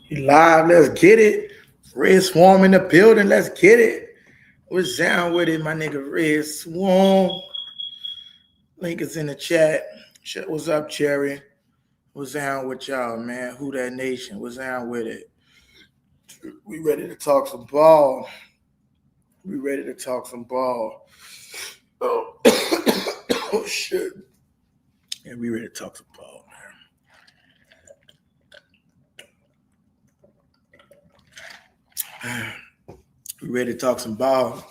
You live, let's get it. Red Swarm in the building, let's get it. What's down with it, my nigga Red Swarm? Link is in the chat. What's up, Cherry? What's down with y'all, man? Who that nation? What's down with it? We ready to talk some ball. We ready to talk some ball. Oh, oh shit. Yeah, we ready to talk some ball, man. We ready to talk some ball.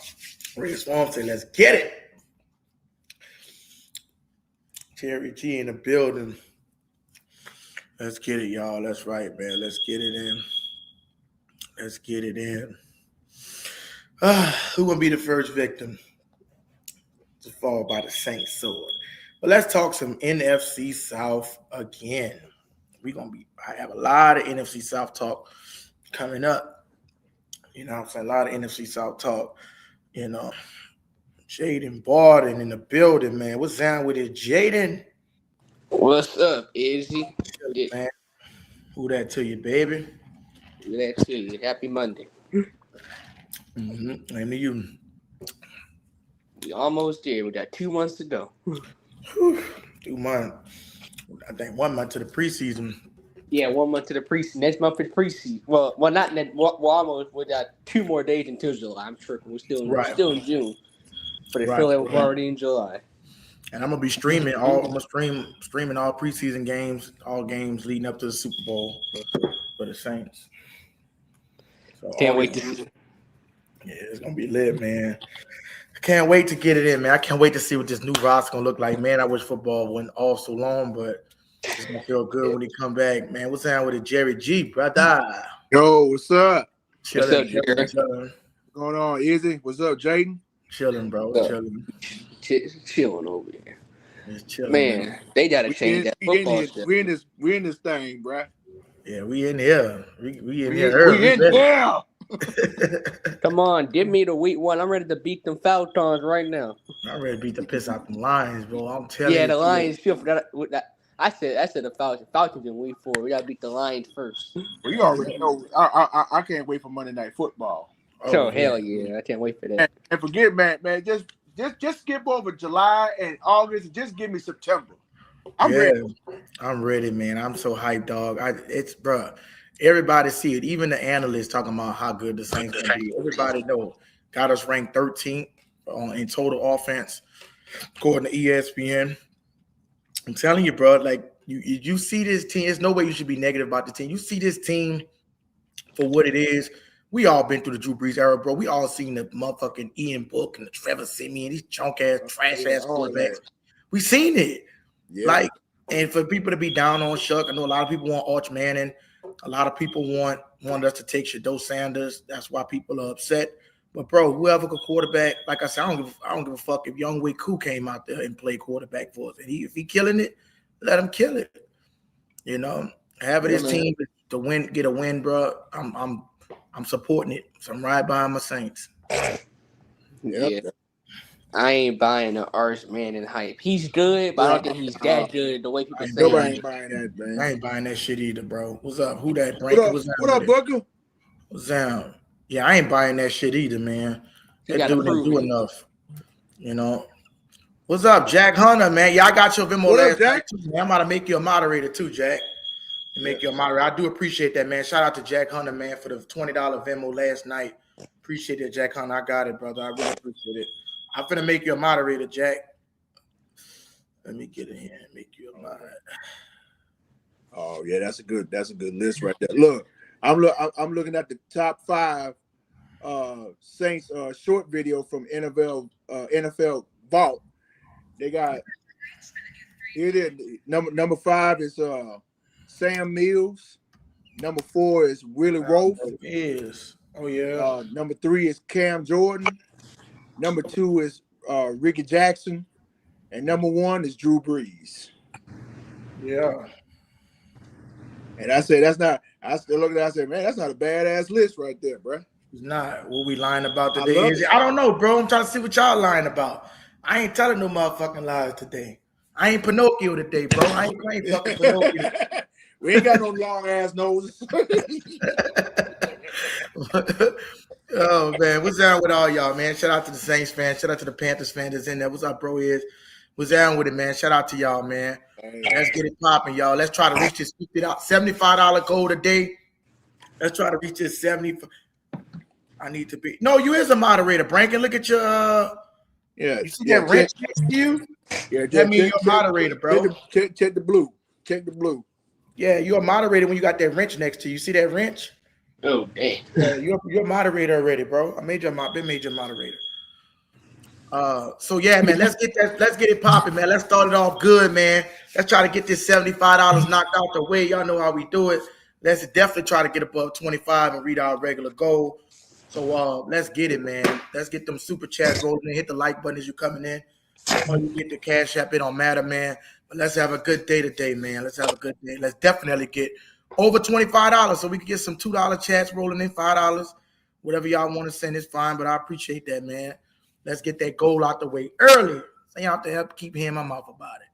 Red Swarm said, let's get it. Terry G in the building. Let's get it, y'all. That's right, man. Let's get it in. Let's get it in. Who gonna be the first victim to fall by the Saints sword? But let's talk some NFC South again. I have a lot of NFC South talk coming up. You know what I'm saying? A lot of NFC South talk. You know, Jaden Barden in the building, man. What's down with it, Jaden? What's up, Izzy? Man. Who that to you, baby? Who that to you? Happy Monday. And to you. We almost there. We got 2 months to go. 2 months. I think 1 month to the preseason. Yeah, 1 month to the preseason. Next month is preseason. Well, not almost. We got 2 more days until July. I'm tripping. We're still in June, but it feels like we're already in July. And I'm gonna be streaming streaming all preseason games, all games leading up to the Super Bowl for the Saints. So Can't wait to see. Yeah, it's gonna be lit, man. I can't wait to get it in, man. I can't wait to see what this new roster gonna look like, man. I wish football went off so long, but it's gonna feel good when he come back, man. What's down with it, Jerry G, brother? Yo, what's up? What's up, Jerry? What's going on, Izzy? What's up, Jaden? Chilling, bro. Chilling. Chilling over there. Just chilling, man. They gotta change that football stuff. We in this thing, bro. Yeah, we in here. We in here early. We in here. Come on, give me the week 1. I'm ready to beat them Falcons right now. I'm ready to beat the piss out the Lions, bro. I'm telling you. Yeah, the Lions feel for that. I said the Falcons. Falcons in week 4. We gotta beat the Lions first. Well, you already know. I can't wait for Monday Night Football. Oh hell yeah! I can't wait for that. And forget, man, just skip over July and August and just give me September. I'm ready. I'm ready, man. I'm so hyped, dog. Bro. Everybody see it. Even the analysts talking about how good the Saints gonna be. Everybody know. Got us ranked 13th in total offense, according to ESPN. I'm telling you, bro. Like you see this team. There's no way you should be negative about the team. You see this team for what it is. We all been through the Drew Brees era, bro. We all seen the motherfucking Ian Book and the Trevor Siemian, these chunk ass, trash ass quarterbacks. We seen it. Yeah. Like, and for people to be down on Shuck, I know a lot of people want Arch Manning. A lot of people want us to take Shadow Sanders. That's why people are upset. But bro, whoever could quarterback, like I said, I don't give a fuck if Young Wei Koo came out there and played quarterback for us. And if he killing it, let him kill it. You know, having his team to get a win, bro. I'm supporting it. So I'm right behind my Saints. Yeah. I ain't buying the Arch Manning hype. He's good, but I don't think he's that good the way people say. Nobody ain't buying that, man. I ain't buying that shit either, bro. What's up? Who that? What up, Booker? What's down? Yeah, I ain't buying that shit either, man. That dude didn't do enough. You know. What's up, Jack Hunter, man? Yeah, I got your Venmo last night too, man. I'm about to make you a moderator too, Jack. Make you a moderator. I do appreciate that, man. Shout out to Jack Hunter, man, for the $20 Venmo last night. Appreciate it, Jack Hunter. I got it, brother. I really appreciate it. I'm finna make you a moderator, Jack. Let me get in here and make you a moderator. Oh yeah, that's a good list right there. Look, I'm looking at the top 5 Saints short video from NFL Vault. They got here. Number 5 is Sam Mills. Number 4 is Willie Roaf. Oh yeah. Number 3 is Cam Jordan. Number 2 is Ricky Jackson, and number 1 is Drew Brees. Yeah. And I said that's not. I still look at that. I said, man, that's not a badass list right there, bro. It's not. What we lying about today? I don't know, bro. I'm trying to see what y'all lying about. I ain't telling no motherfucking lies today. I ain't Pinocchio today, bro. I ain't playing fucking Pinocchio. We ain't got no long ass noses. Oh man, what's down with all y'all, man? Shout out to the Saints fans, shout out to the Panthers fans that's in there. What's up, bro? What's down with it, man? Shout out to y'all, man. Let's get it popping, y'all. Let's try to reach this $75 goal today. Let's try to reach this 70. I need to be. No, you is a moderator, Brankin. Look at your. Yeah, you see that wrench next to you? Yeah, that means you're a moderator, bro. Check the blue. Check the blue. Yeah, you're a moderator when you got that wrench next to you. See that wrench? Oh, damn. Yeah, you're a moderator already, bro. Been made you a moderator. So yeah, man, let's get it popping, man. Let's start it off good, man. Let's try to get this $75 knocked out the way. Y'all know how we do it. Let's definitely try to get above 25 and read our regular goal. So let's get it, man. Let's get them super chats rolling and hit the like button as you coming in. Or you get the cash app, it don't matter, man. But let's have a good day today, man. Let's have a good day. Let's definitely get over $25 so we can get some $2 chats rolling in, $5. Whatever y'all want to send is fine, but I appreciate that, man. Let's get that goal out the way early. So y'all have to help keep hearing my mouth about it.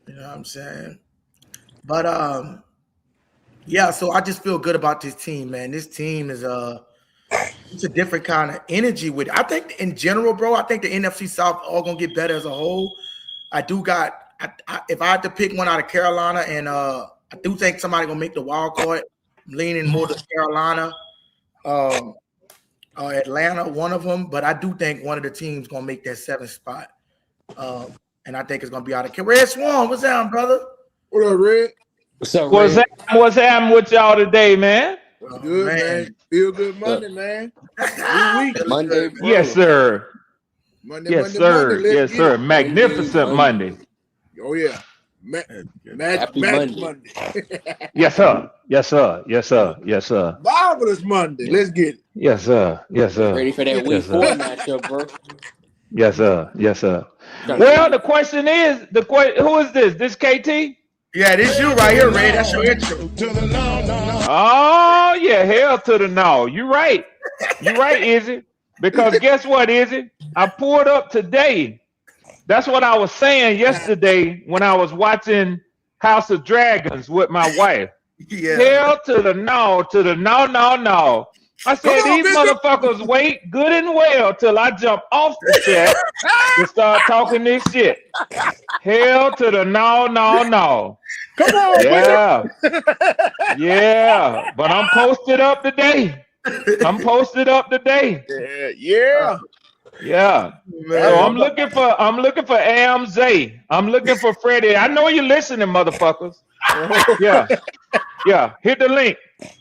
You know what I'm saying? But yeah, so I just feel good about this team, man. This team is it's a different kind of energy with it. I think in general, bro, I think the NFC South all gonna get better as a whole. If I had to pick one out of Carolina, and I do think somebody gonna make the wild card. I'm leaning more to Carolina, Atlanta, one of them, but I do think one of the teams gonna make that 7th spot. And I think it's gonna be out of Red Swan. What's down, brother? What up, Red? What's up, Red? What's happening with y'all today, man? Good, man. Feel good Monday, man. New week. Monday, bro. Yes, sir. Monday, yes, Monday, sir. Monday. Yes, sir. Magnificent Monday. Oh, yeah. Happy Monday. Yes, sir. Yes, sir. Yes, sir. Yes, sir. Marvelous Monday. Let's get it. Yes, sir. Yes, sir. Ready for that week 4 matchup, bro. Yes, sir. Yes, sir. Well, the question is, who is this? This KT? Yeah, this you right here, Ray. That's your intro. Oh, yeah, hell to the no. You right. You right, Izzy. Because guess what, Izzy? I pulled up today. That's what I was saying yesterday when I was watching House of Dragons with my wife. Yeah. Hell to the no, no. I said, these motherfuckers wait good and well till I jump off the chat and start talking this shit. Hell to the no. Come on, yeah. Yeah. But I'm posted up today. Yeah. Yeah. So I'm looking for AMZ. I'm looking for Freddie. I know you're listening, motherfuckers. Yeah. Hit the link.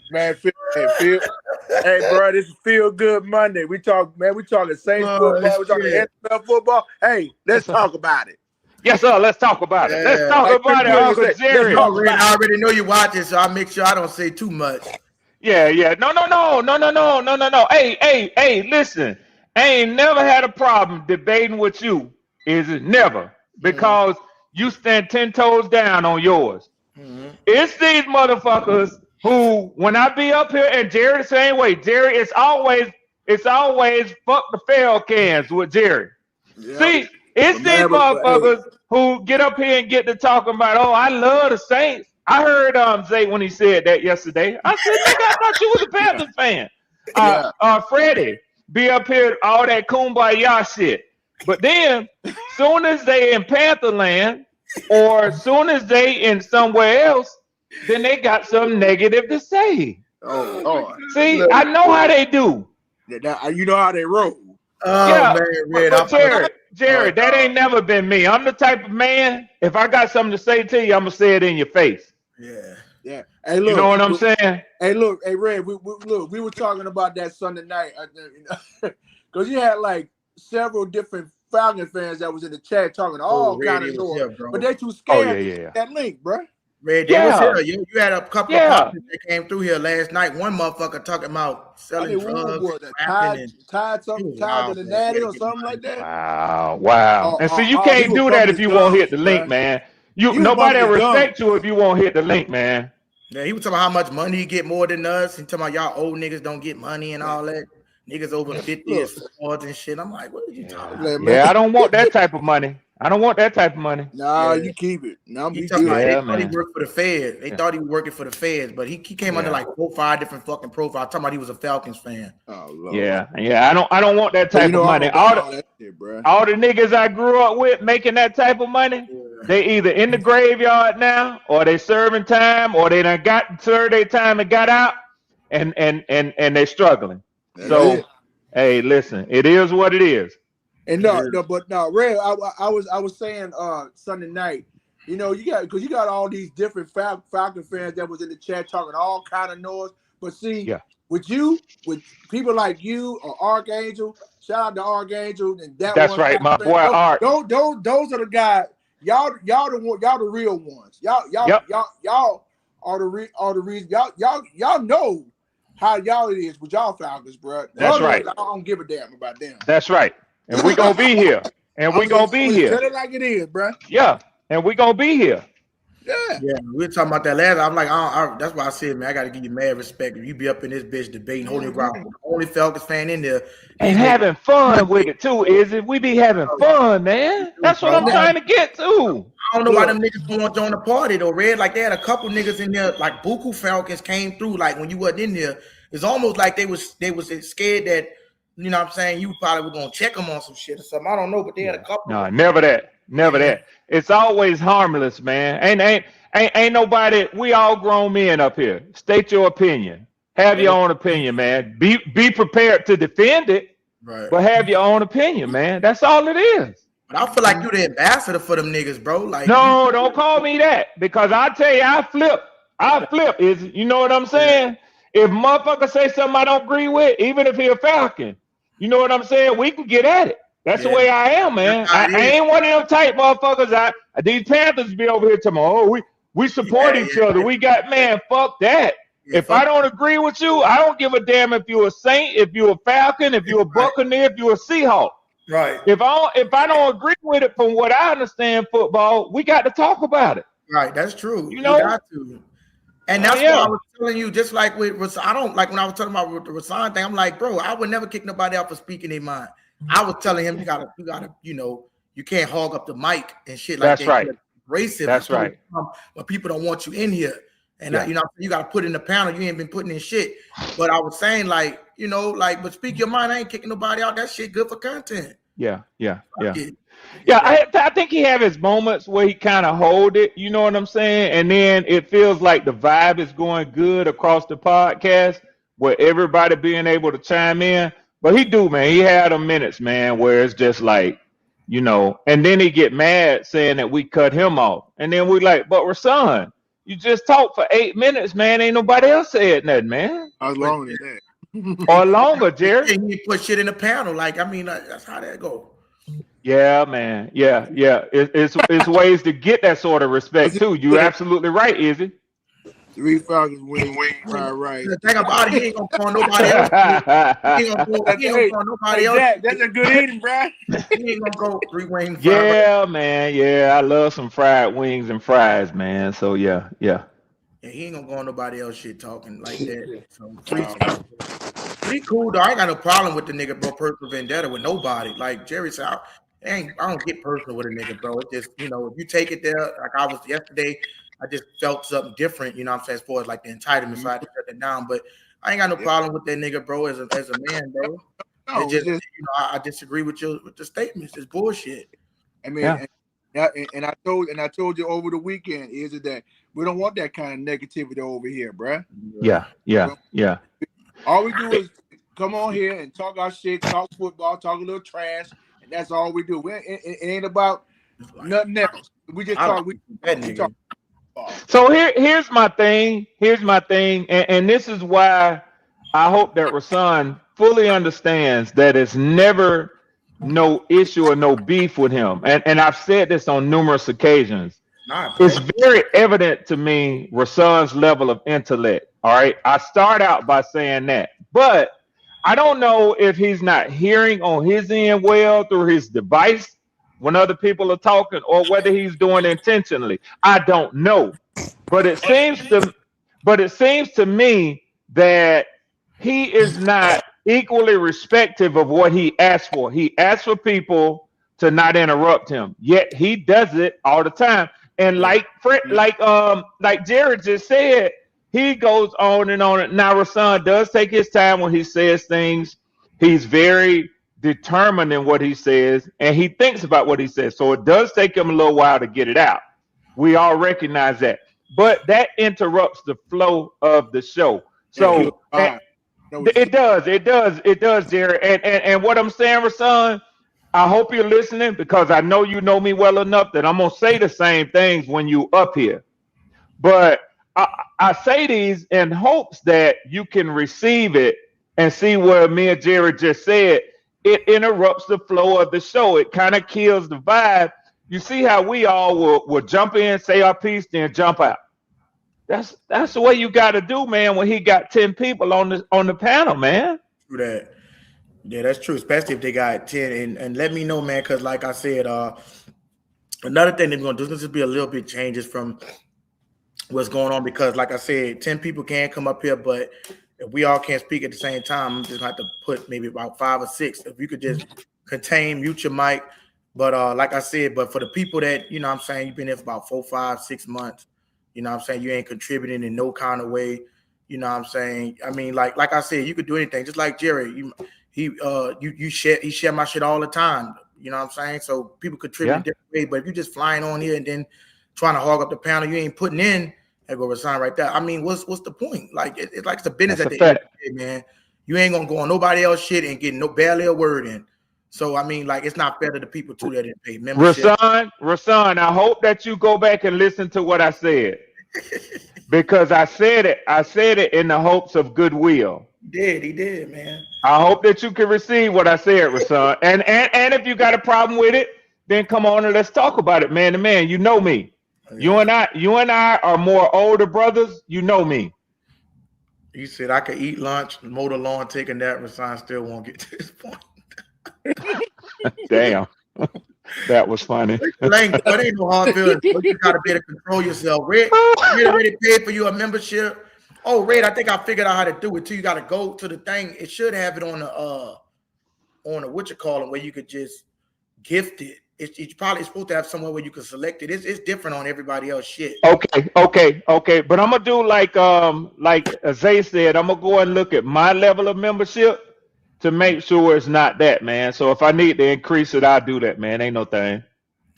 Man, hey, bro, this is Feel Good Monday. We talking Saints football. We talking NFL football. Hey, let's talk about it. Yes, sir. Let's talk about it. Let's talk about it, Uncle Jerry. I already know you watching, so I make sure I don't say too much. Yeah. No. Hey, listen. I ain't never had a problem debating with you. Is it never? Because you stand 10 toes down on yours. Mm-hmm. It's these motherfuckers who, when I be up here, and Jerry the same way. Jerry, it's always fuck the fail cans with Jerry. Yep. See, it's these motherfuckers who get up here and get to talking about, oh, I love the Saints. I heard Zay when he said that yesterday. I said, nigga, I thought you was a Panthers fan. Freddie be up here all that kumbaya shit. But then, soon as they in Pantherland, or soon as they in somewhere else, then they got something negative to say. See, I know how they do. You know how they roll. Jared, that ain't never been me. I'm the type of man, if I got something to say to you, I'm gonna say it in your face. Yeah. Hey, look, you know what I'm saying? Hey, look, Red, we were talking about that Sunday night, because you had like several different Falcon fans that was in the chat talking all kind of noise, but they too scared to get that link, bro. Red, was here. You had a couple of poppers that came through here last night. One motherfucker talking about selling drugs, tied to the daddy or something like that. Wow. And see, you can't do that if you won't hit the link, man. Nobody respect you if you won't hit the link, man. Yeah, he was talking about how much money he get more than us. He talking about y'all old niggas don't get money and all that. Niggas over 50 is frauds and shit. I'm like, what are you talking about? Yeah, I don't want that type of money. I don't want that type of money. Nah, Yeah. you keep it. Nah, He be talking about good. they Yeah, thought he man. worked for the Feds. They Yeah. thought he was working for the Feds, but he came under Yeah. like 4 or 5 different fucking profiles. Talking about he was a Falcons fan. Oh Lord. Yeah. I don't want that But type you know, of I money. don't buy all that shit, bro. All the niggas I grew up with making that type of money, they either in the graveyard now, or they serving time, or they done got served their time and got out, and they struggling. That's So, it. hey, listen, it is what it is. And but Ray, I was saying Sunday night, you know, you got all these different Falcon fans that was in the chat talking all kind of noise. But see, with people like you or Archangel, shout out to Archangel and That's one. right, my boy Art. Those are the guys. Y'all the real ones. Y'all are the reason. Y'all know how y'all it is with y'all Falcons, bro. That's right. I don't give a damn about them. That's right. And we gonna be here. And we gonna be here. Tell it like it is, bro. Yeah. And we gonna be here. Yeah, we were talking about that last. I'm like, that's why I said, man, I got to give you mad respect. If you be up in this bitch debating, holding your ground, the only Falcons fan in there, and having fun with it too. Is it? We be having fun, man. That's what I'm trying to get to. I don't know why them niggas don't want to join the party though, Red. Like they had a couple niggas in there, like Buku Falcons came through. Like when you wasn't in there, it's almost like they was scared that, you know what I'm saying, you probably were gonna check them on some shit or something. I don't know, but they had a couple. No, never that. Never that. It's always harmless, man. Ain't nobody. We all grown men up here. State your opinion. Have your own opinion, man. Be prepared to defend it, right? But have your own opinion, man. That's all it is. But I feel like you the ambassador for them niggas, bro. Like, no, don't call me that, because I tell you, I flip. Is you know what I'm saying? If motherfucker say something I don't agree with, even if he a Falcon, you know what I'm saying? We can get at it. That's the way I am, man. I ain't one of them type motherfuckers. These Panthers be over here talking, oh, we support each other. We got, man, fuck that. If I don't agree with you, I don't give a damn if you're a Saint, if you're a Falcon, if you're a Buccaneer, if you're a Seahawk. Right. If I don't agree with it from what I understand football, we got to talk about it. Right, that's true. You know, got to. And that's why I was telling you, just like with I don't like when I was talking about the Rasan thing, I'm like, bro, I would never kick nobody out for speaking their mind. I was telling him you gotta, you know, you can't hog up the mic and shit like that. That's right. Racist. That's right. When people don't want you in here. And you know, you gotta put in the panel, you ain't been putting in shit. But I was saying, like, you know, like, but speak your mind, I ain't kicking nobody out. That shit good for content. Yeah. I think he have his moments where he kind of hold it, you know what I'm saying? And then it feels like the vibe is going good across the podcast, where everybody being able to chime in. But he do, man. He had them minutes, man, where it's just like, you know, and then he get mad saying that we cut him off. And then we like, but Rasan, you just talked for 8 minutes, man. Ain't nobody else said nothing, man. How long is that? Or longer, Jerry. He put shit in the panel. Like, I mean, that's how that go. Yeah, man. Yeah. It's ways to get that sort of respect too. You absolutely right, Izzy. 3 Falcons win. Right. The thing about it, he ain't gonna call nobody else. He ain't gonna call nobody else. That's a good eating, bro. He ain't gonna go 3 wings. Yeah, man. Yeah, I love some fried wings and fries, man. So yeah. Yeah, he ain't gonna go on nobody else shit talking like that. So pretty cool though. I ain't got no problem with the nigga, bro. Personal vendetta with nobody. Like Jerry said, I don't get personal with a nigga, bro. It's just, you know, if you take it there, like I was yesterday, I just felt something different, you know what I'm saying, as far as like the entitlement, so I had to shut it down. But I ain't got no problem with that nigga, bro, as a man, bro. It's just, you know, I disagree with the statements. It's bullshit. I mean, and I told you over the weekend is that we don't want that kind of negativity over here, bro. Yeah. All we do is come on here and talk our shit, talk football, talk a little trash, and that's all we do. It ain't about nothing else. We just talk. We talk. So here's my thing. And this is why I hope that Rasan fully understands that it's never no issue or no beef with him. And I've said this on numerous occasions. It's very evident to me Rasan's level of intellect. All right. I start out by saying that. But I don't know if he's not hearing on his end well through his device when other people are talking, or whether he's doing it intentionally. I don't know. But it seems to me that he is not equally respectful of what he asked for. He asked for people to not interrupt him. Yet he does it all the time. And like Jared just said, he goes on and on. Now, Rasan does take his time when he says things. He's very determined in what he says, and he thinks about what he says. So it does take him a little while to get it out. We all recognize that. But that interrupts the flow of the show. So it does, Jared. And what I'm saying, Rasan, I hope you're listening, because I know you know me well enough that I'm going to say the same things when you up here. But I say these in hopes that you can receive it and see what me and Jared just said. It interrupts the flow of the show. It kind of kills the vibe. You see how we all will jump in, say our piece, then jump out. That's the way you got to do, man, when he got 10 people on the panel, man. True that. Yeah, that's true, especially if they got 10. And let me know, man, because like I said, another thing they're going to do is be a little bit changes from what's going on, because like I said, 10 people can come up here, but if we all can't speak at the same time, I'm just going to have to put maybe about 5 or 6. If you could just contain, mute your mic. But like I said, but for the people that, you know what I'm saying, you've been there for about 4, 5, 6 months, you know what I'm saying, you ain't contributing in no kind of way, you know what I'm saying. I mean, like I said, you could do anything, just like Jerry. He share my shit all the time, you know what I'm saying? So people contribute different ways, but if you're just flying on here and then trying to hog up the panel, you ain't putting in, there go Rasan right there. I mean, what's the point? Like it's like it's a business at the end of the day, man. You ain't gonna go on nobody else shit and get barely a word in. So I mean, like, it's not fair to the people too that didn't pay membership. Rasan, I hope that you go back and listen to what I said, because I said it in the hopes of goodwill. He did, man. I hope that you can receive what I said, Rasan. And if you got a problem with it, then come on and let's talk about it, man to man. You know me. Yeah. You and I are more older brothers. You know me. You said I could eat lunch, mow the lawn, take a nap, Rasan still won't get to this point. Damn. That was funny. That ain't no hard feeling. You gotta be able to control yourself. Red already paid for you a membership. Oh, Red, I think I figured out how to do it too. You gotta go to the thing. It should have it on the what you call it, where you could just gift it. It's probably supposed to have somewhere where you can select it. It's different on everybody else shit. Okay. But I'm gonna do like Zay said, I'm gonna go and look at my level of membership to make sure it's not that, man. So if I need to increase it, I'll do that, man. Ain't no thing.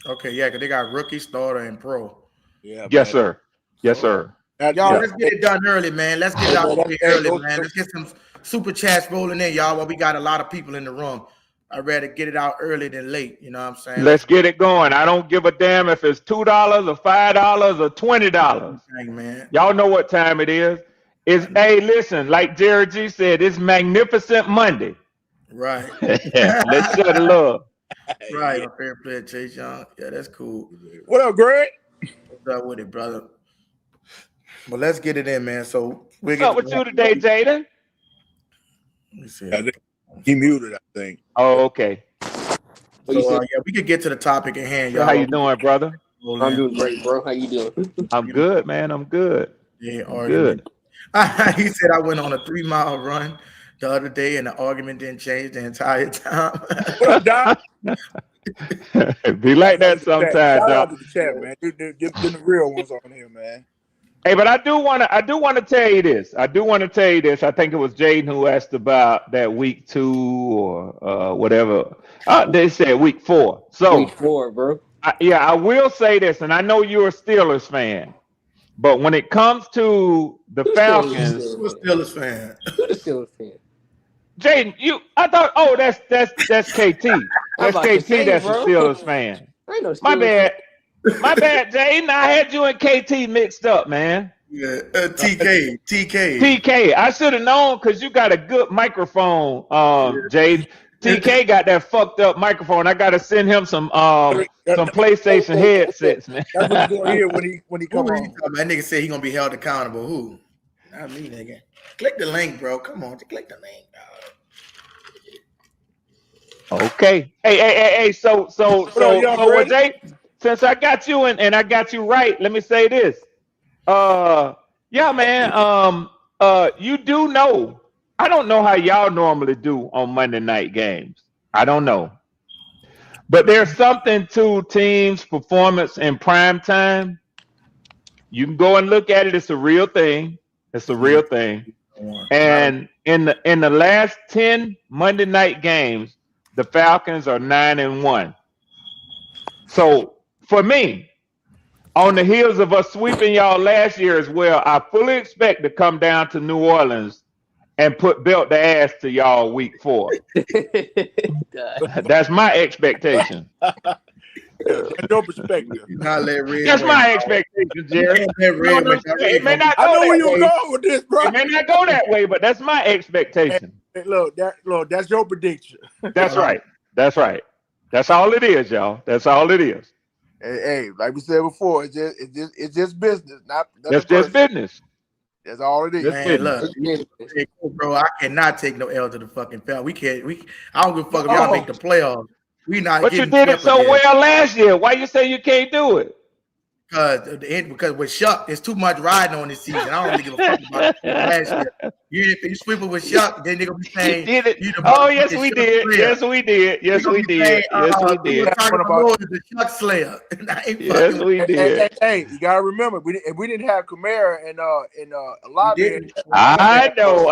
Okay, yeah, because they got rookie, starter, and pro. Yeah. Yes, man. Sir. Yes, sir. Y'all, let's get it done early, man. Let's get it out early, man. Let's get some super chats rolling in, y'all. Well, we got a lot of people in the room. I'd rather get it out early than late. You know what I'm saying? Let's get it going. I don't give a damn if it's $2 or $5 or $20. Dang, man. Y'all know what time it is. Hey, listen, like Jared G said, it's Magnificent Monday. Right. Let's show the love. Right. Fair play, Chase Young. Yeah, that's cool. What up, Greg? What's up with it, brother? Well, let's get it in, man. So what's up with you today, Jaden? Let me see. He muted, I think. Oh, okay. So, yeah, we could get to the topic at hand, y'all. How you doing, brother? I'm doing great, bro. How you doing? I'm good, man. I'm good. Yeah, good. He said I went on a 3-mile run the other day and the argument didn't change the entire time. What up, Doc? Be like that sometimes, Shout out Doc. to the chat, man. Get the real ones on here, man. Hey, but I do want to tell you this. I think it was Jaden who asked about that week 2 or whatever. They said week 4. So week 4, bro. I will say this, and I know you're a Steelers fan, but when it comes to the Falcons, who's a Steelers fan? Who's a Steelers fan? Jaden, I thought, that's KT. That's KT. That's a Steelers fan. I ain't no Steelers My bad. My bad, Jaden. I had you and KT mixed up, man. Yeah, TK. I should have known because you got a good microphone, Jaden. TK got that fucked up microphone. I got to send him some PlayStation headsets, man. That's what you're gonna hear when he come on. That nigga said he gonna be held accountable. Who? Not me, nigga. Click the link, bro. Come on, click the link. Okay. Hey. So, Jay, since I got you and I got you right, let me say this. Yeah, man. You do know. I don't know how y'all normally do on Monday night games. I don't know. But there's something to teams' performance in prime time. You can go and look at it. It's a real thing. It's a real thing. And in the last 10 Monday night games, the Falcons are 9-1. So for me, on the heels of us sweeping y'all last year as well, I fully expect to come down to New Orleans and put belt the ass to y'all week 4. That's my expectation. That's your perspective. That's my expectation, Jerry. It may not I go know where that you're way. going with this, bro. It may not go that way, but that's my expectation. Hey, look, that's your prediction. That's right. That's right. That's all it is, y'all. That's all it is. Hey, like we said before, it's just business. That's just business. That's all it is. Man, look, bro, I cannot take no L to the fucking Falcons. I don't give a fuck if y'all make the playoffs. We not. But you did it so well last year. Why you say you can't do it? Because with Shuck, there's too much riding on this season. I don't really give a fuck about it last year. You sweeping with Shuck, then they're gonna be saying, you did it. Yes, we did. Yes, we did. Yes, we did. Yes, we did. The Shuck Slayer. Yes, we did. Hey, you gotta remember, if we didn't have Kamara and a lot of it. I know.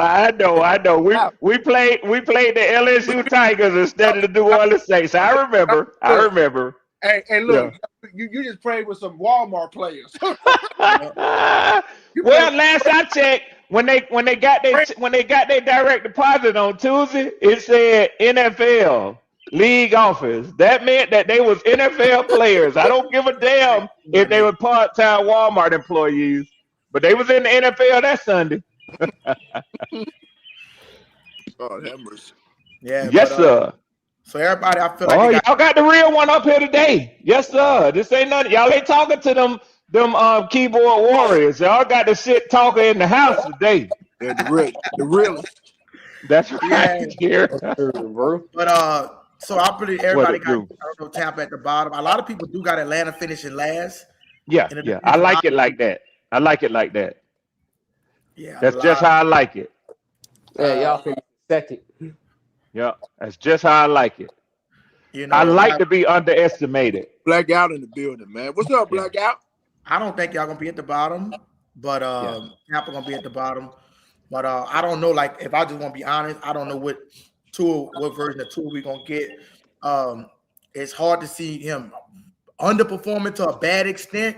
We played the LSU Tigers instead of the New Orleans Saints. I remember. Hey, look, you just played with some Walmart players. Well, last I checked, when they got their direct deposit on Tuesday, it said NFL league office. That meant that they was NFL players. I don't give a damn if they were part-time Walmart employees, but they was in the NFL that Sunday. Oh, that was. Yeah. Yes, sir. So everybody, I feel like y'all got the real one up here today. Yes, sir. This ain't nothing. Y'all ain't talking to them keyboard warriors. Y'all got the shit talking in the house today. Yeah, the real. That's right. Yeah. But so I believe everybody got Tampa at the bottom. A lot of people do got Atlanta finishing last. Yeah. I like it like that. Yeah. That's just how I like it. Yeah, y'all finish second. Yeah, that's just how I like it. I like to be underestimated. Blackout in the building, man. What's up, Blackout? I don't think y'all gonna be at the bottom, but Tampa gonna be at the bottom. But I don't know. Like, if I just want to be honest, I don't know what version of Tua we gonna get. It's hard to see him underperforming to a bad extent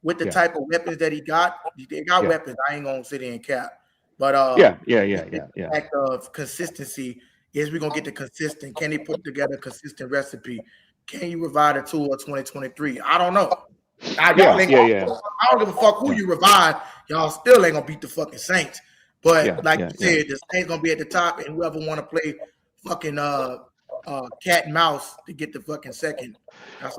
with the type of weapons that he got. They got weapons. I ain't gonna sit here and cap. But the fact of consistency. Is we gonna get the consistent? Can he put together a consistent recipe? Can you revive the Tua 2023? I don't know. I don't give a fuck who you revive. Y'all still ain't gonna beat the fucking Saints. But you said, the Saints gonna be at the top, and whoever want to play fucking cat and mouse to get the fucking second.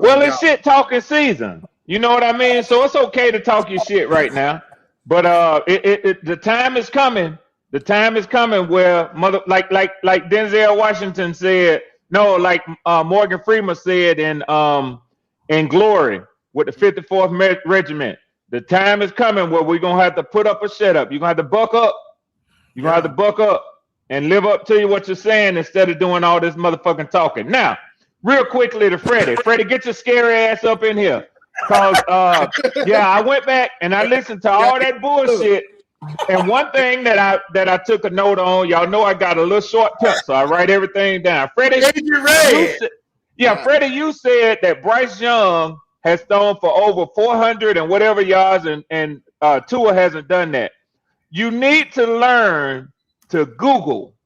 Well, it's shit talking season. You know what I mean? So it's okay to talk your shit right now. But the time is coming. The time is coming where like Denzel Washington said, like Morgan Freeman said in Glory with the 54th Regiment. The time is coming where we're gonna have to put up or shut up. You're gonna have to buck up. You're gonna have to buck up and live up to what you're saying instead of doing all this motherfucking talking. Now, real quickly to Freddie. Freddie, get your scary ass up in here. Cause I went back and I listened to all that bullshit. And one thing that I took a note on, y'all know I got a little short temp, so I write everything down. Freddie, Freddie, you said that Bryce Young has thrown for over 400 and whatever yards, and Tua hasn't done that. You need to learn to Google.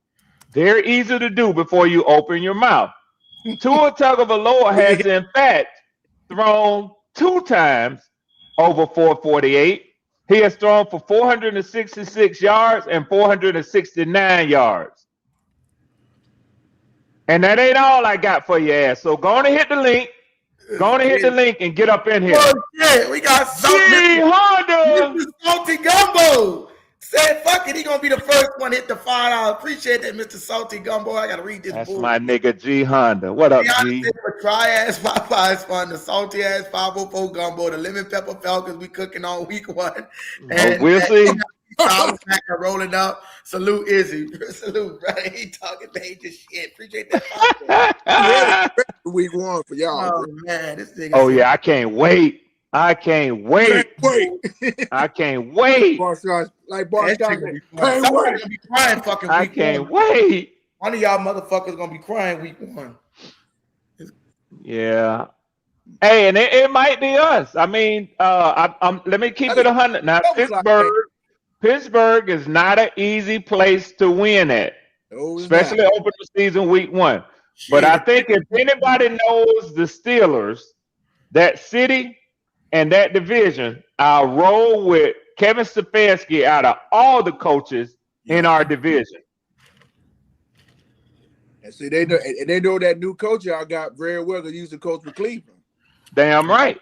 Very easy to do before you open your mouth. Tua Tagovailoa has in fact thrown 2 times over 448. He has thrown for 466 yards and 469 yards. And that ain't all I got for your ass. So go on and hit the link. Go on and hit the link and get up in here. Oh, shit. We got Honda. Mr. Salty Gumbo. Said, fuck it, he gonna be the first one to hit the $5. Appreciate that, Mr. Salty Gumbo. I gotta read this. That's my nigga G Honda. What up, G? For dry ass Popeyes fun, the salty ass 504 gumbo, the lemon pepper falcons we cooking on week 1. And we'll see. Power back and rolling up. Salute Izzy. Salute, bro. He talking major shit. Appreciate that. Week 1 for y'all. Oh man, this nigga. Oh yeah, I can't wait. I can't wait. I can't wait. Like Bart Scott, Somebody gonna be crying fucking week I can't 1. wait. One of y'all motherfuckers gonna be crying week 1. Yeah. Hey, and it might be us. I mean, let me keep it 100. Now, Pittsburgh is not an easy place to win at, especially open the season week 1. But I think if anybody knows the Steelers, that city and that division, I'll roll with Kevin Stefanski out of all the coaches in our division. And see, they know that new coach y'all got very well to use the coach for Cleveland. Damn right.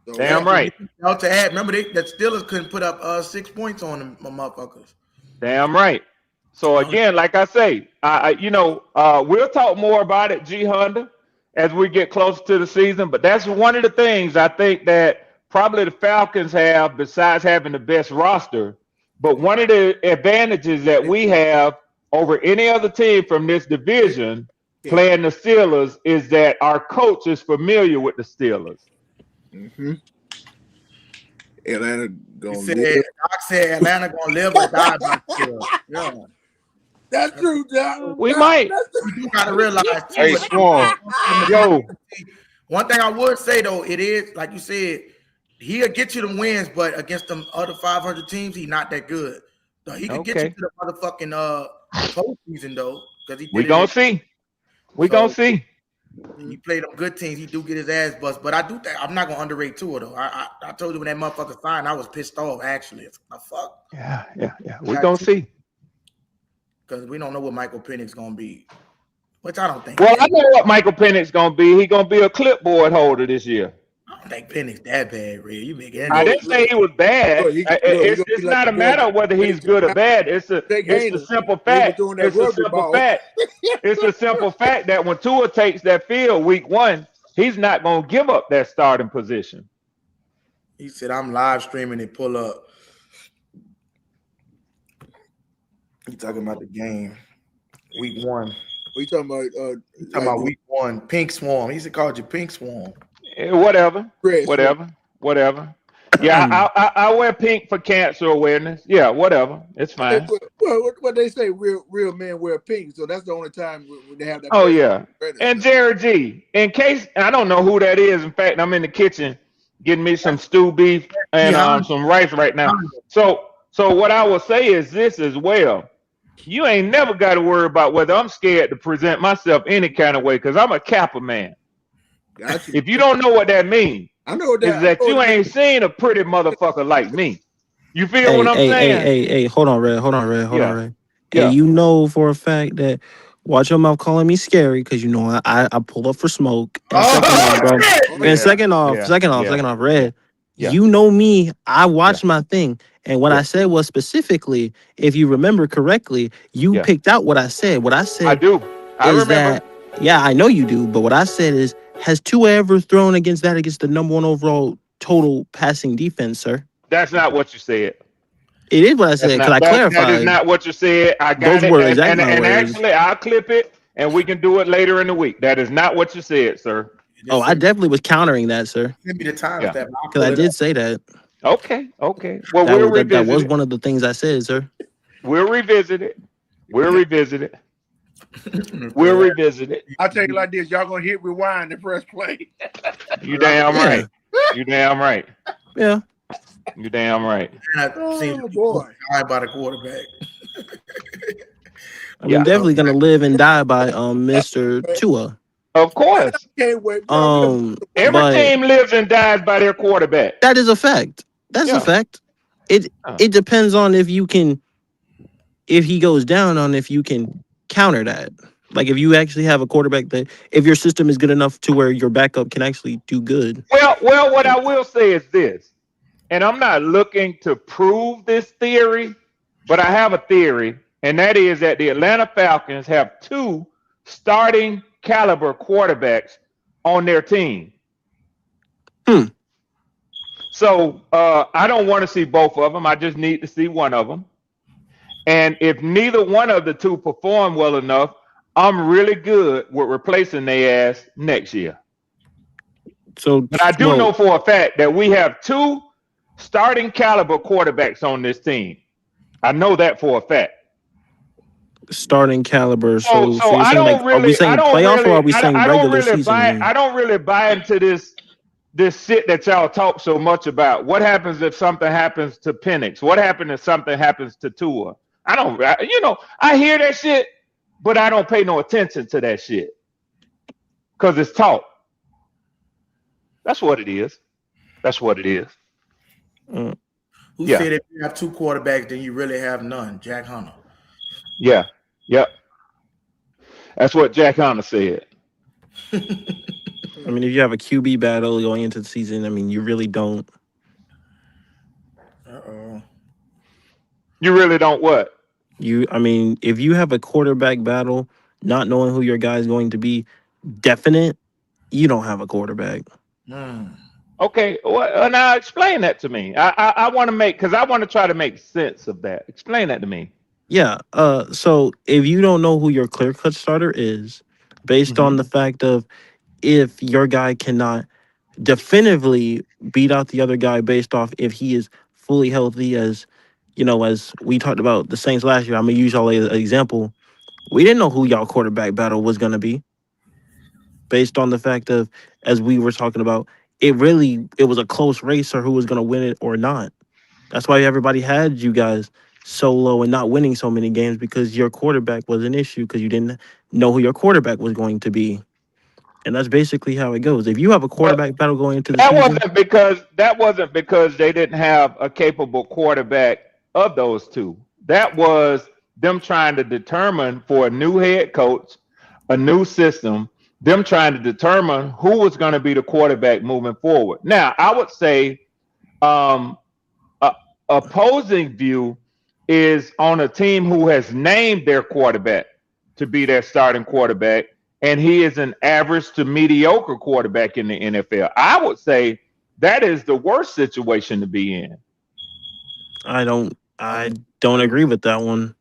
So damn right. To add, remember that Steelers couldn't put up 6 points on them motherfuckers. Damn right. So again, like I say, we'll talk more about it, G Honda, as we get closer to the season. But that's one of the things I think that probably the Falcons have, besides having the best roster. But one of the advantages that we have over any other team from this division playing the Steelers is that our coach is familiar with the Steelers. Mm-hmm. Atlanta gonna live. Doc said Atlanta gonna live or die by Steelers. Yeah. That's true, Doc. We might. You gotta realize. Hey, Swan. Yo. One thing I would say though, it is like you said, he'll get you the wins, but against them other 500 teams, he's not that good. So he can get you to the motherfucking postseason though, because we gonna see. We gonna see. He played them good teams. He do get his ass bust, but I do think I'm not gonna underrate Tua though. I told you when that motherfucker signed, I was pissed off. Actually, it's fuck. Yeah. We gonna see. Because we don't know what Michael Penix gonna be, which I don't think. Well, I know what Michael Penix gonna be. He gonna be a clipboard holder this year. I don't think Penix that bad, Red. You make it. I didn't say he was bad. It's not a matter of whether he's good or bad. It's a simple fact. It's a simple fact. It's a simple fact that when Tua takes that field week 1, he's not gonna give up that starting position. He said, "I'm live streaming and pull up." He talking about the game, week 1. We talking about talking about week 1, Pink Swarm. He said, "Called you Pink Swarm." Whatever. Yeah, I wear pink for cancer awareness. Yeah, whatever. It's fine. Well, what they say, real men wear pink, so that's the only time when they have that. Oh yeah. And Jared G, in case I don't know who that is. In fact, I'm in the kitchen getting me some stew beef and some rice right now. So what I will say is this as well. You ain't never got to worry about whether I'm scared to present myself any kind of way because I'm a Kappa man. Gotcha. If you don't know what that means, I know that. Is that you ain't seen a pretty motherfucker like me. You feel what I'm saying? Hey, hold on, Red. Yeah, you know for a fact that watch your mouth calling me scary because you know I pull up for smoke. And second off, Red. Yeah. You know me, I watched my thing. And what I said was specifically, if you remember correctly, you picked out what I said. What I said I do. I remember. I know you do. But what I said is, has Tua ever thrown against the #1 overall total passing defense, sir? That's not what you said. It is what I said, because I clarified. That is not what you said. I got it. And actually, I'll clip it, and we can do it later in the week. That is not what you said, sir. Oh, I definitely was countering that, sir. Give me the time with that. Because I did say that. Okay. Well, we'll revisit that was one of the things I said, sir. We'll revisit it. We'll revisit it. I'll tell you like this. Y'all going to hit rewind and press play. You damn right. You damn right. Yeah. You damn right. Oh, boy. By the quarterback. I'm definitely going to live and die by Mr. Tua. Of course. Can't wait. Every team lives and dies by their quarterback. That is a fact. That's a fact. It depends on if he goes down on if you can counter that. Like if you actually have a quarterback that if your system is good enough to where your backup can actually do good. Well, what I will say is this, and I'm not looking to prove this theory, but I have a theory, and that is that the Atlanta Falcons have 2 starting caliber quarterbacks on their team. So I don't want to see both of them. I just need to see one of them. And if neither one of the two perform well enough, I'm really good with replacing their ass next year. So, but I do know for a fact that we have 2 starting caliber quarterbacks on this team. I know that for a fact. Starting caliber. So I don't really. Are we saying playoffs or are we saying regular season? I don't really buy into this shit that y'all talk so much about. What happens if something happens to Penix? What happens if something happens to Tua? I hear that shit, but I don't pay no attention to that shit because it's talk. That's what it is. Who said if you have 2 quarterbacks, then you really have none? Jack Hunter. Yeah. Yep. That's what Jack Hunter said. I mean, if you have a QB battle going into the season, I mean, you really don't. You really don't what? I mean, if you have a quarterback battle, not knowing who your guy is going to be definite, you don't have a quarterback. Okay, well, now explain that to me. I want to because I want to try to make sense of that. Explain that to me. Yeah. So if you don't know who your clear-cut starter is, based on the fact of if your guy cannot definitively beat out the other guy based off if he is fully healthy, as we talked about the Saints last year. I'm gonna use y'all as an example. We didn't know who y'all quarterback battle was gonna be, based on the fact of, as we were talking about, it was a close race or who was gonna win it or not. That's why everybody had you guys so low and not winning so many games, because your quarterback was an issue because you didn't know who your quarterback was going to be. And that's basically how it goes. If you have a quarterback battle going into the season, that wasn't because they didn't have a capable quarterback of those 2. That was them trying to determine for a new head coach, a new system, them trying to determine who was going to be the quarterback moving forward. Now, I would say opposing view is on a team who has named their quarterback to be their starting quarterback, and he is an average to mediocre quarterback in the NFL. I would say that is the worst situation to be in. I don't agree with that one.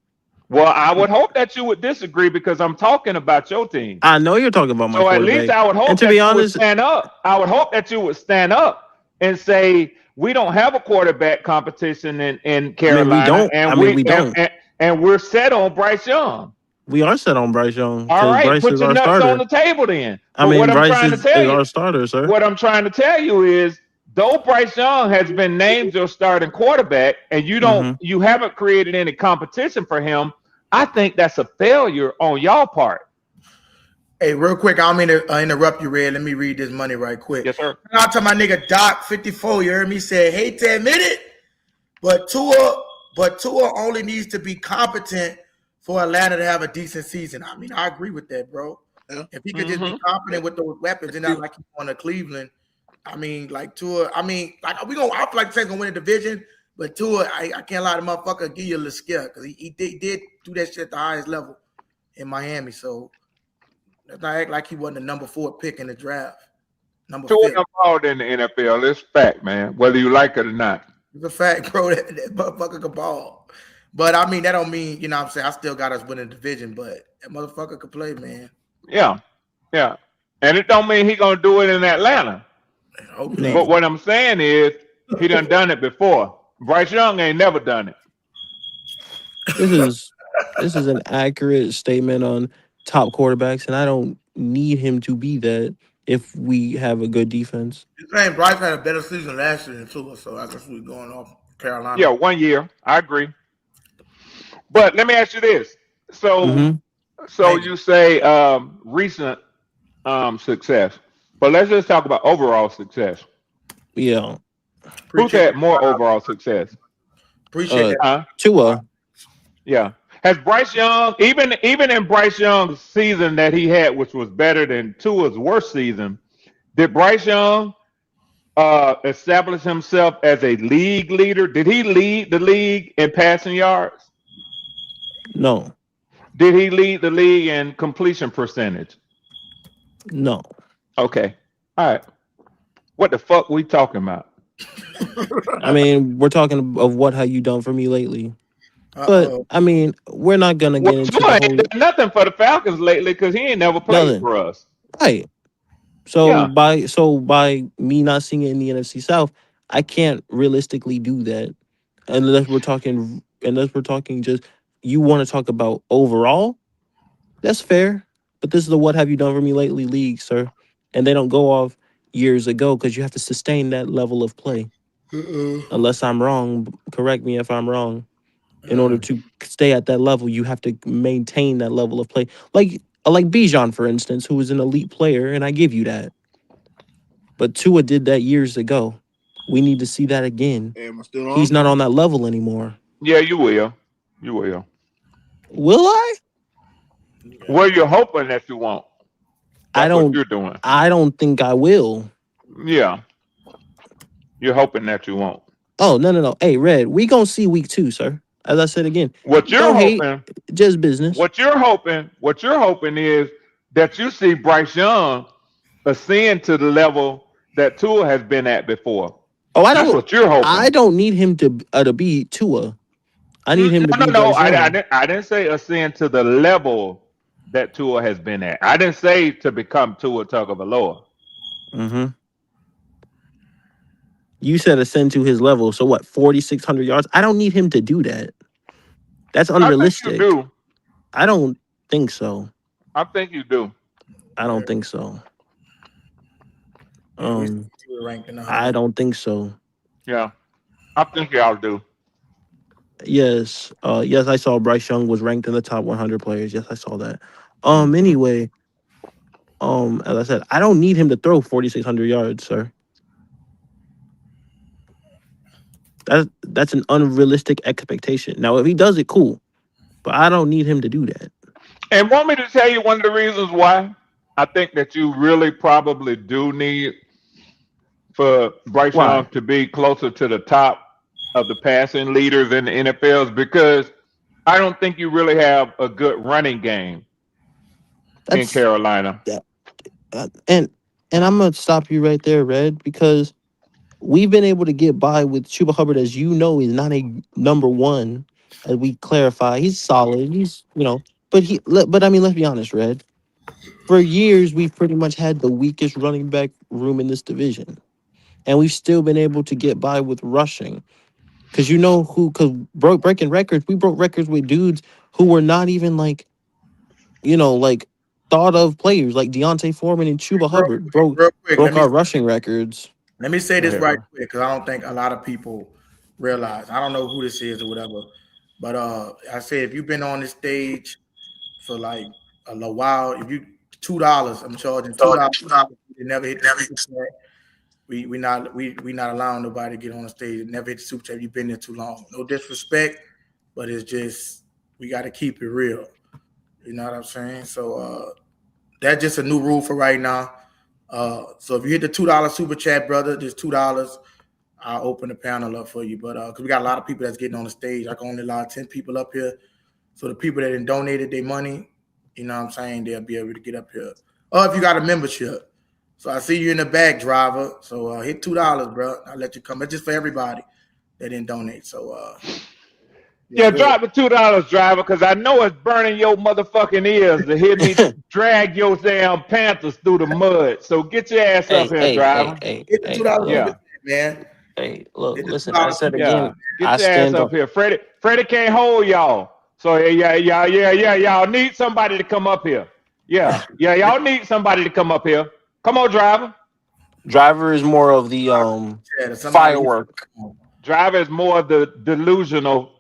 Well, I would hope that you would disagree because I'm talking about your team. I know you're talking about my quarterback. So at least I would hope that you would stand up. I would hope that you would stand up and say, we don't have a quarterback competition in Carolina. We don't. And we're set on Bryce Young. We are set on Bryce Young. All right, Bryce put your nuts on the table then. Bryce is our starter, sir. What I'm trying to tell you is, though Bryce Young has been named your starting quarterback, and you haven't created any competition for him, I think that's a failure on y'all part. Hey, real quick, I don't mean to interrupt you, Red. Let me read this money right quick. Yes, sir. Out to my nigga Doc 54. You heard me say, hate to admit it, but Tua only needs to be competent for Atlanta to have a decent season. I mean, I agree with that, bro. Yeah. If he could just be competent with those weapons and not like he's on to Cleveland, I mean, like Tua. I mean, like I feel like the Saints gonna win a division, but Tua, I can't lie to motherfucker, give you a little scare because he did do that shit at the highest level in Miami. So let's not act like he wasn't the number 4 pick in the draft. Tua involved in the NFL. It's fact, man. Whether you like it or not, it's a fact, bro. That motherfucker can ball. But I mean, that don't mean, what I'm saying, I still got us winning the division, but that motherfucker could play, man. Yeah. And it don't mean he gonna do it in Atlanta. But what I'm saying is he done it before. Bryce Young ain't never done it. This is an accurate statement on top quarterbacks, and I don't need him to be that if we have a good defense. Saying Bryce had a better season last year than Tua, so I guess we're going off Carolina. Yeah, 1 year. I agree. But let me ask you this. So you say recent success, but let's just talk about overall success. Yeah. Who's had more overall success? Appreciate that. Tua. Yeah. Has Bryce Young, even in Bryce Young's season that he had, which was better than Tua's worst season, did Bryce Young establish himself as a league leader? Did he lead the league in passing yards? No. Did he lead the league in completion percentage? No. Okay. All right. What the fuck we talking about? I mean, we're talking of what have you done for me lately. But I mean, we're not gonna get into Tua the ain't whole done nothing for the Falcons lately because he ain't never played nothing. for us. Right. So by me not seeing it in the NFC South, I can't realistically do that unless we're talking just you want to talk about overall. That's fair. But this is the what have you done for me lately league, sir. And they don't go off years ago because you have to sustain that level of play. Unless I'm wrong, correct me if I'm wrong. In order to stay at that level, you have to maintain that level of play. Like Bijan, for instance, who is an elite player, and I give you that. But Tua did that years ago. We need to see that again. He's not on that level anymore. Yeah, you will. You will. Will I? Well, you're hoping that you won't. That's what you're doing. I don't think I will. Yeah. You're hoping that you won't. Oh, no. Hey, Red, we gonna see week 2, sir. As I said again. What you're hoping, just business. What you're hoping is that you see Bryce Young ascend to the level that Tua has been at before. Oh, That's what you're hoping. I don't need him to be Tua. I need him to be Bryce Young. I didn't say ascend to the level that Tua has been at. I didn't say to become Tua Tagovailoa. Mm-hmm. You said ascend to his level. So what? 4,600 yards. I don't need him to do that. That's unrealistic. I think you do. I don't think so. I think you do. I don't think so. I don't think so. Yeah, I think y'all do. Yes. Yes, I saw Bryce Young was ranked in the top 100 players. Yes, I saw that. Anyway, as I said, I don't need him to throw 4,600 yards, sir. That's an unrealistic expectation. Now, if he does it, cool. But I don't need him to do that. And want me to tell you one of the reasons why I think that you really probably do need for Bryce Young to be closer to the top of the passing leaders in the NFL is because I don't think you really have a good running game in Carolina. And I'm going to stop you right there, Red, because we've been able to get by with Chuba Hubbard, as you know, is not a number one, as we clarify. He's solid. He's, but I mean, let's be honest, Red. For years, we've pretty much had the weakest running back room in this division. And we've still been able to get by with rushing. Because breaking records, we broke records with dudes who were not even thought of players like Deontay Foreman and Chuba Hubbard broke our rushing records. Let me say this right quick because I don't think a lot of people realize. I don't know who this is or whatever, but I say if you've been on this stage for like a little while, if you $2, I'm charging $2. You never hit the super chat. We not allowing nobody to get on the stage. Never hit the super chat. You've been there too long. No disrespect, but it's just we got to keep it real. You know what I'm saying? So that's just a new rule for right now. So if you hit the $2 super chat, brother, just $2, I'll open the panel up for you. But because we got a lot of people that's getting on the stage, I can only allow 10 people up here. So the people that didn't donated their money, you know what I'm saying, they'll be able to get up here. Or if you got a membership. So I see you in the back, driver. So hit $2, bro. I'll let you come. It's just for everybody that didn't donate. So drop the $2, driver, because I know it's burning your motherfucking ears to hear me drag your damn Panthers through the mud. So get your ass up here, driver. Hit the $2 man. Hey, look, listen, I said again. Get your ass up here. Freddie can't hold y'all. So y'all need somebody to come up here. Yeah, y'all need somebody to come up here. Come on, driver. Driver is more of the firework. Driver is more of the delusional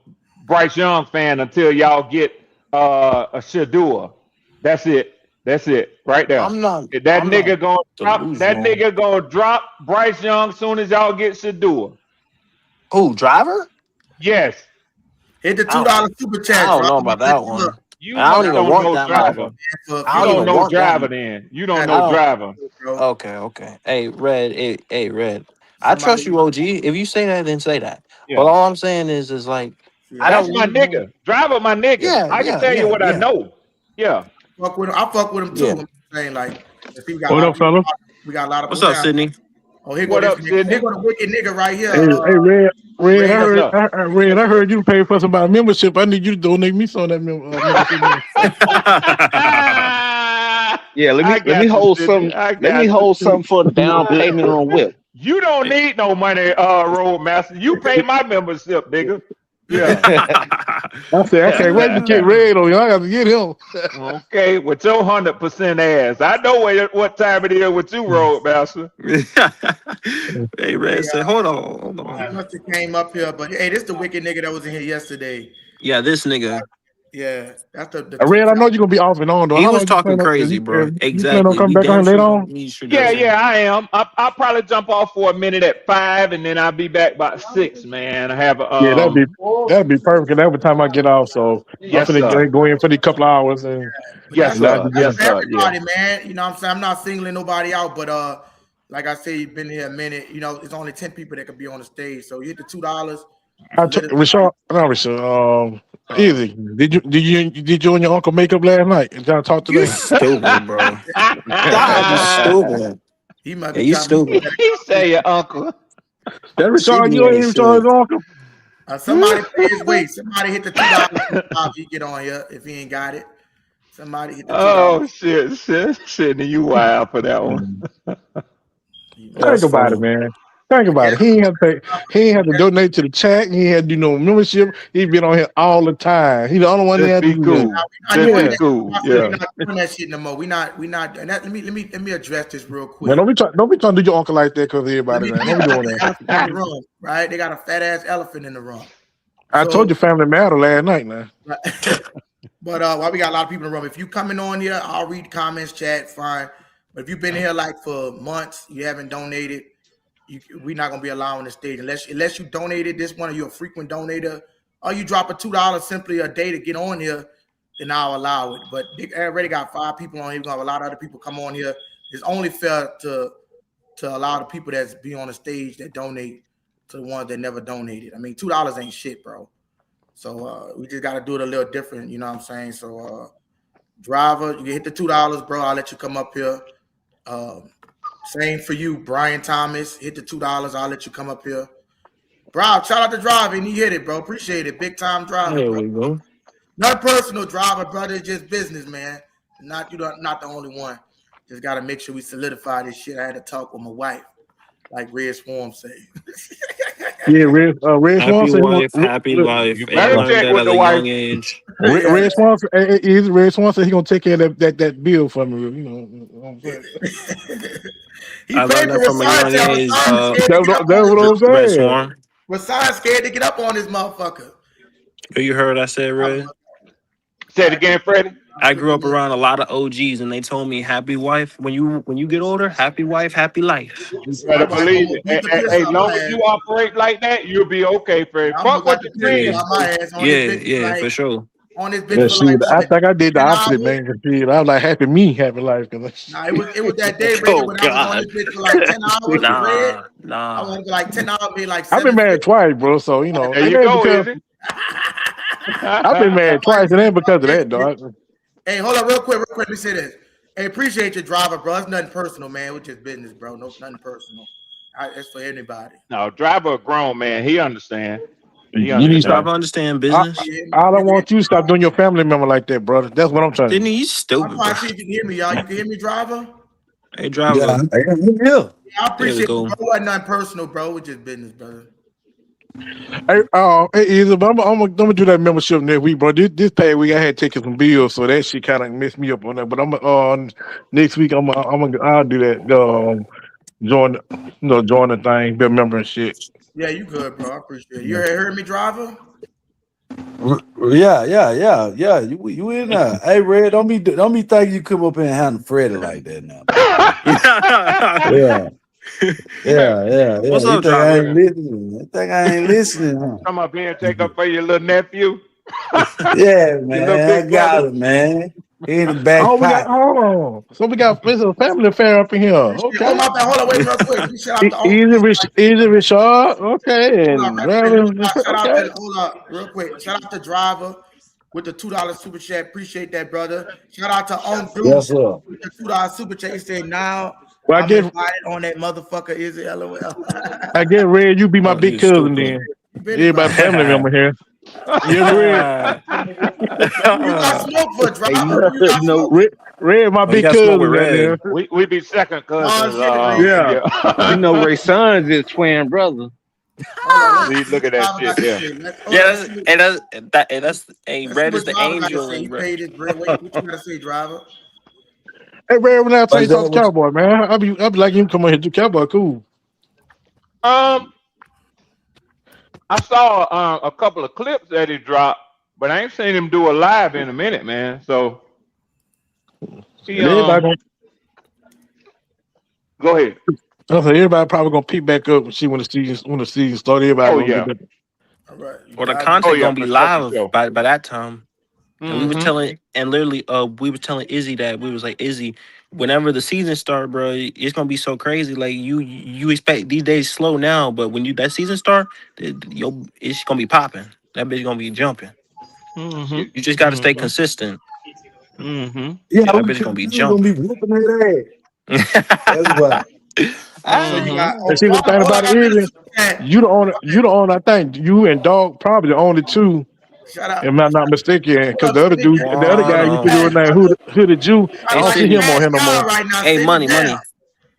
Bryce Young fan until y'all get a Shadua. That's it. Right there. That nigga gonna drop Bryce Young soon as y'all get Shadua. Who, driver? Yes. Hit the $2 super chat. I don't know about that one. I don't even want that driver. You don't know driver then. You don't know driver. Okay. Hey, Red. I trust you, OG. If you say that, then say that. Yeah. But all I'm saying is like that's my nigga. Driver, my nigga. Yeah, I can tell you what I know. Yeah. I fuck with him too. Yeah. I'm saying like what up, fella? We got a lot of. What's up, Sydney? Oh, here go What this up, nigga. Sydney? Here go the wicked nigga right here. Hey, Red. Red, I heard you pay for some membership. I need you to donate me some of that membership. Yeah, let me hold some. Let me hold some for the down payment on whip. You don't need no money, Roadmaster. You pay my membership, nigga. Yeah. I said I can't wait to get Red on you. I got to get him. Okay, with your 100% ass. I know what time it is with you, Roadmaster. Hey, Red said, hold on. He must have came up here, but hey, this the wicked nigga that was in here yesterday. Yeah, this nigga. Yeah, that's the Red, I know you're gonna be off and on though. He was talking crazy, bro. You plan on coming back on later on? Yeah, I am. I'll probably jump off for a minute at 5, and then I'll be back by 6, man. I have a yeah, that'd be perfect. Every time I get off, so yes, I'm finna go in for the couple of hours and yes, sir. Yes, sir. Everybody, Yeah. man. You know what I'm saying? I'm not singling nobody out, but like I say, you've been here a minute. You know, it's only 10 people that could be on the stage. So you hit the $2. Rashard, easy. Did you and your uncle make up last night? Did y'all talk today? You stupid, bro. God, you stupid. He might be stupid. He say your uncle. That Rashard, you ain't Rashard's uncle. Somebody pay his weight. Somebody hit the $2. He get on here if he ain't got it. Somebody hit the $2. Oh shit! You wild for that one. Think about it, man. Think about it. He ain't have to donate to the chat. He had to do no membership. He been on here all the time. He the only one that had to do cool. We're cool. not doing that shit no more. We not. And that, let me address this real quick. Man, don't be trying to do your uncle like that because everybody, man. Don't be doing that. In the room, right? They got a fat ass elephant in the room. I told you family matter last night, man. But while we got a lot of people in the room, if you coming on here, I'll read comments, chat, fine. But if you've been here like for months, you haven't donated, we're not gonna be allowing the stage unless you donated this one or you're a frequent donator, or you drop a $2 simply a day to get on here, then I'll allow it. But they already got 5 people on here. We're gonna have a lot of other people come on here. It's only fair to allow the people that's be on the stage that donate to the ones that never donated. I mean, $2 ain't shit, bro. So we just gotta do it a little different, you know what I'm saying? So driver, you hit the $2, bro. I'll let you come up here. Same for you, Brian Thomas. Hit the $2. I'll let you come up here. Bro, shout out to Driver, and he hit it, bro. Appreciate it. Big time driver. There bro. we go. Not personal driver, brother. It's just business, man. Not the only one. Just gotta make sure we solidify this shit. I had to talk with my wife, like Red Swarm say. Yeah, Red Swarm Happy said, wife, happy life. You And better learn check that with at the a wife. young age. Red Swarm said he gonna take care of that bill for me. You know what I'm saying? I learned that from a young age. That's what I'm saying. Red Swarm. Rasan scared to get up on this motherfucker. You heard what I said, Red? Say it again, Freddie. I grew up around a lot of OGs, and they told me, "Happy wife. When you get older, happy wife, happy life." You better believe it. Hey, long as you operate like that, you'll be okay, Freddie. Fuck what you saying. Yeah, for sure. On this Yeah, bitch, I think I did the opposite, man. I was like happy life. Nah, it was that day, Red, when I was on this bitch for like 10 hours. I went for like 10 hours, made like 7. I've been married twice, bro. So you know, There you go, I've been married twice, and it ain't because of that, dog. Hey, hold on, real quick. Let me say this. Hey, appreciate your driver, bro. It's nothing personal, man. It's just business, bro. No, nothing personal. It's for anybody. No, driver a grown man. He understand. You need to stop understand business. I don't want you to stop doing your family member like that, brother. That's what I'm trying to do. Didn't he stupid? I'm trying to see if you can hear me, y'all. You can hear me, driver? Hey, driver. Yeah. I appreciate it, bro. It wasn't nothing personal, bro. It's just business, brother. Hey, Either, but I'm gonna do that membership next week, bro. This past week I had taken some bills, so that shit kind of messed me up on that. But I'm next week I'll do that. Join the thing, be a member and shit. Yeah, you good, bro. I appreciate it. You heard me, driver? Yeah. You in there? Hey, Red, don't be thinking you come up here and handle Freddie like that now. Yeah. What's up, driver? driver? I ain't listening, huh? Come up here and take up for your little nephew. Yeah, man. I got it, man. In the back pocket. Hold on. So we got a family affair up in here. Okay. Hold on, wait real quick. Shout out to Easy Richard. Okay. Hold on, real quick. Shout out to driver with the $2 super chat. Appreciate that, brother. Shout out to Yes, sir. with the $2 super chat. He said now Well, I I'm get invited on that motherfucker. Is it LOL? I get Red. You be my big you cousin stupid. then. Everybody family member here. Yes, Red. Who you got smoke for, Hey, driver? Who you got smoke? Red, my Oh, you big got smoke with cousin right there. Red. we be second cousins. Yeah, you know Yeah. Ray Sons is twin brother. Hold on, let's See, see look what at that driver shit got to there. say. Yeah, Let's see that's a let's see Red what is the driver got to angel say. He and Red. paid his bread. What you got to say, driver? Hey, Red, when I tell Like you talk that, to Cowboy, man, I be like you come on here to Cowboy, cool. I saw a couple of clips that he dropped, but I ain't seen him do a live in a minute, man. So he And everybody gonna, go ahead. I say everybody probably gonna peek back up and see when the season started. Everybody Oh gonna yeah. get back. All right, you Well, the got it. Oh content yeah, gonna be for sure, for live sure. by that time. And we were Mm-hmm. telling, and literally, we were telling Izzy that we was like, Izzy, whenever the season start, bro, it's gonna be so crazy. Like you expect these days slow now, but when that season start, it's gonna be popping. That bitch gonna be jumping. Mm-hmm. You just gotta stay Mm-hmm. consistent. Mm-hmm. Yeah, Yeah, that we bitch gonna be gonna be jumping. whooping that ass. That's why. So you Mm-hmm. got And see what the thing all I about it got to is, say. you the owner. You the owner. I think you and Dog probably the only two. Shout out. If I'm not mistaken, What because up, the other Sydney? dude, the other guy, you see Quano. the name, who the Jew. I I'm Hey, don't like see a him Sydney. on cash here no cow more. right now. Hey, Sydney money, down. money.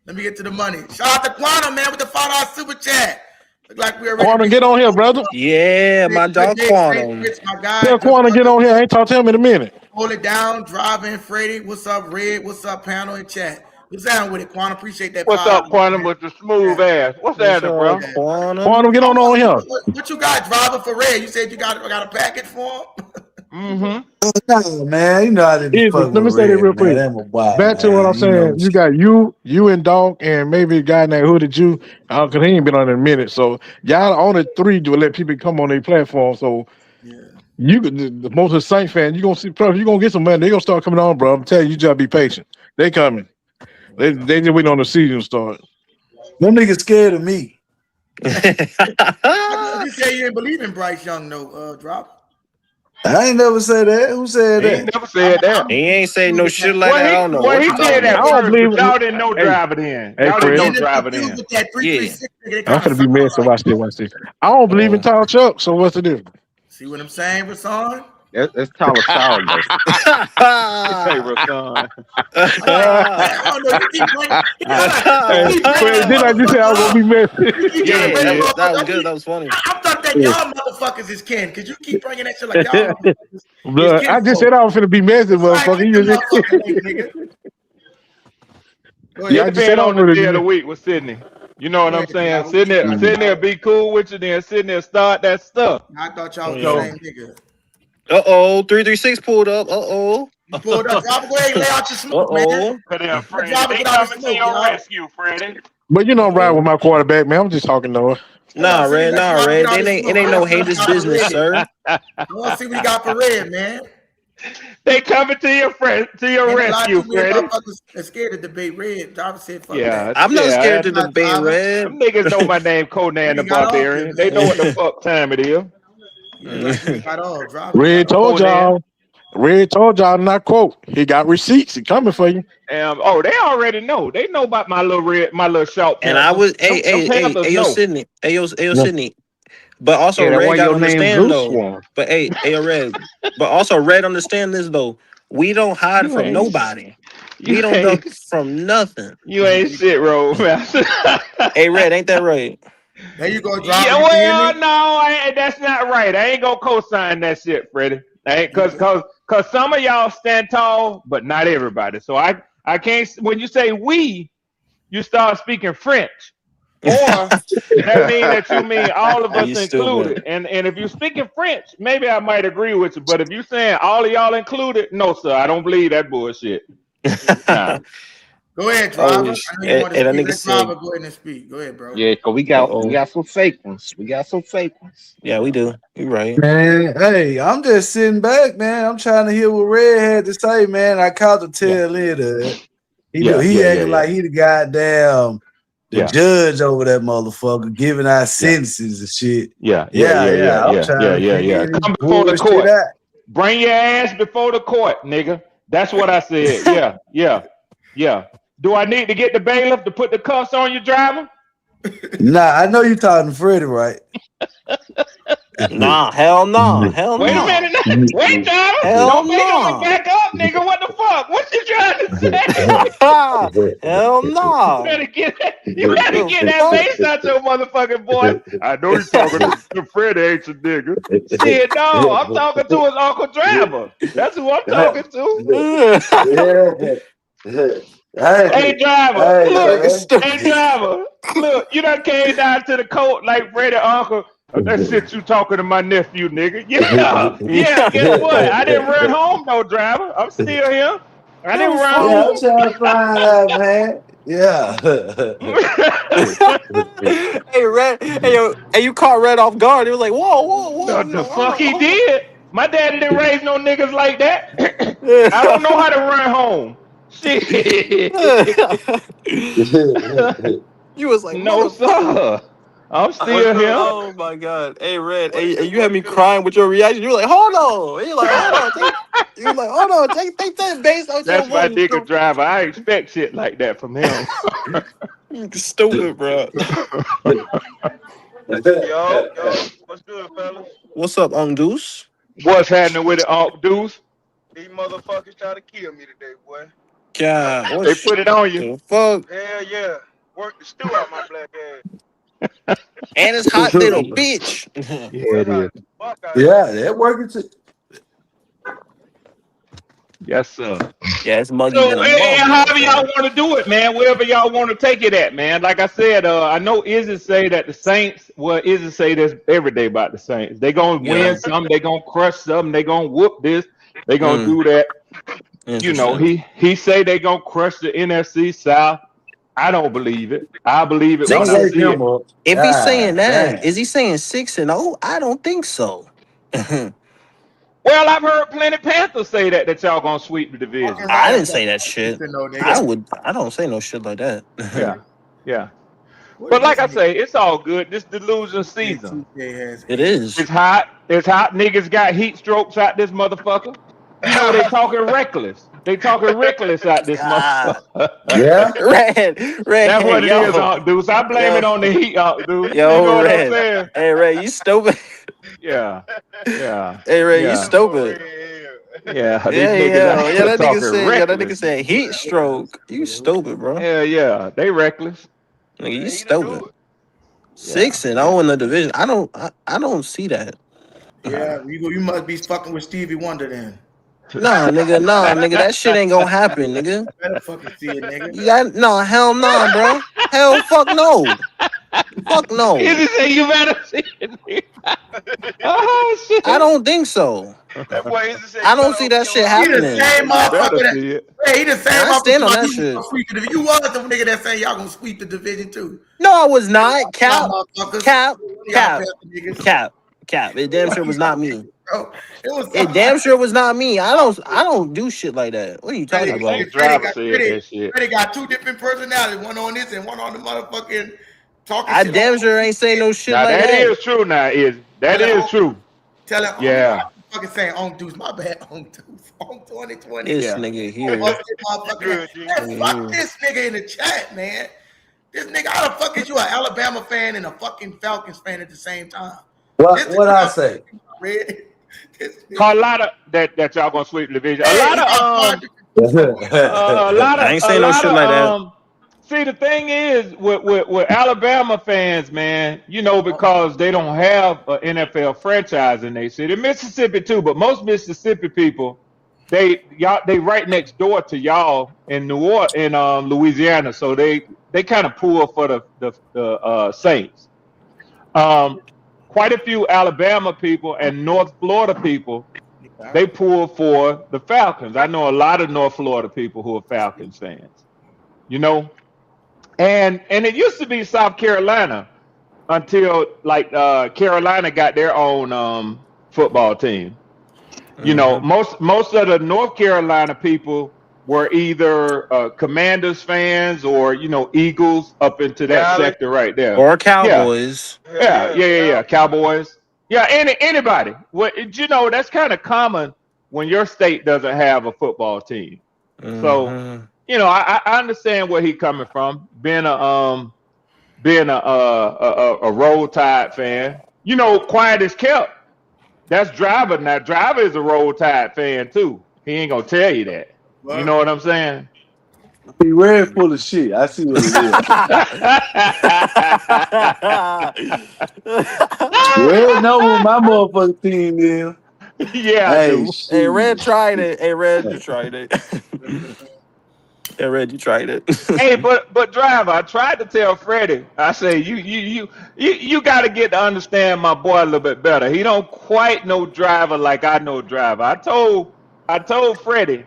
Let me get to the money. Shout out to Quano, man, with the $5 super chat. Look like we already Quantum, reached. get on here, brother. Yeah, my Good dog day, St. Quano. Fritz, my guy. Tell Good Quantum get brother. on here. I ain't talked to him in a minute. Hold it down. Driving, Freddie. What's up, Red? What's up, panel and chat? What's down with it, Quantum? Appreciate that What's $5. up, Quantum, with the smooth Yeah. ass? What's What's happening, up, bro? Yeah. Quano? Quantum, get on here. What you got, driver, for Red? You said you got a package for him? Mm-hmm. Nah, man, you know I didn't Easy. fuck Let with me say that Red, real man. quick. That my boy, Back to what I'm man. You know. saying. You got you and Dog, and maybe a guy named Hooded Jew. Cause he ain't been on in a minute. So y'all only three to let people come on their platform. So Yeah. you could the most of the Saint fans, you gonna see, bro, you gonna get some money. They gonna start coming on, bro. I'm telling you, you just be patient. They coming. They just waiting on the season to start. Them niggas scared of me. You say you didn't believe in Bryce Young, no, drop. I ain't never said that. Who said He that? ain't never said that. He ain't say no shit like that. I don't know Well, what he you talking did I at about. don't first, believe but y'all didn't know hey, drive it in. hey Y'all I'm didn't Fred. know getting drive it confused in. with that Yeah. 336. They I'm kind of finna be sound mad, so like. watch this. I don't believe in tall Chuck, so what's the difference? See what I'm saying, Rasan? That's taller Saul though. Hey, Rasan. I don't know. You keep bringing. Hey, You keep bringing Fred, that didn't I just say I was motherfucker gonna up. be messy? You keep trying to Yeah, bring that that was motherfucker good. up. That was funny. I thought that y'all motherfuckers is kin, because you keep bringing that shit like y'all motherfuckers is Blood, I just kinfolk. said I was finna be messy, That's why I motherfucker. click You the just, motherfucking link, nigga. Go yeah, It I ahead. just said depends I was on the gonna day of the be. week with Sydney. You know what Go I'm ahead, saying? driver. What you got, Sydney will driver? be cool with you, then Sydney will start that stuff. I thought y'all was the Yeah. same nigga. 336 pulled up. You pulled up. Driver, go ahead and lay out your smoke, man. Cause then, Let Freddie, driver they get out his coming to smoke, your y'all. rescue, Freddie. But you know, I'm riding with my quarterback, man. I'm just talking though. Hold on, Nah, Sydney. Red. Let Nah, driver get Red. out It his ain't smoke. it ain't I no want to see what he haters got for business, red. sir. I want to see what he got for red, man. They coming to your Ain't a lot rescue, too many Freddie. motherfuckers are scared to debate red. Driver said, fuck that. Yeah, I'm not yeah. scared to What you got, debate driver? Red. Them niggas know my name, Conan You the ain't got off here, Barbarian. They know man. what the fuck time it is. You look like you ain't got off. Driver ain't got Red off. told Conan. y'all. Red told y'all, not quote. He got receipts. He coming for you. Oh, they already know. They know about my little short And I panther. was, Them Panthers yo, know. Sydney, yo, Yeah. Sydney. But also, Yeah, that Red why got to your name understand Zeus though. Swarm. But yo, Red. But also, Red, understand this though. We don't hide You from ain't nobody. you We don't duck ain't from nothing. you ain't shit, roll man. Hey, Red, ain't that right? There you go, driver. Yeah, You can hear well, me? no, that's not right. I ain't gonna co-sign that shit, Freddie. I ain't cause some of y'all stand tall, but not everybody. So I can't. When you say we, you start speaking French, or that mean that you mean all of us You included. stupid. And if you're speaking French, maybe I might agree with you. But if you saying all of y'all included, no, sir, I don't believe that bullshit. Nah. Go ahead, Oh, driver. I know you want to and that speak. nigga Let said, driver go ahead and speak. Go ahead, bro. Yeah, cause we oh. got some fake ones. We got some fake ones. Yeah, we do. You right. Man, hey, I'm just sitting back, man. I'm trying to hear what Red had to say, man. I caught the Yeah. tail end of it. Yeah. He Yeah. acting Yeah. like he the goddamn the Yeah. judge over that motherfucker, giving out Yeah. sentences and shit. Yeah. I'm trying to Yeah. figure this Come before the bullshit court. out. Bring your ass before the court, nigga. That's what I said. Yeah. Do I need to get the bailiff to put the cuffs on your driver? Nah, I know you talking to Freddie, right? Nah, hell no. Hell Wait a no. minute. Wait, driver. Hell Don't make him no. back up, nigga. What the fuck? What you trying to say? Hell no. You better get that bass out your motherfucking voice. I know you're talking to Freddie, ain't you, nigga? Shit, no. I'm talking to his uncle driver. That's who I'm talking to. Hey, driver. Look, you done came down to the court like Freddie uncle. That shit you talking to my nephew, nigga. Yeah. Guess what? I didn't run home, no driver. I'm still here. I didn't run home. I'm trying to find out, man. Yeah. Hey, Red. Hey, you caught Red off guard. He was like, whoa. The fuck he did? My daddy didn't raise no niggas like that. I don't know how to run home. Shit. You was like, no, sir. I'm still here. Oh my god. Hey, Red. Hey, you had me crying with your reaction. You were like, hold on. You like, hold on. Take that bass out. That's my nigga driver. I expect shit like that from him. You stupid, bro. Yo, what's good, fellas? What's up, Deuce? What's happening with it, Deuce? These motherfuckers try to kill me today, boy. God, they put it on you. Fuck. Hell yeah. Work the stew out my black ass. And it's hot little bitch. Yeah, it is. Yeah, they're working too. Yes, sir. Yeah, it's muggy. So, however y'all want to do it, man. Wherever y'all want to take it at, man. Like I said, I know Izzy say that the Saints. Well, Izzy say this every day about the Saints. They gonna win some. They gonna crush some. They gonna whoop this. They gonna do that. You know, he say they gonna crush the NFC South. I don't believe it. I believe it. When I see it. If he's saying that, is he saying 6-0? I don't think so. Well, I've heard plenty Panthers say that y'all gonna sweep the division. I didn't say that shit. I don't say no shit like that. Yeah. But like I say, it's all good. This delusion season. It is. It's hot. Niggas got heat strokes out this motherfucker. You know they talking reckless. They talking reckless out this motherfucker. Yeah. Red. That's what it is, Deuce. I blame it on the heat, Deuce. Yo, you know what Red. I'm saying? Hey, Red, you stupid. Yeah. Hey, Red, you stupid. Yeah. That nigga said heat stroke. You stupid, bro. Yeah. They reckless. Nigga, you stupid. 6-0 in the division. I don't see that. Yeah, you must be fucking with Stevie Wonder then. Nah, nigga, that shit ain't gonna happen, nigga. Better fucking see it, nigga. Hell no, bro. Hell fuck no. Fuck no. You better see it. Oh shit. I don't think so. I don't see that shit happening. He the same motherfucker he the same I stand on that shit. You was the nigga that saying y'all gonna sweep the division too. No, I was not. Cap. It damn sure was not me. Bro, it damn sure was not me. I don't do shit like that. What are you talking about? Freddie got two different personalities, one on this and one on the motherfucking talking. I damn sure ain't say no shit like that. That is true now, that is true. Tell him, yeah. Fucking saying on Deuce, my bad, on Deuce, on 2020. This nigga here. Fuck this nigga in the chat, man. This nigga, how the fuck is you an Alabama fan and a fucking Falcons fan at the same time? What I say? A lot of that y'all gonna sweep the division. A lot of I ain't saying no shit like that. See, the thing is with Alabama fans, man, you know, because they don't have an NFL franchise in their city. Mississippi too, but most Mississippi people, they right next door to y'all in Louisiana, so they kind of pull for the Saints. Quite a few Alabama people and North Florida people, they pull for the Falcons. I know a lot of North Florida people who are Falcons fans, you know. And it used to be South Carolina until Carolina got their own football team. You know, most of the North Carolina people were either Commanders fans or, you know, Eagles up into that sector right there. Or Cowboys. Yeah. Cowboys. Yeah, anybody. Well, you know, that's kind of common when your state doesn't have a football team. So, I understand where he coming from. Being a Roll Tide fan. Quiet as kept. That's Driver. Now Driver is a Roll Tide fan too. He ain't gonna tell you that. You know what I'm saying? He red full of shit. I see what it is. Red know what my motherfucking team is. Yeah, Hey, Hey, Red tried it. Hey, Red, you tried it. Hey, Red, you tried it. Hey, but Driver, I tried to tell Freddie. I say you got to get to understand my boy a little bit better. He don't quite know Driver like I know Driver. I told Freddie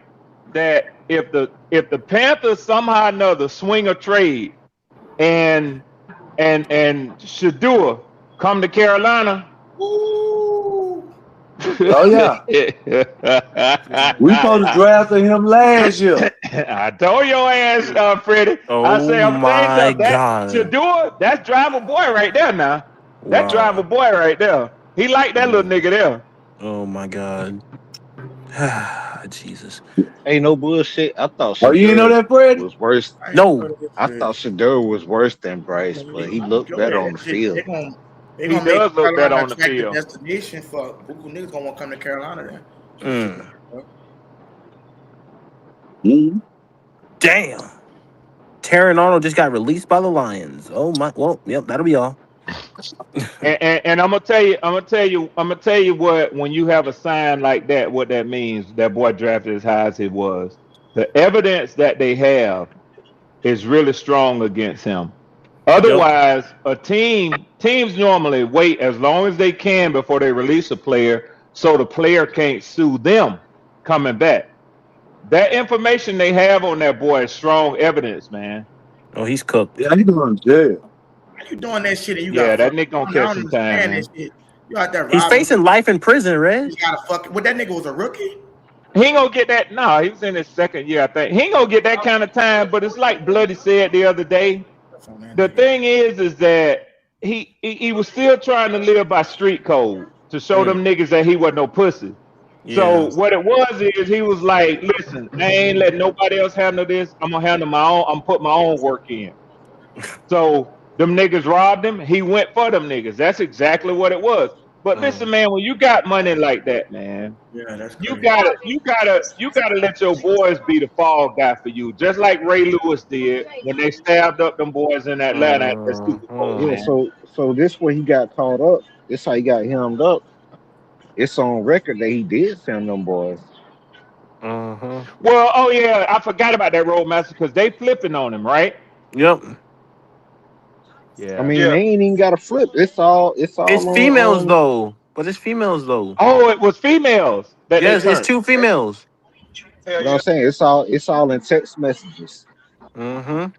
that if the Panthers somehow or another swing a trade and Shadua come to Carolina. Oh yeah, we supposed to draft him last year. I told your ass, Freddie. Oh I say I'm my saying that God. Shadua, that's Driver boy right there now. That Driver boy right there. He like that little nigga there. Oh my God. Jesus. Ain't no bullshit. I thought Oh, you didn't know that, Fred? was worse. No. I thought Shadur was worse than Bryce, but he looked better on the field. They He gonna make does look better Carolina on the attractive field. destination for buku niggas gonna want to come to Carolina then. Damn. Terran Arnold just got released by the Lions. Oh my. Well, yep, that'll be all. And I'm gonna tell you what, when you have a sign like that, what that means. That boy drafted as high as he was. The evidence that they have is really strong against him. Otherwise, teams normally wait as long as they can before they release a player, so the player can't sue them coming back. That information they have on that boy is strong evidence, man. Oh, he's cooked. Yeah, he going to jail. How you doing that shit and you Yeah, got that nigga gonna catch some time, man. Shit. You out there He's facing life in prison, Red. You gotta what that nigga was a rookie? He ain't gonna get that. No, he was in his second year, I think. He ain't gonna get that kind of time. But it's like Bloody said the other day. The thing is that he was still trying to live by street code to show them niggas that he wasn't no pussy. Yeah. So what it was is he was like, listen, I ain't letting nobody else handle this. I'm gonna handle my own. I'm put my own work in. So them niggas robbed him. He went for them niggas. That's exactly what it was. But listen, man, when you got money like that, man, yeah, that's crazy. you gotta let your boys be the fall guy for you, just like Ray Lewis did when they stabbed up them boys in Atlanta at the Super Bowl. Yeah, Man. so this where he got caught up. This how he got hemmed up. It's on record that he did send them boys. Well, oh yeah, I forgot about that Roadmaster because they flipping on him, right? Yep. Yeah. I mean, they ain't even got a flip. It's all. It's females though. But it's females though. Oh, it was females. Yes, it's two females. You know what I'm saying? It's all in text messages. Damn.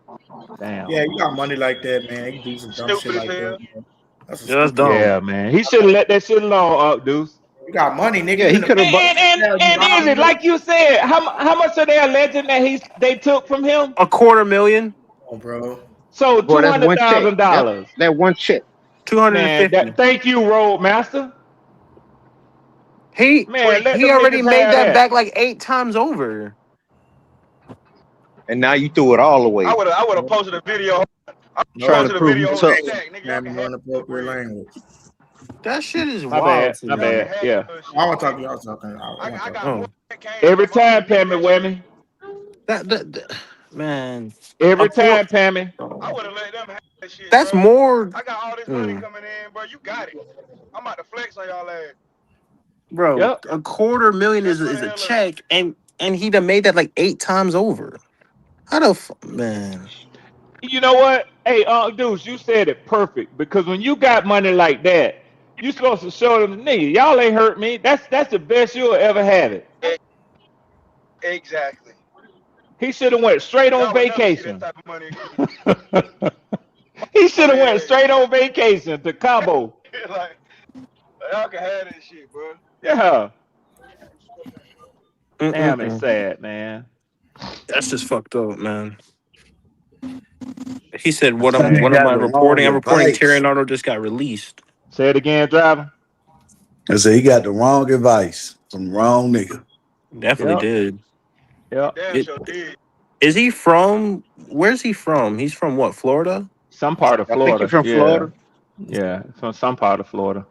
Yeah, you got money like that, man. You do some dumb shit like that. Man. That's dumb. Yeah, man. He should have let that shit alone, Deuce. You got money, nigga. Yeah, he could have. And is it like you said? How much are they alleging that they took from him? $250,000. Oh, bro. So $200,000. That one check. 250. Thank you, Roadmaster. He already made that back like 8 times over. And now you threw it all away. I would have posted a video. Trying to prove you tough. That shit is my wild. My bad. Yeah. I want to talk to y'all talking. Every time, Pammy Whammy. That man. Every time, Pammy. I would have let them have that shit. That's bro. more. I got all this money coming in, bro. You got it. I'm about to flex on y'all ass. Bro, $250,000 is a check, and he done made that like 8 times over. How the man? You know what? Hey, Deuce, you said it perfect because when you got money like that, you supposed to show them, nigga, y'all ain't hurt me. That's the best you'll ever have it. Exactly. He should have went straight on vacation. He should have went straight on vacation to Cabo. Like, y'all can have this shit, bro. Yeah. Damn, it's sad, man. That's just fucked up, man. He said, "What am I reporting? I'm reporting Terry Nardo just got released." Say it again, driver. I said he got the wrong advice from the wrong nigga. Definitely did. Yeah. Damn, sure did. Is he from? Where's he from? He's from what? Florida? Some part of I think Florida. he's from Florida. Yeah, from some part of Florida.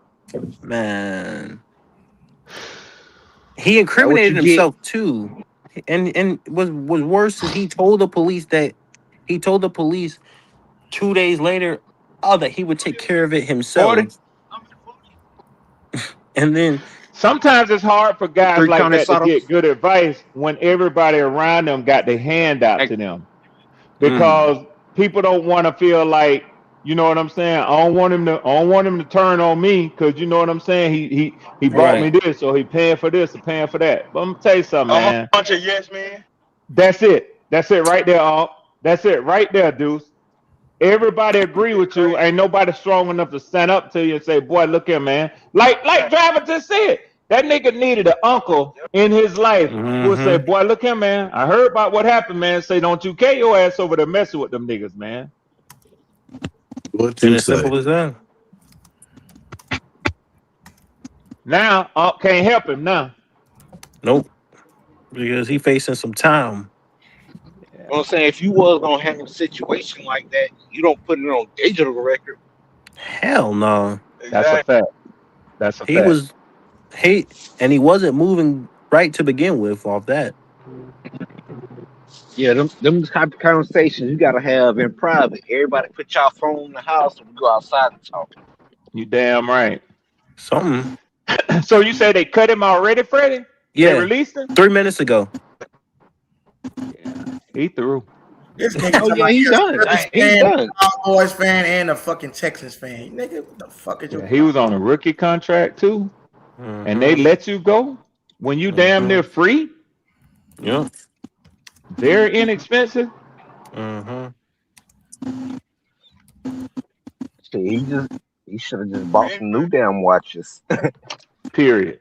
Man, he That's what incriminated you get. himself too, and was worse is he told the police 2 days later, that he would take care of it himself. 40. And then sometimes it's hard for guys 3 like County that to South. get good advice when everybody around them got their hand out to them, because people don't want to feel like, you know what I'm saying, I don't want him to turn on me, because you know what I'm saying, he bought me this, or he paying for this or paying for that. But I'm gonna tell you something, A man. bunch of yes men. That's it right there, Alt. That's it right there, Deuce. Everybody agree with you. Ain't nobody strong enough to stand up to you and say, boy, look here, man. Like Driver just said, that nigga needed an uncle in his life who would say, boy, look here, man. I heard about what happened, man. Say, don't you carry your ass over there messing with them niggas, man. What you as say? simple as that. Now, Unc can't help him now. Nope, because he facing some time. You know what I'm saying? If you was gonna handle a situation like that, you don't put it on digital record. Hell no. That's a fact. That's a fact. He wasn't moving right to begin with off that. Yeah, them type of conversations you gotta have in private. Everybody put y'all phone in the house and we go outside and talk. You damn right. Something. So you say they cut him already, Freddie? Yeah. They released him? 3 minutes ago. Yeah, he through. This nigga, Oh yeah, he's done. He's done. Cowboys fan and a fucking Texans fan. Nigga, what the fuck is your? He was on a rookie contract too, and they let you go when you damn near free. Yeah. Very inexpensive. See, he should have just bought some new damn watches. Period.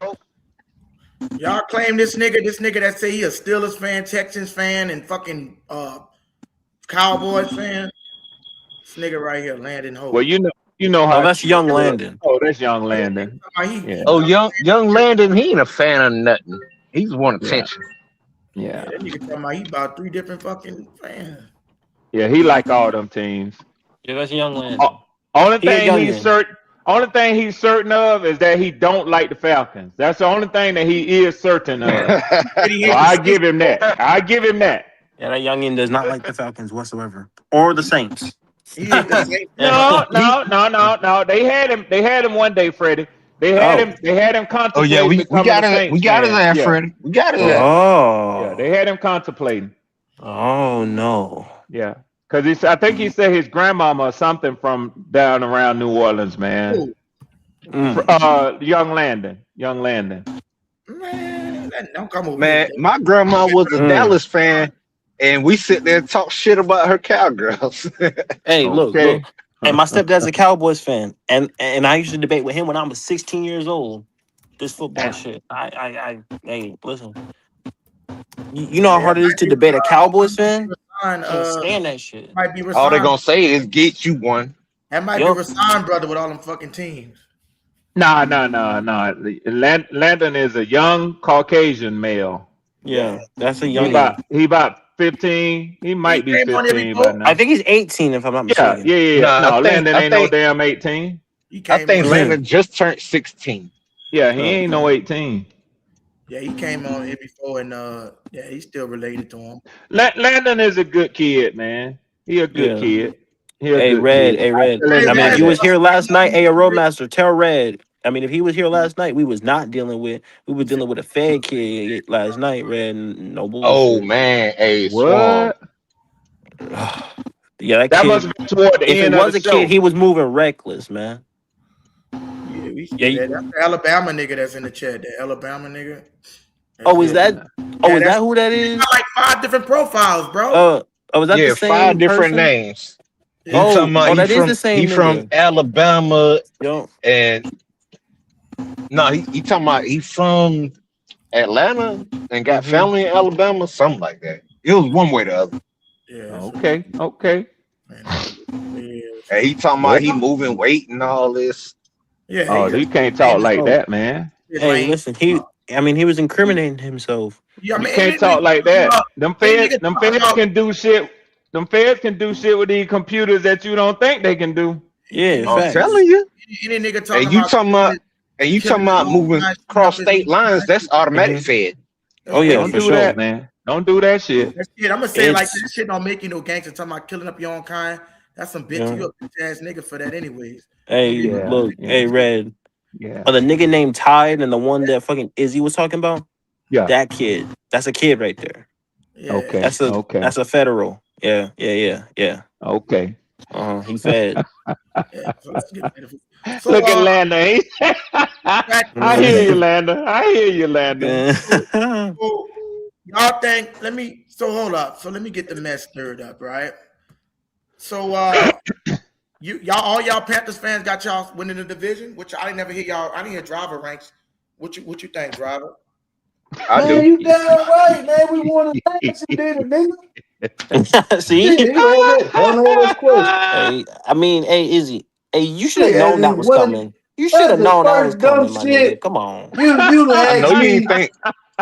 Y'all claim this nigga that say he a Steelers fan, Texans fan, and fucking Cowboys fan. This nigga right here, Landon Hope. Well, you know how. Oh, that's young Landon. Oh, that's young Landon. Yeah. Oh, young Landon, he ain't a fan of nothing. He's one attention. Yeah. That nigga talking about he about 3 different fucking fans. Yeah, he like all them teams. Yeah, that's young Landon. Only thing he's certain of is that he don't like the Falcons. That's the only thing that he is certain of. So I give him that. Yeah, that youngin does not like the Falcons whatsoever, or the Saints. No. They had him one day, Freddie. They had him contemplating. Oh yeah, we got it there, Freddie. We got it there. Oh, yeah, they had him contemplating. Oh no. Yeah, because I think he said his grandmama or something from down around New Orleans, man. Young Landon. Man, don't come over. Man, my grandma was a Dallas fan, and we sit there and talk shit about her Cowgirls. Hey, look. Hey, my stepdad's a Cowboys fan, and I used to debate with him when I was 16 years old. This football shit. Hey, listen. You know how hard it is to debate a Cowboys fan? Can't stand that shit. Might be all they're gonna say is get you one. That might be Rasan brother with all them fucking teams. Nah. Landon is a young Caucasian male. Yeah, that's a young. He about 15. He might be 15 by now. I think he's 18 if I'm not mistaken. Yeah. No, Landon ain't no damn 18. I think Landon just turned 16. Yeah, he ain't no 18. Yeah, he came on here before, and he's still related to him. Landon is a good kid, man. He a good kid. Hey, Red. I mean, if you was here last night, hey, a Roadmaster, tell Red. I mean, if he was here last night, we were dealing with a Fed kid last night, Red. No bullshit. Oh man, hey, what? Yeah, that kid, must be toward the end if it was of the a kid, he was moving reckless, man. Yeah, that's the Alabama nigga that's in the chat. The Alabama nigga. Is that who that is? Got like 5 different profiles, bro. Is that the same 5 different person? Names. That is the same. He from Alabama, and he talking about he from Atlanta and got family in Alabama, something like that. It was one way or the other. Yeah. Okay. And he talking about he moving weight and all this. Yeah. Oh, you can't talk like that, man. Hey, listen, he I mean, he was incriminating himself. Yeah, I You mean, can't talk like that. Them feds can do shit. Them feds can do shit with these computers that you don't think they can do. Yeah, I'm facts. telling you. Any nigga And talking you about talking about killing his own moving kind, shooting up cross his own state lines? kind. That's automatic hmm fed. Oh yeah, Don't for do that, sure. man. Don't do that shit. That shit, I'm gonna say it like that shit don't make you no gangster. Talking about killing up your own kind. That's some bitch. Yeah. You a bitch ass nigga for that, anyways. Hey, Don't be Yeah, look, yeah, hey, Red. yeah, The nigga named Tide and the one that fucking Izzy was talking about. yeah. That kid. That's a kid right there. Yeah. Okay, okay, That's a federal. Yeah. okay. He fed. Yeah. So let's get ready for. So Look at Lander. I hear you, Yeah. Lander. I hear you, Lander. so y'all think? So hold up. So let me get the mess stirred up, right? So all y'all Panthers fans got y'all winning the division, which I didn't never hear y'all. I didn't hear driver ranks. What you think, driver? I Man, do. you damn right, man. We won the last you did it, nigga. See? Shit, you ain't that dumb ass question. Hey, I mean, hey, Izzy. Hey, you should have Hey, known that was coming. You should have that's the known that was first dumb coming, my nigga. shit Come on. you I know asked you ain't me think.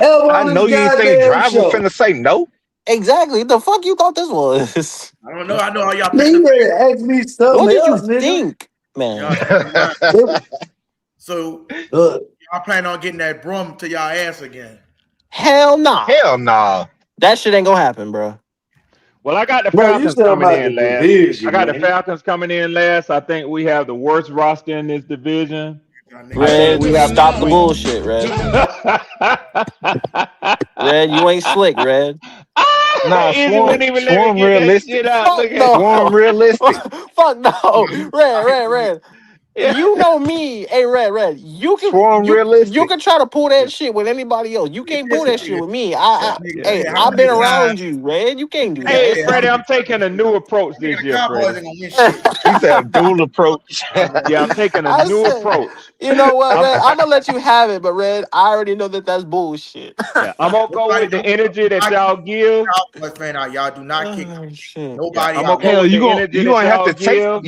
ever I on know this you ain't think goddamn driver show. finna say no. Exactly. The fuck you thought this was? I don't know. I know all y'all Man, Panthers you fans. better ask me What something did you else, nigga. think, man? So Look, y'all plan on getting that broom to y'all ass again? Hell nah. Hell nah. That shit ain't gonna happen, bro. Well, I got the bro, you Falcons talking coming about the in last. I division, got the man. Falcons coming in last. I think we have the worst roster in this division. Y'all I niggas think Red, we have. stop the bullshit, Red. Red, you ain't slick, Red. Nah, Izzy wouldn't even let me swarm get that realistic. shit out. Fuck Look at Swarm no. realistic. Fuck no. Red. yeah. You know me. Hey, Red. Swarm You realistic. can try to pull that shit with anybody else. You can't pull that shit with me. Yeah, yeah, Hey, how I've many been yeah. times? around you, Red. You can't do Hey, Hey, how Freddie, many I'm taking a new approach nigga, this the year, Cowboys Freddie. ain't gonna win shit. He said a dual approach. Yeah, I'm taking a I new said, approach. you know what, I'm Red? I'm gonna let you have it, but Red, I already know that that's bullshit. yeah, I'm gonna go Nobody with the don't energy that not kick y'all give. Cowboys fan out. Y'all do not kick Oh shit. Yeah, nobody I'm gonna out. go Hell, with the energy you that gonna have y'all to take give.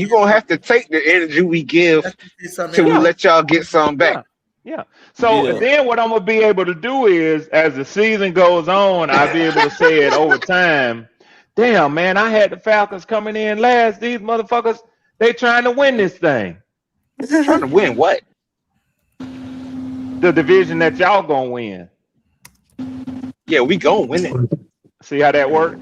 the energy we give Let's just say something till in we Yeah, life. let y'all get some back. yeah, yeah. So Yeah. then what I'm gonna be able to do is, as the season goes on, I'll be able to say it over time. Damn, man, I had the Falcons coming in last. These motherfuckers, they trying to win this thing. Trying to win what? The division that y'all gonna win. Yeah, we gonna win it. See how that work?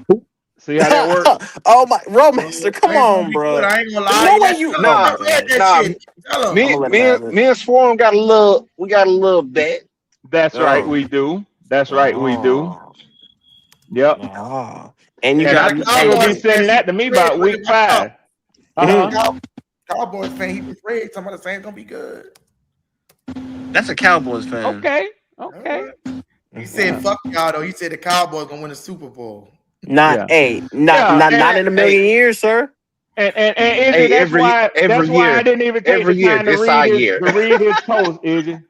See how that work? Oh my, Romaster, come It's gonna on, be good. bro. I ain't gonna There's lie. no way Tell you. him Oh my Nah, I read god. that nah. shit. Tell him. I'm Me, gonna let him me, have me and Swarm got a little. We got a little bet. That's right, it. we do. That's right, we do. Oh. Yep. Oh. And you And Yeah, got the I to. think you're Hey, gonna be Cowboys fan, sending he that to was me afraid. about Look at week watch out. 5. The mhm. Uh-huh. Cowboys fan, he was afraid. Somebody saying it's gonna be good. That's a Cowboys fan. Okay. All Okay. right. He said, Yeah. "Fuck y'all." Though he said the Cowboys gonna win the Super Bowl. Not Yeah. a not Yeah. not not And in a Hey, million years, sir. Izzy, hey, that's every why I year, didn't even take the every year, time to this read our his year. post, Izzy.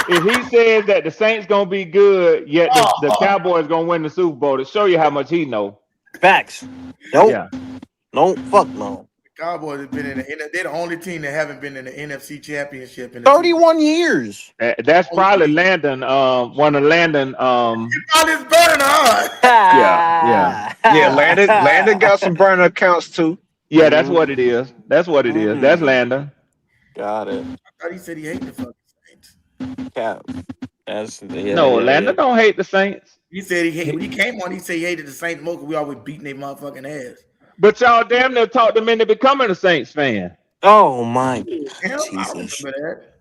If he says that the Saints gonna be good, yet the Oh, Cowboys gonna win the Super Bowl, to show you how much he know. Facts. Nope. Yeah. No. Fuck no. the Cowboys have been in the. They're the only team that haven't been in the NFC Championship in the two. 31 years. That's Only probably team. Landon. One of Landon. All this burning hard. Yeah. Yeah. Yeah, Landon got some burner accounts too. Yeah. That's what it is. That's what it is. That's Mhm. Landon. Got it. I thought he said he hated the fucking Saints. Cap. That's No, yeah. Landon don't hate the Saints. He said when he came on, he said he hated the Saints more because we always beating their motherfucking ass. But y'all damn near talked him into becoming a Saints fan. Oh my Hell, I don't Jesus. remember that.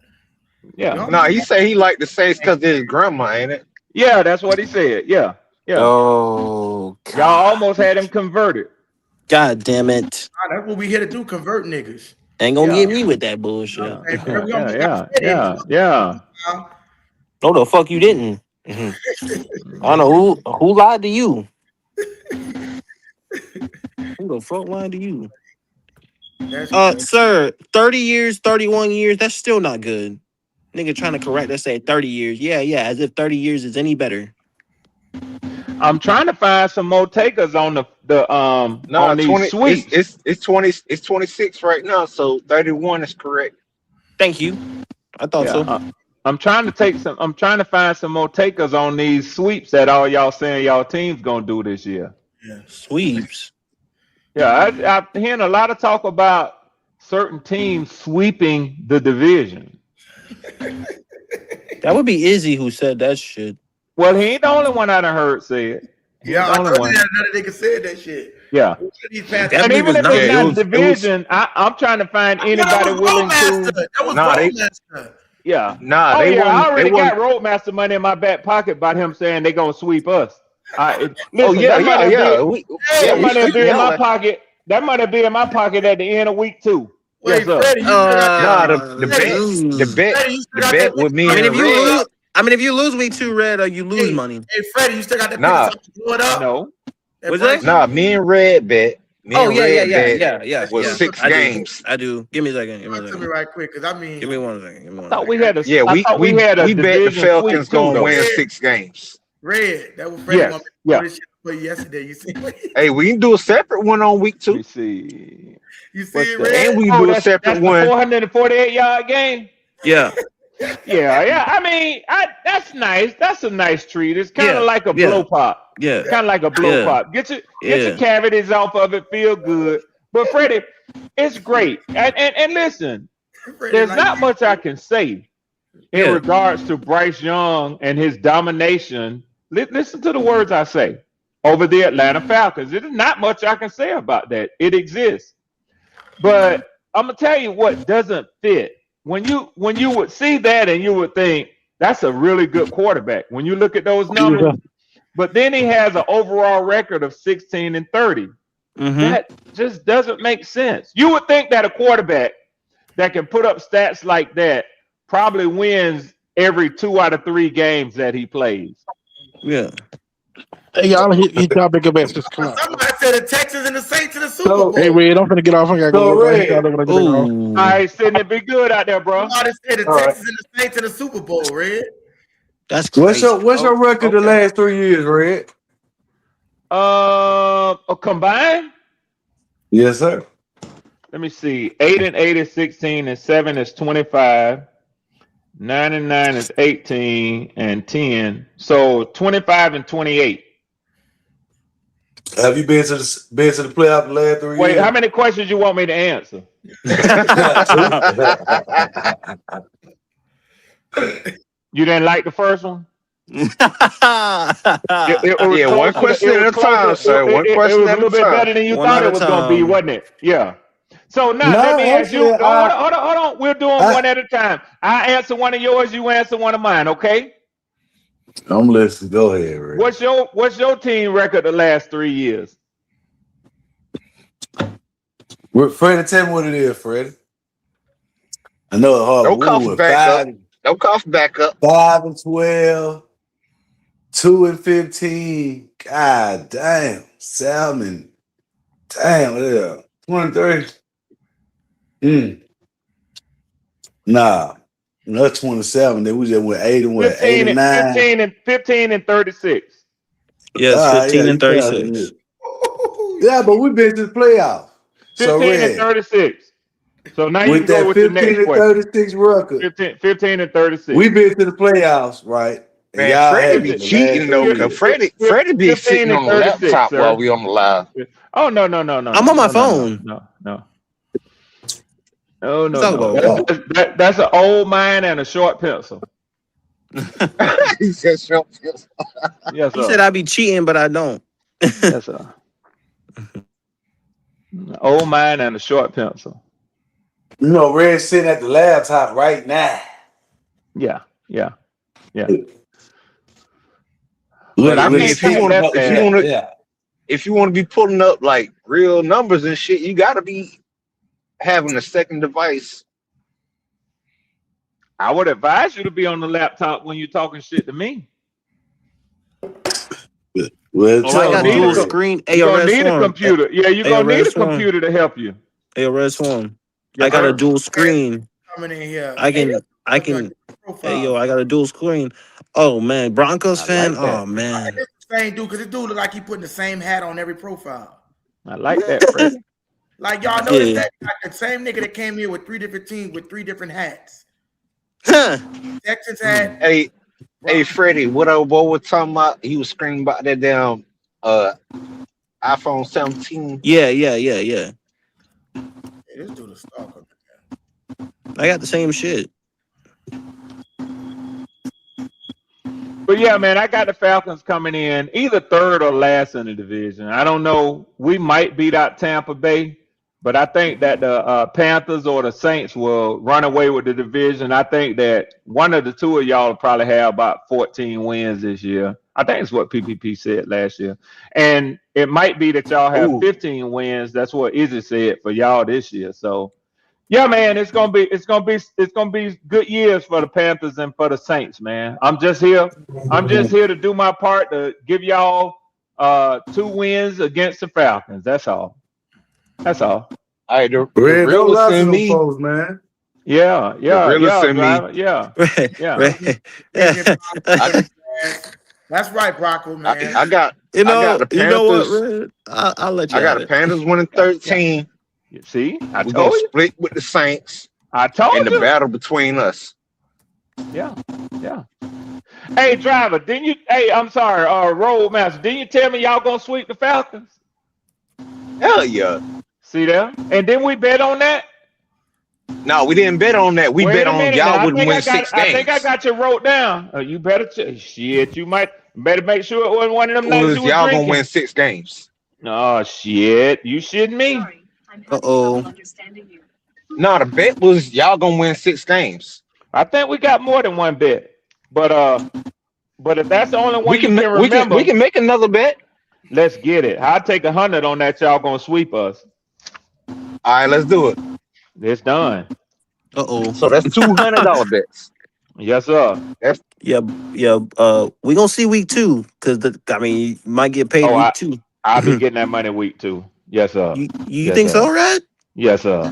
Yeah. Y'all Nah, he remember say he like the Saints because of his grandma, ain't it? Yeah, that's what he said. Yeah. Yeah. Oh Y'all God. almost had him converted. God damn it. that's what we here to do, convert niggas. Ain't gonna get Yeah. me with that You know bullshit. what I'm saying? Yeah. We Yeah. almost got Yeah. Freddie in Yeah. Yeah. now. No, the fuck you didn't. Mhm. I don't know who lied to you. Who the fuck lied to you? That's crazy. Sir, 30 years, 31 years, that's still not good. Nigga trying to correct us say 30 years. Yeah, as if 30 years is any better. I'm trying to find some more takers on Nah, on these 20. sweeps. It's 20. It's 26 right now. So 31 is correct. Thank you. I thought Yeah. so. I'm trying to find some more takers on these sweeps that all y'all saying y'all team's gonna do this year. Yeah. Sweeps. Yeah, I'm hearing a lot of talk about certain teams sweeping the division. That would be Izzy who said that shit. Well, he ain't the only one I done heard say it. Yeah, I told you that another nigga said that shit. Yeah. And even if it's not division, I'm trying to find anybody willing to. That was Roadmaster. Yeah. Nah, I already got Roadmaster money in my back pocket about him saying they gonna sweep us. Listen, that money be in my pocket. That money be in my pocket at the end of week 2. Wait, yes, Freddie, the bet with me and Red. If you lose week 2, Red, or you lose money. Hey, Freddie, you still got that blow it up? No. Was that? Nah, me and Red bet. Yeah. Was 6 games. I do. Give me a second. Tell me right quick, because I mean. Give me 1 second. I thought we had a. Yeah, we bet the Falcons gonna win 6 games. Red, that was Freddie. Yes. For yesterday, you see. Hey, we can do a separate one on week 2. You see. You see it, Red? And we can do a separate one. 448-yard game. Yeah. Yeah. I mean, that's nice. That's a nice treat. It's kind of like a blow pop. Yeah. Kind of like a blow pop. Get your cavities off of it. Feel good. But Freddie, it's great. And listen, there's not much I can say in regards to Bryce Young and his domination. Listen to the words I say over the Atlanta Falcons. There's not much I can say about that. It exists. But I'm gonna tell you what doesn't fit. When you would see that and you would think that's a really good quarterback when you look at those numbers, but then he has an overall record of 16-30. Mm-hmm. That just doesn't make sense. You would think that a quarterback that can put up stats like that probably wins every 2 out of 3 games that he plays. Yeah. Hey, y'all hit y'all big up at 6 o'clock. Somebody said the Texans and the Saints in the Super Bowl. Hey, Red, I'm finna get off. I gotta go. All right, Sydney, be good out there, bro. Somebody said the Texans and the Saints in the Super Bowl, Red. That's crazy. What's your record the last 3 years, Red? Combined? Yes, sir. Let me see. 8-8 is 16, and 7 is 25. 9-9 is 18, and 10. So 25 and 28. Have you been to the playoff the last 3 years? Wait, how many questions you want me to answer? You didn't like the first one? One question at a time, sir. One question at a time. It was a little bit better than you thought it was going to be, wasn't it? Yeah. So now let me ask you. Hold on. We're doing one at a time. I answer one of yours. You answer one of mine. Okay. I'm listening. Go ahead, Ray. What's your team record the last 3 years? Freddie, tell me what it is, Freddie. I know it's hard. Don't cough back up. 5-12, 2-15. God damn, Salmon. Damn, yeah. 23. Nah, that's 27. Then we just went 8 and what? 8 and 9. 15 and 36. Yes, 15 and 36. Yeah, but we've been to the playoffs. 15 and 36. So now you with can go with the next 15 and 36 record. 15 and 36. We've been to the playoffs, right? Man, Freddie be cheating though. Freddie be sitting on the laptop while we on the live. Oh no. I'm on my phone. No. That's an old mind and a short pencil. He said short pencil. Yes, he said I be cheating, but I don't. Yes, sir. Old mind and a short pencil. You know, Red's sitting at the laptop right now. Yeah. But I mean, if you want to be pulling up like real numbers and shit, you got to be having a second device. I would advise you to be on the laptop when you're talking shit to me. Well, I got dual screen. You're gonna need a computer. Yeah, you're gonna need a computer to help you. Hey, Red Swarm. I got a dual screen. Coming in here. I can. Hey, yo, I got a dual screen. Oh man, Broncos fan. Oh man. It's the same dude, because this dude look like he putting the same hat on every profile. I like that, Fred. Like y'all notice that like the same nigga that came here with 3 different teams with 3 different hats. Texans had. Hey, Freddie, what our boy was talking about? He was screaming about that damn iPhone 17. Yeah. This dude a stalker. I got the same shit. But yeah, man, I got the Falcons coming in either third or last in the division. I don't know. We might beat out Tampa Bay, but I think that the Panthers or the Saints will run away with the division. I think that one of the two of y'all will probably have about 14 wins this year. I think it's what PPP said last year. And it might be that y'all have 15 wins. That's what Izzy said for y'all this year. So yeah, man, it's gonna be good years for the Panthers and for the Saints, man. I'm just here to do my part to give y'all 2 wins against the Falcons. That's all. All right, the Red, don't lie to realist in them me. folks, man. Yeah, That's right, Bronco, man. I got the Panthers. You know what, Red? I'll let you. I got the Panthers winning 13. See, we're gonna split with the Saints. I told you. In the battle between us. Yeah. Hey, driver, didn't you? Hey, I'm sorry, Roadmaster, didn't you tell me y'all gonna sweep the Falcons? Hell yeah. See there? And then we bet on that? No, we didn't bet on that. We bet on y'all would win 6 games. I think I got you wrote down. You better shit. You better make sure it wasn't one of them nights you were y'all drinking. Gonna win 6 games. Oh shit! You shitting me? No, the bet was y'all gonna win 6 games. I think we got more than one bet, but if that's the only one we can remember, we can make another bet. Let's get it. I'll take 100 on that. Y'all gonna sweep us. All right, let's do it. It's done. So that's $200 bets. Yes, sir. Yeah. We gonna see week 2 because you might get paid week 2. I'll be getting that money week 2. Yes, sir. You yes, think sir. so, Red? Yes, sir.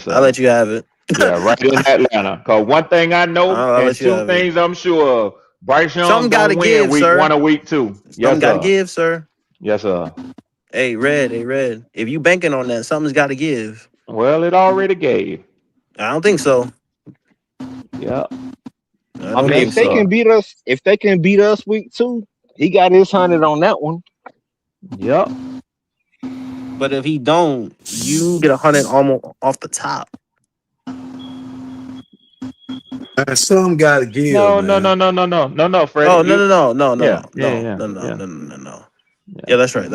I'll let you have it. Yeah, right in Atlanta. Cause one thing I know, and 2 things I'm sure of. Bryce Young gonna win give, week sir. 1 or week 2. Something gotta give, sir. Yes, sir. Hey, Red. If you banking on that, something's gotta give. Well, it already gave. I don't think so. Yeah. I mean, if they can beat us week 2, he got his 100 on that one. Yep. But if he don't, you get 100 almost off the top. Some gotta give. No, man. no, Freddie. Oh, no. Yeah. Yeah, that's right.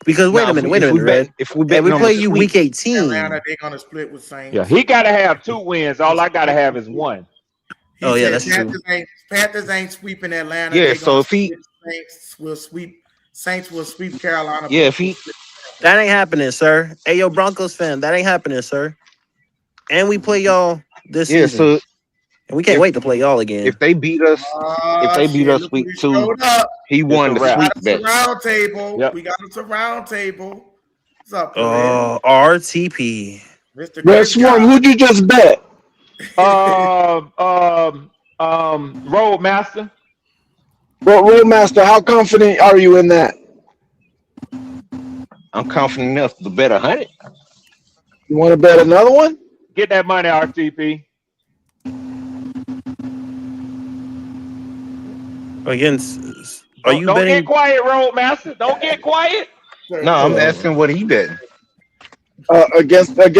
Because wait a minute, Red. If we play you week 18, Atlanta, they're gonna split with Saints. Yeah, he gotta have 2 wins. All I gotta have is 1. That's true. Panthers ain't sweeping Atlanta. Yeah, so if Saints will sweep Carolina. Yeah, that ain't happening, sir. Hey, yo, Broncos fan, that ain't happening, sir. And we play y'all this season. So and we can't wait to play y'all again. If they beat us, week 2, he won the sweep bet. Round table. Yep. We got us a round table. What's up, RTP. Red Swarm, who'd you just bet? Roadmaster. Roadmaster, how confident are you in that? I'm confident enough to bet 100. You want to bet another one? Get that money, RTP. Don't betting? Get quiet, Roadmaster. Don't get quiet. No, I'm asking what he betting. Against what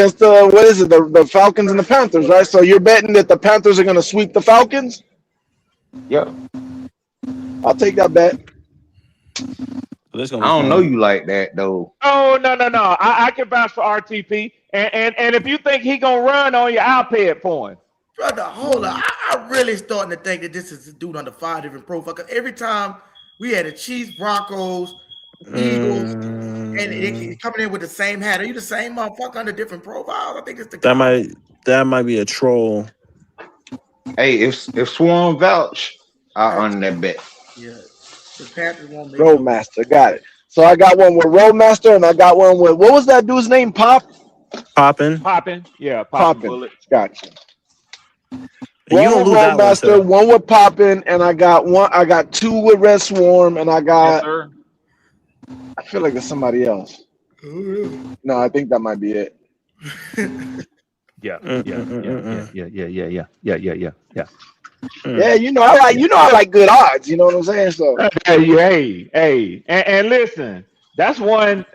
is it? The Falcons and the Panthers, right? So you're betting that the Panthers are going to sweep the Falcons? Yeah. I'll take that bet. I don't know you like that though. Oh no! I can vouch for RTP, and if you think he gonna run on you, I'll pay it for him. Brother, hold on. I'm really starting to think that this is a dude under 5 different profiles. Because every time we had the Chiefs, Broncos, Eagles, and they coming in with the same hat. Are you the same motherfucker under different profiles? I think it's the that might be a troll. Hey, if Swarm vouch, I'll earn that bet. Yeah. The Panthers won't make Roadmaster, got it. So I got one with Roadmaster, and I got one with what was that dude's name? Poppin'. Yeah, Poppin'. Gotcha. One with Roadmaster, one with Poppin', and I got 2 with Red Swarm, and I got. Yes, I feel like it's somebody else. No, I think that might be it. Yeah. Yeah, I like good odds. You know what I'm saying? So Hey, and listen, that's one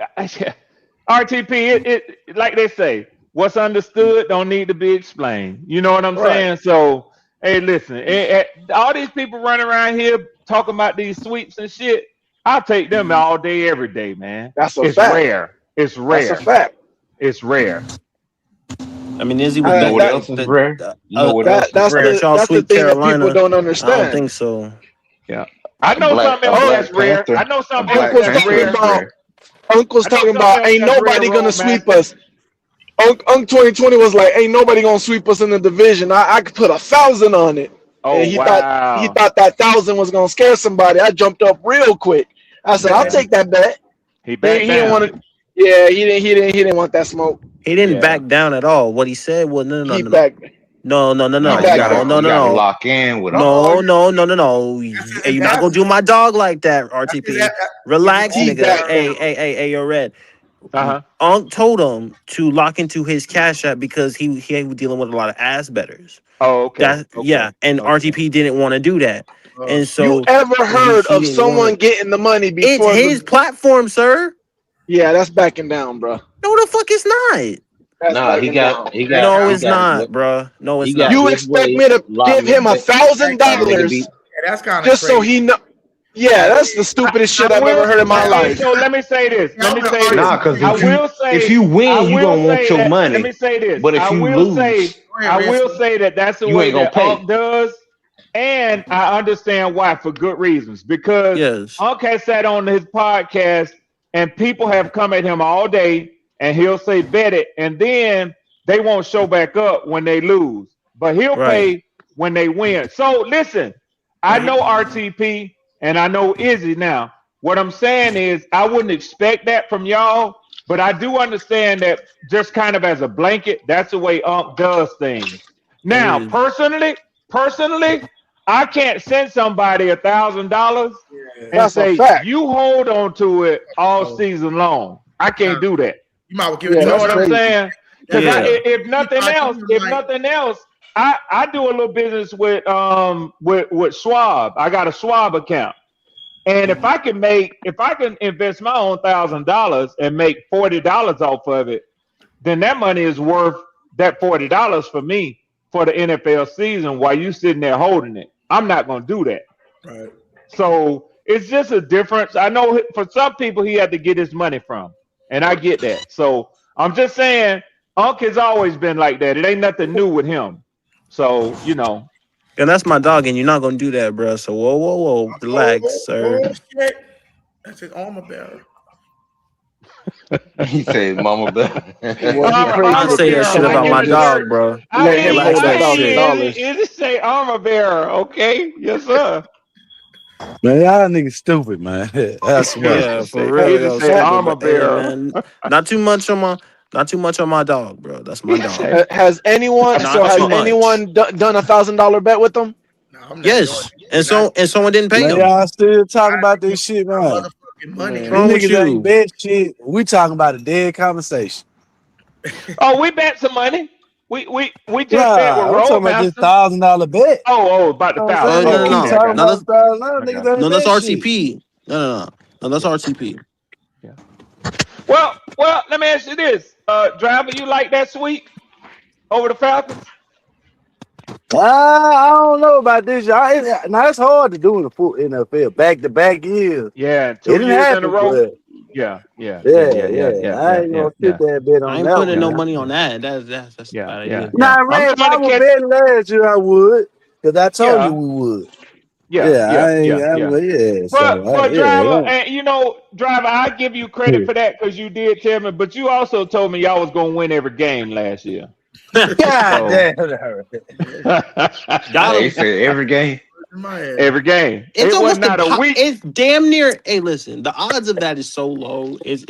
RTP. It like they say, what's understood don't need to be explained. You know what I'm right, saying? So, hey, listen, all these people running around here talking about these sweeps and shit, I'll take them all day, every day, man. that's a It's fact. rare. It's That's a rare. fact. It's rare. I mean, Izzy You would know think what That else is rare? You know what else is that's unless rare? y'all the sweep thing that people Carolina. don't I don't understand. think so. Yeah. I know something A else Black that's rare. Panther. I know A something else Black Uncle's that's talking Panther is rare. about rare. Uncle's I know talking something about else ain't that's rare, nobody gonna Road sweep Master. us. Unc 2020 was like, ain't nobody gonna sweep us in the division. I could put 1,000 on it. Oh, And he wow. thought that 1,000 was gonna scare somebody. I jumped up real quick. I said, I'll Yeah. take that bet. He He backed didn't want down. to. Yeah, he didn't want that smoke. He didn't Yeah. back down at all. What he said was no, no, He no, no, backed. no, no, no, He No, no, backed no, down. no, you no, gotta no. lock in with him. No, no, no, no, no. That's Hey, his you're not gonna answer. do my dog like that, That's his RTP. answer. Relax, He nigga. backed Hey, down. hey, yo, Red. Uh-huh. Unc told him to lock into his cash app because he was dealing with a lot of ass betters. Oh, okay. That Okay. yeah, and Okay. RTP didn't want to do that, and You so ever heard he of didn't want someone to. getting the money It's before his the? platform, sir. Yeah, that's backing down, bro. No, the fuck it's not. That's Nah, backing down. No, he it's got not, bruh. No, it's he got not. You his expect way me to locked give him in, That and nigga be $1,000 that's kind of just so crazy. he know? Yeah, that's the stupidest I shit I've ever will. heard in my Okay, life. so let me say this. Yeah, Let I'm me with say this. nah, cause I RTP. will if say. you I win, you will gonna want say your that. Let me money. say this. But if I you will say. lose, Go ahead, I will Ransom. say that that's the you way ain't gonna that pay. Unc does, and I understand why for good reasons. Because Yes. Unc has sat on his podcast, and people have come at him all day, and he'll say bet it, and then they won't show back up when they lose, but he'll Right. pay when they win. So listen, I know RTP and I know Izzy now. What I'm saying is I wouldn't expect that from y'all, but I do understand that just kind of as a blanket, that's the way Unc does things. It Now, is. personally, I can't send somebody $1,000 and That's a say fact. you hold on to it all Oh, season long. I can't do that. you might well give it Yeah, You to know that's what another. I'm crazy. saying? Because Yeah. if nothing else, I do a little business with Schwab. I got a Schwab account, and if I can invest my own $1,000 and make $40 off of it, then that money is worth that $40 for me for the NFL season. While you sitting there holding it, I'm not gonna do that. Right. So it's just a difference. I know for some people he had to get his money from, and I get that. So I'm just saying, Unc has always been like that. It ain't nothing new with him. So And that's my dog, and you're not gonna do that, bruh. So whoa, relax, sir. Oh shit. That's his armor bearer. He said, "Mama bear." Well, he crazy I armor if say he that bearer. shit come I in about here get my and the just dog, shirt. bro. let him Relax hold a that thousand shit. dollars. Is it say armor bearer? Okay, yes sir. Man, y'all niggas stupid, man. I swear. Yeah, for He real, just yo, say stupid. armor But hey, bearer. man, not too much on my dog, bro. That's my dog. Has anyone? So Not has too much. anyone done $1,000 bet with them? No, I'm not doing Yes, it. and And I someone didn't pay Man, him. y'all still I talking about ain't this shit, my man. motherfucking money, What's Man, These wrong with niggas ain't you? bet shit. We talking about a dead conversation. Oh, we bet some money. We just bet with Nah, I'm talking about this Roadmaster. $1,000 bet. Oh, about the You know what I'm thousand. saying? Oh, Nigga keep okay, I No. talking got Now about let's $1,000. you. I Niggas got ain't no, that's bet shit. RTP. No, that's RTP. you. Yeah. Well, let me ask you this. Driver, you like that sweep over the Falcons? I don't know about this. Now it's hard to do in the full NFL back to back years. Yeah, It 2 didn't years in a happen, row. but Yeah, yeah, yeah, yeah, yeah, yeah. yeah, I yeah, ain't yeah, gonna sit yeah, there and bet I on ain't that putting one, no yeah, man. money on that. That's a yeah, bad yeah, idea. yeah. Nah, I'm Ray, if trying I to was catch. betting last year, I would. Because I told you Yeah, we would. yeah, Yeah, yeah, yeah, yeah. yeah. So, But driver, yeah. and driver, I give you credit for that because you did tell me. But you also told me y'all was gonna win every game last year. God So damn. Got Hey, he him. said every game. in my head. every game. It's It was almost not a week. it's damn near. Hey, listen, the odds of that is so low. Is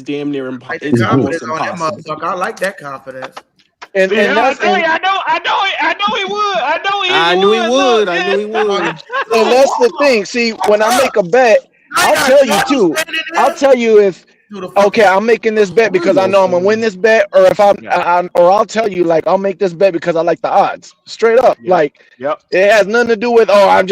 damn near Like the it's almost confidence on that impossible. motherfucker. I like that confidence. and See, and I that's know, and, I know he would. I know I Easy knew he would. would. I knew he Hold would. and on, that's the thing. See, when I make a bet, I I'll got tell you Charles too. standing I'll there. tell you okay, I'm making this bet because I know I'm gonna win this bet, or if or I'll tell you like I'll make this bet because I like the odds. Straight up, like it has nothing to do with I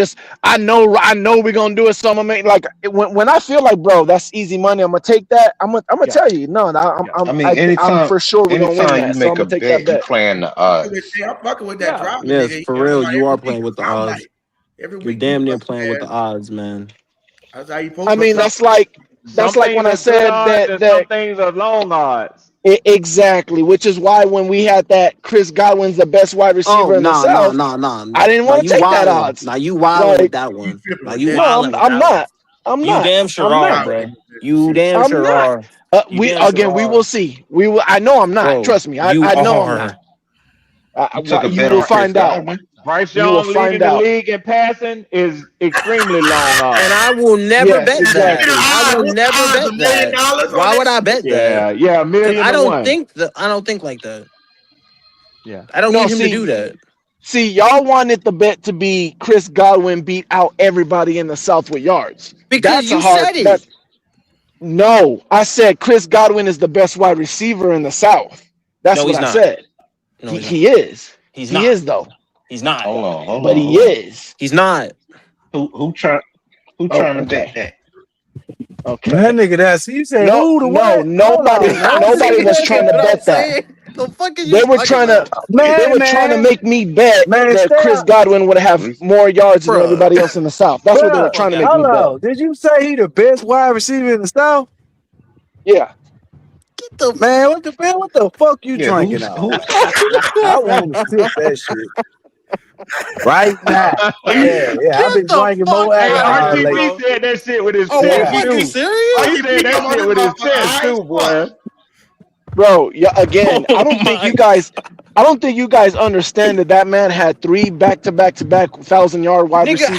know we're gonna do it, so I'm gonna make when I feel like bro, that's easy money. I'm gonna take that. I'm gonna tell you no. I'm for sure we're gonna win that. So I'm gonna take that bet. Playing the odds. I'm fucking with that drop. Yes, Nigga. for real, you are playing with the odds. You're damn near playing with the odds, man. That's how you I mean, that's like when I said that some things are long odds. Exactly, which is why when we had that Chris Godwin's the best wide receiver in the South, I didn't want to take that odds. Now you wilding with that one. Now you wilding. I'm not. I'm not. You damn sure are, bro. You damn sure are. We will see. We will. I know I'm not. Bro, trust me. I know I'm not. You will find out. Bryce Young leading the league in passing is extremely long odds. And I will never bet that. I will never bet that. Why would I bet that? Yeah, $1 million. I don't think like that. Yeah. I don't need him to do that. See, y'all wanted the bet to be Chris Godwin beat out everybody in the South with yards. Because said it. No, I said Chris Godwin is the best wide receiver in the South. That's what I said. No, he is. He is though. He's not. Hold on. But he is. He's not. Who trying to bet that? Okay. That nigga that's you said nobody was trying to bet that. They were trying to make me bet that Chris Godwin would have more yards than everybody else in the South. That's what they were trying to make me bet. Did you say he the best wide receiver in the South? Yeah. What the fuck you drinking out? I want to sip that shit. Right now. Yeah. I've been drinking more alcohol lately. RTP said that shit with his chest. Fucking serious? He said that shit with his chest too, boy. Bro, again, I don't think you guys understand that man had 3 back-to-back 1,000-yard wide receivers.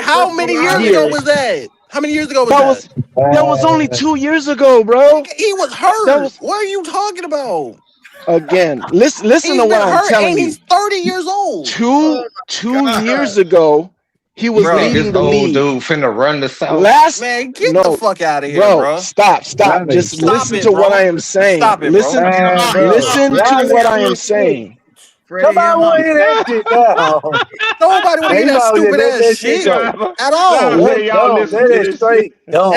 How many years ago was that? How many years ago was that? That was only 2 years ago, bro. He was hurt. What are you talking about? Again, listen to what I'm telling you. He's 30 years old. Two years ago, he was leading the league. Old dude finna run the South. Man, get the fuck out of here, bro. Stop. Just listen to what I am saying. Listen to what I am saying. Somebody want to hear that shit now. Nobody want to hear that stupid ass shit at all. That is straight. And hold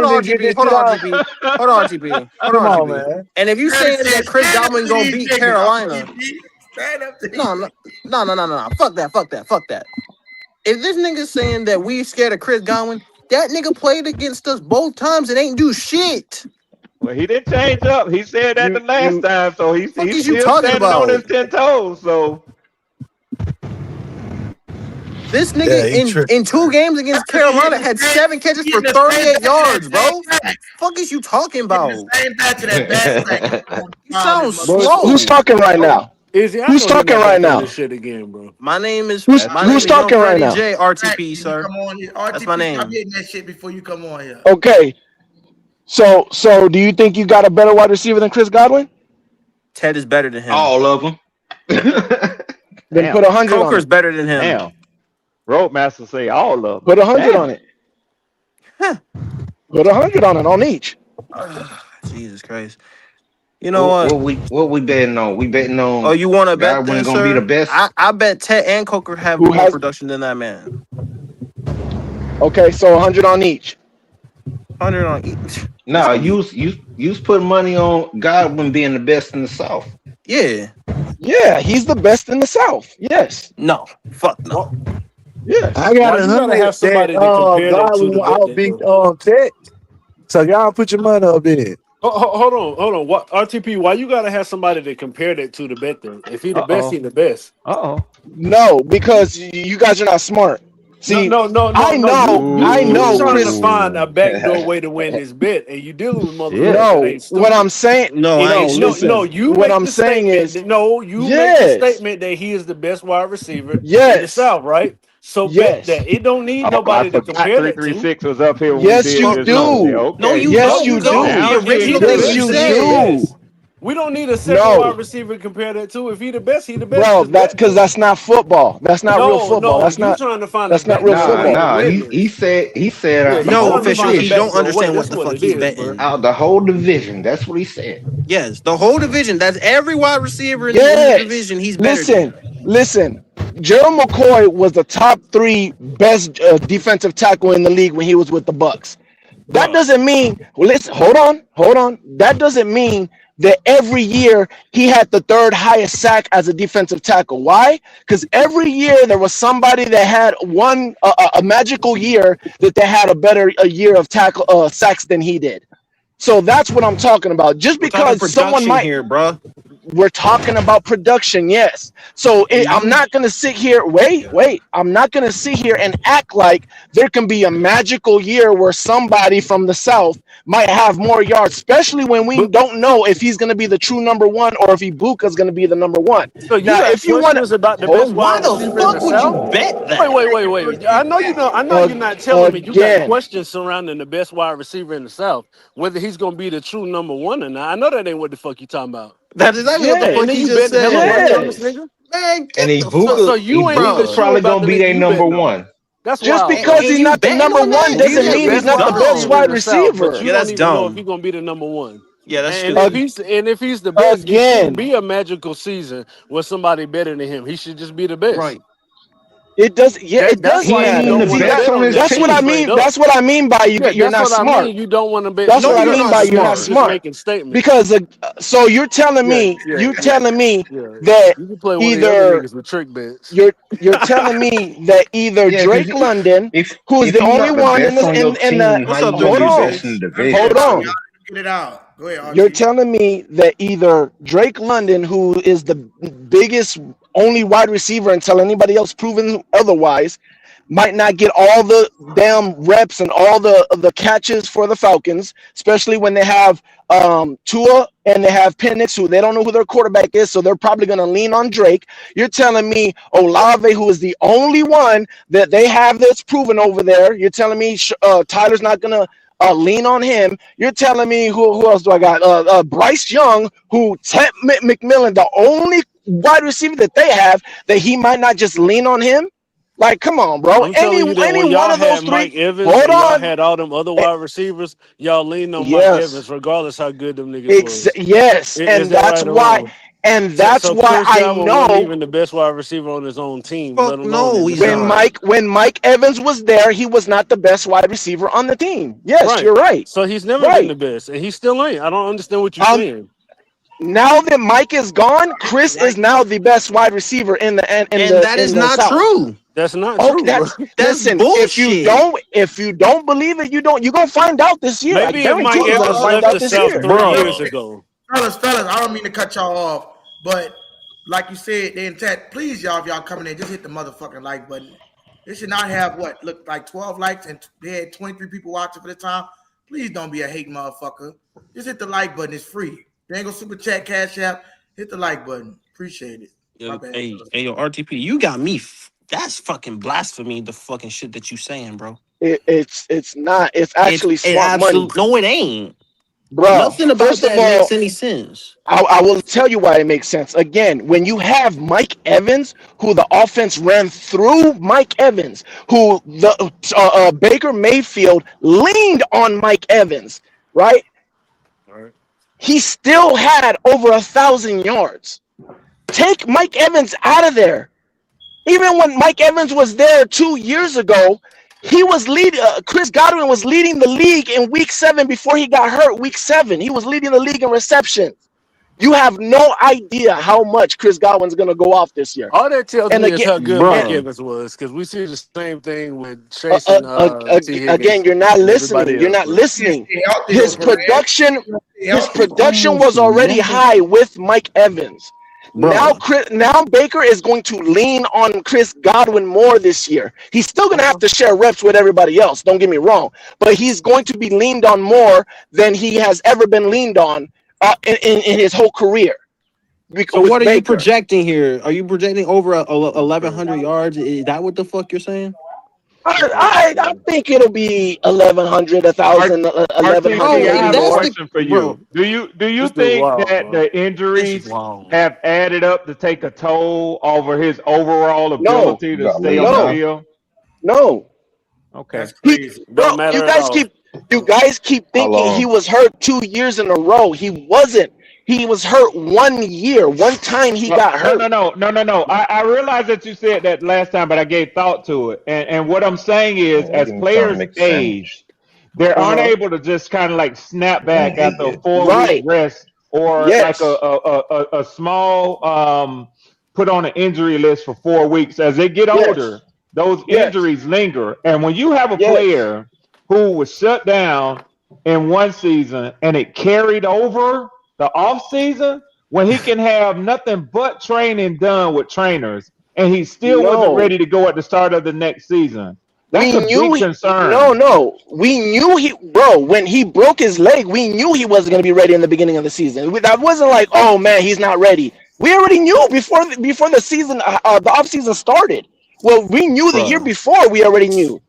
on, RGB. Man. And if you saying that Chris Godwin gonna beat Carolina, no. Fuck that. If this nigga saying that we scared of Chris Godwin, that nigga played against us both times and ain't do shit. Well, he didn't change up. He said that the last time, so he's still standing about? On his 10 toes. So this nigga in 2 games against Carolina had 7 catches for 38 yards, bro. Fuck is you talking about? You sound slow. Who's talking right now? Who's talking right now? Shit again, bro. My name is who's talking right now? J RTP, sir. Come on here. That's my name. I'm getting that shit before you come on here. Okay. So do you think you got a better wide receiver than Chris Godwin? Ted is better than him. All of them. Then put 100 Coker's on it. better than him. Damn. Roadmaster say all of them. Put 100 on it. Put 100 on it on each. Jesus Christ. You know what? What we betting on? We betting on. Oh, you want to bet? Godwin gonna be the best. I bet Ted and Coker have more production than that man. Okay, so 100 on each. 100 on each. No, you putting money on Godwin being the best in the South. Yeah. Yeah, he's the best in the South. Yes. No. Fuck no. Yeah. I got to have somebody to compare that to. I'll beat Ted. So y'all put your money up there. Hold on. What RTP? Why you gotta have somebody to compare that to the bet then? If he the best, he the best. No, because you guys are not smart. See, no. I know. You're trying to find a backdoor way to win this bet, and you dealing with No, motherfuckers. what I'm saying. What I'm saying is make the statement that he is the best wide receiver in the South, right? So bet that it don't need nobody to compare that to. 336 was up here. Yes, you do. No, you yes, you do. The original thing you said. We don't need a second wide receiver to compare that to. If he the best, he the best. Bro, that's because that's not football. That's not real football. No, you trying to find that's not real football. Nah. He said yeah, out the No, whole official, division. you don't bro. understand That's what the what fuck it he's is, betting. bro. Out the whole division. That's what he said. Yes, the whole division. That's every wide receiver in the division. He's better than. Listen. Gerald McCoy was the top 3 best defensive tackle in the league when he was with the Bucks. That doesn't mean. Well, listen. Hold on. That doesn't mean that every year he had the 3rd highest sack as a defensive tackle. Why? Because every year there was somebody that had a magical year that they had a year of tackle sacks than he did. So that's what I'm talking about. Just because someone might here, bro. We're talking about production, yes. So I'm not going to sit here. Wait. I'm not going to sit here and act like there can be a magical year where somebody from the South might have more yards, especially when we don't know if he's going to be the true number 1 or if Ibuka's going to be the number 1. So you now, if you want about the best why wide the receiver fuck in the would South? you bet that? Wait. I know you know. I know you're not telling me you got questions surrounding the best wide receiver in the South, whether he's going to be the true number 1 or not. I know that ain't what the fuck you talking about. That is exactly what the fuck he just said. On this nigga? Man, and Ibuka probably gonna be their number 1. That's just wild, because he's not the number 1 doesn't mean he's not the best wide receiver. But you don't even know if he's gonna be the number 1. Yeah, that's and if he's the best, it shouldn't be a magical season with somebody better than him. He should just be the best. Right. It does. Yeah, it does matter. That's what I mean. That's what I mean by you're not smart. You don't want to bet. That's what I mean by you're not smart. Making statements. Because so you're telling me that you can play either with trick bets. You're telling me that either Drake London, who is the only one in the hold on. Get it out. Go ahead, you're telling me that either Drake London, who is the biggest only wide receiver until anybody else proven otherwise, might not get all the damn reps and all the catches for the Falcons, especially when they have Tua and they have Penix, who they don't know who their quarterback is, so they're probably going to lean on Drake. You're telling me Olave, who is the only one that they have that's proven over there, you're telling me Tyler's not going to lean on him. You're telling me who else do I got? Bryce Young, who Ted McMillan, the only wide receiver that they have, that he might not just lean on him. Like, come on, bro. Any one of those 3. Mike Evans, hold on. Y'all had all them other wide receivers. Y'all leaned on Mike Evans, regardless how good them niggas was. Yes, and that's why. And that's why I know even the best wide receiver on his own team. When Mike Evans was there, he was not the best wide receiver on the team. Yes, you're right. So he's never been the best, and he still ain't. I don't understand what you're saying. Now that Mike is gone, Chris is now the best wide receiver in the and that is not true. That's not true. That's listen, bullshit. If you don't believe it, you're gonna find out this year. Maybe if Mike Evans left the South 3 years ago. Fellas, I don't mean to cut y'all off, but like you said, the intent, please y'all, if y'all coming in, just hit the motherfucking like button. They should not have look like 12 likes and they had 23 people watching for the time. Please don't be a hate motherfucker. Just hit the like button. It's free. There ain't go super chat, cash app. Hit the like button. Appreciate it. Hey, yo, RTP, you got me. That's fucking blasphemy. The fucking shit that you saying, bro. It's not. It's actually smart money. No, it ain't. Bro, nothing about that makes any sense. I will tell you why it makes sense. Again, when you have Mike Evans, who the offense ran through Mike Evans, who the Baker Mayfield leaned on Mike Evans, right? He still had over 1,000 yards. Take Mike Evans out of there. Even when Mike Evans was there 2 years ago, he was leading. Chris Godwin was leading the league in week 7 before he got hurt. Week 7, he was leading the league in receptions. You have no idea how much Chris Godwin's going to go off this year. All that tells me is how good Mike Evans was, because we see the same thing with Chase and again, you're not listening. You're not listening. His production was already high with Mike Evans. Bro. Now Baker is going to lean on Chris Godwin more this year. He's still going to have to share reps with everybody else, don't get me wrong, but he's going to be leaned on more than he has ever been leaned on in his whole career. So what are you projecting here? Are you projecting over 1,100 yards? Is that what the fuck you're saying? I think it'll be 1,100, 1,000, Martinez, 1,100 I If maybe have a that's more. the question for you. bro, Do you This dude think wild, that bro. the this is injuries wild. have added up to take a toll over his overall No, ability You to gotta stay leave on the no, now. field? no. Okay. That's He, crazy. bro, Don't matter at all. you guys keep How thinking he long? was hurt 2 years in a row. He wasn't. He was hurt 1 year. One time he got hurt. No. I realize that you said that last time, but I gave thought to it. And what I'm saying is, Man, as nigga trying to players make a age, sandwich. they're Uh-huh. unable to just kind of like snap Man, back after a idiot. 4 week Right. rest or like Yes. a small put on an injury list for 4 weeks. As they get older, Yes. those Yes. injuries linger. And when you have a Yes. player who was shut down in one season and it carried over the off season, when he can have nothing but training done with trainers and he still wasn't No. ready to go at the start of the next season. That's We a knew big he no, concern. no. We knew he bro, when he broke his leg, we knew he wasn't gonna be ready in the beginning of the season. That wasn't like, oh man, he's not ready. We already knew before the season the off season started. Well, we knew the year Bro, before, we already knew.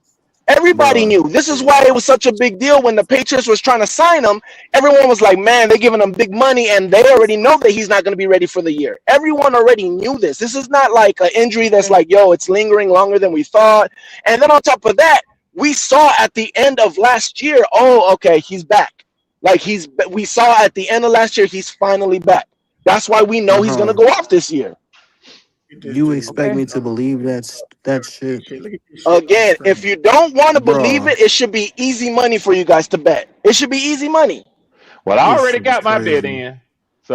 Everybody bro. knew. This is why it was such a big deal when the Patriots was trying to sign him. Everyone was like, "Man, they're giving him big money, and they already know that he's not going to be ready for the year." Everyone already knew this. This is not like an injury that's like, "Yo, it's lingering longer than we thought." And then on top of that, we saw at the end of last year, "Oh, okay, he's back." Like we saw at the end of last year, he's finally back. That's why we know he's going to Uh-huh. go off this year. Look at this You dude, expect Okay. me man. to believe that shit, Look at this shit, my Again, if friend. you don't want to believe bro? it, it should be easy money for you guys to bet. It should be easy money. Well, I This already shit is got my bid crazy. in.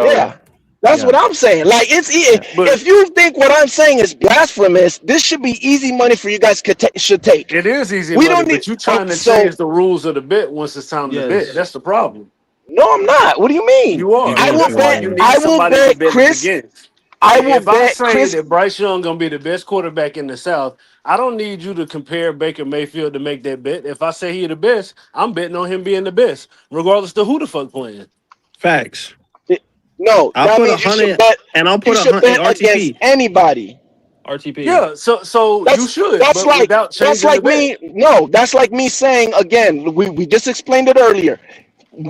Yeah, So, that's what yeah. I'm saying. Like Yeah. But if you think what I'm saying is blasphemous, this should be easy money for you guys should take. it is easy We money, don't need. but you trying to So change the rules of the bet once it's time to bet. Yes, That's the problem. no, I'm not. What do you mean? You you are. I doing will That's too why bet. you much. need I will somebody to bet bet it Chris. against. I Like will if I bet say Chris. that Bryce Young gonna be the best quarterback in the South, I don't need you to compare Baker Mayfield to make that bet. If I say he the best, I'm betting on him being the best, regardless of who the fuck playing. Facts. No, I'll that put a means you should hundred, bet. and I'll You put a should hundred. bet Hey, against RTP, anybody. RTP. Yeah, so you That's should, that's but like without that's changing the like bet. me. No, that's like me saying again. We just explained it earlier.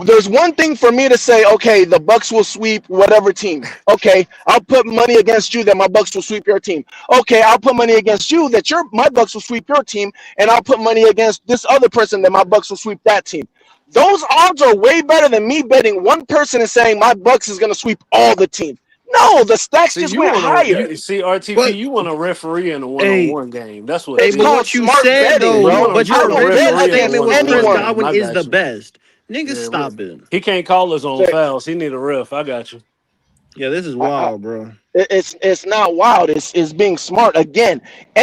There's one thing for me to say, okay, the Bucks will sweep whatever team. Okay, I'll put money against you that my Bucks will sweep your team. Okay, I'll put money against you that my Bucks will sweep your team, and I'll put money against this other person that my Bucks will sweep that team. Those odds are way better than me betting one person and saying my Bucks is going to sweep all the teams. No, the stacks See, just went higher. you see RTP, But you want a referee in a hey, one-on-one game. That's what hey, it It's but called what is. you smart said betting, though, bro. but I your will bet original Referee in a statement against was Chris one-on-one anyone. game. Godwin I is got the you. best. Niggas, Yeah, stop it. he can't call his own Say, fouls. He need a ref. I got you. Yeah, this is I, I, wild, bro. it's not wild. It's being smart. Again,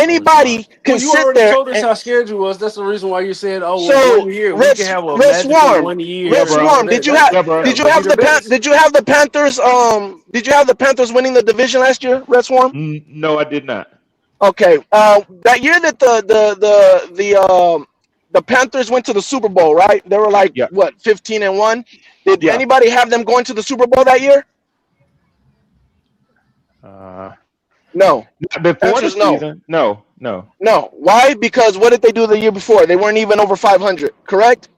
No, it's not. anybody Well, can you sit already there told us and how scared you was. That's the reason why you said, "Oh, in so 1 year we can have a Red magical Swarm, Yeah, one year Red and all bro. Swarm. that." That Yeah, bro. yeah, but he the best. Did you have the Panthers? Did you have the Panthers winning the division last year, Red Swarm? No, I did not. Okay. That year that the Panthers went to the Super Bowl, right? They were like Yeah. what 15-1. Did Yeah. anybody have them going to the Super Bowl that year? Uh, No. Not before Answer the is no. season. No, no. No. Why? Because what did they do the year before? They weren't even over 500. Correct.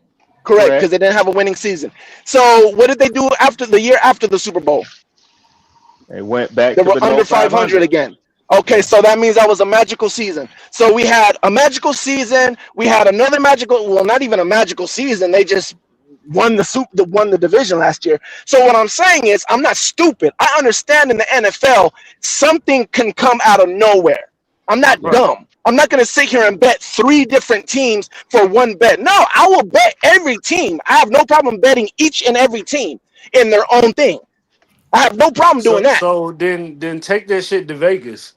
Correct. Because Correct. they didn't have a winning season. So what did they do after the year after the Super Bowl? They went back They to were below under 500 500. again. Okay, Yeah. so that means that was a magical season. So we had a magical season. We had another magical. Well, not even a magical season. They just won the division last year. So what I'm saying is, I'm not stupid. I understand in the NFL something can come out of nowhere. I'm not Right. dumb. I'm not going to sit here and bet three different teams for one bet. No, I will bet every team. I have no problem betting each and every team in their own thing. I have no problem doing that. So then take that shit to Vegas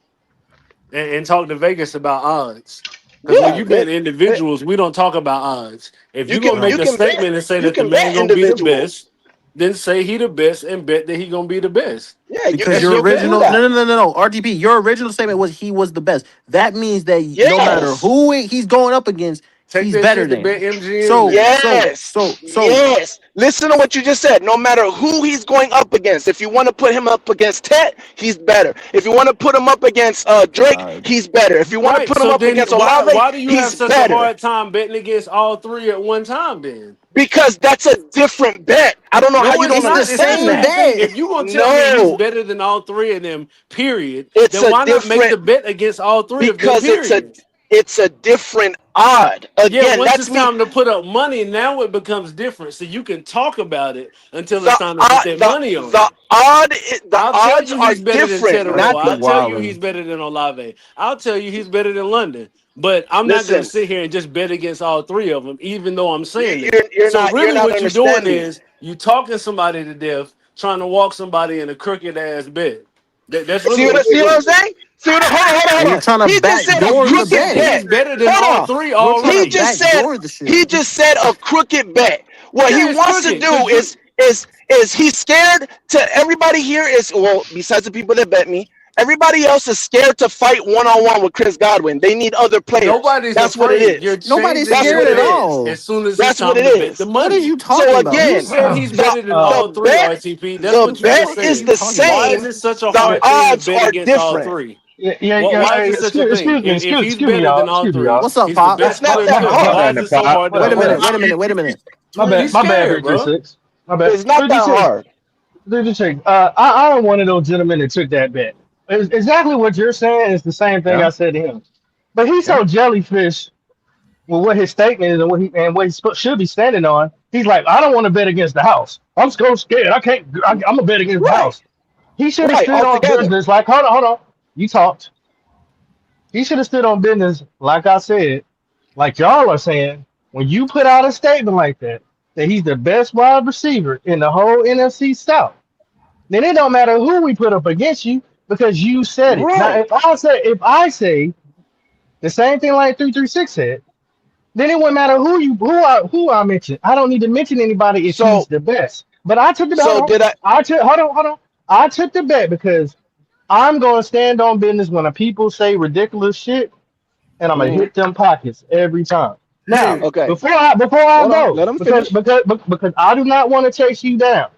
and talk to Vegas about odds. Because when Yeah, you bet individuals, we don't talk about odds. If you you're gonna can make you a can bet statement and say you that the can man bet gonna be the individuals. best, then say he the best and bet that he gonna be the best. Yeah, Because That's your your you can bet. do original, that. no, RTP, your original statement was he was the best. That means that no matter Yes. who he's going up against, Take he's that better shit to than. bet MGM. So Yes. Listen to what you just said. No matter who he's going up against, if you want to put him up against Tet, he's better. If you want to put him up against Drake, he's better. If you want to Right. put him So up then against Olave, why do you have he's such a better. hard time betting against all three at one time then? Because that's a different bet. I don't know how you don't It's not. It's the understand same that. thing. If you're gonna tell me he's No, better than all three of them, period, it's then a why not make the different bet against all three of them, because period? it's a different odd. Yeah, Again, once that's it's me. time to put up money, now it becomes different. So you can talk about it until it's The time to put that money on it. I'll I'll tell you are he's better than different, Tedero. man. I'll tell you he's better than Olave. I'll tell you he's better than London. But I'm not going to Listen, sit here and just bet against all three of them, even though I'm saying that. you're So not really what you're doing understanding. is you talking somebody to death, trying to walk somebody in a crooked ass bet. That's really See what I'm saying? Hold You're on. trying to He just said a backdoor the crooked bet. bet. He's better than Hold all on. three You're trying already. to backdoor the shit. He just said a crooked bet. What he Yeah, it's wants to crooked, do 'cause is he's scared to everybody here is well, besides the people that bet me, everybody else is scared to fight one-on-one with Chris Godwin. They need other players. Nobody's That's what it afraid. is. You're Nobody's changing That's your what scared it at bet is. all. as soon as it's That's what time it to bet the is. What are money. you talking So about? You again, said he's better than all the three, bet RTP. That's what you just is said. the Why is same. it such a The hard thing to odds bet are against all different. three? Yeah. Why is Hey, it such a thing? If he's excuse me, better y'all. than all Excuse me, three, y'all. What's up, he's the Pop? best It's not clear that cut. My Why hard. is bad, it so Pop. hard to Wait a bet? minute. He's My bad, scared, bro. 336. My bad. It's not that 336. hard. 336. I'm one of those gentlemen that took that bet. It's exactly what you're saying is the same thing Yeah. I said to him. But he's Yeah. so jellyfish with what his statement is and what he should be standing on. He's like, I don't want to bet against the house. I'm so scared. I can't. I'm gonna bet against the Right. house. He should have Right. stood on Altogether. business. Like, hold on. You talked. He should have stood on business, like I said, like y'all are saying. When you put out a statement like that he's the best wide receiver in the whole NFC South, then it don't matter who we put up against you because you said it. Now, Right. if I say the same thing like 336 said, then it wouldn't matter who I mention. I don't need to mention anybody if So he's the best. But I took the bet. so did I Hold on. I took the bet because I'm gonna stand on business when the people say ridiculous shit, and I'm gonna hit them pockets every time. Now, Hey, okay. before I Hold on. go, Let him finish. because I do not want to chase you down.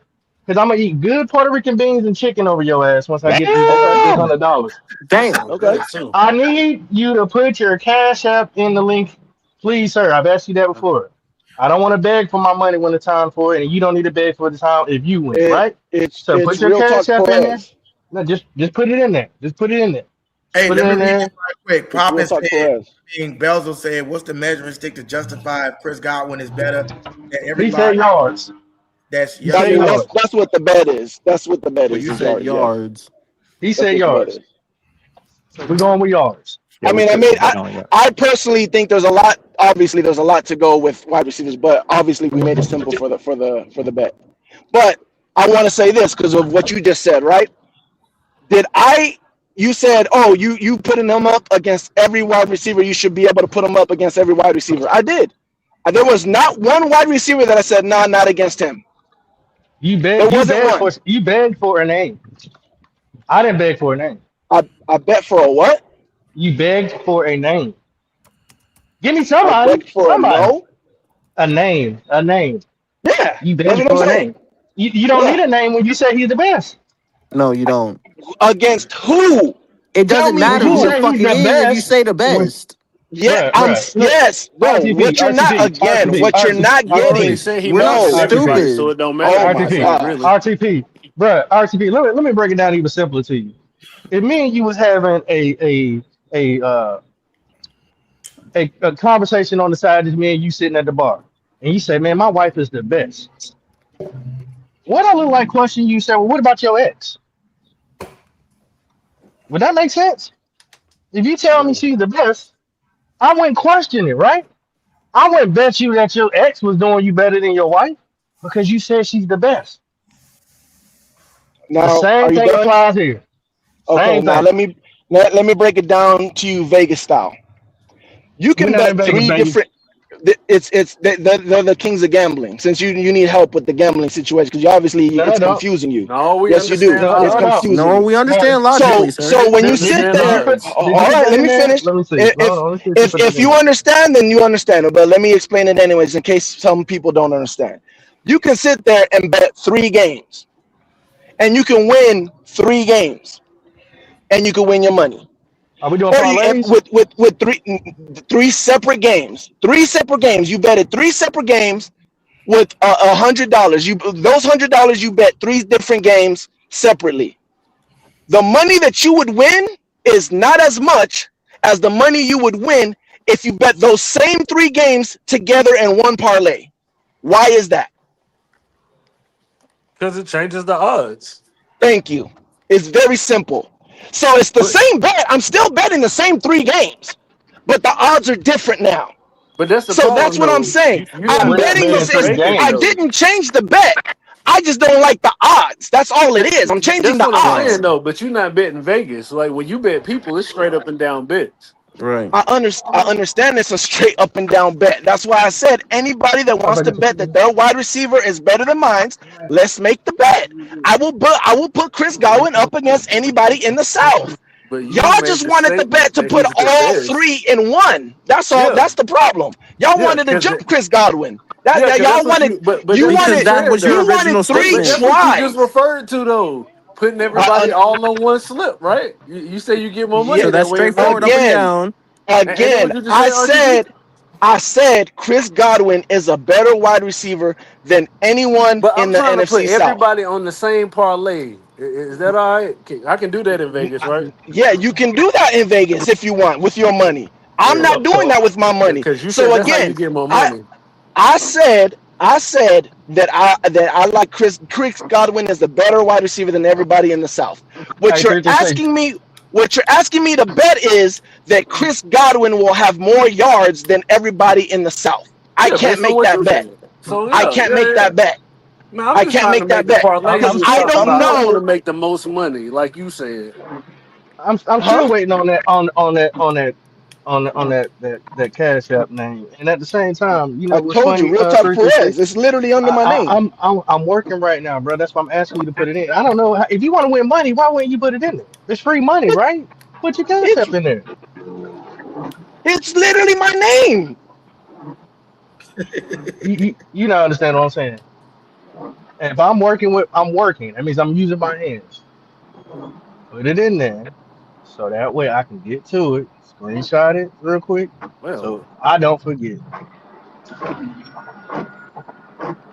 Because I'm gonna eat good Puerto Rican beans and chicken over your ass once I get these Okay. $100. Damn. Okay. I need you to put your Cash App in the link, please, sir. I've asked you that before. I don't want to beg for my money when the time for it, and you don't need to beg for the time if you win, right? So It's put your real Cash talk App in there. Perez. No, just put it in there. Just put it in there. hey, Put let it me in read there. this right quick. It's real Poppin talk said, Perez. being Belzo said, what's the measuring stick to justify if Chris Godwin is better than He said everybody? yards. That's He yes. I said mean, yards. that's what the bet is. That's what the bet Well, is. you Is said yards. Yeah. yards. He That's said what the bet yards. is. So we're going with yards. Yeah, I we mean, took the bet on that. I personally think there's a lot. Obviously, there's a lot to go with wide receivers, but obviously we made it simple for the bet. But I want to say this because of what you just said, right? You said, oh, you putting them up against every wide receiver. You should be able to put them up against every wide receiver. I did. There was not one wide receiver that I said, nah, not against him. You There wasn't one. begged for a name. I didn't beg for a name. I bet for a what? You begged for a name. Give me I somebody. bet for a no. A name. Yeah, You that's begged what I'm for a saying. name. You don't need Yeah, a name when you say he's the best. No, you don't. against who? It Tell doesn't me When matter you who the who. say fuck he's it the is if you best, say the when best. Yeah, look, yes. No, RTP, what you're not RTP, what you're not You already getting. said he We're not not the No. best, right? RTP, So stupid. it don't matter Oh who you my say, RTP, God. really. RTP, bro, RTP. Let me break it down even simpler to you. If me and you was having a conversation on the side, just me and you sitting at the bar, and you say, "Man, my wife is the best." What I look like question you say, "Well, what about your ex?" Would that make sense? If you tell me she's the best, I wouldn't question it, right? I wouldn't bet you that your ex was doing you better than your wife because you said she's the best. The Now, same are you thing done? applies here. Okay, Same now thing. let me break it down to you Vegas style. You We're can not in bet Vegas, three baby. different they're the kings of gambling. Since you need help with the gambling situation, because it's confusing you. No, we Yes, you do. understand. It's confusing No, you. we understand logically, sir. So when you Did sit you there, put- all right, let me finish. Let me see. If you understand, then you understand. But let me explain it anyways, in case some people don't understand. You can sit there and bet 3 games, and you can win 3 games, and you can win your money. Are we doing Or you parlays? with three separate games. 3 separate games. You betted 3 separate games with $100. Those $100 you bet 3 different games separately. The money that you would win is not as much as the money you would win if you bet those same 3 games together in one parlay. Why is that? Because it changes the odds. Thank you. It's very simple. So it's the same bet. I'm still betting the same 3 games, but the odds are different now. But that's the So problem, that's what I'm saying. I'm betting the same. I though. didn't change the bet. I just don't like the odds. That's all it is. I'm changing That's the what I'm odds. saying, though. But you're not betting Vegas. Like when you bet people, it's straight up and down bets. Right. I understand it's a straight up and down bet. That's why I said anybody that wants to bet that their wide receiver is better than mine, let's make the bet. I will put Chris Godwin up against anybody in the South. But y'all just wanted the bet to put all 3 in one. That's all. Yeah. That's the problem. Y'all wanted to jump Chris Godwin. Y'all wanted. You wanted. that was your original 3 statement. That's what you just referred to, though. Putting everybody all on one slip, right? You say you get more money. So that's that way straightforward up and down. Again, I said Chris Godwin is a better wide receiver than anyone But I'm in the trying to put NFC South. everybody on the same parlay. Is that all right? I can do that in Vegas, right? Yeah, you can do that in Vegas if you want with your money. I'm not doing that with my money. Because you So said that's how you again, get more money. I said that I like Chris Godwin is a better wide receiver than everybody in the South. What you're asking me to bet is that Chris Godwin will have more yards than everybody in the South. I can't make that bet. So I can't make that bet. No, I'm I just can't trying make to that the bet parlays because you I talking don't about. I want to know. make the most money, like you said. I'm still waiting on that that Cash App name. And at the same time, you know I what's told you, funny? Real Talk Perez. 336. It's literally under my name. I'm working right now, bro. That's why I'm asking you to put it in. I don't know if you want to win money. Why wouldn't you put it in there? It's free money, right? Put your Cash App in there. It's literally my name. You don't understand what I'm saying. And if I'm working. That means I'm using my hands. Put it in there, so that way I can get to it. Screenshot it real quick, so I don't forget.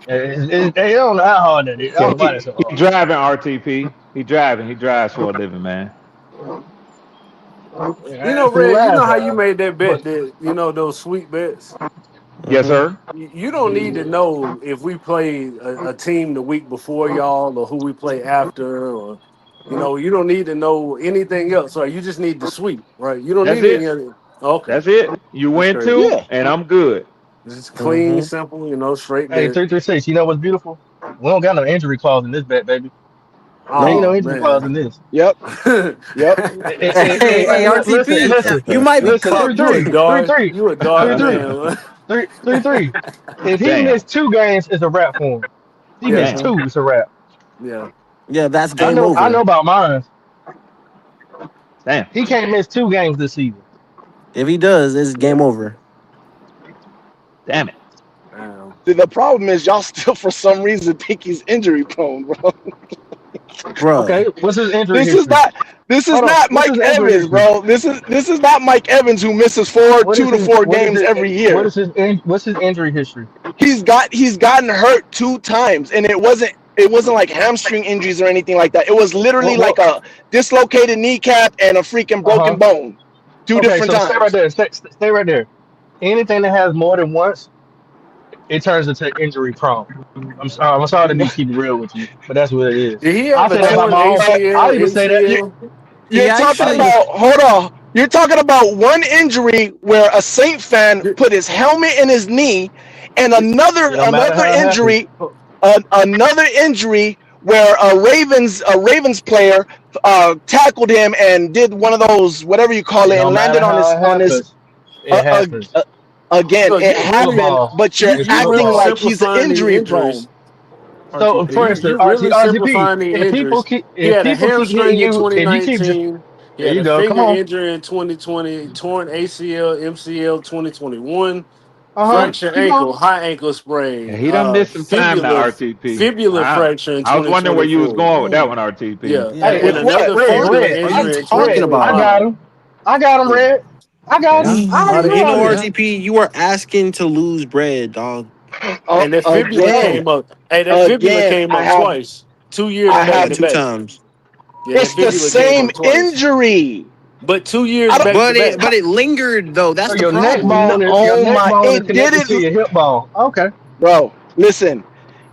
It don't know how hard that is. I don't know why that's so hard. He driving RTP. He drives for a living, man. You know, Red, you know how you made that bet that, those sweet bets? Yes, sir. You don't need to know if we play a team the week before y'all or who we play after, or you don't need to know anything else. Right? You just need the sweep, right? You don't need any other. Okay, that's it. You win 2, and I'm good. It's clean, simple, straight. Hey, 336. You know what's beautiful? We don't got no injury clause in this bet, baby. Ain't no injury clause in this. Yep. Yep. Hey, RTP. Listen, You might be cooked. You a dog, man. 3-3. If he missed 2 games, it's a wrap for him. If he missed 2, it's a wrap. Yeah. Yeah, that's game over. I know about mine. Damn. He can't miss 2 games this season. If he does, it's game over. Damn it. The problem is y'all still for some reason think he's injury prone, bro. Okay, what's his injury? This is not Mike Evans, bro. This is not Mike Evans who misses 2 to 4 games every year. What's his injury history? He's gotten hurt 2 times, and it wasn't like hamstring injuries or anything like that. It was literally like a dislocated kneecap and a freaking broken bone. 2 different times. Stay right there. Stay right there. Anything that has more than once, it turns into injury prone. I'm sorry to keep it real with you, but that's what it is. Did he have I'll even say that. You're talking about, hold on. You're talking about one injury where a Saint fan put his helmet in his knee, and another injury where a Ravens player tackled him and did one of those whatever you call it and landed on his. It happens. Again, So it First of happened, all, but you're if you you acting really like he's simplifying the injury prone. injuries. so RTP. for instance, You really RTP, simplifying the if people injuries. keep He had a hitting hamstring in you, if you keep just 2019. He there had you a go. Come finger on. injury in 2020. Torn ACL, MCL 2021. Fracture Keep on. ankle, high ankle Yeah, sprain, he done missed some time now, RTP. fibula fracture in I was wondering where you was 2024. going with that one, RTP. Yeah, Yeah, Hey, with and what? another Red, fibula Red, What are you injury in talking Red. I about? got 2025. him. I got him, Yeah. Red. I got Yeah. him. I already Other knew all this. injuries. RTP, you are asking to lose bread, dog. And that fibula Again, came up. Hey, that fibula again, came up twice. 2 years I back Yeah, have. to two back. times. Yeah, that It's the fibula came same up twice. injury. But 2 I years don't. back to But back. it lingered though. That's So the your neck problem. No, bone is oh my! It connected to didn't, your hip bone. Okay. bro. Listen,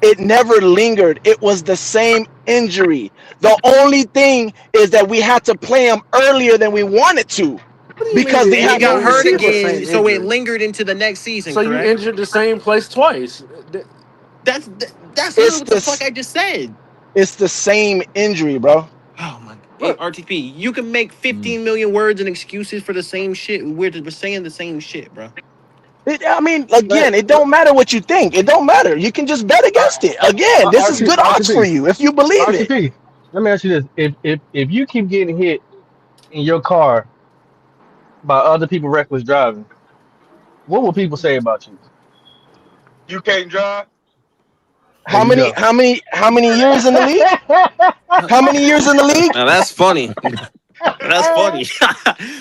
it never lingered. It was the same injury. The only thing is that we had to play him earlier than we wanted to What do you mean because it, they Then he had it no got hurt lingered? It was the receivers. again, same so it injury. lingered into the next season. So you Correct? injured the same place twice. That's literally It's what the fuck the I just said. it's the same injury, bro. Oh my. Hey, Look, RTP, you can make Mm. 15 million words and excuses for the same shit. We're saying the same shit, bro. I mean, But again, it don't matter what you think. It don't matter. You can just bet against it. Again, this is good odds for RTP, you if you believe it. RTP. Let me ask you this: if you keep getting hit in your car by other people reckless driving, what will people say about you? You can't drive. There How you many? go. How many years in the league? How many years in the league? Now that's funny. That's funny.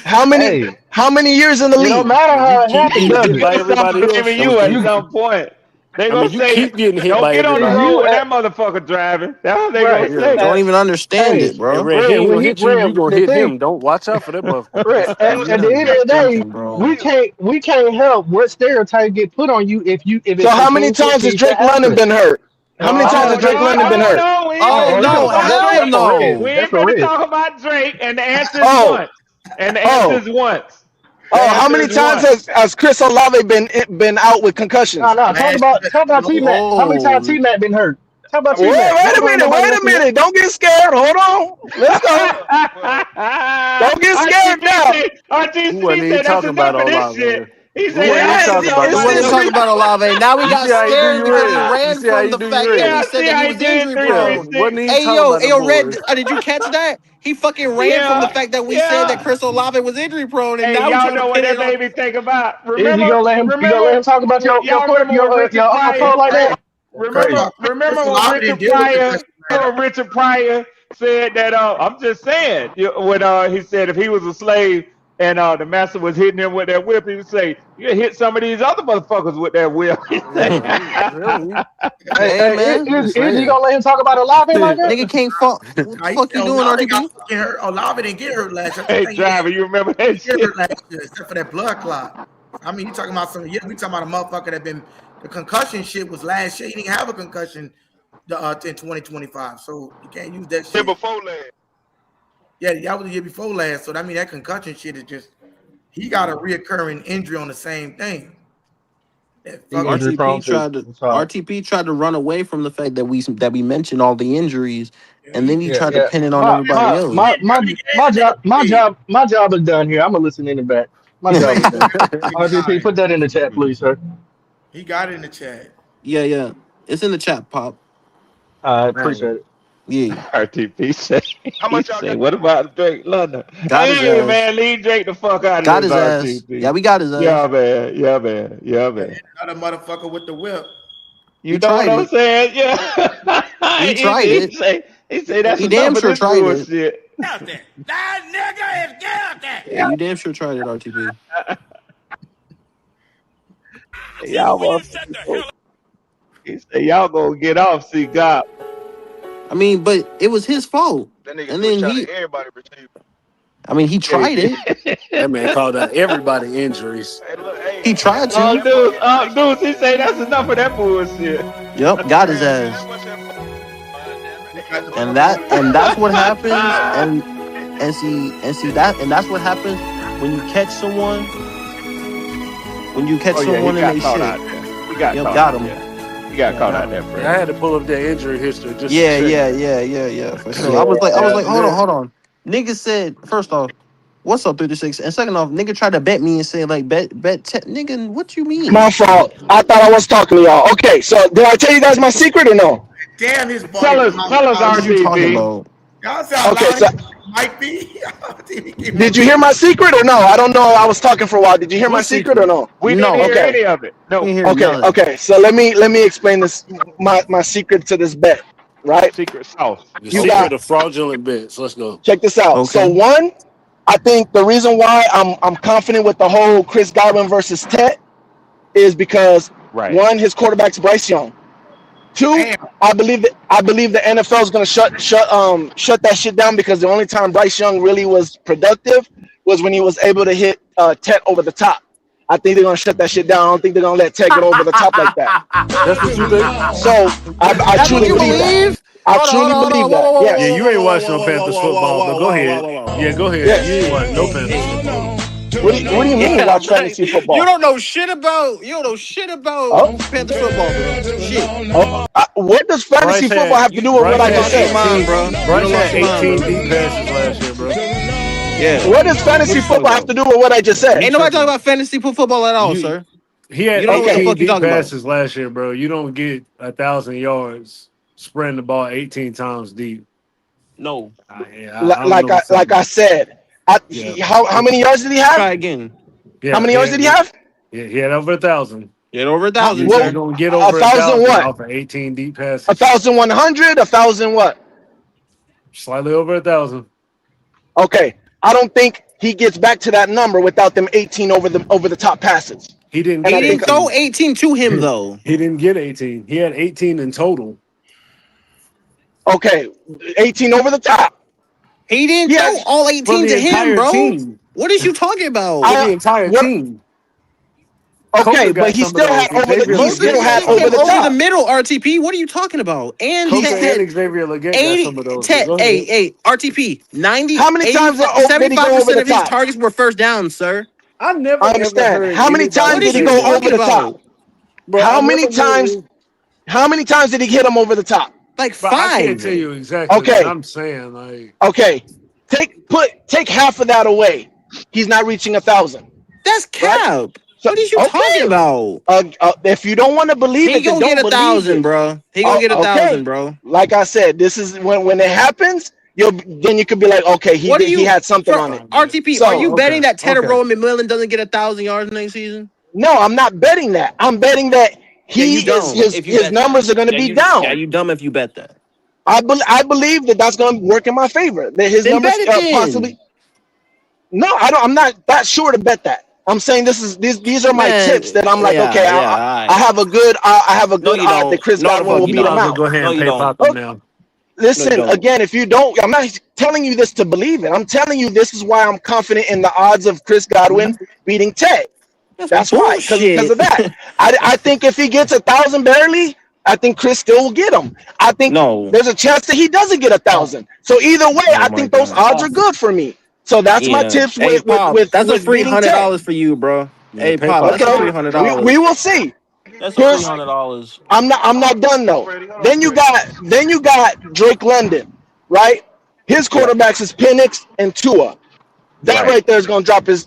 How many? Hey, How many years in the it don't league? matter I mean, you how it keep happened, getting does hit it? by They stop everybody else. believing you at You, some point. They I mean, gonna you say, keep getting hit "Don't by get on the everybody. road you, when that motherfucker driving." That's what they gonna right? Yeah. say. Don't even understand Hey, it, Hey, bro. Red, he Red, ain't when gonna he hit you. You Red, gonna the hit thing, him. Don't watch out for that motherfucker. Red, You at the done end of got the day, jumping, bro. we can't help what stereotype get put on you if So it how many continues times has to Drake London happen. been hurt? How many times has No, Drake no, London been no, hurt? no. We ain't Oh, finna Oh talk no, about hell that's Drake. for red. no. We That's ain't for finna red. talk about Drake. And the answer is Oh, once. And the answer oh, is once. The oh! How answer many is times once. has Chris Olave been out with No, concussions? no. Last Talk year, about T Mac. How many times Oh, T Mac been hurt? Talk about Wait, T Mac. We wait ain't a bringing minute, nobody wait else a in here. minute. Don't get scared. Hold on. Let's go. Don't get scared RTP now. said, We wasn't RTP even said that's talking about enough of this Olave. shit. He We said, wasn't even that's talking about we It's, no wasn't it's, even Olave. talking about Olave. Now we You got see how he do scared you, because he Red? You ran see how from he the do you, fact that Red? we yeah, said see that he how he was did injury prone. 336. Wasn't even Hey talking yo, about hey them yo, Red, boys. did you catch that? He fucking ran from the Yeah, fact that we said that yeah. Chris Olave was injury prone, and Hey, now we y'all trying to know what pin it that on. made me think about? Is you gonna let him? You gonna let him talk about Y'all remember when your Richard uncle Pryor? like hey, that? first Crazy. off, Chris Remember when Olave didn't Richard deal with Pryor? concussion last Remember Richard Pryor said that? I'm just saying. When he said if he was a slave and the master was hitting him with that whip, he would say, "You hit some of these other motherfuckers with that whip." He said, Yeah, really. Hey man, I'm just Is you saying. gonna let him talk about Olave like that? nigga can't fall. What the Now, he fuck said you doing, Olave got RTP? fucking hurt. Olave didn't get hurt last year. I "Hey, think he driver, you remember didn't that get shit?" hurt last year except for that blood clot. I mean, you talking about some? Yeah, we talking about a motherfucker that been the concussion shit was last year. He didn't have a concussion in 2025, so you can't use that Year shit. before last. Yeah, that was the year before last. So that mean that concussion shit is just he got a reoccurring injury on the same thing. That He fucking injury prone too. I'm sorry. RTP tried to run away from the fact that we mentioned all the injuries, and then he Yeah, tried to yeah. pin it on My everybody my else. my my my job my job is done here. I'm gonna listen in the back. My job is done. RGP, put that in the chat, please, sir. he got it in the chat. Yeah, it's in the chat, pop. I Man. appreciate it. Yeah, RTP said, How he much y'all said, got? "What about Drake London?" got his Hey, ass. man, leave Drake the fuck out of Got this, his ass. Yeah, RTP. we got his Yeah, ass. man. Yeah, man. Yeah, Yeah, man. another motherfucker with the whip. He You know what tried I'm it. saying? Yeah. He tried it. He say that's He damn enough of sure this tried it. bullshit. Guilty. That nigga is Yeah, you damn sure tried it, RTP. Y'all motherfuckers. He say y'all gonna get off, see God. I mean, but it was his fault. That nigga And threw a then shot at everybody receiver. he Yeah, he tried did. it. That man called out everybody injuries. Hey, look, hey, He tried that to. boy Dude, had nice dude, he shit. say that's enough of that bullshit. Yep, got his Man, that ass. boy said, "God he damn got it." the And fuck on. that's what happens. And see that and that's what happens when you catch someone Oh yeah, he in got they caught shit. out there. He got Yep, caught got out him. there. He got caught out Now, there, I Fred. had to pull up their injury history just to Yeah, check. yeah, yeah, yeah, yeah, for sure. I Yeah, was like, yeah, hold that. on. Niggas said, first off, What's up, 36? And second off, nigga tried to bet me and say like nigga, what you mean? My fault. I thought I was talking to y'all. Okay, so did I tell you guys my secret or no? Damn, his boy. Tell us, What you talking RGB. about? Y'all sound Okay, loud. so Might be. did you hear my secret or no? I don't know. I was talking for a while. Did you hear my secret or no? We didn't hear Okay. any of it. No. Okay. So let me explain this my secret to this bet. Right? Secret sauce. The secret of fraudulent bets. Let's go. Check this out. Okay. So one, I think the reason why I'm confident with the whole Chris Godwin versus Tet is because one, his quarterback's Bryce Young. Two, I believe the NFL is going to shut that shit down because the only time Bryce Young really was productive was when he was able to hit Tet over the top. I think they're going to shut that shit down. I don't think they're going to let Tet get over the top like that. That's what you think? So I truly believe that. I truly believe that. Yeah, you ain't watching no Panthers football, but go ahead. Yeah, go ahead. Yes. You ain't watching no Panthers football. What do you mean watch fantasy football? You don't know shit about Panthers football, bro. Shit. What does fantasy football have to do with what I just said? Bryce had 18 deep passes last year, bro. Yeah. What does fantasy football have to do with what I just said? Ain't nobody talking about fantasy football at all, sir. He had You don't know what the 18 fuck you deep talking about. passes last year, bro. You don't get 1,000 yards spreading the ball 18 times deep. No. Like I said, how many yards did he have? Try again. Yeah, how many yards did he have? Yeah, he had over 1,000. He had over 1,000. You're going to get over 1,000 what? off of 18 deep passes. 1,100? 1,000 what? Slightly over 1,000. Okay, I don't think he gets back to that number without them 18 over the top passes. He didn't. He didn't throw 18 to him though. He didn't get 18. He had 18 in total. Okay, 18 over the top. He didn't throw all 18 to him, bro. Team. What is you talking about? The entire team. Okay, but he still had over the top. Over the middle, RTP. What are you talking about? And he had Xavier Legette got some of those. RTP, 90. How many times did he go over the top? Of his targets were first down, sir. I understand. How many times did he go over the top? Bro, how many times did he hit him over the top? Like 5. I can't tell you exactly. Okay. I'm saying like. Okay, take half of that away. He's not reaching 1,000. That's cap. Right? What are you talking about? If you don't want to believe it, he gonna get 1,000, bro. He gonna get 1,000, bro. Like I said, this is when it happens. Then you could be like, okay, he had something on it. RTP, so, are you betting that Ted McMillan doesn't get 1,000 yards next season? No, I'm not betting that. I'm betting that his numbers are going to be down. Yeah, you dumb if you bet that. I believe that's going to work in my favor. That his numbers possibly. No, I don't. I'm not that sure to bet that. I'm saying these are my tips that I'm like, okay, I have a good odd that Chris Godwin will beat him out. Go ahead and pay pop them now. Listen, again, if you don't, I'm not telling you this to believe it. I'm telling you this is why I'm confident in the odds of Chris Godwin beating Ted. That's why, because of that. I think if he gets 1,000 barely, I think Chris still will get him. I think there's a chance that he doesn't get 1,000. So either way, I think those odds are good for me. So that's my tips with that's a free $100 for you, bro. Hey, Pop, that's a $300. We will see. That's $300. I'm not done though. Then you got Drake London, right? His quarterbacks is Penix and Tua. That right there is gonna drop. He's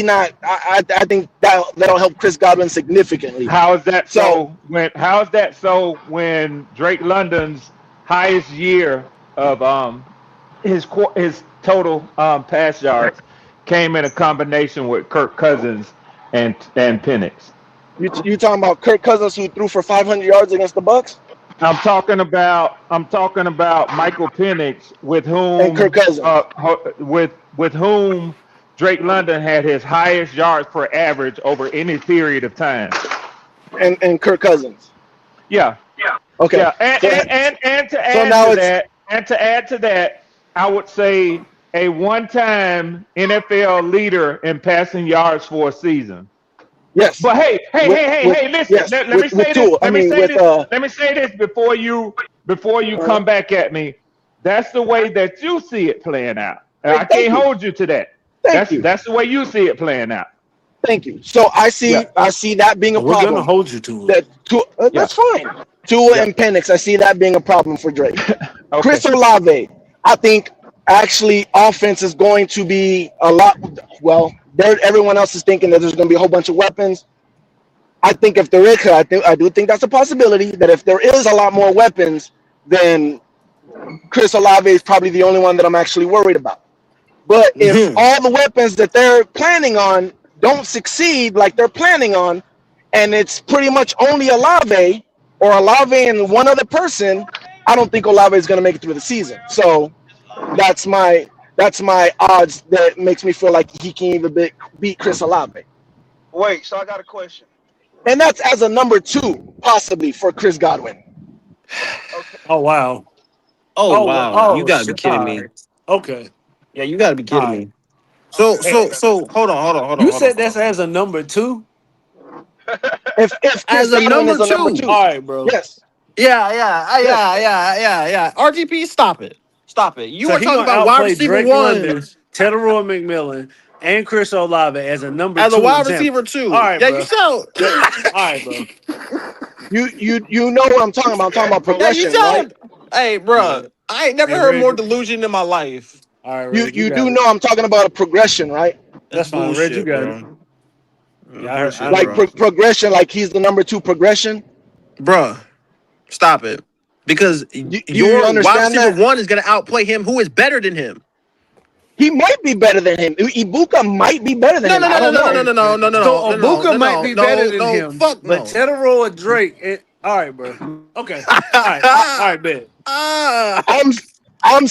not. I think that'll help Chris Godwin significantly. How is that so? When Drake London's highest year of his total pass yards came in a combination with Kirk Cousins and Penix. You talking about Kirk Cousins who threw for 500 yards against the Bucs? I'm talking about Michael Penix with whom and Kirk Cousins. With whom Drake London had his highest yards per average over any period of time. And Kirk Cousins. Yeah. Okay. Yeah. And to add to that, I would say a one-time NFL leader in passing yards for a season. Yes. But hey, listen. Yes. Let me say this before you come back at me. That's the way that you see it playing out. I can't hold you to that. That's the way you see it playing out. Thank you. So I see that being a problem. We're gonna hold you to it. That's fine. Tua and Penix, I see that being a problem for Drake. Okay. Chris Olave, I think actually offense is going to be a lot. Well, everyone else is thinking that there's going to be a whole bunch of weapons. I think if there is, I do think that's a possibility that if there is a lot more weapons, then Chris Olave is probably the only one that I'm actually worried about. But if all the weapons that they're planning on don't succeed like they're planning on, and it's pretty much only Olave and one other person, I don't think Olave is going to make it through the season. So that's my odds that makes me feel like he can even beat Chris Olave. Wait, so I got a question. And that's as a number 2, possibly, for Chris Godwin. Okay. Oh, wow. Oh, wow. You got to be kidding me. Okay. Yeah, you got to be kidding me. So, hold on. You said that's as a number 2? If Chris as a Godwin number is a number 2. All right, bro. Yes. Yeah. RGP, stop it. You So were he talking gonna about wide outplay receiver Drake 1. London, Teteroy McMillan, and Chris Olave as a number 2. As a wide example. receiver 2. All right, yeah, bro. you sound. All right, bro. You know what I'm talking about. I'm talking about progression, right? Hey, bro. I ain't never heard more delusion in my life. All right, Reg, you do know I'm talking about a progression, right? That's fine, Reg. You got it. Yeah, progression, like he's the number 2 progression. Bruh, stop it. Because your wide receiver 1 is going to outplay him, who is better than him. He might be better than him. Ibuka might be better than him. No. So Ibuka might be better than him. Fuck but Teteroy or Drake. All right, bro. Okay. All right, bet. I'm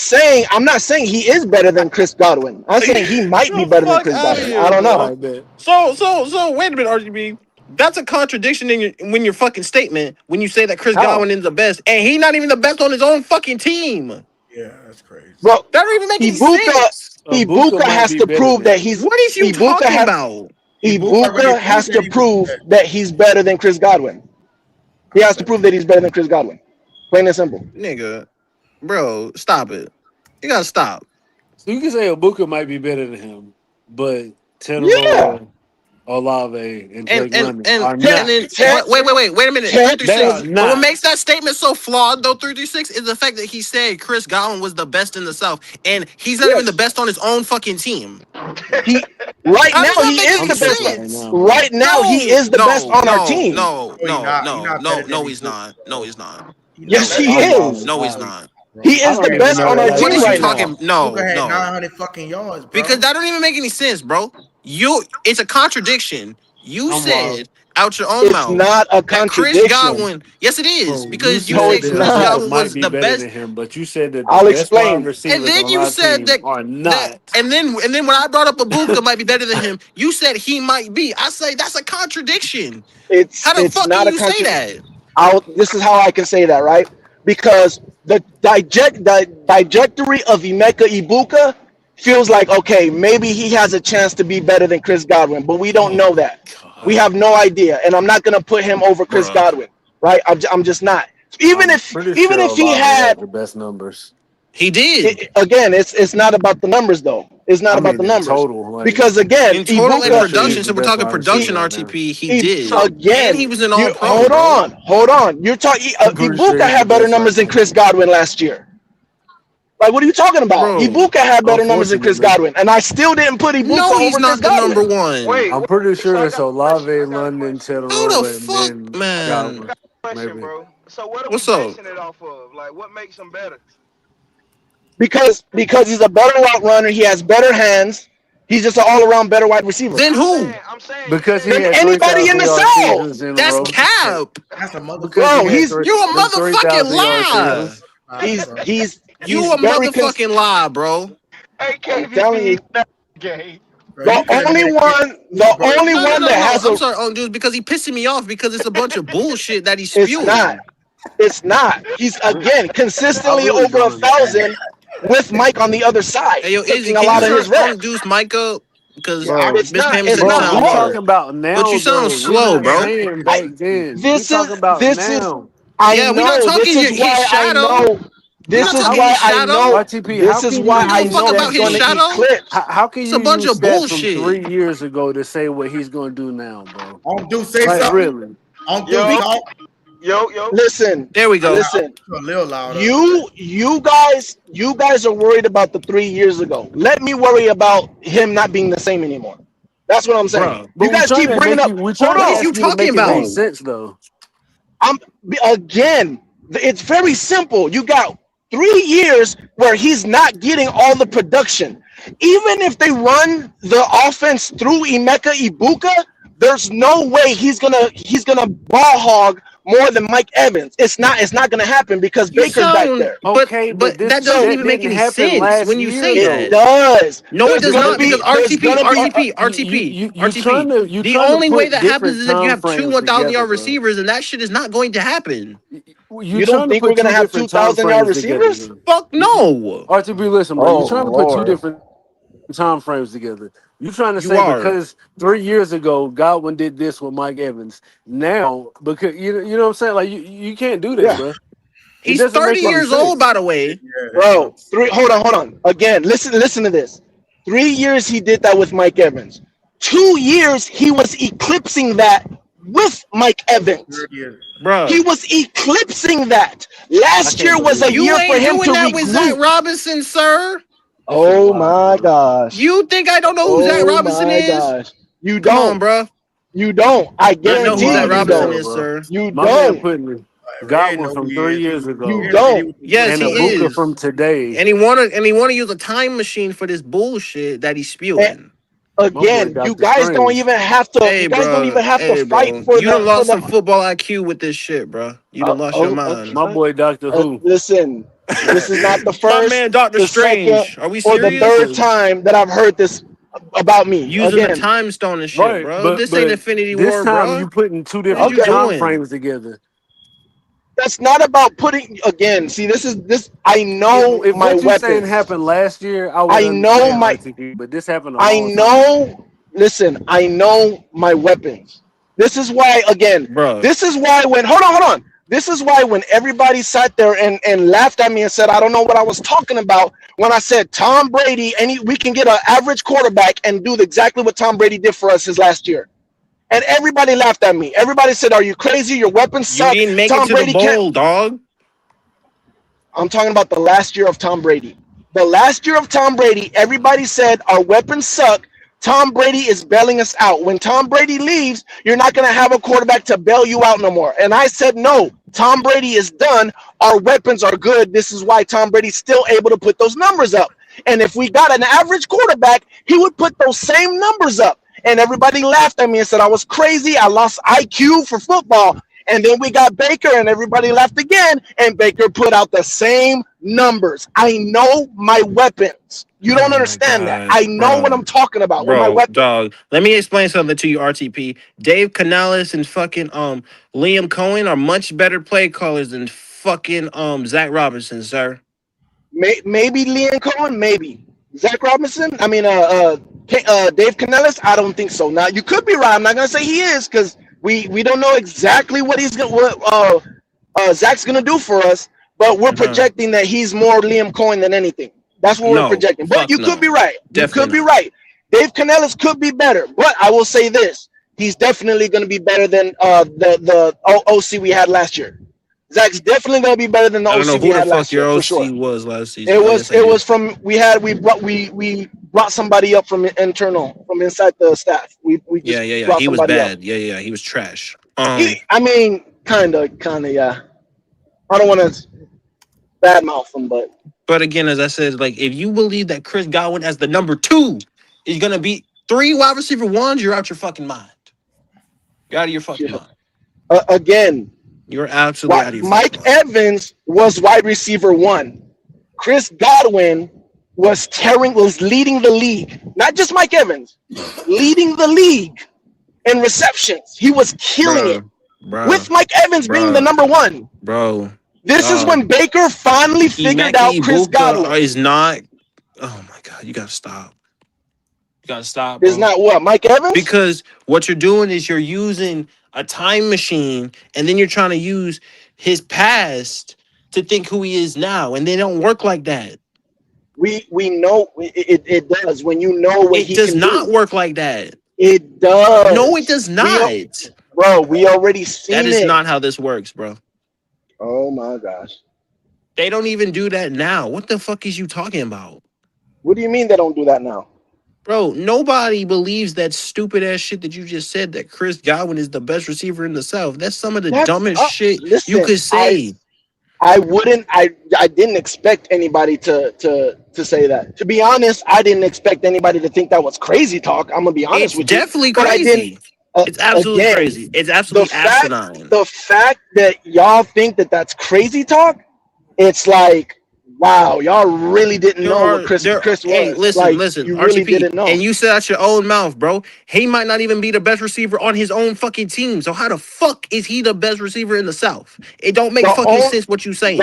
not saying he is better than Chris Godwin. I'm saying he might be better than Chris Godwin. I don't know. So wait a minute, RGB. That's a contradiction in your fucking statement when you say that Chris Godwin is the best, and he's not even the best on his own fucking team. Yeah, that's crazy. Bro, that don't even make any sense. Ibuka has to prove that he's. What is you talking about? Ibuka has to prove that he's better than Chris Godwin. He has to prove that he's better than Chris Godwin. Plain and simple. Nigga, bro, stop it. You gotta stop. So you can say Ibuka might be better than him, but Teteroy, Olave, and Drake London are not. Wait a minute. 336. But what makes that statement so flawed, though, 336, is the fact that he said Chris Godwin was the best in the South, and he's not even the best on his own fucking team. Right now, he is the best. Right now, he is the best on our team. No, he's not. No, he's not. Yes, he is. No, he's not. He is the best on our team right now. No. 900 fucking yards, bro. Because that don't even make any sense, bro. It's a contradiction. You said out your own mouth. It's not a contradiction. Chris Godwin, yes, it is, because you said Chris Godwin was the best. Than him, but you said that I'll explain. And then you said that are not. And then when I brought up Ibuka might be better than him, you said he might be. I say that's a contradiction. How the fuck can you say that? This is how I can say that, right? Because the trajectory of Emeka Ibuka feels like, okay, maybe he has a chance to be better than Chris Godwin, but we don't know that. We have no idea, and I'm not gonna put him over Chris Godwin, right? I'm just not. Even if he had the best numbers, he did. Again, it's not about the numbers though. It's not about the numbers. Total, because again, in total and production. So we're talking production. RTP. He did. Again, and he was in all pro. Hold on. You're talking. Ibuka had better numbers than Chris Godwin last year. Like, what are you talking about? Bro, Ibuka had better numbers than Chris Godwin, and I still didn't put Ibuka over Chris Godwin. No, he's not the number one. Wait, I'm pretty sure it's Olave, London, Teteroy, Who the fuck, man? I got a question, bro. So what are we basing it off of? Like, what makes him better? Because he's a better route runner. He has better hands. He's just an all-around better wide receiver. Then who? I'm saying because he had anybody in the South. That's cap. That's a motherfucker. Bro, you're a motherfucking lie. You a motherfucking lie, bro. I'm telling you. The only one that has I'm sorry, dude, because he pissing me off because it's a bunch of bullshit that he's spewing. It's not. He's again consistently over 1,000 with Mike on the other side. Hey, yo, taking a lot of his reps. Reduce Mike up because it's not hard. Talking about now, but you sound slow, bro. This is now. I know. This is why I know. This is why I know. This is why I know about his shadow. How can you? It's a bunch of bullshit. From 3 years ago to say what he's going to do now, bro. Say something. Really? Yo. Listen. There we go. Listen. A little louder. You guys are worried about the 3 years ago. Let me worry about him not being the same anymore. That's what I'm saying. Bro, but You guys keep bringing up. we're Hold trying to on. What is you ask you to talking make it make about? sense though. Again, it's very simple. You got 3 years where he's not getting all the production. Even if they run the offense through Emeka Ibuka, there's no way he's gonna ball hog more than Mike Evans. It's not gonna happen because You Baker's back sound, there. Okay, but this that doesn't So even make didn't any happen sense last when you year say it that. though. does. No, it There's does gonna not, because be there's RTP, gonna be RTP, You RTP, trying RTP. to The only way put that happens different is if you time have two frames 1,000 together, yard bro. receivers, and that shit is not going to happen. You you don't trying to think we're put gonna two have different time 2,000 yard frames together, receivers? bro. Fuck no. RTP, listen, bro. You're Oh trying to put two Lord. different time frames together. You trying to You say are. because 3 years ago Godwin did this with Mike Evans. Now, because you know what I'm saying? Like you can't do that, Yeah. bro. It He's doesn't 30 make any years old, by sense. the way. Yeah, that's Bro, hold on. Again, listen to this. 3 years he did that with Mike Evans. 2 years he was eclipsing that with Mike Evans. 30 years. He Bruh. was eclipsing that. I Last can't year was believe a it. You year for ain't him to doing that with Zach regroup. Robinson, sir. This shit Oh wild, my bro. gosh. You think I don't know who Zach Oh Robinson my is? gosh. You Come on, don't. bruh. You don't. I This I know shit who guarantee Zach you wild you as Robinson don't. hell, is, bro. sir. You My man don't. putting We didn't Godwin know who from he 3 is. years We You ago didn't think he don't. was a Yes, and he superstar. Ibuka is. from today. And he wanna use a time machine for this bullshit that he's And spewing. My boy again, you Doctor guys don't Strange. even have to. You guys don't even have to Hey, fight bro. for You done the lost some football IQ with this shit, bro. You done lost your Okay. mind. My boy Doctor Who. Listen, this is not the My first, man, Doctor the second, Strange. Are we or the serious? third time that I've heard this about me. Using the Again, time stone and shit, Right, bro. but This ain't Infinity this War, time bro. you putting two What is you different okay, time doing? frames together. that's not about putting. Again, see, this. I know If my what you saying weapons. happened last year, I would I know understand my. RTP, but this happened a I long time ago. know. Listen, I know my weapons. This is why. Again, Bro. this is why when. Hold on. This is why when everybody sat there and laughed at me and said I don't know what I was talking about when I said Tom Brady we can get an average quarterback and do exactly what Tom Brady did for us his last year. And everybody laughed at me. Everybody said, "Are you crazy? Your weapons You suck. didn't make it Tom to the Brady can't." bowl, dog. I'm talking about the last year of Tom Brady. The last year of Tom Brady, everybody said our weapons suck. Tom Brady is bailing us out. When Tom Brady leaves, you're not going to have a quarterback to bail you out no more. And I said, no, Tom Brady is done. Our weapons are good. This is why Tom Brady's still able to put those numbers up. And if we got an average quarterback, he would put those same numbers up. And everybody laughed at me and said I was crazy. I lost IQ for football. And then we got Baker, and everybody left again, and Baker put out the same numbers. I know my weapons. You don't Oh my understand that. god, I know what bro. I'm talking about with my Bro, weapons. dog. Let me explain something to you, RTP. Dave Canales and fucking Liam Cohen are much better play callers than fucking Zach Robinson, sir. Maybe Liam Cohen, maybe Zach Robinson. I mean, Dave Canales. I don't think so. Now you could be right. I'm not gonna say he is because we don't know exactly what Zach's gonna do for us. But we're projecting that he's more Liam Cohen than anything. That's what we're No, projecting. But fuck you no. could be right. You Definitely could be not. right. Dave Canales could be better. But I will say this: he's definitely going to be better than the OC we had last year. Zach's definitely going to be better than the I don't know OC we who the had fuck last year your for OC sure. was last season. It I was guess I do. from we brought somebody up from internal from inside the staff. We just Yeah. brought He was somebody up. bad. Yeah. He was trash. I mean, kind of, yeah. I don't want to badmouth him, But again, as I said, like if you believe that Chris Godwin as the number 2 is gonna beat 3 wide receiver ones, you're out your fucking mind. You're out of your fucking mind. again, You're absolutely out of your Mike fucking mind. Evans was wide receiver 1. Chris Godwin was leading the league. Not just Mike Evans, leading the league in receptions. He was killing it with Mike Evans being the number 1. Bro. This is when Baker finally figured out Chris Godwin. Is not. Oh my god, you gotta stop. You gotta stop, Is bro. not what? Mike Evans? Because what you're doing is you're using a time machine and then you're trying to use his past to think who he is now, and they don't work like that. We know it does when you know what he can do. It does not work like that. It does. No, it does not. Bro, we already seen That it. is not how this works, bro. Oh my gosh. They don't even do that now. What the fuck is you talking about? What do you mean they don't do that now? Bro, nobody believes that stupid ass shit that you just said that Chris Godwin is the best receiver in the South. That's some of the dumbest shit you could say. I didn't expect anybody to say that. To be honest, I didn't expect anybody to think that was crazy talk. I'm gonna be honest with you. It's definitely But crazy. It's absolutely again, crazy. It's absolutely asinine. The fact that y'all think that that's crazy talk, it's like, wow, y'all really didn't know what Chris was. Hey, listen, you really RGP, didn't know. and you said out your own mouth, bro. He might not even be the best receiver on his own fucking team. So how the fuck is he the best receiver in the South? It don't make fucking sense what you saying.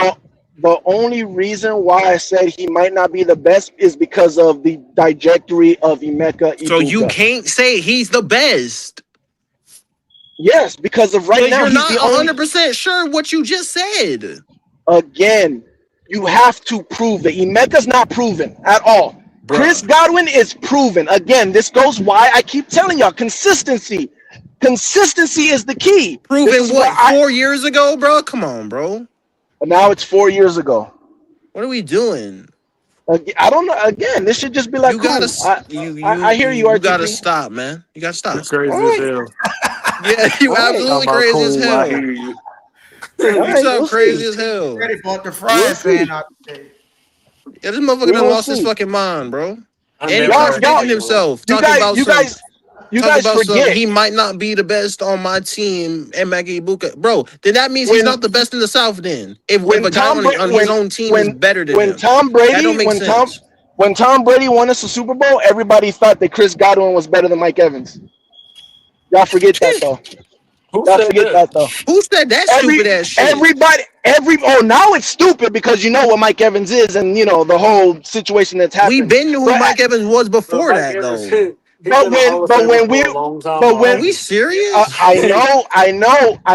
The only reason why I said he might not be the best is because of the trajectory of Emeka Ibuka. So you can't say he's the best. Yes, because of right now you're he's not the only 100% sure what you just said. Again, you have to prove it. Emeka's not proven at all. Bruh. Chris Godwin is proven. Again, this goes why I keep telling y'all consistency. Consistency is the key. Proven what? 4 years ago, bro? Come on, bro. Now it's 4 years ago. What are we doing? I don't know. Again, this should just be like, you gotta, I hear you, RTP. You gotta stop, man. You gotta stop. You're crazy as hell. Yeah, you absolutely crazy as hell. I hear you. You sound crazy as hell. Ready for the frying pan out there. Yeah, this motherfucker done lost his fucking mind, bro. And he y'all, contradicting himself. You guys forget he might not be the best on my team and Maggie Ibuka. Bro, then that means he's not the best in the South then. If a guy on his own team is better than him. That don't make sense. When Tom Brady won us the Super Bowl, everybody thought that Chris Godwin was better than Mike Evans. Y'all forget that though. Who said that stupid ass shit? Now it's stupid because you know what Mike Evans is and you know the whole situation that's happened. We've been knew who Mike Evans was before that though. Are we serious? I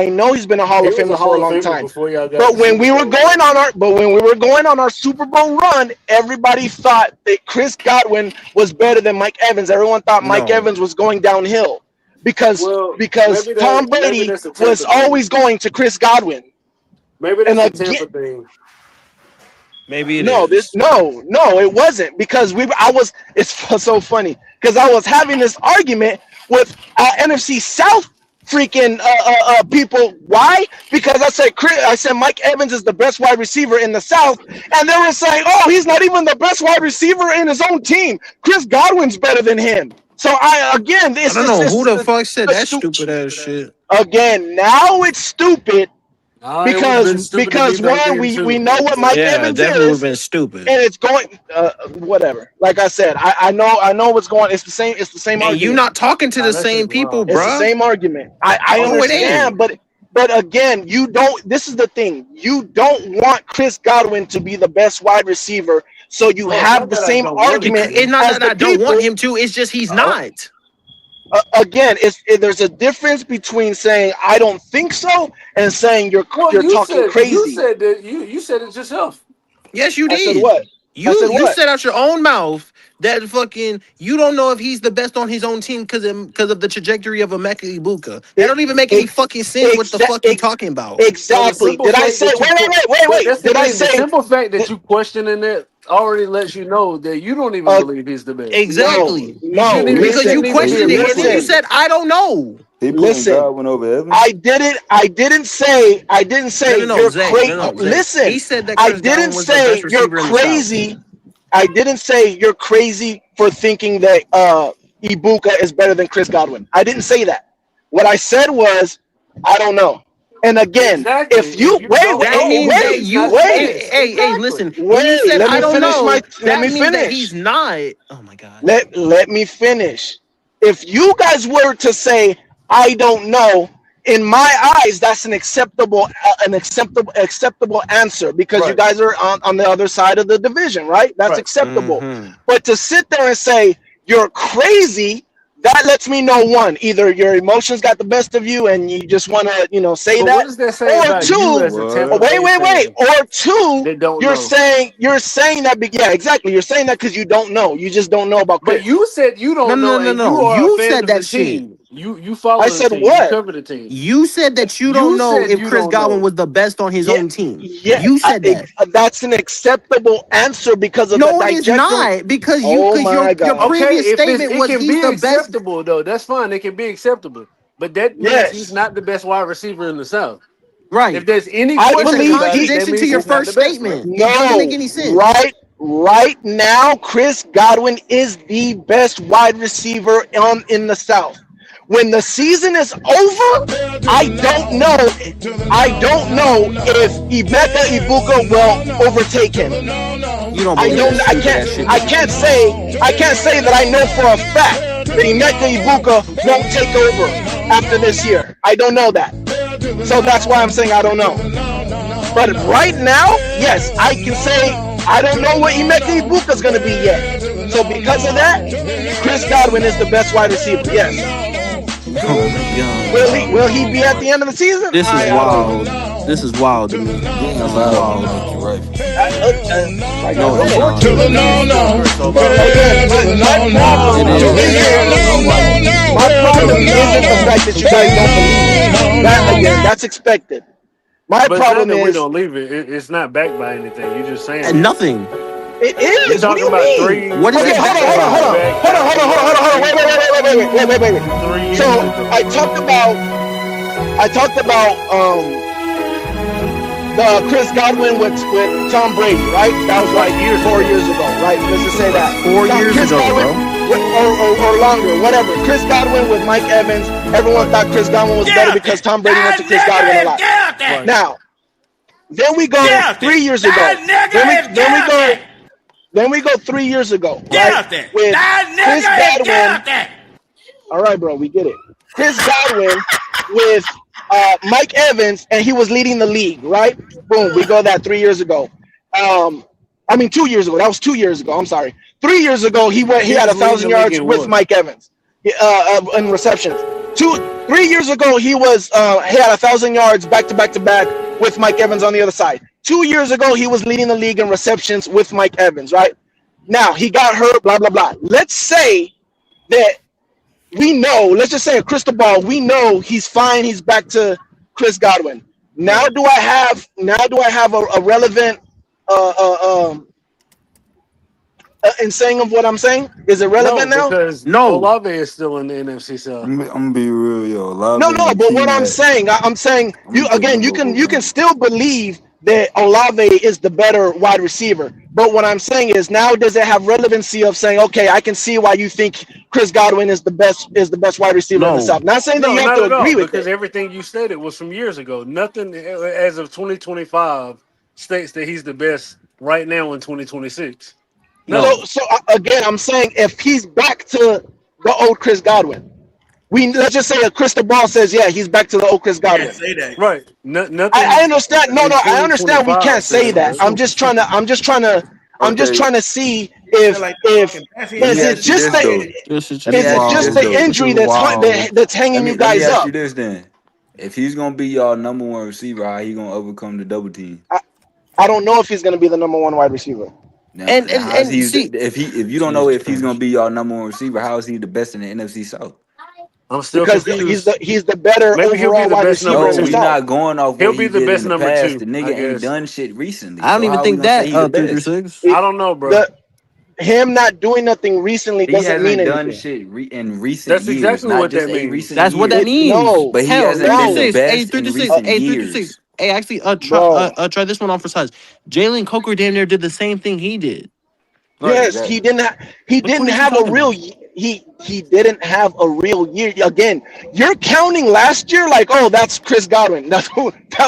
know he's been a Hall of Famer for a long time. But when we were going on our Super Bowl run, everybody thought that Chris Godwin was better than Mike Evans. Everyone thought Mike Evans was going downhill because Tom Brady was always going to Chris Godwin. Maybe that's a Tampa thing. Maybe it is. No, it wasn't because it's so funny because I was having this argument with NFC South freaking people. Why? Because I said Mike Evans is the best wide receiver in the South, and they were saying, oh, he's not even the best wide receiver in his own team. Chris Godwin's better than him. So I don't know who the fuck said that stupid ass shit. Again, now it's stupid. Because one, we know what Mike Evans definitely is. Would have been stupid. And it's going whatever. Like I said, I know what's going. It's the same argument. You're not talking to the same people, bro. It's the same argument. I understand, but again, you don't. This is the thing. You don't want Chris Godwin to be the best wide receiver, so you have the same argument. It's not that I don't want him to. It's just he's not. Again, there's a difference between saying I don't think so and saying you're talking crazy. You said that you said it yourself. Yes, you did. I said what? You said out your own mouth that fucking you don't know if he's the best on his own team because of the trajectory of Emeka Ibuka. That don't even make any fucking sense. What the fuck you talking about? Exactly. Did I say? Wait. Did I say? The simple fact that you questioning it already lets you know that you don't even believe he's the best. Exactly. No, because you questioned it and you said I don't know. Listen, I didn't say you're crazy. Listen, he said that I didn't say you're crazy. I didn't say you're crazy for thinking that Ibuka is better than Chris Godwin. I didn't say that. What I said was I don't know. And again, if you listen. When you said I don't know, let me finish. That he's not. Oh my god. Let me finish. If you guys were to say I don't know, in my eyes, that's an acceptable answer because you guys are on the other side of the division, right? That's acceptable. Mm-hmm. But to sit there and say you're crazy, that lets me know one, either your emotions got the best of you and you just want to, say that. What does that say about you as a Tampa Bay fan? Or two, you're saying that. Yeah, exactly. You're saying that because you don't know. You just don't know about Chris. But you said you don't know. No. You said that shit. You follow I the said team. what? You cover the team. You said that you don't know if Chris Godwin was the best on his own team. Yeah, You said that. That's an acceptable answer because of the No, it is trajectory. not because Oh my your God. previous statement it was can he's be the best. acceptable though. That's fine. It can be acceptable, but that means he's not the best wide receiver in the South. Right. If there's any I It's a question believe about it, that contradiction to means your he's not first the best, right? statement. It doesn't make No, any sense. right now, Chris Godwin is the best wide receiver in the South. When the season is over, I don't know if Emeka Ibuka will overtake him. You don't believe that stupid ass shit. I can't say that I know for a fact that Emeka Ibuka won't take over after this year. I don't know that. So that's why I'm saying I don't know. But right now, yes, I can say I don't know what Emeka Ibuka is going to be yet. So because of that, Chris Godwin is the best wide receiver. Yes. Will he be at the end of the season? This is wild. This is wild to me. Being allowed to make you right. No, it's not. My problem isn't the fact that you guys don't believe that. Again, that's expected. My problem is we is don't leave it. It's not backed by anything. You're just saying and nothing. It is. You're talking about three. What is it? Hold on. Wait. So I talked about the Chris Godwin with Tom Brady, right? That was like 4 years ago, right? Let's just say that 4 years Chris ago, Godwin, or longer, whatever. Chris Godwin with Mike Evans. Everyone thought Chris Godwin was better because Tom Brady went to Chris Godwin a lot. Now, then we go 3 years ago. Then we go 3 years ago, right? With Chris Godwin. All right, bro, we get it. Chris Godwin with Mike Evans, and he was leading the league, right? Boom, we go that 3 years ago. 2 years ago. That was 2 years ago. I'm sorry. 3 years ago, he had 1,000 yards with Mike Evans in receptions. 3 years ago, he had 1,000 yards back to back with Mike Evans on the other side. 2 years ago, he was leading the league in receptions with Mike Evans, right? Now, he got hurt, blah, blah, blah. Let's say that let's just say a crystal ball, we know he's fine, he's back to Chris Godwin. Now do I have a relevant in saying of what I'm saying? Is it relevant now? Because Olave is still in the NFC South. I'm gonna be real, yo. No, but what I'm saying you can still believe that Olave is the better wide receiver. But what I'm saying is now does it have relevancy of saying, okay, I can see why you think Chris Godwin is the best wide receiver in the South. Not saying that you have to agree with it. Because everything you stated was from years ago. Nothing as of 2025 states that he's the best right now in 2026. No. So again, I'm saying if he's back to the old Chris Godwin, let's just say a crystal ball says, yeah, he's back to the old Chris Godwin. Can't say that. Right. Nothing. I understand. No, I understand. We can't say that. I'm just trying to see if is it just the injury that's hanging you guys up. You this then. If he's gonna be y'all number one receiver, how he gonna overcome the double team? I don't know if he's gonna be the number one wide receiver. Now, if you don't know if he's gonna be y'all number one receiver, how is he the best in the NFC South? I'm still because confused. he's the better overall wide receiver. No, we're not going off. He'll be the best number two. The nigga ain't done shit recently. I don't even think that 336. I don't know, bro. Him not doing nothing recently doesn't mean anything. Done shit in recent That's years. exactly what that means. That's what that means. No, but he hasn't been the best in recent years. Hey, actually, try this one on for size. Jalen Coker damn near did the same thing he did. Yes, he didn't have a real year. Again, you're counting last year like, oh, that's Chris Godwin. That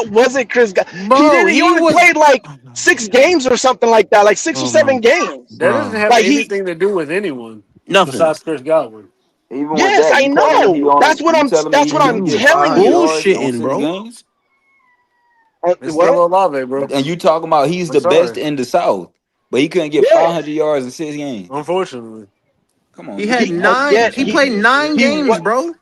wasn't Chris Godwin. He only played like 6 games or something like that, like 6 or 7 games. That doesn't have anything to do with anyone. Nothing besides Chris Godwin. Yes, I know. That's what I'm telling you. Bullshitting, bro. It's still Olave, bro. And you talking about he's the best in the South. But he couldn't get 500 yards in 6 games. Unfortunately. Come on. He had 9. He played 9 games, bro.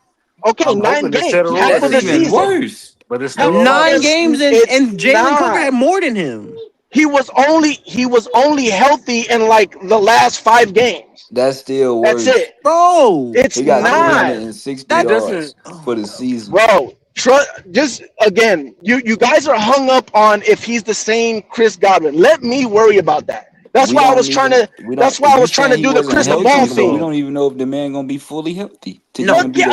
Okay, 9 games. That's even worse. But it's still 9 games, and Jalen Coker had more than him. he was only healthy in like the last 5 games. That's still That's worse. it, bro. it's He got not, 360 That yards doesn't. for the season. bro. Just again, you guys are hung up on if he's the same Chris Godwin. Let me worry about that. That's We why I don't was trying even to. we don't. That's why I You was trying saying to he do the wasn't crystal What you ball healthy, talking so we about? thing. don't even know if the man gonna be fully healthy to No. even be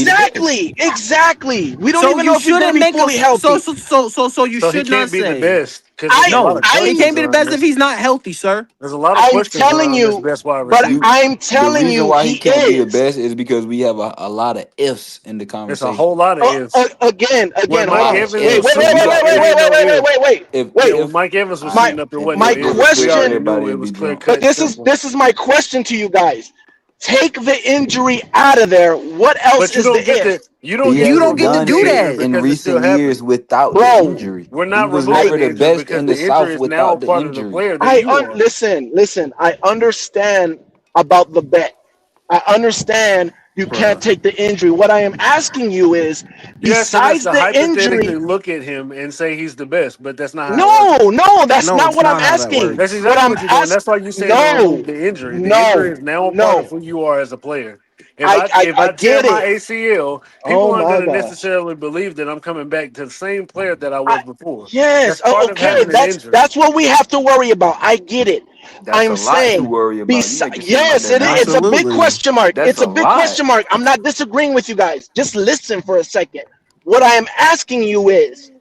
the best. Exactly. We don't So even you know if he's gonna shouldn't be make a fully healthy. so you So he should not can't be the say best because there's a lot of he I'm can't questions be the around best if this. he's not healthy, sir. There's a lot of I'm questions telling around this you, best wide but receiver. You I'm the telling reason you, why he he can't be the is. best is because we have a lot of ifs in the It's a conversation. whole lot of ifs. Again, When A hold Mike lot on. of Evans Wait, was wait, ifs. wait, suiting We wait, up, wait, got there wait, if ain't wait, no wait, wait, ifs. wait, wait, if Yeah, wait. when if Mike Evans was My suiting up there, wasn't no my ifs. if We if already question, knew everybody it would was be clear drunk. but cut, simple. this is my question to you guys. Take the injury out of there. What else But is the if? you don't He get You to don't hasn't get to remove done do the injury shit that. in because it still recent years happened. without the Bro, injury. We're He not was I removing never the the injury best because in the the injury South is now a without the part of the injury. player that you are. listen. I understand about the bet. I understand you can't Bruh. take the injury. What I am asking you is, You're asking us besides to the injury, hypothetically look at him and say he's the best, but that's not how it works. no, that's No, not it's what I'm not how that asking. That's works. What exactly I'm what you're doing. asking, That's why you're saying to remove no, the injury. The injury no, is now a part of no. who you are as a player. If I I tear get my it. ACL, people Oh aren't my going to gosh. necessarily believe that I'm coming back to the same player that I I was before. yes. That's part of Okay. having an injury. That's what we have to worry about. I get it. That's a I'm lot to saying, worry about. You make it seem like yes, that it's a nothing. big Absolutely. question mark. That's It's a a big lot. question mark. I'm not disagreeing with you guys. Just listen for a second. What I am asking you is,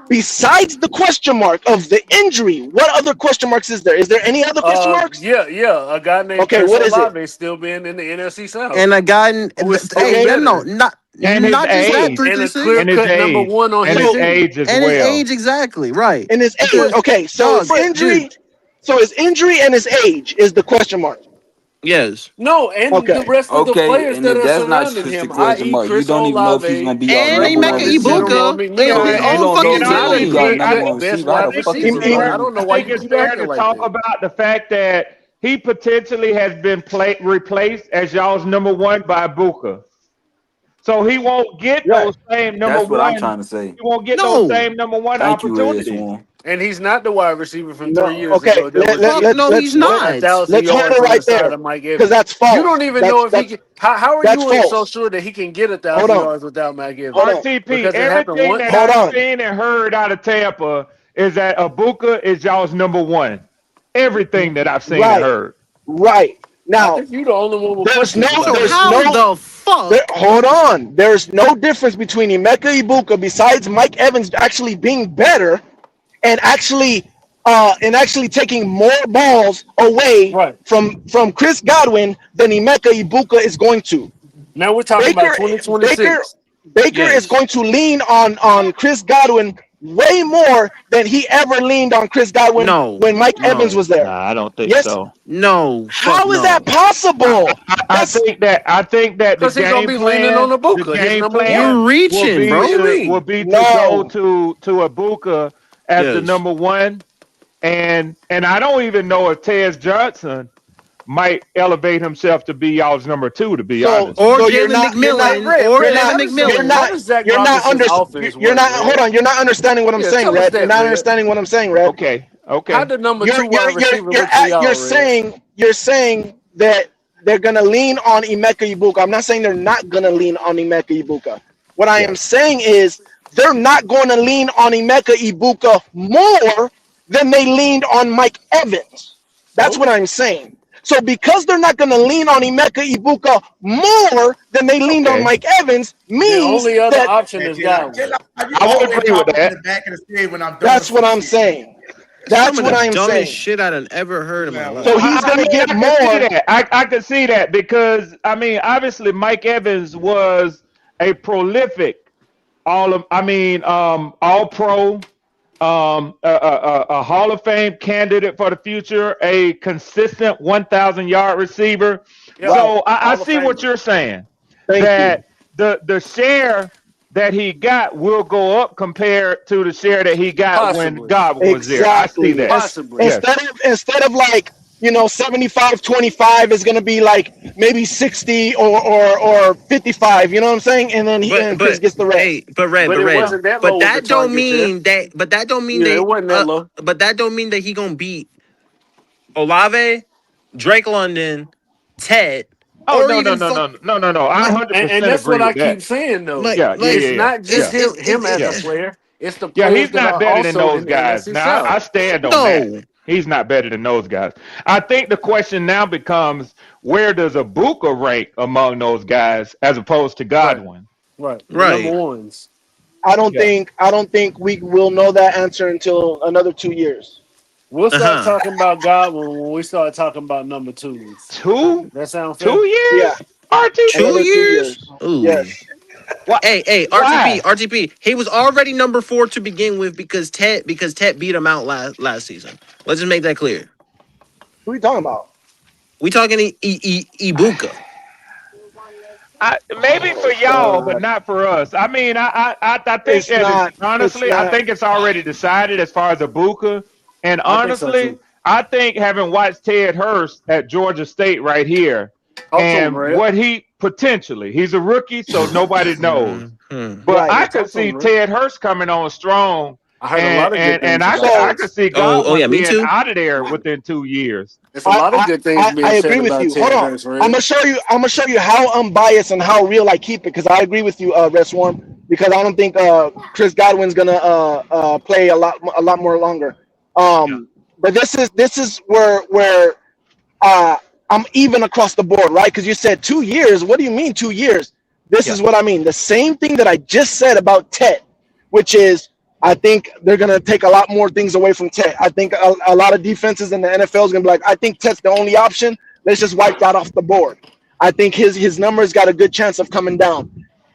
besides the question mark of the injury, what other question marks is there? Is there any other question marks? Yeah. A guy named Okay, Chris what is it? Olave still being in the NFC South, And a guy, who is still hey, no, better, And his not just that. age. Three and three a six, clear And his cut number age. one on And his his So team. age as and his well. age exactly right. in his age. Because Okay, so dog, his dude, injury. So his injury and his age is the question mark. yes. No, and the Okay. rest of the Okay, players and that if are that's not surrounding just a him, question i.e., mark, you Chris don't even know if he's Olave, gonna be y'all And number he Draymond, Emeka one and receiver. General Ibuka in McNeil, his If you own don't know fucking if he's he's not gonna a be team. y'all clear number one cut best receiver, how the wide fuck is receiver he anymore. I starting? don't know I why think you it's keep fair acting to like talk that. about the fact that he potentially has been replaced as y'all's number one by Booker. So he won't get Right. those same number That's what I'm one. trying to say. He won't get those No, same number one Thank you, Red opportunities. Swan. And he's not the wide receiver from 3 years Okay. ago that was fuck getting no, he's a not. thousand Let's hold yards it on the right side there, of Mike because Evans. that's You don't false. even know if he can. How are That's you so false. sure that he can get a Hold thousand on. yards without Mike Hold Evans? on. RTP, Because it happened everything that once. Hold I've on. seen and heard out of Tampa is that Abuka is y'all's number one. Everything that I've seen and Right. heard. Right. I Now, think you're the only one with there's no, questions about So that. there's no, how the fuck? hold on. There's no difference between Emeka Ibuka besides Mike Evans actually being better and actually taking more balls away Right. from Chris Godwin than Emeka Ibuka is going to. Now we're talking about Baker Baker 2026. Baker is Yes. going to lean on Chris Godwin way more than he ever leaned on Chris Godwin No, when Mike Evans no, was there. Nah, I don't think Yes. so. no, fuck How is that no. possible? I That's think that Because he's gonna be leaning on the Ibuka, his game number plan one. You're will reaching, be What do you bro. mean? to go no. to Abuka as the Yes. number one, and I don't even know if Tez Johnson might elevate himself to be y'all's number two. To be So honest, Or so Jalen McMillan. Or you're Jalen not you're McMillan. How not does Zach you're not Robinson's under offense you're work, not hold Red? on, you're not understanding what I'm Yeah, saying, tell us Red. You're that, not Red. understanding what I'm saying, Red. okay, How okay. did number two wide receiver look to You're y'all, Red? saying that they're gonna lean on Emeka Ibuka. I'm not saying they're not gonna lean on Emeka Ibuka. What I am Yes. saying is they're not going to lean on Emeka Ibuka more than they leaned on Mike Evans. That's what Okay. I'm saying. So because they're not going to lean on Emeka Ibuka more than they leaned on Okay. Mike Evans The means only other that option Hey, is J-Lock, Godwin. J-Lock, you I would always agree with pop up in that. the back of the stage when I'm doing that's what some I'm shit, man. saying. Some That's of what the I'm dumbest saying. shit I've ever heard in my Man, So life. he's I going to mean, get I can see more. that. I can see that because I mean, obviously, Mike Evans was a prolific all pro, a Hall of Fame candidate for the future, a consistent 1,000-yard receiver. Yeah. Right. So I Hall of see what Famer. you're saying. Thank you. That the share that he got will go up compared to the share that he got when Possibly. God was there. I see Exactly. that. Possibly. Yes. Instead of like 75-25 is going to be like maybe 60 or 55. You know what I'm saying? And then Chris gets the rest. Hey, but it wasn't that low. that don't mean that. But that don't mean it wasn't that low. But that don't mean that he gonna beat Olave, Drake London, Ted. Oh no! I 100% and that's agree what I with that. keep saying though. It's not just him as a player. It's the yeah. players He's not better than those guys. Now I stand on that. He's not better than those guys. I think the question now becomes, where does Ibuka rank among those guys as opposed to Godwin? Right. Number ones. I don't think we will know that answer until another 2 years. We'll start talking about Godwin when we start talking about number twos. That sounds fair? 2 years? Yeah. RTP? 2 years? Ooh. Yes. Hey, RTP. He was already number 4 to begin with because Ted beat him out last season. Let's just make that clear. Who are you talking about? We talking Ibuka. Maybe for y'all, but not for us. I mean, I think honestly, I think it's already decided as far as Ibuka. And honestly, I think having watched Ted Hurst at Georgia State right here, and what he potentially, he's a rookie, so nobody knows. But I could see Ted Hurst coming on strong. I heard a lot of good things. And I could see Godwin being out of there within 2 years. It's a lot of good things being said about Ted Hurst. Hold on. I'm gonna show you how unbiased and how real I keep it, because I agree with you, Reswarm, because I don't think Chris Godwin's gonna play a lot more longer. But this is where I'm even across the board, right? Because you said 2 years. What do you mean 2 years? This is what I mean. The same thing that I just said about Ted, which is I think they're gonna take a lot more things away from Ted. I think a lot of defenses in the NFL is gonna be like, I think Ted's the only option. Let's just wipe that off the board. I think his numbers got a good chance of coming down.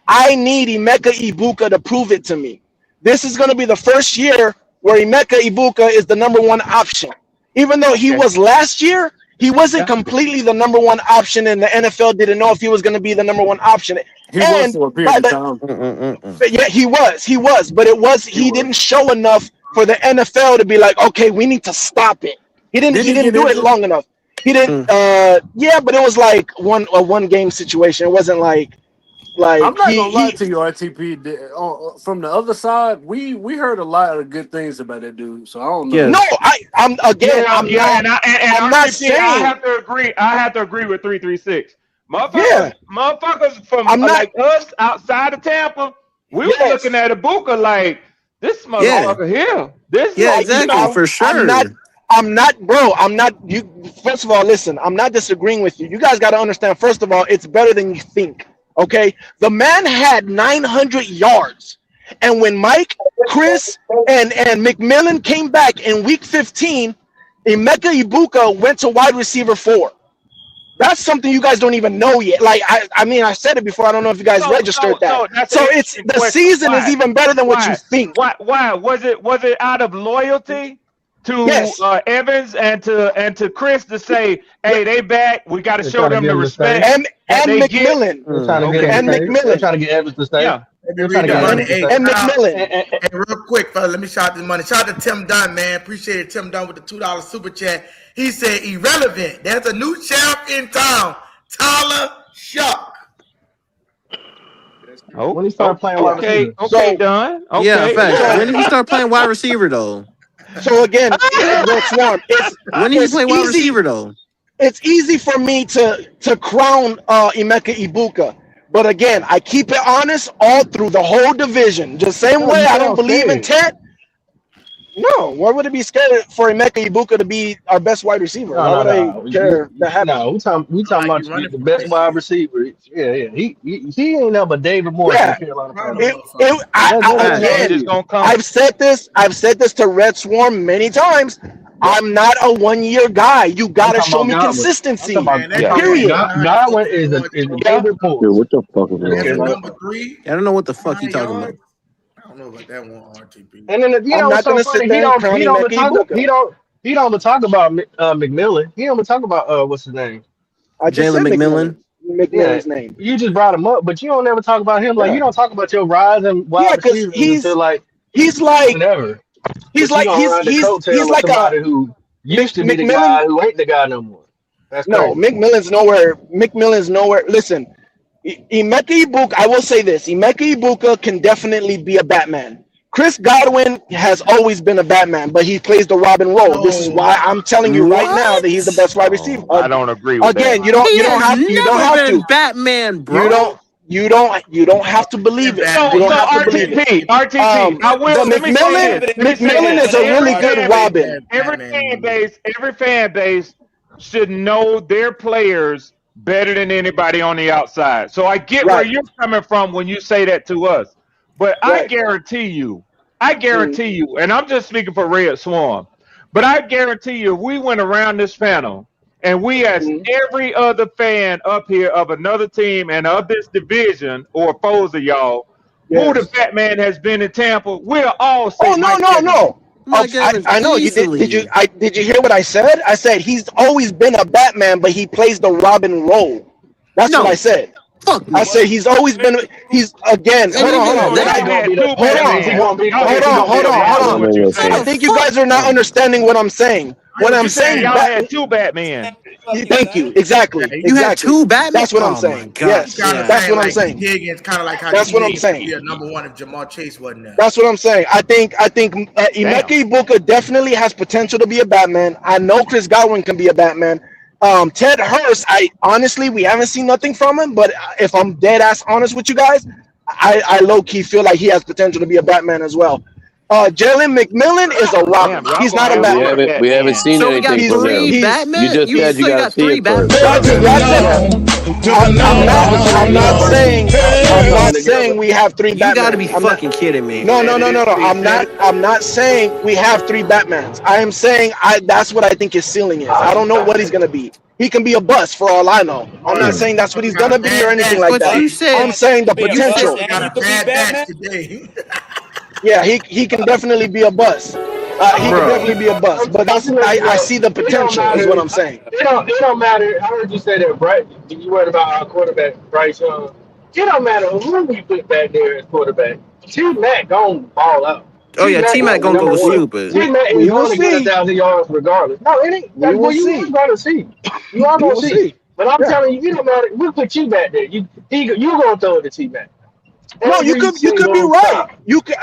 I need Emeka Ibuka to prove it to me. This is gonna be the first year where Emeka Ibuka is the number 1 option. Even though he was last year, he wasn't completely the number 1 option, and the NFL didn't know if he was going to be the number 1 option. He was for a period of time. Yeah, he was, but he didn't show enough for the NFL to be like, okay, we need to stop it. He didn't do it long enough. He didn't. Yeah, but it was like a one game situation. It wasn't like I'm not gonna lie to you, RTP. From the other side, we heard a lot of good things about that dude. So I don't know. No, I'm not saying. I have to agree. I have to agree with 336. Motherfuckers from like us outside of Tampa, we were looking at Ibuka like this motherfucker here. Exactly, for sure. I'm not, bro. I'm not. You. First of all, listen. I'm not disagreeing with you. You guys got to understand. First of all, it's better than you think. Okay, the man had 900 yards, and when Mike, Chris, and McMillan came back in week 15, Emeka Ibuka went to wide receiver 4. That's something you guys don't even know yet. Like I mean, I said it before. I don't know if you guys registered that. So it's the season is even better than what you think. Why was it out of loyalty to Evans and to Chris to say, hey, they back. We got to show them the respect. And McMillan. They're trying to get Evans to stay. Yeah. And McMillan. And real quick, fella, let me shout out this money. Shout out to Tim Dunn, man. Appreciate it, Tim Dunn, with the $2 super chat. He said, irrelevant. There's a new champ in town, Tyler Shuck. When he started playing wide receiver. Okay, Dunn. Okay. Yeah, in fact, when did he start playing wide receiver, though? So again, when did he play wide receiver though? It's easy for me to crown Emeka Ibuka, but again, I keep it honest all through the whole division. Just same way I don't believe in Ted. No, why would it be scary for Emeka Ibuka to be our best wide receiver? Why would I care that happen? No, we talking about the best wide receiver. Yeah. He ain't nothing but David Moore. Yeah. I've said this to Red Swarm many times. I'm not a 1 year guy. You gotta show me consistency. Period. Godwin is a David Moore. Dude, what the fuck is that? Number 3. I don't know what the fuck you talking about. I don't know about that one, RTP. And then he don't talk about McMillan. He don't talk about what's his name? Jalen McMillan. McMillan's name. You just brought him up, but you don't ever talk about him. Like you don't talk about your rise and wide receivers until he's like whenever. He's like a who used to be the guy who ain't the guy no more. That's no, crazy. McMillan's nowhere. McMillan's nowhere. Listen, Emeka Ibuka, I will say this: Emeka Ibuka can definitely be a Batman. Chris Godwin has always been a Batman, but he plays the Robin role. No. This is why I'm telling you right now that he's the best wide receiver. I don't agree with Again, that. you don't He have has you don't never have been to. Batman, bro. You don't have to believe it. So- You don't So have to believe it. RTT, I will. But Let me say this. McMillan is a really good Robin. Every fan base should know their players better than anybody on the outside. So I get where Right. you're coming from when you say that to us. But I Right. guarantee you, and I'm just speaking for Red Swarm, but I guarantee you, if we went around this panel and we asked every other fan up here of another team and of this division or foes of y'all, who the Batman has been in Tampa, we'll all say Oh no, Mike no, Evans. no. Mike Evans I know you did. easily. Did you hear what I said? I said he's always been a Batman, but he plays the Robin role. That's No. what I said. Fuck no. I said he's always been. He's again. Hold on. I think you guys are not understanding what I'm saying. When I'm saying y'all had two Batman. Thank you. Exactly. You had two Batman. That's what I'm Oh saying. my God. Yes. That's what I'm saying. Higgins, kind of like how That's T. what I'm Higgins saying. would be a number one if Jamar Chase wasn't there. That's what I'm saying. I think Emeka Ibuka definitely has potential to be a Batman. I know Chris Godwin can be a Batman. Ted Hurst, we haven't seen nothing from him, but if I'm dead ass honest with you guys, I low key feel like he has potential to be a Batman as well. Jalen McMillan is a Robin. He's not a Batman. We haven't seen So we got anything from three him. Batman. You just said you got to see it first. I'm not saying we have three Batmans. You got to be fucking kidding me. No. I'm not saying we have three Batmans. I am saying that's what I think his ceiling is. I don't know what he's gonna be. He can be a bust for all I know. I'm not saying that's what he's gonna be or anything like that. I'm saying the potential. Got a bad batch today. Yeah, he can definitely be a bust. He can definitely be a bust. But I see the potential is what I'm saying. It don't matter. I heard you say that, right? You worried about our quarterback, Bryce Young. It don't matter who we put back there as quarterback. T-Mac gonna ball out. Oh yeah, T-Mac gonna go stupid. T-Mac is going to get 1,000 yards regardless. No, it ain't. You are going to see. You are going to see. But I'm telling you, it don't matter. We'll put you back there. You gonna throw it to T-Mac. No, you could be right.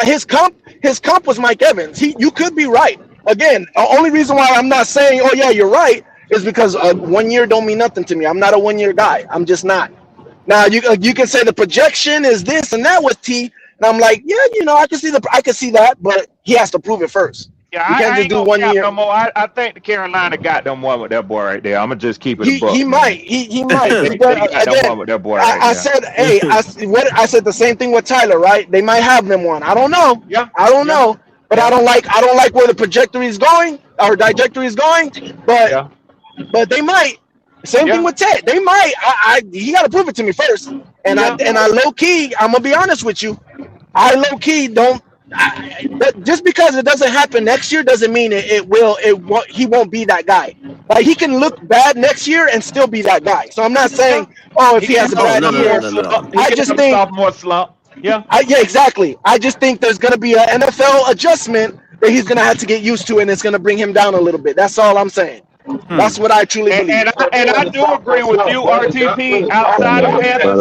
His comp was Mike Evans. You could be right. Again, the only reason why I'm not saying, oh yeah, you're right, is because 1 year don't mean nothing to me. I'm not a 1 year guy. I'm just not. Now you can say the projection is this and that with T, and I'm like, yeah, I can see that, but he has to prove it first. Yeah, you can't just do 1 year. No more. I think the Carolina got them one with that boy right there. I'm gonna just keep it. He might. He might. Again, with that boy I said, hey, I said the same thing with Tyler, right? They might have them one. I don't know. Yeah. I don't know. But I don't like where the trajectory is going, but they might. Same thing with Ted. They might. He got to prove it to me first. And I low key, I'm gonna be honest with you. I low key don't. Just because it doesn't happen next year doesn't mean it will. He won't be that guy. Like he can look bad next year and still be that guy. So I'm not saying, if he has a bad year. I just think sophomore slump. Yeah. Yeah, exactly. I just think there's gonna be an NFL adjustment that he's gonna have to get used to, and it's gonna bring him down a little bit. That's all I'm saying. That's what I truly believe. And I do agree with you, RTP. Outside of Panthers,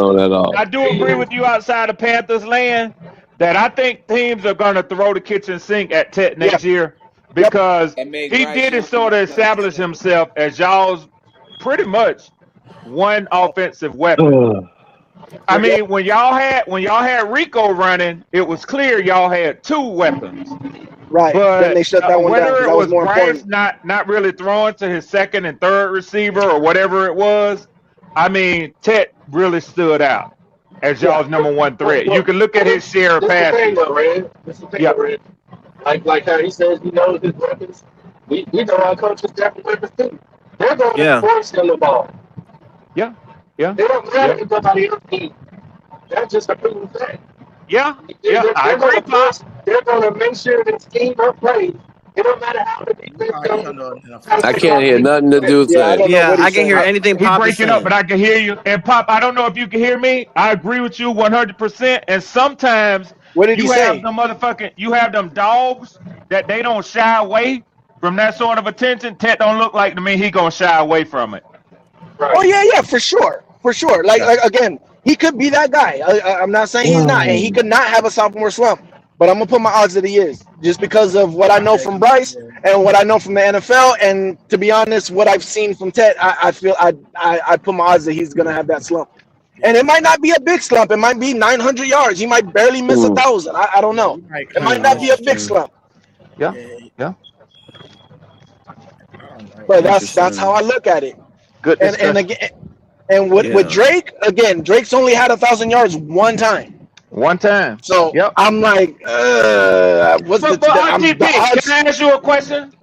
I do agree with you outside of Panthers land that I think teams are going to throw the kitchen sink at Tet next year because he did sort of establish himself as y'all's pretty much one offensive weapon. I mean, when y'all had Rico running, it was clear y'all had two weapons. Right. But then they shut that one down. whether it That was more Bryce important. not really throwing to his second and third receiver or whatever it was, I mean, Tet really stood out as y'all's number one threat. You can look at his share of passes. This is the thing, Red. Like how he says he knows his weapons. We know our coaches got the weapons too. They're going to force him the ball. Yeah. They don't matter if nobody else needs. That's just a proven fact. Yeah. I agree, Pop. They're going to make sure the scheme are played. It don't matter how the defense goes. I can't hear nothing to do with that. Yeah, I can hear anything He's Pop is breaking up, saying. but I can hear you. And Pop, I don't know if you can hear me. I agree with you 100%. And sometimes what did you have say? them you have them dogs that they don't shy away from that sort of attention, Ted don't look like to me he gonna shy away from it. Right. Oh yeah, for sure. Like again, he could be that guy. I'm not saying he's not, and he could not have a sophomore slump. But I'm gonna put my odds that he is, just because of what I know from Bryce and what I know from the NFL, and to be honest, what I've seen from Ted, I feel I put my odds that he's gonna have that slump. And it might not be a big slump. It might be 900 yards. He might barely miss 1,000. I don't know. It might not be a big slump. Yeah. But that's how I look at it. Good. And again, and with Drake, again, Drake's only had 1,000 yards one time. So I'm like, what's but RTP, can I ask you a question?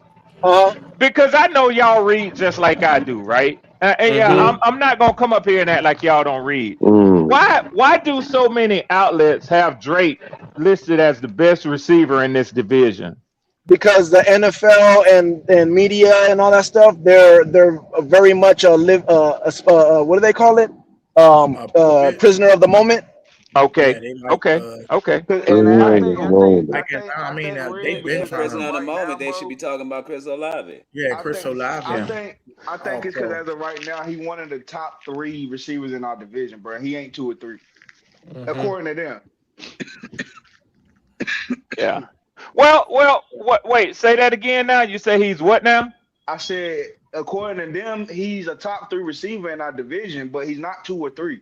Because I know y'all read just like I do, right? I'm not gonna come up here and act like y'all don't read. Why do so many outlets have Drake listed as the best receiver in this division? Because the NFL and media and all that stuff, they're very much what do they call it? Prisoner of the moment. Okay. They've been prisoner of the moment. They should be talking about Chris Olave. Yeah, Chris Olave. I think it's because as of right now, he one of the top 3 receivers in our division, bro. He ain't 2 or 3, according to them. Yeah. Well. Wait. Say that again. Now you say he's what now? I said according to them, he's a top 3 receiver in our division, but he's not 2 or 3.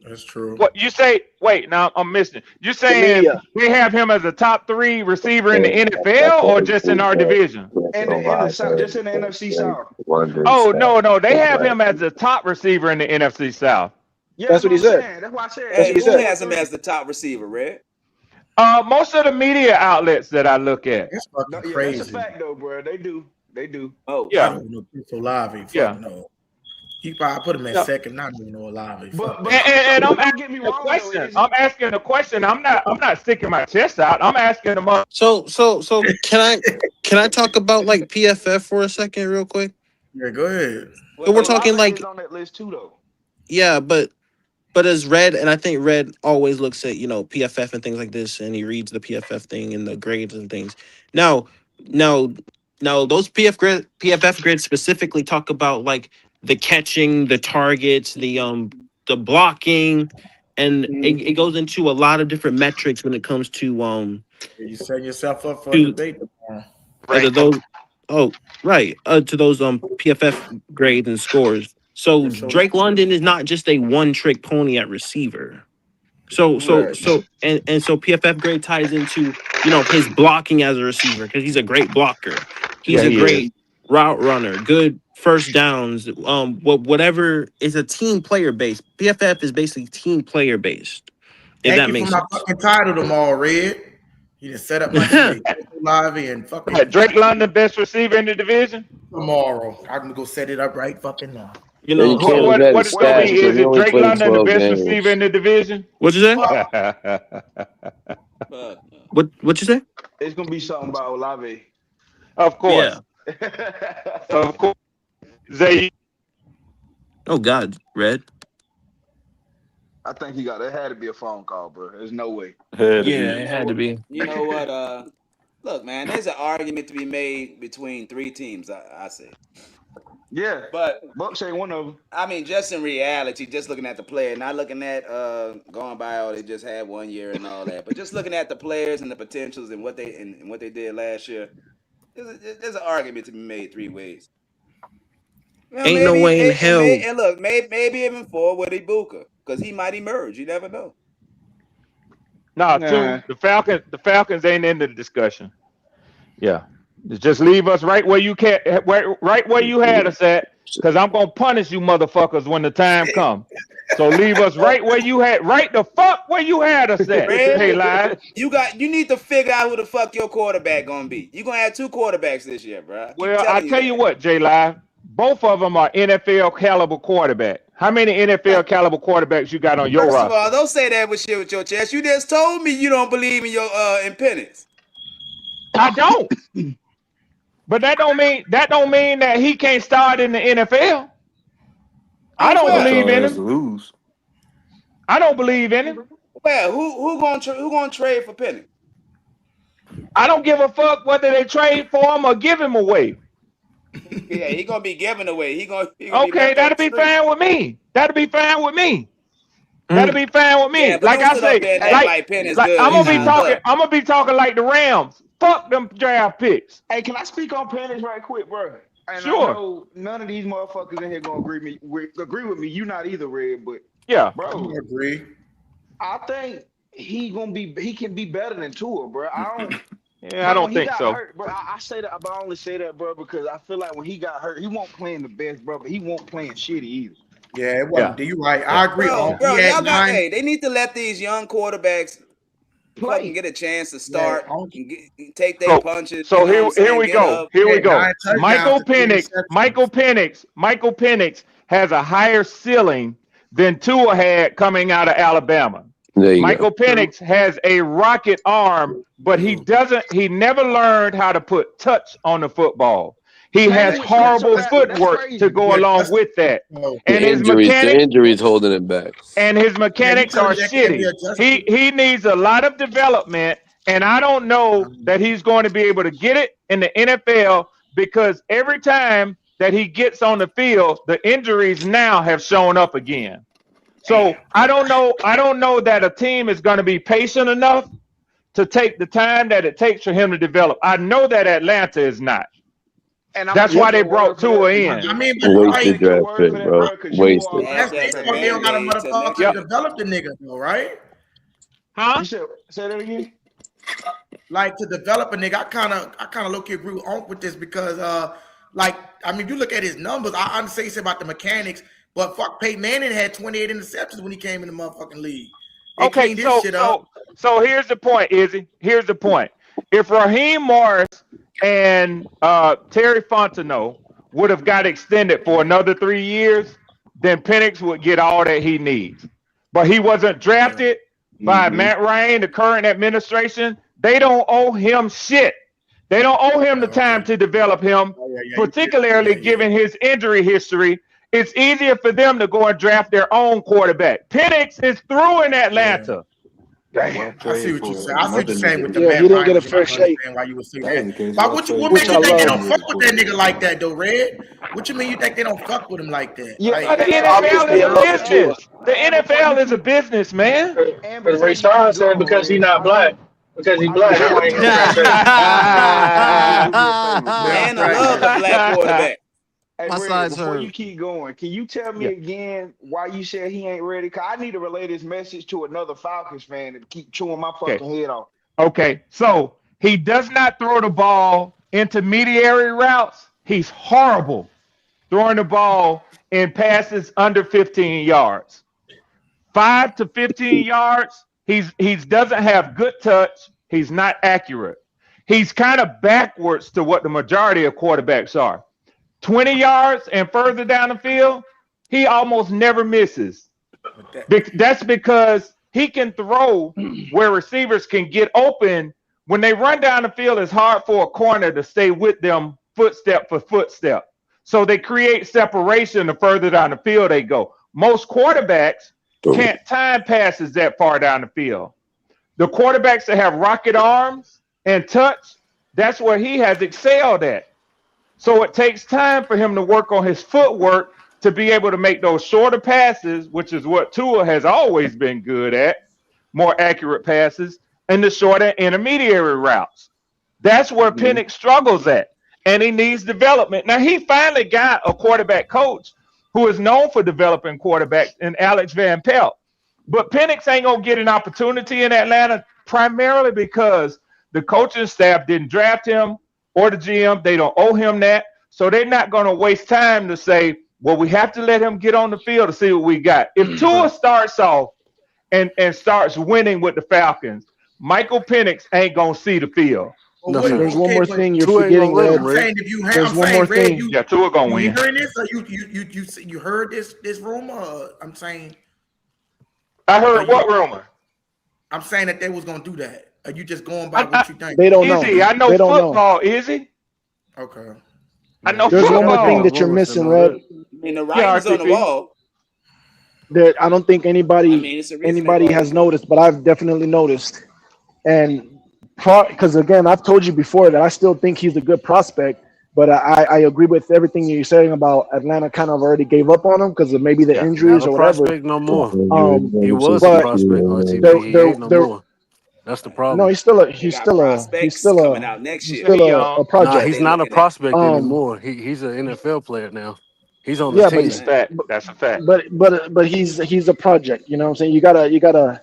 That's true. What you say? Wait, now I'm missing. You saying we have him as a top 3 receiver in the NFL or just in our division? In the South, just in the NFC South. Oh no, they have him as the top receiver in the NFC South. Yeah, that's what he said. That's what I said. Hey, who has him as the top receiver, Red? Most of the media outlets that I look at. That's fucking crazy. That's a fact, though, bro. They do. Oh, yeah. I don't know Chris Olave. Yeah. No. He probably put him at second. Not even know Olave. And I'm asking a question. I'm asking a question. I'm not sticking my chest out. I'm asking them up. So can I talk about like PFF for a second, real quick? Yeah, go ahead. So we're talking like on that list too, though. Yeah, but as Red, and I think Red always looks at PFF and things like this, and he reads the PFF thing and the grades and things. Now those PFF grades specifically talk about like the catching, the targets, the blocking, and it goes into a lot of different metrics when it comes to you setting yourself up for a debate tomorrow. Right. To those PFF grades and scores. So Drake London is not just a one-trick pony at receiver. So PFF grade ties into his blocking as a receiver because he's a great blocker. He's a great route runner, good first downs. Whatever is a team player based. PFF is basically team player based. If that makes sense. My fucking title tomorrow, Red. You just set up my live and fucking Drake London best receiver in the division tomorrow. I can go set it up right fucking now. What is it Drake London the best receiver in the division? What'd you say? What you say? It's gonna be something about Olave. Of course. Yeah. Of course. Zay. Oh God, Red. I think it had to be a phone call, bro. There's no way. It had to be. You know what? Look, man, there's an argument to be made between 3 teams, I say. Yeah, but Bucks ain't one of them. I mean, just in reality, just looking at the player, not looking at going by they just had 1 year and all that, but just looking at the players and the potentials and what they did last year, there's an argument to be made 3 ways. Well, ain't no way in hell. And look, maybe even 4 with Ibuka, because he might emerge. You never know. No, 2. The Falcons ain't in the discussion. Yeah. Just leave us right where you right where you had us at, because I'm gonna punish you motherfuckers when the time comes. So leave us right where you had us at. Hey, Live. You need to figure out who the fuck your quarterback gonna be. You gonna have 2 quarterbacks this year, bro. Well, I tell you what, J Live, both of them are NFL caliber quarterback. How many NFL caliber quarterbacks you got on your roster? First of all, don't say that with shit with your chest. You just told me you don't believe in your in Penix. I don't. But that don't mean that he can't start in the NFL. I don't believe in him. I don't believe in him. Well, who gonna trade for Penix? I don't give a fuck whether they trade for him or give him away. Yeah, he gonna be giving away. He gonna be Okay, left on that'll the be street. fine with me. That'll be fine with me. That'll be fine with me. Yeah, but Like don't I sit up say, there and act like Penny's good. I'm gonna be Nah, talking. look. I'm gonna be talking like the Rams. Fuck them draft picks. Hey, can I speak on Penix right quick, bro? And Sure. I know none of these motherfuckers in here gonna agree with me. You not either, Red, but yeah, bro, I agree. I think he can be better than Tua, bro. I don't. Yeah, I don't think so. Hurt, bro, I say that, but I only say that, bro, because I feel like when he got hurt, he won't playing the best, bro, but he won't playing shitty either. Yeah, it wasn't. You right. I agree. Bro, y'all got. Hey, they need to let these young quarterbacks fucking get a chance to start and take their punches. So you know here we go. Here we go. Michael Penix has a higher ceiling than Tua had coming out of Alabama. Michael Penix has a rocket arm, but he never learned how to put touch on the football. He has horrible footwork to go along with that. And the injuries holding it back. And his mechanics are shitty. He needs a lot of development, and I don't know that he's going to be able to get it in the NFL because every time that he gets on the field, the injuries now have shown up again. So I don't know that a team is going to be patient enough to take the time that it takes for him to develop. I know that Atlanta is not. And that's why they brought Tua in. I mean, wasted draft pick, bro. Wasted. That's based on they don't got a motherfucker to develop the nigga, though, right? Huh? You say that again? Like to develop a nigga, I kind of low-key agree with this because, you look at his numbers. I understand about the mechanics, but fuck, Peyton Manning had 28 interceptions when he came in the motherfucking league. Okay, so here's the point, Izzy. Here's the point. If Raheem Morris and Terry Fontenot would have got extended for another 3 years, then Penix would get all that he needs. But he wasn't drafted by Matt Ryan, the current administration. They don't owe him shit. They don't owe him the time to develop him, particularly given his injury history. It's easier for them to go and draft their own quarterback. Penix is through in Atlanta. Damn. I see what you're saying. I see what you're saying with the he man. didn't get a fair shake. Why you would say that? But what makes you think they don't fuck with that nigga like that, though, Red? What you mean you think they don't fuck with him like that? Yeah, the NFL is a business. The NFL is a business, man. But Ray Charles said because he's not black. Because he's black. Man, I love the black quarterback. Hey, Red, before you keep going, can you tell me again why you said he ain't ready? Cause I need to relay this message to another Falcons fan and keep chewing my fucking head off. Okay, so he does not throw the ball intermediary routes. He's horrible throwing the ball in passes under 15 yards. 5 to 15 yards, he doesn't have good touch. He's not accurate. He's kind of backwards to what the majority of quarterbacks are. 20 yards and further down the field, he almost never misses. That's because he can throw where receivers can get open. When they run down the field, it's hard for a corner to stay with them footstep for footstep. So they create separation the further down the field they go. Most quarterbacks can't time passes that far down the field. The quarterbacks that have rocket arms and touch, that's where he has excelled at. So it takes time for him to work on his footwork to be able to make those shorter passes, which is what Tua has always been good at, more accurate passes, and the shorter intermediary routes. That's where Penix struggles at, and he needs development. Now, he finally got a quarterback coach who is known for developing quarterbacks in Alex Van Pelt. But Penix ain't going to get an opportunity in Atlanta primarily because the coaching staff didn't draft him, or the GM, they don't owe him that. So they're not going to waste time to say, well, we have to let him get on the field to see what we got. If Tua starts off and starts winning with the Falcons, Michael Penix ain't going to see the field. No, there's one more thing you're forgetting, Red. There's one more thing. Yeah, Tua going to win. You hearing this? Or you heard this rumor? I'm saying. I heard what rumor? I'm saying that they was going to do that. Are you just going by what you think? They don't know. Izzy, I know football, Izzy. Okay. I know There's football. one more thing that you're missing, Red. I mean, the writing's on the wall. That I don't think anybody has noticed, but I've definitely noticed. And because again, I've told you before that I still think he's a good prospect, but I agree with everything you're saying about Atlanta. Kind of already gave up on him because of maybe the Not injuries a or whatever. prospect no more. Um, He was a but prospect, RTP. there, He there, ain't no there. more. That's the No, problem. he's still a, They he's got still a, he's prospects still coming a, out next he's year. still a Nah, That project. he's they not a looking at. prospect Um, anymore. He's an NFL player now. He's on the yeah, but I'm team. he's, saying. That's a fact. but he's a project. You know what I'm saying? You gotta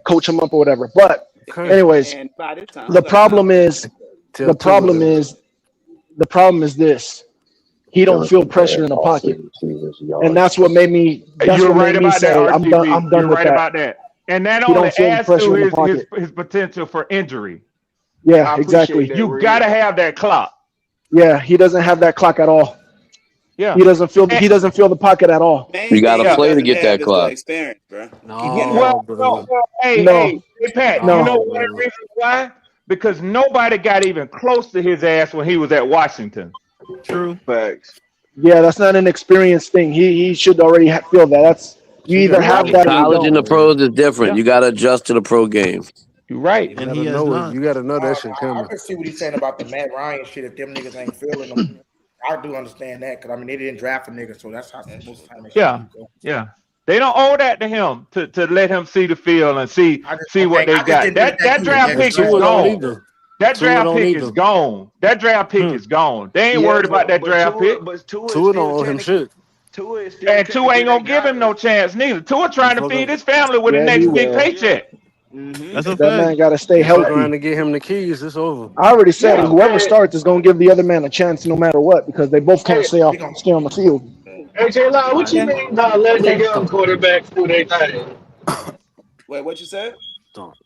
coach him up or whatever. But Okay. anyways, And by this time, who the got time problem for that? is, Tell the Tua problem that. is, the problem is this. He don't feel pressure in the pocket, and that's what made me. That's You're what made right me about that, say I'm done. RTP. I'm You're done with right that. about that. And that He only don't feel the adds to pressure in the his pocket. his potential for injury. Yeah, I appreciate exactly. that, You Red. gotta have that clock. Yeah, he doesn't have that clock at all. Yeah. He doesn't feel. And, He doesn't feel the pocket at all. You Main got to thing he yeah. play to doesn't get have that is the clock. experience, bro. Keep getting No, hurt. bro. Hey, No, hey, Pat. You know no. No, one of the bro. reasons why? Because nobody got even close to his ass when he was at Washington. True. Facts. Yeah, that's not an experience thing. He should already feel that. That's you You either gotta have know that it. or you College and don't. the pros is different. Yeah, You got to adjust to the pro game. you're right. You And gotta he has know it. not. You gotta know that shit I coming. can see what he's saying about the Matt Ryan shit. If them niggas ain't feeling them, I do understand that because I mean they didn't draft a nigga, so that's how That's most of true. the time that shit Yeah, do go. yeah. They don't owe that to him to let him see the field and I just see what okay, they I just got. didn't really think That he was draft that And pick is Tua trash. don't gone. either. That Tua draft don't pick is either. gone. That draft pick Hmm. is gone. They ain't Yeah, worried about that but draft pick. Tua is Tua don't still owe him technically shit. Tua is still And Tua technically ain't their gonna give guy him no though. chance neither. Tua You trying to fuck feed up. his family with the Yeah, he next big will. Yeah. paycheck. Mm-hmm. That's a That fact. man got to stay You fuck around healthy. and get him the keys, it's over. I already said Yeah. whoever Hey, starts is gonna give the other man a chance no matter what because they both can't hey, He gonna stay on the field. Facts. hey, J Law, what Alright. you And mean by letting the and young quarterbacks do their thing? Wait, what you said? Don't.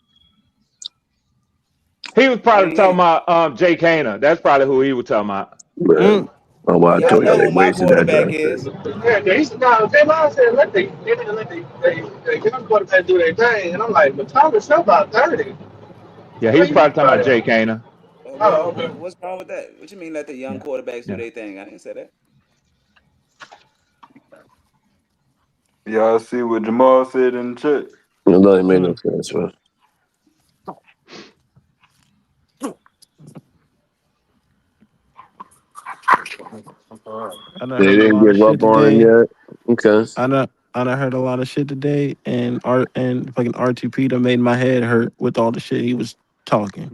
He was I probably didn't hear talking you. about Jake Hayner. That's probably who he was talking about. Man, Mm. oh, well, I Y'all told y'all know they who my wasted that quarterback draft pick. is. Yeah, he's no. J Law said they didn't let the young quarterbacks do their thing, and I'm like, but Thomas still about 30. Yeah, he What was you mean probably talking by about that? Jake Hayner. Oh, okay. What's wrong with that? What you mean let the young Yeah, quarterbacks do yeah. their thing? I didn't say that. Y'all see what Jamal said in the chat? It doesn't make no Mm. sense, man. Alright. I done They heard a didn't lot of give shit up on him today. yet. Okay. I done heard a lot of shit today, and fucking RTP done made my head hurt with all the shit he was talking.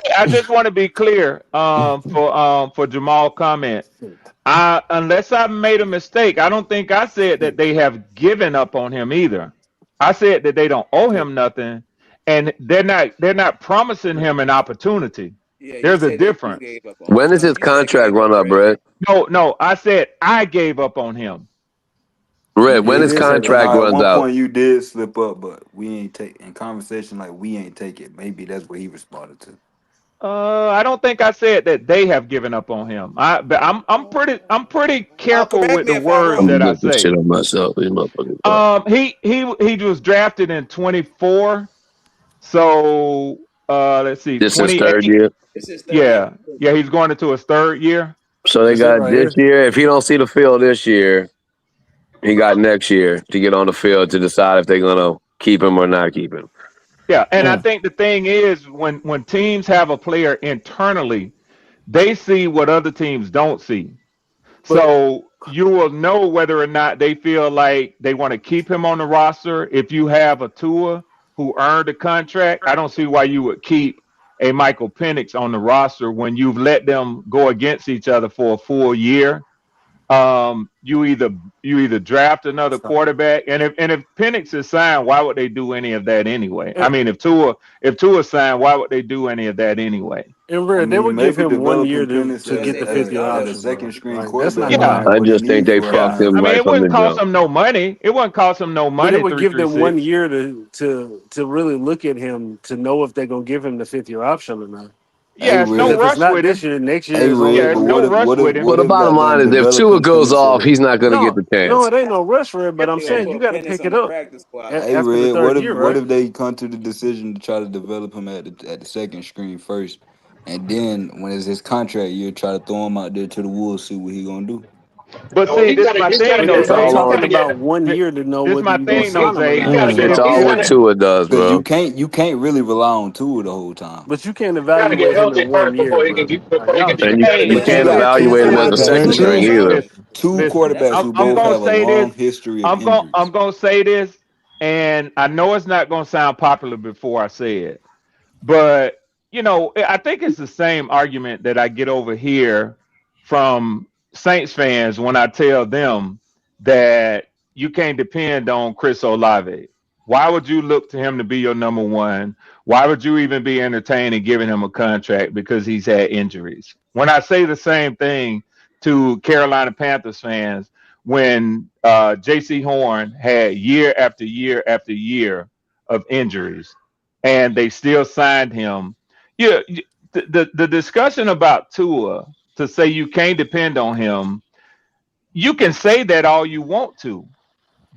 Hey, I just want to be clear for Jamal comment. Unless I made a mistake, I don't think I said that they have given up on him either. I said that they don't owe him nothing, and they're not promising him an opportunity. Yeah, you There's a said that you difference. gave up on him. When does No, his you said contract gave up, run up, Red. Brett? No, I said I gave up on him. Red, when You his did say that. contract Now, at runs one out? point, you did slip up, but we ain't take in conversation like we ain't take it. Maybe that's what he responded to. I don't think I said that they have given up on him. But I'm pretty careful Correct with me the if I'm words I'm wrong. that I looking say. shit on myself. These motherfuckers. He was drafted in 24. So let's see, This is third 28. year. This is third year. Yeah, he's going into his third year. So they That's it got right this here. year. If he don't see the field this year, he got next year to get on the field to decide if they're gonna keep him or not keep him. Yeah, and I Mm. think the thing is when teams have a player internally, they see what other teams don't see. But So you will know whether or not they feel like they want to keep him on the roster. If you have a Tua who earned a contract, I don't see why you would keep a Michael Penix on the roster when you've let them go against each other for a full year. You either draft another quarterback, and if Penix is signed, why would they do any of that anyway? I and, mean, if Tua signed, why would they do any of that anyway? and I Red, they mean, would give maybe him 1 year developing to Pennis to Yes, get they the would. fifth year Y'all as a let. option, second bro. string Like that's not quarterback gonna might Yeah, be I what happen. he just think needs they for right fucked yeah. him now. I mean, right it from the wouldn't cost jump. them no money. It wouldn't cost them no But they money. would Three give three them one six. year to really look at him to know if they're gonna give him the fifth year option or not. Hey, Yeah, it's Because no if Red. it's rush not with this him. year, next year Hey, is on Yeah, Red. it's But him. no rush with Well, him. the what if bottom line goddamn is, if Tua developing goes Pennis off, said? he's not going to get No, the no, chance. it ain't no rush for it. But I'm They're gonna saying you put got to Penix pick on it the up practice squad. Hey, after the Red. third year, What right? if they come to the decision to try to develop him at the second screen first, and then when it's his contract year, try to throw him out there to the wolves, see what he gonna do? But see, this is my thing though, It's I'm all Zay. on. talking about 1 year to know This whether my you're gonna thing though, sign him or Zay. not. It's all what Tua does, Because bro. you can't really rely on Tua the whole time. But you can't evaluate him in 1 year, bro. Like y'all And tripping. you But you can't got two evaluate him as a Is quarterbacks. that second true? string either. Two Listen. quarterbacks who I'm both gonna have a say this. long history of I'm injuries. gonna say this, and I know it's not gonna sound popular before I say it, but I think it's the same argument that I get over here from Saints fans when I tell them that you can't depend on Chris Olave. Why would you look to him to be your number one? Why would you even be entertaining giving him a contract because he's had injuries? When I say the same thing to Carolina Panthers fans, when J.C. Horn had year after year after year of injuries, and they still signed him. Yeah, the discussion about Tua, to say you can't depend on him, you can say that all you want to,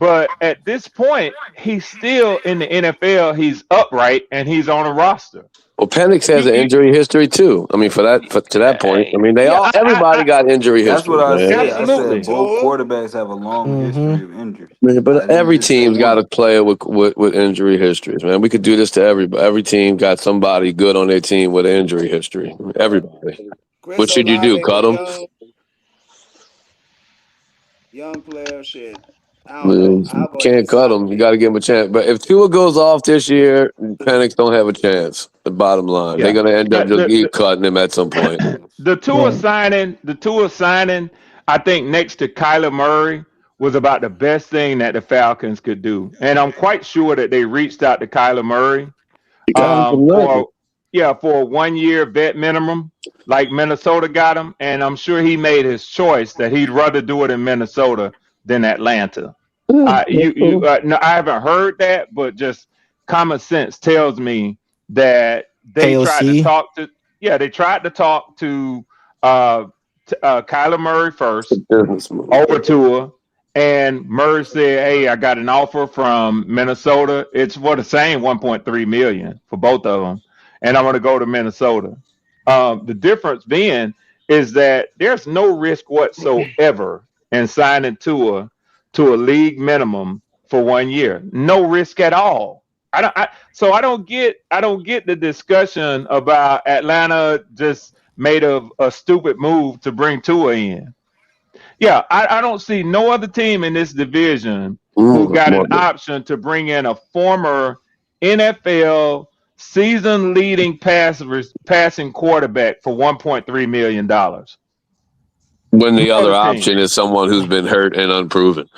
but at this point, he's still in the NFL. He's upright and he's on a roster. Well, Penix has an You injury history too. I mean, to that point, I mean, yeah, everybody got injury That's what history, I man. said. I said absolutely. both quarterbacks have a long history of injuries. Man, I but didn't every just say team's got a one. player with injury histories, man. We could do this to everybody. Every team got somebody good on their team with an injury history. Everybody. Chris What should you do? Olave Cut was them? young player. Shit, I don't know. You I'll go ahead can't and cut sign them. You him. got to give them a chance. But if Tua goes off this year, Penix don't have a chance. The bottom line, they're Yeah, gonna end up but just cutting him at some point. the Tua signing, I think next to Kyler Murray was about the best thing that the Falcons could do, and I'm quite sure that they reached out to Kyler Murray You got him for nothing. for a 1 year vet minimum, like Minnesota got him, and I'm sure he made his choice that he'd rather do it in Minnesota than Atlanta. No, I haven't heard that, but just common sense tells me that they tried to KOC. talk to uh, Kyler Murray first Business move. over to her. And Murray said, "Hey, I got an offer from Minnesota. It's for the same 1.3 million for both of them, and I'm going to go to Minnesota." The difference being is that there's no risk whatsoever in signing Tua to a league minimum for 1 year. No risk at all. So I don't get the discussion about Atlanta just made a stupid move to bring Tua in. Yeah, I don't see no other team in this division who got an option to bring in a former NFL season-leading passing quarterback for $1.3 million. When No the other other team. option is someone who's been hurt and unproven.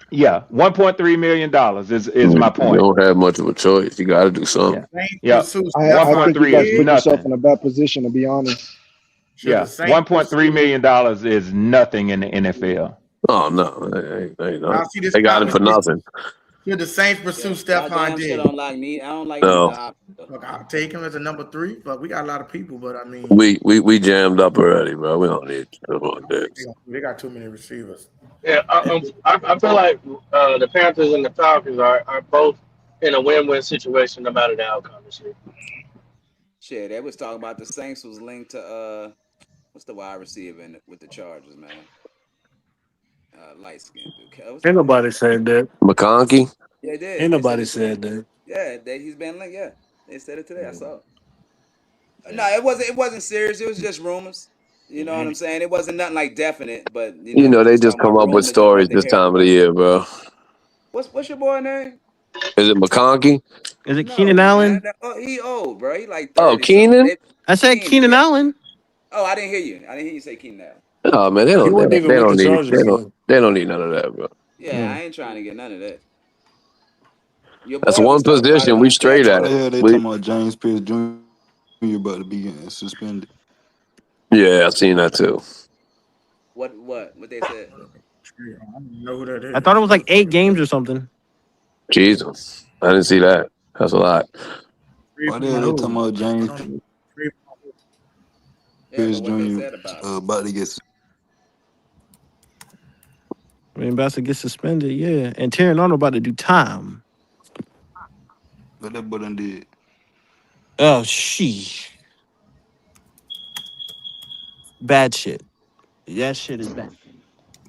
Yeah, $1.3 million is my You point. don't have much of a choice. You got to do something. Yeah, I think you 1.3 guys is put yourself nothing. in a bad position, to be honest. Yeah, $1.3 million is nothing in the NFL. Oh no, they Y'all see this They got him for competition? nothing. Should the Saints pursue Y'all Stephon damn sure Diggs? don't like me. I don't like neither No, option. Look, I'll take him as a number 3. But we got a lot of people, but I mean, we jammed up already, bro. We don't need this. they got too many receivers. Yeah, I feel like the Panthers and the Falcons are both in a win-win situation no matter the outcome this year. Shit, they was talking about the Saints was linked to what's the wide receiver with the Chargers, man? Light skinned dude. What's Ain't his name? nobody said that. McConkey. Yeah, they did. Ain't They said nobody it's linked. said that. Yeah, he's been linked. Yeah, they said it today. I saw it. No, it wasn't. It wasn't serious. It was just rumors. You know what I'm saying? It wasn't nothing like definite, but You they know, were they just just talking about come up with rumors and stories what they this heard time of the about. year, bro. What's your boy name? Is it McConkey? Is it No, Keenan man. Allen? He old, bro. He like Oh, 30 something. Keenan. I said Keenan, Keenan yeah. Allen. Oh, I didn't hear you. I didn't hear you say Keenan Allen. Oh man, He wasn't even with the Chargers though. they don't need none of that, bro. Yeah, I ain't trying to get none of that. Your That's boy one was talking about it position we on straight Jetro Why at. the hell though. they We talking about James Pierce Jr. about to be getting suspended? yeah, I seen that too. What they said? I don't know who that I is. thought it was like 8 games or something. Jesus, I didn't see that. That's a lot. Why the hell they talking about James Yeah, Pierce but what they Jr. said about it. About to get? I mean, about to get suspended, yeah. And Terran Arnold about to do time. What that boy done did? Oh, sheesh. Bad shit. That shit is bad.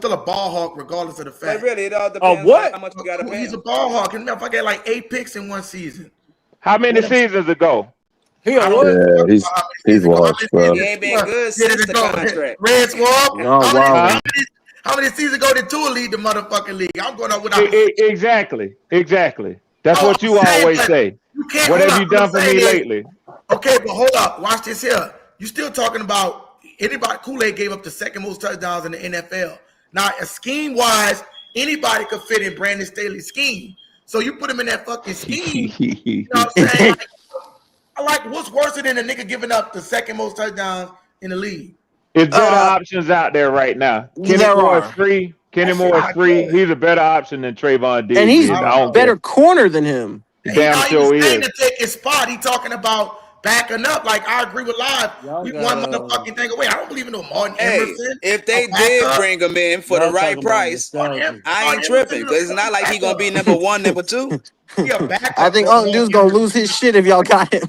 still a ball hawk regardless of the fact. But really, it all depends on how much you got to pay He's a him. ball hawk. And if I get like 8 picks in one season. How many seasons ago? He a what? Yeah, he's washed, bro. He ain't been good since the contract. Red Swamp. No, wow. How many seasons ago did Tua lead the motherfucking league? I'm going up without Exactly. That's what you always say. What have you done for me lately? Okay, but hold up. Watch this here. You still talking about anybody? Kool-Aid gave up the second most touchdowns in the NFL. Now, scheme wise, anybody could fit in Brandon Staley's scheme. So you put him in that fucking scheme. You know what I'm saying? Like, what's worse than a nigga giving up the second most touchdowns in the league? There's better options out there right now. Kenny Moore is free. He's a better option than Trayvon Diggs. And he's a better corner than him. Damn sure he is. To take his spot, he talking about backing up. Like, I agree with Live. You one motherfucking thing away. I don't believe in no Martin Emerson. If they did bring him in for the right price, I ain't tripping. Because it's not like he going to be number 1, number 2. I think Uncle Dude's going to lose his shit if y'all got him.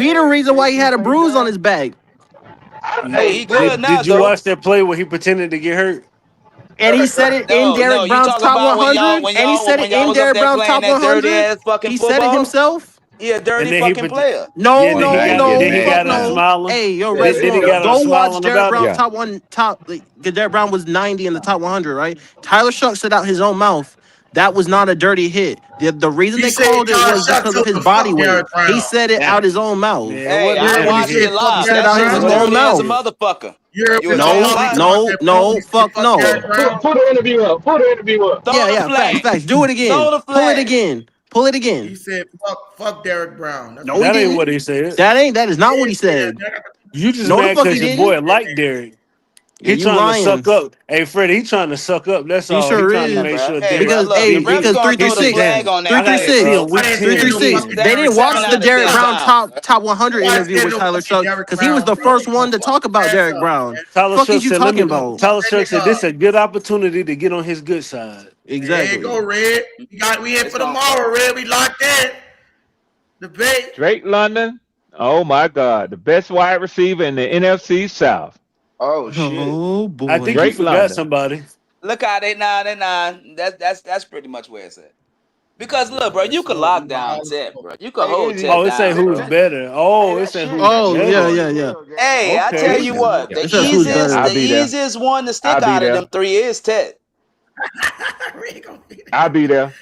We the reason why he had a bruise on his back. Hey, he good now, Did you though. watch that play where he pretended to get hurt? And he said it in No, Derrick you Brown's talking top about 100. And he said it when y'all in was up Derrick there Brown's playing top that dirty 100. ass fucking He said it football? himself. He a dirty And then fucking player. No, then he got no, then he fuck got us no. smiling. Hey, yo, Then he Redstone, got go us watch smiling Derrick about Brown's it. top. Derrick Brown was 90 in the top 100, right? Tyler Shuck said out his own mouth that was not a dirty hit. The reason He they said called it Tyler was Shough because of told his him body fuck weight. Derrick Brown. He said it out his own mouth. Man, Hey, what You I heard dirty when he watched said it hit? fuck He live. said it That Derrick out shit his was Brown? own dirty as a mouth. motherfucker. You heard You when was Jay talking No, Hardy about talking about no, that phone when no, he said fuck fuck Derrick no. Brown? Put the interview up. Put the interview up. Yeah, throw the yeah, facts, flag. facts. Do it again. Throw the Pull it flag. again. Pull it He again. said, "Fuck Derek Brown." That's No, what he he That ain't said. what didn't. he said. That is not what he said. You just No, the mad fuck he because your didn't. boy like Derek. Yeah, He you trying to suck lying. up. Hey, Freddie, he trying to suck up. That's He all. He sure trying to Yeah, is. make bro. sure Hey, Derek. bro. Because Look, the He, refs because gonna three throw the three flag damn. six, on three I that three gotta play, see six, him bro. week I didn't say 336. ten no season. fucking They Derek didn't Seven watch Brown. the out of Derek 10 Brown times, bro. top 100 Nobody interview said with no Tyler fucking Suggs Derek because he was Brown, the bro. first one to Fuck talk about that Derek up, Brown. man. Tyler Fuck is Shook you said, "Let talking me." about? Fuck Tyler that Shook nigga said, "This up. is a good opportunity to get on his good side." There you go, Exactly. Red. We in It's for gonna tomorrow, Red. We locked in. Debate. Drake London. Oh my God, the best wide receiver in the NFC South. Oh shit. Oh I think you boy. Drake forgot London. somebody. look how they 9-9. That's pretty much where it's at. Because look, bro, That you could smoke. We lock want down all the Tech, smoke. bro. You could Hey, hold Izzy. Tech Oh, it say down, who's bro. better. Hey, Oh, it that say shit, who's that Oh shit yeah, better. funny yeah, as yeah. hell, gang. Hey, I tell Okay. you what, It says who's better. I'll the be there. easiest one to I'll stick be out of there. them three is Tech. Red gonna be I'll be there.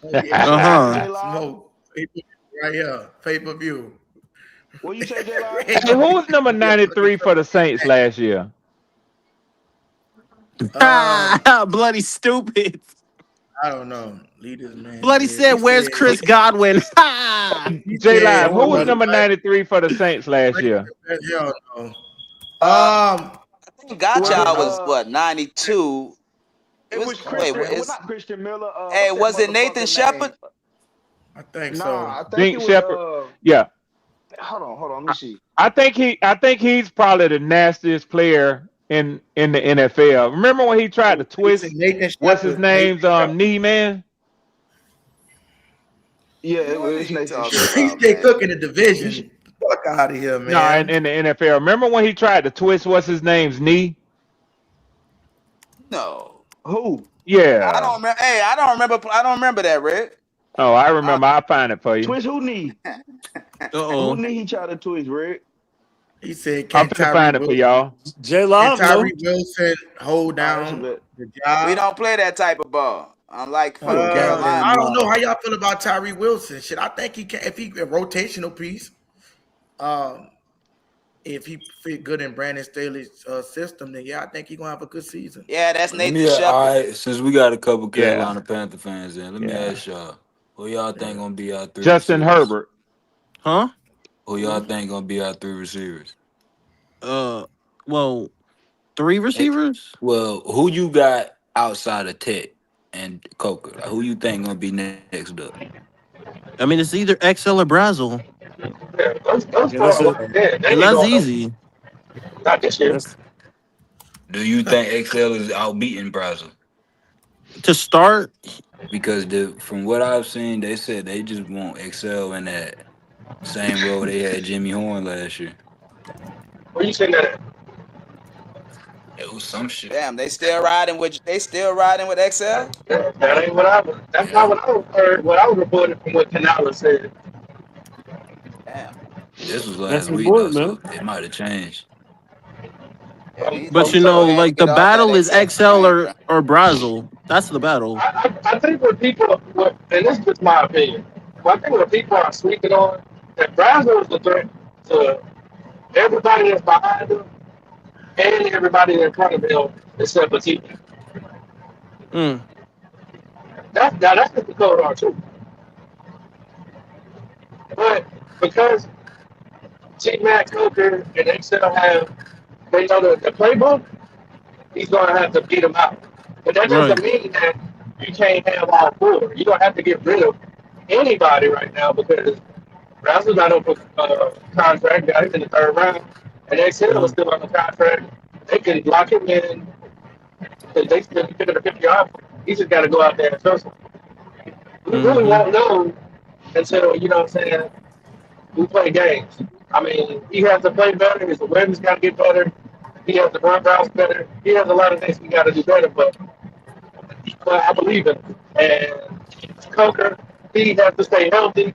Oh yeah, Uh What you say, huh. J Law? smoke. Right here, pay per view. What you say, J Law? Red Hey, gonna who be was number yeah, 93 for the Saints last year? Bloody stupid. I don't know. Lead this man to Bloody bed. said, "Where's Chris Godwin?" Ha! He J said, Live, who was brother, number 93 for the Saints last year? hell no. I think Was it Gotcha was what 92. it was Wait, Christian, what well is? not Christian Miller, Hey, what's that was it Nathan motherfucker name? Shepard? I think so. Nah, I think it Gene was Shepard. Yeah. hold on, let me see. I think he's probably the nastiest player in the NFL. Remember when he tried to twist Nathan what's his Shepard. Nathan name's Shepard. knee, man? Yeah, What are it's you Nathan talking Shepard. He about, stay man? cooking the division. Fuck out of here, No, man. in the NFL. Remember when he tried to twist what's his name's knee? No, Who? I Yeah. don't remember. Hey, I don't remember. I don't remember that, Red. Oh, I I, remember. I'll find it for you. Twist who knee? Who Uh-oh. knee he tried to twist, Red? He said, I'm "Can finna Tyree find it for Wilson? y'all. J Can Live, no. Tyree Wilson hold All right, that's a down bit. the we job?" don't play that type of ball. Unlike Oh, fucking goddamn I Carolina. don't know lie. how y'all feel about Tyree Wilson. Shit, I think he can if he a rotational piece. Um, if he fit good in Brandon Staley's system, then yeah, I think he's gonna have a good season. Yeah, that's Let Nathan me, all Shepard. right, since we got a couple Yeah. Carolina Panther fans in, let me Yeah. ask y'all, who y'all think gonna be our three Justin receivers? Herbert. Huh? Who y'all think gonna be our three receivers? Well, three Eh, receivers. well, who you got outside of Tech and Coker? Like, who you think gonna be next up? I mean, it's either XL or Brazel, Yeah, those Yeah, that's it. they and ain't that's going no easy not this year. That's Do you think XL is outbeating Brazil? to start. Because from what I've seen, they said they just want XL in that same role they had Jimmy Horn last year. Where you saying that? It was some shit. Damn, they still riding with XL. That ain't what I was. That's not Yeah, what I was heard. What I was reported from what Canala said. Damn. this was that's last your week boy, though, man. so it might have changed. Yeah, these But niggas you should go know, ahead and like get the off that battle is XL XL train, bro. or Brazel. That's the battle. I think what people, and this is just my opinion, but I think what people are sleeping on that Brazil is the threat to everybody that's behind him and everybody in front of him except for T. Mm, That's just the code on too. But because T Mac, Coker, and XL have they know the playbook, he's gonna have to beat him out. But that doesn't right. mean that you can't have all four. You don't have to get rid of anybody right now because Razzle's not open contract, got him in the third round, and XL is Mm, still on the contract. They can lock him in. They still consider the 50 offer. He just got to go out there and trust him. We really mm-hmm. won't know until, you know what I'm saying, we play games. I mean, he has to play better. His awareness got to get better. He has to run routes better. He has a lot of things he got to do better, but I believe in him. And Coker, he has to stay healthy.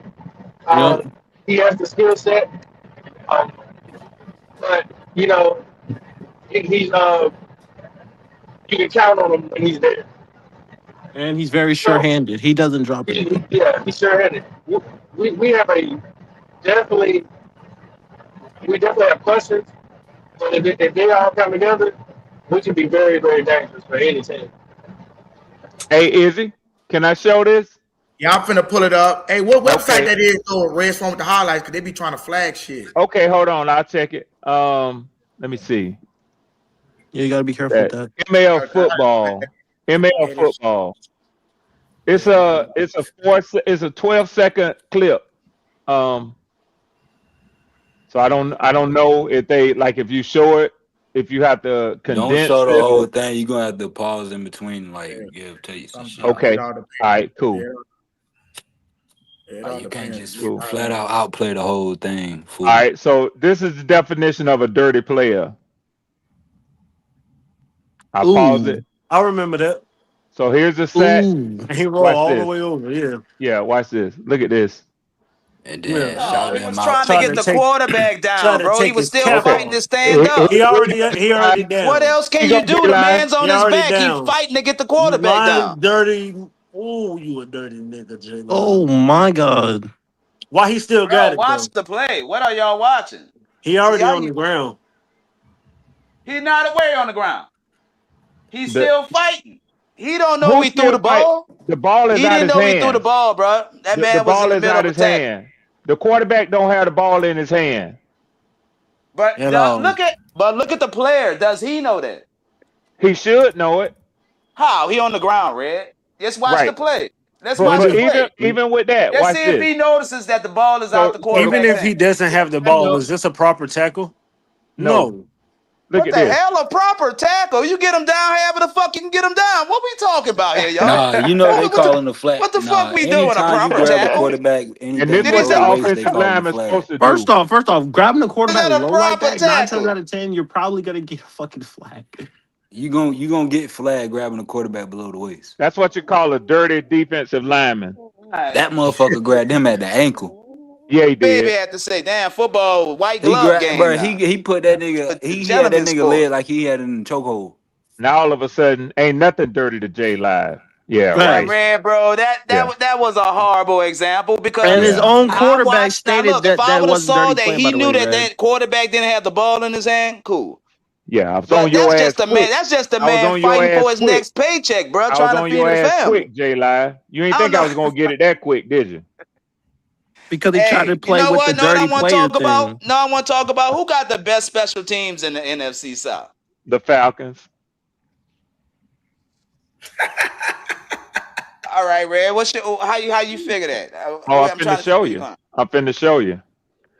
Yep. He has the skill set. Um, but, you know, he's you can count on him when he's there. And he's very So, sure-handed. He doesn't drop it. yeah, he's sure-handed. We have definitely, we definitely have questions. But if they all come together, we can be very, very dangerous for any team. Hey, Izzy, can I show this? Yeah, I'm finna pull it up. Hey, what website that is though? Red's one with the highlights because they be trying to flag shit. Okay, hold on. I'll check it. Let me see. Yeah, you gotta be careful with that. ML football. ML football. It's a 12-second clip. So I don't know if they like if you show it, if you have to Don't condense show the it. whole thing. You're gonna have to pause in between, like give takes and shit. Okay. All right, cool. Like, you can't just flat out outplay the whole thing. Fool. All right, so this is the definition of a dirty player. I pause it. I remember that. So here's the sack. He rolled all the way over. Yeah. Yeah, watch this. Look at this. And then shout he them was out. trying to get the quarterback down, bro. He was still fighting to stand up. He already down. What else can you do? The man's on his back. Down. He's fighting to get the quarterback down. Dirty. Oh, you a dirty nigga, Jay. Oh my God. Why he still got it? Watch the play. What are y'all watching? He already on the ground. He's not away on the ground. He's still fighting. He don't know he threw the ball. The ball is out his hand. He didn't know he threw the ball, bro. That man was in the middle of his hand. The quarterback don't have the ball in his hand. But look at the player. Does he know that? He should know it. How? He on the ground, Red. Let's watch the play. Let's watch the play. Even with that, let's see if he notices that the ball is out the quarterback. Even if he doesn't have the ball, is this a proper tackle? No. What the hell, a proper tackle? You get him down, however the fuck you can get him down. What we talking about here, y'all? Nah, you know they calling the flag. What the fuck we doing? A proper you grab tackle? A quarterback, and this is what the offensive lineman supposed to do. First off, grabbing the quarterback low like that, 9 times out of 10, you're probably gonna get a fucking flag. You gonna get flag grabbing a quarterback below the waist. That's what you call a dirty defensive lineman. That motherfucker grabbed him at the ankle. Yeah, he did. Baby had to say, damn, football, white glove game. Bro, he put that nigga, he had that nigga leg like he had in the chokehold. Now all of a sudden, ain't nothing dirty to Jay Live. Yeah, right. Red, bro, that was a horrible example because and his own quarterback stated that if I would have saw that he knew that quarterback didn't have the ball in his hand, cool. Yeah, I was on your ass. That's just a man fighting for his next paycheck, bro. Trying to feed his family. Quick, Jay Live. You ain't think I was gonna get it that quick, did you? Because he tried to play with the dirty player thing. No, I want to talk about who got the best special teams in the NFC South. The Falcons. All right, Red. How you figure that? I'm finna show you. I'm finna show you.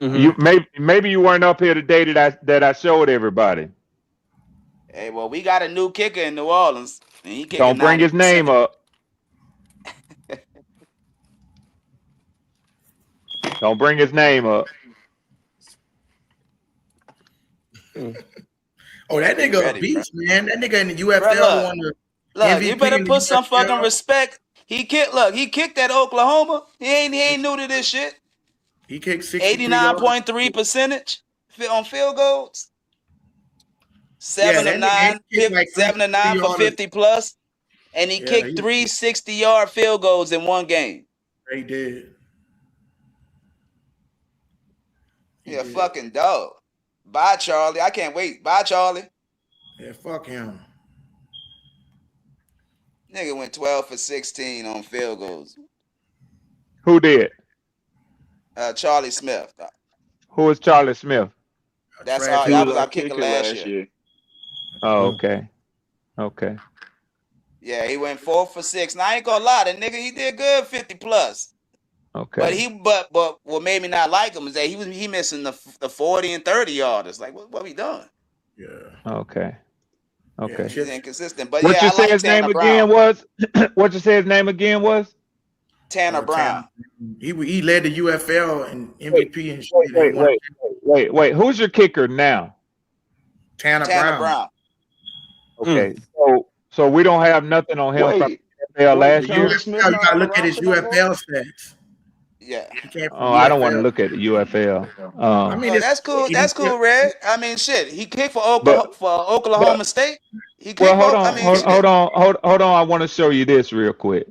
Mm-hmm. You maybe you weren't up here today that I showed everybody. Hey, well, we got a new kicker in New Orleans. And he don't bring his name up. Don't bring his name up. Oh, that nigga a beast, man. That nigga in the UFL won the MVP. You better put some fucking respect. He kicked at Oklahoma. He ain't new to this shit. He kicked 89.3% on field goals. 7 of 9 for 50 plus. And he kicked 3 60-yard field goals in one game. He did. Yeah, fucking dog. Bye, Charlie. I can't wait. Bye, Charlie. Yeah, fuck him. Nigga went 12 for 16 on field goals. Who did? Charlie Smith. Who is Charlie Smith? That was our kicker last year. Oh, okay. Okay. Yeah, he went 4 for 6. Now I ain't gonna lie, that nigga, he did good 50 plus. Okay. But what made me not like him is that he missing the 40 and 30 yarders. Like what we doing? Yeah. Okay. Okay. He's inconsistent. But what you say his name again was? What you say his name again was? Tanner Brown. He led the UFL and MVP and shit. Wait. Who's your kicker now? Tanner Brown. Okay. So we don't have nothing on him from UFL last year. You gotta look at his UFL stats. Yeah. I don't want to look at the UFL. I mean, that's cool. That's cool, Red. I mean, shit. He kicked for Oklahoma State. Hold on. I want to show you this real quick.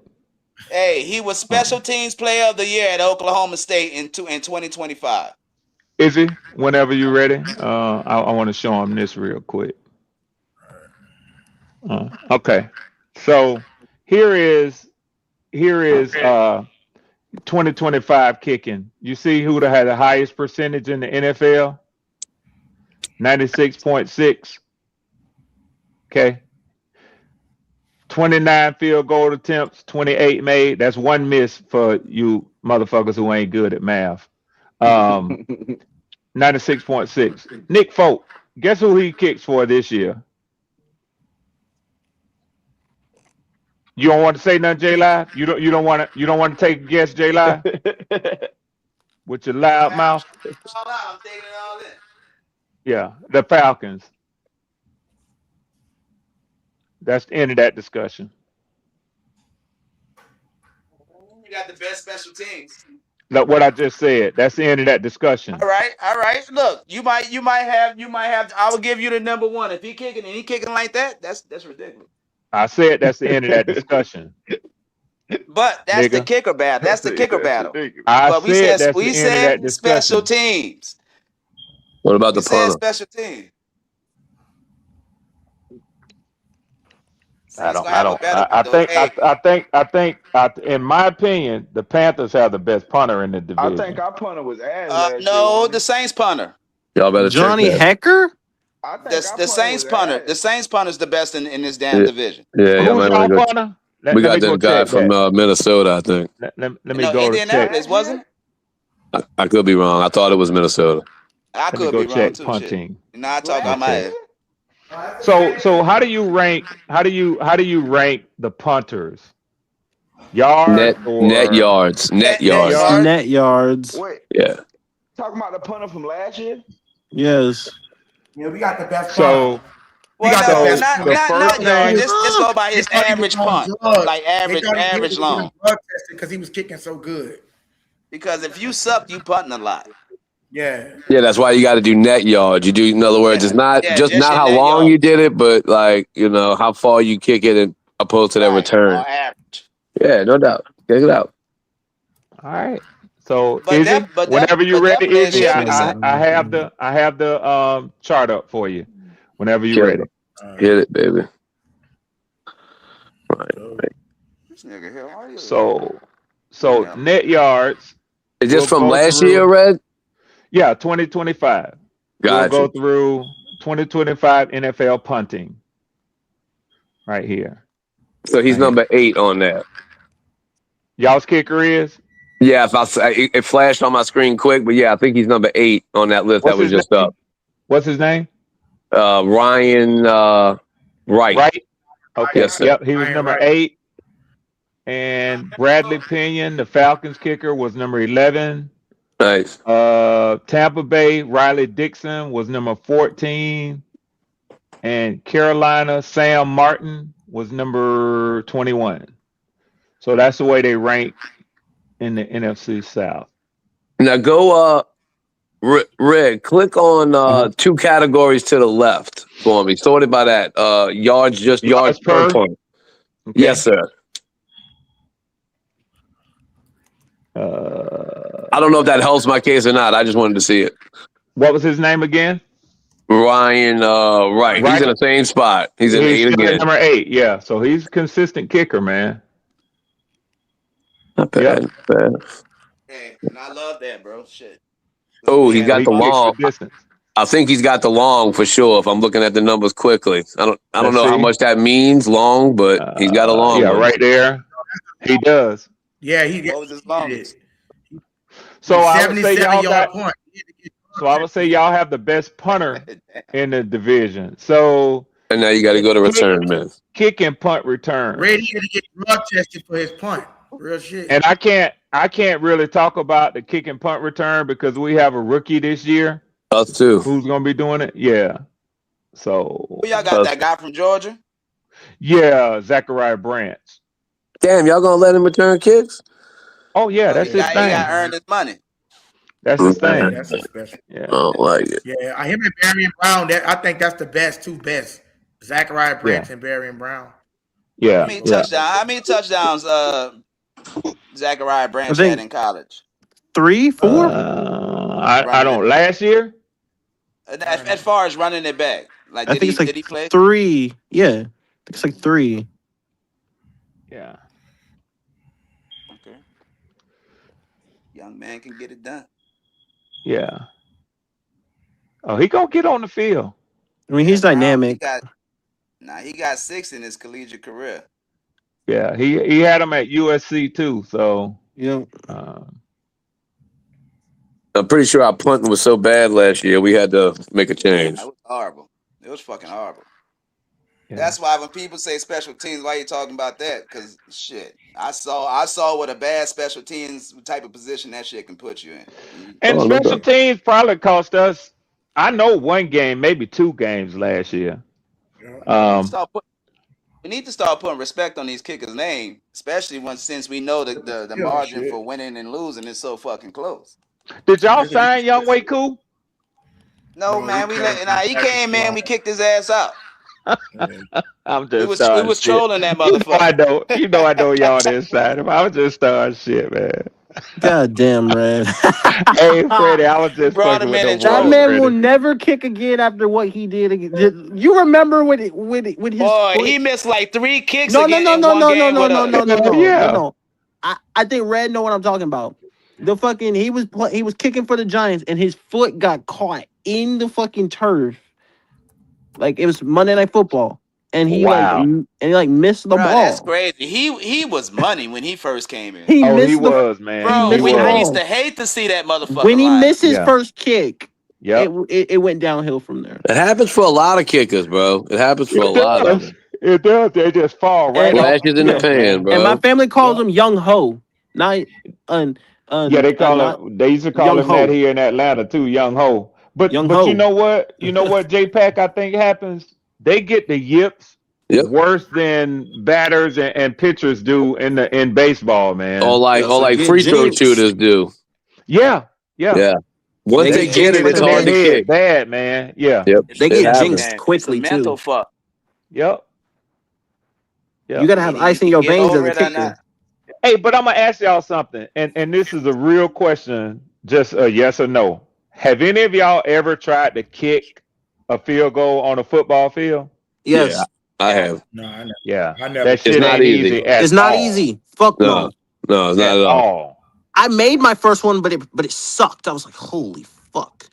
Hey, he was special teams player of the year at Oklahoma State in 2025. Is he? Whenever you're ready, I want to show him this real quick. Okay, so here is 2025 kicking. You see who had the highest percentage in the NFL? 96.6. Okay. 29 field goal attempts, 28 made. That's one miss for you motherfuckers who ain't good at math. 96.6. Nick Folk, guess who he kicks for this year? You don't want to say nothing, J Live? You don't want to take a guess, J Live? With your loud mouth? I'm taking it all in. Yeah, the Falcons. That's the end of that discussion. You got the best special teams. Look what I just said. That's the end of that discussion. All right. Look, you might have. I will give you the number one. If he kicking like that, that's ridiculous. I said that's the end of that discussion. But that's nigga. the kicker battle. That's the kicker battle. But we said that's the end of that discussion. Special teams. What about the punter? Special teams. I think in my opinion, the Panthers have the best punter in the division. I think our punter was ass. No, the Saints punter. Y'all better Johnny check that. Hecker? I think The Saints punter. The Saints punter is the best in this damn division. Yeah, who's y'all punter? We got that guy from Minnesota, I think. Let me go Indianapolis, check. wasn't it? I could be wrong. I thought it was Minnesota. I could be wrong too. Punting. Shit. Now I talk about my head. So how do you rank the punters? Yards net yards. Net yards. Wait. Yeah. Talking about the punter from last year? Yes. Yeah, we got the best. So well, not thing. Just go by his average punt, like average long. Because he was kicking so good. Because if you suck, you punting a lot. Yeah. Yeah, that's why you got to do net yards. You do, in other words, it's not just how long you did it, but like how far you kick it, and opposed to that return. Average. Yeah, no doubt. Check it out. All right. So Izzy, whenever you're ready, Izzy, I have the chart up for you. Whenever you're ready. Get it, baby. Right. This nigga here, why you? So net yards. Is this from last year, Red? Yeah, 2025. Gotcha. We'll go through 2025 NFL punting. Right here. So he's number 8 on that. Y'all's kicker is? Yeah, it flashed on my screen quick, but yeah, I think he's number 8 on that list that was just up. What's his name? Ryan Wright. Right? Okay. Yes, sir. Yep, he was number 8. And Bradley Pinion, the Falcons kicker, was number 11. Nice. Tampa Bay, Riley Dixon was number 14. And Carolina, Sam Martin was number 21. So that's the way they rank in the NFC South. Now go Red, click on 2 categories to the left for me. Sorted by that. Yards per punt. Okay. Yes, sir. I don't know if that helps my case or not. I just wanted to see it. What was his name again? Ryan Wright. He's in the same spot. He's in 8 again. Number 8, yeah. So he's a consistent kicker, man. Not bad. Not bad. Hey, and I love that, bro. Shit. Oh, he got the long. I think he's got the long for sure. If I'm looking at the numbers quickly, I don't know how much that means long, but he's got a long. Yeah, one. right there. He does. Yeah, what was his longest? So I would say y'all got. So I would say y'all have the best punter in the division. So and now you got to go to return, man. Kick and punt return. Ready to get drug tested for his punt. Real shit. And I can't really talk about the kick and punt return because we have a rookie this year. Us too. Who's gonna be doing it? Yeah. So who y'all got? That guy from Georgia? Yeah, Zachariah Branch. Damn, y'all gonna let him return kicks? Oh yeah, that's his thing. He got earned his money. That's his thing. That's a special. Yeah. I don't like it. Yeah, him and Barry and Brown. I think that's the best, 2 best. Zachariah Branch and Barry and Brown. Yeah. How many touchdowns Zachariah Branch had in college? 3, 4? I don't. Last year? As far as running it back, like I think did he play 3? Yeah, I think it's like 3. Yeah. Okay. Young man can get it done. Yeah. Oh, he gonna get on the field. I mean, he's dynamic. He got 6 in his collegiate career. Yeah, he had him at USC too. So yeah. I'm pretty sure our punting was so bad last year we had to make a change. It was horrible. It was fucking horrible. Yeah. That's why when people say special teams, why you talking about that? Because shit, I saw what a bad special teams type of position that shit can put you in. And special teams probably cost us. I know 1 game, maybe 2 games last year. We need to start putting respect on these kickers' name, especially since we know the margin for winning and losing is so fucking close. Did y'all sign Young Wei Koo? No, man. He came in, we kicked his ass out. I'm just we was trolling that motherfucker. You know I know y'all didn't sign him. I was just starting shit, man. God damn, Red. Hey, Freddie, I was just fucking with that man Freddie will never kick again after what he did again. You remember with his boy, he missed like 3 kicks no. I think Red know what I'm talking about. The fucking he was kicking for the Giants and his foot got caught in the fucking turf. Like it was Monday Night Football. And he missed the ball. That's crazy. He was money when he first came in. He was, man. Bro, I used to hate to see that motherfucker. When he missed his first kick, it went downhill from there. It happens for a lot of kickers, bro. It happens for a lot of them. It does. They just fall right off. Flashes in the pan, bro. And my family calls him Young Ho. Not they call him. They used to call him that here in Atlanta too, Young Ho. But you know what? You know what, J-Pack, I think happens? They get the yips worse than batters and pitchers do in baseball, man. Or like free throw shooters do. Yeah. Once they get it, it's hard to kick. Bad, man. Yeah. Yep. They get jinxed quickly it's a mental fuck. Yep. You gotta have ice in your veins as a kicker. Hey, but I'm gonna ask y'all something, and this is a real question, just a yes or no. Have any of y'all ever tried to kick a field goal on a football field? Yes. Yeah, I have. No, I never. Yeah. I never. That shit It's not easy. It's not easy. Fuck no. No, it's not at all. I made my first one, but it sucked. I was like, holy fuck.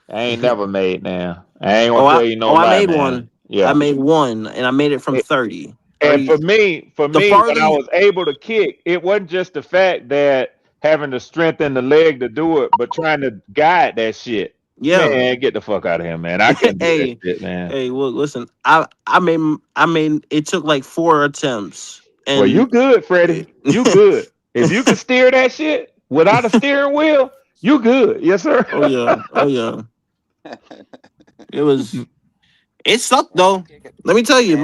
I ain't never made now. I ain't gonna tell you no lie, I made man. one. Yeah. I made one, and I made it from 30. And for me, when I was able to kick, it wasn't just the fact that having the strength in the leg to do it, but trying to guide that shit. Yeah, man, get the fuck out of here, man. I can't do that shit, man. Hey, well, listen, I made it took like 4 attempts. And well, you good, Freddie. You good. If you can steer that shit without a steering wheel, you good. Yes, sir. Oh yeah. It sucked though. Let me tell you,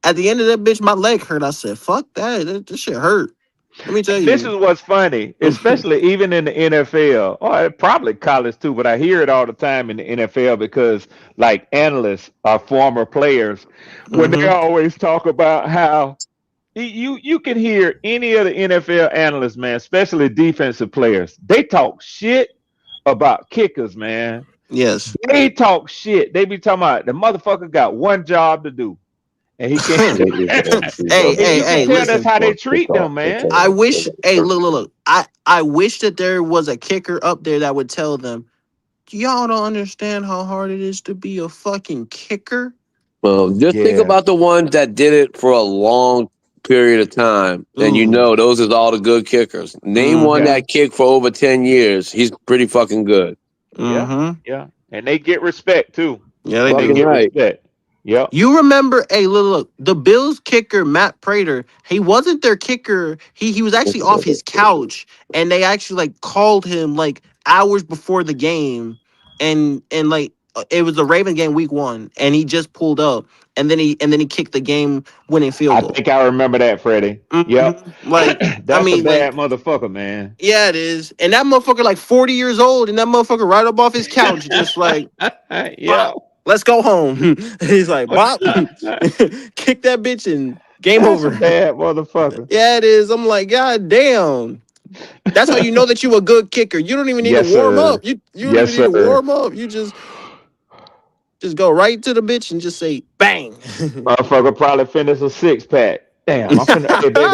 at the end of that bitch, my leg hurt. I said, fuck that. This shit hurt. Let me tell you. This is what's funny, especially even in the NFL, or probably college too, but I hear it all the time in the NFL because like analysts are former players when they always talk about how you can hear any of the NFL analysts, man, especially defensive players. They talk shit about kickers, man. Yes. They talk shit. They be talking about the motherfucker got one job to do. And he can't. Hey, listen, that's how they treat them, man. I wish. Hey, look. I wish that there was a kicker up there that would tell them, y'all don't understand how hard it is to be a fucking kicker. Well, just think about the ones that did it for a long period of time, and you know those is all the good kickers. Name one that kicked for over 10 years. He's pretty fucking good. Yeah, and they get respect too. Yeah, they get respect. Yep. You remember, hey, look, the Bills kicker, Matt Prater, he wasn't their kicker. He was actually off his couch, and they actually like called him like hours before the game, and like it was the Raven game week 1, and he just pulled up, and then he kicked the game winning field goal. I think I remember that, Freddie. Yep. Like that's a bad motherfucker, man. Yeah, it is. And that motherfucker like 40 years old, and that motherfucker right up off his couch, just like let's go home. He's like, Bob, kick that bitch and game over. Bad motherfucker. Yeah, it is. I'm like, God damn. That's how you know that you a good kicker. You don't even need to warm up. You don't even need to warm up. You just go right to the bitch and just say bang. Motherfucker probably finish a 6-pack. Damn, I'm finna. Hey, baby,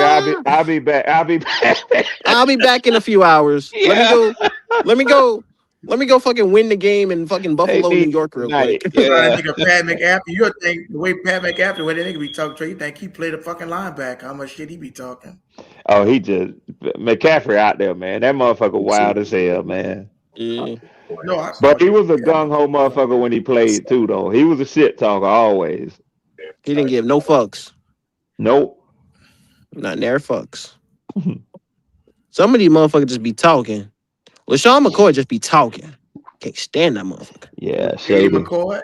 I'll be back. I'll be back. I'll be back in a few hours. Yeah. Let me go. Let me go fucking win the game in fucking Buffalo, New York, real quick. Yeah. That nigga Pat McAfee, you think the way Pat McAfee, the way that nigga be talking to you think he played a fucking linebacker? How much shit he be talking? Oh, he just McCaffrey out there, man. That motherfucker wild as hell, man. Yeah. No, But he was a gung ho motherfucker when he played too, though. He was a shit talker always. He didn't give no fucks. Nope. Not near fucks. Some of these motherfuckers just be talking. LaShawn McCoy just be talking. Can't stand that motherfucker. Yeah, Shady. McCoy.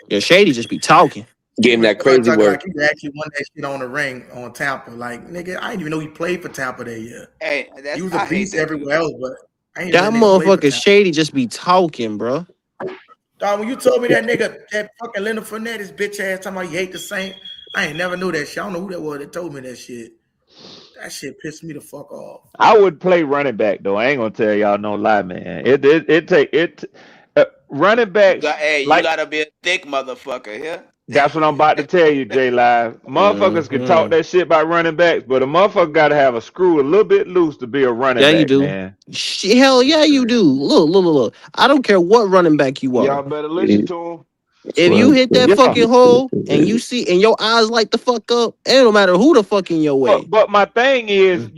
Yeah, Shady just be talking. Getting that crazy Like work. he actually won that shit on the ring on Tampa. Like, nigga, I didn't even know he played for Tampa that year. Hey, he was a beast everywhere else, but I ain't That know motherfucker Shady just be talking, bro. Dog, when you told me that nigga, that fucking Leonard Fournette, his bitch ass, talking about he hate the Saints, I ain't never knew that shit. I don't know who that was that told me that shit. That shit pissed me the fuck off. I would play running back though. I ain't gonna tell y'all no lie, man. Running backs. Hey, you gotta be a thick motherfucker here. That's what I'm about to tell you, J Live. Motherfuckers can talk that shit about running backs, but a motherfucker gotta have a screw a little bit loose to be a running back, you do. man. Hell yeah, you do. Look. I don't care what running back you are. Y'all better listen to him. If you hit that fucking hole and you see and your eyes light the fuck up, it don't matter who the fuck in your way. But my thing is,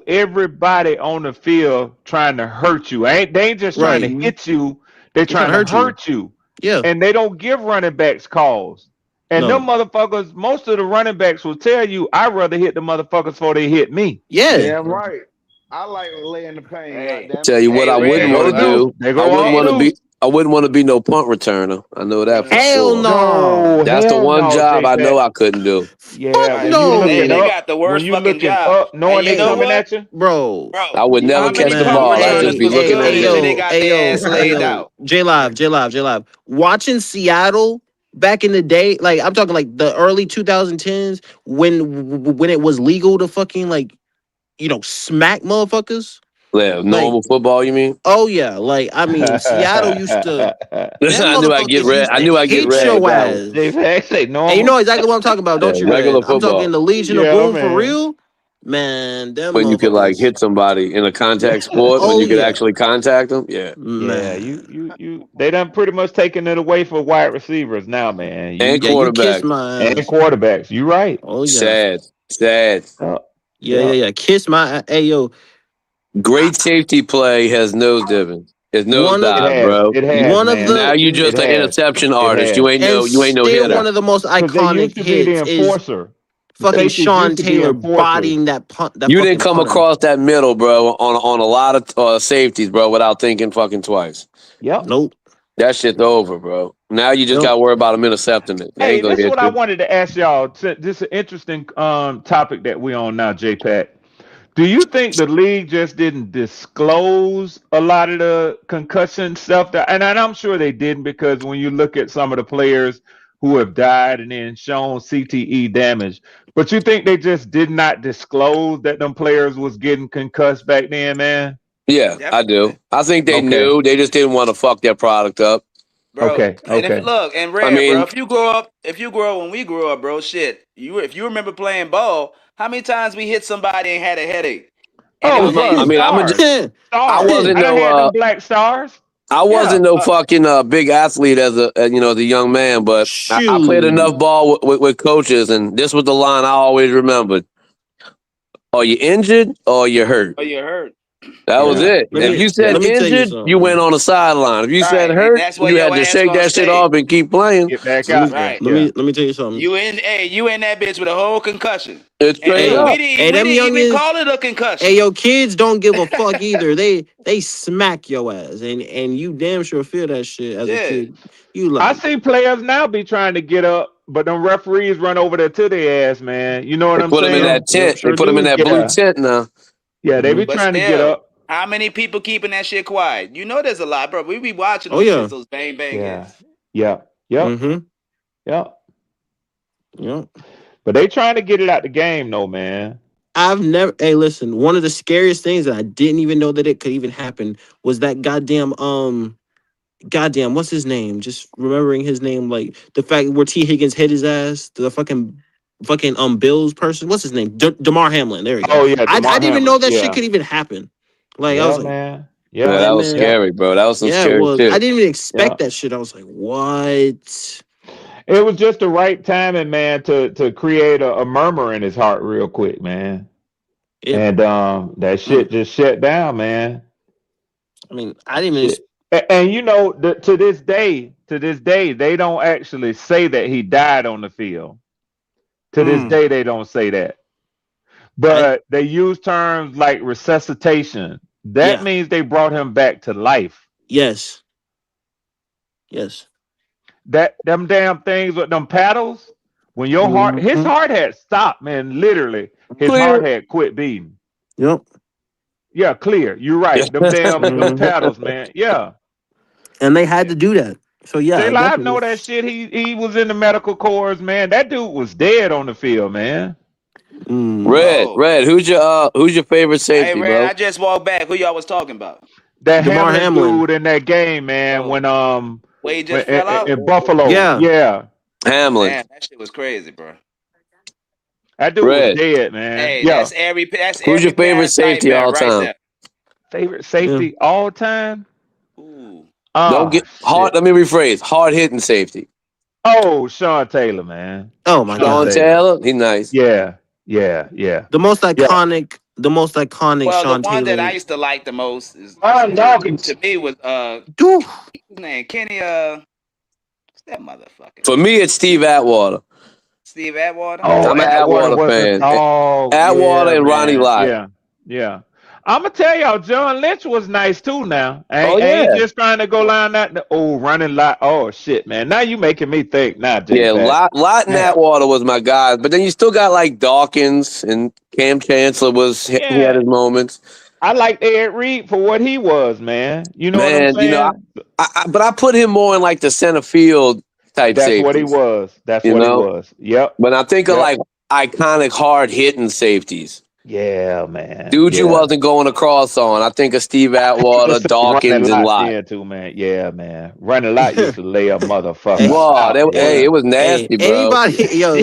everybody on the field trying to hurt you. They ain't just trying to hit you. They're trying to hurt you. Yeah. And they don't give running backs calls. And them motherfuckers, most of the running backs will tell you, I'd rather hit the motherfuckers before they hit me. Yeah. Yeah, right. I like laying the pain. Hey, Tell you what, I wouldn't want to do. I wouldn't want to be no punt returner. I know that for hell sure. No. That's the one job I know I couldn't do. Yeah, no. They got the worst fucking job. Knowing they coming at you, bro. I would never catch the ball. I'd just be looking at they got their ass laid out. J Live. Watching Seattle back in the day, like I'm talking like the early 2010s when it was legal to fucking like, smack motherfuckers. Yeah, normal football, you mean? Oh yeah, like I mean, Seattle used to. I knew I'd get red. I knew I'd get red. Your ass. And you know exactly what I'm talking about, don't you? Regular football. I'm talking the Legion of Boom for real. Man, them when you could like hit somebody in a contact sport, when you could actually contact them, yeah. They done pretty much taken it away for wide receivers now, man. And quarterbacks. You right. Oh yeah. Sad. Yeah. Kiss my yo. Great safety play has nose dipping. It's nose dive, bro. It has, one of the now you just an interception artist. You ain't no hitter. One of the most iconic hits is fucking Sean Taylor bodying that punt. You didn't come across that middle, bro, on a lot of safeties, bro, without thinking fucking twice. Yep. Nope. That shit's over, bro. Now you just got to worry about them intercepting it. Hey, this is what I wanted to ask y'all. This is an interesting topic that we on now, J-Pat. Do you think the league just didn't disclose a lot of the concussion stuff? And I'm sure they didn't, because when you look at some of the players who have died and then shown CTE damage, but you think they just did not disclose that them players was getting concussed back then, man? Yeah, I do. I think they knew. They just didn't want to fuck their product up. Bro. Okay. And bro, if you grow up when we grew up, bro, shit. If you remember playing ball, how many times we hit somebody and had a headache? And I wasn't no black stars. I wasn't no fucking big athlete as a young man, but I played enough ball with coaches, and this was the line I always remembered: "Are you injured or you hurt?" Oh, you hurt. That was it. If you said injured, you went on the sideline. If you said hurt, you had to shake that shit off and keep playing. Get back out. Right. Let me tell you something. You in that bitch with a whole concussion. It's straight up. We didn't even call it a concussion. Hey, yo, kids don't give a fuck either. They smack your ass, and you damn sure feel that shit as a kid. I see players now be trying to get up, but them referees run over there to their ass, man. You know what I'm saying? Put them in that tent. They put them in that blue tent now. Yeah, they be trying to get up. How many people keeping that shit quiet? You know there's a lot, bro. We be watching those bang bang hits. Yeah. Mm-hmm. Yeah. But they trying to get it out the game, though, man. Hey, listen, one of the scariest things that I didn't even know that it could even happen was that goddamn, what's his name? Just remembering his name, like the fact where T. Higgins hit his ass, the fucking fucking Bills person. What's his name? DeMar Hamlin. There we go. Oh yeah, I DeMar didn't even know Hamlin. that shit Yeah, could even happen. Like I yeah, was like, man. Yeah, Yeah, that was man, scary, bro. That was some yeah, it scary was. I shit. didn't even yeah. expect that shit. I was like, what? It was just the right timing, man, to create a murmur in his heart real quick, man. It. And that shit just shut down, man. I mean, I didn't even. Shit. And you know, to this day, they don't actually say that he died on the field. To this day, they don't say that. But they use terms like resuscitation. That Yeah. means they brought him back to life. Yes. Yes. Them damn things with them paddles, when your heart, his heart had stopped, man. Literally, his heart had quit beating. Yep. Yeah, clear. You're right. Them damn them paddles, man. Yeah. And they had to do that. So yeah, J Live know definitely. that shit. He was in the medical corps, man. That dude was dead on the field, man. Red. Who's your favorite Hey, safety, Red, bro? I just walked back. Who y'all was talking about? That Hamlin dude in that game, man. Oh. Where he When just fell out? in Buffalo. Yeah. Hamlin. Damn, that shit was crazy, bro. That dude was dead, man. Hey, Yeah. that's every Who's your favorite past safety nightmare all right time? there. Favorite safety all time? Ooh. Don't get hard. Let me rephrase. Hard hitting safety. Oh, Sean Taylor, man. Oh my Sean god. Taylor. He's nice. Yeah. The most iconic. The most iconic Well, Sean the one Taylor. that I used to like the most is Dawkins. to me was what's his name? Kenny what's that motherfucker? For me, it's Steve Atwater. Steve Atwater? Oh, I'm an Atwater Atwater was a fan. dog. Atwater and Ronnie man. Lott. Yeah. I'm gonna tell y'all, John Lynch was nice too. Now, I Oh, ain't yeah. just trying to go line that. Oh, Ronnie Lott. Oh shit, man. Now you making me think. Now, Yeah, J-Pack. Lott and Atwater was my guys. But then you still got like Dawkins and Cam Chancellor he had his moments. I liked Ed Reed for what he was, man. You know what I'm saying? You know, but I put him more in like the center field type That's safeties. what he was. That's you what he know? was. Yep. When I think of like iconic hard hitting safeties. Yeah, man. Dude, you wasn't going across on. I think of Steve Atwater, Dawkins, and Lott. Too, man. Yeah, man. Running Lott used to lay a motherfucker. Wow, it was nasty, bro. Anybody, yo,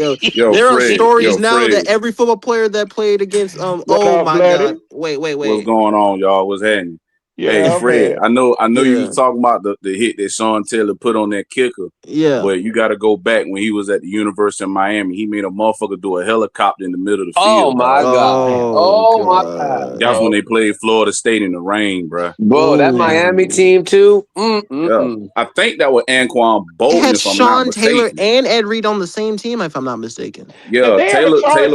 there are stories now that every football player that played against oh my god. Wait. What's going on, y'all? What's happening? Yeah, hey, Fred, man. I know you was talking about the hit that Sean Taylor put on that kicker. Yeah. But you got to go back when he was at the University of Miami. He made a motherfucker do a helicopter in the middle of the field. Oh, my God. Oh, my God. That's when they played Florida State in the rain, bro. Bro, that Miami team, too? Yeah. I think that was Anquan It Bolton, had if I'm not Sean Taylor mistaken. and Ed Reed on the same team, if I'm not mistaken. Yeah, Taylor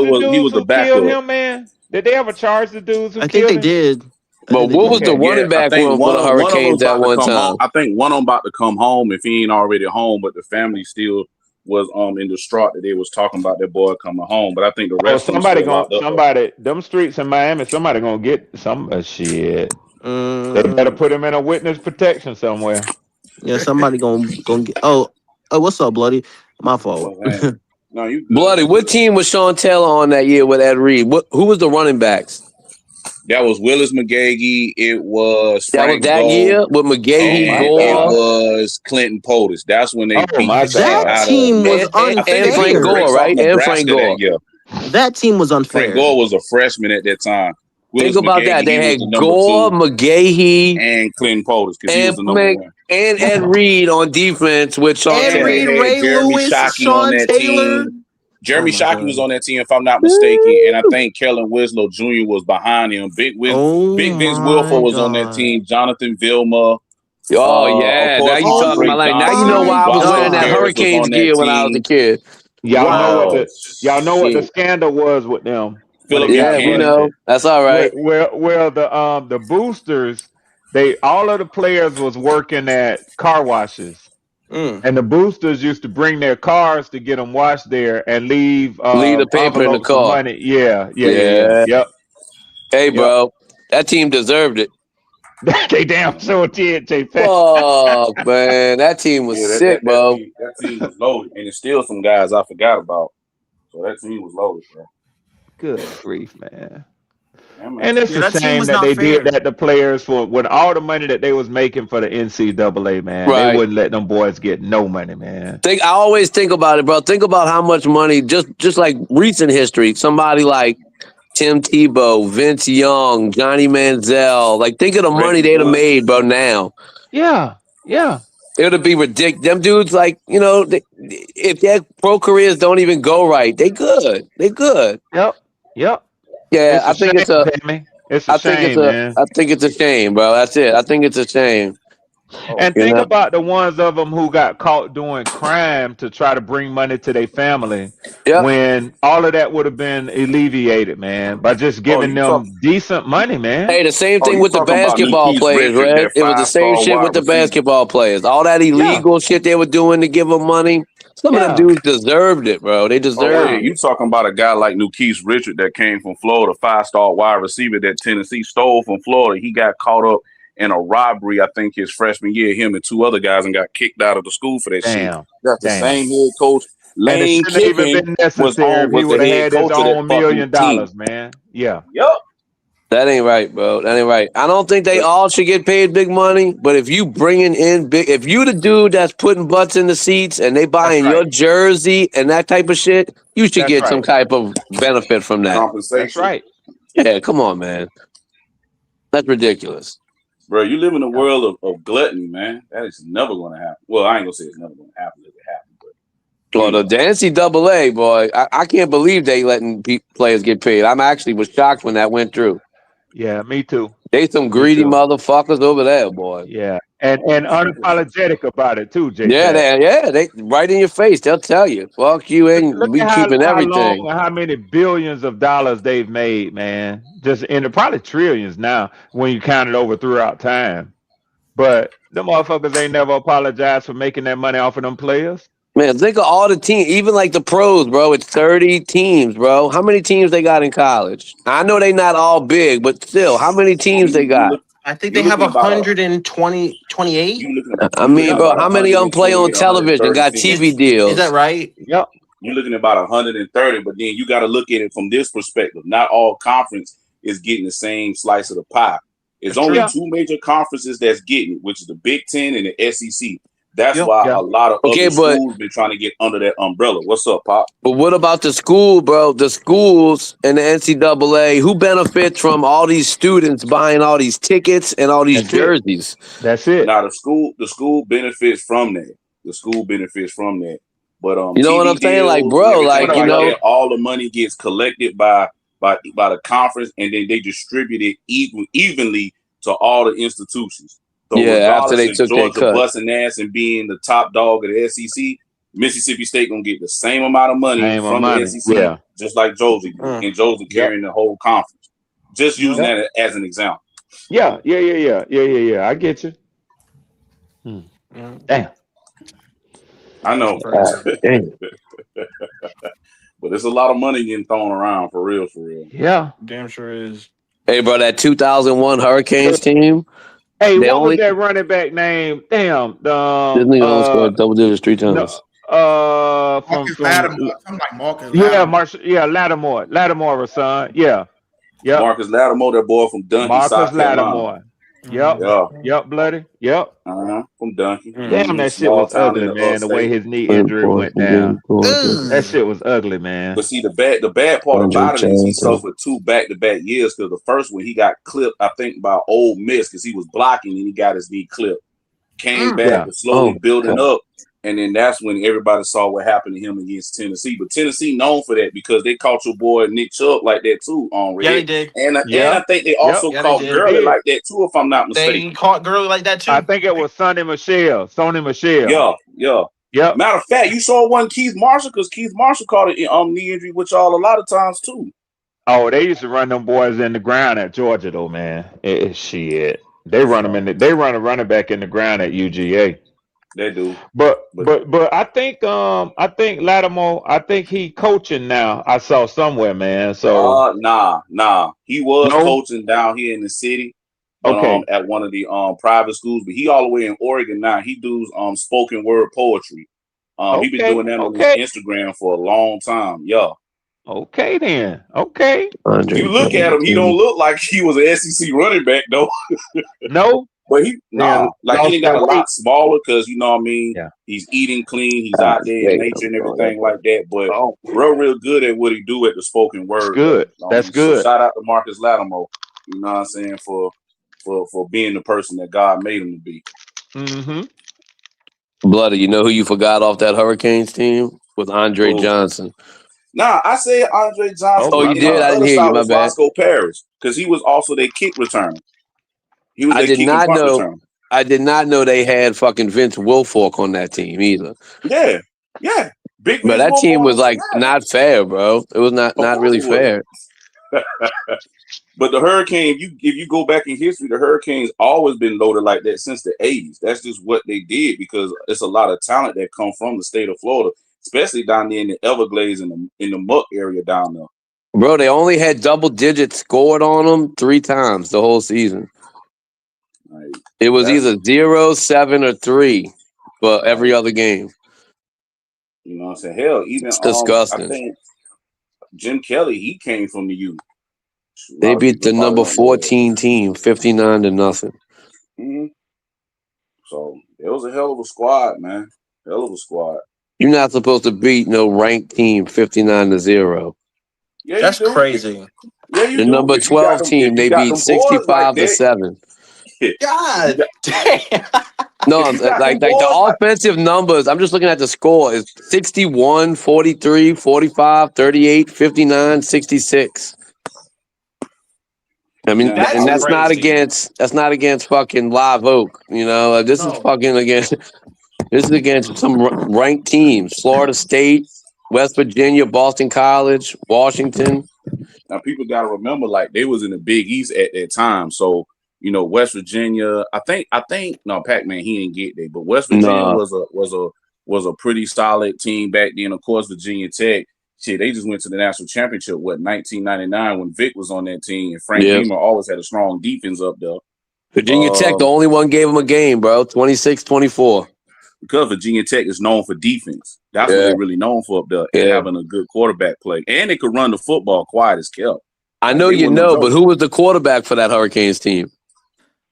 was the backup. Killed him, man? Did they ever charge the dudes who I think they did. But what was the running back I think for the Hurricanes at one time? Home. I think one of them about to come home if he ain't already home, but the family still was in distraught that they was talking about their boy coming home. But I think the rest of them still locked up. Them streets in Miami, somebody gonna get some shit. They better put him in a witness protection somewhere. Yeah, somebody gonna get. Oh, what's up, Bloody? My fault. No, you Bloody. What team was Sean Taylor on that year with Ed Reed? Who was the running backs? That was Willis McGahee. It was Frank that Gore, year with McGahee, and Gore. it was Clinton Potus. That's when they beat the shit that out team of was unfair. And Frank Gore, right? And Frank Gore. That team was unfair. Frank Gore was a freshman at that time. Think about that. They had Gore, McGahee, and Clinton Potus because he was the number one. And Ed Reed on defense with Sean Ed Taylor. Reed, Ray Jeremy Lewis, Shockey Sean on that Taylor. team. Jeremy Shockey was on that team, if I'm not mistaken, and I think Kellen Winslow Jr. was behind him. Big Vince Wilfork was on that team. Jonathan Vilma. Oh yeah, now you talking about like now you know why I was wearing that Hurricanes gear when I was a kid. Y'all know what the scandal was with them. Yeah, we know. That's all right. Well, the boosters, all of the players was working at car washes. And the boosters used to bring their cars to get them washed there and leave the paper in the car. Money. Yeah. Yep. Hey, bro, that team deserved it. They damn sure did, J-Pack. Fuck, man, that team was sick, bro. That team was loaded, and it's still some guys I forgot about. So that team was loaded, bro. Good grief, man. And it's a shame that they did that to players for with all the money that they was making for the NCAA, man. They Right. wouldn't let them boys get no money, man. I always think about it, bro. Think about how much money, just like recent history, somebody like Tim Tebow, Vince Young, Johnny Manziel. Like, think of the money they'd have made, bro, now. Yeah. It would be ridiculous. Them dudes, like, if their pro careers don't even go right, they good. They good. Yep. Yeah, I think it's a shame, it's a shame, man. I think it's a shame, bro. That's it. I think it's a shame. And think about the ones of them who got caught doing crime to try to bring money to their family. Yep. When all of that would have been alleviated, man, by just giving them decent money, man. Hey, the same thing with the basketball players, right? It was the same shit with the basketball players. All that illegal shit they were doing to give them money. Some of them dudes deserved it, bro. They deserved it. You talking about a guy like Nukeith Richard that came from Florida, 5-star wide receiver that Tennessee stole from Florida. He got caught up in a robbery, I think his freshman year, him and 2 other guys, and got kicked out of the school for that shit. That's the same head coach. Lane Kiffin was the head coach of that $1 million, man. Yeah. Yep. That ain't right, bro. That ain't right. I don't think they all should get paid big money, but if you bringing in if you the dude that's putting butts in the seats and they buying your jersey and that type of shit, you should get some type of benefit from that. Compensation. That's right. Yeah, come on, man. That's ridiculous. Bro, you live in a world of gluttony, man. That is never going to happen. Well, I ain't going to say it's never going to happen if it happens. Well, the NCAA, boy, I can't believe they letting players get paid. I actually was shocked when that went through. Yeah, me too. They some greedy motherfuckers over there, boy. Yeah, and unapologetic about it too, Jay. They right in your face. They'll tell you, "Fuck you," and we keeping everything. How many billions of dollars they've made, man? Just in probably trillions now when you count it over throughout time. But the motherfuckers ain't never apologized for making that money off of them players. Man, think of all the teams, even like the pros, bro. It's 30 teams, bro. How many teams they got in college? I know they not all big, but still, how many teams they got? I think they have 128. I mean, bro, how many of them play on television, got TV deals? Is that right? Yep. You're looking at about 130, but then you got to look at it from this perspective. Not all conference is getting the same slice of the pie. It's only 2 major conferences that's getting it, which is the Big Ten and the SEC. That's why a lot of other schools been trying to get under that umbrella. What's up, Pop? But what about the school, bro? The schools and the NCAA, who benefits from all these students buying all these tickets and all these jerseys? That's it. Now the school benefits from that. The school benefits from that. But you know what I'm saying? Like, bro, like, you know, all the money gets collected by the conference, and then they distribute it evenly to all the institutions. So after they took Georgia their cut, busting ass and being the top dog of the SEC, Mississippi State gonna get the same amount of money from the SEC, just like Georgia, and Georgia carrying the whole conference. Just using that as an example. Yeah. I get you. Damn. I know. But there's a lot of money getting thrown around for real. Yeah. Damn sure is. Hey, bro, that 2001 Hurricanes team. Hey, what was that running back name? Damn. Disney scored double digits 3 times. Marcus Lattimore. Something like Marcus Lattimore. Lattimore, son. Yeah. Marcus Lattimore, that boy from Duncan, South Carolina. Yep, bloody. Yep. From Duncan. Damn, that shit was ugly, man. The way his knee injury went down. That shit was ugly, man. But see, the bad part about it is he suffered 2 back-to-back years, because the first one he got clipped, I think, by Ole Miss, because he was blocking and he got his knee clipped. Came back, but slowly building up. And then that's when everybody saw what happened to him against Tennessee. But Tennessee known for that because they caught your boy Nick Chubb like that too on Red. Yeah, they did. And I think they also caught Gurley like that too, if I'm not mistaken. They caught Gurley like that too. I think it was Sonny Michel. Yeah. Matter of fact, you saw one Keith Marshall, because Keith Marshall caught an knee injury with y'all a lot of times too. Oh, they used to run them boys in the ground at Georgia though, man. Shit. They run them they run a running back in the ground at UGA. They do, but I think Lattimore, I think he coaching now. I saw somewhere, man. So nah, he was coaching down here in the city, at one of the private schools. But he all the way in Oregon now. He does spoken word poetry. He been doing that on his Instagram for a long time. Yeah. Okay, then. Okay. Andre You look at him, he don't Johnson. look like he was an SEC running back though. No. But he like he Lost ain't got that a weight. lot smaller because you know what I mean. Yeah. He's eating clean. He's Ah, out there in there you nature and go. everything like that. But Oh, real good at what he do at the spoken That's word though. good. You know what I That's mean? So good. shout out to Marcus Lattimore. You know what I'm saying for being the person that God made him to be. Mm-hmm. Bloody, you know who you forgot off that Hurricanes team? Was Andre Who? Johnson. Nah, I said Andre Johnson, Oh, Oh, you and on did? the I didn't other hear side you. My was bad. Roscoe Parrish because he was also their kick returner. He was I their did kick and not punt know. returner. I did not know they had fucking Vince Wilfork on that team either. Yeah. Big But Vince that team was Wilfork. like not fair, bro. It was not Of course really it was. fair. But the Hurricane, if you go back in history, the Hurricanes always been loaded like that since the 80s. That's just what they did because it's a lot of talent that come from the state of Florida, especially down there in the Everglades and in the Muck area down there. Bro, they only had double digits scored on them 3 times the whole season. Like, It was either 0, 7, or 3 for every other game. You know what I'm saying? Hell, even It's I disgusting. think Jim Kelly, he came from the U. They beat the number 14 team 59-0. Mm-hmm. So it was a hell of a squad, man. Hell of a squad. You're not supposed to beat no ranked team 59-0. Yeah, That's you do. crazy. Yeah, you The do. number If you got 12 them, team, if you they got beat them boys like that, 65-7. God damn. No, if you got like them the boys like offensive numbers, I'm just looking at the score, is 61, 43, 45, 38, 59, 66. I mean, now, and That's that's not crazy. against fucking Live Oak. You know, this is No. fucking against this is against some ranked teams: Florida State, West Virginia, Boston College, Washington. now people got to remember, like they was in the Big East at that time. So you know, West Virginia. I think no, Pac-Man he didn't get there, but West Virginia Nah. was a pretty solid team back then. Of course, Virginia Tech. Shit, they just went to the national championship. 1999 when Vic was on that team, and Frank Yeah. Beamer always had a strong defense up there. Virginia Tech, the only one gave them a game, bro. 26-24. Because Virginia Tech is known for defense. That's what they're really known for up there, and having a good quarterback play. And they could run the football quiet as kept. I know you know, but who was the quarterback for that Hurricanes team?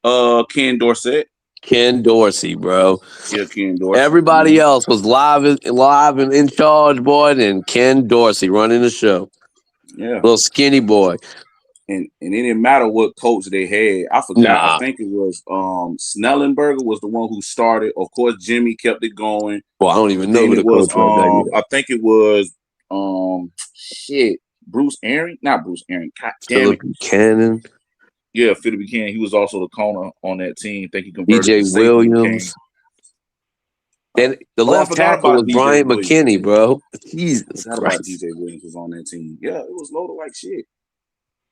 Ken Dorsett. Ken Dorsey, bro. Yeah, Ken Dorsey. Everybody else was live and in charge, boy, and Ken Dorsey running the show. Yeah. Little skinny boy. And it didn't matter what coach they had. I forgot. Nah. I think it was Snellenberger was the one who started. Of course, Jimmy kept it going. Well, I don't even know Then who the coach was back then. I think it was Bruce Aaron. Not Bruce Aaron. God damn Philip it. Buchanan. Yeah, Philip Buchanan. He was also the corner on that team. I think he converted DJ to safety. Williams. And the left tackle was Brian McKinney, bro. Jesus Forgot Christ. about DJ Williams was on that team. Yeah, it was loaded like shit.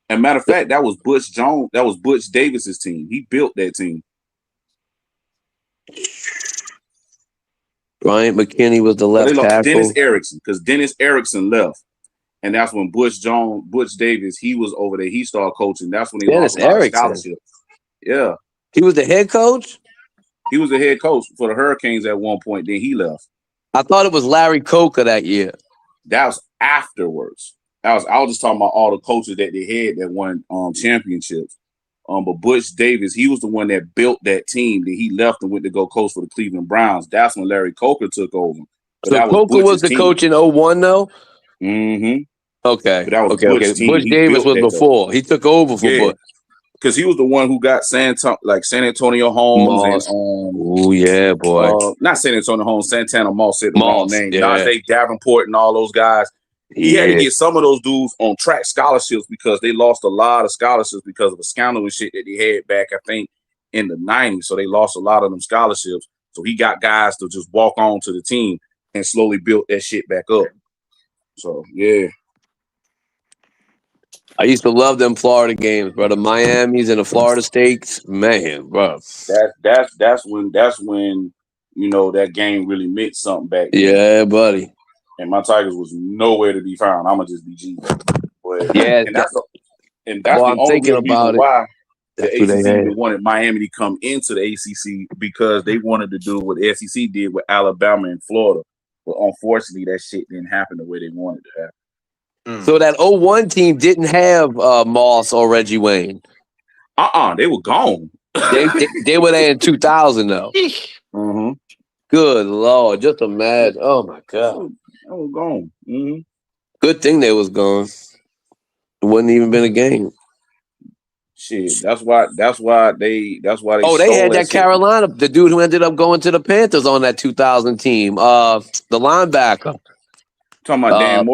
And matter of fact, that was Butch Jones. That was Butch Davis's team. He built that team. Brian McKinney was the left tackle. Dennis Erickson, because Dennis Erickson left. And that's when Butch Davis, he was over there. He started coaching. That's when they lost a lot of scholarships. Yeah. He was the head coach? He was the head coach for the Hurricanes at one point. Then he left. I thought it was Larry Coker that year. That was afterwards. I was just talking about all the coaches that they had that won championships. But Butch Davis, he was the one that built that team. That he left and went to go coach for the Cleveland Browns. That's when Larry Coker took over. But so Coker was the coach in 01, though? Mm-hmm. Okay. But that was okay. Butch's team. Butch Davis was before. He took over for Butch. Because he was the one who got San Antonio Holmes and oh yeah, boy. Not San Antonio Holmes, Santana Moss said the wrong name. Yeah. Najee Davenport and all those guys. He had to get some of those dudes on track scholarships because they lost a lot of scholarships because of the scandal and shit that they had back, I think, in the 90s. So they lost a lot of them scholarships. So he got guys to just walk on to the team and slowly built that shit back up. So yeah. I used to love them Florida games, bro. The Miamis and the Florida States, man, bro. That's when you know that game really meant something back then. Yeah, buddy. And my Tigers was nowhere to be found. I'ma just be G. But yeah, and that's the only real reason why the ACC wanted Miami to come into the ACC because they wanted to do what the SEC did with Alabama and Florida. But unfortunately, that shit didn't happen the way they wanted to happen. So that 01 team didn't have Moss or Reggie Wayne. They were gone. They were there in 2000 though. Mm-hmm. Good Lord, just imagine. Oh my God, they were gone. Mm-hmm. Good thing they was gone. It wouldn't even been a game. Shit, that's why they. Oh, they had that Carolina, the dude who ended up going to the Panthers on that 2000 team. The linebacker. Talking about Dan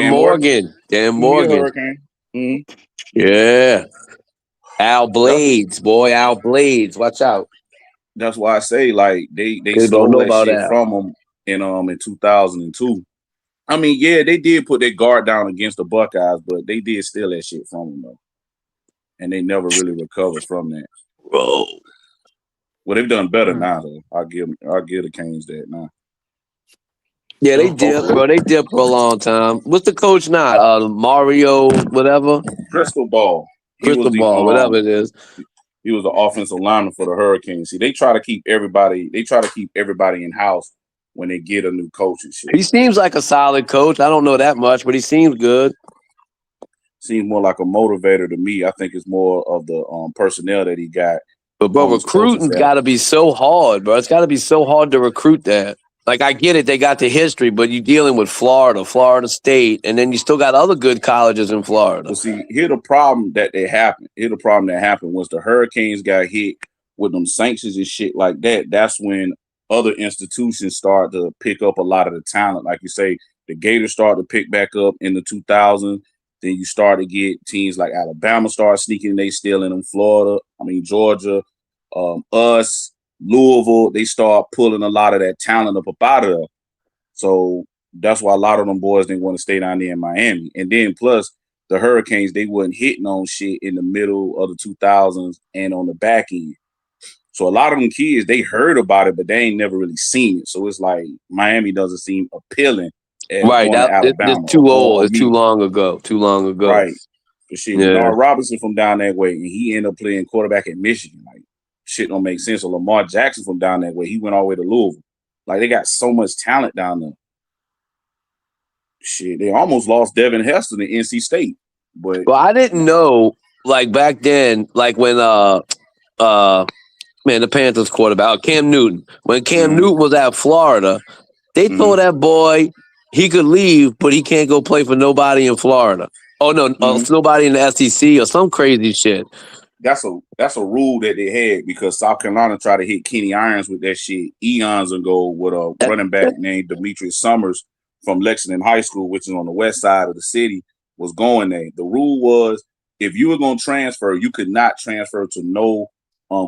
Morgan. Dan Morgan. Hurricane. Mm-hmm. Yeah. Al Blades, boy, Al Blades. Watch out. That's why I say like they don't know stole that about shit Al. from them in 2002. I mean, yeah, they did put their guard down against the Buckeyes, but they did steal that shit from them though, and they never really recovered from that. Bro. Well, they've done better now though. I'll give the Canes that now. Yeah, they did, bro. They did for a long time. What's the coach now? Mario, whatever. Crystal Ball. Whatever it is. He was the offensive lineman for the Hurricanes. See, they try to keep everybody in house when they get a new coach and shit. He seems like a solid coach. I don't know that much, but he seems good. Seems more like a motivator to me. I think it's more of the personnel that he got. But recruiting's got to be so hard, bro. It's got to be so hard to recruit that. Like, I get it, they got the history, but you're dealing with Florida State, and then you still got other good colleges in Florida. Well, see, here's the problem that happened was the Hurricanes got hit with them sanctions and shit like that. That's when other institutions start to pick up a lot of the talent. Like you say, the Gators started to pick back up in the 2000s. Then you start to get teams like Alabama start sneaking, they still in them. Georgia, us. Louisville, they start pulling a lot of that talent up out of there. So that's why a lot of them boys didn't want to stay down there in Miami. And then plus the Hurricanes, they wasn't hitting on shit in the middle of the 2000s and on the back end. So a lot of them kids, they heard about it, but they ain't never really seen it. So it's like Miami doesn't seem appealing. Right, it's too old. It's too long ago. Right. But shit, Bernard Robinson from down that way, and he ended up playing quarterback at Michigan. Like, shit don't make sense. Or Lamar Jackson from down that way, he went all the way to Louisville. Like, they got so much talent down there. Shit, they almost lost Devin Hester to NC State. But I didn't know, like, back then, like when the Panthers quarterback, Cam Newton. When Cam Newton was at Florida, they told that boy he could leave, but he can't go play for nobody in Florida. Oh no, nobody in the SEC or some crazy shit. That's a rule that they had because South Carolina tried to hit Kenny Irons with that shit eons ago with a running back named Demetrius Summers from Lexington High School, which is on the west side of the city, was going there. The rule was if you were going to transfer, you could not transfer to no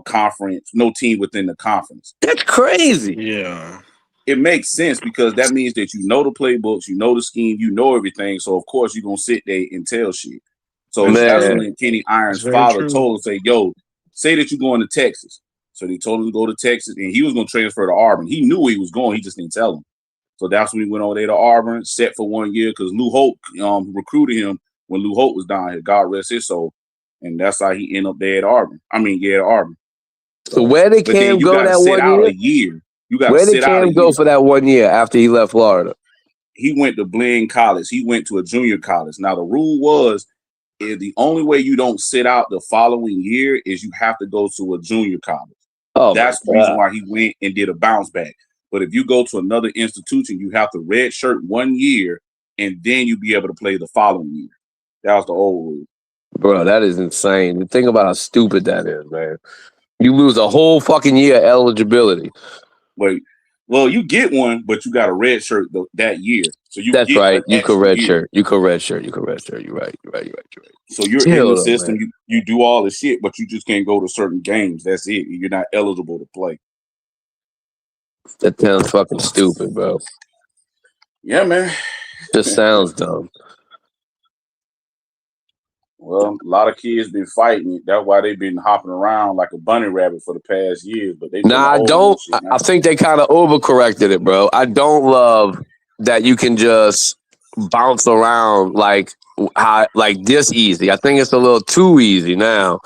conference, no team within the conference. That's crazy. Yeah. It makes sense because that means that you know the playbooks, you know the scheme, you know everything. So, of course, you're going to sit there and tell shit. So that's when Kenny Irons' father told him, say, yo, say that you're going to Texas. So they told him to go to Texas, and he was going to transfer to Auburn. He knew where he was going. He just didn't tell him. So that's when he went over there to Auburn, set for 1 year, because Lou Holt recruited him when Lou Holt was down here. God rest his soul. And that's how he ended up there at Auburn. At Auburn. So where did Cam go that 1 year? Where did Cam go for that 1 year after he left Florida? He went to Blaine College. He went to a junior college. Now, the rule was, the only way you don't sit out the following year is you have to go to a junior college. Oh, that's the reason why he went and did a bounce back. But if you go to another institution, you have to redshirt 1 year, and then you be able to play the following year. That was the old rule. Bro, that is insane. Think about how stupid that is, man. You lose a whole fucking year of eligibility. Well, you get one, but you got a red shirt that year. So that's right. You could red shirt. You could red shirt. You're right. So you're in the system. You do all the shit, but you just can't go to certain games. That's it. You're not eligible to play. That sounds fucking stupid, bro. Yeah, man. Just sounds dumb. Well, a lot of kids been fighting it. That's why they've been hopping around like a bunny rabbit for the past years. But they I don't. I think they kind of overcorrected it, bro. I don't love that you can just bounce around like this easy. I think it's a little too easy now.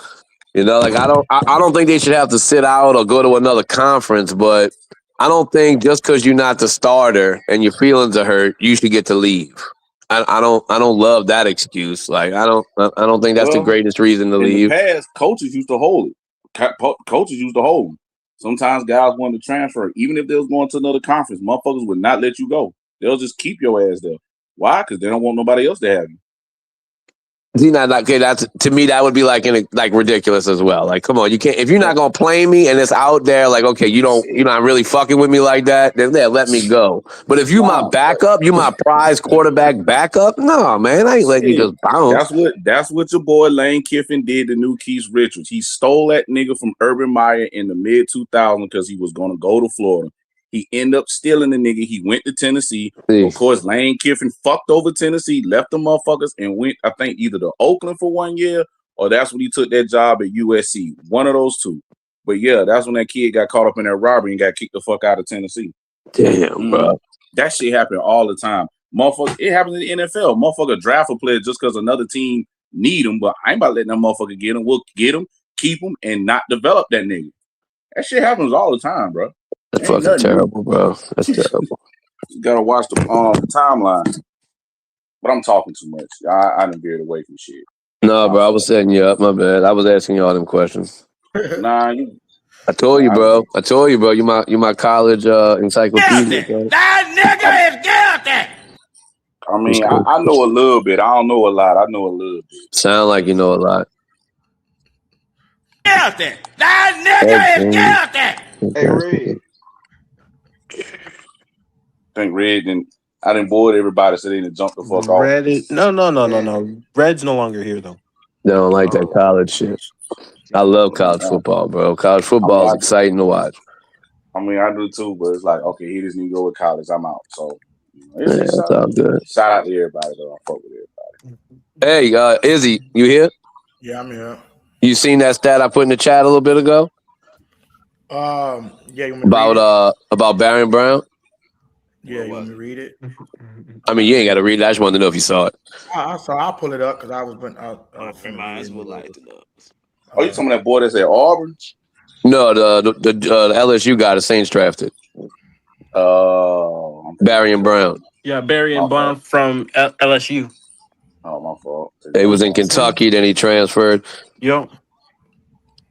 You know, like I don't think they should have to sit out or go to another conference. But I don't think just because you're not the starter and your feelings are hurt, you should get to leave. I don't love that excuse. Like I don't think that's the greatest reason to in leave. the past, coaches used to hold it. Coaches used to hold them. Sometimes guys wanted to transfer, even if they was going to another conference. Motherfuckers would not let you go. They'll just keep your ass there. Why? Because they don't want nobody else to have you. See, not okay. That's to me. That would be like ridiculous as well. Like, come on, you can't if you're not gonna play me and it's out there. Like, okay, you're not really fucking with me like that. Then let me go. But if you my backup, you my prize quarterback backup. No, man, I ain't letting you just bounce. That's what your boy Lane Kiffin did to New Keith Richards. He stole that nigga from Urban Meyer in the mid 2000s because he was gonna go to Florida. He ended up stealing the nigga. He went to Tennessee. Of course, Lane Kiffin fucked over Tennessee, left the motherfuckers, and went, I think, either to Oakland for 1 year or that's when he took that job at USC. One of those two. But yeah, that's when that kid got caught up in that robbery and got kicked the fuck out of Tennessee. Damn, bro. That shit happened all the time. Motherfucker, it happens in the NFL. Motherfucker draft a player just because another team need him, but I ain't about to let that motherfucker get him. We'll get him, keep him, and not develop that nigga. That shit happens all the time, bro. That's fucking terrible, bro. That's terrible. You gotta watch the timeline. But I'm talking too much. I done veered away from shit. No, bro, I was setting you up. My bad. I was asking you all them questions. Nah, I told you, bro. You my college encyclopedia. Bro. That nigga is guilty. I mean, I know a little bit. I don't know a lot. I know a little bit. Sound like you know a lot. Guilty. That nigga is guilty. Hey, Red. I think Red I didn't board everybody so they didn't jump the fuck off. Red is no. Red's no longer here though. They don't like that college shit. I love college football, bro. College football is exciting to watch. I mean, I do too, but it's like, okay, he just need to go with college. I'm out. So it's all good. Shout out to everybody though. I fuck with Hey, everybody. Izzy, you here? Yeah, I'm here. You seen that stat I put in the chat a little bit ago? Yeah, you want me to read it? About Barry Brown? Yeah, you want me to read it? I mean, you ain't got to read it. I just wanted to know if you saw it. I'll pull it up because I was been. Reminds would like to know. Oh, you talking about that boy that's at Auburn? No, the LSU guy the Saints drafted. Barry and Brown. Yeah, Barry and Brown from LSU. Oh, my fault. He was in Kentucky, then he transferred. Yep.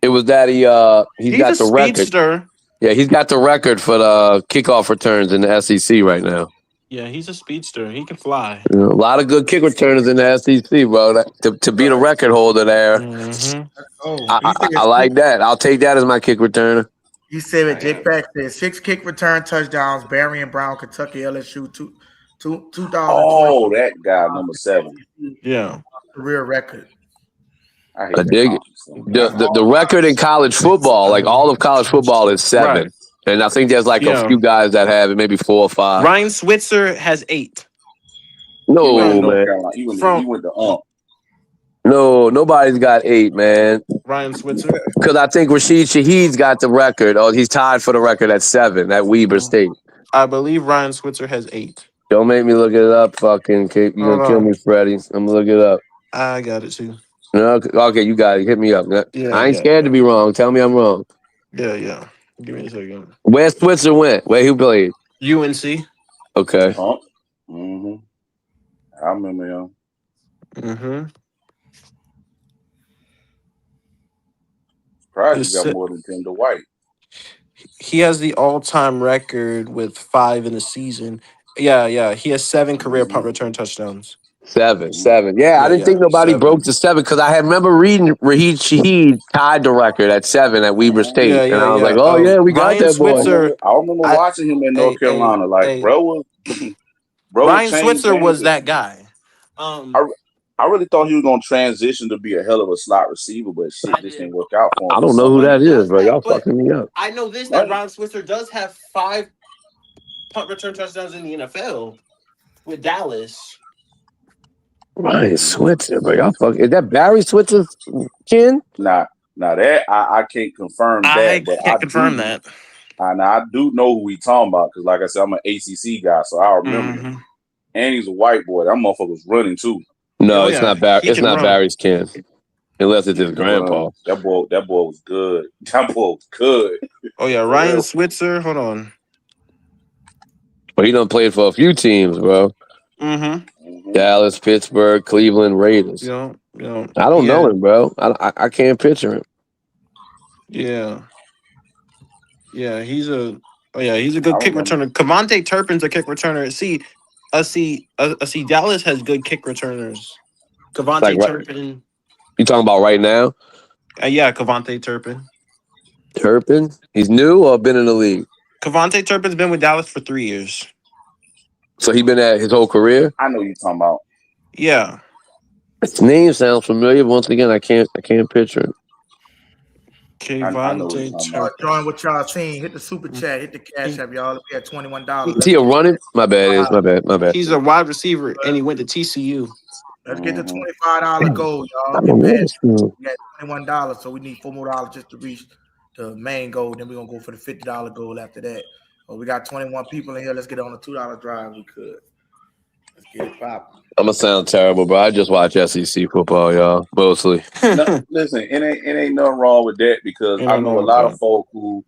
It was that he's got the speedster. record. Yeah, he's got the record for the kickoff returns in the SEC right now. Yeah, he's a speedster. He can fly. A lot of good kick returners in the SEC, bro. To be the record holder there, I like that. I'll take that as my kick returner. You said it, Jake Pack said 6 kick return touchdowns. Barry and Brown, Kentucky, LSU, 2020. Oh, that guy, number 7. Yeah, career record. I dig it. The record in college football, like all of college football, is 7. Right. And I think there's like a few guys that have it, maybe 4 or 5. Ryan Switzer has 8. No, man. He went to No, nobody's got 8, man. Ryan Switzer? Because I think Rashid Shaheed's got the record. Oh, he's tied for the record at 7 at Weber State. I believe Ryan Switzer has 8. Don't make me look it up, fucking kid. You're gonna kill me, Freddie. I'm gonna look it up. I got it too. No, okay, you got it. Hit me up. Yeah, I ain't scared to be wrong. Tell me I'm wrong. Yeah. Give me a second. Where Switzer went? Where he played? UNC. Okay. I remember him. Surprised he got more than Tender White. He has the all-time record with 5 in a season. Yeah. He has 7 career punt return touchdowns. 7. Yeah, I didn't think nobody broke the 7 because I remember reading Rashid Shaheed tied the record at 7 at Weber State, and I was like, "Oh yeah, we got that boy." I remember watching him in North Carolina. Bro Ryan Switzer was that guy. I really thought he was gonna transition to be a hell of a slot receiver, but shit just didn't work out for him. I don't know who that is, bro. Y'all fucking me up. I know this that Ryan Switzer does have 5 punt return touchdowns in the NFL with Dallas. Ryan Switzer, bro. Y'all fucking. Is that Barry Switzer's chin? Nah, that I can't confirm that. I can't confirm that. I do know who we talking about because, like I said, I'm an ACC guy, so I remember him. And he's a white boy. That motherfucker was running too. No, it's not Barry. It's not Barry's kin, unless it's his grandpa. That boy was good. That boy was good. Oh yeah, Ryan Switzer. Hold on. But he done played for a few teams, bro. Dallas, Pittsburgh, Cleveland, Raiders. Yeah. I don't know him, bro. I can't picture him. Yeah. Yeah, he's a good kick returner. Kevontae Turpin's a kick returner. See, Dallas has good kick returners. Kevontae Turpin. You talking about right now? Yeah, Kevontae Turpin. Turpin? He's new or been in the league? Kevontae Turpin's been with Dallas for 3 years. So he been at his whole career? I know you're talking about. Yeah. His name sounds familiar. Once again, I can't picture him. Kevontae Turpin. Join what y'all seen. Hit the super chat. Hit the cash app, y'all. We had $21. Is he a running? My bad. My bad. He's a wide receiver, and he went to TCU. Let's get the $25 goal, y'all. We got $21, so we need $4 more just to reach the main goal. Then we're gonna go for the $50 goal after that. But we got 21 people in here. Let's get on a $2 drive. We could. Let's get it popping. I'm gonna sound terrible, bro. I just watch SEC football, y'all, mostly. No, listen, it ain't nothing wrong with that because I know a lot of folk who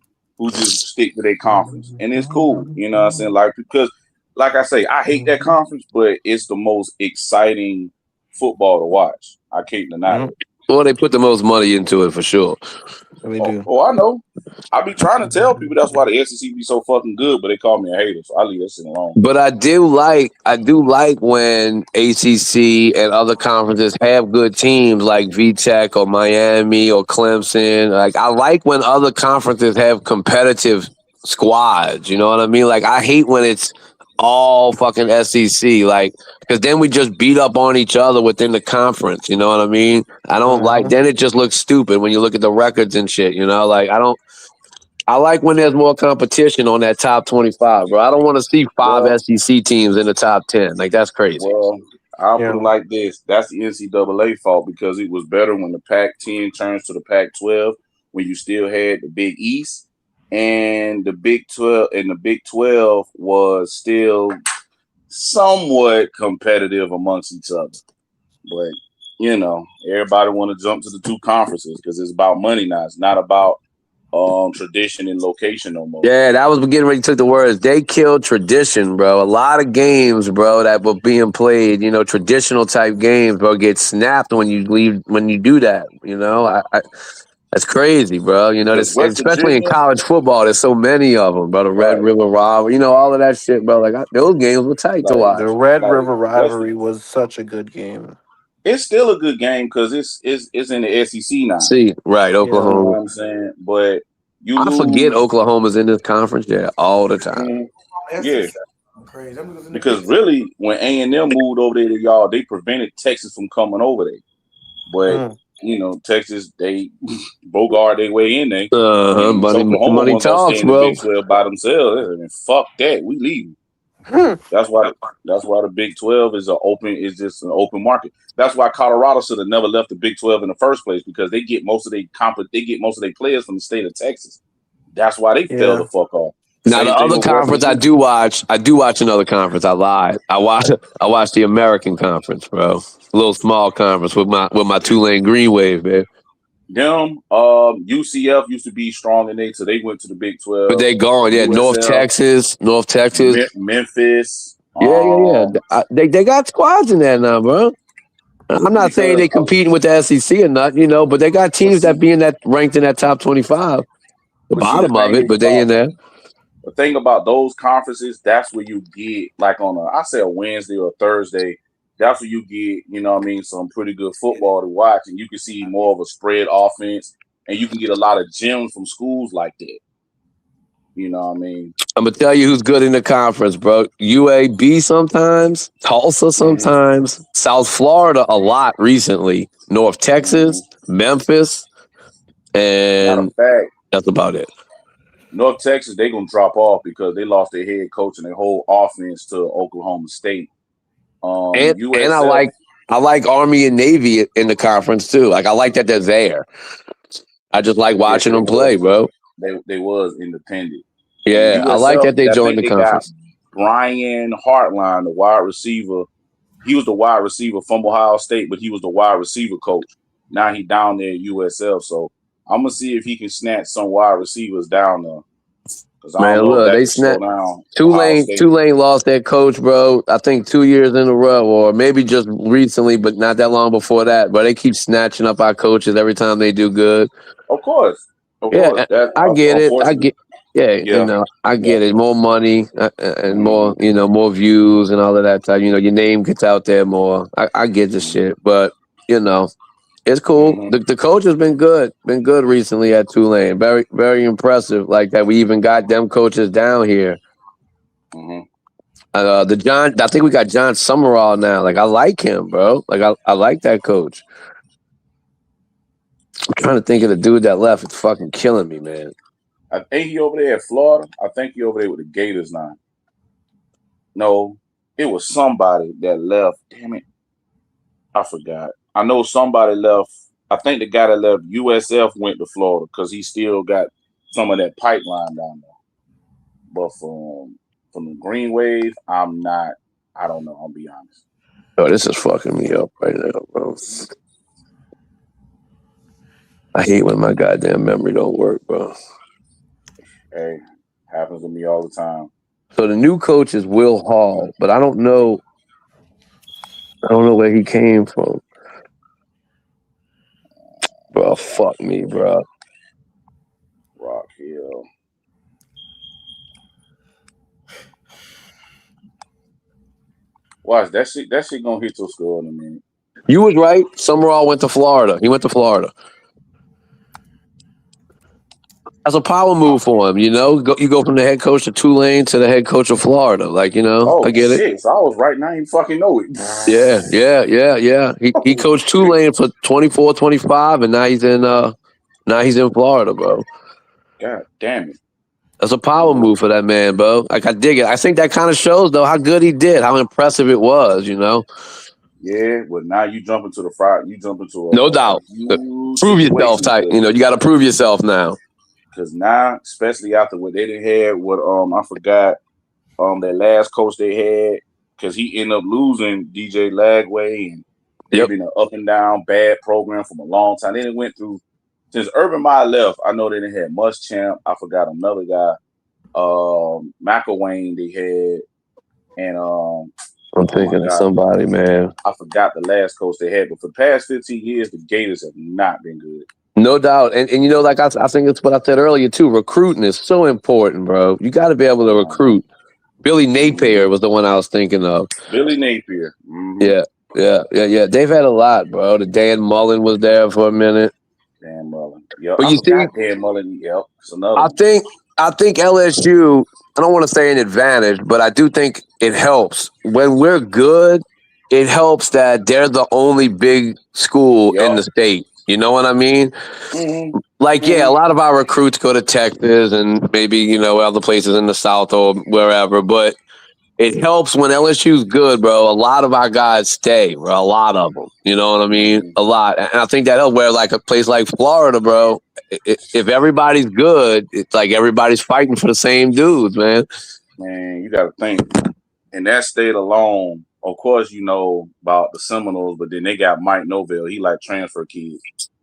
just stick to their conference, and it's cool. You know what I'm saying? Like, because, like I say, I hate that conference, but it's the most exciting football to watch. I can't deny it. Well, they put the most money into it for sure. They do. Oh, I know. I be trying to tell people that's why the SEC be so fucking good, but they call me a hater, so I leave that shit alone. But I do like when ACC and other conferences have good teams like VTech or Miami or Clemson. Like, I like when other conferences have competitive squads. You know what I mean? Like, I hate when it's all fucking SEC, like, because then we just beat up on each other within the conference. You know what I mean? I don't like. Then it just looks stupid when you look at the records and shit. You know, like I like when there's more competition on that top 25, bro. I don't want to see five SEC teams in the top 10. Like, that's crazy. Well, I'll put it like this. That's the NCAA fault because it was better when the Pac-10 turns to the Pac-12 when you still had the Big East and the Big 12, and the Big 12 was still somewhat competitive amongst each other. But, you know, everybody want to jump to the two conferences because it's about money now. It's not about tradition and location no more. Yeah, that was getting ready to take the words. They killed tradition, bro. A lot of games, bro, that were being played, you know, traditional type games, bro, get snapped when you do that. You know, that's crazy, bro. You know, especially in college football, there's so many of them, bro. The Red River Rivalry, you know, all of that shit, bro. Like, those games were tight to watch. The Red River Rivalry was such a good game. It's still a good game because it's in the SEC now. See, right, Oklahoma. You know what I'm saying? But I forget Oklahoma's in this conference, all the time. Yeah. Because really, when A&M moved over there to y'all, they prevented Texas from coming over there. But you know, Texas, they bogart their way in there. Money talks, bro. Big 12 by themselves. And fuck that, we leaving. That's why the Big 12 is just an open market. That's why Colorado should have never left the Big 12 in the first place because they get most of their players from the state of Texas. That's why they fell the fuck off. Now the other conference I do watch another conference. I lied. I watch the American Conference, bro. A little small conference with my Tulane Green Wave, man. Them, UCF used to be strong in there, so they went to the Big 12. But they gone, yeah. USL, North Texas, Memphis. Yeah. They got squads in there now, bro. I'm not saying they competing with the SEC or not, you know, but they got teams that being ranked in that top 25. The bottom of it, but they in there. The thing about those conferences, that's where you get like on a Wednesday or a Thursday. That's where you get, you know what I mean, some pretty good football to watch, and you can see more of a spread offense, and you can get a lot of gems from schools like that. You know what I mean? I'm gonna tell you who's good in the conference, bro. UAB sometimes, Tulsa sometimes, South Florida a lot recently, North Texas, Memphis, and that's about it. North Texas, they're gonna drop off because they lost their head coach and their whole offense to Oklahoma State. And I like Army and Navy in the conference too. Like, I like that they're there. I just like watching them play, bro. They was independent. Yeah, I like that they joined the conference. Brian Hartline, the wide receiver, he was the wide receiver from Ohio State, but he was the wide receiver coach. Now he down there at USL, so I'm gonna see if he can snatch some wide receivers down there. Because I don't Man, know if look, that they could slow snapped. down Ohio Tulane State. lost their coach, bro. I think 2 years in a row, or maybe just recently, but not that long before that. But they keep snatching up our coaches every time they do good. Of course. Yeah, That I get it. unfortunately. Yeah. I get it. More money and more, Mm-hmm. more views and all of that type. Your name gets out there more. I get the shit, but it's cool. Mm-hmm. The coach has been good recently at Tulane. Very, very impressive. Like that, we even got them coaches down here. Mm-hmm. I think we got John Summerall now. Like I like him, bro. Like I like that coach. I'm trying to think of the dude that left. It's fucking killing me, man. I think he over there at Florida. I think he over there with the Gators now. No, it was somebody that left. Damn it. I forgot. I know somebody left. I think the guy that left USF went to Florida because he still got some of that pipeline down there. But from the Green Wave, I don't know. I'll be honest. Oh, this is fucking me up right now, bro. I hate when my goddamn memory don't work, bro. Hey, happens to me all the time. So the new coach is Will Hall, but I don't know where he came from. Bro, fuck me, bro. Rock Hill. Watch that shit. That shit gonna hit your score in a minute. You was right. Summerall went to Florida. He went to Florida. That's a power move for him, you go from the head coach of Tulane to the head coach of Florida. Like, I get it. So I was right now. You fucking know it. Yeah. He coached Tulane for 24, 25, and now he's in Florida, bro. God damn it. That's a power move for that man, bro. Like, I dig it. I think that kind of shows, though, how good he did, how impressive it was, Yeah, but now you jump into the fire. You jump into no doubt. Prove yourself, type. You got to prove yourself now. Because now, especially after what they done had, I forgot that last coach they had, because he ended up losing DJ Lagway, and they've been an up and down bad program from a long time. They done went through since Urban Meyer left. I know they didn't have Muschamp. I forgot another guy, McElwain they had, and I'm thinking of somebody, man. I forgot the last coach they had, but for the past 15 years, the Gators have not been good. No doubt. And like I think it's what I said earlier, too. Recruiting is so important, bro. You got to be able to recruit. Billy Napier was the one I was thinking of. Billy Napier. Mm-hmm. Yeah. They've had a lot, bro. The Dan Mullen was there for a minute. Dan Mullen. Yep. But you see, Dan Mullen, yep. It's another I think LSU, I don't want to say an advantage, but I do think it helps. When we're good, it helps that they're the only big school in the state. You know what I mean? Mm-hmm. Like, a lot of our recruits go to Texas and maybe, other places in the South or wherever. But it helps when LSU's good, bro. A lot of our guys stay, bro. A lot of them. You know what I mean? A lot. And I think that helps where, like, a place like Florida, bro, if everybody's good, it's like everybody's fighting for the same dudes, man. Man, you got to think. In that state alone, of course, you know about the Seminoles, but then they got Mike Novell. He like transfer kids.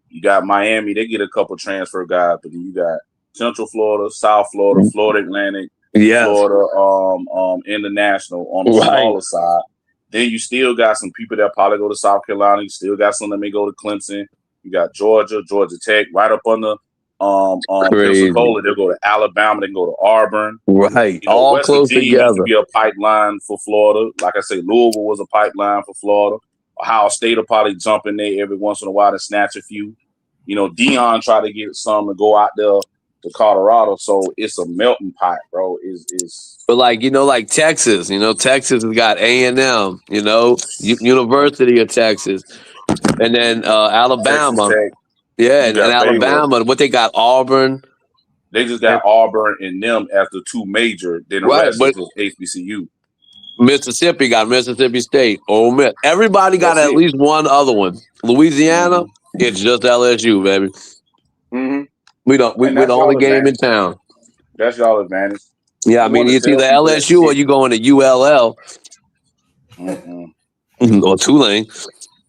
You got Miami. They get a couple transfer guys, but then you got Central Florida, South Florida, Florida Atlantic, Florida International on the smaller side. Then you still got some people that probably go to South Carolina. You still got some that may go to Clemson. You got Georgia Tech, right up under Pensacola. They'll go to Alabama. They can go to Auburn. Right. All West close Virginia together. used to be a pipeline for Florida. Like I say, Louisville was a pipeline for Florida. Ohio State will probably jump in there every once in a while to snatch a few. Dion tried to get some to go out there to Colorado. So it's a melting pot, bro. But like Texas, Texas has got A&M, University of Texas. And then Alabama. And Alabama. Baylor. What they got, Auburn. They just got Auburn and them as the two major. Then the rest is just HBCU. Mississippi got Mississippi State. Ole Miss. Everybody got at least one other one. Louisiana, it's just LSU, baby. Mm-hmm. We're the only game in town. That's y'all advantage. Yeah, I mean, it's either LSU or you going to ULL. Or Tulane.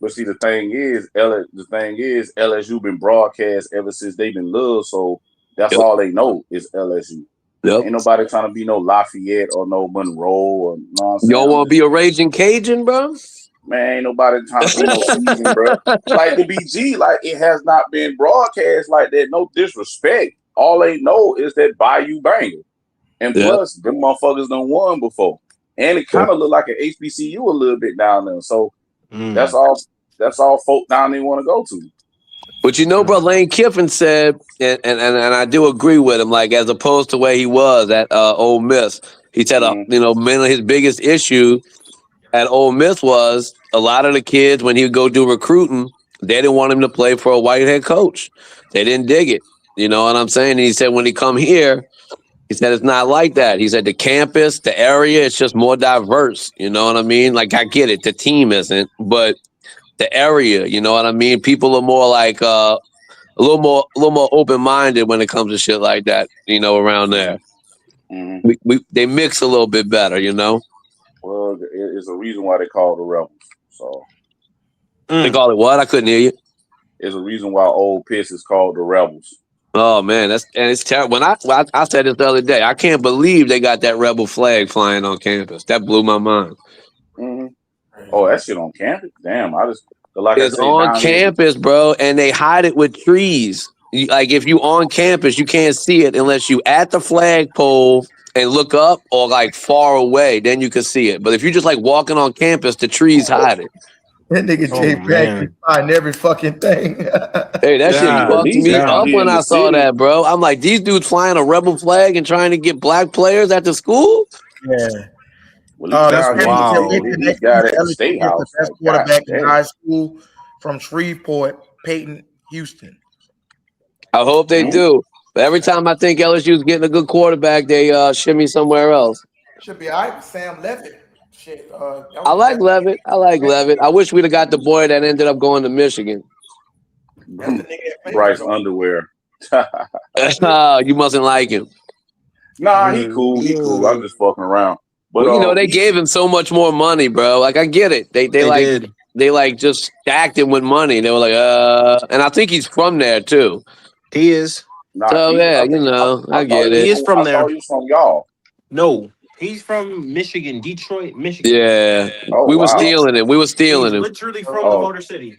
But see, the thing is, LSU been broadcast ever since they've been loved, so that's all they know is LSU. Yep. Ain't nobody trying to be no Lafayette or no Monroe or, you know what I'm saying? You don't want to be a raging Cajun, bro? Man, ain't nobody trying to be no season, bro. Like the BG, like it has not been broadcast like that. No disrespect. All they know is that Bayou banger. And plus, them motherfuckers done won before. And it kind of look like an HBCU a little bit down there. So that's all folk down there want to go to. But you know, bro, Lane Kiffin said, and I do agree with him, like as opposed to where he was at Ole Miss, he said, mainly his biggest issue at Ole Miss was a lot of the kids, when he would go do recruiting, they didn't want him to play for a white head coach. They didn't dig it. You know what I'm saying? And he said when he come here, he said it's not like that. He said the campus, the area, it's just more diverse. You know what I mean? Like, I get it. The team isn't, but the area, you know what I mean? People are more like a little more open-minded when it comes to shit like that, you know, around there. They mix a little bit better, you know? Well, it's a reason why they call the Rebels. So they call it what? I couldn't hear you. There's a reason why Old Piss is called the Rebels. Oh man, it's terrible. When I said this the other day, I can't believe they got that rebel flag flying on campus. That blew my mind. Oh, that shit on campus? Damn, It's on campus, bro, and they hide it with trees. Like if you on campus, you can't see it unless you at the flagpole and look up or like far away. Then you can see it. But if you're just like walking on campus, the trees hide it. That nigga Jay Pack find every fucking thing. Hey, that shit fucked me up when I saw that, bro. I'm like, these dudes flying a rebel flag and trying to get black players at the school? Yeah. That's wild. This guy at the State House, the best quarterback in high school from Shreveport, Peyton Houston. I hope they do. But every time I think LSU's getting a good quarterback, they shimmy somewhere else. Should be all right. Sam Levitt. Shit. I like Levitt. I wish we'd have got the boy that ended up going to Michigan. Bryce Underwear. You mustn't like him. Nah, he cool. He cool. I'm just fucking around. But well, they gave him so much more money, bro. Like I get it. They just stacked him with money. They were like, and I think he's from there too. He is. So yeah, I get it. He is from there. He was from y'all. No, he's from Michigan, Detroit, Michigan. Yeah, we were stealing him. He's literally from the Motor City.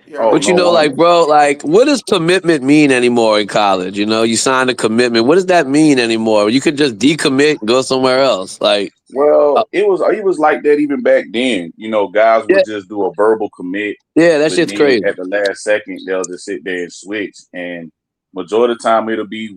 But bro, like, what does commitment mean anymore in college? You sign a commitment. What does that mean anymore? You could just decommit and go somewhere else. Like, well, it was like that even back then. Guys would just do a verbal commit. Yeah, that shit's crazy. At the last second, they'll just sit there and switch. And majority of the time, it'll be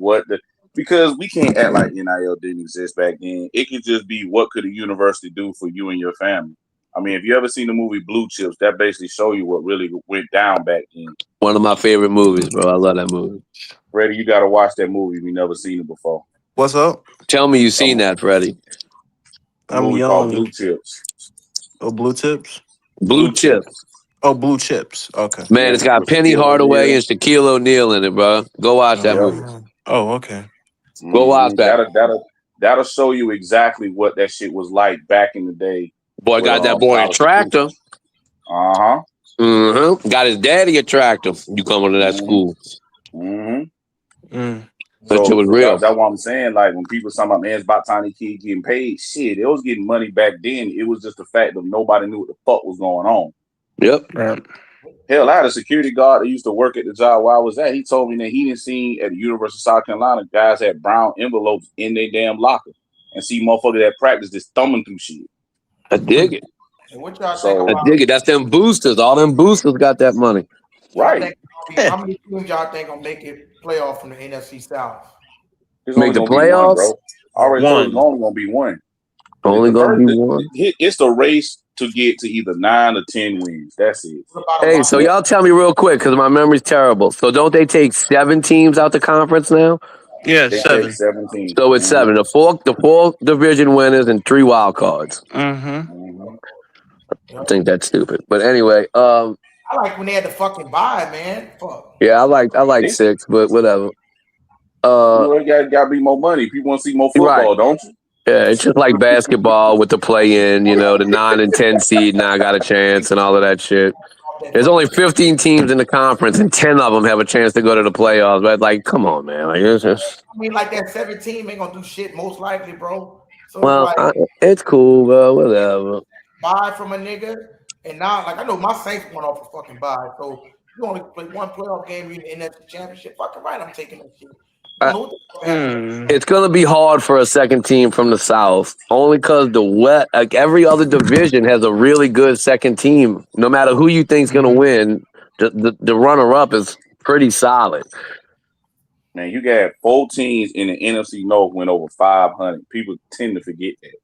because we can't act like NIL didn't exist back then. It could just be what could a university do for you and your family. I mean, if you ever seen the movie Blue Chips, that basically show you what really went down back then. One of my favorite movies, bro. I love that movie. Freddie, you got to watch that movie. We never seen it before. What's up? Tell me you seen that, Freddie. I'm young. Blue Chips. Oh, Blue Chips? Blue Chips. Oh, Blue Chips. Okay. Man, it's got Penny Hardaway and Shaquille O'Neal in it, bro. Go watch that movie. Oh, okay. Go watch that. That'll show you exactly what that shit was like back in the day. Boy got that boy a tractor. Got his daddy a tractor. You coming to that school. That shit was real. That's what I'm saying. Like when people talking about, man, it's about time the kid getting paid. Shit, they was getting money back then. It was just the fact that nobody knew what the fuck was going on. Yep. Hell, I had a security guard that used to work at the job where I was at. He told me that he didn't see at the University of South Carolina guys had brown envelopes in their damn locker and see motherfuckers at practice just thumbing through shit. I dig it. And what y'all think about? I dig it. That's them boosters. All them boosters got that money. Right. How many teams y'all think gonna make it playoff from the NFC South? Make the playoffs? One, already only gonna be one. Only gonna be one. It's the race to get to either 9 or 10 wins. That's it. Hey, so y'all tell me real quick because my memory's terrible. So don't they take 7 teams out the conference now? Yeah, they 7. 17. So it's 7. The four division winners and 3 wild cards. I think that's stupid. But anyway, I like when they had to fucking buy, man. Fuck. Yeah, I like 6, but whatever. It gotta be more money. People want to see more football, don't you? Yeah, it's just like basketball with the play-in. The 9 and 10 seed now got a chance and all of that shit. There's only 15 teams in the conference, and 10 of them have a chance to go to the playoffs. But like, come on, man. Like, it's just. I mean, like that 17 ain't gonna do shit most likely, bro. So Well, it's like it's cool, bro. Whatever. buy from a nigga, and now like I know my Saints went off a fucking buy, so you only play one playoff game in the NFC Championship. Fucking right, I'm taking that shit. It's gonna be hard for a second team from the South, only because the West, like every other division, has a really good second team. No matter who you think's gonna win, the runner up is pretty solid. Man, you got 4 teams in the NFC North went over 500. People tend to forget that.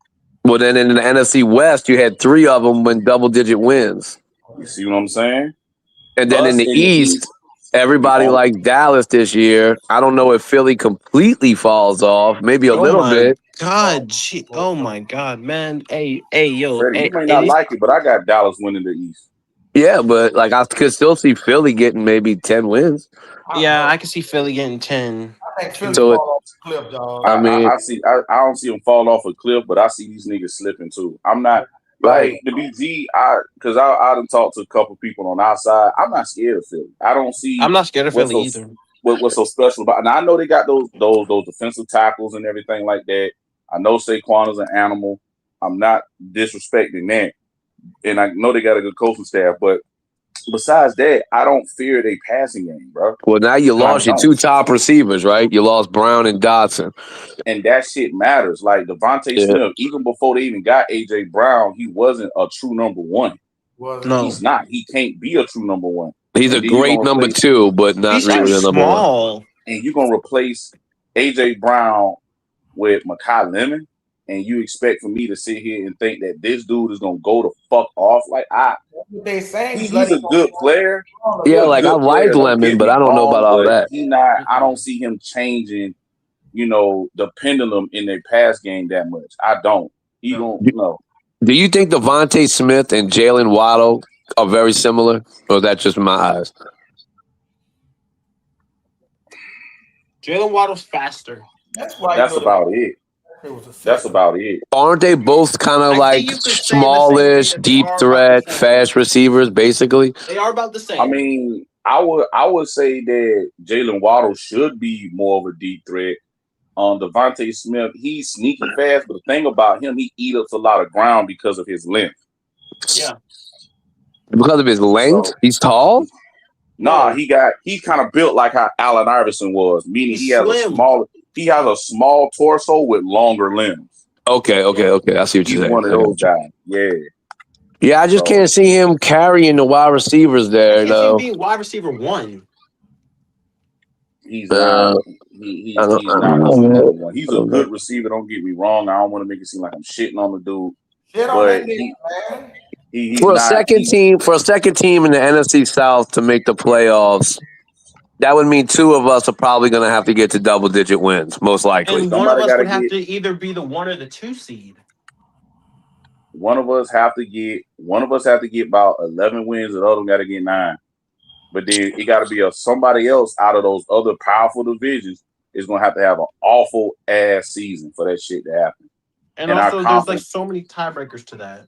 Well, then in the NFC West, you had 3 of them win double-digit wins. You see what I'm saying? And then in the East, everybody likes Dallas this year. I don't know if Philly completely falls off. Maybe a little bit. God, oh my God, man. Hey, yo. Freddie, Hey, you may not like it, but I got Dallas winning the East. Yeah, but like I could still see Philly getting maybe 10 wins. Yeah, I can see Philly getting 10. I think Philly fall off the cliff, dog. I mean, I don't see them fall off a cliff, but I see these niggas slipping too. I'm not like the BG. Because I done talked to a couple people on our side. I'm not scared of Philly. I don't see. I'm not scared of Philly either. What's so special about? And I know they got those defensive tackles and everything like that. I know Saquon is an animal. I'm not disrespecting that, and I know they got a good coaching staff, but. Besides that, I don't fear their passing game, bro. Well, now you lost your 2 top receivers, right? You lost Brown and Dotson. And that shit matters. Like Devontae Smith, even before they even got A.J. Brown, he wasn't a true number 1. No. He's not. He can't be a true number 1. He's a great number 2, but not really a number 1. And you're going to replace A.J. Brown with Mekhi Lemon, and you expect for me to sit here and think that this dude is going to go the fuck off? Like, he's a good player. Yeah, like I like Lemon, but I don't know about all that. I don't see him changing, the pendulum in their pass game that much. I don't. He don't know. Do you think Devontae Smith and Jalen Waddle are very similar, or is that just my eyes? Jalen Waddle's faster. That's about it. That's about it. Aren't they both kind of like smallish, deep threat, fast receivers, basically? They are about the same. I mean, I would say that Jalen Waddle should be more of a deep threat. Devontae Smith, he's sneaky fast, but the thing about him, he eats up a lot of ground because of his length. Yeah. Because of his length? He's tall? Nah, he kind of built like how Allen Iverson was, meaning he has a small torso with longer limbs. Okay. I see what you're saying. One of those guys. Yeah. Yeah, I just can't see him carrying the wide receivers there, though. He's being wide receiver 1. He's not. He's not. He's a good receiver. Don't get me wrong. I don't want to make it seem like I'm shitting on the dude. For a second team in the NFC South to make the playoffs, that would mean 2 of us are probably going to have to get to double-digit wins, most likely. And one of us would have to either be the 1 or the 2 seed. One of us have to get about 11 wins, and the other one got to get 9. But then it got to be somebody else out of those other powerful divisions is going to have an awful ass season for that shit to happen. And also, there's like so many tiebreakers to that.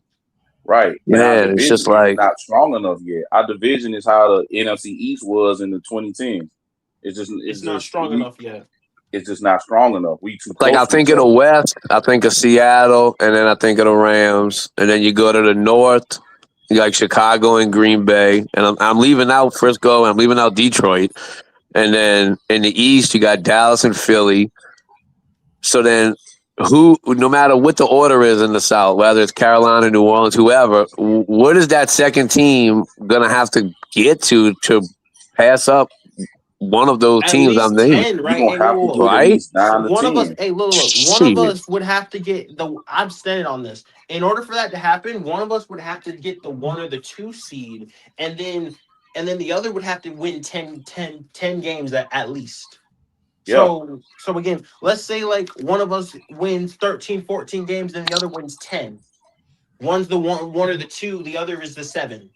Right. Man, it's just like not strong enough yet. Our division is how the NFC East was in the 2010s. It's not strong enough yet. It's just not strong enough. We too like I think of the West, I think of Seattle, and then I think of the Rams, and then you go to the North, like Chicago and Green Bay, and I'm leaving out Frisco, and I'm leaving out Detroit, and then in the East you got Dallas and Philly. So then, no matter what the order is in the South, whether it's Carolina, New Orleans, whoever, what is that second team gonna have to get to pass up one of those teams I'm naming? Right? One of us, one of us would have to get I'm standing on this. In order for that to happen, one of us would have to get the 1 or the 2 seed, and then the other would have to win 10 games at least. Yeah. So again, let's say like one of us wins 13, 14 games, and the other wins 10. One's the one or the 2, the other is the 7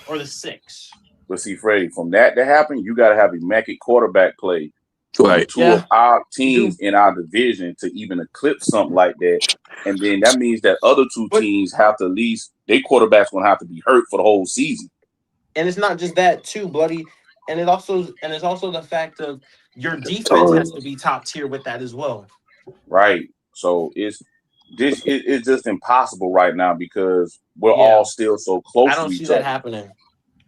or the 6. But see, Freddie, from that to happen, you got to have immaculate quarterback play. Right. 2 of our teams in our division to even eclipse something like that. And then that means that other 2 teams have to at least, their quarterback's going to have to be hurt for the whole season. And it's not just that too, bloody. And it's also the fact of your defense has to be top tier with that as well. Right. So it's just impossible right now because we're all still so close I to don't each see that other. happening.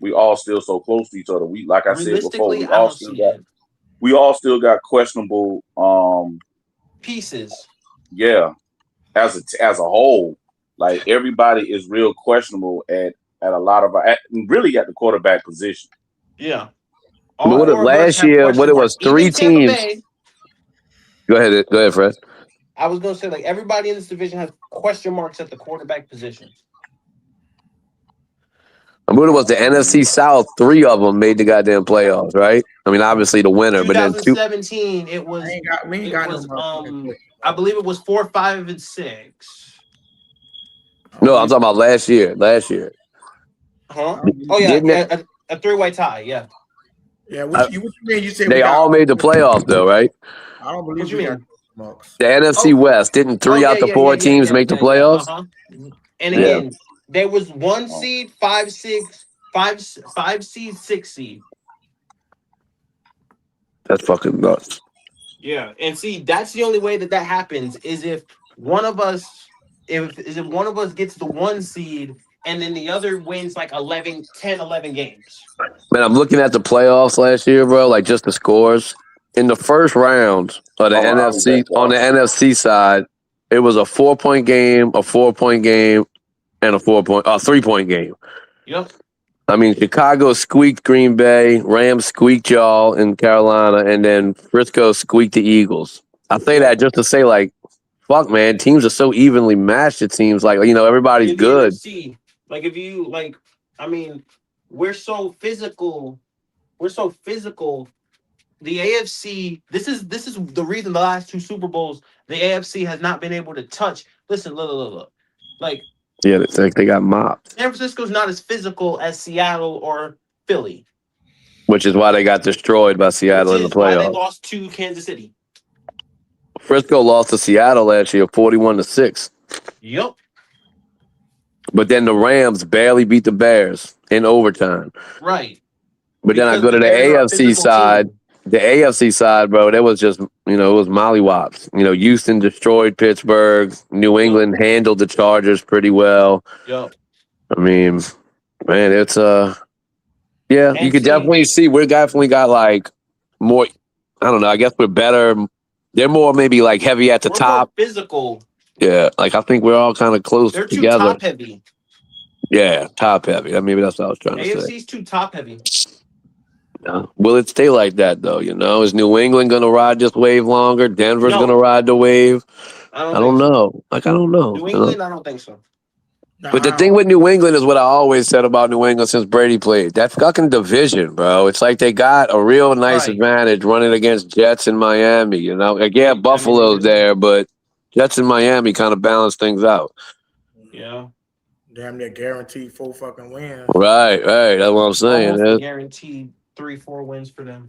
We all still so close to each other. We, like I said before, Realistically, I don't see it. we all still got questionable pieces. Yeah, as a whole, like everybody is real questionable at a lot of really at the quarterback position. Yeah. But what last year? What it was? Three teams. Go ahead, Fred. I was gonna say, like, everybody in this division has question marks at the quarterback position. I mean, it was the NFC South. 3 of them made the goddamn playoffs, right? I mean, obviously the winner, but then 2017, it was. I believe it was 4, 5, and 6. No, I'm talking about last year. Huh? Oh yeah, a 3-way tie. Yeah. Yeah. What you mean? You said they all made the playoffs, though, right? I don't believe you got marks. The NFC West didn't 3 out the 4 teams make the playoffs? And again, there was 1 seed, 5 seed, 6 seed. That's fucking nuts. Yeah, and see, that's the only way that happens is if one of us, if one of us gets the 1 seed and then the other wins like 11 games. Man, I'm looking at the playoffs last year, bro. Like just the scores in the first round of the NFC on the NFC side, it was a 4-point game, a 4-point game, and a 3-point game. Yep. I mean, Chicago squeaked Green Bay, Rams squeaked y'all in Carolina, and then Frisco squeaked the Eagles. I say that just to say, like, fuck, man, teams are so evenly matched. It seems like everybody's good. NFC, like if you I mean, we're so physical. The AFC. This is the reason the last 2 Super Bowls the AFC has not been able to touch. Listen, look. Like. Yeah, it's like they got mopped. San Francisco's not as physical as Seattle or Philly. Which is why they got destroyed by Seattle in the playoffs. Why they lost to Kansas City. Frisco lost to Seattle last year, 41-6. Yep. But then the Rams barely beat the Bears in overtime. Right. But then I go to the AFC side. The AFC side, bro, that was just, it was mollywops. Houston destroyed Pittsburgh. New England handled the Chargers pretty well. Yep. I mean, man, it's you could definitely see we definitely got like more. I don't know. I guess we're better. They're more maybe like heavy at the top. More physical. Yeah, like I think we're all kind of close They're together. too top heavy. Yeah, top heavy. Maybe that's what I was trying to say. AFC's too top heavy. Will it stay like that though? Is New England going to ride this wave longer? Denver's going to ride the wave? I don't know. I don't know. New England, I don't think so. But the thing with New England is what I always said about New England since Brady played. That fucking division, bro. It's like they got a real nice advantage running against Jets in Miami. Again, Buffalo's there, but Jets in Miami kind of balance things out. Yeah. Damn near guaranteed 4 fucking wins. Right. That's what I'm saying. Guaranteed 3-4 wins for them.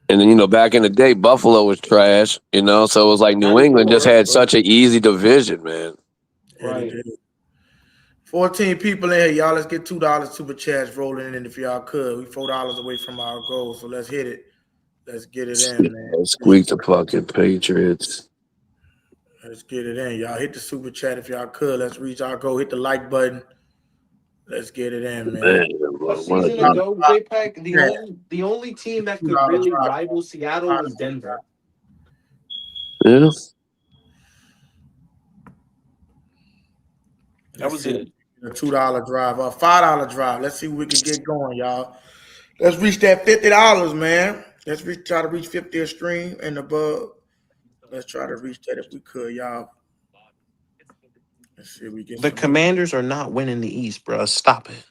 And then, back in the day, Buffalo was trash, so it was like New England just had such an easy division, man. Right. 14 people in here. Y'all, let's get $2 super chats rolling in if y'all could. We $4 away from our goal, so let's hit it. Let's get it in, man. Squeak the fucking Patriots. Let's get it in. Y'all hit the super chat if y'all could. Let's reach our goal. Hit the like button. Let's get it in, man. A season ago, J-Pack, the only team that could really rival Seattle was Denver. Yeah. That was it. A $2 drive, a $5 drive. Let's see what we can get going, y'all. Let's reach that $50, man. Let's try to reach 50 a stream and above. Let's try to reach that if we could, y'all. Let's see if we get the Commanders are not winning the East, bro. Stop it.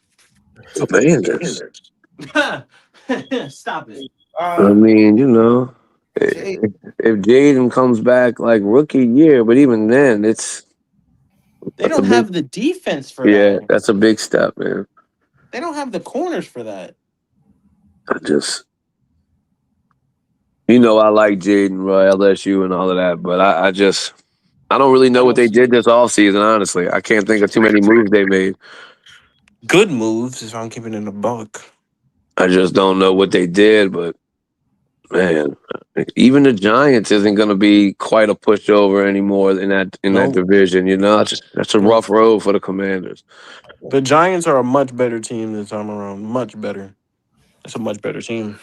Commanders. Stop it. I mean, if Jaden comes back like rookie year, but even then, they don't have the defense for that. Yeah, that's a big step, man. They don't have the corners for that. I like Jaden, Roy, LSU, and all of that, but I don't really know what they did this offseason, honestly. I can't think of too many moves they made. good moves, if I'm keeping it in a buck. I just don't know what they did, but man, even the Giants isn't going to be quite a pushover anymore in that division. You know, that's a rough road for the Commanders. The Giants are a much better team this time around. Much better. It's a much better team.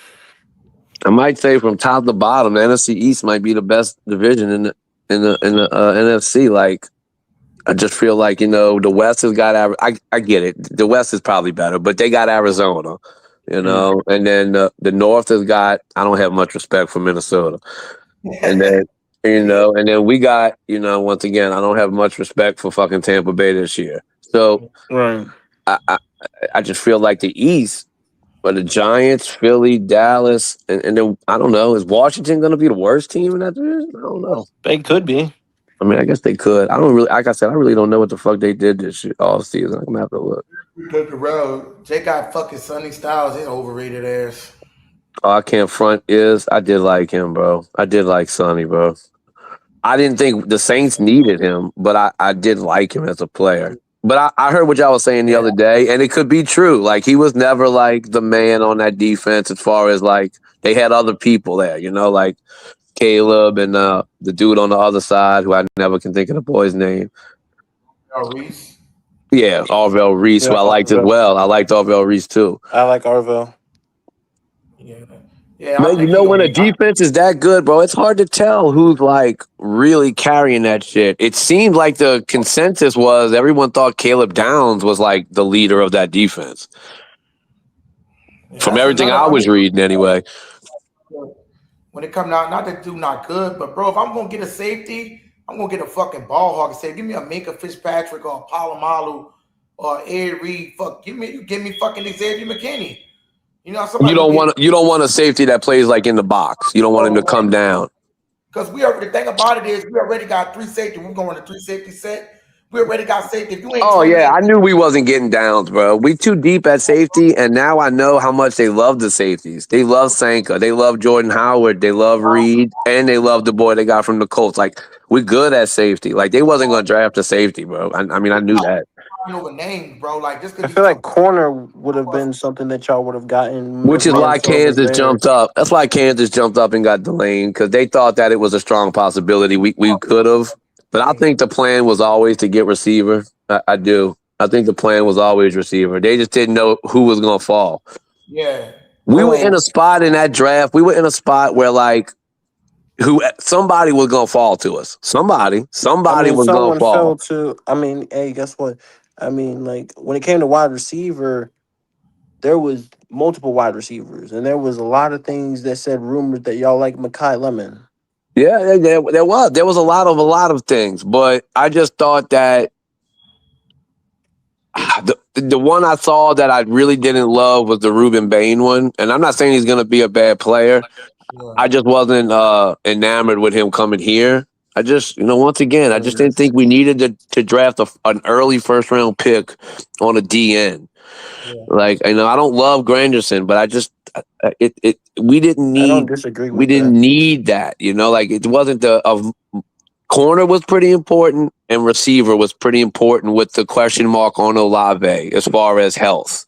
I might say from top to bottom, the NFC East might be the best division in the NFC. Like, I just feel like, the West has got. I get it. The West is probably better, but they got Arizona. And then the North has got. I don't have much respect for Minnesota, and then and then we got. Once again, I don't have much respect for fucking Tampa Bay this year. So, right. I just feel like the East. But the Giants, Philly, Dallas, and then I don't know. Is Washington going to be the worst team in that division? I don't know. They could be. I mean, I guess they could. I don't really, like I said, I really don't know what the fuck they did this all season. I'm gonna have to look. Look around. Jay got fucking Sonny Styles. He's overrated ass. All I can't front is I did like him, bro. I did like Sonny, bro. I didn't think the Saints needed him, but I did like him as a player. But I heard what y'all was saying the other day, and it could be true. Like, he was never, like, the man on that defense as far as, like, they had other people there, like Caleb and the dude on the other side who I never can think of the boy's name. Reese. Yeah, Arvell Reese, who I liked as well. I liked Arvell Reese, too. I like Arvell. Yeah, Man, when a defense is that good, bro, it's hard to tell who's like really carrying that shit. It seemed like the consensus was everyone thought Caleb Downs was like the leader of that defense. From everything I was reading, anyway. When it comes out, not that dude not good, but bro, if I'm gonna get a safety, I'm gonna get a fucking ball hawk and say, give me a Minka Fitzpatrick or a Palomalu or Ed Reed. Fuck, give me fucking Xavier McKinney. You don't want a safety that plays like in the box. You don't want him to come down. Because the thing about it is we already got 3 safety. We're going to 3 safety set. We already got safety. If you ain't I knew we wasn't getting downs, bro. We too deep at safety, and now I know how much they love the safeties. They love Sanka. They love Jordan Howard. They love Reed, and they love the boy they got from the Colts. Like, we're good at safety. Like, they wasn't going to draft a safety, bro. I mean, I knew that. Over names, bro. Like, I feel like corner would have been something that y'all would have gotten. Which is why Kansas jumped up. That's why Kansas jumped up and got Delane, because they thought that it was a strong possibility. We could have. But I think the plan was always to get receiver. I do. I think the plan was always receiver. They just didn't know who was going to fall. Yeah. We were in a spot in that draft. We were in a spot where, like, somebody was going to fall to us. Somebody was going to fall. Hey, guess what? I mean, like, when it came to wide receiver, there was multiple wide receivers, and there was a lot of things that said rumors that y'all like Mekhi Lemon. Yeah, there was a lot of things, but I just thought that the one I saw that I really didn't love was the Ruben Bain one, and I'm not saying he's going to be a bad player. I just wasn't enamored with him coming here. I just, once again, I just didn't think we needed to draft an early first-round pick on a DN. Yeah. Like, I don't love Granderson, but I just we didn't need. I don't disagree with we didn't need that. Like, it wasn't corner was pretty important and receiver was pretty important with the question mark on Olave as far as health.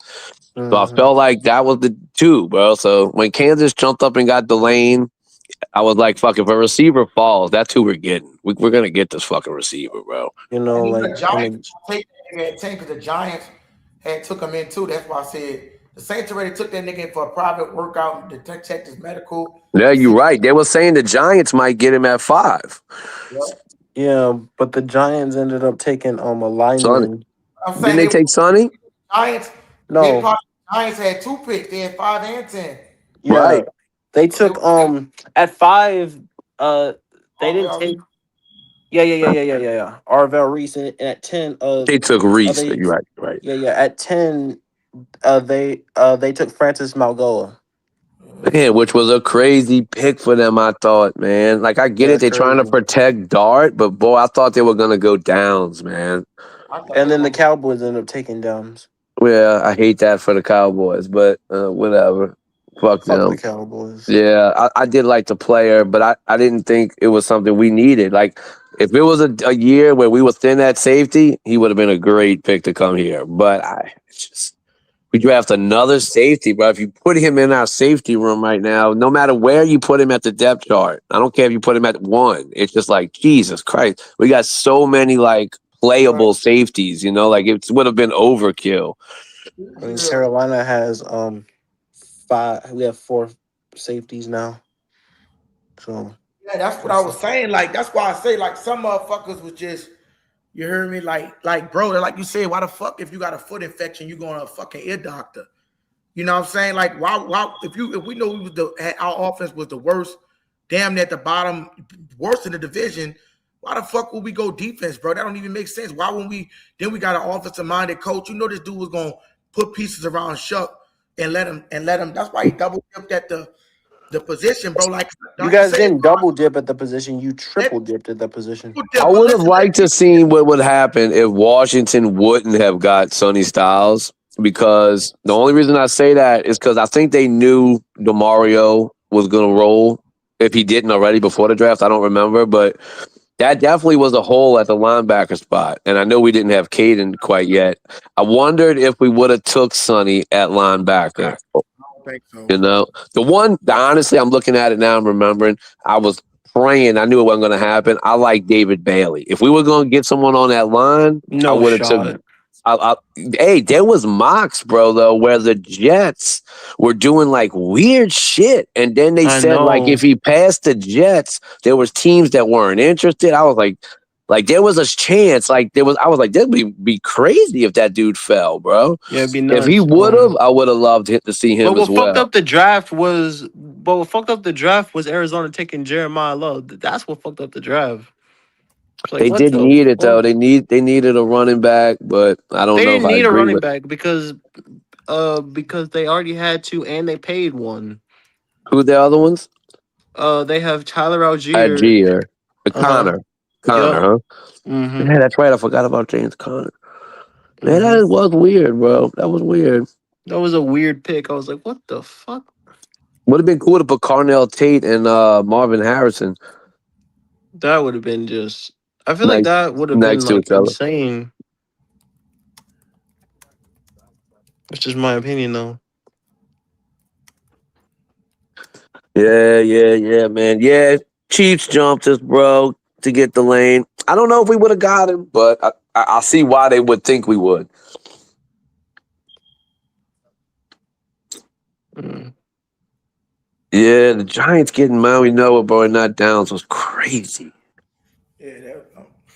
Mm-hmm. So I felt like that was the two, bro. So when Kansas jumped up and got Delane, I was like, fuck, if a receiver falls, that's who we're getting. We're going to get this fucking receiver, bro. The Giants take that nigga at 10 because the Giants had took him in too. That's why I said the Saints already took that nigga for a private workout to check his medical. Yeah, you're right. They were saying the Giants might get him at 5. Yep. Yeah, but the Giants ended up taking a lineman. Didn't they take Sonny? Giants. No. Giants had 2 picks. They had 5 and 10. Yeah. Right. They took at 5. They didn't take. Yeah. Arvell Reese, and at 10. They took Reese. You're right. Yeah. At 10, they took Francis Malgoa. Man, which was a crazy pick for them, I thought, man. Like, I get it. They're trying to protect Dart, but, boy, I thought they were going to go Downs, man. And then the Cowboys ended up taking Downs. Well, I hate that for the Cowboys, but whatever. Fuck them. The Cowboys. Yeah, I did like the player, but I didn't think it was something we needed. Like, If it was a year where we were thin at safety, he would have been a great pick to come here. But we draft another safety, bro. If you put him in our safety room right now, no matter where you put him at the depth chart, I don't care if you put him at 1. It's just like, Jesus Christ. We got so many, like, playable safeties, like it would have been overkill. I mean, Carolina has 5. We have 4 safeties now. So yeah, that's what I was saying. Like, that's why I say, like, some motherfuckers was just, you hear me? Like, bro, like you said, why the fuck if you got a foot infection, you going to a fucking ear doctor? You know what I'm saying? Like, why if we know our offense was the worst, damn near at the bottom, worst in the division, why the fuck would we go defense, bro? That don't even make sense. Why wouldn't we? Then we got an offensive minded coach. You know this dude was gonna put pieces around Shuck and let him. That's why he double dipped at the position, bro. Like you guys didn't double dip at the position. You triple dipped at the position. I would have liked to see what would happen if Washington wouldn't have got Sonny Styles, because the only reason I say that is because I think they knew DeMario was going to roll if he didn't already before the draft. I don't remember, but that definitely was a hole at the linebacker spot. And I know we didn't have Caden quite yet. I wondered if we would have took Sonny at linebacker. Think so. Honestly, I'm looking at it now. I'm remembering. I was praying. I knew it wasn't going to happen. I like David Bailey. If we were going to get someone on that line, I would have took. Hey, there was mocks, bro, though, where the Jets were doing like weird shit, and then they said like if he passed the Jets, there was teams that weren't interested. I was like there was a chance. I was like, that would be crazy if that dude fell, bro. Yeah, it'd be nuts. If he would have, I would have loved to see him as well. Fucked up the draft was, what fucked up the draft was Arizona taking Jeremiah Love. That's what fucked up the draft. Like, they did need it though. They needed a running back, but I don't know if I agree. They didn't need a running back because they already had 2 and they paid 1. Who are the other ones? They have Tyler Algier. Connor, huh? Mm-hmm. Yeah, that's right. I forgot about James Conner. Man, that was weird, bro. That was weird. That was a weird pick. I was like, what the fuck? Would have been cool to put Carnell Tate and Marvin Harrison. That would have been just. I feel like that would have been like insane. That's just my opinion, though. Yeah, man. Yeah, Chiefs jumped us, bro, to get the lane. I don't know if we would have got him, but I see why they would think we would. Yeah, the Giants getting Maui Noah, bro, and not Downs was crazy. Yeah,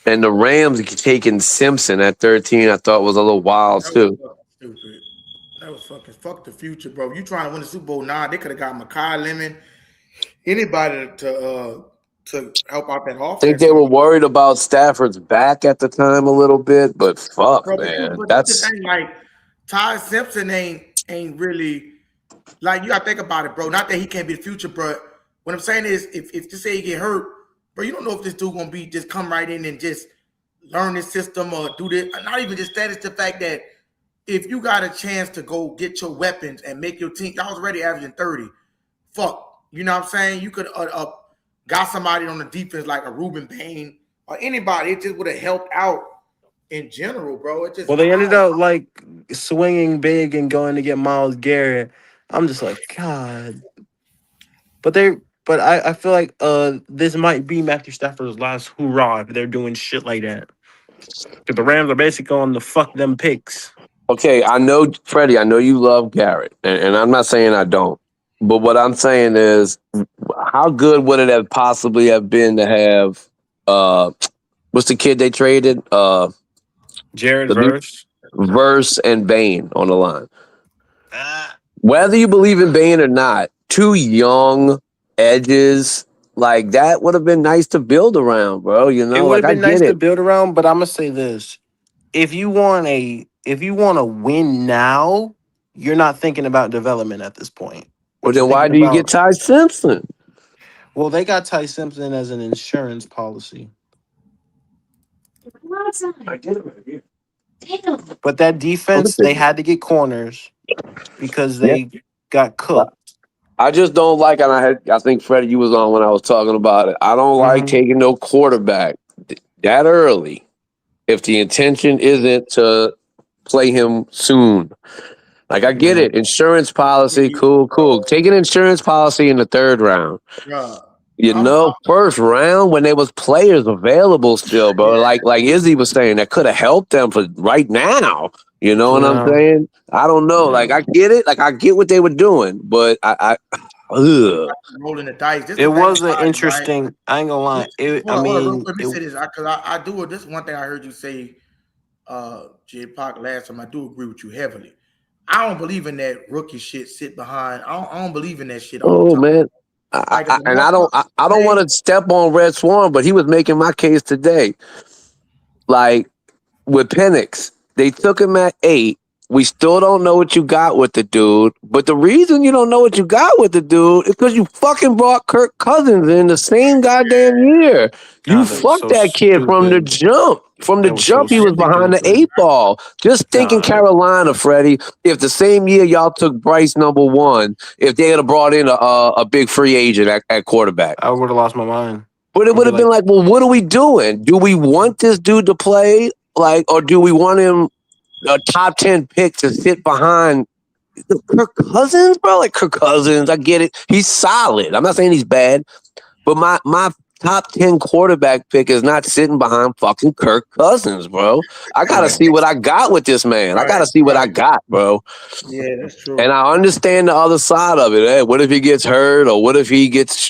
and the Rams taking Simpson at 13, I thought was a little wild too. Stupid. That was fuck the future, bro. You trying to win the Super Bowl now? They could have got Makai Lemon, anybody to help out that offense. I think they were worried about Stafford's back at the time a little bit, but fuck, bro, man, that's the thing. Like Ty Simpson ain't really like, you gotta think about it, bro. Not that he can't be the future, but what I'm saying is, if just say he get hurt, bro, you don't know if this dude gonna be just come right in and just learn this system or do this. Not even just that, it's the fact that if you got a chance to go get your weapons and make your team, y'all was already averaging 30. Fuck, you know what I'm saying? You could got somebody on the defense like a Ruben Payne or anybody. It just would have helped out in general, bro. It just they ended up like swinging big and going to get Myles Garrett. I'm just like, God. But I feel like this might be Matthew Stafford's last hurrah if they're doing shit like that. Because the Rams are basically on the fuck them picks. Okay, I know, Freddie, I know you love Garrett, and I'm not saying I don't. But what I'm saying is, how good would it have possibly have been to have what's the kid they traded? Jared Verse and Bain on the line. Whether you believe in Bain or not, 2 young edges like that would have been nice to build around, bro. You know, it would have been nice to build around. But I'm gonna say this: if you want to win now, you're not thinking about development at this point. Well, then why do you get Ty Simpson? Well, they got Ty Simpson as an insurance policy. But that defense, they had to get corners because they got cooked. I just don't like, and I think, Freddie, you was on when I was talking about it. I don't like taking no quarterback that early if the intention isn't to play him soon. Like, I get it. Insurance policy, cool. Take an insurance policy in the third round. First round when there was players available still, bro. Like Izzy was saying, that could have helped them for right now. You know what I'm saying? I don't know. Like, I get it. Like, I get what they were doing, but I rolling the dice. This It was was an exciting, interesting. right? I ain't gonna lie. Hold on, real quick. Let me say this because I do. This is one thing I heard you say, J. Park, last time. I do agree with you heavily. I don't believe in that rookie shit. Sit behind. I don't believe in that shit all the time. man. I don't want to step on Red Swan, but he was making my case today. Like with Penix, they took him at 8. We still don't know what you got with the dude. But the reason you don't know what you got with the dude is because you fucking brought Kirk Cousins in the same goddamn year. You fucked that kid from the jump. From the jump, he was behind the 8 ball. Just thinking Carolina, Freddie, if the same year y'all took Bryce #1, if they had brought in a big free agent at quarterback, I would have lost my mind. But it would have been like, well, what are we doing? Do we want this dude to play? Like, or do we want him a top 10 pick to sit behind Kirk Cousins, bro? Like, Kirk Cousins, I get it. He's solid. I'm not saying he's bad, but my top 10 quarterback pick is not sitting behind fucking Kirk Cousins, bro. I got to see what I got with this man. I got to see what I got, bro. Yeah, that's true. And I understand the other side of it. Hey, what if he gets hurt, or what if he gets,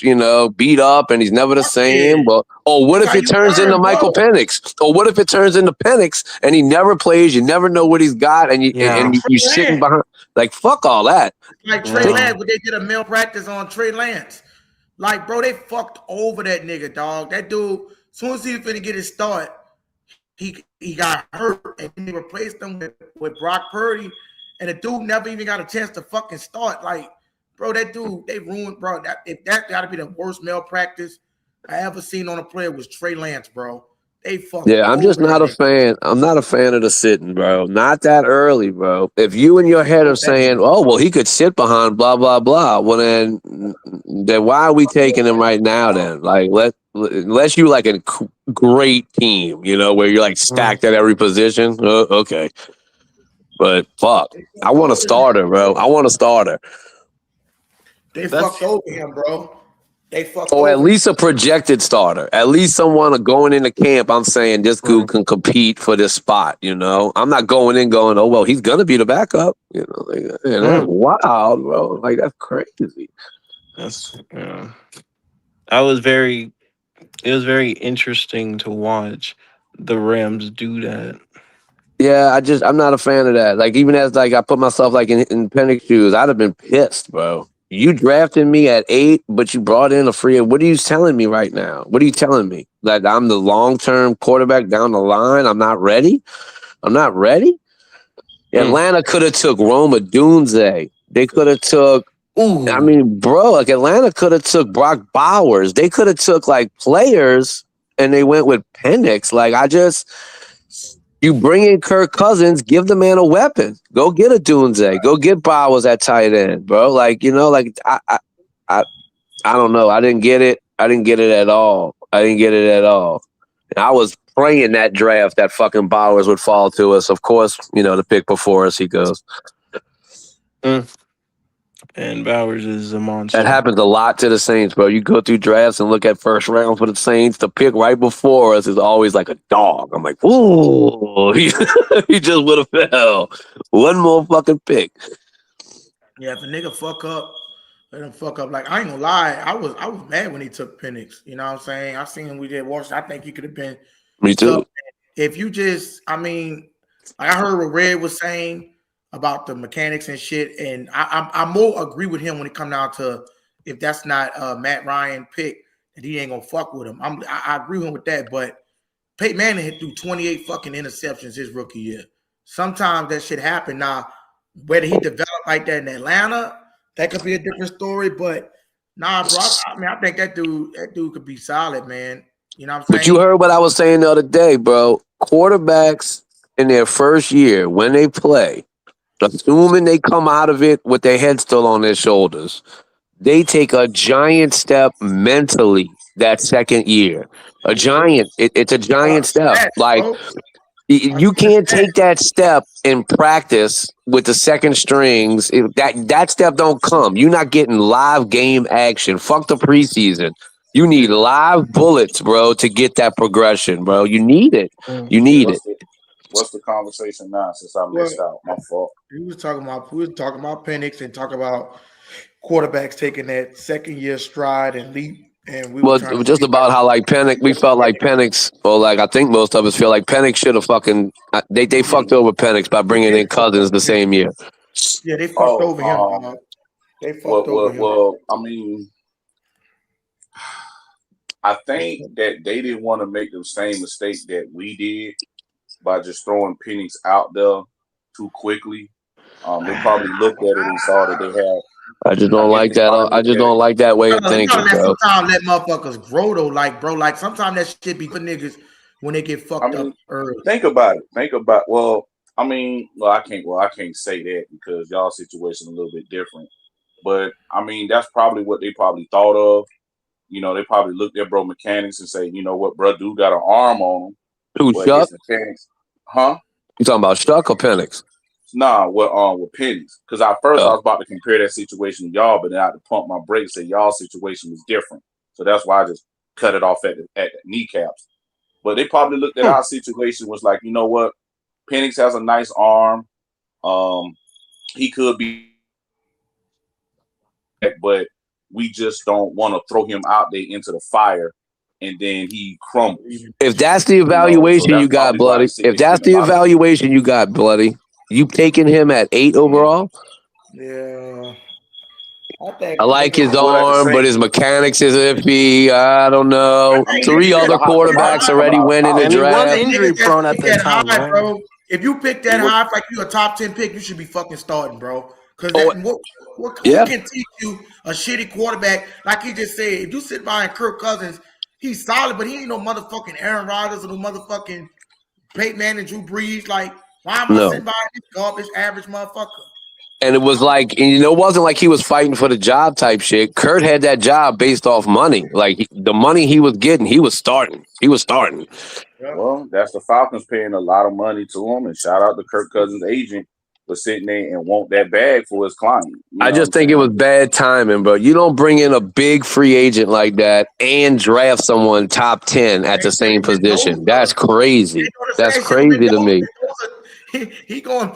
beat up and he's never the same? But or what if it turns into Michael Penix? Or what if it turns into Penix and he never plays? You never know what he's got, and you're sitting behind. Like, fuck all that. Like Trey Lance, but they did a malpractice on Trey Lance. Like, bro, they fucked over that nigga, dog. That dude, as soon as he was finna get his start, he got hurt, and they replaced him with Brock Purdy, and the dude never even got a chance to fucking start. Like, bro, that dude, they ruined, bro. That got to be the worst malpractice I ever seen on a player was Trey Lance, bro. They fucked. Yeah, I'm just not a fan. I'm not a fan of the sitting, bro. Not that early, bro. If you in your head are saying, "Oh, well, he could sit behind blah blah blah," well then why are we taking him right now? Then, like, unless you like a great team, where you're like stacked at every position. Okay, but fuck, I want a starter, bro. I want a starter. They fucked over him, bro. Or at least a projected starter. At least someone going into camp, I'm saying this dude can compete for this spot, I'm not going in going, oh, well, he's going to be the backup. That's wild, bro. Like, that's crazy. It was very interesting to watch the Rams do that. Yeah, I'm not a fan of that. Like, even as, like, I put myself, like, in Penix shoes, I'd have been pissed, bro. You drafted me at 8, but you brought in a free. What are you telling me right now? What are you telling me? That I'm the long-term quarterback down the line? I'm not ready? Atlanta could have took Roma Dunze. They could have took, I mean, bro, like Atlanta could have took Brock Bowers. They could have took, like, players, and they went with Penix. Like, you bring in Kirk Cousins, give the man a weapon. Go get a Dunze. Go get Bowers at tight end, bro. Like, I don't know. I didn't get it. I didn't get it at all. And I was praying that draft that fucking Bowers would fall to us. Of course, the pick before us, he goes. And Bowers is a monster. That happens a lot to the Saints, bro. You go through drafts and look at first round for the Saints. The pick right before us is always like a dog. I'm like, ooh, he just would have fell. One more fucking pick. Yeah, if a nigga fuck up, let him fuck up. Like, I ain't gonna lie, I was mad when he took Penix. You know what I'm saying? I seen him. We did Washington. I think he could have been. Me too. If you just, I mean, like I heard what Red was saying about the mechanics and shit, and I more agree with him when it come down to if that's not Matt Ryan pick, that he ain't gonna fuck with him. I agree with him with that, but Peyton Manning hit through 28 fucking interceptions his rookie year. Sometimes that shit happen. Now, whether he developed like that in Atlanta, that could be a different story. But nah, bro, I think that dude could be solid, man. You know what I'm saying? But you heard what I was saying the other day, bro. Quarterbacks in their first year, when they play, assuming they come out of it with their head still on their shoulders, they take a giant step mentally that second year. A giant. It's a giant step. Like bro. you can't take that step in practice with the second strings. That step don't come. You're not getting live game action. Fuck the preseason. You need live bullets, bro, to get that progression, bro. You need it. You need it. What's the conversation now? Since I missed out, my fault. We was talking about Penix and talk about quarterbacks taking that second year stride and leap. And we were trying to just about how like Penix, we felt like Penix, or like I think most of us feel like Penix should have fucking they fucked over Penix by bringing in Cousins the same year. Yeah, they fucked over him. They fucked over him. Well, I mean, I think that they didn't want to make the same mistake that we did by just throwing Penix out there too quickly. They probably looked at it and saw that they had. I just don't like that. I just don't like that way of thinking, bro. Sometimes let motherfuckers grow though, like bro. Like sometimes that shit be for niggas when they get fucked up early. Think about it. Well, I mean, I can't say that because y'all situation a little bit different. But I mean, that's probably what they probably thought of. You know, they probably looked at bro mechanics and say, you know what, bro, dude got an arm on him. Who, Shuck? Huh? You talking about Shuck or Penix? Nah, with Penix. Because I was about to compare that situation to y'all, but then I had to pump my brakes and say y'all situation was different. So that's why I just cut it off at the kneecaps. But they probably looked at our situation was like, you know what? Penix has a nice arm. He could be, but we just don't want to throw him out there into the fire and then he crumbles. If that's the evaluation you got, Bloody. If that's the evaluation you got, Bloody. You taking him at 8 overall? Yeah. I like his arm, but his mechanics is iffy. I don't know. 3 other quarterbacks already went in the draft. He was injury prone at that time, high, bro. If you pick that high, like you a top 10 pick, you should be fucking starting, bro. Because what can teach you a shitty quarterback? Like he just said, if you sit behind Kirk Cousins, he's solid, but he ain't no motherfucking Aaron Rodgers or no motherfucking Peyton Manning, Drew Brees. Like, why am I sitting behind this garbage average motherfucker? And it was like, and it wasn't like he was fighting for the job type shit. Kurt had that job based off money. Like the money he was getting, he was starting. Well, that's the Falcons paying a lot of money to him. And shout out to Kirk Cousins' agent for sitting there and want that bag for his client. I just think it was bad timing, bro. You don't bring in a big free agent like that and draft someone top 10 at the same position. That's crazy. That's crazy to me. He going,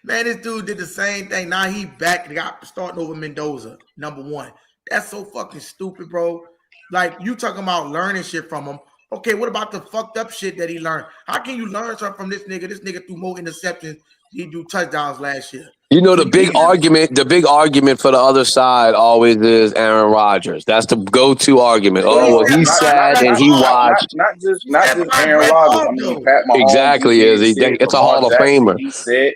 man, this dude did the same thing. Now he back and got starting over Mendoza, number 1. That's so fucking stupid, bro. Like, you talking about learning shit from him. Okay, what about the fucked up shit that he learned? How can you learn something from this nigga? This nigga threw more interceptions. He do touchdowns last year. You know, the big argument for the other side always is Aaron Rodgers. That's the go-to argument. Oh, well, he sat and he watched. Not just Aaron Rodgers. I mean, Pat Mahomes. Exactly, it's a Hall of Famer. He said,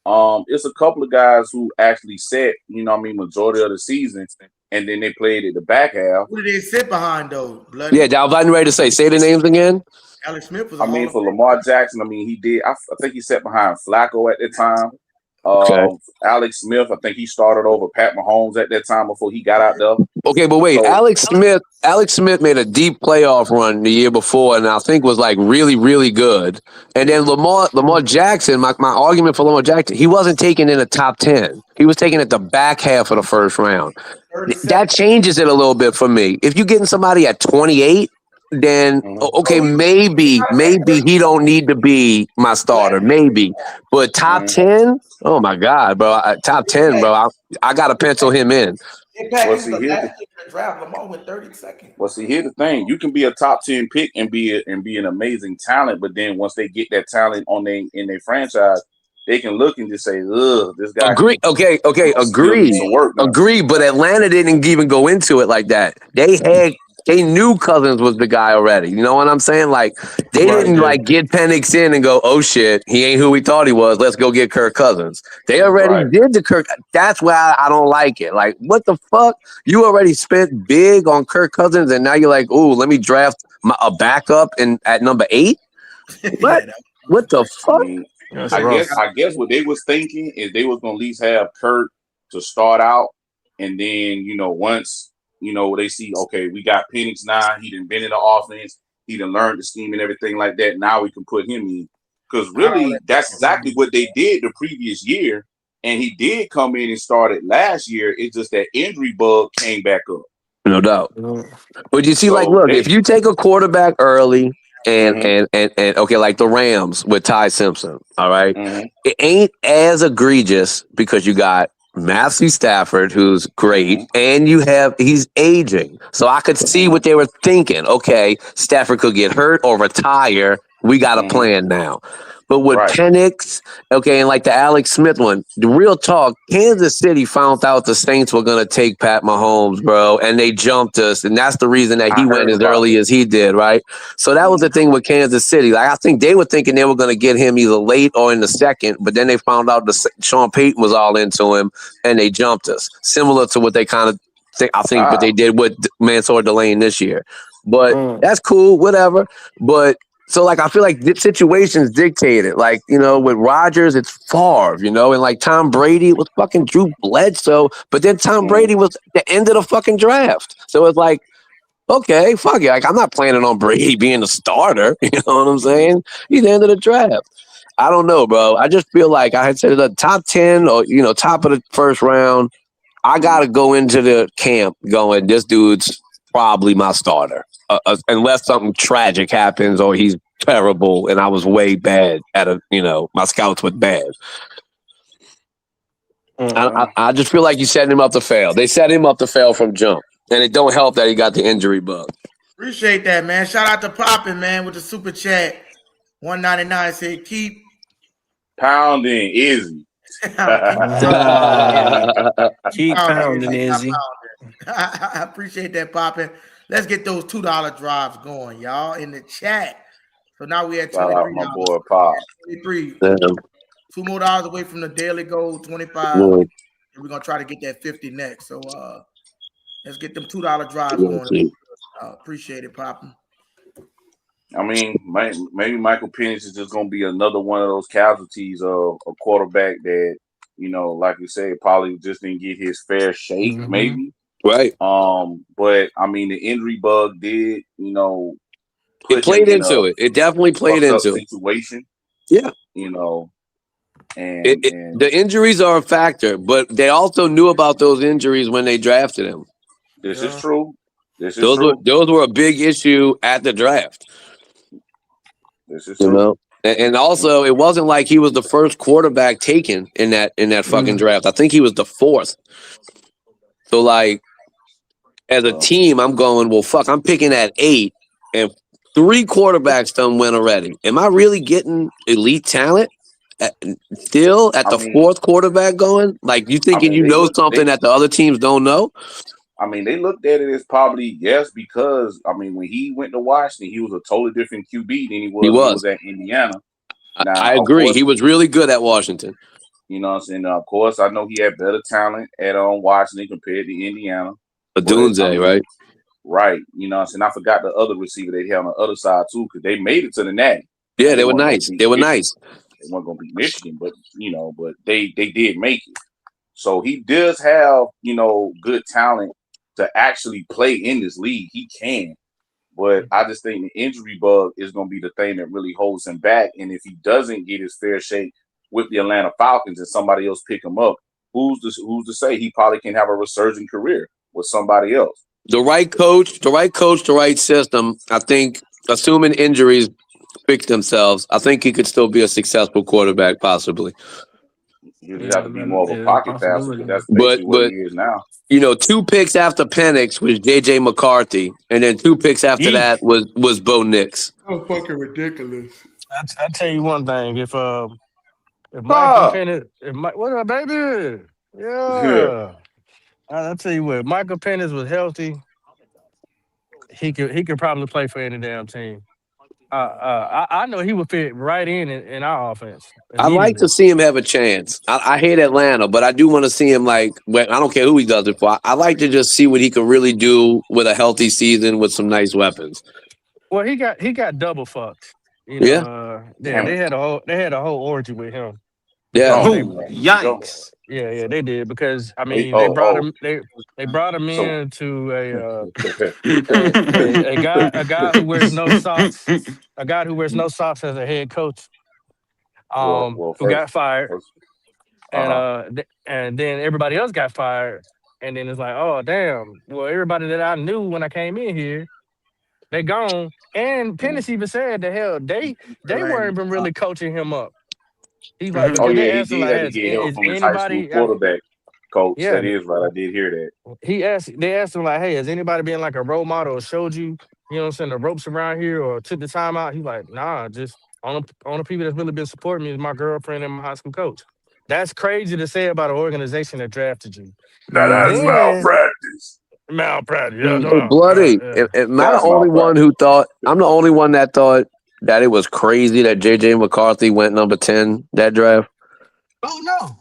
it's a couple of guys who actually sat, majority of the season, and then they played at the back half. Who did they sit behind, though? Bloody? Yeah, I was ready to say the names again. Alex Smith was. For Lamar Jackson, he did. I think he sat behind Flacco at that time. Alex Smith, I think he started over Pat Mahomes at that time before he got out there. Okay, but wait, Alex Smith made a deep playoff run the year before, and I think was like really, really good. And then Lamar Jackson, my argument for Lamar Jackson, he wasn't taken in the top 10. He was taken at the back half of the first round. That changes it a little bit for me. If you're getting somebody at 28, then okay, maybe he don't need to be my starter, maybe. But top 10, oh my God, bro, top 10, bro, I gotta pencil him in. Well, see, here's the thing: you can be a top 10 pick and be an amazing talent, but then once they get that talent in their franchise, they can look and just say, "Ugh, this guy." Agree. Agree. But Atlanta didn't even go into it like that. They knew Cousins was the guy already. You know what I'm saying? Like, they didn't get Penix in and go, oh, shit, he ain't who we thought he was. Let's go get Kirk Cousins. They already did the Kirk. That's why I don't like it. Like, what the fuck? You already spent big on Kirk Cousins, and now you're like, ooh, let me draft a backup at number 8? What? What the fuck? I guess what they was thinking is they was going to at least have Kirk to start out, and then, once You know, they see, okay, we got Penix now. He done been in the offense. He done learned the scheme and everything like that. Now we can put him in. Because really, that's exactly what they did the previous year. And he did come in and started last year. It's just that injury bug came back up. No doubt. But you see, So like, look, if you take a quarterback early and okay, like the Rams with Ty Simpson, all right, it ain't as egregious because you got Matthew Stafford, who's great, and he's aging. So I could see what they were thinking. Okay, Stafford could get hurt or retire. We got a plan now. But with Penix, okay, and like the Alex Smith one, the real talk, Kansas City found out the Saints were going to take Pat Mahomes, bro, and they jumped us. And that's the reason that he went as early as he did, right? So that was the thing with Kansas City. Like, I think they were thinking they were going to get him either late or in the second, but then they found out Sean Payton was all into him, and they jumped us. Similar to what they kind of think, I think, what they did with Mansour Delane this year. But that's cool, whatever. But so, like, I feel like situations dictate it. Like, you know, with Rodgers, it's Favre, you know, and like Tom Brady was fucking Drew Bledsoe, but then Tom Brady was the end of the fucking draft. So it's like, okay, fuck it. Like, I'm not planning on Brady being the starter. You know what I'm saying? He's the end of the draft. I don't know, bro. I just feel like I had said the top 10 or, you know, top of the first round. I got to go into the camp going, this dude's probably my starter. Unless something tragic happens or he's terrible and I was way bad my scouts were bad. I just feel like you set him up to fail. They set him up to fail from jump. And it don't help that he got the injury bug. Appreciate that, man. Shout out to Poppin', man, with the super chat. 199 said keep pounding Izzy. Keep pounding Izzy. I appreciate that, Poppin'. Let's get those $2 drives going, y'all, in the chat. So now we at $23. My boy Pop. 23. Damn. $2 more away from the daily goal, 25. Yeah. And we're gonna try to get that 50 next. So let's get them $2 drives going. Appreciate it, Poppin'. I mean, maybe Michael Penix is just gonna be another one of those casualties of a quarterback that, you know, like we said, probably just didn't get his fair shake, maybe. Right. But I mean, the injury bug did, you know, it played into it. It definitely played into it. Situation. Yeah. You know, and the injuries are a factor, but they also knew about those injuries when they drafted him. This is true. Those were a big issue at the draft. This is true. You know? And also, it wasn't like he was the first quarterback taken in that fucking draft. I think he was the fourth. So, like, as a team, I'm going, well, fuck, I'm picking at 8, and 3 quarterbacks done went already. Am I really getting elite talent still at the 4th quarterback going? Like, you thinking something that the other teams don't know? I mean, they looked at it as probably yes, because I mean, when he went to Washington, he was a totally different QB than he was at Indiana. Now, I agree. Course, he was really good at Washington. You know what I'm saying? Of course, I know he had better talent at Washington compared to Indiana. Adunze, right? Right. You know what I'm saying? I forgot the other receiver they had on the other side, too, because they made it to the Natty. Yeah, they were nice. They were nice. They weren't going to beat Michigan, but, you know, but they did make it. So he does have, you know, good talent to actually play in this league. He can. But I just think the injury bug is going to be the thing that really holds him back. And if he doesn't get his fair shake with the Atlanta Falcons and somebody else pick him up, who's to say he probably can have a resurgent career with somebody else? The right coach, the right system. I think, assuming injuries fix themselves, I think he could still be a successful quarterback, possibly. You just have to be more of a pocket passer, because that's basically what he is now. You know, 2 picks after Penix was J.J. McCarthy, and then 2 picks after that was Bo Nix. Oh, fucking ridiculous! I tell you one thing: if Michael Penix, what up, baby? Yeah. I'll tell you what, Michael Penix was healthy, he could probably play for any damn team. I know he would fit right in our offense. I'd like to see him have a chance. I hate Atlanta, but I do want to see him, like, I don't care who he does it for. I like to just see what he could really do with a healthy season with some nice weapons. Well, he got double fucked. You know, they had a whole orgy with him. Yeah. Yikes. Yeah, they did because I Hey, mean they brought him they brought him So in to a guy who wears no socks, a guy who wears no socks as a head coach, well, who got fired, first, and and then everybody else got fired, and then it's like, oh damn, well everybody that I knew when I came in here, they gone, and Pennis even said the hell they weren't even really coaching him up. He's like Oh because they yeah, he asked him did like, have to get help is from his high school anybody? quarterback coach. Yeah, That is right. I did hear that. they asked him like, hey, has anybody been like a role model or showed you, you know what I'm saying, the ropes around here or took the time out? He's like, nah, just on the people that's really been supporting me is my girlfriend and my high school coach. That's crazy to say about an organization that drafted you. Now that's Then malpractice. malpractice, yeah, no Hey, doubt. Bloody. Yeah. Am I the That's only one malpractice. who thought? I'm the only one that thought that it was crazy that J.J. McCarthy went number 10 that draft. Oh no.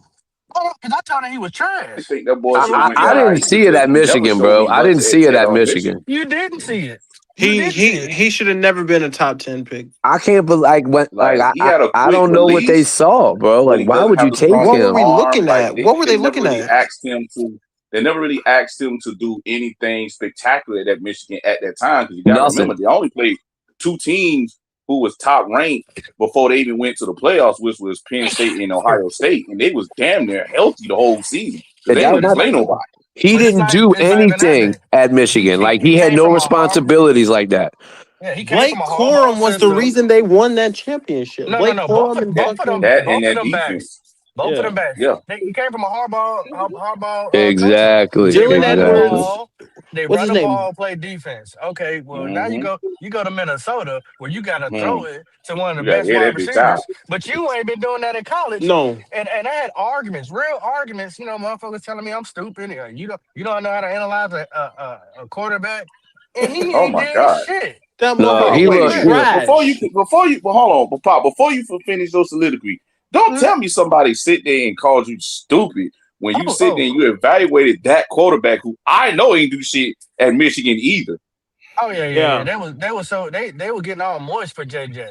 Oh, because I thought he was I trash. think that boy From should have what went I from there. didn't He was see it just at he never Michigan, showed bro. me I much didn't see it at Michigan. Michigan. you didn't see it. You didn't see it. He should have never been a top 10 pick. I can't believe Like he had a I quick don't know what they release, saw, bro. but Like, he why doesn't would have you the take What were strongest we him? arm. looking Like at? What were they they never looking really at? asked him to. They never really asked him to do anything spectacular at Michigan at that time because you got to Nothing. remember they only played two teams who was top ranked before they even went to the playoffs, which was Penn State and Ohio State, and they was damn near healthy the whole season because And they that, didn't But even it's that play not. nobody. he But didn't do it's not even that. anything at Michigan. Like He he had came no from a horrible. responsibilities like that. Yeah, he came from Blake a horrible Corum was the system. reason they won that championship. No, no, Blake no. Corum and fucking And Both of that them backs. defense, Both of yeah. them backs. yeah. He came from a hardball coaching. Exactly. They Dylan run the Exactly. Edwards. ball. They What's run his the name? ball, play defense. Okay, well now Mm-hmm. you go to Minnesota where you got to throw it to one of the You got to best hear wide that bitch out. receivers, but you ain't been doing that in college. No. And I had arguments, real arguments. You know, motherfuckers telling me I'm stupid. You don't know how to analyze a quarterback, and he Oh ain't my did God. shit. That No, Pop, he motherfucker was wait a looked. minute. trash. Well, hold on, Pop. Before you finish your soliloquy, don't tell me somebody sit there and called you stupid when you sit there and you evaluated that quarterback who I know ain't do shit at Michigan either. Oh yeah. Yeah. They were getting all moist for JJ.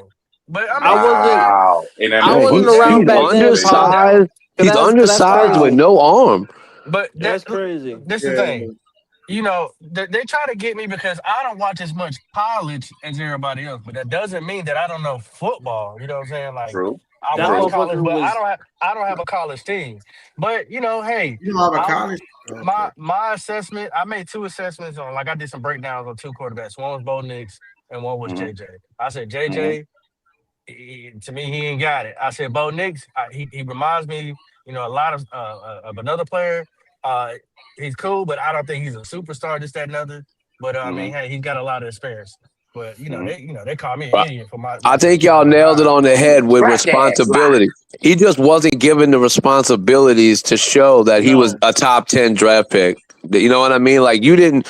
But I I mean, wasn't Wow. And that I man Man, wasn't was around he's back shooting, then, baby. Pop. that was undersized. He's That's undersized with crazy. no arm. but That's crazy. this is the Yeah. thing. You know, they try to get me because I don't watch as much college as everybody else, but that doesn't mean that I don't know football. You know what I'm saying? Like True. I That watch True. college, motherfucker but was I don't have a college team. But you know, hey, You don't have a I college? Okay. my assessment, I made two assessments on like I did some breakdowns on two quarterbacks. One was Bo Nix and one was Mm-hmm. JJ. I said Mm-hmm. JJ, to me, he ain't got it. I said Bo Nix, he reminds me, you know, a lot of another player. Uh, he's cool, but I don't think he's a superstar. This, that, and other. But I Mm-hmm. mean, hey, he's got a lot of experience. But Mm-hmm. they call me an idiot for I for think picking y'all my nailed it guy. on the head with Crack ass lie. responsibility. He just wasn't given the responsibilities to show that he was no. a top 10 draft pick. You know what I mean? Like you didn't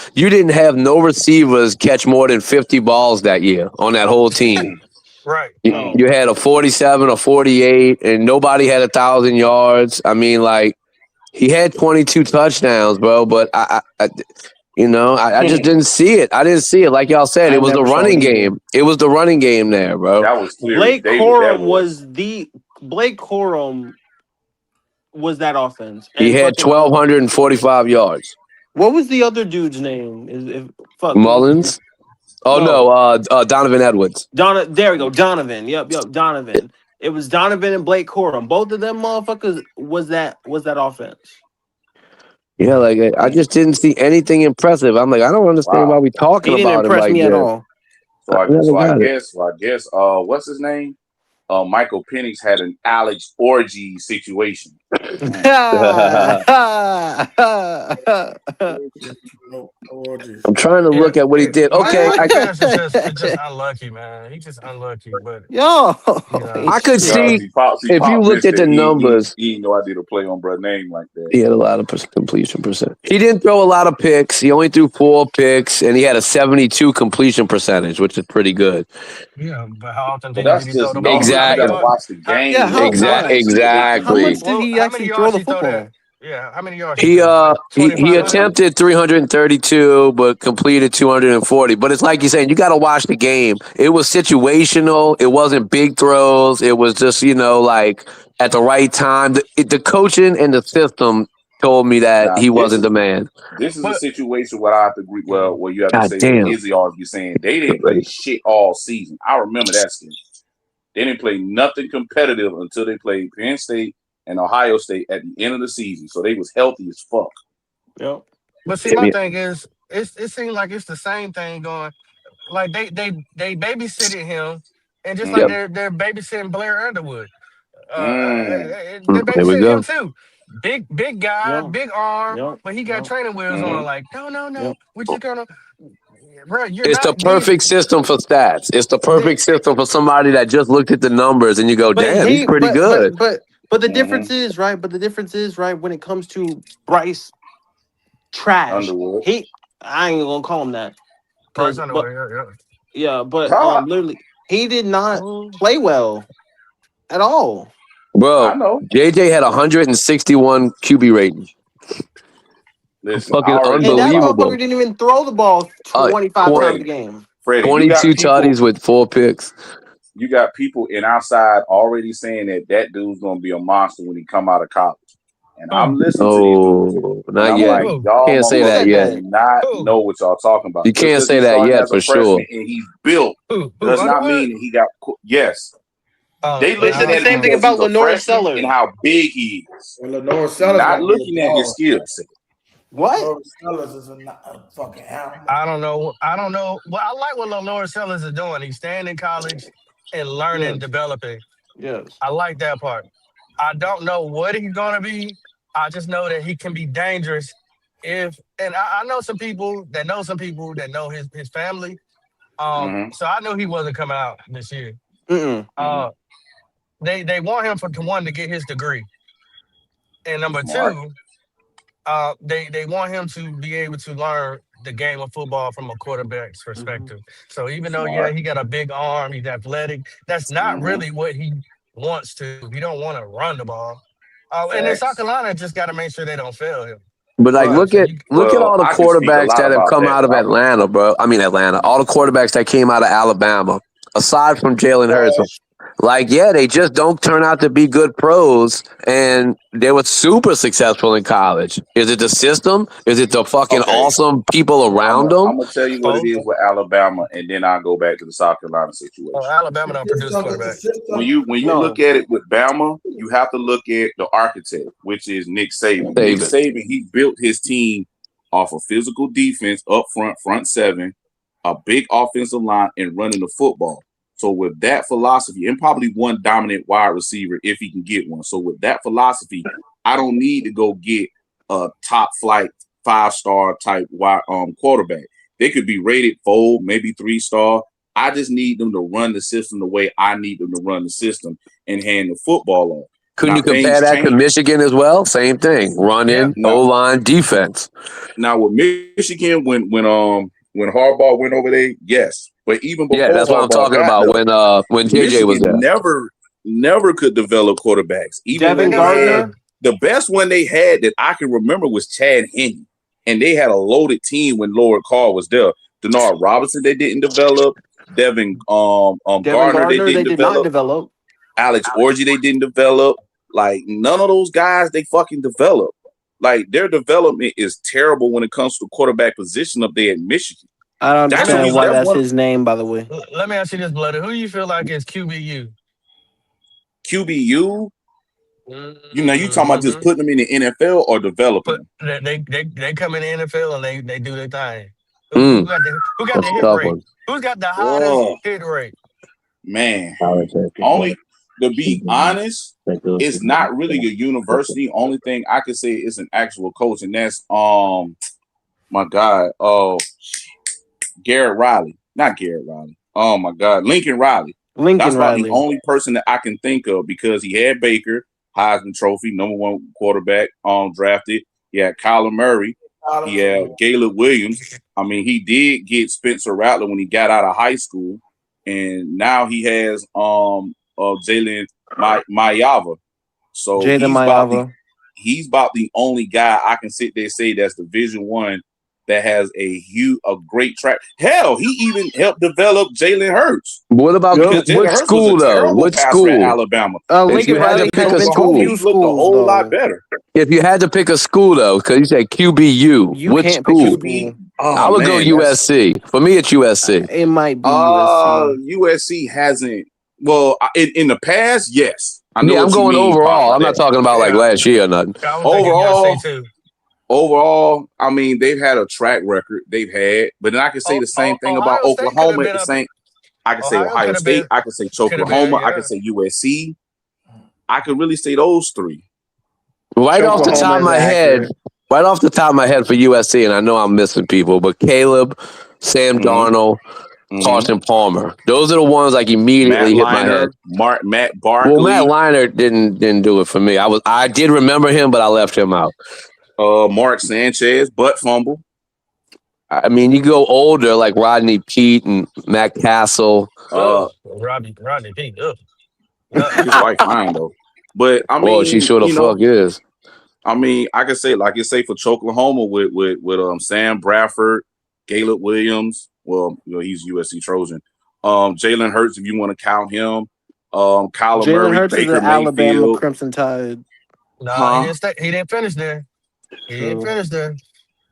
have no receivers catch more than 50 balls that year on that whole team. Right. No. You had a 47 or 48, and nobody had 1,000 yards. I mean, like he had 22 touchdowns, bro. But I just didn't see it. I didn't see it. Like y'all said, I it was the never saw it running either. game. It was the running game there, bro. That was clear as Blake day what that Corum was. Blake Corum was that offense. He And had fucking 1,245 yards. what was the other dude's name? Fuck Mullins? Oh no. no, Donovan Edwards. There we go. Donovan. Yep, Donovan. It was Donovan and Blake Corum. Both of them motherfuckers was that offense. Yeah, like I just didn't see anything impressive. I'm like, I don't understand why Wow. we talking He didn't about him impress like me at that. all. So I I never so I got it. guess what's his name? Michael Penix had an Alex orgy situation. I'm trying to look at what he did. Okay, Mike Pence is just unlucky, man. He's just unlucky. But Yo, you know, I could see if you looked at the numbers. He didn't know I did a play on bro name like that. He had a lot of completion percent. He didn't throw a lot of picks. He only threw 4 picks, and he had a 72 completion percentage, which is pretty good. yeah, but how often But did that's he throw just the ball? numbers. How You many Exactly. gotta yards? watch the game. how much? How Exactly. much did he How actually many throw yards the he throw football? that? Yeah, how many yards He he throw? Like he 2,500. attempted 332, but completed 240. But it's like you're saying, you got to watch the game. It was situational. It wasn't big throws. It was just like at the right time. The coaching and the system told me that he wasn't the man. This is a situation where I have to agree. Well, where you have to God say damn. what Izzy always be saying. They didn't play shit all season. I remember that skin. They didn't play nothing competitive until they played Penn State and Ohio State at the end of the season. So they was healthy as fuck. Yep. But see, my thing is, it seems like it's the same thing going. Like they babysitting him, and just like they're babysitting Blair Underwood. They're babysitting him too. Big guy, big arm, but he got training wheels on. Like, no, we're just gonna, bro. It's the perfect system for stats. It's the perfect system for somebody that just looked at the numbers and you go, damn, he's pretty good. But the difference is right. But the difference is right when it comes to Bryce Trash. Underwood. I ain't gonna call him that. Bryce Underwood, but literally, he did not play well at all. Bro, JJ had 161 QB rating. Listen, fucking unbelievable. And that motherfucker didn't even throw the ball 25 times a game. Freddie, 22 tutties with 4 picks. You got people in our side already saying that dude's gonna be a monster when he come out of college. And I'm listening to these dudes. Not yet. Like, y'all can't say that yet. do not know what y'all talking about. You can't say that yet for sure. And he's built does not mean that he got They looking at the same thing about Lenore Sellers and how big he is. Well, Lenore Sellers not looking at his skill set. What? Lenore Sellers is a fucking animal. I don't know. Well, I like what Lenore Sellers is doing. He's staying in college and learning, developing. Yes. I like that part. I don't know what he's gonna be. I just know that he can be dangerous and I know some people that know his family. So I knew he wasn't coming out this year. They want him to get his degree. And number two, they want him to be able to learn the game of football from a quarterback's perspective. So even though he got a big arm, he's athletic, that's not really what he wants to. He don't want to run the ball. And then South Carolina just got to make sure they don't fail him. But like, look at all the quarterbacks that have come out of Atlanta, bro. I mean Atlanta. All the quarterbacks that came out of Alabama, aside from Jalen Hurts. Like, they just don't turn out to be good pros, and they were super successful in college. Is it the system? Is it the fucking awesome people around them? I'm gonna tell you what it is with Alabama, and then I'll go back to the South Carolina situation. Alabama don't produce quarterbacks. When you look at it with Bama, you have to look at the architect, which is Nick Saban. Nick Saban, he built his team off of physical defense up front seven, a big offensive line, and running the football. So with that philosophy, and probably one dominant wide receiver if he can get one. So with that philosophy, I don't need to go get a top flight 5-star type quarterback. They could be rated 4, maybe 3-star. I just need them to run the system the way I need them to run the system and hand the football on. Couldn't you compare that to Michigan as well? Same thing. Run in, O-line, defense. Now with Michigan, when Harbaugh went over there, yes. But even before that's what I'm talking about when JJ was there. Never could develop quarterbacks. Even Devin Gardner. The best one they had that I can remember was Chad Henne. And they had a loaded team when Lord Carr was there. Denard Robinson, they didn't develop. Devin Gardner, they did not develop. Alex Orji, they didn't develop. Like, none of those guys, they fucking developed. Like, their development is terrible when it comes to the quarterback position up there in Michigan. I don't understand why that's his name, by the way. Let me ask you this, Bloody. Who you feel like is QBU? QBU? You know, you talking about just putting them in the NFL or developing them? They come in the NFL and they do their thing. Who got the hit rate? Who's got the highest hit rate? Man, only to be honest, it's not really a university. Only thing I can say is an actual coach, and that's my God, Garrett Riley. Not Garrett Riley. Oh my God, Lincoln Riley. That's about the only person that I can think of because he had Baker, Heisman Trophy, #1 quarterback, drafted. He had Kyler Murray. He had Caleb Williams. I mean, he did get Spencer Rattler when he got out of high school, and now he has Jalen Mayava. So he's about the only guy I can sit there and say that's Division I that has a great track. Hell, he even helped develop Jalen Hurts. What about Jalen which Hurts school was a though? terrible Which passer school? at Alabama. If you had to pick a school, he looked a whole lot better. If you had to pick a school though, because you said QBU, You which can't pick a school? school. I would go USC. For me, it's USC. It might be USC. USC hasn't. Well, in the past, yes. I know Yeah, I'm what you going mean, overall. Pop, I'm not talking about like last year or nothing. Overall, I mean, they've had a track record. They've had, but then I can say the same thing about Oklahoma. At the same, I can say Ohio State. I can say Oklahoma. I can say USC. I could really say those three. Right off the top of my head for USC, and I know I'm missing people, but Caleb, Sam Darnold, Carson Palmer. Those are the ones like immediately hit my head. Matt Barkley. Well, Matt Leinart didn't do it for me. I did remember him, but I left him out. Mark Sanchez, butt fumble. I mean, you go older like Rodney Peete and Matt Castle. Rodney Peete. His wife fine though, but I mean, she sure the fuck is. I mean, I can say like you say for Oklahoma with Sam Bradford, Caleb Williams. Well, he's USC Trojan. Jalen Hurts, if you want to count him. Kyler Murray, Hurts Baker is the Mayfield. Alabama Crimson Tide. No, he didn't finish there. He didn't finish there.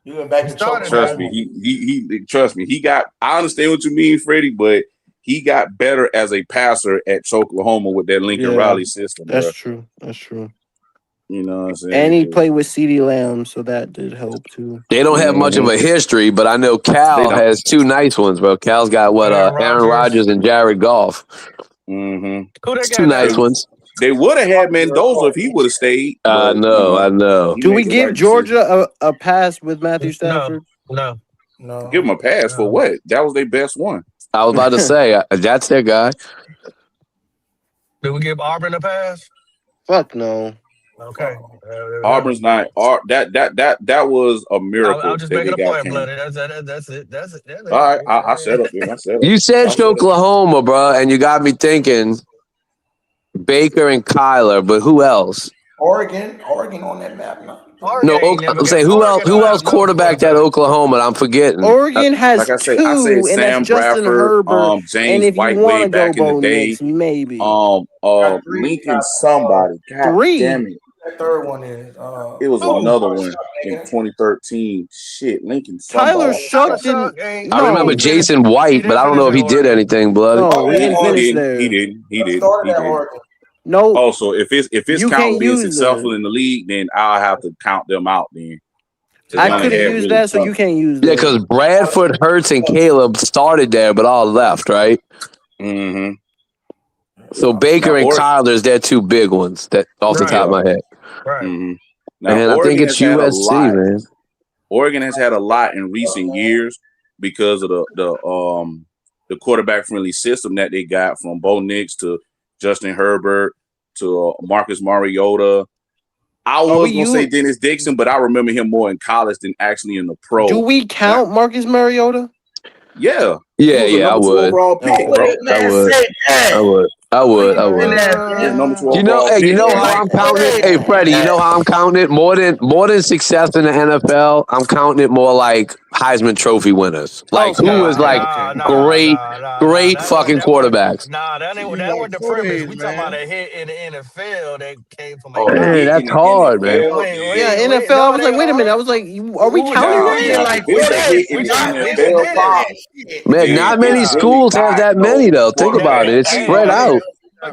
You went back to Chocolate. Trust me, trust me. He got. I understand what you mean, Freddie, but he got better as a passer at Oklahoma with that Lincoln Riley system. That's bro. true. That's true. You know what I'm saying? And he played with CeeDee Lamb, so that did help too. They don't have much of a history, but I know Cal has two nice ones, bro. Cal's got Aaron Rodgers and Jared Goff. Two nice ones. They would have had Mendoza if he would have stayed. I know. Do we give Georgia a pass with Matthew Stafford? No. Give him a pass for what? That was their best one. I was about to say that's their guy. Did we give Auburn a pass? Fuck no. Okay. Auburn's not. That was a miracle. I'll just make it a point, bloody. That's it. All right, I set up there. You said Oklahoma, bro, and you got me thinking Baker and Kyler, but who else? Oregon on that map now. No, I'm saying who else quarterbacked at Oklahoma? I'm forgetting. Oregon has like I said and Sam that's Justin Bradford, Herbert. James and if White you want way to back go in the day, Knicks, maybe. Lincoln somebody. God damn it. That third one is. It was another one in 2013. Shit, Lincoln. Tyler Shuck didn't. I remember Jason White, but I don't know if he did anything, blood. No, he didn't finish there. He did. No. Also, if it's count being successful in the league, then I'll have to count them out. Then I could have used that, so you can't use that. Yeah, because Bradford, Hurts, and Caleb started there, but all left, right? Mm-hmm. So Baker and Kyler's they're two big ones that off the top of my head. Right. Mm-hmm. And I think it's USC, man. Oregon has had a lot in recent years because of the quarterback friendly system that they got from Bo Nix to Justin Herbert to Marcus Mariota. I was gonna say Dennis Dixon, but I remember him more in college than actually in the pro. Do we count Marcus Mariota? Yeah. I would. I would. You know how I'm counting it? Hey, Freddie, you know how I'm counting it? More than success in the NFL, I'm counting it more like Heisman Trophy winners. Like who is like great fucking quarterbacks. Nah, that wasn't the premise. We talking about a hit in the NFL that came from Hey, that's hard, man. Yeah, NFL. I was like, wait a minute. I was like, are we counting that? Man, not many schools have that many though. Think about it. It's spread out.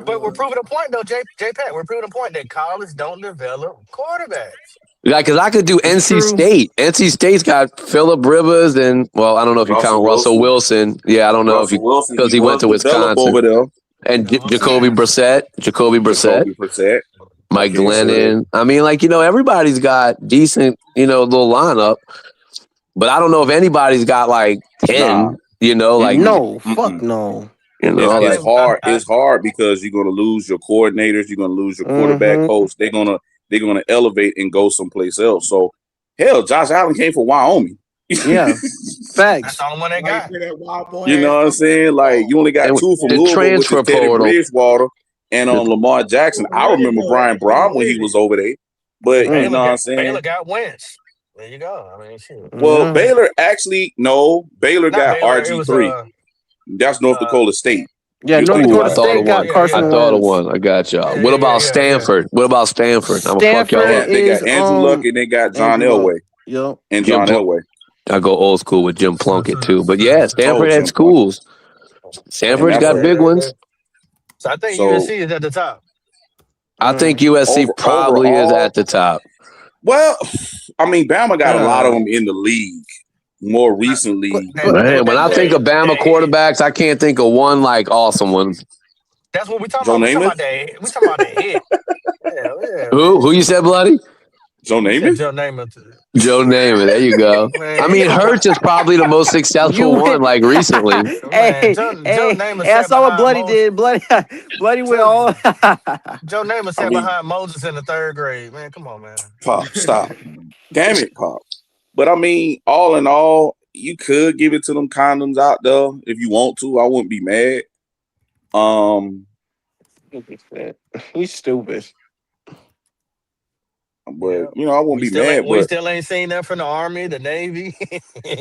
But we're proving a point though, J Pat. We're proving a point that colleges don't develop quarterbacks. Like, cause I could do NC State. NC State's got Phillip Rivers and, well, I don't know if you count Russell Wilson. Yeah, I don't know if you, because he went to Wisconsin. Over there. And Jacoby Brissett. Mike Glennon. I mean, like, everybody's got decent, little lineup. But I don't know if anybody's got like 10, like. No, fuck no. It's hard. It's hard because you're going to lose your coordinators. You're going to lose your quarterback coach. They're gonna elevate and go someplace else. So, hell, Josh Allen came from Wyoming. Yeah, facts. That's the only one they got. You know what I'm saying? Like, you only got two from Louisville, transfer which is Teddy portal. Bridgewater and Lamar Jackson. I remember Brian Brown when he was over there. But you know what I'm saying? Baylor got Wentz. There you go. I mean, shit. Well, Baylor actually Baylor Not got Baylor. It was RG3. That's North Dakota State. Yeah, You're North thinking Dakota about State it. got Carson I thought of Wentz. one. I got y'all. Yeah, What about Stanford? What about Stanford? I'm gonna fuck y'all up. They got Andrew Luck and they got John Andrew Luck. Elway. Yep. And John Elway. I go old school with Jim Plunkett too. But yeah, Stanford had Jim schools. Stanford's got big ones. So I think USC is at the top. I think USC probably is at the top. Well, I mean, Bama got a lot of them in the league more recently. Man, when I think of Bama quarterbacks, I can't think of one like awesome one. That's what we talking about. We talking about that hit. Yeah, Who you said, Bloody? Joe Namath? Joe Namath. Joe Namath. There you go. I mean, Hurts is probably the most successful one, like recently. Hey, Joe Namath I saw what Bloody did. Bloody went all. Joe Namath sat behind Moses in the 3rd grade. Man, come on, man. Pop, stop. Damn it, Pop. But I mean, all in all, you could give it to them condoms out there if you want to. I wouldn't be mad. He's stupid. But I wouldn't be mad. We But still ain't seen that from the Army, the Navy.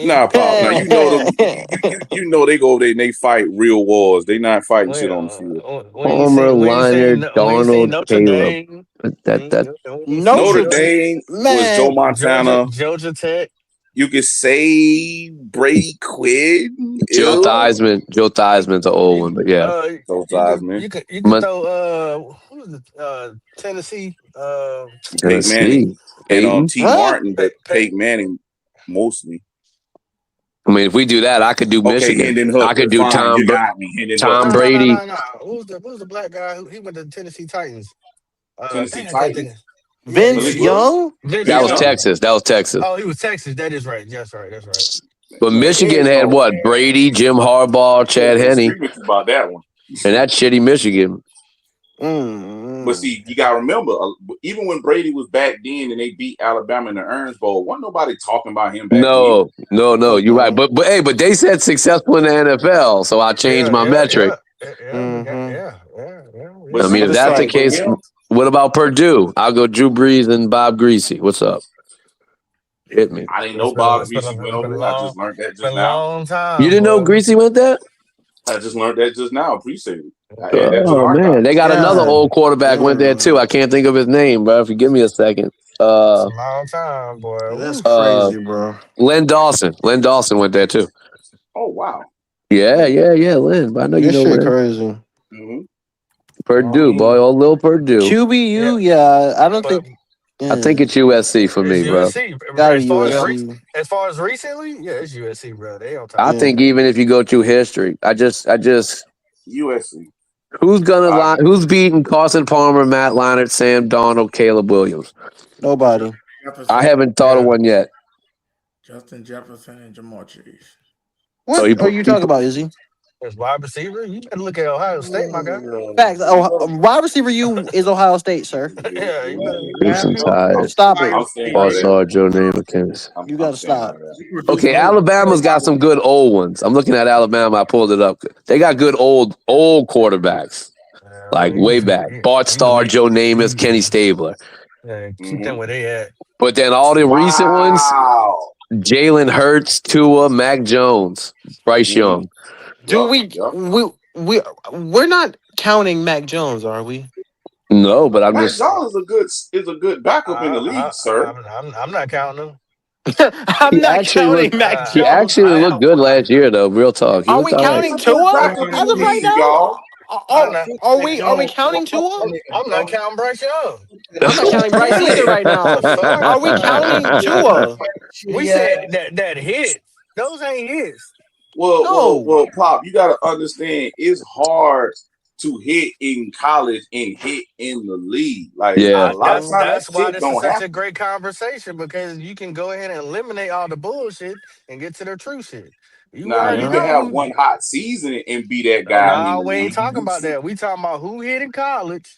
nah, Pop. Now you know them. You know they go over there and they fight real wars. They not fighting shit on the field. Homer, Liner, Darnold, Caleb. Notre Dame was Joe Montana. Georgia Tech. You could say Brady Quinn. Joe Theismann. Joe Theismann's an old one, but yeah. Joe Theismann. You could throw who was it? Tennessee. Peyton Manning. And T. Martin, but Peyton Manning mostly. I mean, if we do that, I could do Michigan. I could do Tom Brady. No. Who's the black guy? He went to the Tennessee Titans. Tennessee Titans. Vince Young? That was Texas. Oh, he was Texas. That is right. That's right. But Michigan had what? Brady, Jim Harbaugh, Chad Henne. About that one. And that's shitty Michigan. But see, you gotta remember, even when Brady was back then and they beat Alabama in the Orange Bowl, wasn't nobody talking about him back then. No, you're right. But they said successful in the NFL, so I changed my metric. Yeah. I mean, if that's the case, what about Purdue? I'll go Drew Brees and Bob Greasy. What's up? Hit me. I didn't know Bob Greasy went over there. I just learned that just now. Long time, you didn't know Greasy went there? I just learned that just now. Appreciate it. Oh man, they got another old quarterback went there too. I can't think of his name, bro. If you give me a second. Long time, boy. That's crazy, bro. Len Dawson went there too. Oh wow. Yeah, Len. But I know you know Len. Crazy. Purdue, boy, old little Purdue. QBU, yeah. I don't think. I think it's USC for me, bro. As far as recently, yeah, it's USC, bro. They on top. I think even if you go through history, I just USC. Who's beating Carson Palmer, Matt Leinart, Sam Darnold, Caleb Williams? Nobody. I haven't thought of one yet. Justin Jefferson and Jamar Chase. What are you talking about, Izzy? As wide receiver, you better look at Ohio State, my guy. Facts. Wide receiver, is Ohio State, sir. Yeah, you better. Crimson Tide. Stop it. All-Star Joe Namath. You gotta stop. Okay, Alabama's got some good old ones. I'm looking at Alabama. I pulled it up. They got good old quarterbacks, like way back. Bart Starr, Joe Namath, Kenny Stabler. Yeah, keep them where they at. But then all the recent ones, Jalen Hurts, Tua, Mac Jones, Bryce Young. We're not counting Mac Jones, are we? No, but I'm Mac just. Jones is a good backup in the league, sir. I'm not counting him. I'm not counting Mac Jones. He actually looked good last year, though. Real talk. Are we counting Tua as of right now? Are we counting Tua? I'm not counting Bryce Young. I'm not counting Bryce either right now. Are we counting Tua? We said that hit. Those ain't hits. Well, Pop, you gotta understand it's hard to hit in college and hit in the league. Like a lot of times that's why this is such a great conversation, because you can go ahead and eliminate all the bullshit and get to the true shit. You can have one hot season and be that guy. No, we ain't talking about that. We talking about who hit in college.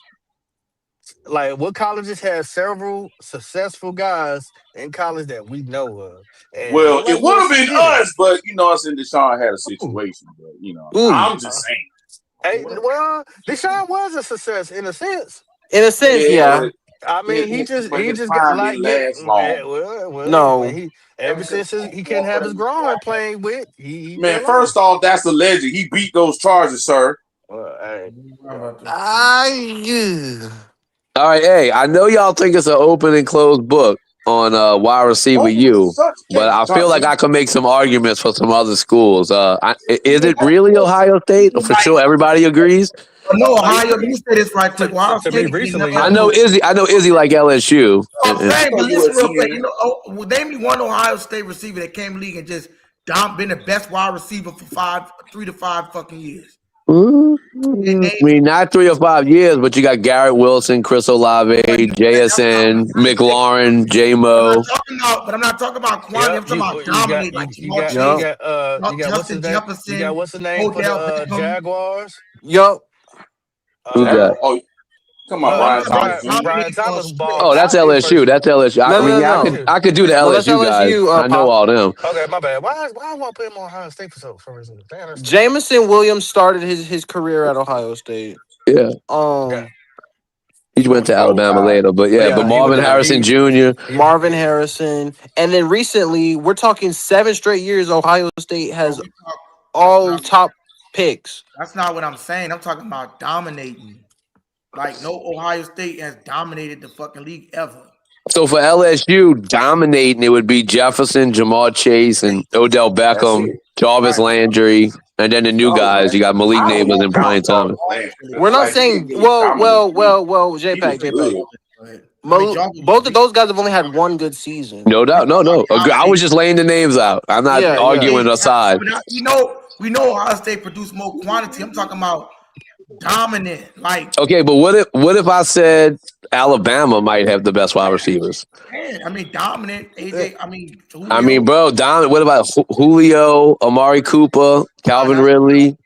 Like, what colleges have several successful guys in college that we know of? And well, it would have been us, but I said Deshaun had a situation. But I'm just saying. Hey, well, Deshaun was a success in a sense. In a sense, yeah. I mean, he just his got prime like didn't get last long. when No. he ever since he couldn't have his groin playing with, he Man, fell off. first off, that's a legend. He beat those charges, sir. Hey, All right, hey, I know y'all think it's an open and closed book on wide receiver U, but I feel like I can make some arguments for some other schools. Is it really Ohio State? For sure, everybody agrees. No, Ohio. Let me say this right quick. Ohio to me State ain't recently, never I yeah. know Izzy like LSU. I'm saying, but listen real quick. You know, name me one Ohio State receiver that came league and just been the best wide receiver for 3 to 5 fucking years. I mean, not 3 or 5 years, but you got Garrett Wilson, Chris Olave, JSN, McLaurin, J-Mo. But I'm not talking about quantity. I'm talking about dominate, like Jamal Chase, you got what's Justin his name? You got Jefferson, what's his name for Odell the Beckham. Jaguars? Yup. Who's that? Oh, come on, I'm Brian talking Thomas about Jr. Brian Thomas ball Oh, that's out in LSU. first. That's LSU. I mean, No. I could do the No, that's LSU guys. LSU. I know all them. Okay, my bad. Why I want to put him on Ohio State for some reason? Damn, Jameson Williams started his career at Ohio State. Yeah. He went to Alabama later, but but Marvin Harrison Jr. Marvin Harrison, and then recently we're talking 7 straight years. Ohio State has all top picks. That's not what I'm saying. I'm talking about dominating. Like no Ohio State has dominated the fucking league ever. So for LSU, dominating it would be Jefferson, Jamal Chase, and Odell Beckham, Jarvis Landry, and then the new guys. You got Malik Neighbors and Brian Thomas. We're not saying well, JPEG. Both of those guys have only had 1 good season. No doubt, no. I was just laying the names out. I'm not arguing aside. We know Ohio State produced more quantity. I'm talking about dominant. Like Okay, but what if I said Alabama might have the best wide receivers? man, I mean dominant. AJ. Julio. I mean, bro, dominant. What about Julio, Amari Cooper, Calvin Ridley?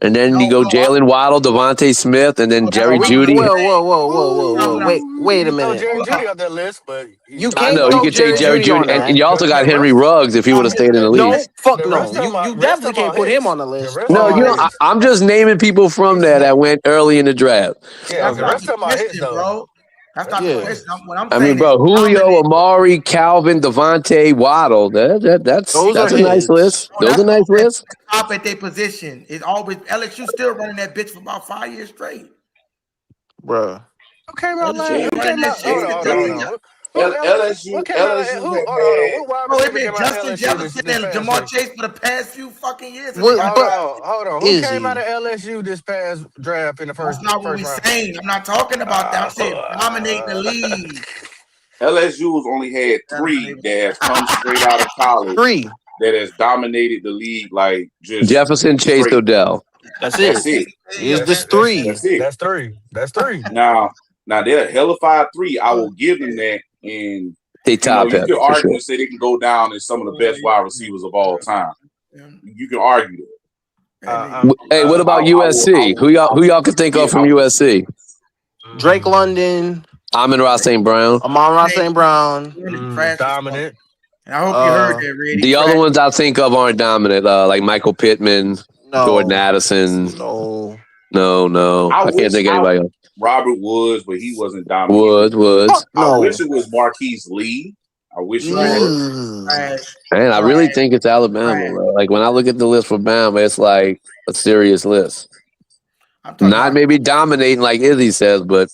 And then you go Jalen Waddle, Devontae Smith, and then Jerry Jeudy. Whoa. Wait a minute. Jerry Jeudy on that list, but I know you could take Jerry Jeudy, and you also got Henry Ruggs if he would have stayed in the league. No, fuck no. You definitely can't put him on the list. No, I'm just naming people from there that went early in the draft. Yeah, the rest of my hits, bro. That's not the question. What I'm I saying mean, bro, Julio, Amari, Calvin, Devontae, Waddle. That's a nice list. Those are nice lists. Top at their position is always LSU still running that bitch for about 5 years straight, bro. Who came out last? Who came out? Hold on. LSU. Bro, it been Justin Jefferson and Jamal Chase for the past few fucking years. Hold on. Who came out of LSU this past draft in the first? That's not what we're saying. I'm not talking about that. I'm saying dominate the league. LSU's only had 3 that has come straight out of college. 3 that has dominated the league, like just Jefferson, Chase, Odell. That's it. Is this 3? That's it. That's 3. Now they're a hellified 3. I will give them that. And they top you it. can argue and say they can go down as some of the best wide receivers of all time. You can argue that. Hey, what about USC? Who y'all can think of from USC? Drake London, Amon-Ra St. Brown. Amon-Ra St. Brown, dominant. And I hope you heard that, Reddy. The other ones I think of aren't dominant, like Michael Pittman, Jordan Addison. No. I can't think of anybody else. Robert Woods, but he wasn't dominant. Woods. I wish it was Marquise Lee. I wish it was. Man, I really think it's Alabama, bro. Like when I look at the list for Bama, it's like a serious list. Not maybe dominating like Izzy says, but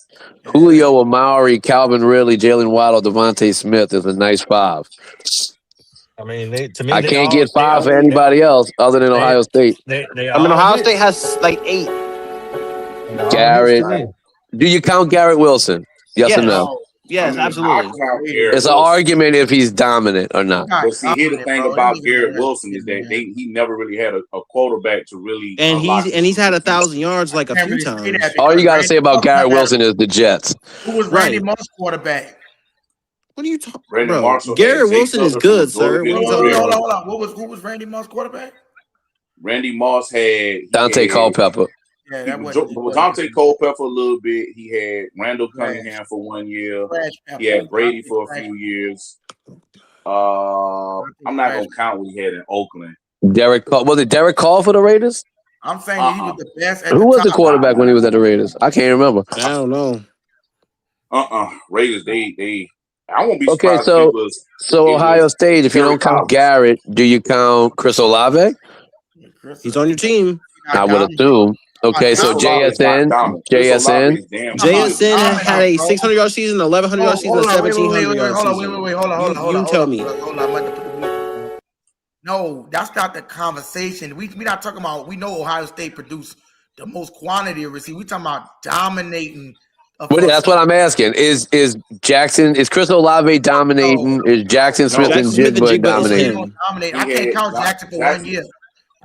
Julio, Amari, Calvin Ridley, Jalen Waddle, Devontae Smith is a nice 5. I mean, to me, I can't get 5 for anybody else other than Ohio State. Ohio State has like 8. Garrett. Do you count Garrett Wilson? Yes or no? Yes, absolutely. It's an argument if he's dominant or not. But see, here's the thing about Garrett Wilson is that he never really had a quarterback to really. And he's had 1,000 yards like a few times. All you got to say about Garrett Wilson is the Jets. Who was Randy Moss quarterback? What are you talking about? Garrett Wilson is good, sir. Hold on. Who was Randy Moss quarterback? Randy Moss had Dante Culpepper. Yeah, that was Dante Culpepper a little bit. He had Randall Cunningham for 1 year. He had Brady for a few years. I'm not gonna count what he had in Oakland. Was it Derek Carr for the Raiders? I'm saying he was the best. Who was the quarterback when he was at the Raiders? I can't remember. I don't know. Raiders, they I won't be Okay, surprised if it was Ohio State, if you Terry don't count Collins. Garrett, do you count Chris Olave? He's on your team. I would assume. Okay, so JSN had a 600-yard season, 1,100-yard season, and 1,700-yard season. Hold on. You tell me. No, that's not the conversation. We not talking about. We know Ohio State produced the most quantity of receivers. We talking about dominating. That's what I'm asking. Is Chris Olave dominating? Is Jackson Smith and Jigba dominating? I can't count Jackson for 1 year.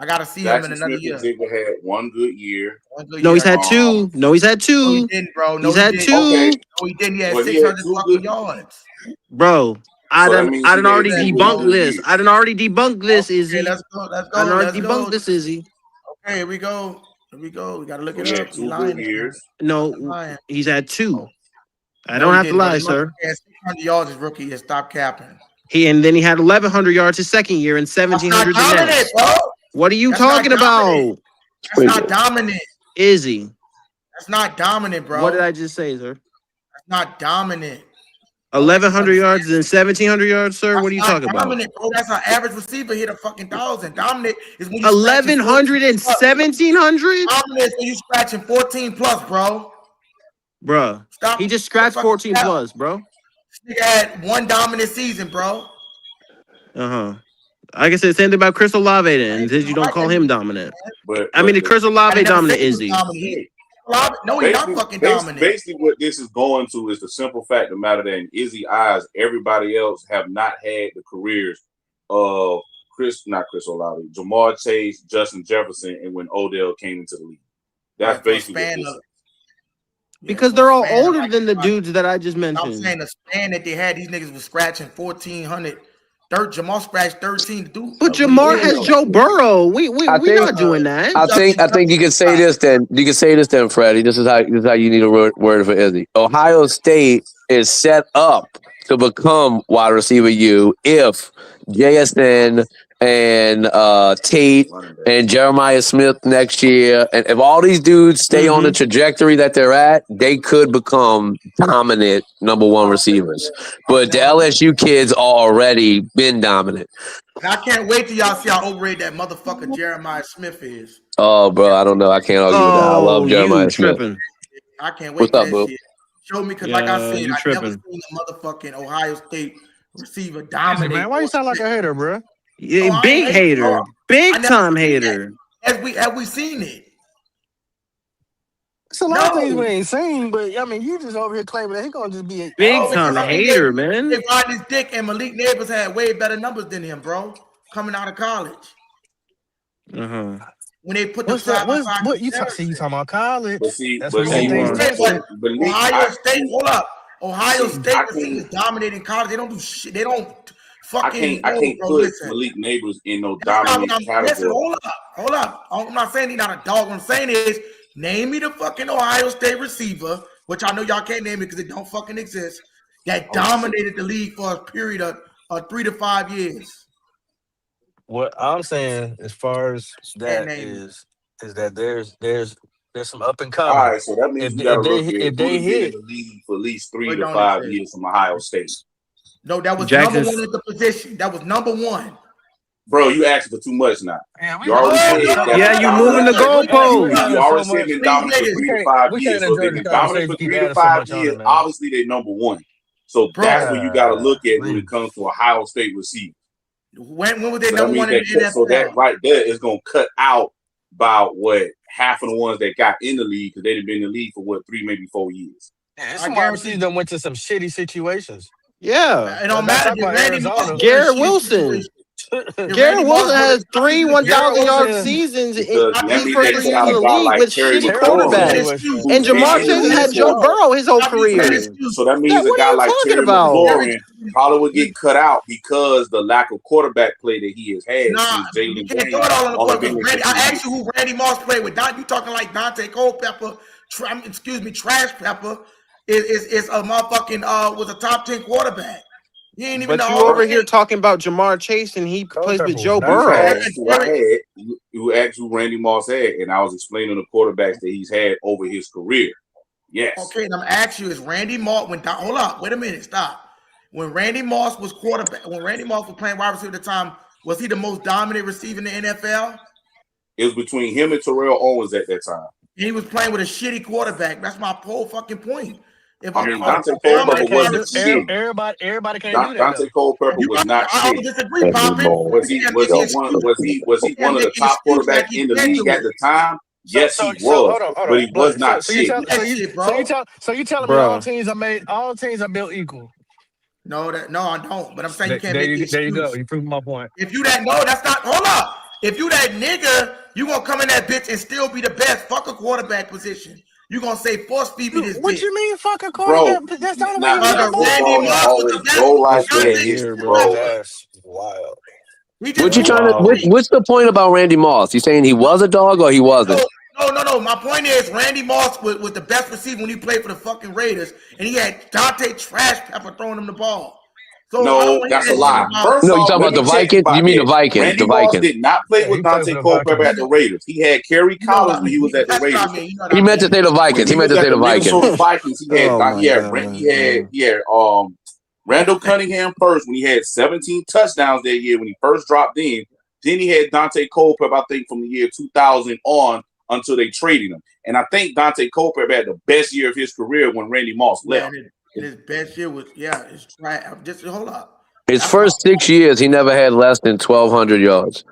I gotta see him in another year. Jigba had one good year. No, he's had two. No, he's had two. No, he didn't, bro. He's had two. Okay. No, he didn't. He had 600 fucking yards. Bro, I didn't already debunk this. I didn't already debunk this, Izzy. Let's go. I didn't already debunk this, Izzy. Okay, here we go. We gotta look it up. 2 good years. No, he's had two. I don't have to lie, sir. 600 yards his rookie year. Stop capping. And then he had 1,100 yards his second year and 1,700 the next. What are you talking about? That's not dominant. Izzy. That's not dominant, bro. What did I just say, sir? That's not dominant. 1,100 yards and 1,700 yards, sir. What are you talking about? Dominant, bro. That's an average receiver hit a fucking 1,000. Dominant is when you 1,100 and 1,700. Dominant is when you scratching 14 plus, bro. Bruh, he just scratched 14 plus, bro. This nigga had one dominant season, bro. Like I said, same thing about Chris Olave then. You don't call him dominant. But Chris Olave dominant, Izzy. No, he's not fucking dominant. Basically, what this is going to is the simple fact of the matter that in Izzy's eyes, everybody else have not had the careers of not Chris Olave, Jamar Chase, Justin Jefferson, and when Odell came into the league. That's basically what this is. Because they're all older than the dudes that I just mentioned. I'm saying the span that they had, these niggas was scratching 1,400. Jamar scratched 13 to do. But Jamar has Joe Burrow. We're not doing that. I think you can say this then. You can say this then, Freddie. This is how you need a word for Izzy. Ohio State is set up to become wide receiver U if JSN and Tate and Jeremiah Smith next year, and if all these dudes stay on the trajectory that they're at, they could become dominant number one receivers. But the LSU kids are already been dominant. I can't wait till y'all see how overrated that motherfucker Jeremiah Smith is. Oh, bro, I don't know. I can't argue with that. I love Jeremiah Smith. I can't wait. What's up, bro? Show me, because like I said, I never seen a motherfucking Ohio State receiver dominate. Man, why you sound like a hater, bro? Yeah, big hater, big time hater. Have we seen it? It's a lot of things we ain't seen, but you just over here claiming that he gonna just be a big time hater, man. They ride his dick, and Malik Neighbors had way better numbers than him, bro. Coming out of college. When they put the what you talking about college? But see, that's but what Ohio State. Hold up, Ohio State is dominating college. They don't do shit. They don't. I can't put Malik Neighbors in no dominant category. Listen, hold up. I'm not saying he's not a dog. What I'm saying is, name me the fucking Ohio State receiver, which I know y'all can't name it because it don't fucking exist, that dominated the league for a period of 3 to 5 years. What I'm saying, as far as that is that there's some up and coming. All right, so that means you got to look at if they hit in the league for at least 3 to 5 years from Ohio State. No, that was number one at the position. That was number one. Bro, you asking for too much now. You moving the goalposts. You already said they're dominant for 3 to 5 years. So if they're dominant for 3 to 5 years, obviously they're number one. So that's what you got to look at when it comes to Ohio State receivers. When was they number one in the NFL? So that right there is going to cut out about half of the ones that got in the league, because they've been in the league for 3, maybe 4 years. Yeah, some wide receivers done went to some shitty situations. Yeah, it don't matter. Garrett Wilson. Garrett Wilson has 3 1,000-yard seasons in his first year in the league with shitty quarterbacks. And Jamar Chase had Joe Burrow his whole career. So that means a guy like Terry McLaurin probably would get cut out because the lack of quarterback play that he has had. You can't throw it all on the court. I asked you who Randy Moss played with. You talking like Dante Culpepper, Trash Pepper is a motherfucking was a top 10 quarterback. He ain't even. But you over here talking about Jamar Chase and he plays with Joe Burrow. You asked who Randy Moss had, and I was explaining the quarterbacks that he's had over his career. Yes. Okay, and I'm asking you, is Randy Moss hold up, wait a minute, stop. When Randy Moss was quarterback, when Randy Moss was playing wide receiver at the time, was he the most dominant receiver in the NFL? It was between him and Terrell Owens at that time. He was playing with a shitty quarterback. That's my whole fucking point. Dante Culpepper wasn't shit. Everybody can't do that. Dante Culpepper was not shit. I disagree, Poppy. Was he one of the top quarterbacks in the league at the time? Yes, he was. But he was not shit. So you telling me all teams are built equal? No, I don't. But I'm saying you can't make the excuse. There you go. You proved my point. If you that that's not. Hold up. If you that nigga, you gonna come in that bitch and still be the best. Fuck a quarterback position. You gonna say force feed me this bitch. What you mean fuck a quarterback? Bro, that's not the way Randy Moss was the best. Go like that, bro. That's wild. What you trying to? What's the point about Randy Moss? You saying he was a dog or he wasn't? No. My point is Randy Moss was the best receiver when he played for the fucking Raiders, and he had Dante Trash Pepper throwing him the ball. So no, that's a lie. No, you talking about the Vikings? You mean the Vikings? Randy Moss did not play with Dante Culpepper at the Raiders. He had Kerry Collins when he was at the Raiders. He meant to say the Vikings. He meant to say the Vikings. He had Randall Cunningham first when he had 17 touchdowns that year when he first dropped in. Then he had Dante Culpepper, I think, from the year 2000 on until they traded him. And I think Dante Culpepper had the best year of his career when Randy Moss left. His best year was it's right. Just hold up. His first 6 years, he never had less than 1,200 yards.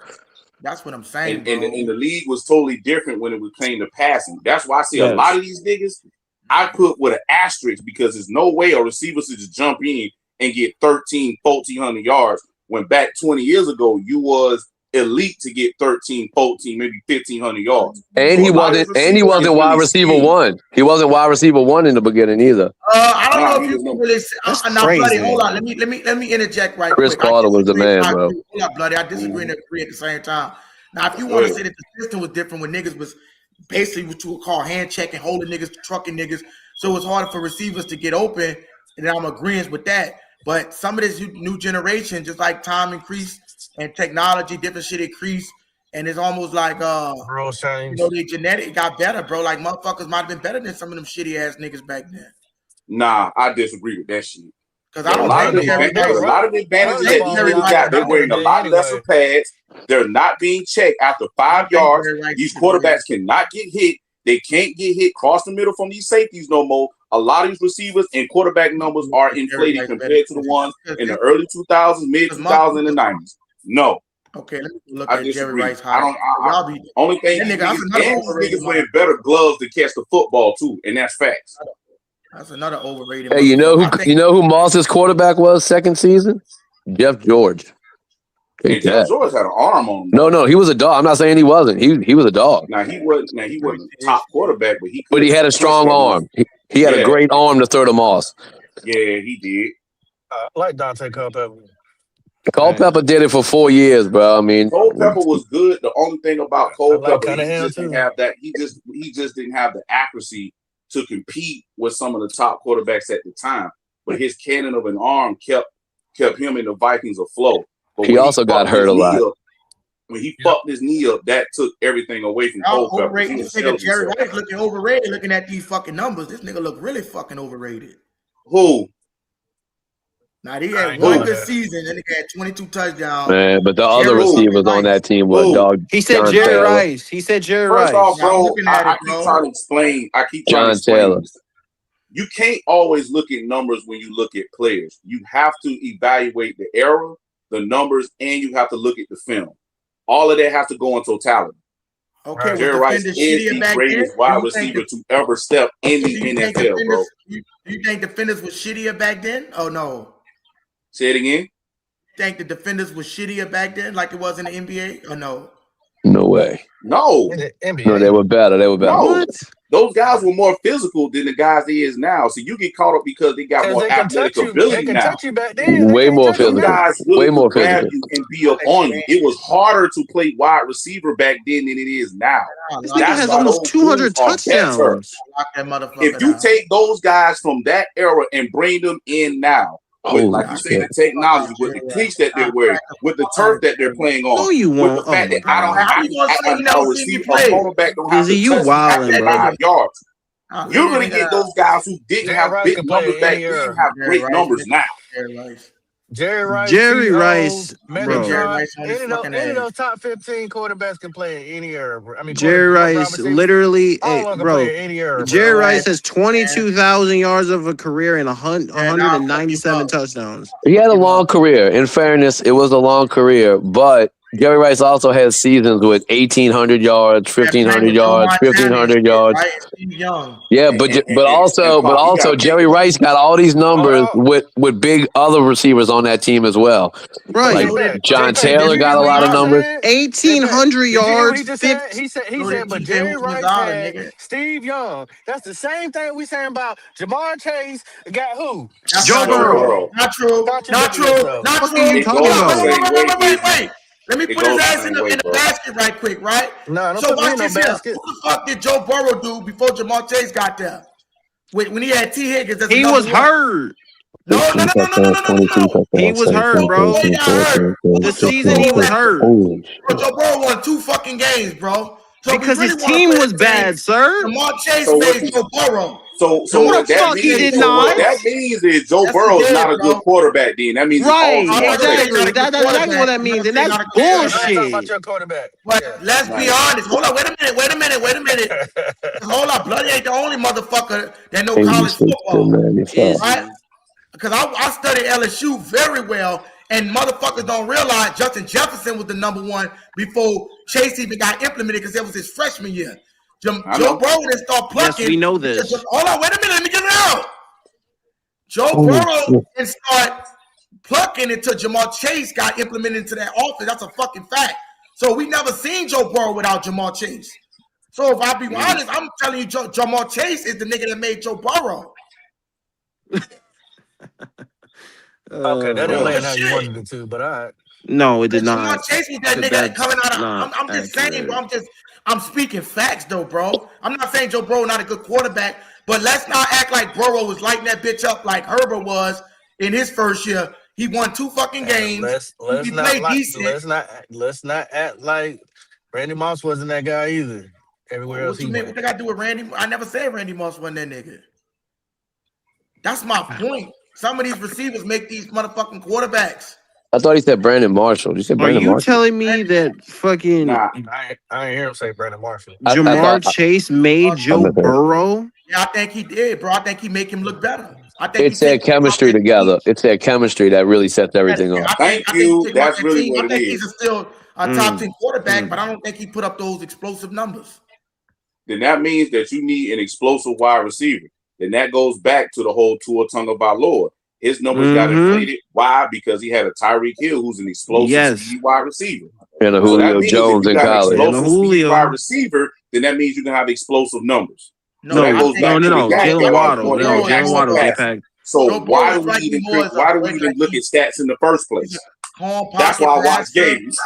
That's what I'm saying. And the league was totally different when it was came to passing. That's why I see a lot of these niggas I put with an asterisk because there's no way a receiver should just jump in and get 1,400 yards when back 20 years ago you was elite to get 13, 14, maybe 1,500 yards. And he wasn't wide receiver one. He wasn't wide receiver one in the beginning either. I don't know if you can really say. Now, Bloody, hold on. Let me interject right Chris quick. Carter was the man, bro. Hold up, Bloody. I disagree and agree at the same time. Now, if you want to say that the system was different when niggas was basically what you would call hand checking, holding niggas, trucking niggas, so it was harder for receivers to get open, and I'm agreeing with that. But some of this new generation, just like time increased and technology, different shit increased, and it's almost like the genetic got better, bro. Like motherfuckers might have been better than some of them shitty ass niggas back then. Nah, I disagree with that shit. Because I don't a lot of the advantages that these niggas got, they're wearing a lot lesser pads. They're not being checked after 5 yards. These quarterbacks cannot get hit. They can't get hit cross the middle from these safeties no more. A lot of these receivers and quarterback numbers are inflated compared to the ones in the early 2000s, mid 2000s, and the 90s. No. Okay, let me look at Jerry Rice. Only thing these niggas wearing better gloves to catch the football too, and that's facts. That's another overrated. Hey, you know who Moss's quarterback was second season? Jeff George. And Jeff George had an arm on him. No, he was a dog. I'm not saying he wasn't. He was a dog. Now he wasn't a top quarterback, but he had a strong arm. He had a great arm to throw to Moss. Yeah, he did. I like Dante Culpepper. Culpepper did it for 4 years, bro. I mean, Culpepper was good. The only thing about Culpepper, he just didn't have that. He just didn't have the accuracy to compete with some of the top quarterbacks at the time. But his cannon of an arm kept him and the Vikings afloat. But he also got hurt a lot. When he fucked his knee up, that took everything away from Culpepper. This nigga Jerry Rice looking overrated. Looking at these fucking numbers, this nigga look really fucking overrated. Who? Now he had one good season, and he had 22 touchdowns. Man, but the other receivers on that team were dog. He said Jerry Rice. He said Jerry Rice. First off, bro, I keep trying to explain. John Taylor. You can't always look at numbers when you look at players. You have to evaluate the era, the numbers, and you have to look at the film. All of that has to go in totality. Okay, Jerry Rice is the greatest wide receiver to ever step in the NFL, bro. You think defenders was shittier back then? Oh no. Say it again. You think the defenders was shittier back then, like it was in the NBA, or no? No way. No. No, they were better. They were better. No. What? Those guys were more physical than the guys he is now. So you get caught up because they got more athletic ability now. Way more physical. Guys really way more grab physical. you and be up on you. It was harder to play wide receiver back then than it is now. This nigga has almost 200 touchdowns. If you take those guys from that era and bring them in now, with, like you say, the technology, with the cleats that they're wearing, with the turf that they're playing on, with the fact that I don't have a receiver, a cornerback don't have to touch 5 yards. You're going to get those guys who didn't Jerry have Rice big can play numbers in back any then era. have great numbers now. Jerry Rice, bro. Megatron, any of those top 15 quarterbacks can play in any era. Bro. I mean, Jerry wide Rice, receivers, literally, all hey, of them can bro. play in any era, Jerry bro. Rice has 22,000 yards of a career and 197 touchdowns. He had a long career. In fairness, it was a long career, but Jerry Rice also has seasons with 1,800 yards, 1,500 yards, 1,500 yards. Yeah, but also Jerry Rice got all these numbers with big other receivers on that team as well. Right. Like John Taylor got a lot of numbers. 1,800 yards. He said, but Jerry Rice had Steve Young. That's the same thing we saying about Jamar Chase. Got who? Joe Burrow. Not true. Not true. Not What true. are you talking about? Wait. Let me put his ass in the basket right quick, right? So watch this here. What the fuck did Joe Burrow do before Jamar Chase got there? When he had T. Higgins, he was hurt. No. He was hurt, bro. The season he was hurt. Bro, Joe Burrow won 2 fucking games, bro. So because his team was bad, sir. Jamar Chase made Joe Burrow. So what that means is Joe Burrow is not a good quarterback. Then that means exactly. That's exactly what that means, and that's bullshit. About your quarterback. But let's be honest. Hold on. Wait a minute. Hold up. Bloody ain't the only motherfucker that know college football, right? Because I studied LSU very well, and motherfuckers don't realize Justin Jefferson was the #1 before Chase even got implemented because it was his freshman year. Joe Burrow didn't start plucking. Yes, we know this. Hold on, wait a minute, let me get it out. Joe Burrow didn't start plucking until Jamar Chase got implemented into that offense. That's a fucking fact. So we never seen Joe Burrow without Jamar Chase. So if I be honest, I'm telling you, Jamar Chase is the nigga that made Joe Burrow. Okay, that didn't land how you wanted it to, but all right. No, it did not. Jamar Chase was that nigga that coming out of. I'm just saying, bro. I'm speaking facts, though, bro. I'm not saying Joe Burrow not a good quarterback, but let's not act like Burrow was lighting that bitch up like Herbert was in his first year. He won 2 fucking games. Let's not act like Randy Moss wasn't that guy either. Everywhere else What they got to do with Randy? I never said Randy Moss wasn't that nigga. That's my point. Some of these receivers make these motherfucking quarterbacks. I thought he said Brandon Marshall. You said Brandon Marshall? Are you telling me that fucking I ain't hear him say Brandon Marshall. Jamar Chase made Joe Burrow? Yeah, I think he did, bro. I think he make him look better. I think it's their chemistry together. It's their chemistry that really sets everything off. Thank you. That's really what it is. I think he's still a top 10 quarterback, but I don't think he put up those explosive numbers. Then that means that you need an explosive wide receiver. Then that goes back to the whole Tua Tagovailoa. His numbers got inflated. Why? Because he had a Tyreek Hill who's an explosive speed wide receiver. And a Julio Jones in college. And a Julio wide receiver, then that means you can have explosive numbers. No. Jalen Waddle. So why do we even look at stats in the first place? That's why I watch games.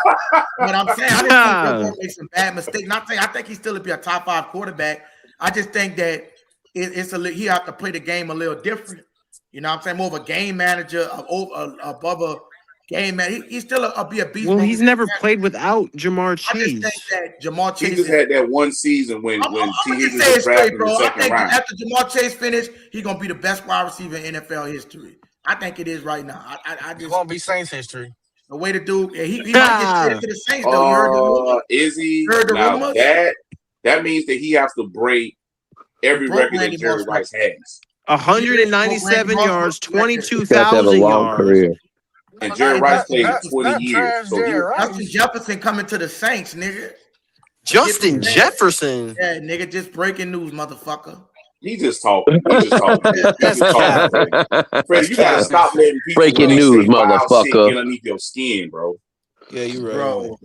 But I'm saying I didn't think make some bad mistakes. I think he still be a top 5 quarterback. I just think that he have to play the game a little different. You know what I'm saying? More of a game manager above a game man. He's still be a beast. Well, he's never played without Jamar Chase. I just think that Jamar Chase. He just had that one season when T. Higgins was drafted in the second round. After Jamar Chase finished, he's gonna be the best wide receiver in NFL history. I think it is right now. I just won't be Saints history. The way to do, he might get traded to the Saints though. You heard the rumor? Is he? Heard the now rumors? That means that he has to break every record that Jerry Rice has. 197 yards, 22,000 yards. Career. And Jerry Rice played 20 years. So Justin Jefferson coming to the Saints, nigga. Justin Jefferson? Yeah, nigga, just breaking news, motherfucker. He just talking. Fred, you gotta stop letting people breaking news, motherfucker. Get underneath your skin, bro. Yeah, you right. Bro,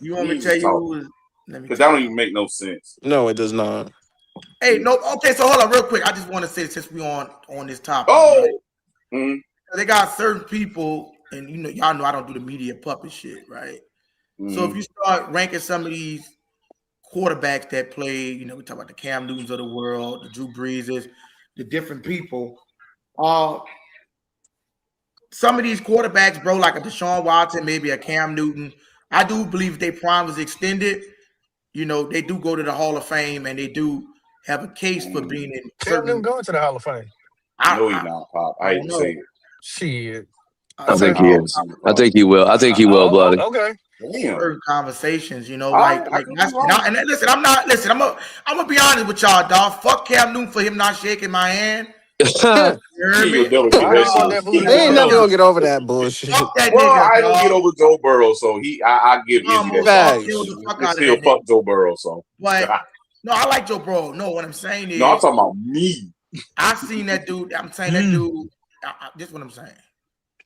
you want me to tell you who was? Because that don't even make no sense. No, it does not. Hey, no. Okay, so hold on, real quick. I just want to say since we on this topic. They got certain people, and y'all know I don't do the media puppet shit, right? So if you start ranking some of these quarterbacks that play, we talk about the Cam Newtons of the world, the Drew Breeses, the different people. Some of these quarterbacks, bro, like a Deshaun Watson, maybe a Cam Newton, I do believe if their prime was extended, they do go to the Hall of Fame and they do have a case for being in Cam Newton certain. going to the Hall of Fame. No, he not, Pop. I hate to say it. Shit. I think he is. I think he will. I think he will, bloody. Okay. Certain conversations, you know, I like could that's, be wrong. and listen, I'm gonna be honest with y'all, dog. Fuck Cam Newton for him not shaking my hand. You heard He me? will never get that shit. They ain't never gonna get over that bullshit. Fuck that Well, nigga, I don't dog. get over Joe Burrow, so I give Izzy Almost that. all killed the fuck It's out of still that fuck nigga. Joe Burrow, so. But no, I like Joe Burrow. No, what I'm saying is, No, I'm talking about me. I seen that dude. I'm saying that dude. This is what I'm saying.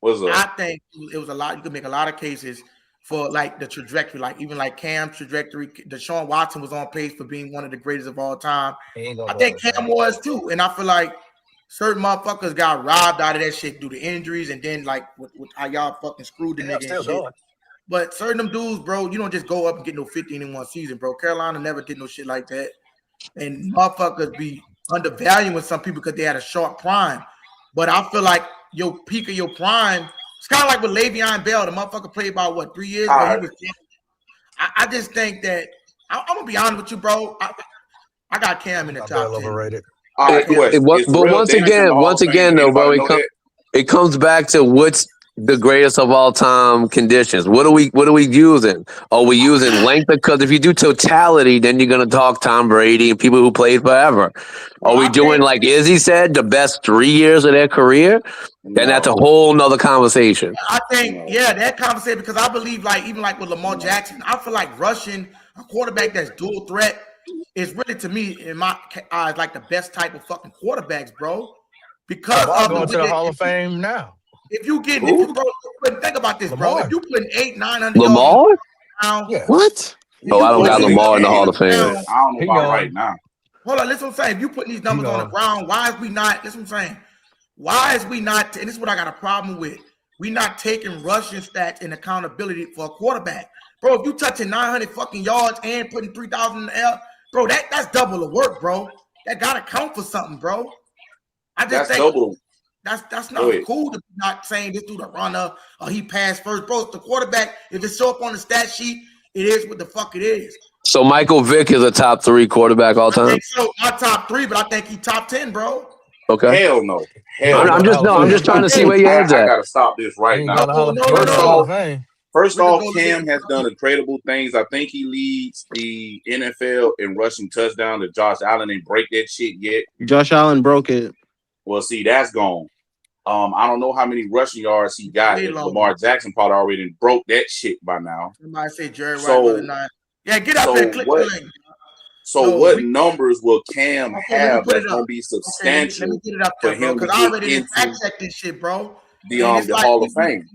What's up? I think it was a lot. You could make a lot of cases for like the trajectory, like even like Cam's trajectory. Deshaun Watson was on pace for being one of the greatest of all time. I think Cam was too, and I feel like certain motherfuckers got robbed out of that shit due to injuries, and then like with how y'all fucking screwed the nigga and shit. Going. But certain them dudes, bro, you don't just go up and get no 50 in one season, bro. Carolina never did no shit like that, and motherfuckers be undervaluing some people because they had a short prime. But I feel like your peak of your prime, it's kind of like with Le'Veon Bell. The motherfucker played about 3 years ago. He was. I just think that I'm gonna be honest with you, bro. I got Cam in the top 10. Overrated. All right, But once again, though, bro, it comes back to what's the greatest of all time conditions. What are we using? Are we using length? Because if you do totality, then you're gonna talk Tom Brady and people who played forever. Are we doing, like Izzy said, the best 3 years of their career? Then that's a whole nother conversation. I think, that conversation, because I believe, like, even like with Lamar Jackson, I feel like rushing a quarterback that's dual threat is really, to me, in my eyes, like the best type of fucking quarterbacks, bro. Because I'm going to the Hall of Fame now. If you think about this, bro. If you putting 800-900 Lamar? yards, What? Oh, I don't got Lamar in the Hall of Fame. I don't know about right now. Hold on, listen what I'm saying. If you putting these numbers on the ground, why is we not? This is what I'm saying. Why is we not? And this is what I got a problem with. We not taking rushing stats and accountability for a quarterback, bro. If you touching 900 fucking yards and putting 3,000 in the air, bro, that's double the work, bro. That gotta count for something, bro. I just think double. That's not cool to not saying this dude a runner or he passed first, bro. It's the quarterback. If it show up on the stat sheet, it is what the fuck it is. So Michael Vick is a top 3 quarterback all time. I think so, not top 3, but I think he top 10, bro. Okay. Hell no. I'm just trying to see where your head's at. I gotta stop this right now. First off, Cam has done incredible things. I think he leads the NFL in rushing touchdown. To Josh Allen ain't break that shit yet. Josh Allen broke it. Well, see, that's gone. I don't know how many rushing yards he got. Lamar Jackson probably already broke that shit by now. Somebody say Jerry White. Yeah, get up there and click the link. So what numbers will Cam have that's going to be substantial let me get it up for there, bro, him to because I already get didn't fact into check this shit, bro. the Hall of Fame?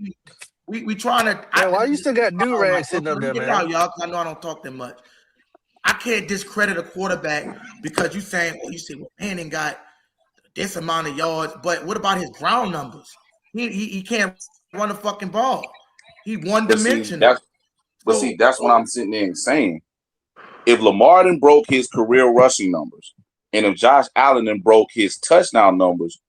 We trying to. Why you still got do-rag sitting up there, man? Out, y'all, because I know I don't talk that much. I can't discredit a quarterback because you saying, well, you say, well, Manning got this amount of yards, but what about his ground numbers? He can't run a fucking ball. He one-dimensional. See, that's what I'm sitting there and saying. If Lamar done broke his career rushing numbers, and if Josh Allen done broke his touchdown numbers,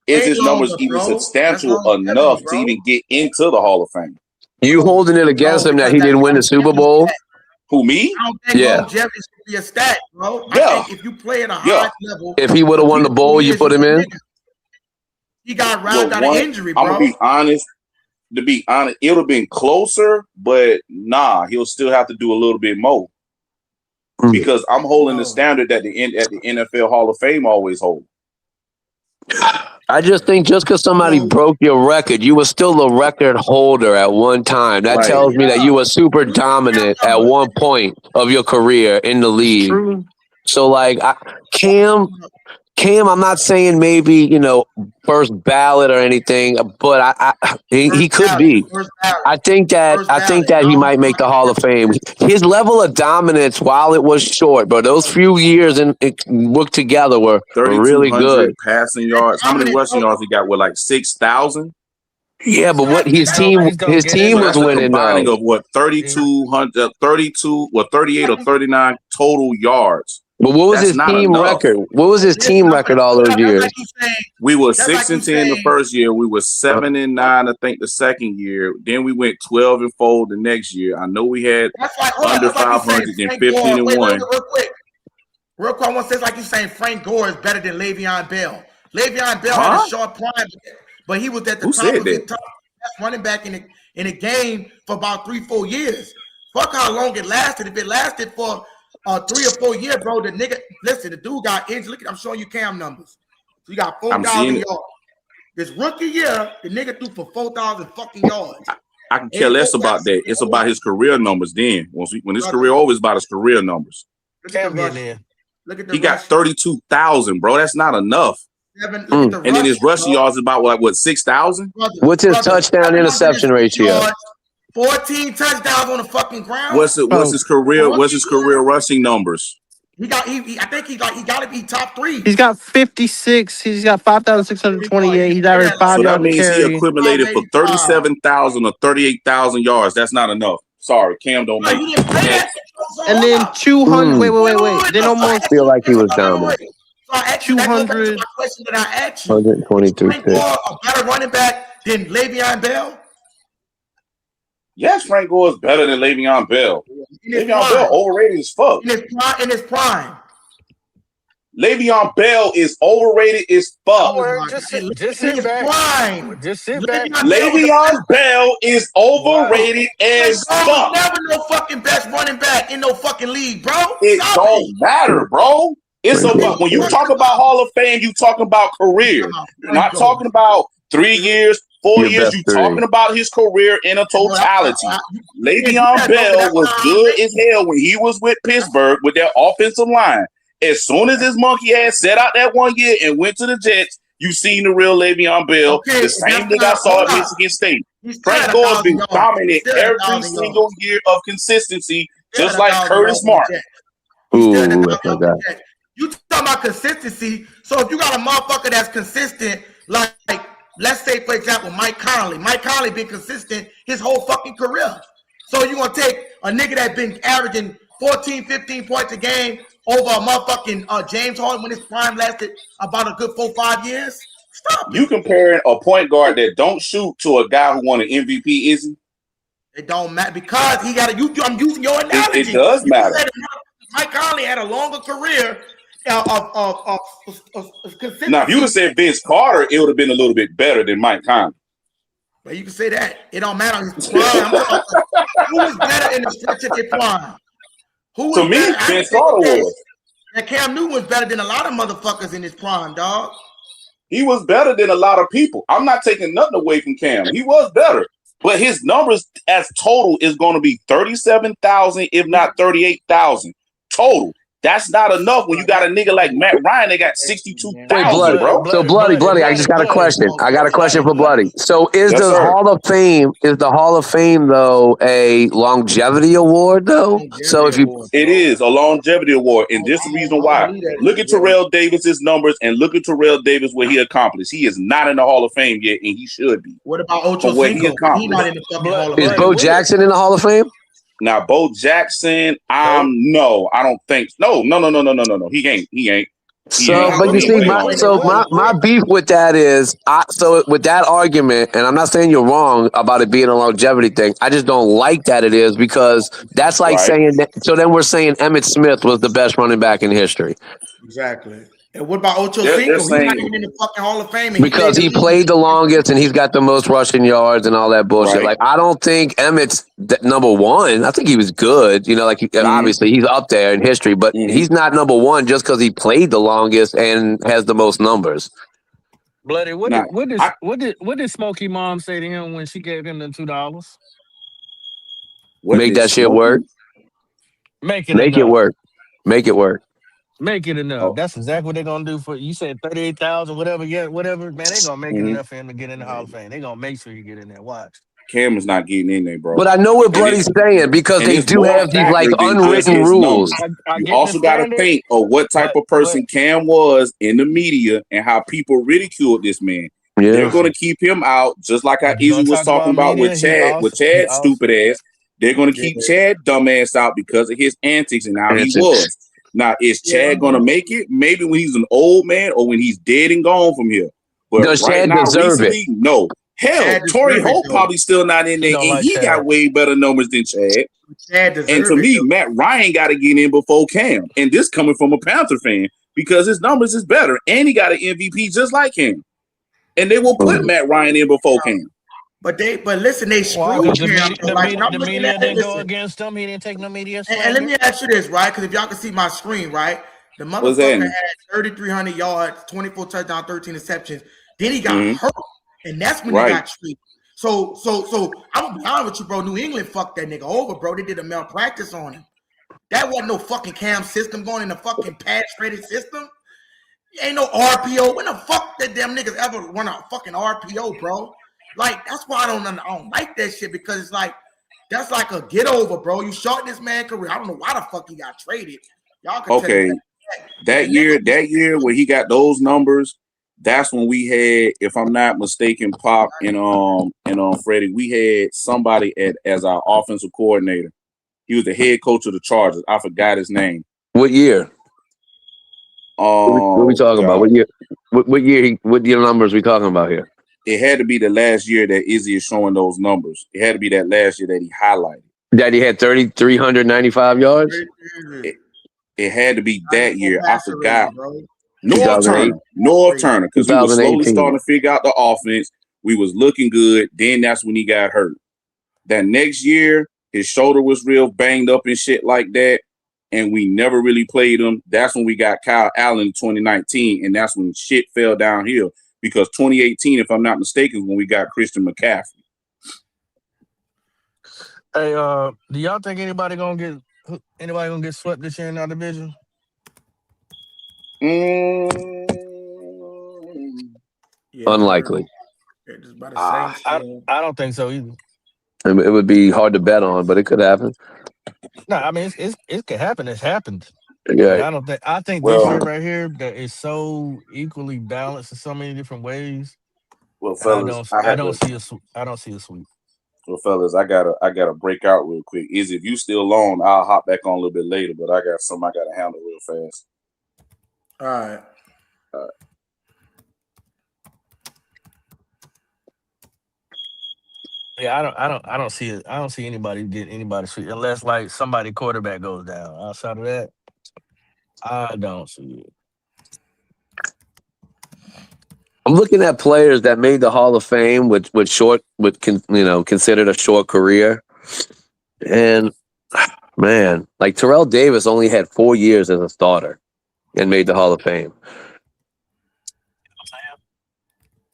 is his numbers even substantial enough to even get into the Hall of Fame? You holding it against him that he didn't win the Super Bowl? Who, me? I don't think longevity should be a stat, bro. Yeah. I think if you play at a high level, if he would have won the bowl, you put him in. He got robbed out of injury, bro. I'm gonna be honest. To be honest, it would have been closer, but nah, he'll still have to do a little bit more. Because I'm holding the standard that the NFL Hall of Fame always hold. I just think just because somebody broke your record, you were still the record holder at one time. That tells me that you were super dominant at one point of your career in the league. So, like, Cam, I'm not saying maybe, first ballot or anything, but he could be. I think that he might make the Hall of Fame. His level of dominance, while it was short, but those few years and worked together were really good. Passing yards. How many rushing yards he got? With like 6,000? Yeah, but what his team was winning combining of what 38 or 39 total yards. But what was his team record? What was his team record all those years? We were 6-10 the first year. We were 7-9, I think, the second year. Then we went 12-4 the next year. I know we had under 500 and 15-1. Real quick, I want to say like you saying Frank Gore is better than Le'Veon Bell. Le'Veon Bell had a short prime, but he was at the top of his top running back in the game for about 3-4 years. Fuck how long it lasted. If it lasted for 3 or 4 years, bro, the nigga, listen, the dude got injured. Look, I'm showing you Cam numbers. So you got 4,000 yards. This rookie year, the nigga threw for 4,000 fucking yards. I can care less about that. It's about his career numbers then. When his career over, it's about his career numbers. Look at the he got 32,000, bro. That's not enough. And then his rushing yards is about what 6,000? What's his touchdown interception ratio? 14 touchdowns on the fucking ground. What's his career? What's his career rushing numbers? I think he got to be top 3. He's got 56. He's got 5,628. He's averaged 5 yards. So that means he accumulated for 37,000 or 38,000 yards. That's not enough. Sorry, Cam don't make it. And then 200. Wait. Then almost. I feel like he was dominant. 200. Question that I asked you. 122. Frank Gore a better running back than Le'Veon Bell? Yes, Frank Gore is better than Le'Veon Bell. Le'Veon Bell overrated as fuck. In his prime. Le'Veon Bell is overrated as fuck. Just sit back. Just sit back. Le'Veon Bell is overrated as fuck. Never no fucking best running back in no fucking league, bro. It don't matter, bro. It's about when you talk about Hall of Fame, you talking about career. You're not talking about 3 years, 4 years. You talking about his career in a totality. Le'Veon Bell was good as hell when he was with Pittsburgh with their offensive line. As soon as this monkey ass set out that 1 year and went to the Jets, you seen the real Le'Veon Bell. The same thing I saw at Michigan State. Frank Gore has been dominant every single year of consistency, just like Curtis Martin. You talking about consistency. So if you got a motherfucker that's consistent, like let's say, for example, Mike Conley. Mike Conley been consistent his whole fucking career. So you going to take a nigga that been averaging 14, 15 points a game over a motherfucking James Harden when his prime lasted about a good 4-5 years? Stop. You comparing a point guard that don't shoot to a guy who won an MVP, is he? It don't matter because he got to. I'm using your analogy. It does matter. Mike Conley had a longer career of consistency. Now, if you would have said Vince Carter, it would have been a little bit better than Mike Conley. But you can say that. It don't matter. His prime. Who is better in the stretch of their prime? To me, Vince Carter was. And Cam Newton was better than a lot of motherfuckers in his prime, dog. He was better than a lot of people. I'm not taking nothing away from Cam. He was better. But his numbers as total is going to be 37,000, if not 38,000 total. That's not enough when you got a nigga like Matt Ryan. They got 62,000, bro. So Bloody. I just got a question. I got a question for Bloody. So is the Hall of Fame? Is the Hall of Fame though a longevity award though? So if you, it is a longevity award, and this is the reason why. Look at Terrell Davis's numbers and look at Terrell Davis what he accomplished. He is not in the Hall of Fame yet, and he should be. What about Ocho Cinco? He's not in the fucking Hall of Fame. Is Bo Jackson in the Hall of Fame? Now, Bo Jackson, no, I don't think. No. He ain't. But you see, my beef with that is, with that argument, and I'm not saying you're wrong about it being a longevity thing. I just don't like that it is because that's like saying that. So then we're saying Emmitt Smith was the best running back in history. Exactly. And what about Ocho Cinco? He's not even in the fucking Hall of Fame. Because he played the longest and he's got the most rushing yards and all that bullshit. Right. Like, I don't think Emmitt's number one. I think he was good. You know, like obviously he's up there in history, but he's not number one just because he played the longest and has the most numbers. Bloody, what did Smokey Mom say to him when she gave him the $2? Make that shit work. Make it work. Make it work. Make it enough. That's exactly what they're gonna do for you. Said 38,000, whatever. Yeah, whatever. Man, they gonna make it enough for him to get in the Hall of Fame. They gonna make sure you get in there. Watch. Cam is not getting in there, bro. But I know what Bloody's saying because they do have these like unwritten rules. You also got to think of what type of person Cam was in the media and how people ridiculed this man. Yeah. They're gonna keep him out, just like how Izzy was talking about with Chad, stupid ass. They're gonna keep Chad dumbass out because of his antics and how he was. Now, is Chad going to make it? Maybe when he's an old man or when he's dead and gone from here. But does Chad deserve it? No. Hell, Torrey Holt probably still not in there, and he got way better numbers than Chad. And to me, Matt Ryan got to get in before Cam. And this coming from a Panther fan because his numbers is better, and he got an MVP just like him. And they will put Matt Ryan in before Cam. But listen, they screwed Cam. The media didn't go against him. He didn't take no media slander. And let me ask you this, right? Because if y'all can see my screen, right? The motherfucker had 3,300 yards, 24 touchdowns, 13 interceptions. Then he got hurt, and that's when he got treated. So I'm gonna be honest with you, bro. New England fucked that nigga over, bro. They did a malpractice on him. That wasn't no fucking Cam system going in the fucking pass-rated system. Ain't no RPO. When the fuck did them niggas ever run a fucking RPO, bro? Like, that's why I don't like that shit, because it's like, that's like a get over, bro. You short this man career. I don't know why the fuck he got traded. Y'all can tell me that year when he got those numbers, that's when we had, if I'm not mistaken, Pop and Freddie, we had somebody as our offensive coordinator. He was the head coach of the Chargers. I forgot his name. What year? What are we talking about? What year? What year? What year numbers we talking about here? It had to be the last year that Izzy is showing those numbers. It had to be that last year that he highlighted. That he had 3,395 yards? It had to be that year. I forgot. North Turner, because we were slowly starting to figure out the offense. We was looking good. Then that's when he got hurt. That next year, his shoulder was real banged up and shit like that, and we never really played him. That's when we got Kyle Allen in 2019, and that's when shit fell downhill. Because 2018, if I'm not mistaken, is when we got Christian McCaffrey. Hey, do y'all think anybody gonna get swept this year in our division? Unlikely. I don't think so either. It would be hard to bet on, but it could happen. No, I mean it could happen. It's happened. Yeah. I think this year right here that is so equally balanced in so many different ways. Well, fellas, I don't see a sweep. Well, fellas, I gotta break out real quick. Izzy, if you still on, I'll hop back on a little bit later, but I got something I gotta handle real fast. All right. Yeah, I don't see it. I don't see anybody get anybody sweep unless like somebody quarterback goes down. Outside of that, I don't see it. I'm looking at players that made the Hall of Fame with considered a short career, and man, like Terrell Davis only had 4 years as a starter and made the Hall of Fame.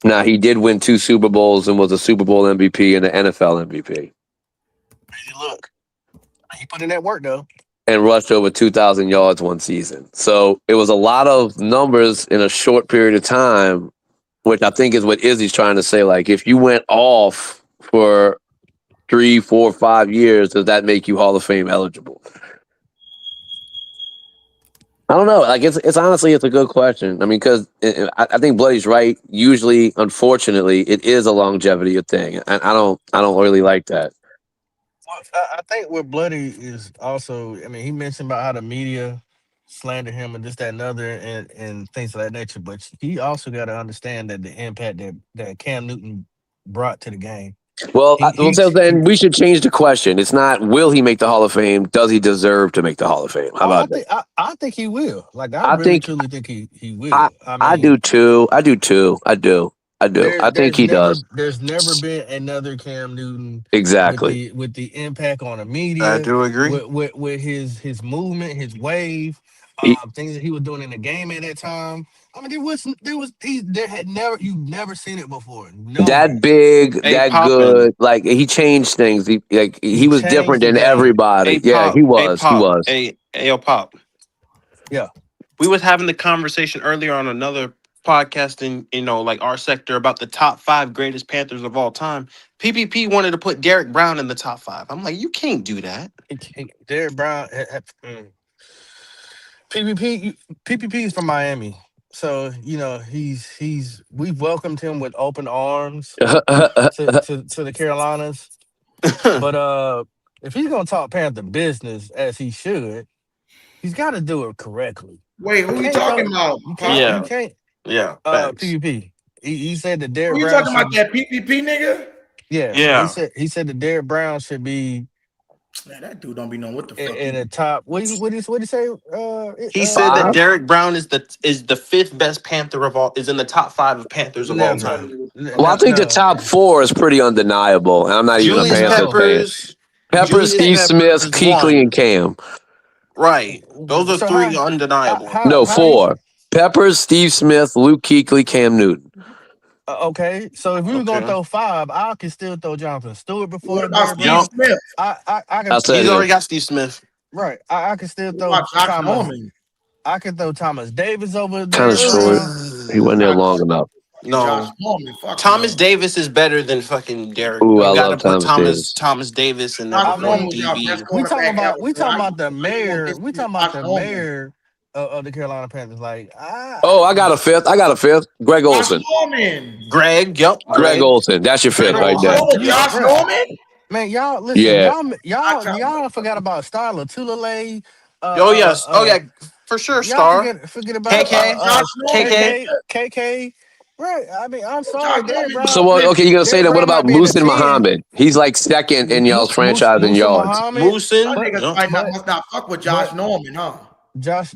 Now, he did win 2 Super Bowls and was a Super Bowl MVP and an NFL MVP. Look, he put in that work though, and rushed over 2,000 yards one season. So it was a lot of numbers in a short period of time, which I think is what Izzy's trying to say. Like, if you went off for 3, 4, 5 years, does that make you Hall of Fame eligible? I don't know. Like, it's honestly, it's a good question. I mean, because I think Bloody's right. Usually, unfortunately, it is a longevity thing, and I don't really like that. Well, I think what Bloody is also. I mean, he mentioned about how the media slander him and this, that, and other, and things of that nature. But he also got to understand that the impact that Cam Newton brought to the game. Well, then we should change the question. It's not will he make the Hall of Fame? Does he deserve to make the Hall of Fame? How about that? I think he will. Like, I truly think he will. I do too. I do. I think he does. There's never been another Cam Newton exactly with the impact on the media. I do agree with his movement, his wave, things that he was doing in the game at that time. I mean, you've never seen it before. No. That big, good. Like, he changed things. He was different than everybody. He was. Hey, Pop. Yeah. We was having the conversation earlier on another podcast in like our sector about the top 5 greatest Panthers of all time. PPP wanted to put Derek Brown in the top 5. I'm like, you can't do that. Derek Brown. PPP is from Miami. So, we've welcomed him with open arms to the Carolinas. But if he's gonna talk Panther business as he should, he's got to do it correctly. Wait, who are you talking about? You can't. Yeah. PPP. He said that Who Derrick you Brown talking about? should. That PPP nigga? Yeah. He said that Derrick Brown should be Man, that dude don't be knowing what the fuck in he. the top. What do you say? He said that Derrick Brown is the fifth best Panther of all, is in the top 5 of Panthers of all Never. time. Well, I think the top 4 is pretty undeniable, and I'm not even a Julius Panthers fan. Peppers, Peppers, Steve Smith, is Kuechly, and 1. Cam. Right. Those are So 3 undeniable. No, 4. Peppers, Steve Smith, Luke Kuechly, Cam Newton. Okay, so if we were gonna Okay. throw 5, I can still throw Jonathan Stewart before What about Derrick Steve Brown. Smith? I I can. said He's him. already got Steve Smith. Right. I can still What throw about Josh Thomas. Norman? I can throw Thomas Davis over Kind of Derrick short. Brown. He wasn't there long enough. Josh No. Norman. Fuck Thomas no. Davis is better than fucking Derrick. Ooh, I You got to love put Thomas Davis. Thomas Davis in there Josh before Norman was our best DB. We talking cornerback ever. about the I ain't gonna mayor. We dismiss talking about Josh the Norman. mayor of the Carolina Panthers. Like Oh, I got a fifth. Greg Josh Olson. Norman. Greg, yep. Greg Olson. That's your fifth right there. Oh, Josh Norman. Man, y'all listen. Yeah. Y'all forgot about Starla Tulale. Oh yes. Oh yeah. For sure. Y'all Star. forget about KK. KK. KK. Right. I mean, I'm sorry, Derrick Brown. So, okay, you're going to say that. What about Moosin Muhammad? He's like second in y'all's franchise in yards. Moosin. Y'all niggas must not fuck with Josh Norman, huh? Josh,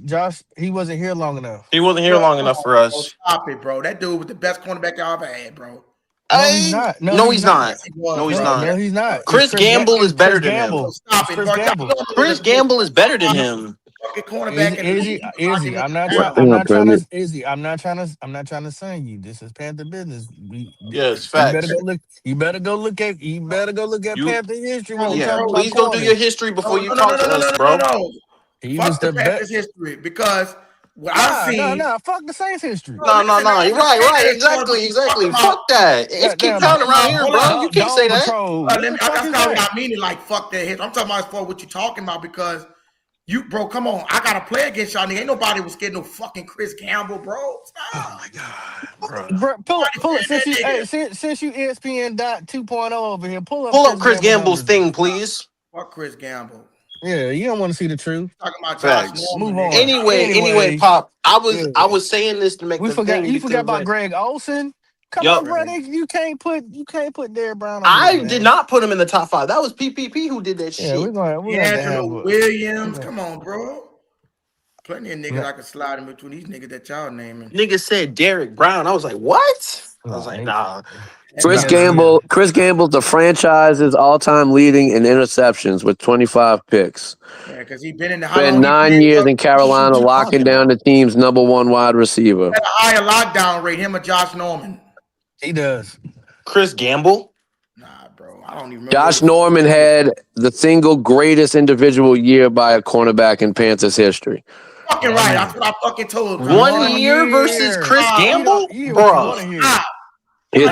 he wasn't here long enough. He wasn't here long enough for us. Stop it, bro. That dude was the best cornerback y'all ever had, bro. No, he's not. No, he's not. No, he's bro. not. No, he's not. Chris Gamble is better than him. Stop it, bro. Chris Gamble is better than him. Fucking cornerback. Izzy, I'm not trying to sign you. This is Panther business. Yes, facts. You better go look at Panther history when we talk about please go do your history before you talk to us, bro. He Fuck was the the best. Panthers history because what I've seen. No, fuck the Saints history. No. Right. Exactly. Fuck that. It's keep counting around here, bro. You can't say that. That's not what I mean. Like fuck that history. I'm talking about as far as what you're talking about because. You, bro, come on. I got to play against y'all. Ain't nobody was getting no fucking Chris Gamble, bro. Stop. Oh, my God, bro. Pull it. Since you ESPN 2.0 over here, pull up Chris Gamble's thing, please. Fuck Chris Gamble. Yeah, you don't want to see the truth. Talking about Josh Norman. Move on. Anyway, Pop, I was saying this to make the thing. You forgot about Greg Olson? Come on, brother. You can't put Derrick Brown on I did not put him in the top 5. That was PPP who did that shit. We're Angelo Williams. Come on, bro. Plenty of niggas I could slide in between these niggas that y'all naming. Niggas said Derrick Brown. I was like, what? I was like, nah. Chris Gamble's the franchise's all-time leading in interceptions with 25 picks. Yeah, because he's been in the Spent 9 years in Carolina, locking down the team's number 1 wide receiver. Had a higher lockdown rate, him or Josh Norman. He does. Chris Gamble? Nah, bro. I don't even remember. Josh Norman had the single greatest individual year by a cornerback in Panthers history. Fucking right. That's what I fucking told him. 1 year versus Chris Gamble? Bro. His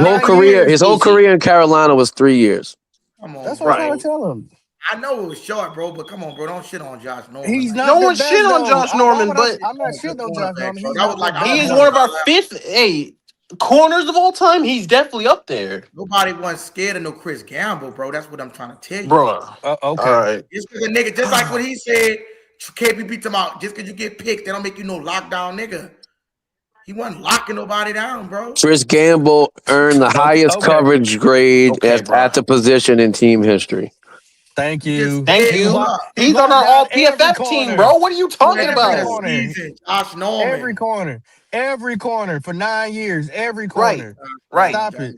whole career in Carolina was 3 years. Come on, that's what I'm trying to tell him. I know it was short, bro, but come on, bro. Don't shit on Josh Norman. He's not. No one shit on Josh Norman, but I'm not shitting on Josh Norman. He is one of our fifth corners of all time. He's definitely up there. Nobody wasn't scared of no Chris Gamble, bro. That's what I'm trying to tell you, bro. Okay. All right. Just because a nigga, just like what he said, KPP talking about, just because you get picked, they don't make you no lockdown nigga. He wasn't locking nobody down, bro. Chris Gamble earned the highest coverage grade at the position in team history. Thank you. He's on our all PFF team, bro. What are you talking about? Josh Norman. Every corner for 9 years. Every corner. Right. Stop it.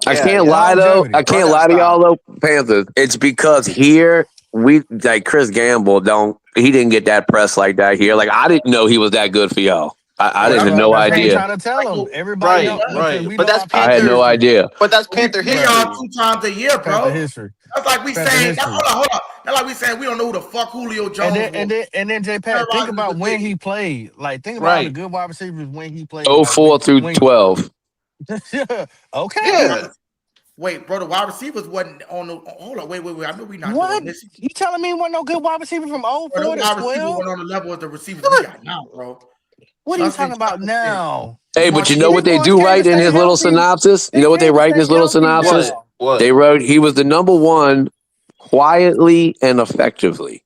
I can't lie though. I can't lie to y'all though, Panthers. It's because here we like Chris Gamble he didn't get that press like that here. Like I didn't know he was that good for y'all. I didn't have no idea. Trying to tell him. Everybody right. But that's Panther. I had no idea. But that's Panther history. Y'all 2 times a year, bro. Panther history. That's like we saying. Hold on. That's like we saying we don't know who the fuck Julio Jones was. And then J. Pat, think about when he played. Like think about all the good wide receivers when he played. 04 through 12. Okay. Yeah. Wait, bro, the wide receivers wasn't on the. Hold on, wait. I know we not what? doing this. You telling me wasn't no good wide receiver from 04 to 12? Wide receiver wasn't on the level of the receivers we got now, bro. What are you talking about now? Hey, but you know what they do right in his little synopsis? You know what they write in his little synopsis? What? They wrote he was the number 1 quietly and effectively.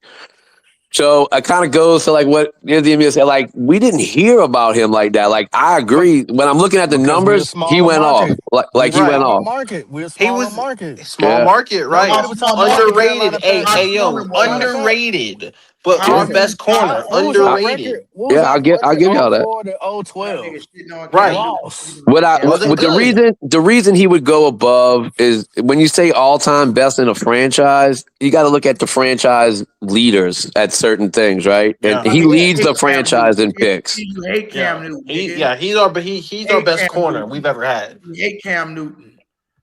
So it kind of goes to like what Izzy said. Like we didn't hear about him like that. Like I agree. When I'm looking at the Because we're a numbers, he smaller went off. market. Like he went off. We're a He smaller was market. small Yeah. market, right? Nobody was talking about the Underrated. Carolina Panthers. Yo, Matter of fact, underrated. But our Izzy, best corner, what was our record? underrated. What was Yeah, our I'll record? give y'all that. 04 to 012. Right. Loss. Wasn't What good. the reason he would go above is when you say all time best in a franchise, you got to look at the franchise leaders at certain things, right? And Yeah. he leads the franchise in picks. You hate Cam Newton, nigga. He's our best corner we've ever had. You hate Cam Newton.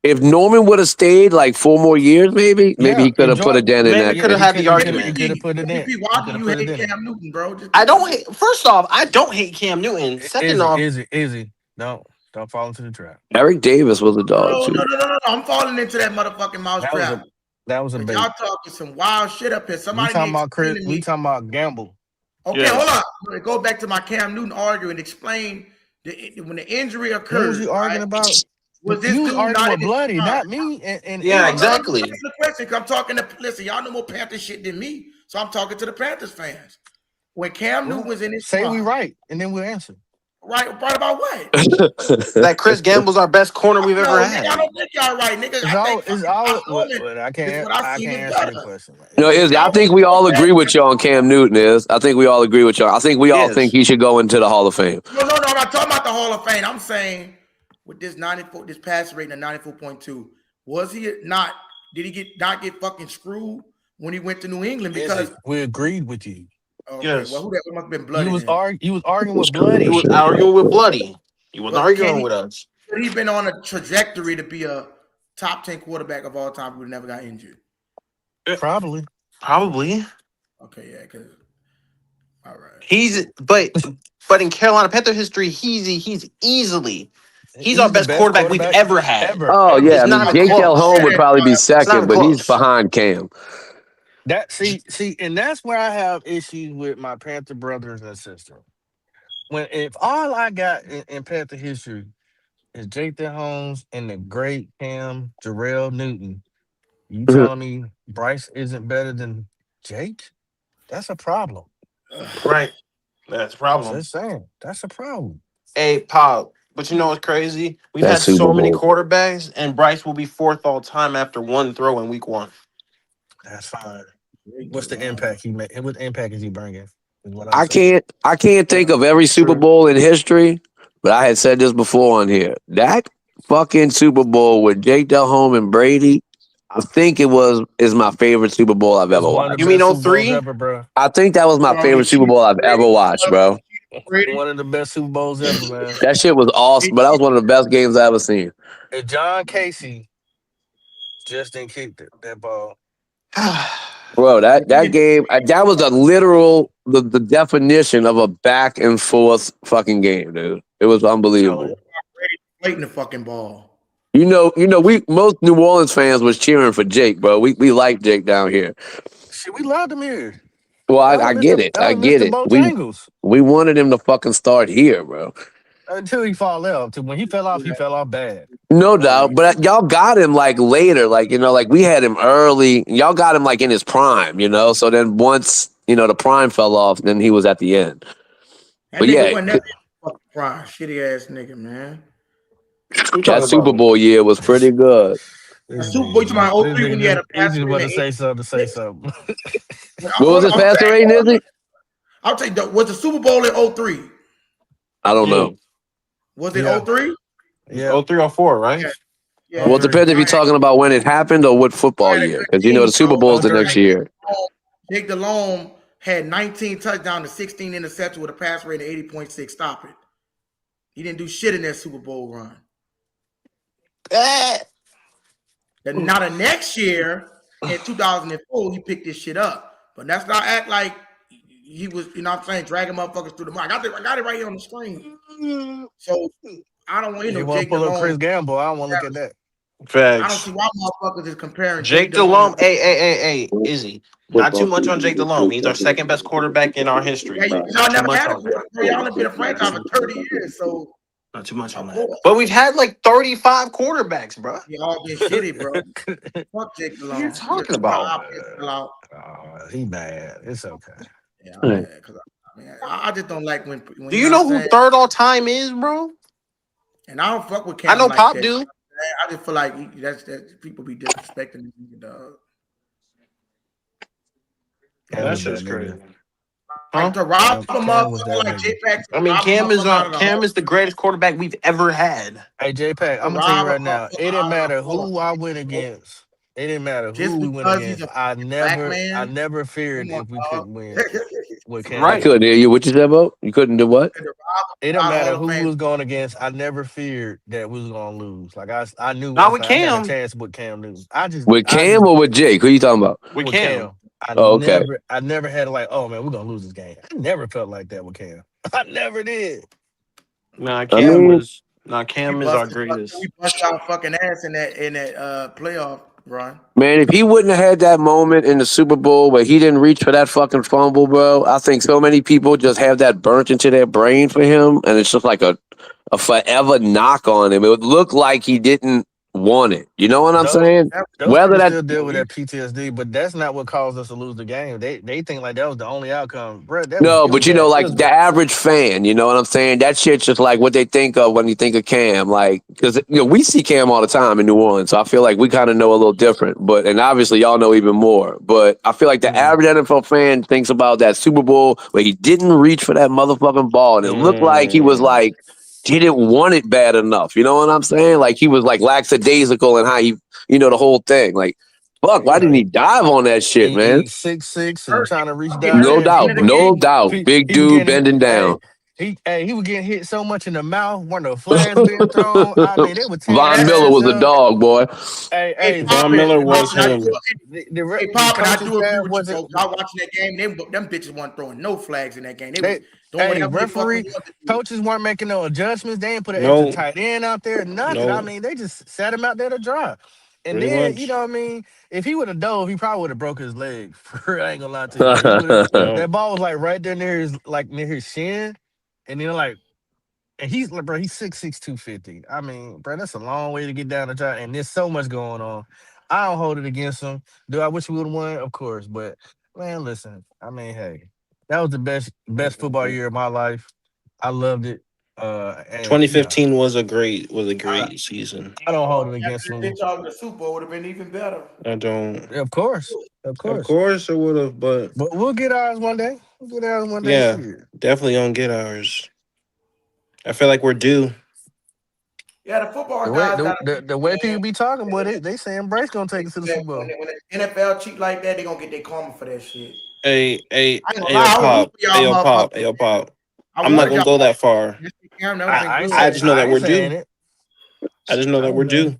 If Norman would have stayed like 4 more years, maybe he could have put a dent in that. Maybe could have had the He argument. could have put it in. Why do you hate Cam Newton, bro? I don't hate. First off, I don't hate Cam Newton. Second off, Izzy. Don't fall into the trap. Eric Davis was a dog too. No. I'm falling into that motherfucking mouse trap. That was a bait. Y'all talking some wild shit up here. We talking about Gamble. Okay, hold on. I'm gonna go back to my Cam Newton argument and explain when the injury occurred. What was you arguing about? Was this you was dude arguing not with Bloody, not me. And yeah, exactly. I'm the question. I'm talking to listen. Y'all know more Panthers shit than me, so I'm talking to the Panthers fans. When Cam Newton was in his say prime, we right, and then we'll answer. Right about what? That Chris Gamble's our best corner we've ever had. I don't think y'all right, nigga. I can't answer your question. I think we all agree with you on Cam Newton. I think we all agree with y'all. I think we all think he should go into the Hall of Fame. No. I'm not talking about the Hall of Fame. I'm saying with this 94, this pass rate of 94.2, was he not? Did he not get fucking screwed when he went to New England? Because we agreed with you. Okay, yes. Well, who that must have been Bloody. You was arguing with Bloody. He was arguing with Bloody. He wasn't arguing with us. He's been on a trajectory to be a top 10 quarterback of all time who never got injured. Probably. Okay, yeah, because all right. But in Carolina Panther history, he's our best quarterback we've ever had. Oh yeah, Jake Delhomme would probably be second, but he's behind Cam. And that's where I have issues with my Panther brothers and sisters. If all I got in Panther history is Jake Delhomme and the great Cam Jarrell Newton, you telling me Bryce isn't better than Jake? That's a problem. Right. That's a problem. Just saying. That's a problem. Hey, Pop, but you know what's crazy? We've had so many quarterbacks, and Bryce will be fourth all time after one throw in week 1. That's fine. What's the impact he made? What impact is he bringing? I can't think of every Super Bowl in history, but I had said this before on here. That fucking Super Bowl with Jake Delhomme and Brady, I think is my favorite Super Bowl I've ever watched. You mean 03? I think that was my favorite Super Bowl I've ever watched, bro. One of the best Super Bowls ever, man. That shit was awesome, but that was one of the best games I ever seen. And John Casey just didn't kick that ball. Bro, that game, that was a literal, the definition of a back and forth fucking game, dude. It was unbelievable. Waiting the fucking ball. We most New Orleans fans was cheering for Jake, bro. We like Jake down here. Shit, we loved him here. Well, I get it. I get it. We wanted him to fucking start here, bro. Until he fall off. When he fell off bad. No doubt. But y'all got him like later. Like, we had him early. Y'all got him like in his prime, So then once, the prime fell off, then he was at the end. But yeah. Prime, shitty ass nigga, man. That Super Bowl year was pretty good. Super Bowl, my 03 when you had a pass rate. Want to say something. What was his passer rate, Izzy? I'll tell you, was the Super Bowl in 03? I don't know. Was it 03? Yeah. 03 04, right? Yeah. Well, it depends if you're talking about when it happened or what football year. Because, the Super Bowl is the next year. Jake Delhomme had 19 touchdowns to 16 interceptions with a pass rate of 80.6. Stop it. He didn't do shit in that Super Bowl run. Now the next year, in 2004, he picked this shit up. But that's not act like he was, dragging motherfuckers through the mud. I got it right here on the screen. So I don't want to pull up Chris Gamble. I don't want to look at that. Facts. I don't see why motherfuckers is comparing Jake Delhomme. Hey, Izzy. Not too much on Jake Delhomme. He's our second best quarterback in our history. Yeah, y'all never had him. Y'all have been a franchise for 30 years, so not too much on that. But we've had like 35 quarterbacks, bro. Y'all been shitty, bro. Fuck Jake Delhomme. What are you talking about? He bad. It's okay. Yeah, I'm mad because I just don't like when Do you you know what know I'm who saying. third all time is, bro? And I don't fuck with I Cam know like Pop that. do. I just feel like that's people be disrespecting this nigga, dog. Yeah, Cam that was that shit's nigga. crazy. Like Huh? to rob a Cam was motherfucker that like nigga. J-Pack, to I mean, rob a motherfucker out of the Cam hole, is the greatest quarterback we've ever had. Hey, J-Pack, to I'm gonna tell you rob a right now. It motherfucker didn't out of the matter hole, who I went against. It didn't matter who just we went because he's against. a black I man. never Come feared on, if we dog. couldn't win with I Cam. Right. couldn't hear you. What you said about? You couldn't do what? To rob It a didn't out of matter Hall of who we Fame. was going against. I never feared that we was gonna lose. Like I knew Not with I got a Cam. chance with Cam lose. With I Cam just or with Jake? Who you talking about? With with Cam. Cam. Oh, okay. I never had like, oh man, we're gonna lose this game. I never felt like that with Cam. I never did. Nah, I Cam mean, was. Nah, Cam is our greatest. We bust our fucking ass in that playoff run. man, if he wouldn't have had that moment in the Super Bowl where he didn't reach for that fucking fumble, bro, I think so many people just have that burnt into their brain for him, and it's just like a forever knock on him. It would look like he didn't want it. You know what I'm Those saying? those Whether people that still deal with that PTSD, but that's not what caused us to lose the game. They think like that was the only outcome, bro. no, It was but you know, bad. It like was the average fan, you know what I'm saying? That shit's just like what they think of when you think of Cam. Like, because we see Cam all the time in New Orleans, so I feel like we kind of know a little different. But and obviously y'all know even more. But I feel like the average NFL fan thinks about that Super Bowl where he didn't reach for that motherfucking ball, and it looked like he was like didn't want it bad enough. You know what I'm saying? Like he was like lackadaisical and how he, the whole thing. Like, fuck, why didn't he dive on that shit, man? he's 6'6" and trying to reach Get down hurt No at there. the And end doubt, of the no game. doubt. Big he was dude getting bending hey down. he was getting hit so much in the mouth. One of the flags being thrown. I mean, they were tearing Von his Miller ass was a up. dog, boy. Hey, Von Miller was I him. do, the Pop, and I coaching do agree staff with you, wasn't. bro. Y'all watching that game, them bitches weren't throwing no flags in that game. They was They, doing whatever they fucking referee wanted to do. coaches weren't making no adjustments. They didn't put an extra No, tight end out there. Nothing. I no, mean, they just sat him out there to dry. And pretty then, you much. know what I mean? If he would have dove, he probably would have broke his leg. I ain't gonna lie to you. Like he would have Yeah. that ball was like right there near his shin. And then like and he's like, bro, he's 6'6", 250. I mean, bro, that's a long way to get down the track. And there's so much going on. I don't hold it against him. Do I wish we would have won? Of course. But man, listen, I mean, hey, that was the best football year of my life. I loved it. And 2015 was a great I, season. I don't hold Bro, it against after him. this, y'all with the Super Bowl would have been even better. I don't. Of course. Of Of course. course, it would have, but But we'll get ours one day. We'll get ours one day. yeah, Shit. definitely gonna get ours. I feel like we're due. Yeah, the football The way guys the, got to the, the way people be talking, boy, they saying Bryce gonna take us to the Super when Bowl. the NFL cheat like that, they gonna get their karma for that shit. Hey, I ain't gonna yo, lie, I was rooting pop. for Hey, y'all yo, pop. Hey, motherfuckers. yo, pop. I I'm not wanted gonna y'all go that far. to Cam. That would have been good. I just know that I ain't we're saying due. it. I just know I that we're ain't saying it. due.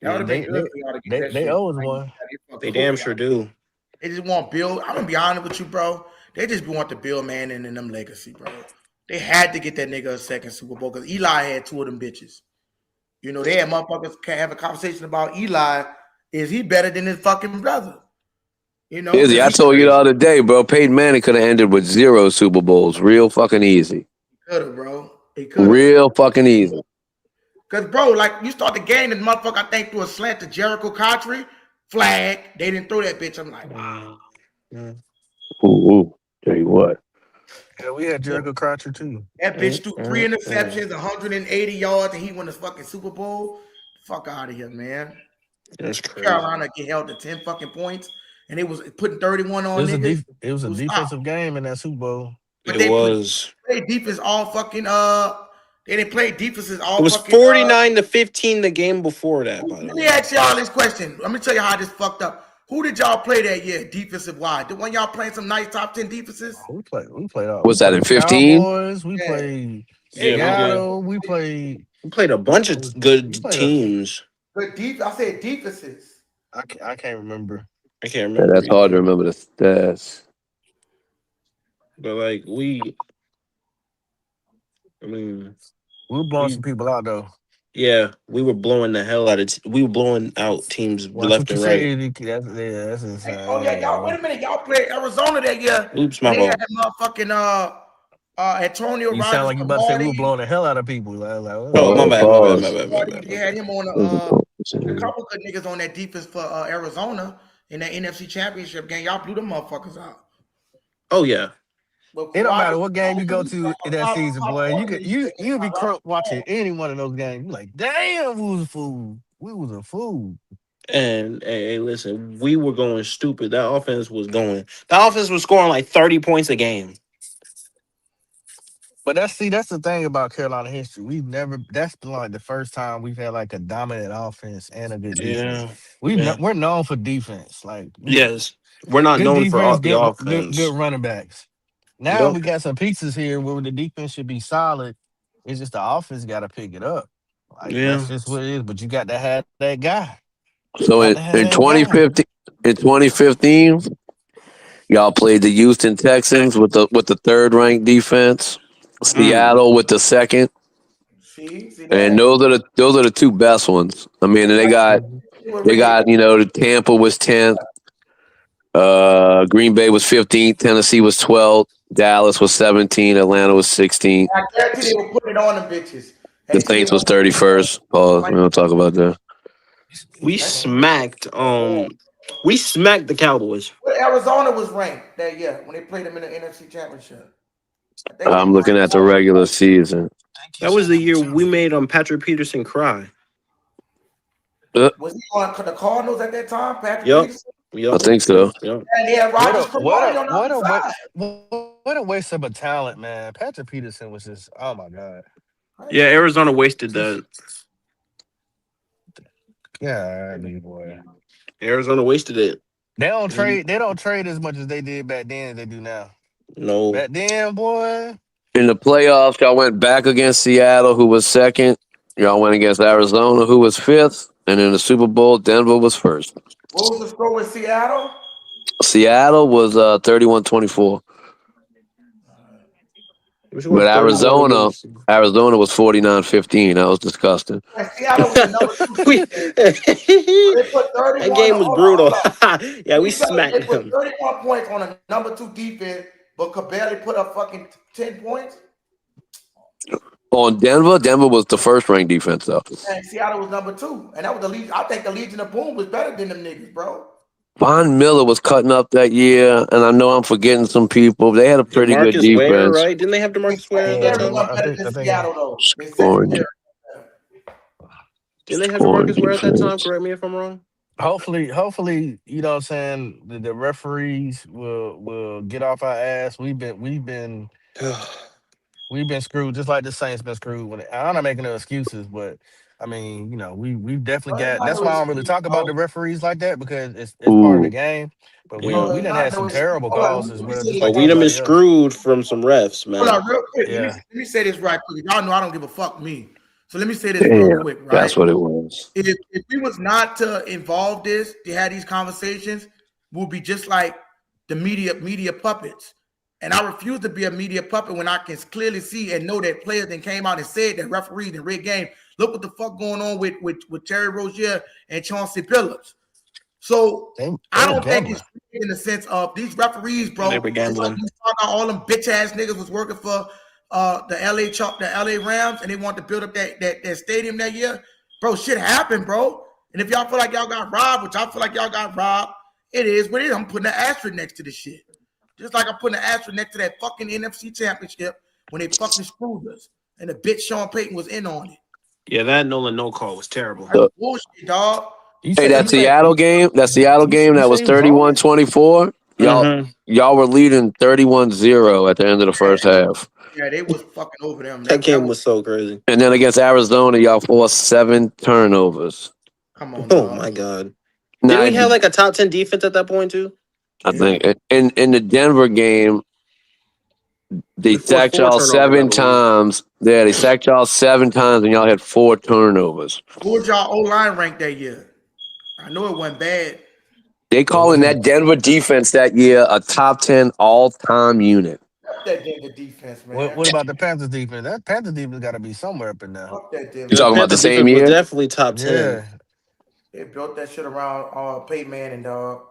That would Yeah, have been good for y'all to get that they shit. owe us Like, one. they fucking They cool damn with sure y'all. do. They just want Bill. I'm gonna be honest with you, bro. They just want the Bill Manning and them legacy, bro. They had to get that nigga a second Super Bowl because Eli had two of them bitches. You know, they had motherfuckers have a conversation about Eli. Is he better than his fucking brother? You know, Izzy, because I he told you the other day, bro. Peyton Manning could have ended with 0 Super Bowls. Real fucking easy. could have, bro. He could have. Real fucking easy. Because, bro, like, you start the game, and motherfucker, I think, threw a slant to Jericho Cotchery, flag. They didn't throw that bitch. I'm like, wow. Ooh, tell you what. Yeah, we had Jericho Crotcher too. That bitch threw 3 interceptions, 180 yards, and he won the fucking Super Bowl. Fuck out of here, man. That's crazy. Carolina get held to 10 fucking points, and it was putting 31 on niggas. It was a defensive game in that Super Bowl. But It was. played defense all fucking they didn't play defenses all It was fucking 49-15 the game before that. By the Let way, me ask y'all this question. Let me tell you how this fucked up. Who did y'all play that year, defensive wide? The one y'all playing some nice top 10 defenses? We played we What's that in played 15? Cowboys, we Yeah. played Hey, Seattle, we played a bunch of good teams. Good deep. I said defenses. I can't remember. I can't Yeah, remember. that's hard to either. remember the stats. But like we were blowing some people out though. Yeah, we were blowing the hell out of. We were blowing out teams Watch left what you and right. say. That's insane. Oh yeah, y'all. Wait a minute. Y'all played Arizona that year. Oops, my They had fault. that motherfucking Antonio You sound Rogers like you about to say we were Cromartie. blowing the hell out of people. Like, Oh, my bad. They had him on a couple good niggas on that defense for Arizona in that NFC Championship game. Y'all blew them motherfuckers out. Oh yeah. It don't matter what game you go to in that season, boy. You'll be crunk watching any one of those games. You like, damn, we was a fool. We was a fool. And hey, listen, we were going stupid. That offense was going. The offense was scoring like 30 points a game. But that's the thing about Carolina history. That's been like the first time we've had like a dominant offense and a good defense. Yeah. We're known for defense. Like Yes. We're not good known for defense, the good offense. running backs. Now Yep. we got some pieces here where the defense should be solid. It's just the offense got to pick it up. Like that's just what it is. But you got to have that guy. So in 2015, y'all played the Houston Texans with the third ranked defense, Seattle with the second. And those are the two best ones. I mean, they got the Tampa was 10th, Green Bay was 15th, Tennessee was 12th, Dallas was 17th, Atlanta was 16th. I guarantee they were putting it on them bitches. The Saints was 31st. Pause. We don't talk about that. We smacked the Cowboys. Well, Arizona was ranked that year when they played them in the NFC Championship. I'm looking at the regular season. That was the year we made Patrick Peterson cry. Was he on the Cardinals at that time, Patrick Peterson? I think so. Yep. And they had Rodgers Cromartie on the other side. What a waste of a talent, man. Patrick Peterson was just, oh my God. Yeah, Arizona wasted that. Yeah, I mean, boy. Arizona wasted it. They don't trade as much as they did back then as they do now. No. Back then, boy. In the playoffs, y'all went back against Seattle, who was second. Y'all went against Arizona, who was fifth. And in the Super Bowl, Denver was first. What was the score with Seattle? Seattle was 31-24. But Arizona was 49-15. That was disgusting. Seattle was number 2. They put 31. That game was brutal. Yeah, we smacked them. They put them. 31 points on a number 2 defense, but could barely put up fucking 10 points. On Denver was the first ranked defense, though. And Seattle was number 2. And that was the Legion. I think the Legion of Boom was better than them niggas, bro. Von Miller was cutting up that year, and I know I'm forgetting some people. They had a pretty good defense. Ware, right? Didn't they have DeMarcus Ware at that time? Didn't they have DeMarcus Ware at that time? Correct me if I'm wrong. Hopefully, you know what I'm saying, the referees will get off our ass. We've been screwed just like the Saints been screwed. I'm not making no excuses, but I mean, you know, we've definitely got. That's why I don't really talk about the referees like that because it's part of the game. But we done had some terrible calls as well. But we done been screwed from some refs, man. Hold on, real quick. Yeah. Let me say this right quick. Y'all know I don't give a fuck me. So let me say this real quick, right? That's what it was. If we was not to involve this, to have these conversations, we'll be just like the media puppets. And I refuse to be a media puppet when I can clearly see and know that players then came out and said that referees and rigged game. Look what the fuck going on with Terry Rozier and Chauncey Billups. So I don't think it's in the sense of these referees, bro. They were gambling. All them bitch ass niggas was working for the LA Rams, and they want to build up that stadium that year. Bro, shit happened, bro. And if y'all feel like y'all got robbed, which I feel like y'all got robbed, it is what it is. I'm putting an asterisk next to this shit. Just like I'm putting an asterisk next to that fucking NFC Championship when they fucking screwed us. And the bitch Sean Payton was in on it. Yeah, that Nolan no call was terrible. That's bullshit, dog. Hey, that Seattle game that was 31-24. Y'all were leading 31-0 at the end of the first half. Yeah, they was fucking over them. That game was so crazy. And then against Arizona, y'all forced 7 turnovers. Come on. Oh my God. Didn't we have like a top 10 defense at that point too? I think in the Denver game, they sacked y'all 7 times. Yeah, they sacked y'all 7 times, and y'all had 4 turnovers. Who was y'all O-line ranked that year? I know it wasn't bad. They calling that Denver defense that year a top 10 all-time unit. Fuck that Denver defense, man. What about the Panthers defense? That Panthers defense got to be somewhere up in there. Fuck that Denver. You talking about the same year? Definitely top 10. Yeah. They built that shit around Peyton Manning, dog.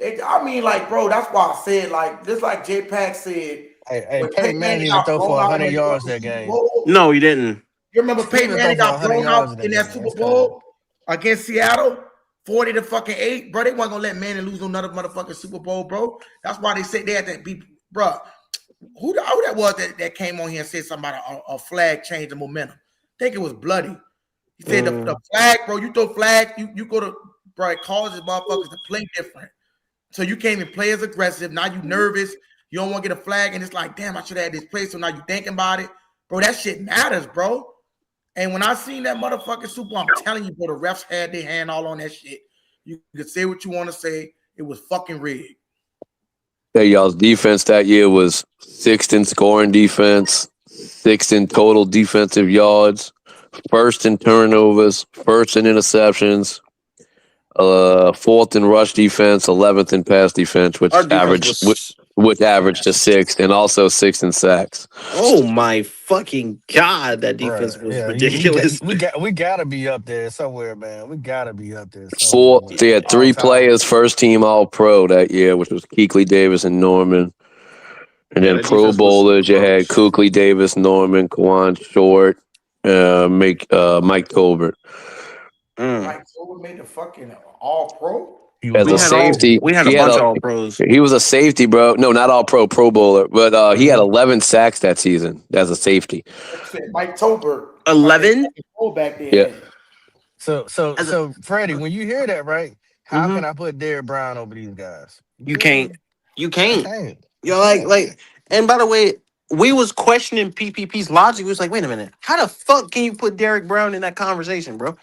I mean, like, bro, that's why I said, like, just like J Pack said. Hey, Peyton Manning didn't throw for 100 yards that game. No, he didn't. You remember Peyton Manning got thrown out in that Super Bowl against Seattle? 40-8, bro. They weren't gonna let Manning lose another motherfucking Super Bowl, bro. That's why they said they had to be bro. Who that was that came on here and said something about a flag change the momentum? I think it was Bloody. He said the flag, bro. You throw flag, you go to, bro. It causes motherfuckers to play different. So you can't even play as aggressive. Now you nervous. You don't want to get a flag, and it's like, damn, I should have had this play. So now you thinking about it, bro. That shit matters, bro. And when I seen that motherfucking Super Bowl, I'm telling you, bro, the refs had their hand all on that shit. You could say what you want to say. It was fucking rigged. Hey, y'all's defense that year was sixth in scoring defense, sixth in total defensive yards, first in turnovers, first in interceptions, fourth in rush defense, 11th in pass defense, which averaged to sixth, and also sixth in sacks. Oh my fucking god, that defense was ridiculous. We gotta be up there somewhere, man. We gotta be up there Four, they had three players first team All Pro that year, which was Kuechly, Davis, and Norman. And then Pro Bowlers, you had Kuechly, Davis, Norman, Kawan Short, Mike Tolbert. Mike Tolbert made the fucking All Pro. As a safety, we had a bunch of All Pros. He was a safety, bro. No, not All Pro, Pro Bowler, but he had 11 sacks that season as a safety. Mike Tolbert. 11. Back there. Yeah. So Freddie, when you hear that, right? How can I put Derrick Brown over these guys? You can't. You're like. And by the way, we was questioning PPP's logic. We was like, wait a minute, how the fuck can you put Derrick Brown in that conversation, bro?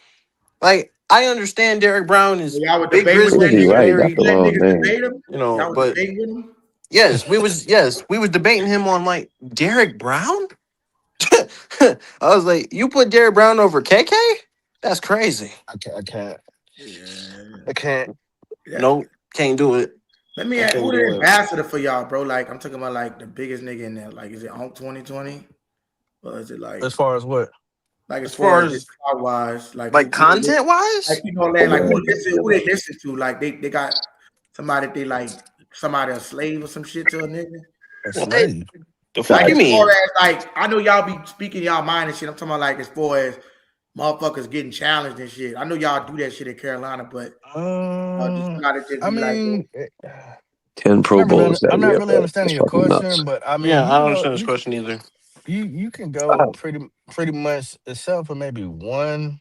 Like, I understand Derrick Brown is big Grizzly, but yes, we was debating him on like Derrick Brown. I was like, you put Derrick Brown over KK? That's crazy. I can't. No, can't do it. Let me ask, who the ambassador for y'all, bro? Like, I'm talking about like the biggest nigga in there. Like, is it on 2020? Or is it like as far as what? Like as far as wise, like content wise? Like, you know what I'm saying? Like who they listen to? Like they got somebody a slave or some shit to a nigga. A slave. The fuck like you mean? As far as like, I know y'all be speaking y'all mind and shit. I'm talking about like as far as motherfuckers getting challenged and shit. I know y'all do that shit in Carolina, but I mean, 10 Pro Bowls. I'm not really understanding your question, but I mean, I don't understand this question either. You can go pretty much except for maybe one,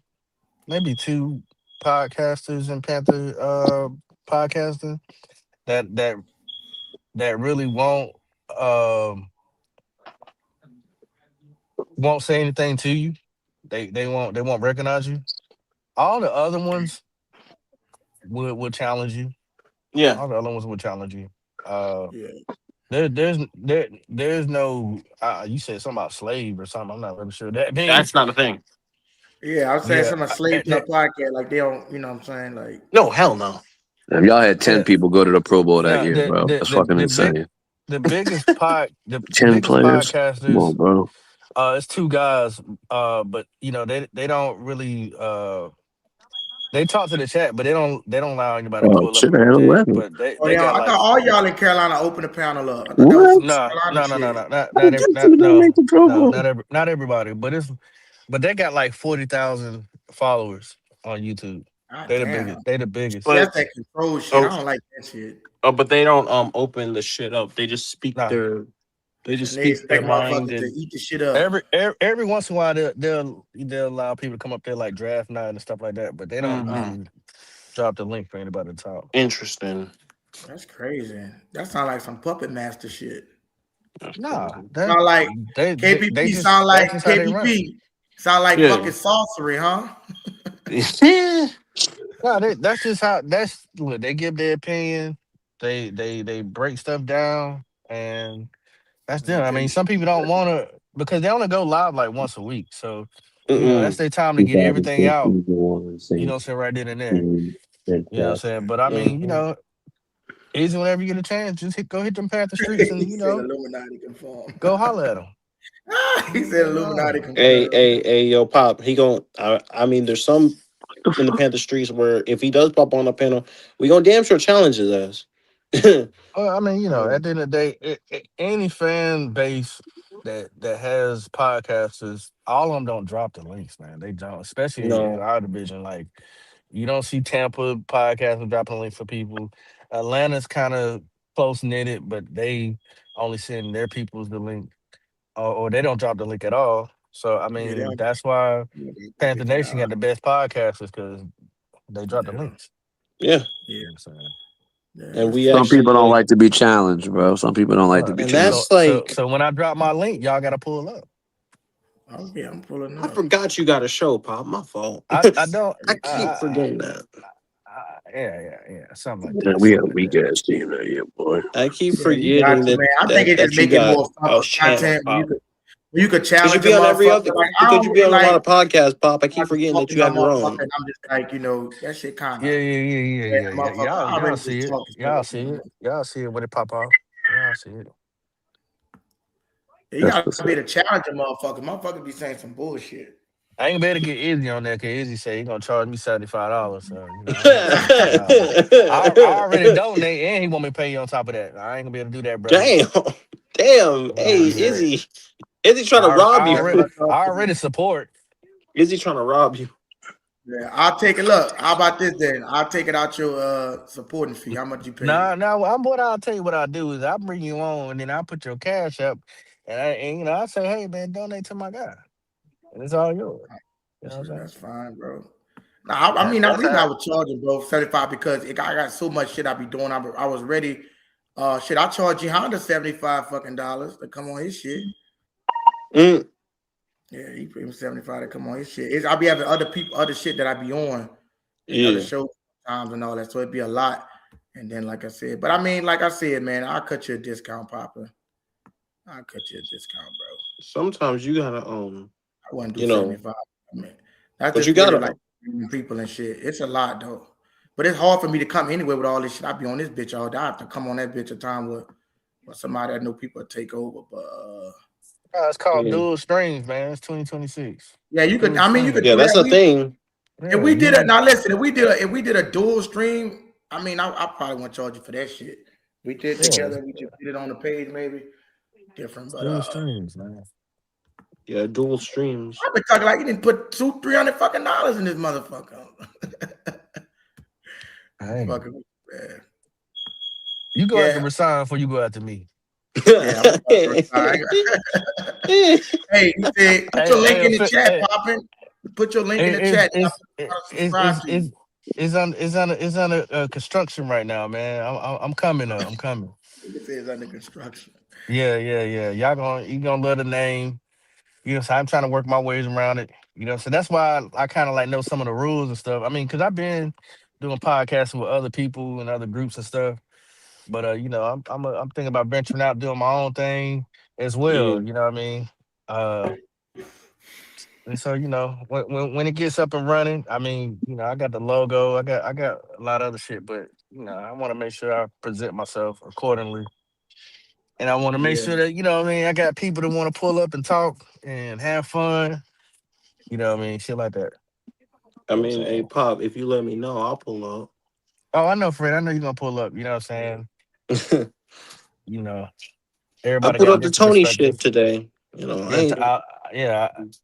maybe two podcasters and Panther podcasting that really won't say anything to you. They won't recognize you. All the other ones will challenge you. Yeah, all the other ones will challenge you. There's no you said something about slave or something. I'm not really sure that means. That's not a thing. Yeah, I was saying something slave to a podcast. Like they don't, you know what I'm saying? Like no, hell no. If y'all had 10 people go to the Pro Bowl that year, bro. That's fucking insane. The biggest 10 biggest players. podcasters. Come on, bro. It's two guys. But you know they don't really they talk to the chat, but they don't allow anybody to pull up. But they got I thought all y'all in Carolina opened a panel up. I thought not everybody, but they got like 40,000 followers on YouTube. They the biggest. That's that control shit. I don't like that shit. Oh, but they don't open the shit up. They just speak their mind and to eat the shit up. Every once in a while they'll allow people to come up there like draft night and stuff like that, but they don't really drop the link for anybody to talk. Interesting. That's crazy. That sounds like some puppet master shit. Nah, sound like KPP. Sound like KPP. Sound like fucking sorcery, huh? No, that's just how. That's look. They give their opinion. They break stuff down, and that's them. I mean, some people don't want to because they only go live like once a week. So you know that's their time to get everything out. You know what I'm saying, right then and there. You know what I'm saying? But I mean, you know, easy whenever you get a chance, just go hit them Panther streets and you know, Illuminati conform. Go holler at them. He said Illuminati conform. Hey, yo, Pop. I mean, there's some in the Panther streets where if he does pop on a panel, we gonna damn sure challenge his ass. Well, I mean, you know, at the end of the day, any fan base that has podcasters, all of them don't drop the links, man. They don't, especially in our division. Like, you don't see Tampa podcasters dropping links for people. Atlanta's kind of close knitted, but they only send their peoples the link, or they don't drop the link at all. So I Yeah, mean, that's why Panther Nation got the best podcasters because they drop the links. Yeah. Yeah. You know what I'm saying? And we Some actually people don't like, like to be challenged, bro. Some people don't like to be and challenged. that's like, So when I drop my link, y'all gotta pull up. Okay, I'm pulling I up. forgot you got a show, Pop. My fault. I don't. I keep forgetting that. Yeah, something like Yeah, that. we got Something a like weak that. ass team that year, boy. I keep Yeah, you got forgetting to, that man. I think it just you make it got more fun a for channel, content Pop. when you could Because you challenge a be on every other, motherfucker. Like I because don't you be really on a lot like of podcasts, Pop. I keep I be forgetting that talking you my have your motherfucker, own. and I'm just like, that shit kind of Yeah. motherfucker. I Y'all already see just it. talking so Y'all much, see it. Y'all see it when it pop off. Y'all see it. Yeah, you That's gotta what's be up. the challenger, motherfucker. Motherfucker be saying some bullshit. I ain't better get Izzy on there because Izzy say he gonna charge me $75. So I ain't got $75. I already donate and he want me to pay you on top of that. I ain't gonna be able to do that, brother. Damn. Hey, Yeah. Is he trying to rob you? I already support. Is he trying to rob you? Yeah, I'll take it. Look, how about this then? I'll take it out your supporting fee. How much you pay? What I'll tell you what I'll do is I'll bring you on and then I'll put your cash up and I say, hey man, donate to my guy. And it's all yours. You know what I'm saying? That's fine, bro. Nah, I mean, the reason I was charging, bro, 75 because I got so much shit I be doing. I was ready. Shit, I charge you Honda $75 fucking dollars to come on his shit. Mm. Yeah, he paid me 75 to come on his shit. I be having other shit that I be on and other Yeah. shows times and all that. So it'd be a lot. And then, like I said, but I mean, like I said, man, I'll cut you a discount, Papa. I'll cut you a discount, bro. Sometimes you gotta I wouldn't do you know, 75. I mean, that's but you just really gotta like people and shit. It's a lot though. But it's hard for me to come anywhere with all this shit. I be on this bitch all day. I have to come on that bitch a time with somebody I know people take over. But It's called yeah. dual streams, man. It's 2026. yeah, you could. Dual I mean, you could streams. Yeah, do that's that. a thing. If Yeah, we you did it can. now, listen. If we did a dual stream, I mean, I probably won't charge you for that shit. We did Yeah, together. We just did it on the page, maybe different. But dual streams, man. Yeah, dual streams. I've been talking like you didn't put $200-300 fucking dollars in this motherfucker. Hey, Fucking man. you go after Yeah, Rasan before you go after me. yeah. Hey, you said put your link in the chat, popping. Put your link in the chat. Subscribe to you. It's under construction right now, man. I'm coming up. I'm coming. It says under construction. Yeah. You gonna love the name. You know, so I'm trying to work my ways around it. You know, so that's why I kind of like know some of the rules and stuff. I mean, because I've been doing podcasts with other people and other groups and stuff. But you know, I'm thinking about venturing out, doing my own thing as Yeah. well. You know what I mean? And so you know, when it gets up and running, I mean, you know, I got the logo, I got a lot of other shit, but you know, I want to make sure I present myself accordingly, and I want to make Yeah. sure that you know, what I mean, I got people that want to pull up and talk and have fun. You know, what I mean, shit like that. I You know what I'm mean, hey saying? Pop, if you let me know, I'll pull up. Oh, I know, Fred. I know you're gonna pull up. You know what I'm saying? You know, I everybody put got up the different Tony shit perspectives. today. You know, I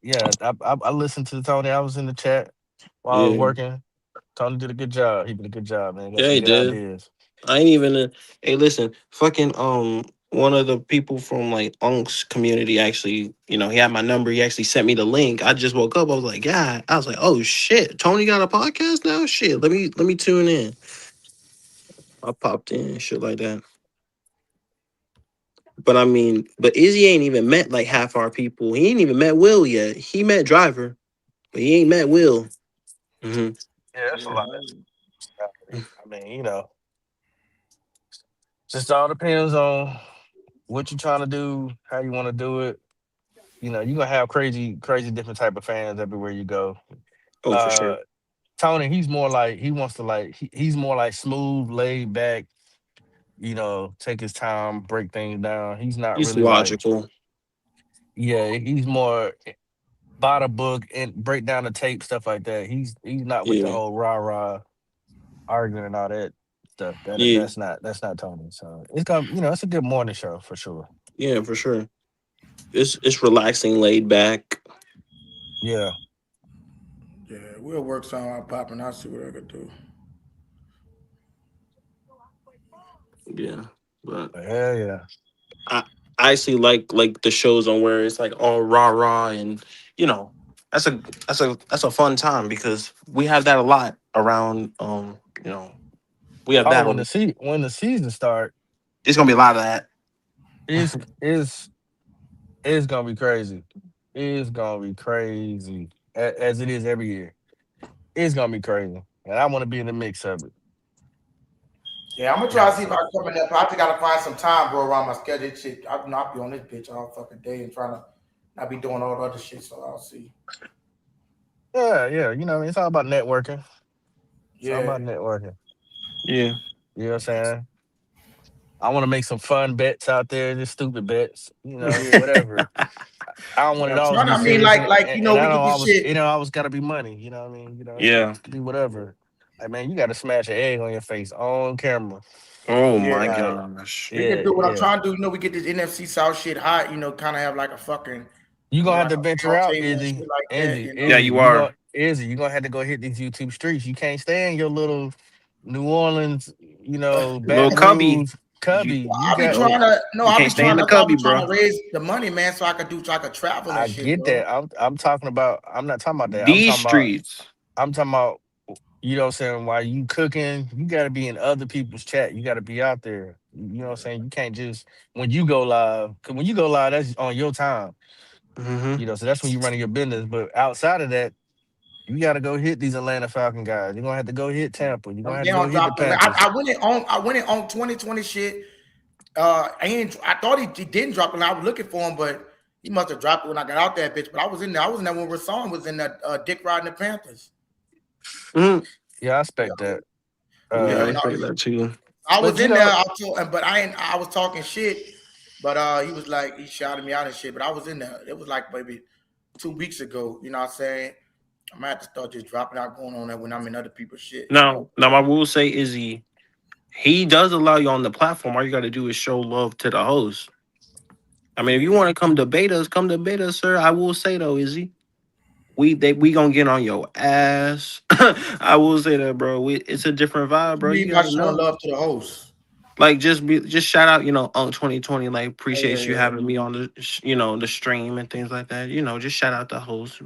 Yeah, ain't I listened to Tony. I was in the chat while I was yeah. working. Tony did a good job. He did a good job, man. Got Yeah, some he good did. ideas. I ain't even hey listen, fucking one of the people from like Unc's community actually, you know, he had my number, he actually sent me the link. I just woke up, I was like, yeah, I was like, oh shit, Tony got a podcast now? Shit, let me tune in. I popped in, shit like that. But I mean, but Izzy ain't even met like half our people. He ain't even met Will yet. He met Driver, but he ain't met Will. Mm-hmm. Yeah, that's a Yeah. lot. I mean, you know, just all depends on what you're trying to do, how you want to do it. You know, you're gonna have crazy different type of fans everywhere you go. Oh, for Uh sure. Tony, he's more like he wants to like he's more like smooth, laid back, you know, take his time, break things down. He's not He's really like, logical. yeah, he's more buy the book and break down the tape, stuff like that. He's not with the Yeah. whole rah arguing and all that stuff. Yeah. That's not Tony. So it's gonna, you know, it's a good morning show for sure. Yeah, for sure. It's relaxing, laid back. Yeah. Yeah, we'll work something out, popping. I'll see what I can do. Yeah. But yeah. I see like the shows on where it's like all rah and that's a fun time because we have that a lot around we have Oh, that when on. the season start, There's gonna be a lot of that. it's it's gonna be crazy. It's gonna be crazy as it is every year. It's gonna be crazy, and I want to be in the mix of it. Yeah, I'm gonna try to see if I can come in there. But I just gotta find some time, bro, around my schedule. Shit, I'll not be on this bitch all fucking day and trying to not be doing all the other shit. So I'll see. Yeah. You know, what I mean, it's all about networking. It's all Yeah. about networking. Yeah. You know what I'm saying? I want to make some fun bets out there, just stupid bets. You know, Yeah. whatever. I don't want Yeah, it I'm always trying be to. I mean, serious, you and know, I we don't could get always, shit. always got to be money. You know what I mean? You know, Yeah. it could be whatever. Like, man, you got to smash an egg on your face on camera. Oh Yeah. my Like, gosh. We could do what I'm yeah. trying to do. You know, we get this NFC South shit hot. You know, kind of have like a fucking, You gonna have like to a venture round out, table and shit like that. You Yeah, know. you are. You gonna have to go hit these YouTube streets. You can't stay in your little New Orleans, Little Baton cubby. Rouge cubby. You I'll be got. trying to. No, You I'll can't be stay in trying. the That's why I'll cubby, be trying bro. to raise the money, man, so I could travel and I shit, get bro. that. I'm talking about. I'm not talking about that. These streets. I'm talking about. You know what I'm saying? While you cooking, you got to be in other people's chat. You got to be out there. You know what I'm saying? You can't just when you go live. Cause when you go live, that's on your time. Mm-hmm. So that's when you're running your business. But outside of that, you got to go hit these Atlanta Falcon guys. You're gonna have to go hit Tampa. You're gonna have They to go don't hit the drop the. Panthers. I went in on 2020 shit. I thought he didn't drop it. And I was looking for him, but he must have dropped it when I got out there, bitch. But I was in there. I was in there when Rashawn was in that Dick riding the Panthers. Mm-hmm. Yeah, I expect that. Yeah, I Yeah, expect that too. I But was in there. But I was talking shit. But he was like, he shouted me out and shit. But I was in there. It was like maybe 2 weeks ago. You know what I'm saying? I might have to start just dropping out, going on there when I'm in other people's shit. Now, I will say, Izzy, he does allow you on the platform. All you got to do is show love to the host. I mean, if you want to come debate us, sir. I will say though, Izzy, we gonna get on your ass. I will say that, bro. It's a different vibe, You bro. You mean by gotta showing know. love to the host? Like just shout out, on 2020. Like Oh, yeah, appreciate you yeah. having me on the the stream and things like that. Just shout out the host.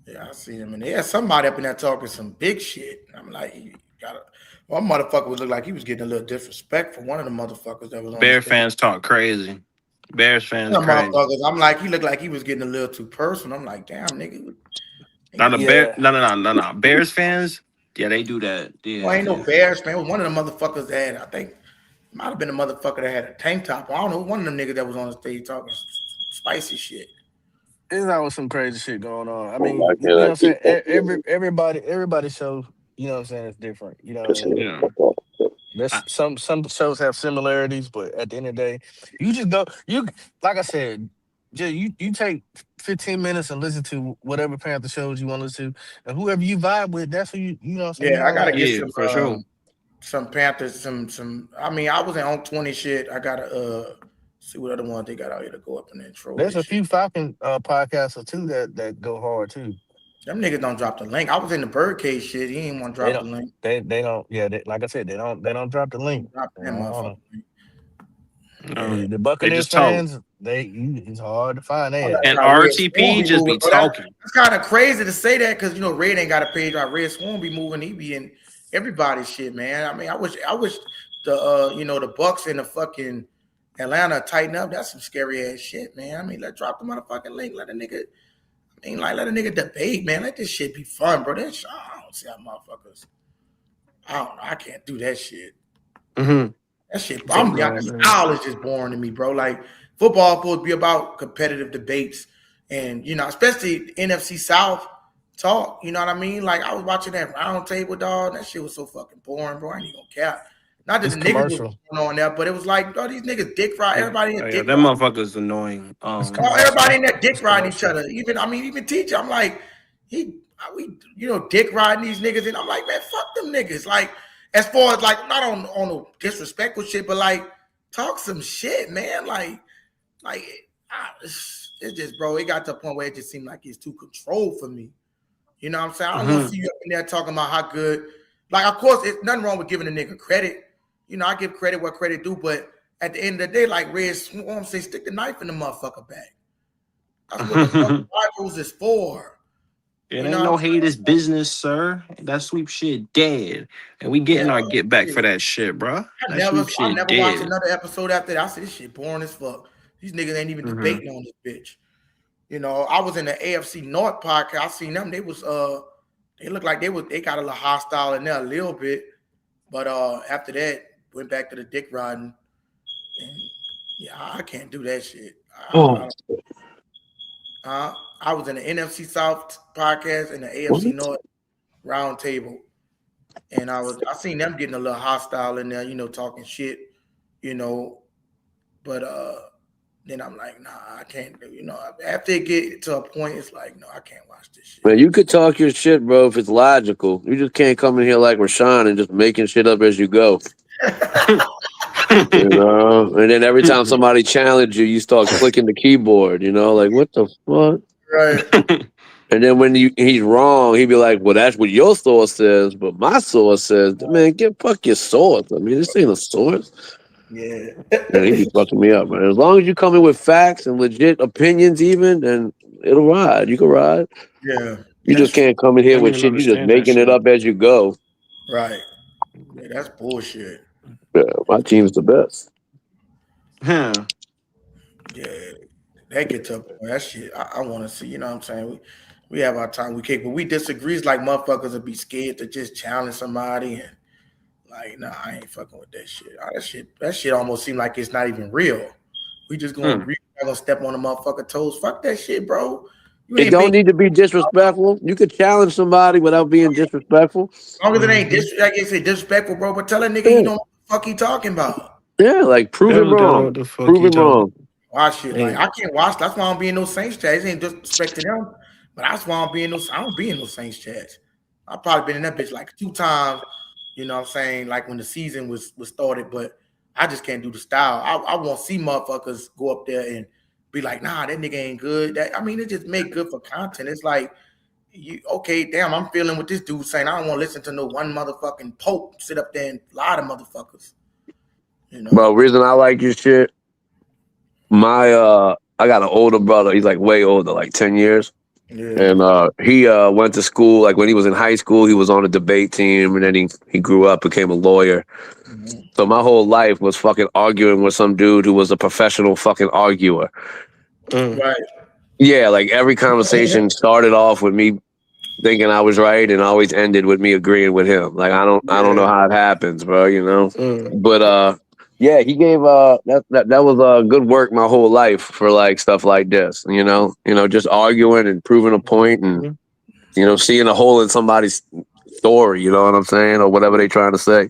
Yeah, I see him. And there's somebody up in there talking some big shit. I'm like, you gotta. One motherfucker would look like he was getting a little disrespectful. One of the motherfuckers that was on the Bear stage. fans talk crazy. Bears fans One of the crazy. motherfuckers. I'm like, he looked like he was getting a little too personal. I'm like, damn, nigga. Not a bear. No. Bears fans. Yeah, they do that. Yeah, Well, ain't no Bears fan. It was one of the motherfuckers that had, I think, might have been a motherfucker that had a tank top. I don't know. One of them niggas that was on the stage talking spicy shit. There's always some crazy shit going on. I mean, you know what I'm saying? Everybody show, you know what I'm saying, it's different. You know what I mean? Yeah. There's some shows have similarities, but at the end of the day, you just go. Like I said, you take 15 minutes and listen to whatever Panther shows you want to listen to, and whoever you vibe with, that's who you know what I'm saying. Yeah, I gotta get Yeah, for sure. some Panthers, some. I mean, I was in on 20 shit. I gotta see what other ones they got out here to go up in there and troll There's this a shit. few Falcon podcasts or two that go hard too. Them niggas don't drop the link. I was in the birdcage shit. He ain't want to They drop the don't. link. They don't. Yeah, like I said, they don't drop the link. Drop that motherfucker. No, The they Buccaneers just talk. fans, it's hard to find Oh, that. And that's how Red Swan RTP be just moving, be bro. talking. That's kind of crazy to say that because Red ain't got a page. Like Red Swan be moving. He be in everybody's shit, man. I mean, I wish the the Bucks and the fucking Atlanta tighten up. That's some scary ass shit, man. I mean, let's drop the motherfucking link. Let a nigga debate, man. Let this shit be fun, bro. I don't see how motherfuckers. I don't know. I can't do that shit. Mm-hmm. That shit, I'm young. Style is just boring to me, bro. Like football supposed to be about competitive debates, and especially the NFC South talk. You know what I mean? Like I was watching that round table, dog. That shit was so fucking boring, bro. I ain't even gonna cap. Not that It's the niggas was commercial. going on there, but it was like, these niggas dick ride. Everybody in dick That ride. motherfucker's annoying. It's Everybody commercial. in there dick It's riding each commercial. other. Even teacher. I'm like, we dick riding these niggas, and I'm like, man, fuck them niggas. Like, as far as like, not on no disrespectful shit, but like, talk some shit, man. It's just, bro. It got to the point where it just seemed like it's too controlled for me. You know what I'm saying? I don't want to see you up in there talking about how good. Like, of course, it's nothing wrong with giving a nigga credit. you know, I give credit where credit due, but at the end of the day, like Red Swarm say, stick the knife in the motherfucker back. That's what the fuck rivals is for. It ain't no haters business, sir. That sweep shit dead. And we getting our get back for that shit, bro. I never watched another episode after that. I said, this shit boring as fuck. These niggas ain't even debating on this bitch. You know, I was in the AFC North podcast. I seen them. They was they looked like they got a little hostile in there a little bit. But after that, went back to the dick riding. And yeah, I can't do that shit. I was in the NFC South podcast and the AFC North round table. And I seen them getting a little hostile in there, you know, talking shit, you know. But then I'm like, nah, I can't do, you know, after it get to a point, it's like, no, I can't watch this shit. Man, you could talk your shit, bro, if it's logical. You just can't come in here like Rashawn and just making shit up as you go. You know, and then every time somebody challenge you, you start clicking the keyboard. You know, like what the fuck? Right. And then when he's wrong, he'd be like, "Well, that's what your source says, but my source says, man, fuck your source. I mean, this ain't a source." Yeah. And he'd be fucking me up, man. As long as you come in with facts and legit opinions, even, then it'll ride. You can ride. Yeah. You just can't come in here with shit. You just making it up as you go. Right. Yeah, that's bullshit. Yeah, my team's the best. Yeah, that gets up. That shit, I want to see. You know what I'm saying? We have our time. We kick, but we disagree. It's like motherfuckers would be scared to just challenge somebody and like, nah, I ain't fucking with that shit. That shit almost seems like it's not even real. We just gonna agree. We're gonna step on the motherfucker toes. Fuck that shit, bro. It don't need to be disrespectful. You could challenge somebody without being disrespectful. As long as it ain't disrespectful, bro. But tell a nigga you know what the fuck he talking about. Yeah, like prove it wrong. Prove it wrong. Watch it. Like I can't watch. That's why I don't be in those Saints chats. It ain't disrespect to them, but that's why I don't be in those Saints chats. I've probably been in that bitch like 2 times. You know what I'm saying? Like when the season was started, but I just can't do the style. I won't see motherfuckers go up there and be like, nah, that nigga ain't good. That I mean, it just make good for content. It's like, okay, damn, I'm feeling what this dude saying. I don't want to listen to no one motherfucking pope sit up there and lie to motherfuckers. You know? Bro, reason I like your shit, I got an older brother. He's like way older, like 10 years. Yeah. And he went to school, like when he was in high school, he was on a debate team, and then he grew up, became a lawyer. Mm-hmm. So my whole life was fucking arguing with some dude who was a professional fucking arguer. Right. Yeah, like every conversation started off with me thinking I was right and always ended with me agreeing with him. Like I don't know how it happens, bro, you know. But yeah, he gave that was good work my whole life for like stuff like this, you know, just arguing and proving a point and you know, seeing a hole in somebody's story, you know what I'm saying, or whatever they trying to say.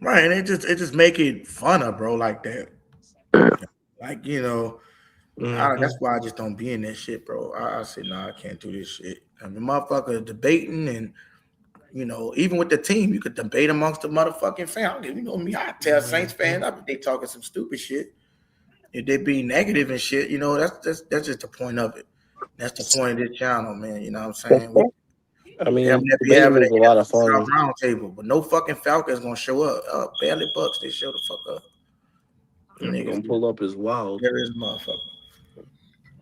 Right, and it just make it funner, bro, like that. Like, you know, that's why I just don't be in that shit, bro. I said, nah, I can't do this shit. I mean, motherfucker debating and, you know, even with the team, you could debate amongst the motherfucking family. You know me, I tell Saints fans, they talking some stupid shit. If they be negative and shit, you know, that's just the point of it. That's the point of this channel, man. You know what I'm saying? I mean, debating is a lot of fun. Round table, but no fucking Falcons gonna show up. Barely Bucks, they show the fuck up. Niggas gonna pull up as wild. There is motherfucker.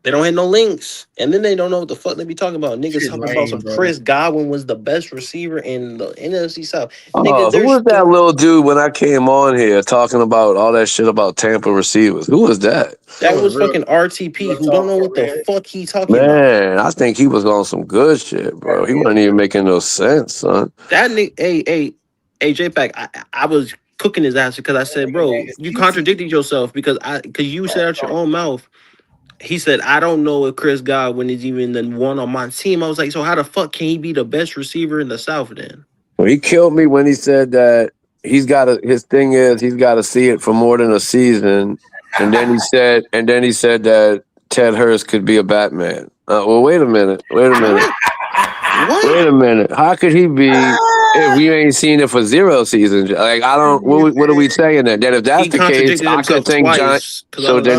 They don't have no links, and then they don't know what the fuck they be talking about. Niggas talking about some Chris Godwin was the best receiver in the NFC South. Nigga, who was that little dude when I came on here talking about all that shit about Tampa receivers? Who was that? That was fucking RTP, who don't know what the fuck he talking about. Man, I think he was on some good shit, bro. He wasn't even making no sense, son. That nigga, hey, J-Pack, I was cooking his ass because I said, bro, you contradicted yourself because you said out your own mouth. He said, I don't know if Chris Godwin is even the one on my team. I was like, so how the fuck can he be the best receiver in the South then? Well, he killed me when he said that his thing is he's got to see it for more than a season. And then he said that Ted Hurst could be a Batman. Well, wait a minute. Wait a minute. How could he be if we ain't seen it for 0 seasons? Like, I don't. What are we saying then? Then if that's the case, I could think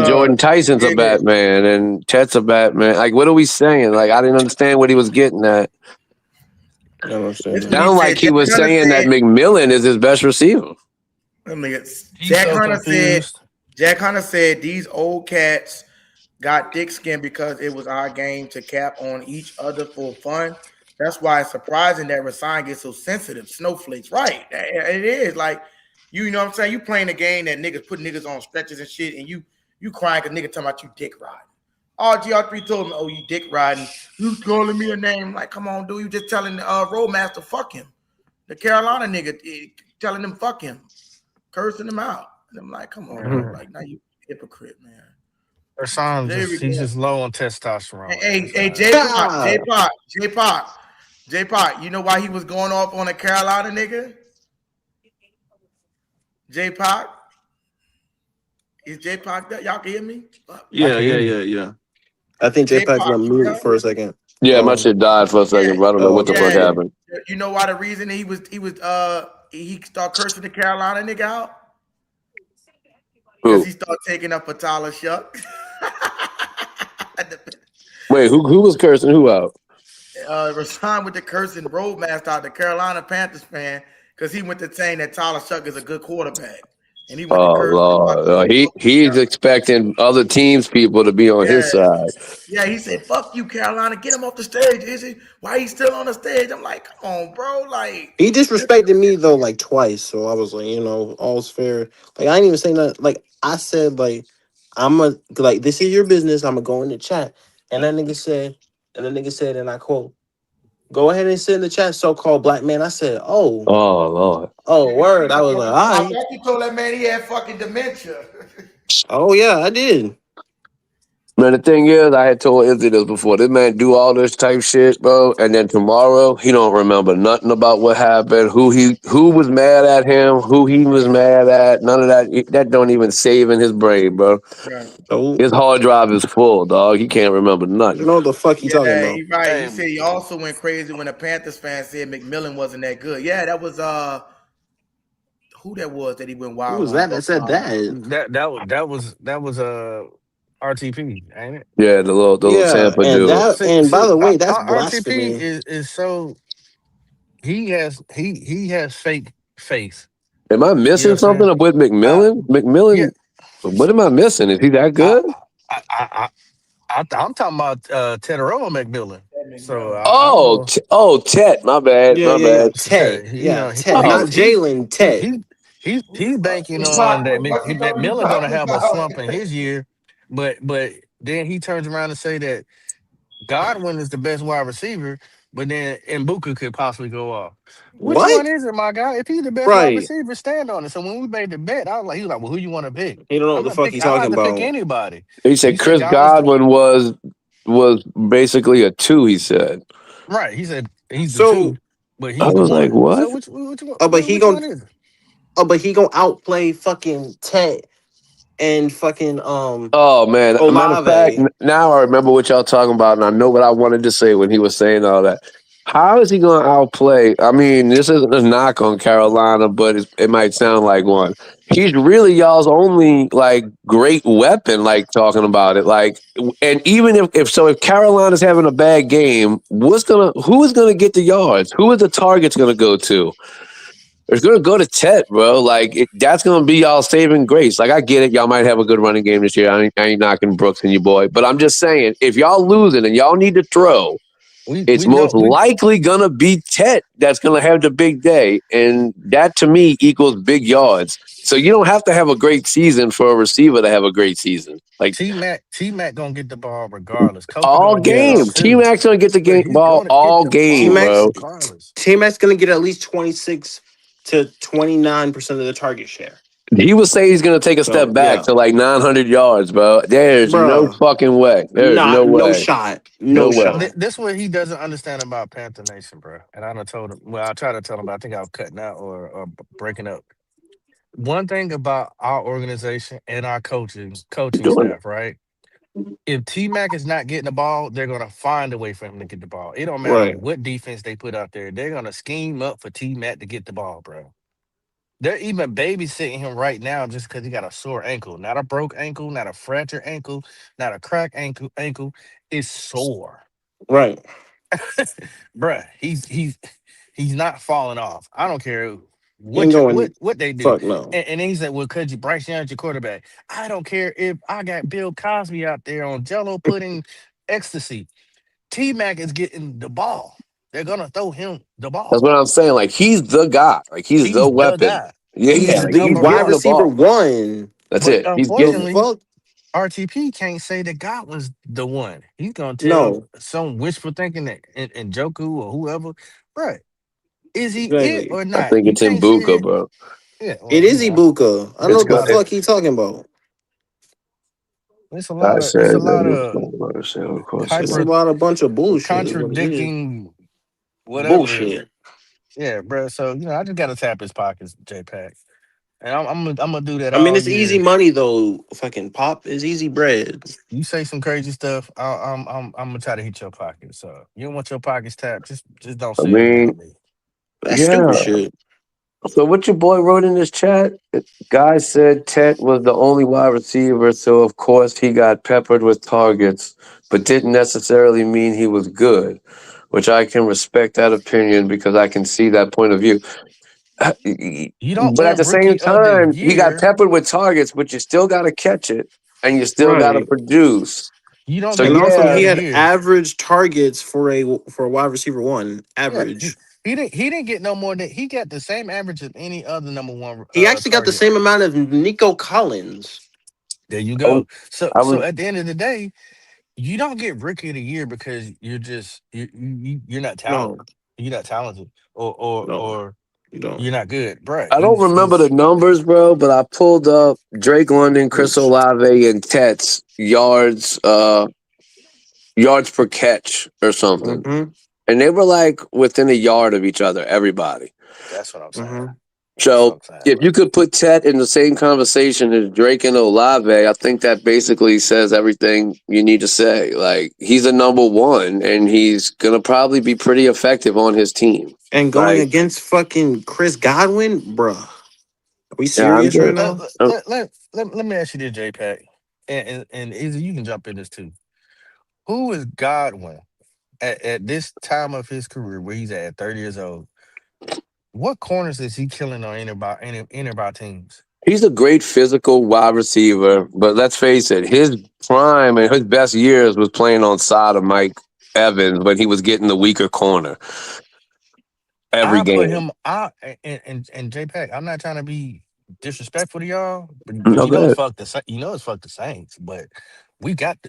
Jordan Tyson's a Batman and Chet's a Batman. Like, what are we saying? Like, I didn't understand what he was getting at. It sounded like he was saying that McMillan is his best receiver. Let me get He's so confused. Jack Hunter said these old cats got thick skin because it was our game to cap on each other for fun. That's why it's surprising that Rasan gets so sensitive. Snowflakes, right? It is like you know what I'm saying. You playing a game that niggas put niggas on stretches and shit, and you crying because nigga talking about you dick riding. Oh, GR3 told me, oh, you dick riding. You calling me a name? Like, come on, dude. You just telling Roadmaster fuck him. The Carolina nigga telling him fuck him, cursing him out. And I'm like, come on, bro. Like, now you hypocrite, man. Ersan he's just low on testosterone. Hey, J Pop. You know why he was going off on a Carolina nigga? J Pop. Is J Pop that? Y'all can hear me? Yeah. I think J Pac got muted for a second. Yeah, my shit died for a second, but I don't know what the fuck happened. You know why the reason he started cursing the Carolina nigga out? Because he started taking up a Tyler Shuck. Wait, who was cursing who out? Rashawn with the cursing Roadmaster out, the Carolina Panthers fan, because he went to saying that Tyler Shuck is a good quarterback. And he went to curse Lord. He's expecting other teams people to be on his side. Yeah, he said, fuck you, Carolina. Get him off the stage. Is he? Why he's still on the stage? I'm like, come on, bro. Like, he disrespected me though like twice. So I was like, all's fair. Like I ain't even say nothing. Like I said, like this is your business. I'm gonna go in the chat. And that nigga said, and I quote, go ahead and sit in the chat, so-called black man. I said, oh Lord. Oh, word. I was like, all right. I thought you told that man he had fucking dementia. Oh, yeah, I did. Man, the thing is, I had told Izzy this before. This man do all this type shit, bro, and then tomorrow he don't remember nothing about what happened, who was mad at him, who he was mad at. None of that. That don't even save in his brain, bro. Right. His hard drive is full, dog. He can't remember nothing. You know what the fuck he talking about? He right. He said he also went crazy when the Panthers fan said McMillan wasn't that good. Yeah, that was who that was that he went wild. Who was that said that? That was RTP, ain't it? Yeah, the little Tampa dude. And by the way, that's blasphemy. RTP is so he has fake faith. Am I missing something with McMillan? McMillan, what am I missing? Is he that good? I'm talking about Tedoroa McMillan. So Ted. My bad. Ted. Ted. Not Jalen. Ted. He's banking on that McMillan gonna have a slump in his year, but then he turns around and say that Godwin is the best wide receiver, but then Mbuka could possibly go off. Which one is it, my guy? If he's the best wide receiver, stand on it. So when we made the bet, he was like, well, who you want to pick? He don't know what the fuck he's talking about. Pick anybody. He said Chris Godwin was basically a 2, he said. Right. He said he's the 2, but he's I was like, what? So which one is it? But he gonna outplay fucking Ted and fucking Oh man, Olave. matter of fact, now I remember what y'all talking about, and I know what I wanted to say when he was saying all that. How is he gonna outplay? I mean, this isn't a knock on Carolina, but it might sound like one. He's really y'all's only like great weapon, like talking about it. Like, and even if Carolina's having a bad game, who is gonna get the yards? Who is the target's gonna go to? It's going to go to Ted, bro. Like, that's going to be y'all saving grace. Like, I get it. Y'all might have a good running game this year. I ain't knocking Brooks and you, boy. But I'm just saying, if y'all losing and y'all need to throw, it's most likely going to be Ted that's going to have the big day. And that, to me, equals big yards. So you don't have to have a great season for a receiver to have a great season. Like T-Mac going to get the ball regardless. All game. T-Mac's going to get the ball all game, bro. T-Mac's going to get at least 26 to 29% of the target share. He would say he's going to take a step back to like 900 yards, bro. There's no fucking way. There's no way. No shot. No shot. This what he doesn't understand about Panther Nation, bro. And I done told him. Well, I tried to tell him, but I think I was cutting out or breaking up. One thing about our organization and our coaching staff, right? If T-Mac is not getting the ball, they're going to find a way for him to get the ball. It don't matter what defense they put out there. They're going to scheme up for T-Mac to get the ball, bro. They're even babysitting him right now just because he got a sore ankle. Not a broke ankle, not a fractured ankle, not a cracked ankle. It's sore. Right. Bruh, he's not falling off. I don't care He ain't going. What they do. Fuck no. And then he said, well, could you Bryce Young's your quarterback? I don't care if I got Bill Cosby out there on Jello pudding ecstasy. T-Mac is getting the ball. They're gonna throw him the That's ball. what I'm saying. Like he's the guy. Like he's the He's the weapon. guy. Yeah, He's like the he's Number wide getting one. the receiver ball. one. That's But it. He's getting. unfortunately, Fuck RTP can't say that God was the one. He's gonna tell no. some wishful thinking that and Joku or whoever, right? Is he it Exactly. or I not? think You it's can't say Ibukah, it. bro. Yeah, It well, is Ibuka. I don't know It's what the got. fuck he talking about. it's a I lot of said that. Of course, It's hyper about a bunch of bullshit. Is what it is. contradicting whatever. Bullshit. Yeah, bro. So I just gotta tap his pockets, JPack, and I'm gonna do that I mean, all it's easy year. money though. Fucking pop is easy bread. You say some crazy stuff, I'm gonna try to hit your pocket. So you don't want your pockets tapped, just don't I say it again to mean, me. That's yeah. stupid shit. So what your boy wrote in this chat? Guy said Tet was the only wide receiver, so of course he got peppered with targets, but didn't necessarily mean he was good, which I can respect that opinion because I can see that point of view. You don't But at the win same rookie of the time, he got year. peppered with targets, but you still got to catch it and you still got to Right. produce. You don't So get And also, rookie yeah, of he the had year. average targets for a wide receiver one. Yeah, Average. he didn't get no more than he got the same average as any other number one He actually got the target. same amount of Nico Collins. There you I was, go. So I so was at the end of the day, you don't get rookie of the year because you're not No, talented. You're not talented, or no, you don't. you're not good, bro. I don't remember the numbers, bro, but I pulled up Drake London, Chris Oops. Olave, and Tet's yards per catch or something. Mm-hmm. And they were like within a yard of each other, everybody. That's what I'm saying. Mm-hmm. That's what So I'm saying, if bro. you could put Tet in the same conversation as Drake and Olave, I think that basically says everything you need to say. Like he's a number one and he's gonna probably be pretty effective on his team. And going Like, against fucking Chris Godwin, bruh. Are we yeah, I'm serious right just now? Let me ask you this, JPack, and Izzy, you can jump in this too. Who is Godwin at this time of his career where he's at 30 years old? What corners is he killing on any of our teams? he's a great physical wide receiver, but let's face it, his prime and his best years was playing on side of Mike Evans when he was getting the weaker corner every I put game. him out and JPack. I'm not trying to be disrespectful to y'all, but No you know good. it's fuck the Saints. But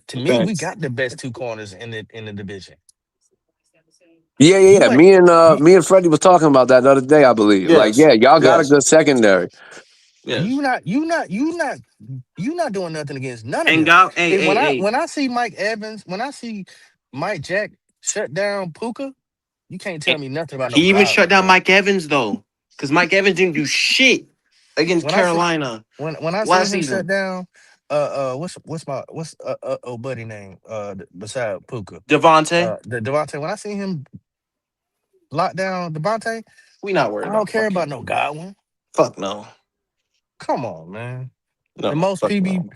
to me, we Thanks. got the best two corners in the division. Yeah. You ain't you Me and Freddie was talking about that the other day, I believe. Like, Yes. yeah, y'all got a Yes. good secondary. Yes. you not doing nothing against none of And them. God, hey, And hey, hey. when I see Mike Evans, when I see Mike Jack shut down Puka, you can't tell me nothing about no He even shut Godwin, down bro. Mike Evans though, because Mike Evans didn't do shit against When I see Carolina when I seen last him shut season. down, what's old buddy name? Beside Puka, Devontae, the Devontae. When I seen him lock down Devontae, we not worried I don't about care fucking. about no Godwin. Fuck no, Come on, man. The no, most fuck PB, no.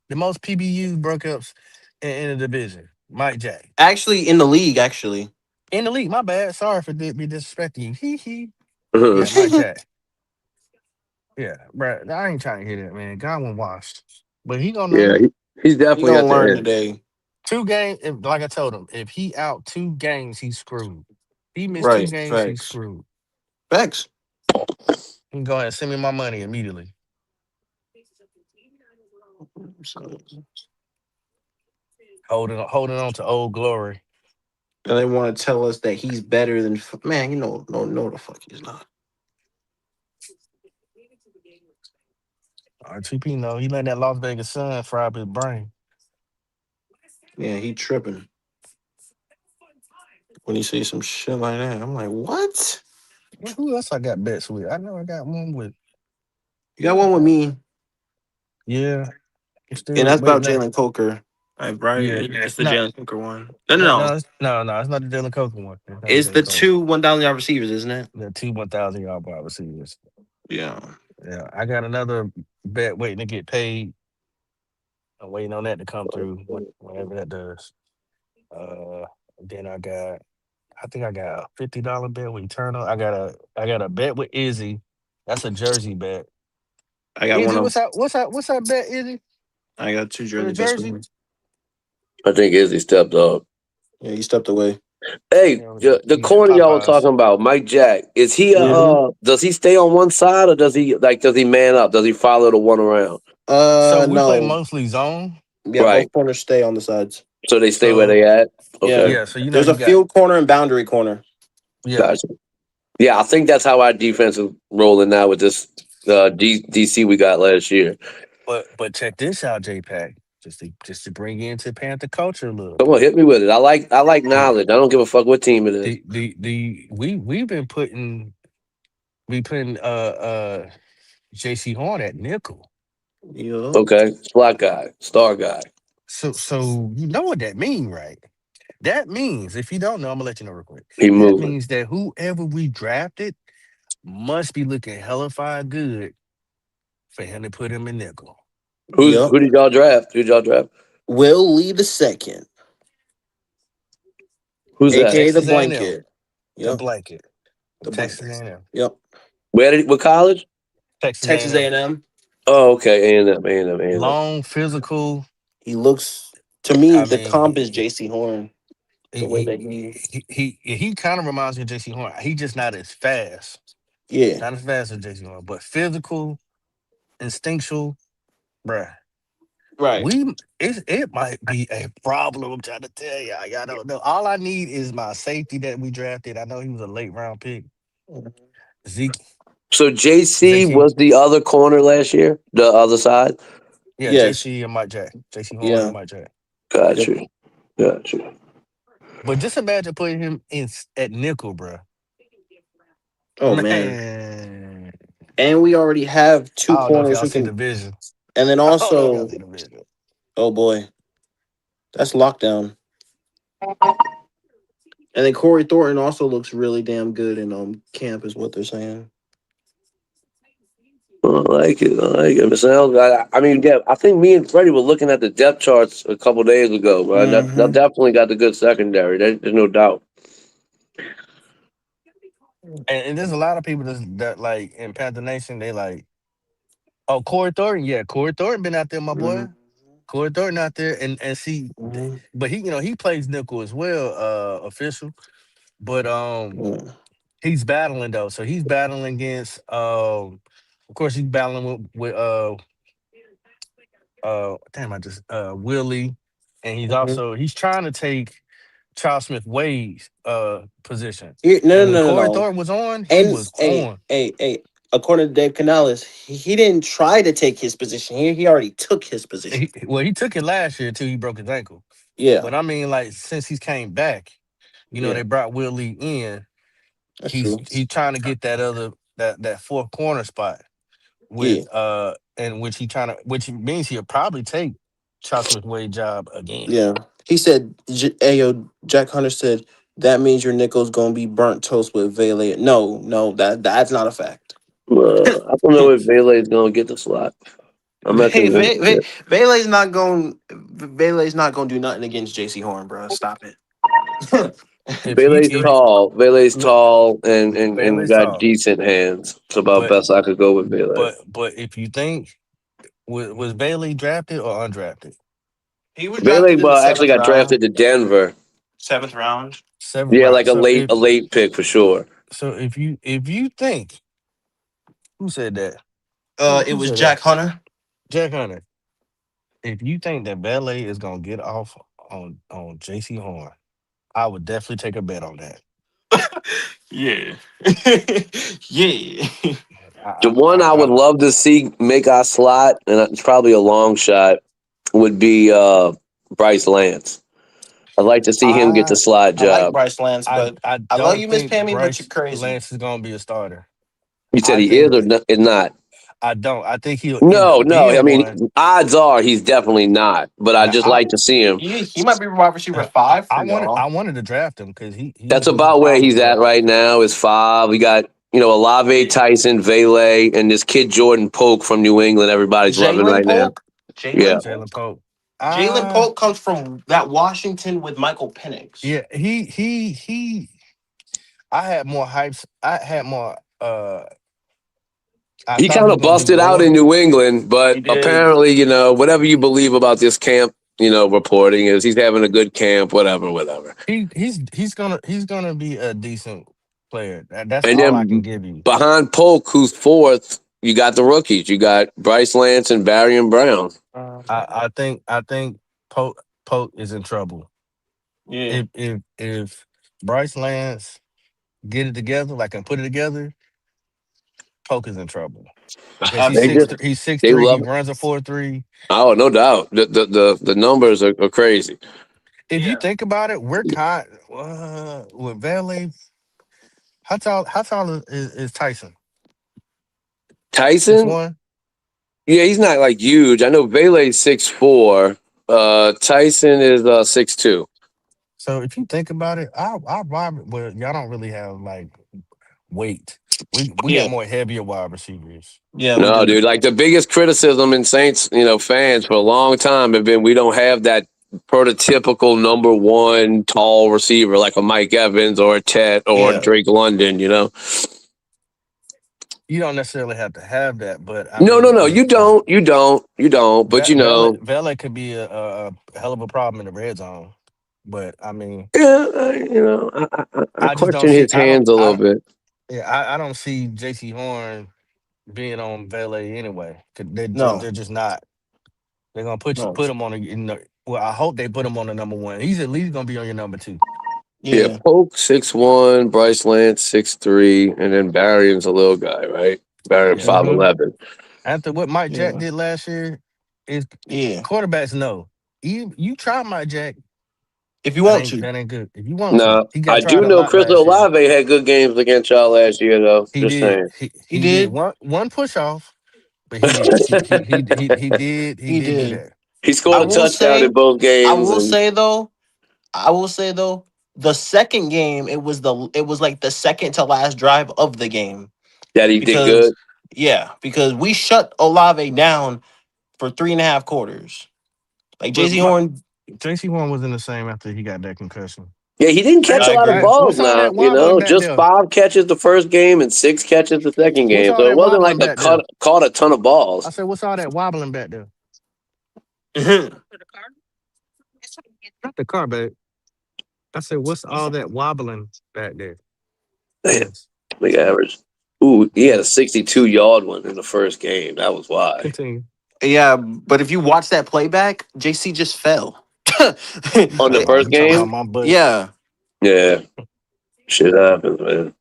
the most PBU breakups in the division. Mike Jack Actually, in the league, actually. in the league. My bad. Sorry for be disrespecting you. Hee hee. Mhm. Yeah, Mike Jack. Yeah, bro. I ain't trying to hear that, man. Godwin washed, but he gonna Yeah, know. he's He definitely gonna at the learn end. today. 2 games. Like I told him, if he out 2 games, he's screwed. He missed two Right, games, he's facts, screwed. facts. He can go ahead and send me my money immediately. Holding on to old glory. And they want to tell us that he's better than man. You know, no, the fuck he's not. RTP, no, he let that Las Vegas sun fry up his brain. Yeah, he tripping when he say some shit like that. I'm like, what? Who else I got bets with? I know I got one with. You got one with me, Yeah, I'm and still that's about waiting on. Jalen Coker. Right, Yeah, yeah, it's the not Jalen Coker one. No. no, it's not the Dylan Coker one. It's not the It's the Dylan Coker. two 1,000 yard receivers, isn't it? The two 1,000 yard wide receivers. Yeah. Yeah, I got another bet waiting to get paid. I'm waiting on that to come through whenever that does. Uh, then I think I got a $50 bet with Eternal. I got a bet with Izzy. That's a jersey bet. I got Izzy, one of. what's that bet, Izzy? I got 2 For the jersey bets for jersey? him. I think Izzy stepped up. Yeah, he stepped away. Hey, the You got corner y'all were Popeyes. talking about, Mike Jack. Is he does he stay on one side or does he man up? Does he follow the one around? So we play No. mostly zone. Yeah, Right. both corners stay on the sides. So they stay where So they at? Okay. yeah, so There's you a got field corner and boundary corner. yeah. Gotcha. Yeah, I think that's how our defense is rolling now with this DC we got last year. But check this out, JPack. Just to bring you into Panther culture a little Come on, bit. hit me with it. I like knowledge. I don't give a fuck what team it is. We've been putting JC Horn at nickel. Yeah. Okay. Slot guy, star guy. So you know what that means, right? That means if you don't know, I'm gonna let you know real quick. He That moving. means that whoever we drafted must be looking hella fire good for him to put him in nickel. Who did y'all draft? Who did y'all draft? Will Lee the second. Who's that? AKA the Texas A&M. blanket. The blanket. The Texas blanket. A&M. Yep. What college? Texas A&M. A&M. Oh, okay. A&M. Long, physical. He looks to me I the mean, comp is JC Horn. The way that he kind of reminds me of JC Horn. He just not as fast. Yeah. Not as fast as JC Horn, but physical, instinctual, bruh. Right. It might be a problem. I'm trying to tell y'all. Y'all don't know. All I need is my safety that we drafted. I know he was a late round pick. Zeke. So JC was the other corner last year, the other side. Yeah, JC and Mike Jack. JC Horn and Mike Jack. Got you. But just imagine putting him at nickel, bruh. Oh man. And we already have 2 I don't know if corners y'all who see can. the vision. And then I don't know if y'all also, see the vision. oh boy, that's lockdown. And then Corey Thornton also looks really damn good in camp, is what they're saying. I like it. I mean, yeah, I think me and Freddie were looking at the depth charts a couple days ago, bro. They definitely got the good secondary. There's no doubt. And there's a lot of people that like in Panther Nation, they like, oh, Corey Thornton. Yeah, Corey Thornton been out there, my boy. Corey Thornton out there and see, but he plays nickel as well, official. But he's battling though. So he's battling against of course he's battling with Willie, and he's trying to take Charles Smith Wade's position. When Corey Thornton was on, he was on. Hey, according to Dave Canales, he didn't try to take his position. He already took his position. He took it last year until he broke his ankle. Yeah. But I mean, like since he's came back, they brought Willie in. He's trying to get that fourth corner spot with and which means he'll probably take Charles Smith Wade's job again. Yeah. He said, Jack Hunter said, that means your nickel's going to be burnt toast with Vele. No, that's not a fact. I don't know if Vele is going to get the slot. Vele's not going to do nothing against JC Horn, bro. Stop it. Vele's tall and got decent hands. It's about best I could go with Vele. But if you think, was Bailey drafted or undrafted? He was Vele actually got drafted to Denver. 7th round. Like a late pick for sure. So if you think, who said that? It was Jack Hunter. Jack Hunter. If you think that Ballet is gonna get off on JC Horn, I would definitely take a bet on that. Yeah. Yeah. The one I would love to see make our slot, and it's probably a long shot, would be Bryce Lance. I'd like to see him get the slot job. I like Bryce Lance, but I love you, Miss Pammy, but you're crazy. Lance is gonna be a starter. You said he is or is not? I don't. I think he'll. No. I mean, odds are he's definitely not. But I just like to see him. He might be wide receiver 5. I wanted to draft him because he. That's about where he's at right now. Is 5. We got Olave, Tyson, Vele, and this kid Jordan Polk from New England. Everybody's loving right now. Jalen Polk. Jalen Polk comes from that Washington with Michael Penix. Yeah, he. I had more hypes. I had more He kind of busted out in New England, but apparently, whatever you believe about this camp, reporting is he's having a good camp, whatever. He's gonna be a decent player. That's And all I can then give you. behind Polk, who's fourth, you got the rookies. You got Bryce Lance and Barry Brown. I think Pope is in trouble. Yeah. If Bryce Lance get it together, like and put it together, Polk is in trouble. Because he's 6'3", They he love it. runs a 4.3. Oh, no doubt. The numbers are crazy. If you think about it, we're kind with Valet. How tall is Tyson? Tyson? 6'1"? Yeah, he's not like huge. I know Vele's 6'4". Tyson is 6'2". So if you think about it, our well, y'all don't really have like weight. We got more heavier wide receivers. Yeah, No, dude. Like the biggest criticism in Saints, fans for a long time have been we don't have that prototypical number one tall receiver like a Mike Evans or a Tet or Drake London. You don't necessarily have to have that, but No. You don't. But Valet could be a hell of a problem in the red zone. But I mean, I just don't question see. his hands a little bit. Yeah, I don't see J.C. Horn being on Valet anyway. They're just not. They're gonna put him on well, I hope they put him on the number one. He's at least gonna be on your number two. Yeah, Polk 6'1", Bryce Lance 6'3", and then Barion's a little guy, right? Barion 5'11". After what Mike Jack did last year, is quarterbacks know. You try Mike Jack if you want that ain't good. If you want No, to, he got I tried do a know lot Chris last year. Olave had good games against y'all last year, though. He Just did. saying. He did one push off, but he did. He did do that. He scored a touchdown in both games. I will say though, the second game it was like the second to last drive of the game. That he did good. Yeah, because we shut Olave down for 3.5 quarters. Like J.C. Horn was in the same after he got that concussion. Yeah, he didn't catch a lot of balls now, just 5 catches the first game and 6 catches the second game. So it wasn't like caught a ton of balls. I said, what's all that wobbling back there? Not the car, babe. I said, what's all that wobbling back there? Big average. Ooh, he had a 62-yard one in the first game. That was why. Continue. Yeah, but if you watch that playback, JC just fell. On the first game? Yeah. Yeah. Shit happens, man.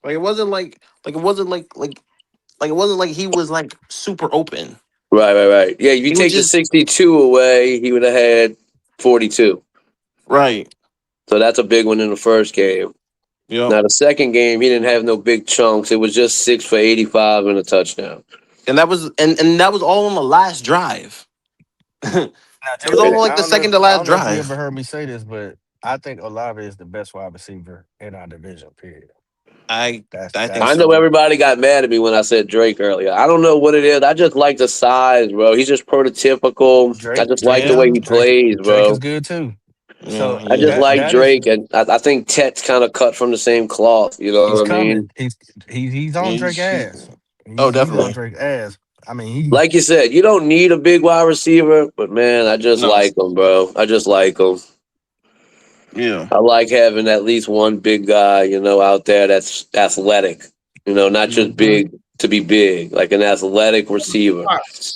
Like it wasn't like it wasn't like he was like super open. Right. Yeah, if you take the 62 away, he would have had 42. Right. So that's a big one in the first game. Yeah. Now the second game, he didn't have no big chunks. It was just 6 for 85 and a touchdown. And that was that was all on the last drive. It was all like the second to last drive. You ever heard me say this, but I think Olave is the best wide receiver in our division. Period. I know everybody got mad at me when I said Drake earlier. I don't know what it is. I just like the size, bro. He's just prototypical. I just like the way he plays, bro. Drake is good too. So I just like Drake, and I think Tet's kind of cut from the same cloth. You know what I mean? He's on Drake's ass. Definitely. He's on Drake's ass. I mean, like you said, you don't need a big wide receiver, but man, I just like him, bro. I just like him. Yeah. I like having at least one big guy, out there that's athletic. Not just big to be big, like an athletic receiver.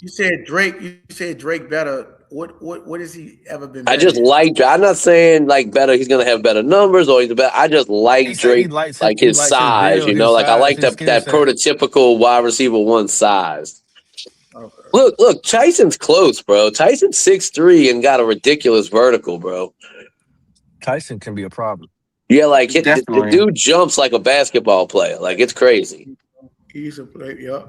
You said Drake better. What has he ever been better? I just like Drake. I'm not saying like better. He's gonna have better numbers or he's better. I just like Drake, like his size. Like I like that prototypical wide receiver one size. Okay. Look, Tyson's close, bro. Tyson's 6'3" and got a ridiculous vertical, bro. Tyson can be a problem. Yeah, like the dude jumps like a basketball player. Like it's crazy. He's a player, yeah.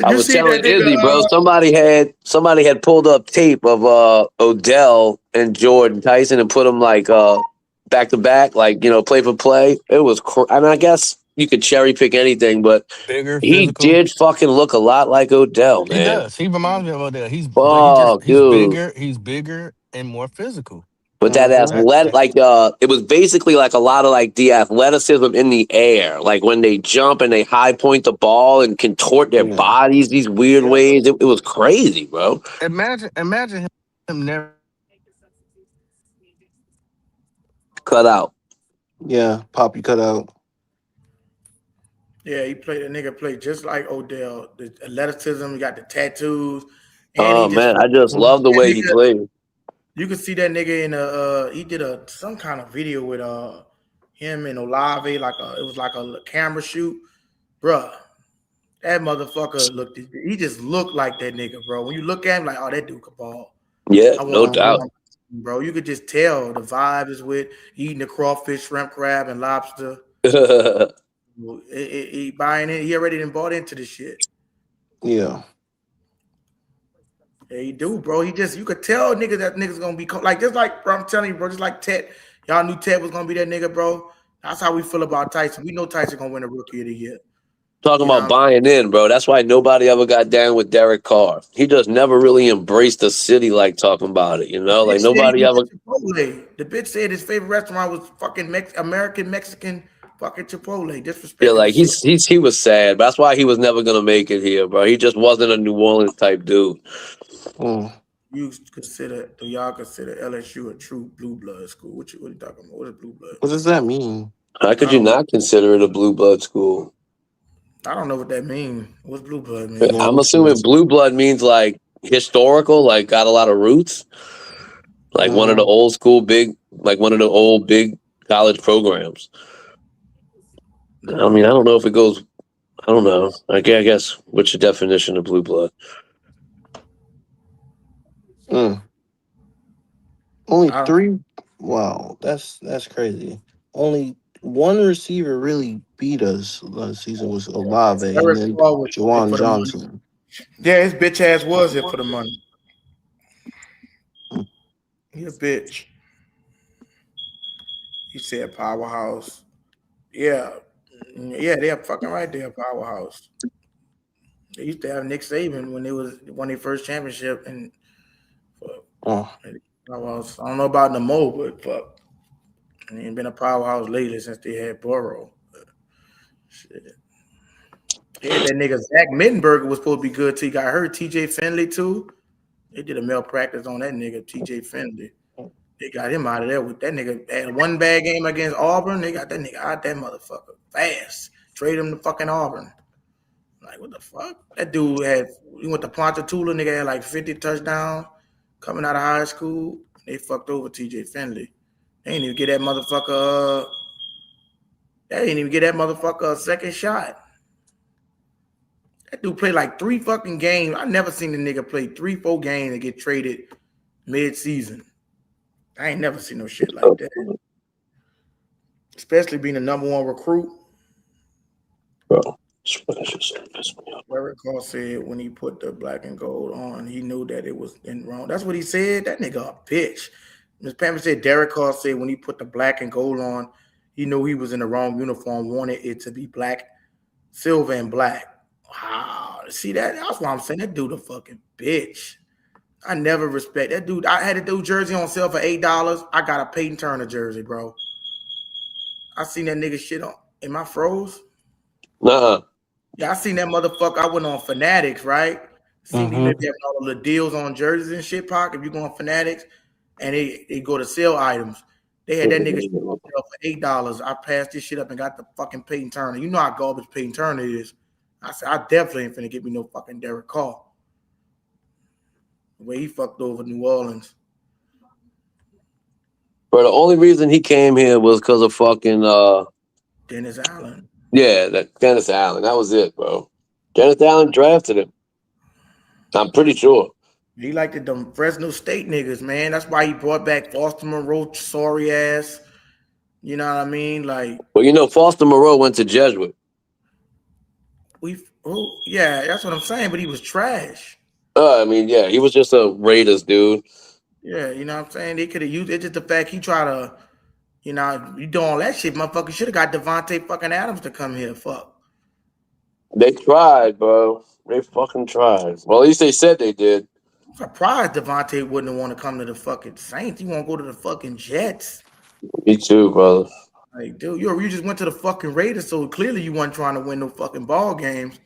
I was telling Izzy, bro. Somebody had pulled up tape of Odell and Jordan Tyson and put them like back to back, like play for play. It was. I guess you could cherry pick anything, but he did fucking look a lot like Odell, man. He does. He reminds me of Odell. He's bigger. He's bigger and more physical. But that it was basically like a lot of like the athleticism in the air, like when they jump and they high point the ball and contort their bodies these weird ways. It was crazy, bro. Imagine him never cut out. Yeah, Poppy cut out. Yeah, that nigga played just like Odell. The athleticism, he got the tattoos. And Oh man, I just love the way he played. You could see that nigga in he did some kind of video with him and Olave, it was like a camera shoot. Bruh, that motherfucker he just looked like that nigga, bro. When you look at him, like, oh, that dude could ball. Yeah, no doubt. Bro, you could just tell the vibe is with eating the crawfish, shrimp, crab, and lobster. He buying it. He already bought into this shit. Yeah. Yeah, he do, bro. You could tell that nigga's gonna be like, just like, bro, I'm telling you, bro, just like Ted. Y'all knew Ted was gonna be that nigga, bro. That's how we feel about Tyson. We know Tyson gonna win a Rookie of the Year. Talking about buying in, bro. That's why nobody ever got down with Derek Carr. He just never really embraced the city like talking about it, like nobody ever. Chipotle. The bitch said his favorite restaurant was fucking American Mexican fucking Chipotle. Disrespect. Yeah, like he was sad. But that's why he was never gonna make it here, bro. He just wasn't a New Orleans type dude. Do y'all consider LSU a true blue blood school? What you talking about? What is blue blood? What does that mean? How could you not consider it a blue blood school? I don't know what that means. What's blue blood mean? I'm assuming blue blood means like historical, like got a lot of roots, like one of the old school big college programs. I mean, I don't know if it goes. I don't know. I guess what's your definition of blue blood? Only 3. Wow, that's crazy. Only one receiver really beat us last season was Olave and then Juwan Johnson. Yeah, his bitch ass was here for the money. He a bitch. He said powerhouse. Yeah, they're fucking right there, powerhouse. They used to have Nick Saban when they won their first championship, and I don't know about no more, but fuck, it ain't been a powerhouse lately since they had Burrow. Shit. Yeah, that nigga Zach Mittenberger was supposed to be good till he got hurt. TJ Finley too. They did a malpractice on that nigga TJ Finley. They got him out of there with that nigga. Had one bad game against Auburn. They got that nigga out that motherfucker fast. Trade him to fucking Auburn. Like, what the fuck? That dude he went to Ponchatoula. Nigga had like 50 touchdowns coming out of high school. They fucked over TJ Finley. They didn't even get that motherfucker. A second shot. That dude played like 3 fucking games. I never seen the nigga play 3-4 games and get traded mid-season. I ain't never seen no shit like that. Especially being the number 1 recruit. Bro, Derek Carr said when he put the black and gold on, he knew that it was in wrong. That's what he said. That nigga a bitch. Ms. Pamela said Derek Carr said when he put the black and gold on, he knew he was in the wrong uniform, wanted it to be black, silver, and black. Wow. See that? That's why I'm saying that dude a fucking bitch. I never respect that dude. I had a dude jersey on sale for $8. I got a Peyton Turner jersey, bro. I seen that nigga shit on. Am I froze? Nuh-uh. Yeah, I seen that motherfucker. I went on Fanatics, right? Seen these niggas having all the deals on jerseys and shit, Pac. If you go on Fanatics and they go to sell items, they had that nigga shit on sale for $8. I passed this shit up and got the fucking Peyton Turner. You know how garbage Peyton Turner is. I said, I definitely ain't finna get me no fucking Derek Carr. The way he fucked over New Orleans. Bro, the only reason he came here was because of fucking Dennis Allen. Yeah, that Dennis Allen. That was it, bro. Dennis Allen drafted him. I'm pretty sure. He liked them Fresno State niggas, man. That's why he brought back Foster Moreau, sorry ass. You know what I mean? Like, well, Foster Moreau went to Jesuit. Yeah, that's what I'm saying. But he was trash. I mean, yeah, he was just a Raiders dude. Yeah, you know what I'm saying? They could have used it. Just the fact he tried to, you doing all that shit, motherfucker should have got Devontae fucking Adams to come here. Fuck. They tried, bro. They fucking tried. Well, at least they said they did. surprised Devontae wouldn't want to come to the fucking Saints. He want to go to the fucking Jets. Me too, brother. Like, dude, you just went to the fucking Raiders, so clearly you weren't trying to win no fucking ball games.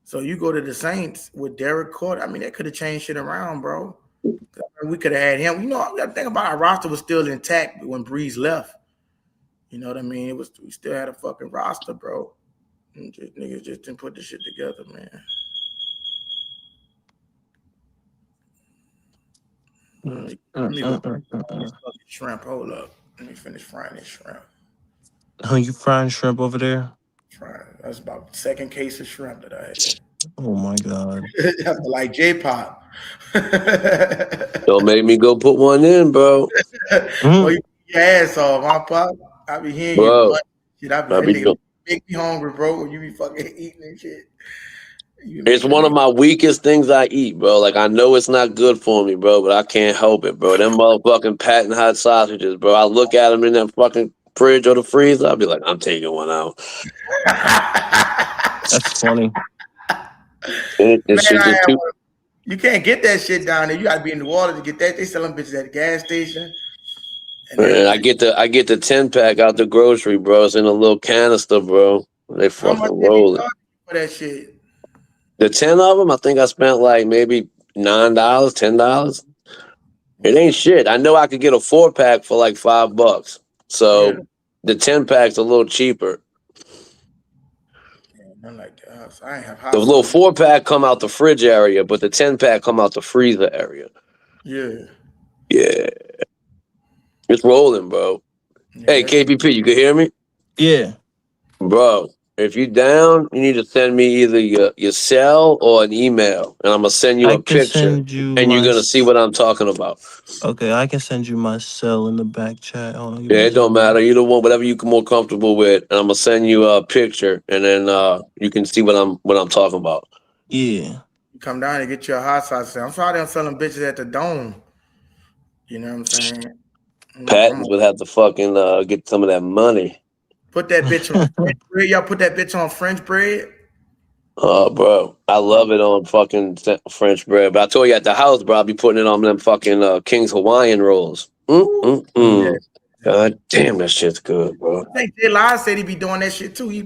So you go to the Saints with Derek Court. I mean, that could have changed shit around, bro. I mean, we could have had him. You know, the thing about our roster was still intact when Breeze left. You know what I mean? We still had a fucking roster, bro. Niggas just didn't put this shit together, man. Let me go this fucking shrimp. Hold up. Let me finish frying this shrimp. Oh, you frying shrimp over there? That's about the second case of shrimp that I had. Oh my god. Like J-Pop. Don't make me go put one in, bro. Well, you get your ass off, huh, Pop? I be hearing Bro, you. Shit, I be nigga make me hungry, bro. When you be fucking eating and shit. It's one of my weakest things I eat, bro. Like, I know it's not good for me, bro, but I can't help it, bro. Them motherfucking patent hot sausages, bro. I look at them in that fucking fridge or the freezer. I'll be like, I'm taking one out. That's funny. You can't get that shit down there. You gotta be in the water to get that. They sell them bitches at the gas station. And I get the 10-pack out the grocery, bro. It's in a little canister, bro. They fucking roll it. For that shit. The 10 of them, I think I spent like maybe $9, $10. It ain't shit. I know I could get a 4-pack for like $5. So the 10-pack's a little cheaper. Nothing like that. I ain't have hot The little 4-pack come out the fridge area, but the 10-pack come out the freezer area. Yeah. Yeah. It's rolling, bro. Hey, KPP, you can hear me? Yeah. Bro, if you down, you need to send me either your cell or an email, and I'm going to send you a picture, and you're going to see what I'm talking about. Okay, I can send you my cell in the back chat. Yeah, it don't matter. Either one, whatever you're more comfortable with, and I'm going to send you a picture, and then you can see what I'm talking about. Yeah. You come down and get your hot sauce. I'm sorry I'm selling bitches at the Dome. You know what I'm saying? Patents would have to fucking get some of that money. Put that bitch on French bread. Y'all put that bitch on French bread. Oh, bro, I love it on fucking French bread. But I told you at the house, bro, I'll be putting it on them fucking King's Hawaiian rolls. Yeah. God damn, that shit's good, bro. I think Jay Lies said he be doing that shit too. He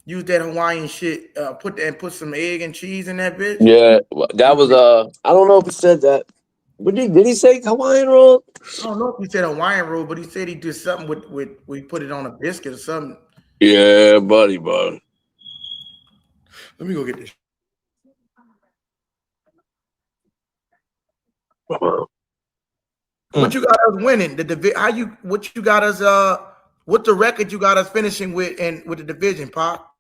used that Hawaiian shit, put some egg and cheese in that bitch. Yeah, that was I don't know if he said that. But did he say Hawaiian roll? I don't know if he said Hawaiian roll, but he said he did something with we put it on a biscuit or something. Yeah, buddy. Let me go get this. What you got us winning? What you got us what's the record you got us finishing with and with the division, Pop?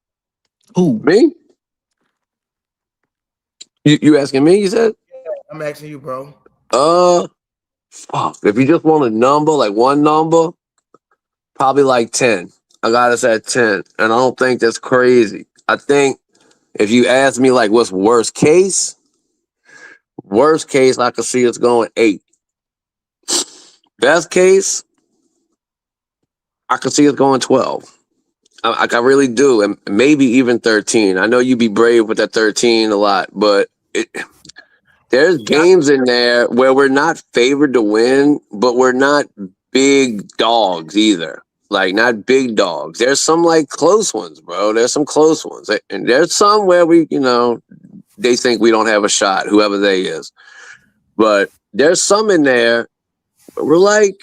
Who? Me? You asking me, you said? Yeah, I'm asking you, bro. Fuck. If you just want a number, like one number, probably like 10. I got us at 10. And I don't think that's crazy. I think if you ask me like what's worst case, I could see us going 8. Best case, I could see us going 12. I really do, and maybe even 13. I know you be brave with that 13 a lot, but there's games in there where we're not favored to win, but we're not big dogs either. Like, not big dogs. There's some, like, close ones, bro. There's some close ones. And there's some where they think we don't have a shot, whoever they is. But there's some in there where we're like,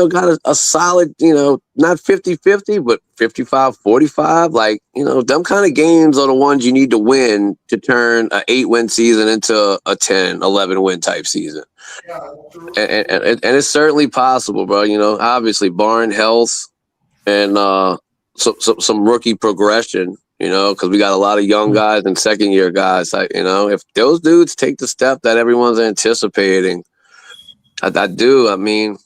got a solid, not 50-50, but 55-45. Like, them kind of games are the ones you need to win to turn an 8-win season into a 10, 11-win type season. And it's certainly possible, bro. Obviously, barring health and some rookie progression, because we got a lot of young guys and second-year guys. If those dudes take the step that everyone's anticipating, I do. I mean,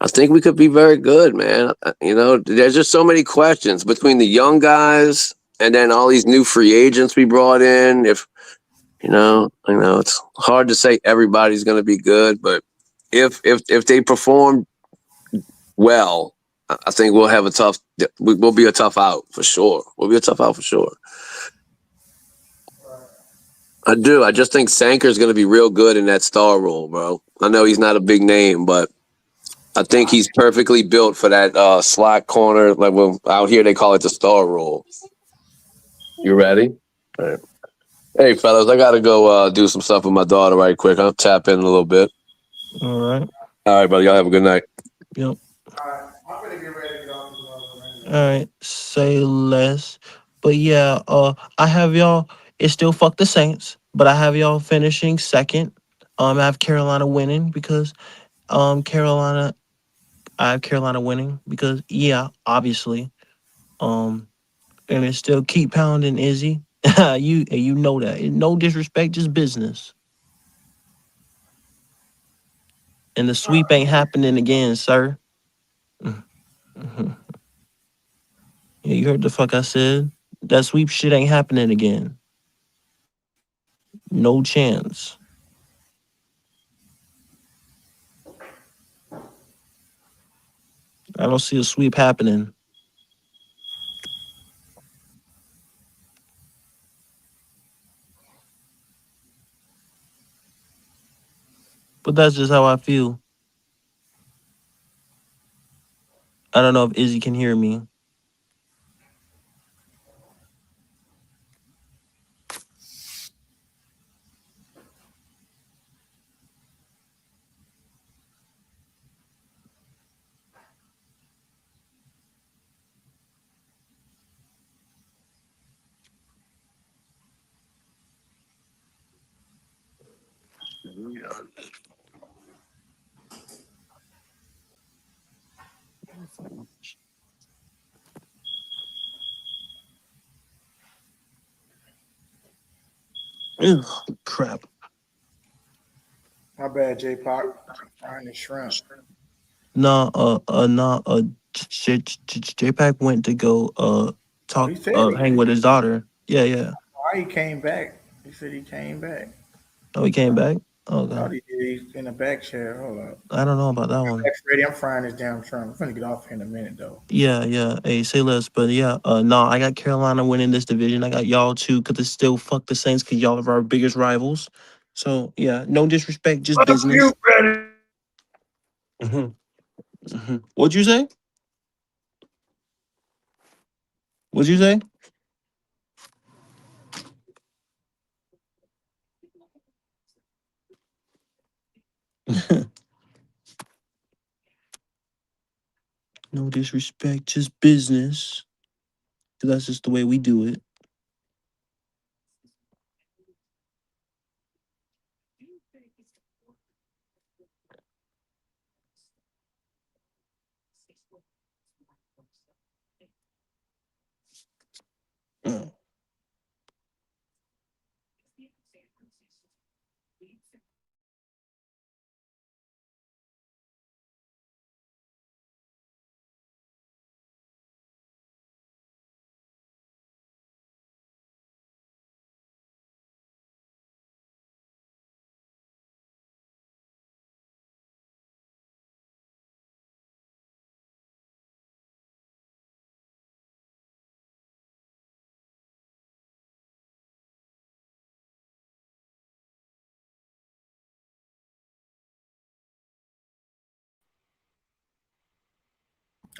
I think we could be very good, man. There's just so many questions between the young guys and then all these new free agents we brought in. If I know it's hard to say everybody's going to be good, but if they perform well, I think we'll have we'll be a tough out for sure. We'll be a tough out for sure. I do. I just think Sanker's going to be real good in that star role, bro. I know he's not a big name, but I think he's perfectly built for that slot corner. Like out here, they call it the star role. You ready? All right. Hey, fellas, I got to go do some stuff with my daughter right quick. I'll tap in a little bit. All right. All right, brother. Y'all have a good night. Yep. I'm gonna get ready to get off the All right. Say less. But yeah, I have y'all. It's still fuck the Saints, but I have y'all finishing second. I have Carolina winning because Carolina. I have Carolina winning because obviously. And it still keep pounding Izzy. you know that. No disrespect, just business. And the sweep ain't happening again, sir. Mm-hmm. Yeah, you heard the fuck I said. That sweep shit ain't happening again. No chance. I don't see a sweep happening. But that's just how I feel. I don't know if Izzy can hear me. Ugh, crap. My bad, J Pop. Frying the shrimp. J-Pac went to go talk He said hang with his daughter. Yeah. why he came back. He said he came back. Oh, he came back? Okay. Thought he did. He's in the back chair. Hold up. I don't know about that one. Ready. I'm frying this damn shrimp. I'm finna get off here in a minute though. Yeah. Hey, say less. But yeah, no, I got Carolina winning this division. I got y'all too, because it's still fuck the Saints, because y'all are our biggest rivals. So yeah, no disrespect, just Fuck business. you, Freddie. What'd you say? What'd you say? No disrespect, just business. 'Cause that's just the way we do it.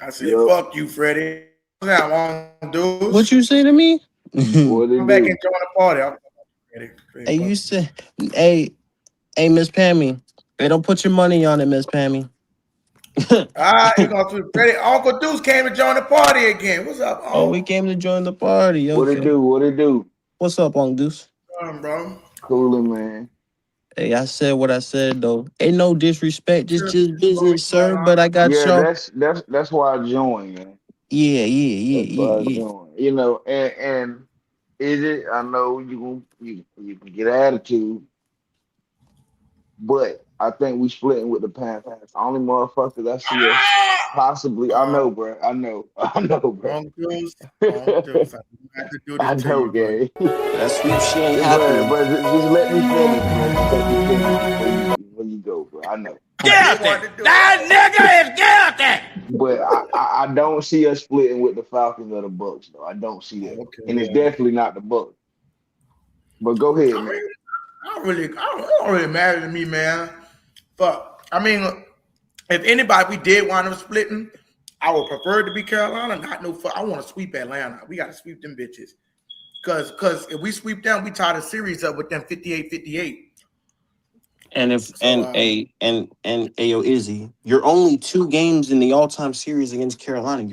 I said, fuck you, Freddie. What I want to do. What you say to me? Come back and join the party. Hey, you said, hey, Miss Pammy. Hey, don't put your money on it, Miss Pammy. All right, you gonna do Freddie. Uncle Deuce came to join the party again. What's up, Uncle? Oh, we came to join the party. Okay. What it do? What it do? What's up, Uncle Deuce? Bro. Cooling, man. Hey, I said what I said though. Ain't no disrespect, just business, sir. But I got y'all. That's why I joined, man. Yeah. That's why I joined. You know, and is it? I know you can get attitude, but I think we splitting with the Panthers. Only motherfuckers I see us possibly. I know, bro. I know, bro. Uncle Deuce. I have to do this I know, you, Gary. That sweet shit ain't happening. But just let me finish, bro. Just let me finish before you go, bro. I know. Guilty. That nigga is guilty. But I don't see us splitting with the Falcons or the Bucks, though. I don't see that, and it's definitely not the Bucks. But go ahead, I man. mean, it don't really matter to me, man. But I mean, if anybody we did wind up splitting, I would prefer it to be Carolina. Not no. I want to sweep Atlanta. We got to sweep them bitches. Because if we sweep them, we tie the series up with them 58-58. And if So and Ayo Izzy, you're only 2 games in the all-time series against Carolina.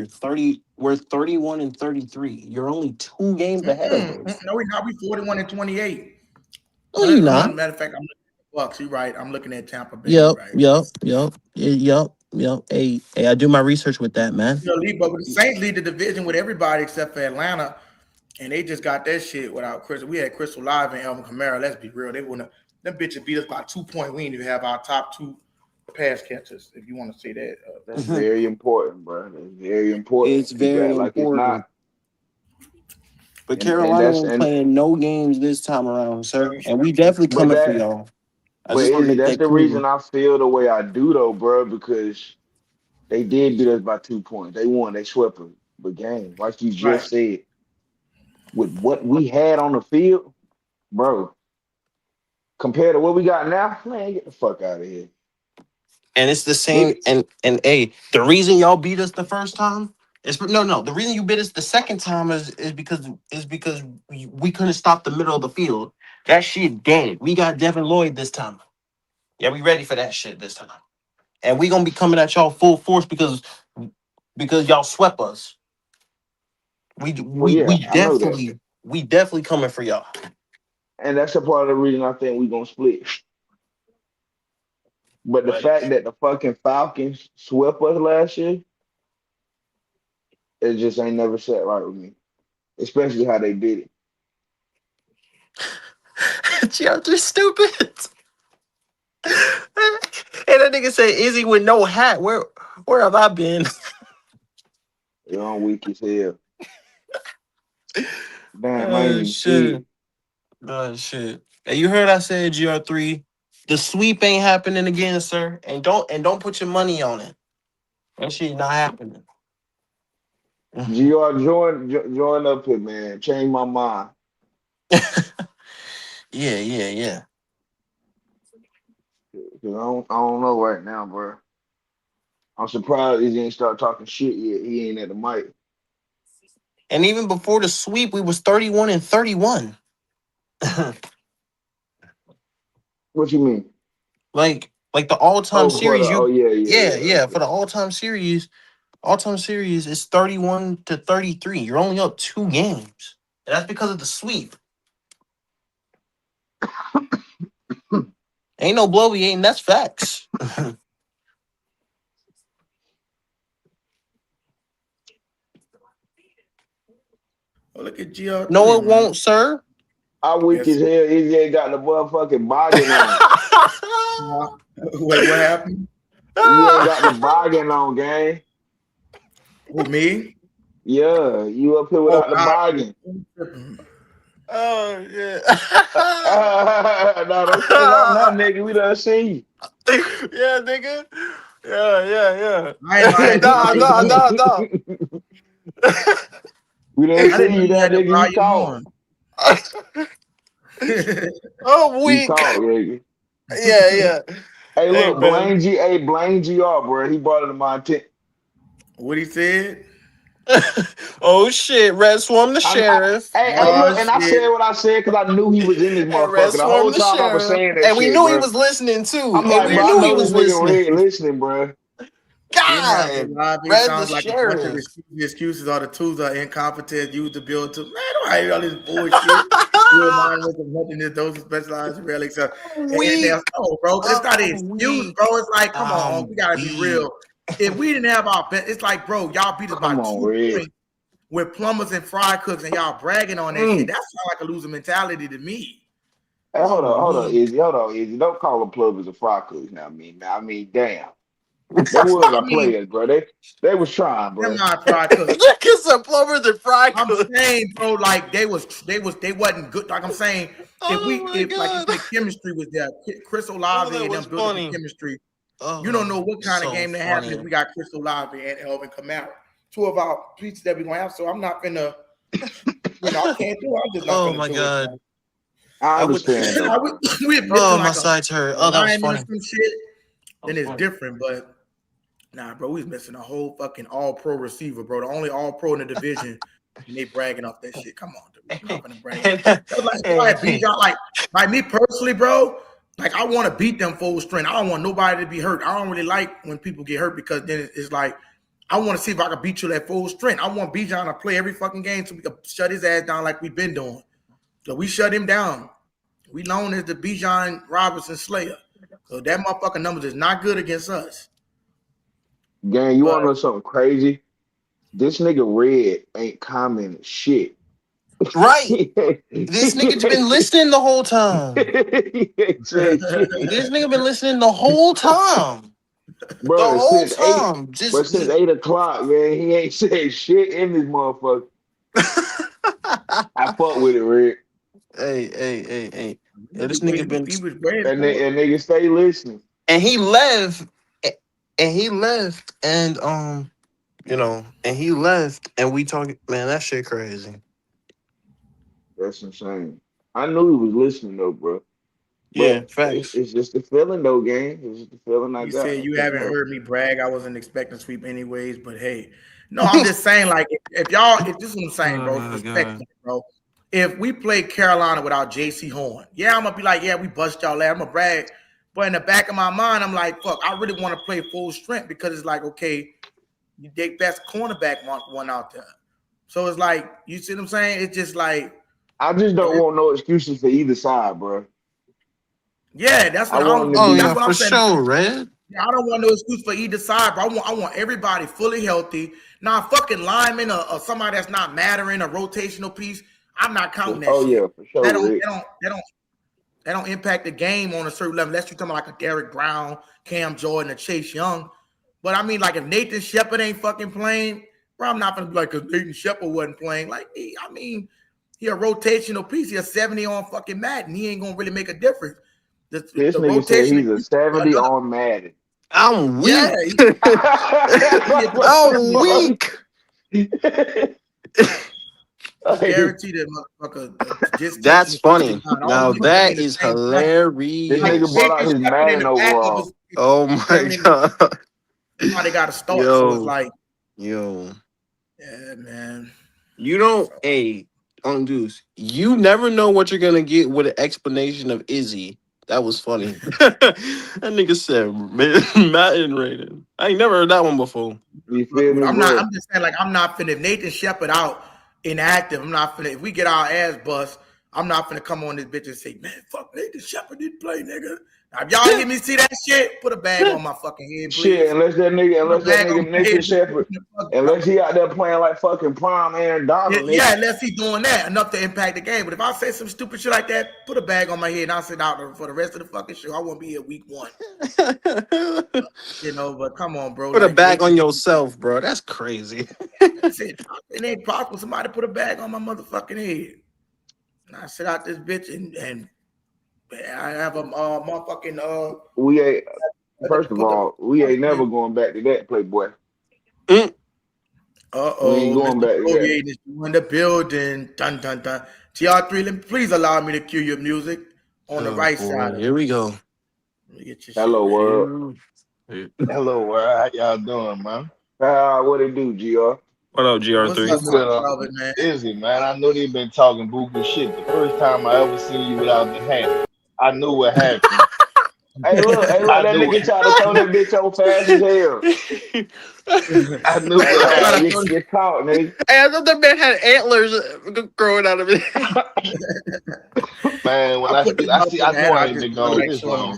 We're 31-33. You're only 2 games ahead of us. no, we not. We 41-28. No, you not. Matter of fact, I'm looking at the Bucks. You're right. I'm looking at Tampa Bay. Yep, You're yep. Hey, I do my research with that, man. right. But the Saints lead the division with everybody except for Atlanta, and they just got that shit without Chris. We had Crystal Live and Alvin Kamara. Let's be real. They wouldn't. Them bitches beat us by 2 points. We didn't even have our top 2 pass catchers, if you want to say that. That's very important, bro. That's very important. It's very Like it's important. not. But Carolina ain't playing no games this time around, sir. And we definitely coming for y'all. I just want to make that's that the clear. reason I feel the way I do, though, bro, because they did beat us by 2 points. They won. They swept the game, like you just said. With what we had on the field, bro, compared to what we got now, man, get the fuck out of here. And it's the same. And hey, the reason y'all beat us the first time is no. The reason you beat us the second time is because we couldn't stop the middle of the field. That shit dead. We got Devin Lloyd this time. Yeah, we ready for that shit this time. And we gonna be coming at y'all full force because y'all swept us. We definitely coming for y'all. And that's a part of the reason I think we gonna split. But the fact that the fucking Falcons swept us last year, it just ain't never sat right with me. Especially how they did it. Y'all just stupid. And that nigga said Izzy with no hat. Where have I been? You're on weak as hell. Damn, Oh shit. Oh shit. Hey, you heard I said GR3. The sweep ain't happening again, sir. And don't put your money on it. That shit not happening. GR join up here, man. Change my mind. Yeah. I don't know right now, bro. I'm surprised he didn't start talking shit yet. He ain't at the mic. And even before the sweep, we was 31-31. What you mean? Like the all-time series. Yeah. For the all-time series it's 31-33. You're only up 2 games. And that's because of the sweep. Ain't no bloviating, that's facts. Well, look at GR3. No, it won't, sir. I weak as hell. Izzy ain't got the motherfucking bargain on. Wait, what happened? You ain't got the bargain on, gang. Who, me? Yeah, you up here without the bargain. Oh yeah. No, don't say that now, nigga. We done seen you. Yeah, nigga. Yeah. No. We done seen you that nigga. You caught. Oh, weak. You caught, nigga. Yeah. Hey, look, blame GR, bro. He brought it to my attention. What he said? Oh shit, Red Swarm the sheriff. Hey, look, and I said what I said because I knew he was in this motherfucker. The whole time I was saying that and we shit, knew bro. he was listening too. I'm like, bro, I know this nigga Red listening, bro. God, Red sounds like a bunch of excuses. All the tools are incompetent. Used to build to man. Don't hate all this bullshit. Real mind with nothing. Those specialized really except. No, bro, it's not an excuse, bro. It's like, come on, we gotta be real. If we didn't have our best, it's like, bro, y'all beat us by 2 points with plumbers and fry cooks, and y'all bragging on that shit. That sounds like a loser mentality to me. Hey, hold on, Izzy. Don't call them plumbers and fry cooks now. I mean, damn. They was our players, bro. They was trying, bro. They're not fry cooks. Get some plumbers and fry cooks. I'm saying, bro, like they wasn't good. Like I'm saying, if like the chemistry was there, Chris Olave and them built up the chemistry. You don't know what kind of game that happened if we got Chris Olave and Alvin Kamara, 2 of our pieces that we're gonna have. So I'm not gonna, I can't do it. I'm just not gonna do it. I understand though. we Oh, missing my like sides hurt. a Oh, that was lineman or funny. some shit, then it's different. But nah, bro, we was missing a whole fucking all-pro receiver, bro. The only all-pro in the division, and they bragging off that shit. Come on, dude. I'm not gonna brag. Like Bijan, like me personally, bro. Like I want to beat them full strength. I don't want nobody to be hurt. I don't really like when people get hurt because then it's like I want to see if I can beat you at full strength. I want Bijan to play every fucking game so we can shut his ass down like we've been doing. So we shut him down. We known as the Bijan Robinson Slayer. So that motherfucking numbers is not good against us. Gang, you want to know something crazy? This nigga Red ain't commenting shit. Right. This nigga been listening the whole time. This nigga been listening the whole time. Bro, the whole since time. 8, but since 8 o'clock, man, he ain't said shit in this motherfucker. I fuck with it, Red. Hey. Yeah, this nigga been. And nigga stay listening. And he left. And he left, and we talking. Man, that shit crazy. That's insane. I knew he was listening though, bro. But yeah, facts. It's just the feeling though, gang. It's just the feeling I you got. said you haven't heard me brag. I wasn't expecting sweep anyways, but hey, no, I'm just saying, like, if this is what I'm saying, bro, respect, bro. If we play Carolina without JC Horn, yeah, I'm gonna be like, yeah, we bust y'all out. I'm gonna brag. But in the back of my mind, I'm like, fuck, I really want to play full strength because it's like, okay, their best cornerback one out there. So it's like, you see what I'm saying? It's just like I just don't want no excuses for either side, bro. Yeah, that's what I'm saying. Sure, Red. Yeah, I don't want no excuse for either side, bro. I want everybody fully healthy. Now, fucking lineman or somebody that's not mattering, a rotational piece, I'm not counting that shit. Yeah, for sure. That don't impact the game on a certain level. Unless you're talking about like a Derek Brown, Cam Jordan, or Chase Young. But I mean, like if Nathan Shepard ain't fucking playing, bro, I'm not gonna be like, because Nathan Shepard wasn't playing. Like, he a rotational piece. He a 70 on fucking Madden. He ain't gonna really make a difference. This nigga said he's a 70 on Madden. I'm weak. Yeah, I'm weak. Guaranteed that motherfucker. That's funny. Now that is hilarious. This nigga brought out his Madden overall. Oh my god. They got to start. So it's like, yeah, man. You don't, on Deuce. You never know what you're gonna get with an explanation of Izzy. That was funny. That nigga said Madden rated. I ain't never heard that one before. You feel me, I'm just saying, like, I'm not finna. If Nathan Shepard out inactive, I'm not finna. If we get our ass bust, I'm not finna come on this bitch and say, man, fuck Nathan Shepard didn't play, nigga. Now, if y'all hear me see that shit, put a bag on my fucking head, please. Shit, unless that nigga Nathan Shepard, unless he out there playing like fucking prime Aaron Donald. Yeah, unless he's doing that enough to impact the game. But if I say some stupid shit like that, put a bag on my head and I'll sit out for the rest of the fucking show. I won't be here week 1. But come on, bro. Put a bag on yourself, bro. That's crazy. It ain't possible somebody put a bag on my motherfucking head. And I sit out this bitch and I have a motherfucking We ain't. First of all, we ain't never going back to that, Playboy. We ain't going back to that. Is in the building. Dun dun dun. TR3, please allow me to cue your music on the right side. Here we go. Hello, world. Hello, world. How y'all doing, man? What it do, GR? What up, GR3? Izzy, man. I know they've been talking boo-boo shit. The first time I ever seen you without the hat, I knew what happened. Hey, look, that nigga tried to throw that bitch on fast as hell. I knew what happened. Get caught, nigga. Hey, I thought that man had antlers growing out of it. Man, when I know I ain't been gone this long.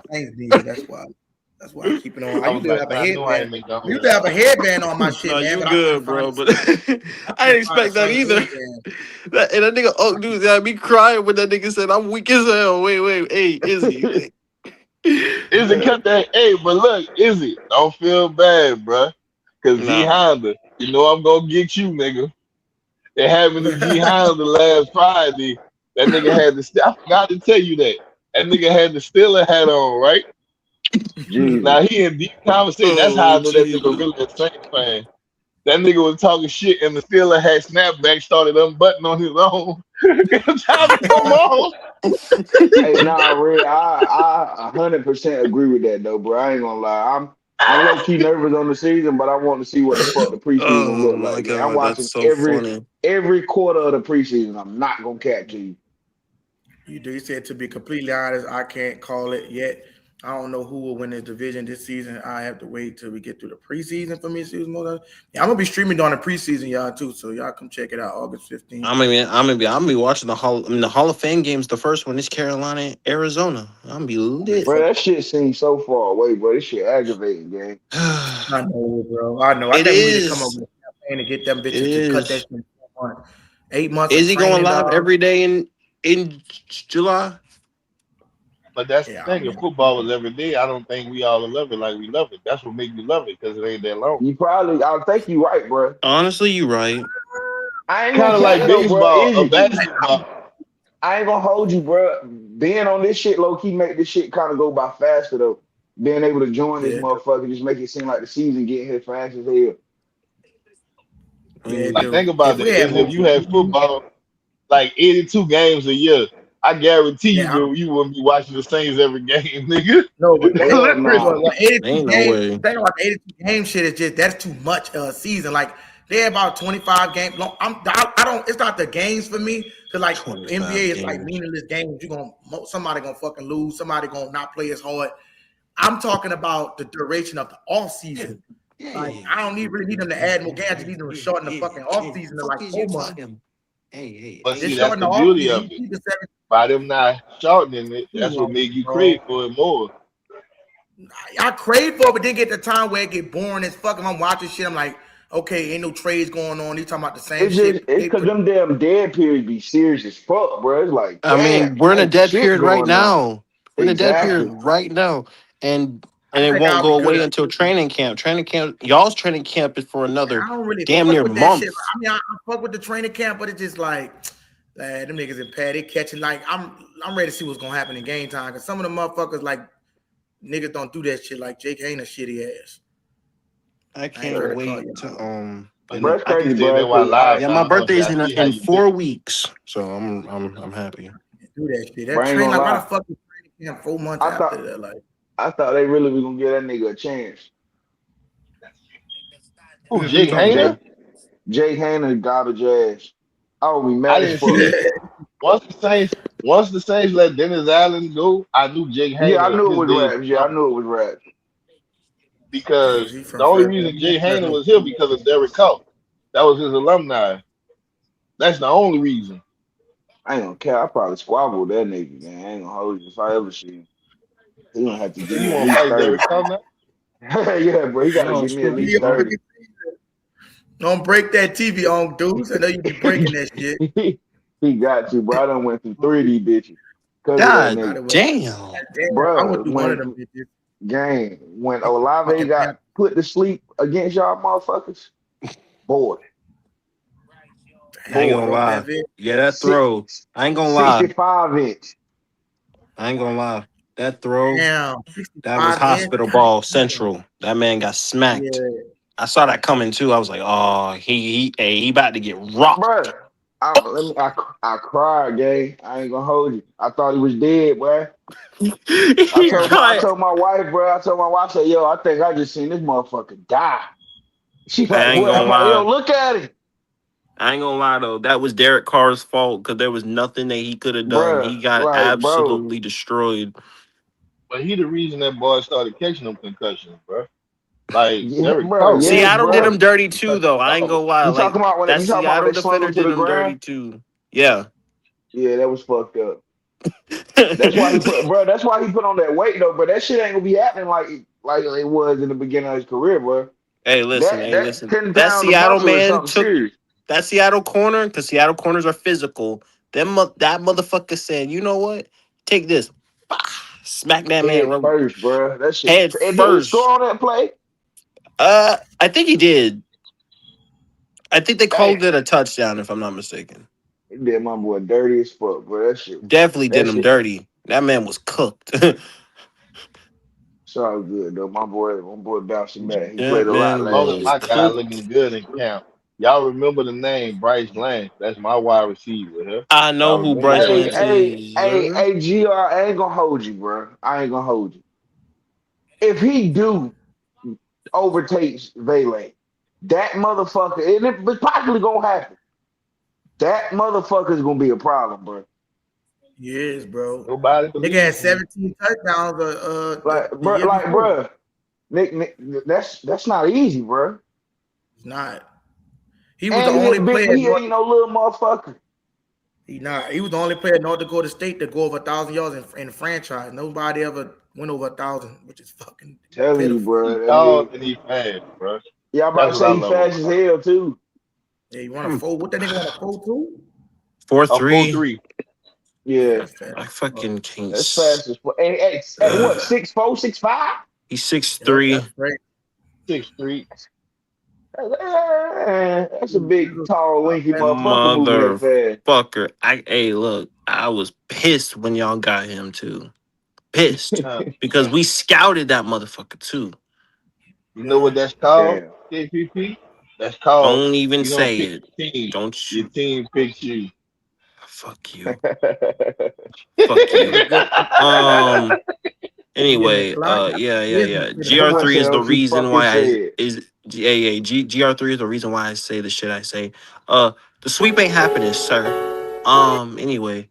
That's why I keep it on. I used to have a headband. I used to have a headband on my shit, man. You good, bro, but I didn't expect that either. And that nigga dude had me crying when that nigga said, I'm weak as hell. Wait. Hey, Izzy. Izzy cut that. Hey, but look, Izzy, don't feel bad, bro. Because G Honda, you know I'm going to get you, nigga. It happened to G Honda last Friday. That nigga had I forgot to tell you that. That nigga had the Steeler hat on, right? Jesus. Now he in deep conversation. That's how I know that nigga really a Saints fan. That nigga was talking shit, and the Steeler had snapback, started unbuttoning on his own. Time to come on. Hey, nah, Red, I 100% agree with that though, bro. I ain't gonna lie. I'm low key nervous on the season, but I want to see what the fuck the preseason Oh look my like. Yeah, I'm god, that's watching so funny. every quarter of the preseason. I'm not gonna catch you. You said, to be completely honest, I can't call it yet. I don't know who will win this division this season. I have to wait till we get through the preseason for me to see who's more. Yeah, I'm gonna be streaming during the preseason, y'all too. So y'all come check it out, August 15th. I'm gonna be watching the Hall of Fame games. The first one is Carolina, Arizona. I'm gonna be lit. Bro, that shit seems so far away, bro. This shit aggravating, gang. I know, bro. I know. I It think we need to come up is. with a campaign to get them It bitches to cut that is. shit in 4 months. 8 months of Is he going training, live dog. every day in July? But that's the Yeah, I thing. If mean, football was every day, I don't think we all love it like we love it. That's what makes me love it because it ain't that long. I think you right, bro. Honestly, you right. I ain't gonna Kind of cap like it though, bro. baseball Is or it? basketball. I ain't gonna hold you, bro. Being on this shit low key make this shit kind of go by faster though. Being able to join this yeah, motherfucker just make it seem like the season getting here fast as hell. yeah, Like, think dude. about If that. we had Is more if you had people, football like 82 games a year, I guarantee yeah, you wouldn't be watching the Saints every game, nigga. no, but Hell Literally. nah. well, 82 Ain't no games. way. The thing about the 82 game shit is just that's too much season. Like they're about 25 games long. I don't. It's not the games for me because like 25 NBA is like games. meaningless games. Somebody gonna fucking lose. Somebody gonna not play as hard. I'm talking about the duration of the off season. Like I don't really need them to add more games. I just need them to shorten the fucking off season to like 4 months. But Just see, that's shorten the the off beauty season. of You it. keep the 7 By them not shortening it, too that's what long, make you crave bro. for it more. I crave for it, but then get the time where it get boring as fuck. If I'm watching shit, I'm like, okay, ain't no trades going on. He talking about the same It's shit. They because put them damn dead periods be serious as fuck, bro. It's like, I damn, mean, we're in a ain't dead shit period right going on. now. We're in a dead period Exactly. right now, and I it think won't I'll go be good. away until training camp. Training camp, y'all's training camp is for another I don't really damn fuck near with that shit. month. I mean, I fuck with the training camp, but it's just like, them niggas in pad, they catching. Like, I'm ready to see what's gonna happen in game time. Cause some of the motherfuckers like niggas don't do that shit. Like Jake ain't a shitty ass. I I ain't can't trying to call wait you. to But Bro, it's I crazy, can. say bro. that why Cause live Yeah, so my you gonna say birthday's I see how in you do. 4 weeks, so I'm happy. Do that shit. bro, That I ain't train, gonna like, why the lie. fuck is training camp 4 months I after thought that? Like, I thought they really was gonna give that nigga a chance. Who, Who you Jake talking Hayner? about? Jay Hainer garbage ass. I would be I mad as didn't see fuck. it. Once the Saints let Dennis Allen go, I knew Jake Yeah, I Hayner, knew it his was days raps. were Yeah, I numbered. knew it was raps. cause Because he the from only Fresno. reason He Jake Hayner Fresno. was here because of Derek Carr. That was his alumni. That's the only reason. I ain't gonna care. I probably squabble with that nigga, man. I ain't gonna hold you if I ever see him. He gonna have to give So me you at want to least fight 30. Derek Carr now? Yeah, bro, he gotta No, give me at screw least Yo, look 30. at don't break that TV on, dudes. I know you be breaking that shit. He got you, bro. I done went through 3D bitches because of that God I nigga. done went, damn. damn, I went Bro, through one of when them bitches. when Like Olave fucking got app. put to sleep against y'all motherfuckers, boy, I ain't Damn, gonna boy, broke lie. that bit. Yeah, that six, throw. I ain't gonna lie. 65 inch. I ain't gonna lie. That throw. Damn, That was 65 inch. hospital God ball damn. central. That man got smacked. Yeah. I saw that coming too. I was like, oh, he about to get rocked. Bro, I cried, gay. I ain't gonna hold you. I thought he was dead, boy. He I cried. told my wife, bro. I told my wife, I said, yo, I think I just seen this motherfucker die. She's I like, ain't what? gonna I'm like, yo, lie. look at him, I ain't gonna lie though. That was Derek Carr's fault because there was nothing that he could have done. bro. He got Like, bro, absolutely destroyed. But he the reason that boy started catching them concussions, bro. Like yeah, Derek bro, Carr really yes, Seattle didn't did have bro. him too many dirty too, concussions though. at I ain't all. gonna lie. Like that You talking about when Seattle they slung defender him to did the him dirty ground? too. Yeah. Yeah, that was fucked up. That's why he put, bro. That's why he put on that weight though. But that shit ain't gonna be happening like it was in the beginning of his career, bro. Hey, listen. Hey, That listen. 10 That pounds of Seattle muscle is man something took serious. that Seattle corner because Seattle corners are physical. That motherfucker said, you know what? Take this. Bah! Smack that man Head first, bro. That shit. head And did he score first. on that play? I think he did. I think they Damn. called it a touchdown, if I'm not mistaken. He did my boy dirty as fuck, bro. That shit. Definitely did That him shit. dirty. That man was cooked. It's all good though. My boy bouncing back. He played a lot As Pittman long last as was year. my guy cooked. looking good in camp. Y'all remember the name Bryce Lance? That's my wide receiver. Huh? I know Y'all who remember Bryce that Hey, Lance name? is. GR, I ain't gonna hold you, bro. I ain't gonna hold you. If he do overtakes Vele, that motherfucker, and it's possibly gonna happen. That motherfucker's gonna be a problem, bro. He is, bro. Nobody Nigga had believes me. 17 touchdowns the Bro, year before. bro, Nick, that's not easy, bro. It's not. He was the And only player at he North. ain't no little motherfucker. He was the only player at North Dakota State to go over 1,000 yards in the franchise. Nobody ever went over 1,000, which is fucking Telling you, pitiful. He bro. That tall nigga, and he fast, bro. yeah, I'm about That's to what I say he love fast as about him. hell too. Yeah, you want a four? What that nigga want a 4-2? 4-3. 4-3. Yeah, Yeah, that's fast. I fucking can't. that's fast as fuck. And at what, 6'4", 6'5"? He's Yep, 6'3". that's great. 6'3". That's a big, tall, lanky motherfucker moving that fast. Motherfucker. Hey, look, I was pissed when y'all got him too. Pissed. Because we scouted that motherfucker too. You know what that's called? Damn. KPP? That's called Don't even you don't say pick it. the team. Don't Your you. team picks you. Fuck you. Fuck you. Good. He getting the Anyway, clock. yeah. Somebody GR3 said is the what you reason fucking why said. GR3 is the reason why I say the shit I say. The sweep ain't happening, sir. Anyway,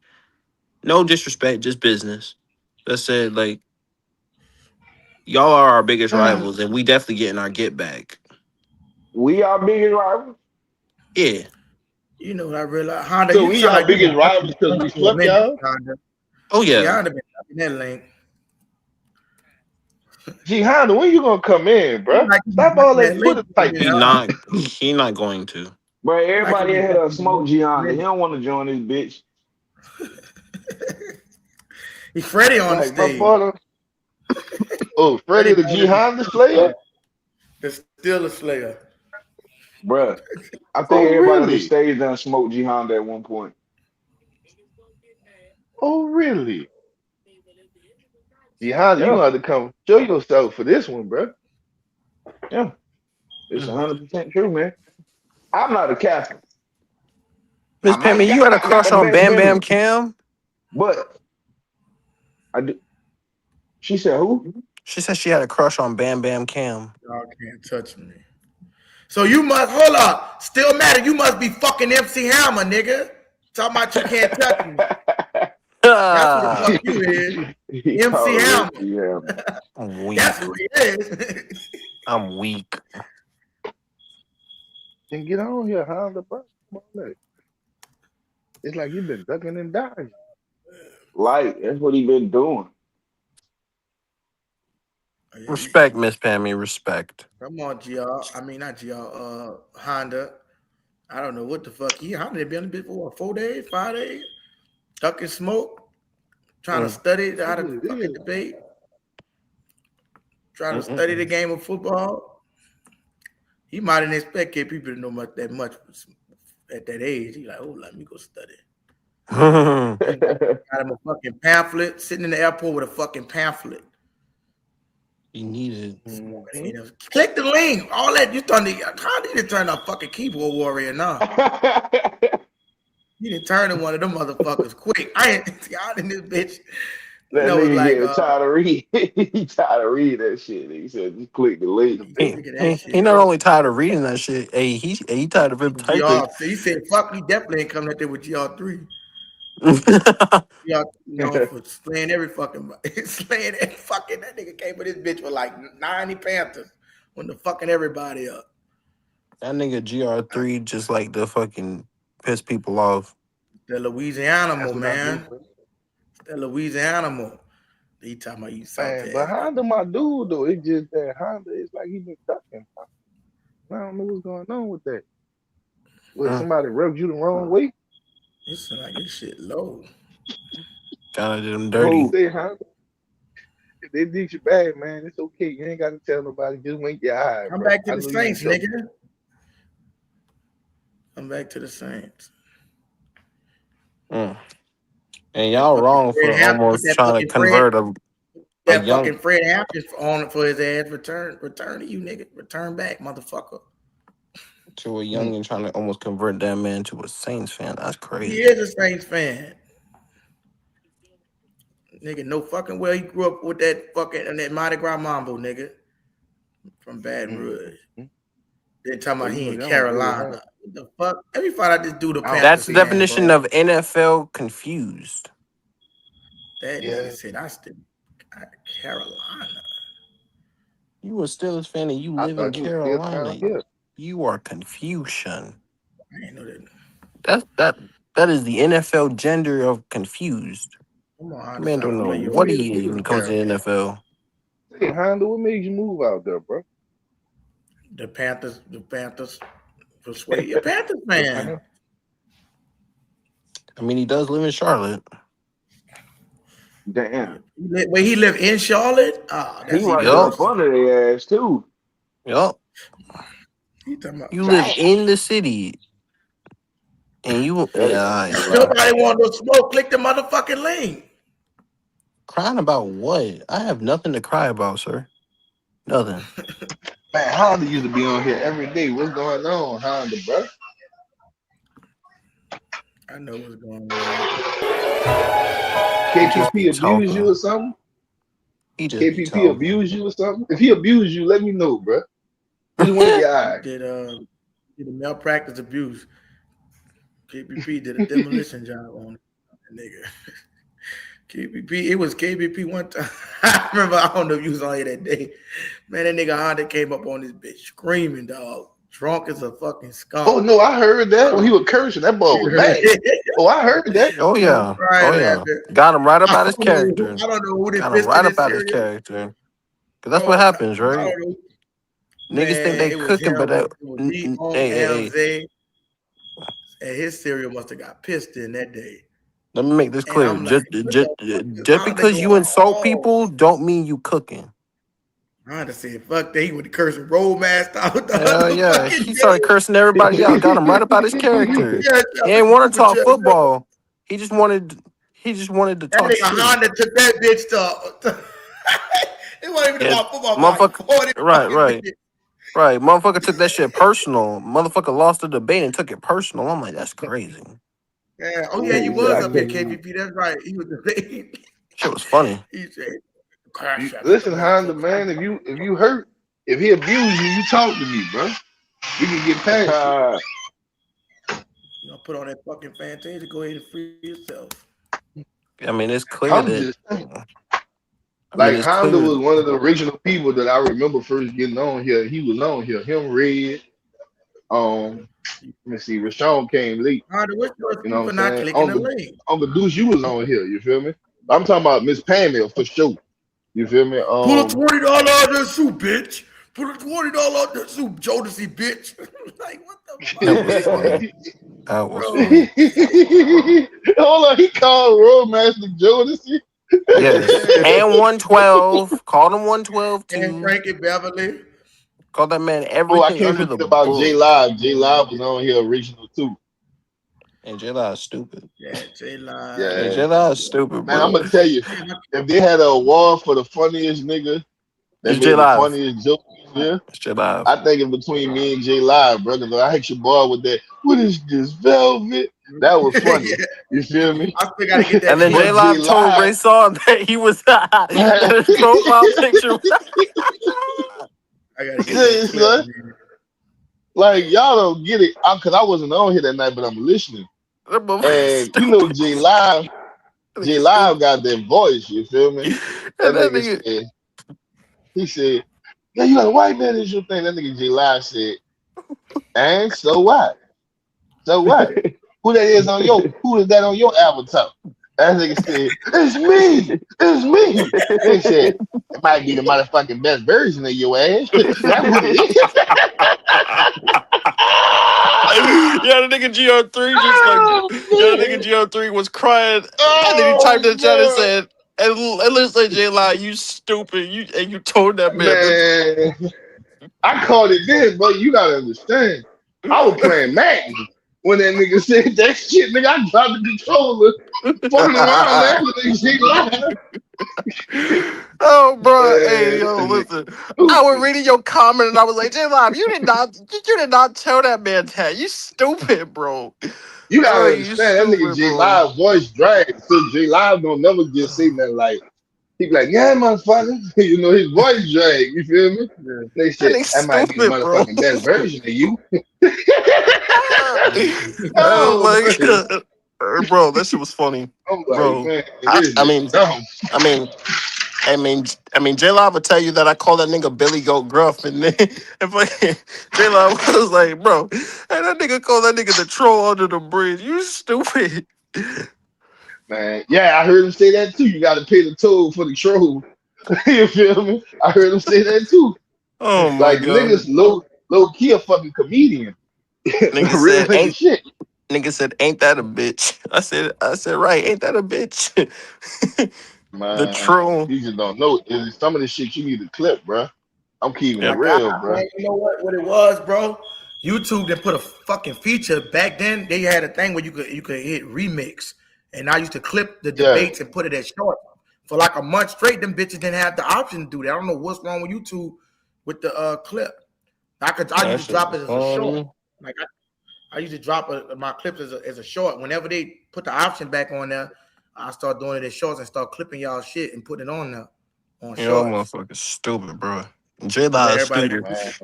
no disrespect, just business. That said, like, y'all are our biggest rivals, and we definitely getting our get back. We are biggest rivals. Yeah. You know what I realized? Honda, So you we sound y'all like you've been biggest ducking rivals the because link we for a swept minute, y'all? Honda. Oh Yeah, yeah. Honda been ducking that link. Gee, Honda, when you gonna come in, Seems bro? like you've been Stop all ducking that that link Twitter for a type minute, He shit. huh? not going to. But Seems like you've everybody been in here ducking the smoke link for a Gianna. He minute. don't want to join this bitch. He's Freddie on the Like my stage. father. Oh, Freddie Freddie the G Freddie the Honda Slayer? Steelers Slayer. Bruh. I think Oh everybody on the really? stage done smoked G Honda at one point. Oh really? G Honda, you Yeah. gonna have to come show yourself for this one, bro. Yeah. It's 100% true, man. I'm not a Catholic. Miss I might Pammy, you had a got crush the on best Bam Bam memory. Cam? But I do. She said who? She said she had a crush on Bam Bam Cam. Y'all can't touch me. So you must hold up. Still matter. You must be fucking MC Hammer, nigga. Talking about you can't touch me. That's who the fuck you is. He MC called her Hammer. MC Hammer. I'm That's weak. who he is. I'm weak. Then get on here, Honda, bro. Come on, man. It's like you've been ducking and diving. Like, that's what he been doing. Respect, Miss Pammy, respect. Come on, GR. I mean, not GR. Honda. I don't know what the fuck Honda been on the bitch for what, 4 days, 5 days? Ducking smoke. Trying to study how to fucking debate. Trying to study the game of football. He might not expect people to know that much at that age. He like, oh, let me go study. Got him a fucking pamphlet, sitting in the airport with a fucking pamphlet. You need it. Mm-hmm. Click the link. All that you turn how did you turn a fucking keyboard warrior now? You didn't turn to one of them motherfuckers quick. I ain't in this bitch. That Was nigga like getting tired of reading. He tired of reading that shit. He said, just click the link. He not only tired of reading that shit, hey, he tired of him GR. typing. So he said, fuck, he definitely ain't coming up there with GR3. Y'all for slaying every fucking slaying that fucking that nigga came with his bitch with like 90 Panthers when the fucking everybody up. That nigga GR3 just like to fucking piss people off. The Louisiana That's what I do, man. The Louisiana. He talking about you salty man. But ass. Honda, my dude, though, it's just that Honda, it's like he been ducking. I don't know what's going on with that. What, somebody rubbed you the wrong way? It's like this shit low. Kinda did him dirty. Say, Honda, if they did you bad, man, it's okay. You ain't got to tell nobody. Just wink your eye, Come bro. back to I the know you in Saints, trouble. nigga. Come back to the Saints. And y'all wrong for Fred Hampton, put almost that trying to fucking Fred. convert a That fucking Fred Hampton on for his ass. Return to you, nigga. Return back, motherfucker. To a youngin trying to almost convert that man to a Saints fan. That's crazy. He is a Saints fan. Nigga, no fucking well he grew up with that fucking and that Mardi Gras Mambo, nigga. From Baton Rouge. They're talking about he in Carolina. What the fuck? Every fight I just do the Panthers. That's the definition of NFL confused. That nigga said I still Carolina. You a Steelers fan and you live in Carolina. You are confusion. I ain't know that. That is the NFL gender of confused. Come on, man don't know what he is when it comes to the NFL. Hey, Honda, what made you move out there, bro? The Panthers persuade you a Panthers fan. I mean, he does live in Charlotte. Damn. Wait, he live in Charlotte? Oh, he right up under their ass too. Yup. You live in the city. And you nobody want no smoke. Click the motherfucking link. Crying about what? I have nothing to cry about, sir. Nothing. Man, Honda used to be on here every day. What's going on, Honda, bro? I know what's going on. KPP abused you or something? KPP abused you or something? If he abused you, let me know, bro. Which one of your eyes? Did a malpractice abuse. KPP did a demolition job on that nigga. KPP, it was KPP one time. I remember, I don't know if you was on here that day. Man, that nigga Honda came up on this bitch screaming, dog. Drunk as a fucking skunk. Oh, no, I heard that when he was cursing. That boy was mad. Oh, I heard that. Oh, yeah. Got him right about his character. I don't know who got him right about his character. Because that's what happens, right? Niggas think they cooking, but hey. And his cereal must have got pissed in that day. Let me make this clear. Just because you insult people don't mean you cooking. I just said, fuck that. He would curse Roadmaster out. Yeah. He started cursing everybody out. Got him right about his character. He ain't want to talk football. He just wanted to talk shit. That nigga Honda took that bitch to it wasn't even about football. Right. Right. Motherfucker took that shit personal. Motherfucker lost the debate and took it personal. I'm like, that's crazy. Yeah. Oh, yeah, he was up here, KPP. That's right. He was debating. Shit was funny. He said, listen, Honda, man, if you hurt, if he abused you, you talk to me, bro. We can get past it. You know, put on that fucking Fantasia, go ahead and free yourself. I mean, it's clear that Honda was one of the original people that I remember first getting on here. He was on here. Him, Red. Let me see. Rashawn came late. Honda, what's your for not clicking the link? Uncle Deuce, you was on here. You feel me? I'm talking about Miss Pamela for sure. You feel me? Pull a $20 out of the soup, bitch. Pull a $20 out the soup, Jodeci, bitch. Like, what the fuck? That was funny. Hold on, he called Roadmaster Jodeci. Yes. And 112. Called him 112 too. And Frankie Beverly. Called that man everything. I can't forget about J Live. J Live was on here original too. And J Live is stupid. Yeah, J Live. Yeah, J Live is stupid, bro. Man, I'm gonna tell you, if they had an award for the funniest nigga, it's J Live. The funniest joke, yeah, it's J Live. I think it's between me and J Live, brother. I hit your boy with that. What is this velvet? That was funny. You feel me? I still gotta get that. And then J Live told Ray Saw that he was his profile picture. I gotta get that. Like y'all don't get it, because I wasn't on here that night, but I'm listening. And you know, J Live got that voice. You feel me? That nigga said, he said, "Yeah, you got a white man is your thing." That nigga J Live said, "And so what? So what? Who that is on your? Who is that on your avatar?" That nigga said, "It's me. It's me." They said, "It might be the motherfucking best version of your ass." That's what it is. Yeah, the nigga GO3 just the nigga GO3 was crying, and then he typed in the chat and said, "And listen, J Live, you stupid, you told that man." I called it then, but you gotta understand. I was playing Madden. when that nigga said that shit, nigga, I dropped the controller, fucking around laughing at J Live. Oh, bro, hey, yo, listen. I was reading your comment and I was like, J Live, you did not tell that man that. You stupid, bro. You Oh, gotta you understand that nigga stupid, J bro. Live voice drag, so J Live don't never just say nothing like he be like, yeah, motherfucker. You know, his voice drag, you feel me? They That said nigga that might be the stupid, bro. motherfucking best version of you. Oh Oh my man. god, bro, that shit was funny, I'm like, bro. man, I, this I is mean, dumb. I mean, J Live would tell you that I call that nigga Billy Goat Gruff, and then and fucking J Live was like, bro, hey, that nigga call that nigga the troll under the bridge. You stupid. Man, yeah, I heard him say that too. You gotta pay the toll for the troll. You feel me? I heard him say that too. Oh my Like the god. nigga's low key a fucking comedian. Nigga Real said, nigga ain't shit. nigga said, ain't that a bitch? I said, right, ain't that a bitch? The Man, troll. you just don't know. Some of this shit you need to clip, bro. I'm keeping it Yeah. My God, real, bro. man, you know what it was, bro? YouTube they put a fucking feature back then. They had a thing where you could hit remix, and I used to clip the Yeah. debates and put it as short for like a month straight. Them bitches didn't have the option to do that. I don't know what's wrong with YouTube with the clip. I That used to shit drop was it as a short. funny. Like I used to drop my clips as a short. Whenever they put the option back on there, I start doing it as shorts and start clipping y'all shit and putting it on there on Yo, shorts. motherfucker, stupid, bro. J And let Live everybody stupid. Man,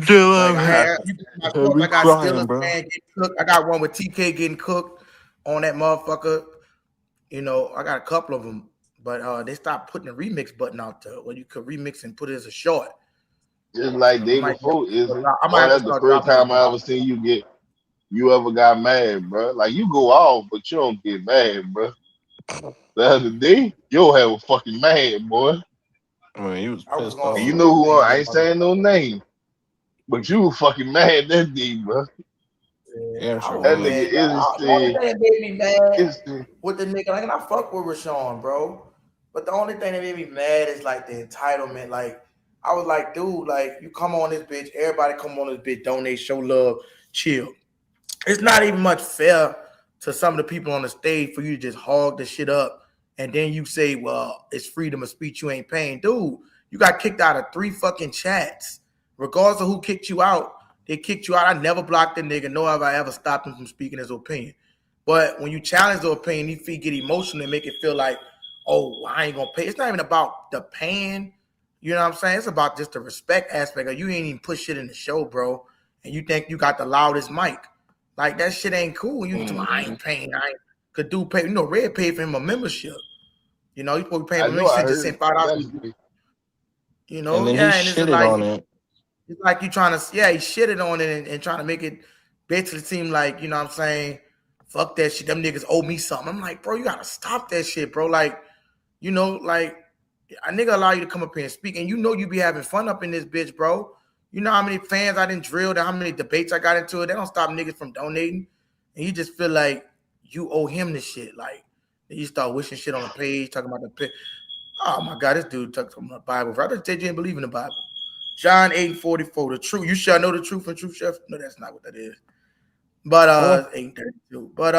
J like I Live had you put my had clips, me I got crying, Steelers bro. fan getting cooked. I got one with TK getting cooked on that motherfucker. You know, I got a couple of them, but they stopped putting the remix button out there where you could remix and put it as a short. just like So day before, is it? I might Boy, have to that's the start first dropping time I it. ever seen you ever got mad, bro. Like you go off, but you don't get mad, bro. The other day, you'll have a fucking mad, boy. I mean, he was I was pissed going And off. you through know who I everything, ain't saying no name, but you were fucking mad that day, bro. Yeah, I sure was That was. nigga mad. is The only thing that made me mad is with the nigga, like, and I fuck with Rashawn, bro. But the only thing that made me mad is like the entitlement. Like, I was like, dude, like, you come on this bitch, everybody come on this bitch, donate, show love, chill. It's not even much fair to some of the people on the stage for you to just hog the shit up and then you say, well, it's freedom of speech, you ain't paying. Dude, you got kicked out of 3 fucking chats. Regardless of who kicked you out, they kicked you out. I never blocked the nigga, nor have I ever stopped him from speaking his opinion. But when you challenge the opinion, he get emotional and make it feel like, oh, I ain't gonna pay. It's not even about the paying. You know what I'm saying? It's about just the respect aspect of you ain't even put shit in the show, bro. And you think you got the loudest mic. Like that shit ain't cool. You tell me I mm, ain't paying. I ain't could do pay. You know, Red paid for him a membership. You know, he's supposed to pay him I a know membership. I He just heard sent $5. definitely. You And know, then he yeah, and it's shitted like on it. it's like you trying to, yeah, he shitted on it and trying to make it basically seem like, you know what I'm saying, fuck that shit. Them niggas owe me something. I'm like, bro, you gotta stop that shit, bro. Like, you know, like a nigga allow you to come up here and speak, and you know you be having fun up in this bitch, bro. You know how many fans I didn't drilled and how many debates I got into it. They don't stop niggas from donating. And you just feel like you owe him the shit. Like you start wishing shit on the page, talking about the page. Oh my God, this dude talking about the Bible. I just said you didn't believe in the Bible. John 8:44, the truth. You shall know the truth and truth shall. No, that's not what that is. But Huh? 8:32. But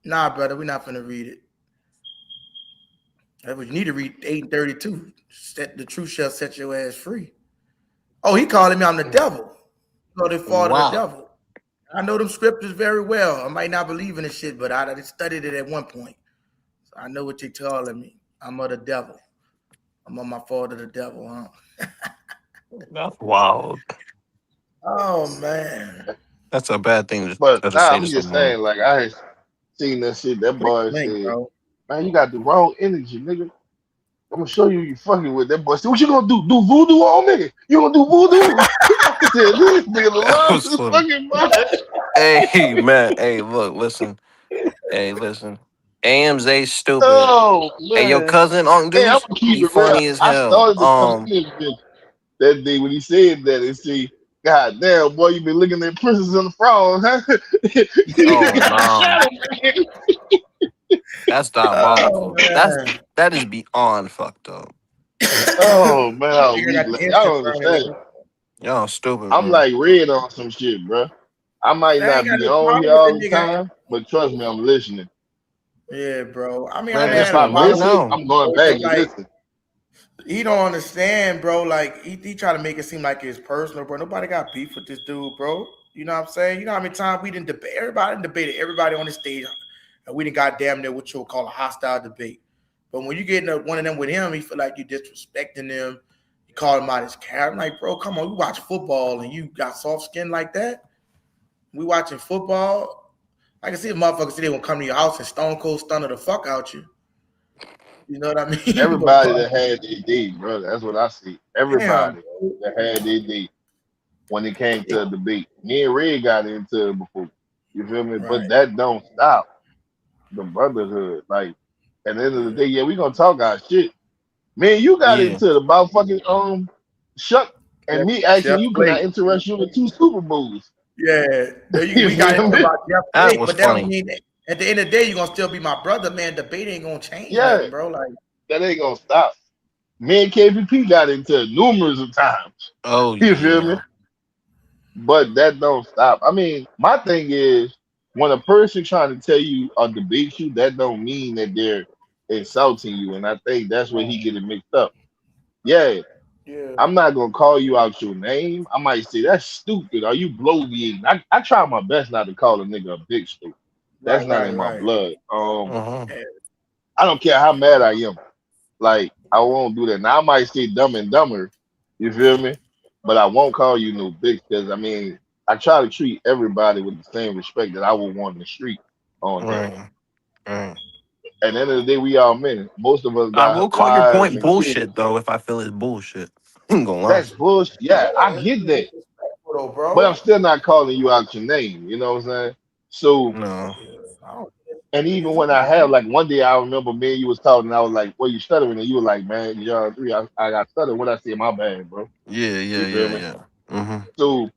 nah, brother, we're not gonna read it. You need to read 8:32. Set the truth shall set your ass free. Oh, he calling me I'm the devil. So they fall to the Wow. devil. I know them scriptures very well. I might not believe in this shit, but I studied it at one point. So I know what you're telling me. I'm of the devil. I'm on my fall to the devil, huh? That's wild. Oh man. That's a bad thing But to nah, say to I'm just someone. saying, like I seen that shit. That Click boy the link, said, bro. "Man, you got the wrong energy, nigga. I'm gonna show you fucking with." That boy said, "What you gonna do? Do voodoo on me? You gonna do voodoo?" I said, "This nigga That lost was his funny. fucking mind." Hey, man. Hey, look, listen. Hey, listen. AMZ stupid. Oh Hey, your man. cousin, Unc Hey, I'm Deuce, gonna keep he it real. funny as I hell. started to come in this bitch that day when he said that and see, God damn, boy, you been looking at Princess and the Frog, huh? Oh, You got a no. shadow, man. That's Oh diabolical. man. That is beyond fucked up. Oh man, I was Figured weak. out the Y'all instant don't burn it. understand. Y'all stupid, I'm bro. like red on some shit, bro. I might I ain't not got be no on problem here with the all the nigga. time, but trust me, I'm listening. Yeah, bro. I mean, I Man, didn't And if have I a listening right problem miss with it, now. I'm going it, back but and like listen. he don't understand, bro. Like he try to make it seem like it's personal, bro. Nobody got beef with this dude, bro. You know what I'm saying? You know how many times we didn't debate? Everybody debated everybody on the stage, and we didn't got damn near what you'll call a hostile debate. But when you get into one of them with him, he feel like you disrespecting him. You call him out his character. I'm like, bro, come on, we watch football and you got soft skin like that. We watching football. I can see a motherfucker say they gonna come to your house and stone cold stunner the fuck out you. You know what I mean? But Everybody bro, that had their day, bro. That's what I see. damn, Everybody bro. that had their day when it came to a debate. Me and Red got into it before. You feel me? But Right. that don't stop the brotherhood. Like at the end of the day, yeah, we gonna talk our shit. Man, you got Yeah. into it about fucking Chuck and Jeff, me asking Jeff you, can I Blake. interest you in 2 Super Bowls? Yeah, You we got feel into me? about Jeff That Blake, was but that don't funny. mean that at the end of the day you're gonna still be my brother, man. Debate ain't gonna change Yeah, nothing, bro. Like, that ain't gonna stop. Me and KVP got into it numerous of times. Oh You feel me? yeah. But that don't stop. I mean, my thing is when a person trying to tell you or debate you, that don't mean that they're insulting you. And I think that's where he getting mixed up. Yeah, yeah, I'm not gonna call you out your name. I might say that's stupid or you bloviating. I try my best not to call a nigga a big stupid. That's not in my right. blood. Uh-huh. Yeah, I don't care how mad I am. Like I won't do that. Now I might say dumb and dumber. You feel me? But I won't call you no bitch because I mean I try to treat everybody with the same respect that I would want in the street on here. Right. Right. At the end of the day, we all men. Most of us I will got call your wives point and kids. bullshit though if I feel it's bullshit. I ain't gonna lie. That's bullshit. Yeah, I get that. disrespectful though, But I'm bro. still not calling you out your name. You know what I'm saying? So, No. Yeah, I don't and think even it's when I easy. have like one day, I remember me and you was talking, and I was like, "Well, you stuttering?" And you were like, "Man, y'all three, I got stuttered." What I say, my bad, bro. Yeah, yeah, You feel yeah, me? yeah. Mm-hmm. So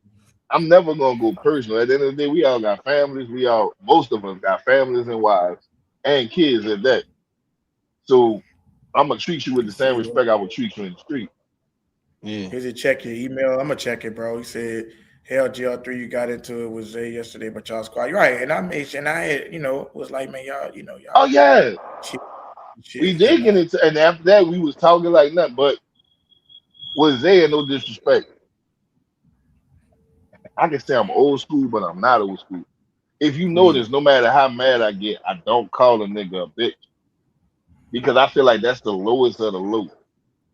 I'm never gonna go personal. At the end of the day, we all got families. Most of us got families and wives and kids at that. So I'm gonna treat you with the Let's see same here. respect I would treat you in the street. Yeah. Here's a check your email. I'm gonna check it, bro. He said, "Hell, GL3, you got into it with Zay yesterday, but y'all squad." You're right, and I made sure, and I had, was like, man, y'all, Oh y'all yeah, shit, we shit, did get into, and after that, we was talking like nothing. But with Zay, no disrespect, I can say I'm old school, but I'm not old school. If you Yeah. notice, no matter how mad I get, I don't call a nigga a bitch because I feel like that's the lowest of the low.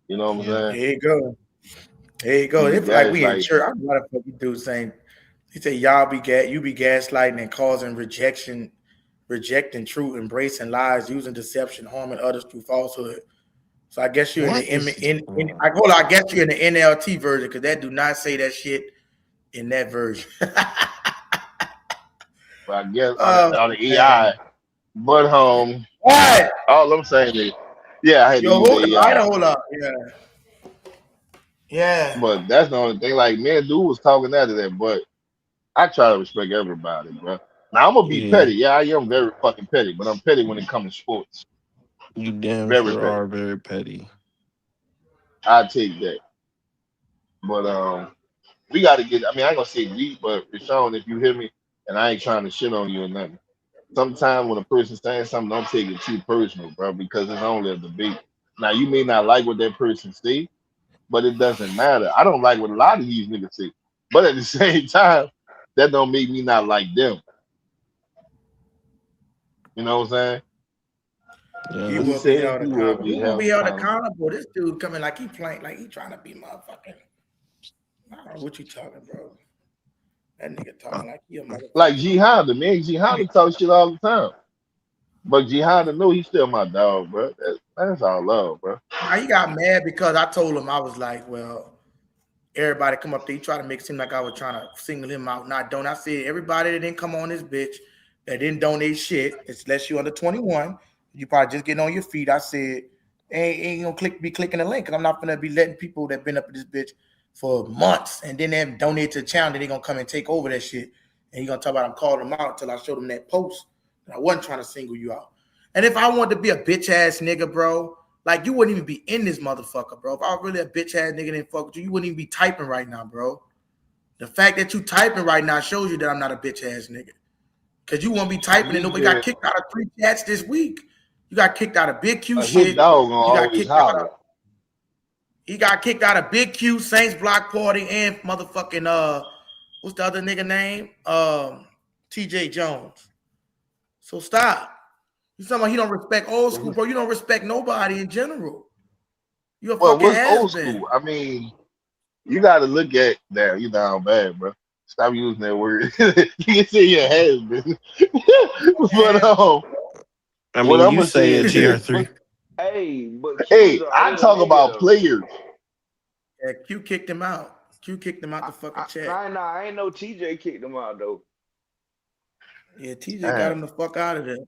You know what I'm Yeah. saying? There you go. There you go. It feel Yeah, like it's we in like church. I don't know what the fuck you do saying. He said, "Y'all you be gaslighting and causing rejection, rejecting truth, embracing lies, using deception, harming others through falsehood." So I guess you're in the What is I guess you're in the NLT version because that do not say that shit in that version. I guess Oh on the AI, man. but What? all I'm saying is, yeah, I had to Yo, use hold the the lighter, AI. hold up. Yeah. Yeah. But that's the only thing. Like me and dude was talking out of that, but I try to respect everybody, bro. Now I'm gonna be Yeah. petty. Yeah, I am very fucking petty, but I'm petty when it comes to sports. You damn Very sure petty. are very petty. I take that. But we gotta get. I mean, I ain't gonna say we, but Rashawn, if you hear me, and I ain't trying to shit on you or nothing. Sometimes when a person's saying something, don't take it too personal, bro, because it's only a debate. Now you may not like what that person say, but it doesn't matter. I don't like what a lot of these niggas say, but at the same time, that don't make me not like them. You know what I'm saying? He Yeah. What he will be said, held he will accountable. be Who gonna be held held accountable. accountable? This dude coming like he playing, like he trying to be motherfucking. I don't know what you talking, bro. That nigga talking like he a Like motherfucking. G Honda, man, G Honda talk shit all the time, but G Honda know he's still my dog, bro. That's all love, bro. Now he got mad because I told him I was like, well, everybody come up there. He tried to make it seem like I was trying to single him out. Not don't. I said everybody that didn't come on this bitch that didn't donate shit, unless you under 21, you probably just getting on your feet. I said ain't gonna be clicking the link because I'm not gonna be letting people that been up in this bitch for months and then they donate to the channel. Then they gonna come and take over that shit. And you gonna talk about I'm calling them out until I showed them that post. And I wasn't trying to single you out. And if I wanted to be a bitch ass nigga, bro, like you wouldn't even be in this motherfucker, bro. If I was really a bitch ass nigga didn't fuck with you, you wouldn't even be typing right now, bro. The fact that you typing right now shows you that I'm not a bitch ass nigga. Cause you won't be typing and nobody got kicked out of 3 chats this week. You got kicked out of Big Q A hit shit. dog gonna You got always kicked out holler. of. He got kicked out of Big Q, Saints Block Party, and motherfucking what's the other nigga name? TJ Jones. So stop. You talking about he don't respect old school, bro? You don't respect nobody in general. You a Well, fucking what's has old been. school? I mean, you got to look at that. You down bad, bro. Stop using that word. You can say your has been, but I what mean, I'm you gonna say say it, is this. GR3. But Q is Hey, an I older talk nigga about though. players. Yeah, Q kicked him out. Q kicked him out the fucking chat. I ain't know TJ kicked him out though. Yeah, TJ got Damn. him the fuck out of there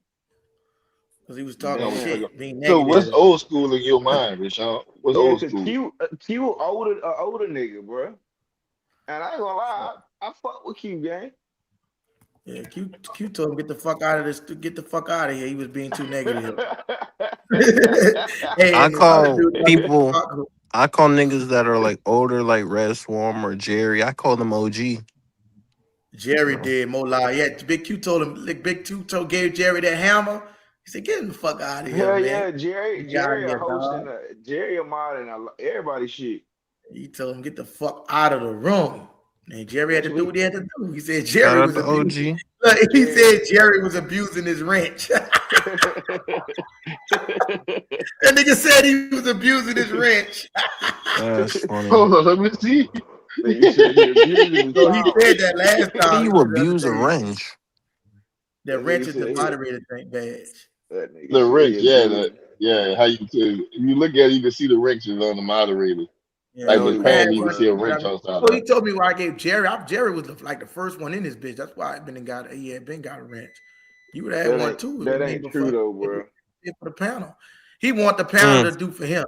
because he was talking Damn. shit, being So what's negative. old school in your mind, Rashawn? What's Yeah, old cause school? Q older nigga, bro. And I ain't gonna lie, I fuck with Q, gang. Yeah, Q told him get the fuck out of this. Get the fuck out of here. He was being too negative. Hey, I and this other call dude, people, I call niggas that are like older, like Red Swarm or Jerry. I call them OG. Jerry did Mola. Yeah, Big Q told him. Like, Big Q gave Jerry that hammer. He said, "Get him the fuck out of here, Hell man. yeah, Jerry Get out of a here, hosting, dog." Jerry a mod and everybody shit. He told him, "Get the fuck out of the room." And Jerry had That's to what do he, what he had to do. He said Shout Jerry out was to abusing. OG. Look, he Jerry. said Jerry was abusing his wrench. That nigga said he was abusing his wrench. That's funny. Hold on, let me see. Nigga said he abusing his So he power. said that last How do time, you the other abuse a day. wrench? The That wrench nigga is the said moderator thing badge. that nigga The said he wrench, yeah, abusing. how you if you look at it, you can see the wrenches on the moderator. Yeah, Like No, the you he had panel, won't, you can one. see bro. a wrench on top Oh, of he it. told me where I gave Jerry. Jerry was like the first one in his bitch. That's why he had been got a wrench. You would have had one too. That It ain't ain't true before though, bro. for the panel. He want the panel to do for him,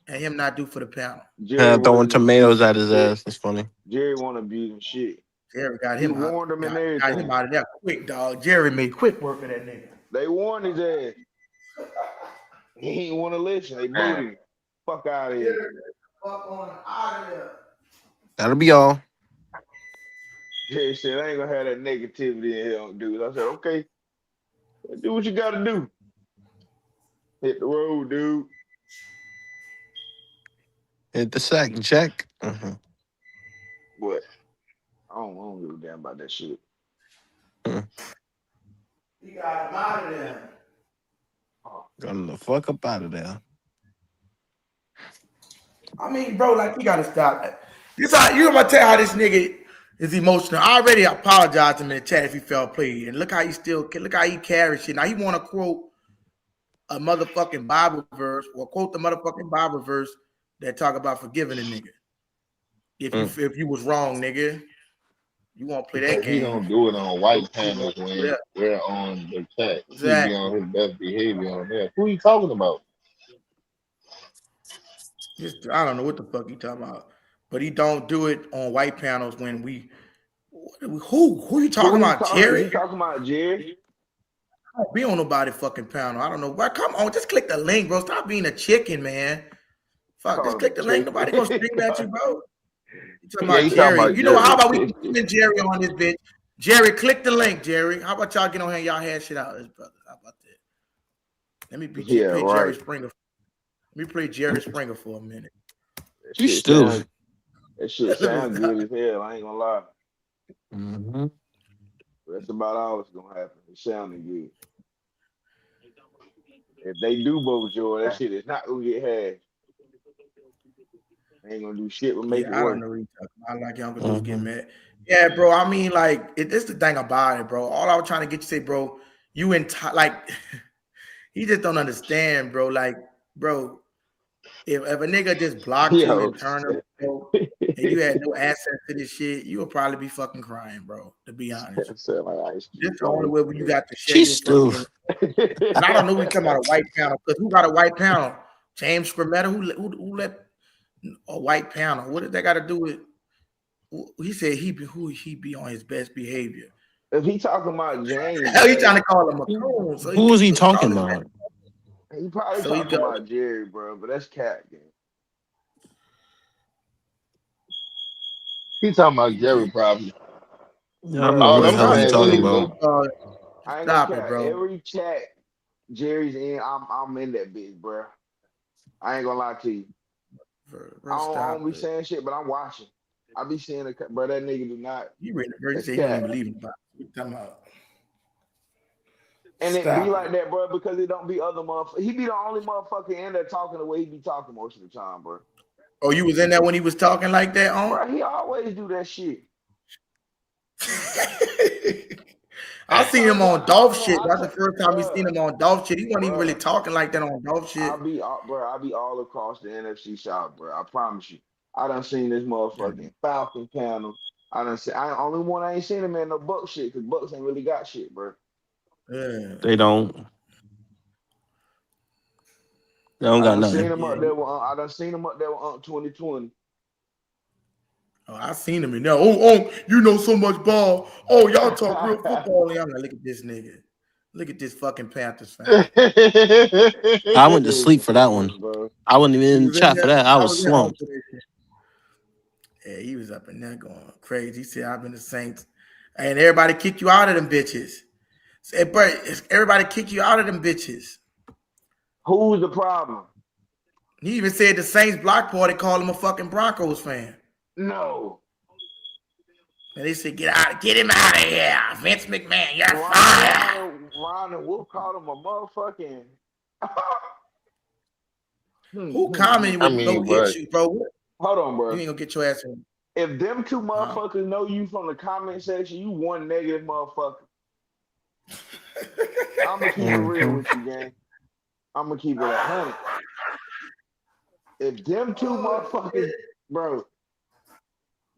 and him not do for the panel. Jerry Throwing wasn't tomatoes at abusing his shit. ass. That's funny. Jerry wasn't abusing shit. Jerry got He him out. warned him and Got him everything. out of there quick, dog. Jerry made quick work of that nigga. They warned his ass. He ain't want to listen. They booed him. Fuck out of here. Fuck on out of there. That'll be all. Jerry said, I ain't gonna have that negativity in here, dude. I said, okay, do what you gotta do. Hit the road, dude. Hit the sack and check. Mm-hmm. What? I don't give a damn about that shit. He got him out of there. Got him the fuck up out of there. I mean, bro, like, you gotta stop it. You gonna tell how this nigga is emotional. I already apologized to him in the chat if he fell play. And look how he carries shit. Now he wanna quote a motherfucking Bible verse or quote the motherfucking Bible verse that talk about forgiving a nigga. If you was wrong, nigga. You won't play that Because he game. don't do it on white panels when we're on the chat. Exactly. He be on his best behavior on there. Who you talking about? I don't know what the fuck he talking about. But he don't do it on white panels when we who you talking about, Jerry? He talking about Jerry? I don't be on nobody fucking panel. I don't know. Well, come on, just click the link, bro. Stop being a chicken, man. Fuck, just click the link. Nobody gonna scream at you, bro. You talking about Jerry? You know, how about we get Jerry on this bitch? Jerry, click the link, Jerry. How about y'all get on here and y'all hash it out, brother? How about that? Let me play Jerry Springer. Let me play Jerry Springer for a minute. You stupid. That shit sound good as hell. I ain't gonna lie. Mm-hmm. That's about all that's gonna happen. It sounding good. If they do vote Joy, that shit is not gonna get hashed. Ain't gonna do shit but make it I work. don't know what you're talking about. I like y'all gonna do is get mad. Yeah, bro. I mean, like, this the thing about it, bro. All I was trying to get you to say, bro, you like he just don't understand, bro. Like, bro, if a nigga just blocked you and turned him, bro, and you had no access to this shit, you would probably be fucking crying, bro. To be honest, this the only way when you got to share your fucking. And I don't know we talking about a white panel because who got a white panel? James Scrimetta, who let a white panel? What did that got to do with? He said he be on his best behavior. If he talking about James, he trying to call him a coon. So Who was he talking about? He probably talking about Jerry, bro. But that's cat game. He talking about Jerry probably. Yeah, I don't know All what the I'm hell he saying talking is, about. I ain't gonna Stop it, care. bro. Every chat Jerry's in, I'm in that bitch, bro. I ain't gonna lie to you. Bro, I don't stop be it. saying shit, but I'm watching. I be seeing the bro. That nigga do not. You ready, bro? You That's say he don't even cat. believe in the Bible. What you talking about? And it be Stop like it. that, bro, because it don't be other motherfuckers. He be the only motherfucker in there talking the way he be talking most of the time, bro. Oh, you was in there when he was talking like that, on? Bro, he always do that shit. I seen him on Dolph shit. I That's the told, first time we seen bro, him on Dolph shit. He wasn't even really bro. talking like that on Dolph shit. I be all across the NFC South, bro. I promise you. I done seen this motherfucking Falcon panel. Only one I ain't seen him in no Buck shit, because Bucks ain't really got shit, bro. Yeah. They don't. They don't I got done seen nothing. him up there with 2020. Oh, I seen him in there. Oh, you know so much ball. Oh, y'all talk real football. I'm like, look at this nigga. Look at this fucking Panthers fan. I went to This sleep for that one. stupid, bro. I wasn't even He in the was in chat for there. that. I I was was in home slumped. today. Yeah, he was up in there going crazy. He said, I've been the Saints. And everybody kick you out of them bitches. Say, bro, everybody kick you out of them bitches. Who's the problem? He even said the Saints block party called him a fucking Broncos fan. No. And they said, get him out of here. Vince McMahon, you're fired. Ron and Wolf called him a motherfucking. Who commented I with no mean, bro. issue, bro? Hold on, You bro. ain't gonna get your ass in. If them two motherfuckers know you from the comment section, you one negative motherfucker. I'm gonna keep it real with you, gang. I'm gonna keep it 100. If them two motherfuckers, bro,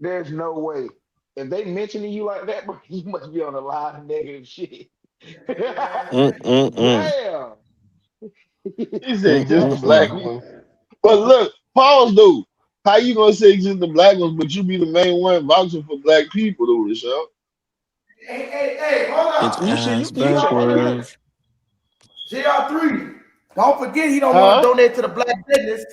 there's no way. If they mentioning you like that, bro, you must be on a lot of negative shit. Damn. He said just the black Damn. ones. But look, pause though. How you gonna say just the black ones, but you be the main one vouching for black people though, Rashad? Hey, hold It's on. You ass should. backwards. JR3. Don't forget he don't want to Huh? donate to the black business.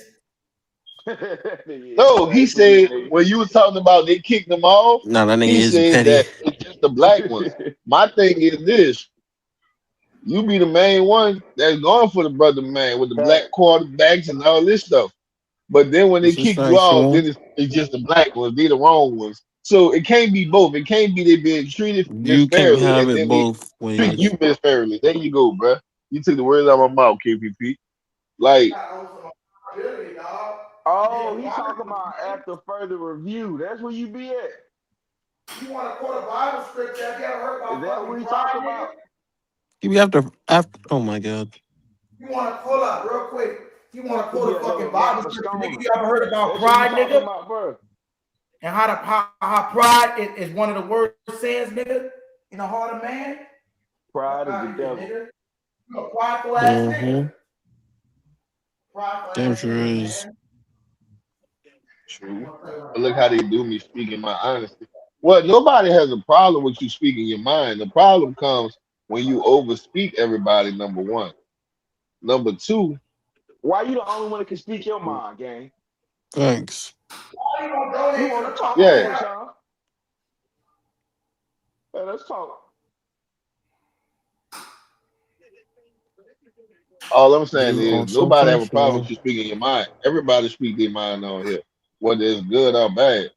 No, he That's weak, said nigga. when you was talking about they kicked them off, Nah, that nigga he is said petty. that it's just the black ones. My thing is this: you be the main one that's going for the brother man with the black Fact. quarterbacks and all this stuff. But then when they This is kick you off, factual. then it's just the black ones, they the wrong ones. So it can't be both. It can't be they being treated You can't misfairly have and it then they both treat you ways. misfairly. There you go, bruh. You took the words out of my mouth, KPP. Like, Oh, he talking about after further review. That's where you be at. You want to quote a Bible scripture? Have you ever heard Is about that fucking what he pride, talking nigga? about? You be after. Oh my god. You want to pull up real quick? You want to He quote be a out there fucking with Matt Bible scripture, nigga? Moscona. You ever heard about That's what he pride, talking nigga? about, bro. And how pride is one of the worst sins, nigga, in the heart of man? Fuck Pride is the out of here, devil. nigga. You a prideful ass Mm-hmm. nigga. Prideful Damn ass sure nigga, is. man. true. But look how they do me speaking my honesty. Well, nobody has a problem with you speaking your mind. The problem comes when you overspeak everybody, number one. Number two, Why you the only one that can speak your mind, gang? Thanks. Why you gonna You donate to want the to talk Broncos? yeah. then, Sean? Hey, let's talk. All I'm saying You is also nobody have a problem factual. with you speaking your mind. Everybody speak their mind on here, whether it's good or bad.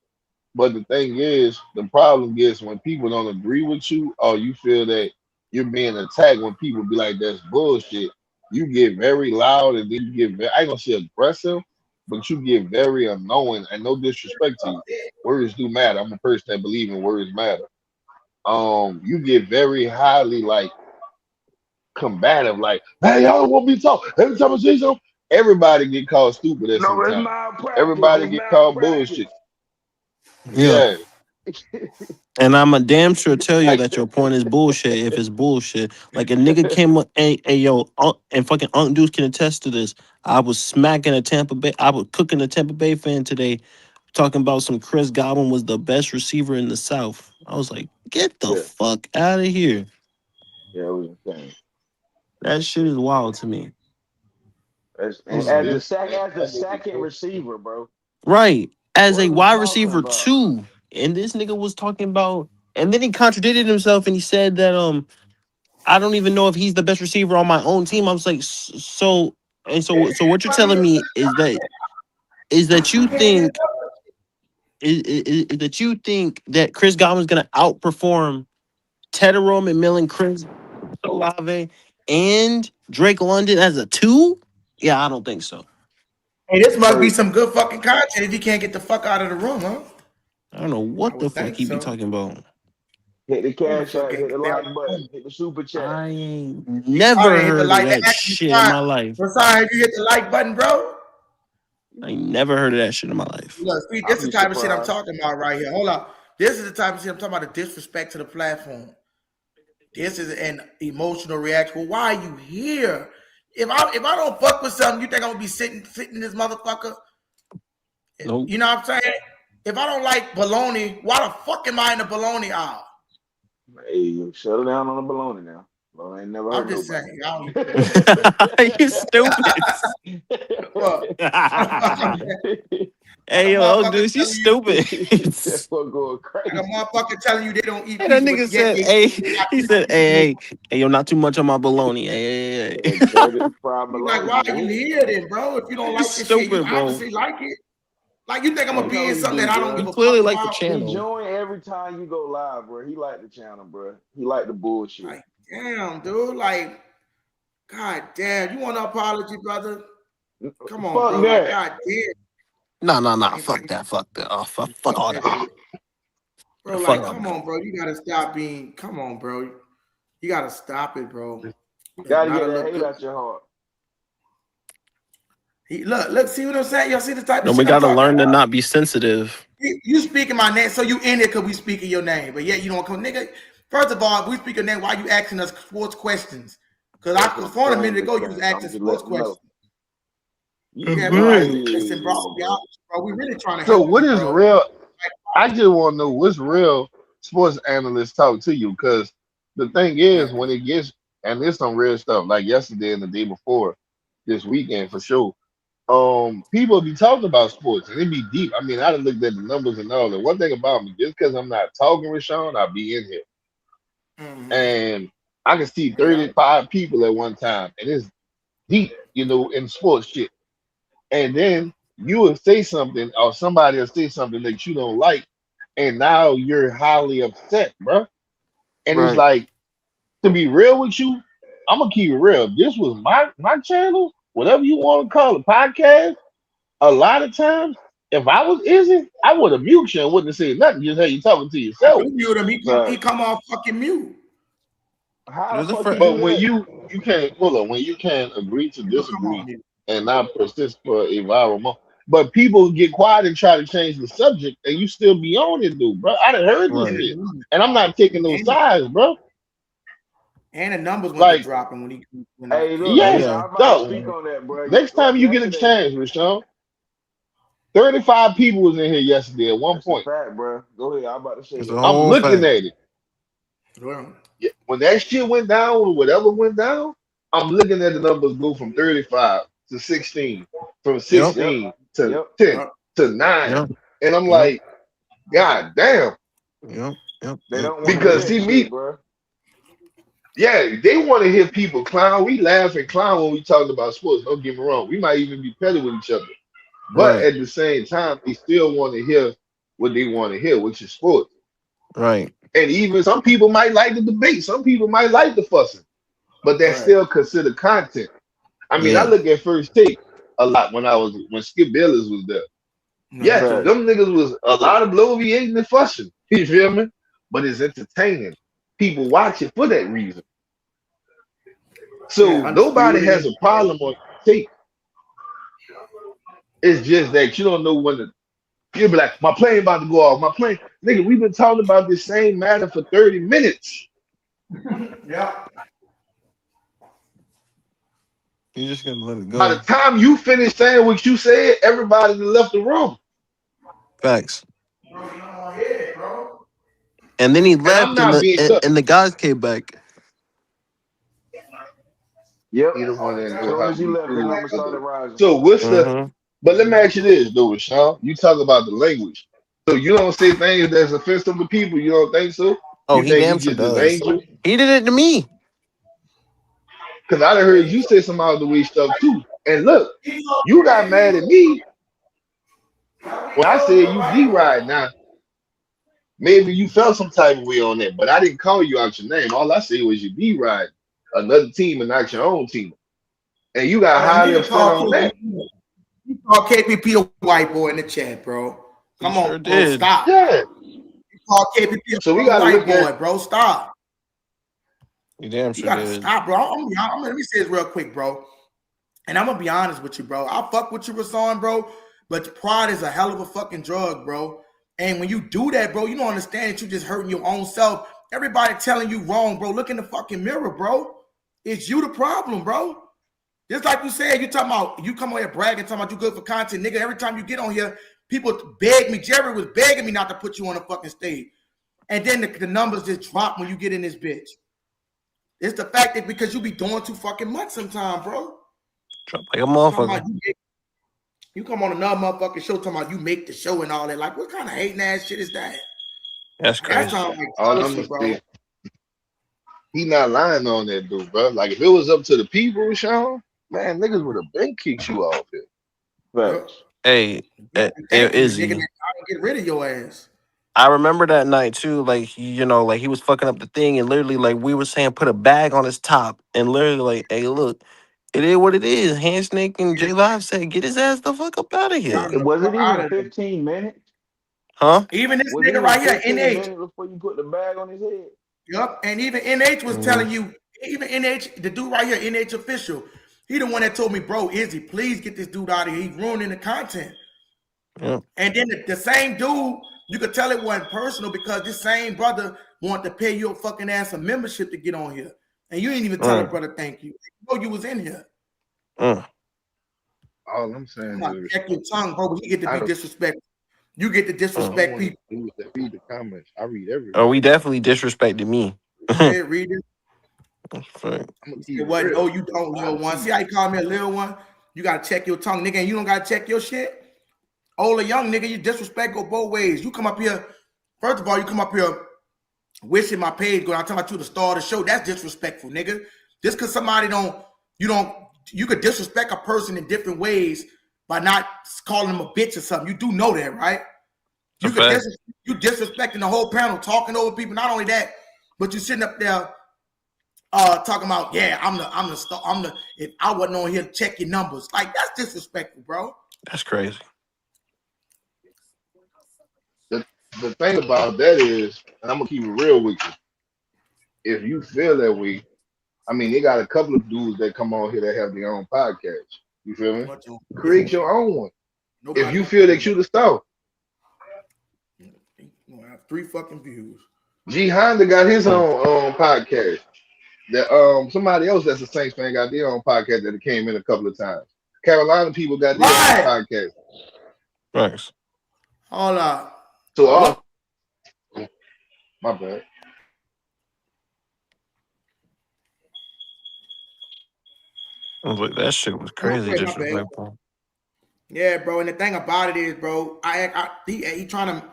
But the thing is, the problem is when people don't agree with you or you feel that you're being attacked when people be like, that's bullshit, you get very loud and then you get very, I ain't gonna say aggressive, but you get very annoying and no disrespect to you. Words do matter. I'm a person that believe in words matter. You get very highly like combative, like, hey, y'all don't want me to talk. Every time I say something, everybody get called stupid at some No, it's time. malpractice. Everybody It's get called bullshit. malpractice. Yeah. Yeah. And I'm a damn sure tell you Like that your point is bullshit if it's bullshit. Like a nigga came up, hey yo, and fucking Unc Deuce can attest to this. I was smacking a Tampa Bay, I was cooking a Tampa Bay fan today, talking about some Chris Godwin was the best receiver in the South. I was like, get the Yeah, fuck out of here. yeah, it was insane. That shit is wild to me. I And was this like, as the second receiver, bro. right. As What a are we wide talking receiver about? too. And this nigga was talking about, and then he contradicted himself and he said that I don't even know if he's the best receiver on my own team. I was like, so what you're telling me is that you think is that you think that Chris Godwin's gonna outperform Tedero, McMillan, Chris Olave, and Drake London as a 2? Yeah, I don't think so. Hey, this must be some good fucking content if you can't get the fuck out of the room, huh? I don't know what the fuck he be talking about. Hit the cash out, hit the like button, hit the super chat. I ain't never heard of that shit in my life. Sorry, if you hit the like button, bro. I ain't never heard of that shit in my life. Look, see, this is the type of shit I'm talking about right here. Hold up. This is the type of shit I'm talking about, the disrespect to the platform. This is an emotional reaction. Well, why are you here? If I don't fuck with something, you think I'm gonna be sitting this motherfucker? Nope. You know what I'm saying? If I don't like bologna, why the fuck am I in the bologna aisle? Hey, shut down on the bologna now. Well, I ain't never heard I'm just nobody. saying. I You stupid. Hey, yo, dude, you stupid. That's what going crazy. Like a motherfucker telling you they don't eat That nigga said, he said, hey, yo, not too much on my bologna. Hey. Like, why are you here then, bro? If you don't like this shit, you obviously like it. Like, you think I'm gonna be in something that I don't give a clearly fuck like about? the channel. He join every time you go live, bro. He like the channel, bro. He like the bullshit. Like, damn, dude. Like, god damn. You want an apology, brother? Come on, Fuck bro. that. Like, god damn. Nah. Fuck that. Oh, fuck all that. Bro, like, come on, bro. You gotta stop being. Come on, bro. You gotta stop it, bro. Gotta get that hate out your heart. Look, see what I'm saying? Y'all see the type of No, shit we gotta I'm learn to about? not be sensitive. You speaking my name, so you in it because we speaking your name, but yet you don't come, nigga. First of all, if we speak your name, why you asking us sports questions? Because for a minute ago, you was asking sports questions. Yeah, bro. Listen, bro, we really trying to So help what you, is bro. real? I just want to know what's real sports analysts talk to you, because the thing is, when it gets, and there's some real stuff like yesterday and the day before, this weekend for sure. People be talking about sports and it be deep. I mean, I done looked at the numbers and all that. One thing about me, just because I'm not talking with Sean, I'll be in here. And I can see 35 people at one time, and it's deep, in sports shit. And then you will say something, or somebody will say something that you don't like, and now you're highly upset, bro. And it's like, to be real with you, I'm gonna keep it real. This was my channel, whatever you want to call it, podcast. A lot of times, if I was Izzy, I would have mute you and wouldn't have said nothing. Just had you talking to yourself. You mute him, he come off fucking mute. How the fuck But when you can't when you can't agree to disagree and not persist for a viral moment. But people get quiet and try to change the subject, and you still be on it, dude, bro. I done heard this shit, and I'm not taking those sides, bro. And the numbers went to dropping when he. Hey, look, Yes, I'm about to speak on that, bro. Next time you get a chance, Rashawn. 35 people was in here yesterday at one point. Fact, bro. Go ahead. I'm about to say it. I'm looking at it. Yeah, when that shit went down, or whatever went down, I'm looking at the numbers go from 35 to 16, from 16 to 10 to 9. And I'm like, God damn. They don't want because see me, bro. Yeah, they want to hear people clown. We laugh and clown when we talk about sports. Don't get me wrong. We might even be petty with each other. But at the same time, they still want to hear what they want to hear, which is sports. Right. And even some people might like the debate. Some people might like the fussing. But that's still considered content. I mean, I look at First Take a lot when Skip Bayless was there. Yeah, them niggas was a lot of bloviating and fussing. You feel me? But it's entertaining. People watch it for that reason. So nobody has a problem on tape. It's just that you don't know when you'll be like, my plane about to go off. My plane, nigga, we've been talking about this same matter for 30 minutes. Yeah. You're just gonna let it go. By the time you finish saying what you said, everybody left the room. Facts. And then he left, and the guys came back. Yep. He the one that As soon as you left, the numbers started rising. So what's the? But let me ask you this, though, Sean. You talk about the language. So you don't say things that's offensive to people. You don't think so? Oh, You he think he damn sure just this does. angel? He did it to me. Because I done heard you say some out of the way stuff too. And look, you got mad at me when I said you D-Ride. Now, maybe you felt some type of way on that, but I didn't call you out your name. All I said was you D-Ride another team and not your own team. And you got highly upset on that. You call KPP a white boy in the chat, bro. Come He on, sure bro. did. Stop. Yeah. You call KPP So we a got to white look boy, at. bro. Stop. He damn You sure gotta did. stop, bro. Let me say this real quick, bro. And I'm gonna be honest with you, bro. I'll fuck with you, Rasan, bro. But pride is a hell of a fucking drug, bro. And when you do that, bro, you don't understand that you're just hurting your own self. Everybody telling you wrong, bro. Look in the fucking mirror, bro. It's you the problem, bro. Just like you said, you talking about you come on here bragging, talking about you good for content, nigga. Every time you get on here, people beg me. Jerry was begging me not to put you on the fucking stage. And then the numbers just drop when you get in this bitch. It's the fact that because you be doing too fucking much sometimes, bro. Drop like a motherfucker. You come on another motherfucking show talking about you make the show and all that. Like, what kind of hating ass shit is that? That's crazy. That sounds like All I'm jealousy, gonna bro. say, he not lying on that dude, bro. Like if it was up to the people, Sean, man, niggas would have been kicked you off here. Facts. Hey, Izzy. Nigga, get rid of your ass. I remember that night too. Like like he was fucking up the thing, and literally, like we were saying, put a bag on his top, and literally, like, hey, look, it is what it is. Hand Snake and J Live said, get his ass the fuck up out of here. Was it even 15 minutes? Huh? Even this Was it nigga even right here, 15 NH. minutes before you put the bag on his head? Yup, and even NH was telling you, even NH, the dude right here, NH official, he the one that told me, bro, Izzy, please get this dude out of here. He's ruining the content. Yep. And then the same dude, you could tell it wasn't personal because this same brother wanted to pay your fucking ass a membership to get on here. And you ain't even tell a brother thank you. You know you was in here. All I'm saying is check your tongue, bro. He get to be disrespectful. You get to disrespect people. Read the comments. I read everything. Oh, we definitely disrespected me. Yeah, read it. I'm Say what? No, you don't, little one. See how you call me a little one? You gotta check your tongue, nigga, and you don't gotta check your shit. Old or young, nigga, you disrespect go both ways. You come up here, first of all, you come up here wishing my page going. I'm talking about you to start the show. That's disrespectful, nigga. Just because somebody you could disrespect a person in different ways by not calling them a bitch or something. You do know that, right? You disrespecting the whole panel, talking over people. Not only that, but you sitting up there talking about, yeah, I'm the star. If I wasn't on here to check your numbers, like that's disrespectful, bro. That's crazy. The thing about that is, and I'm gonna keep it real with you. If you feel that way, I mean, they got a couple of dudes that come on here that have their own podcast. You feel me? Create your own one. If you feel that you the star. 3 fucking views. G Honda got his own podcast. That somebody else that's the Saints fan got their own podcast that came in a couple of times. Carolina people got their own podcast. Thanks. Hold up. So all my bad. Look, that shit was crazy. Disrespectful. Yeah, bro. And the thing about it is, bro, he trying to.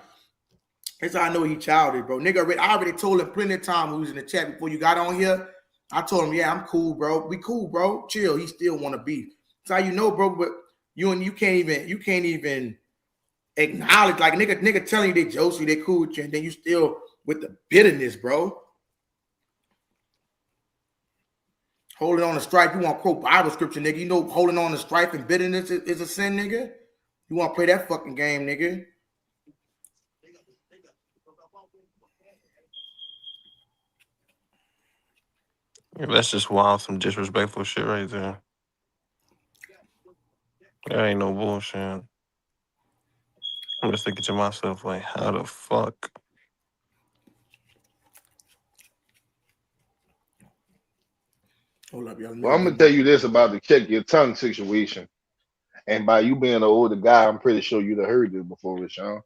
That's how I know he childish, bro. Nigga, I already told him plenty of time when we was in the chat before you got on here. I told him, yeah, I'm cool, bro. We cool, bro. Chill. He still want to be. That's how you know, bro. But you can't even acknowledge, like nigga telling you they Josie, they cool with you, and then you still with the bitterness, bro. Holding on to strife, you want to quote Bible scripture, nigga. You know holding on to strife and bitterness is a sin, nigga. You want to play that fucking game, nigga. Yeah, that's just wild, some disrespectful shit right there. That ain't no bullshit. I'm just thinking to myself, like, how the fuck? Hold up, y'all. Well, I'm gonna tell you this about the check your tongue situation. And by you being an older guy, I'm pretty sure you'd have heard this before, Rashawn.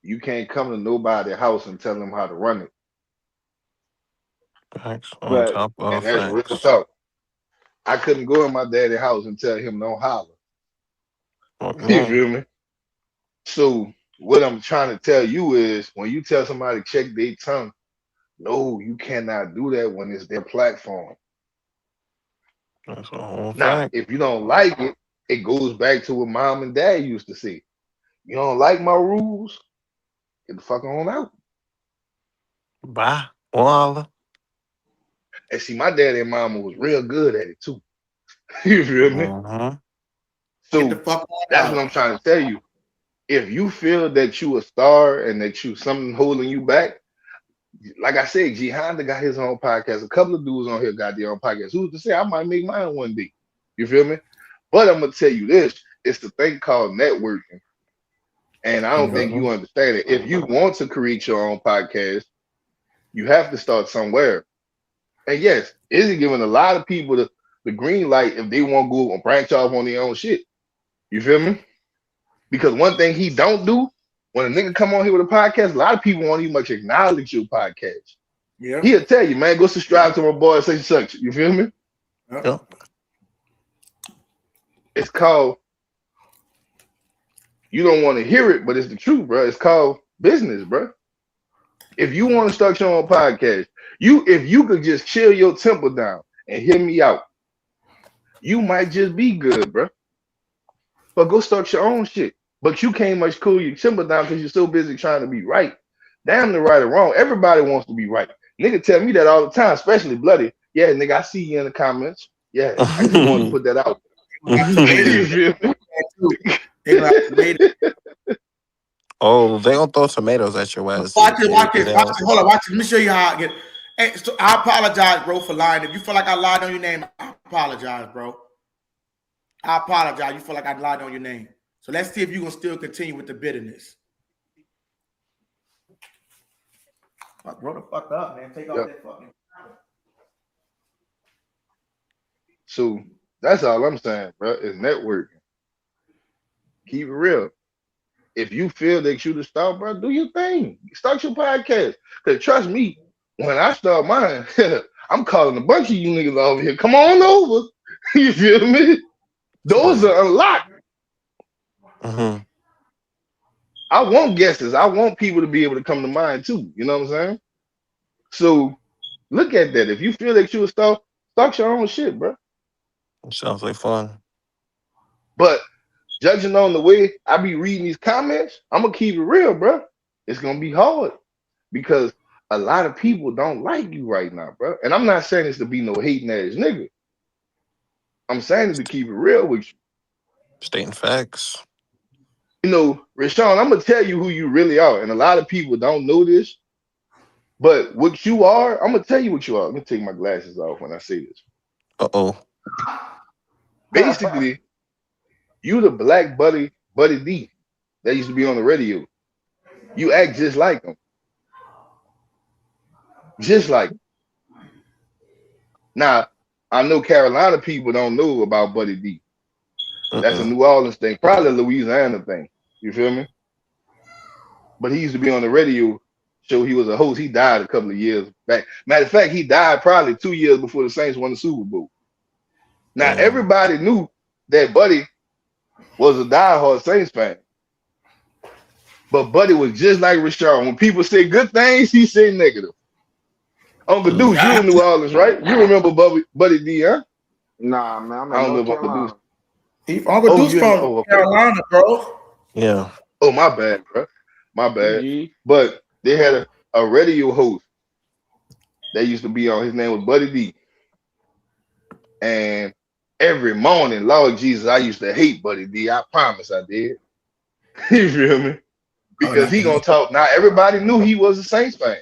You can't come to nobody's house and tell them how to run it. Facts on top of and that's real facts. talk. I couldn't go in my daddy's house and tell him no holler. You feel me? So what I'm trying to tell you is when you tell somebody check their tongue, no, you cannot do that when it's their platform. That's a whole Now, fact. if you don't like it, it goes back to what mom and dad used to say. You don't like my rules? Get the fuck on out. Bye. Voila. And see, my daddy and mama was real good at it too. You feel me? Uh-huh. Get the So fuck on that's what out. I'm trying to tell you. If you feel that you a star and that you something holding you back, like I said, G Honda got his own podcast. A couple of dudes on here got their own podcast. Who's to say I might make mine one day? You feel me? But I'm gonna tell you this: it's the thing called networking, and I don't think Mm-hmm. you understand it. If you want to create your own podcast, you have to start somewhere. And yes, Izzy giving a lot of people the green light if they want to go and branch off on their own shit. You feel me? Because one thing he don't do, when a nigga come on here with a podcast, a lot of people won't even much acknowledge your podcast. Yeah. He'll tell you, man, go subscribe to my boy such and such. You feel me? Yep. It's called, you don't want to hear it, but it's the truth, bro. It's called business, bro. If you want to start your own podcast, if you could just chill your temper down and hear me out, you might just be good, bro. But go start your own shit. But you can't much cool your temper down because you're so busy trying to be right. Damn the right or wrong. Everybody wants to be right. Nigga tell me that all the time, especially Bloody. Yeah, nigga, I see you in the comments. Yeah, I just wanted to put that out. You feel me? Oh, they gonna throw tomatoes at your ass. Watch this. Hold on, watch this. Let me show you how I get. Hey, so I apologize, bro, for lying. If you feel like I lied on your name, I apologize, bro. I apologize. You feel like I lied on your name. So let's see if you can still continue with the bitterness. Grow the fuck up, man. Take off that fucking. So that's all I'm saying, bro, is networking. Keep it real. If you feel that you the star, bro, do your thing. Start your podcast. Because trust me, when I start mine, I'm calling a bunch of you niggas over here. Come on over. You feel me? Those are unlocked. Mm-hmm. I want guesses. I want people to be able to come to mind too. You know what I'm saying? So look at that. If you feel that you a star, start your own shit, bro. Sounds like fun. But judging on the way I be reading these comments, I'm gonna keep it real, bro. It's gonna be hard because a lot of people don't like you right now, bro. And I'm not saying this to be no hating ass nigga. I'm saying it to keep it real with you. Stating facts. You know, Rashawn, I'm gonna tell you who you really are, and a lot of people don't know this. But what you are, I'm gonna tell you what you are. Let me take my glasses off when I say this. Uh-oh. Basically, you the black Buddy D that used to be on the radio. You act just like him. Just like him. Now, I know Carolina people don't know about Buddy D. That's a New Orleans thing, probably a Louisiana thing. You feel me? But he used to be on the radio show. He was a host. He died a couple of years back. Matter of fact, he died probably 2 years before the Saints won the Super Bowl. Now, everybody knew that Buddy was a diehard Saints fan. But Buddy was just like Rashard. When people say good things, he say negative. Uncle Deuce, you in New Orleans, right? You remember Buddy D, huh? Nah, man, I'm I in don't know North if Uncle Carolina. Deuce. Uncle Deuce from Carolina, bro. Yeah. Oh, my bad, bro. My bad. G. But they had a radio host that used to be on. His name was Buddy D. And every morning, Lord Jesus, I used to hate Buddy D. I promise I did. You feel me? Because he gonna talk. Now everybody knew he was a Saints fan.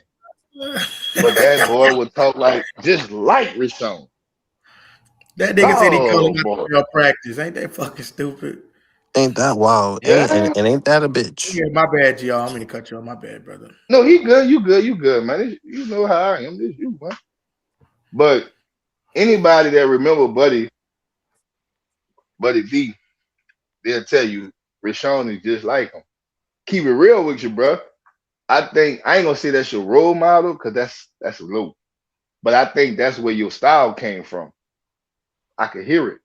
But that boy would talk like just like Rishon. That nigga said he calling boy. real practice. Ain't that fucking stupid? Ain't that wild? Yeah. Ain't that a bitch? Yeah, my bad, y'all. I'm gonna cut you off. My bad, brother. No, he good. You good. You good, man. You know how I am. This you, man. But anybody that remember Buddy D, they'll tell you Rishon is just like him. Keep it real with you, bro. I think I ain't gonna say that's your role model because that's low. But I think that's where your style came from. I could hear it.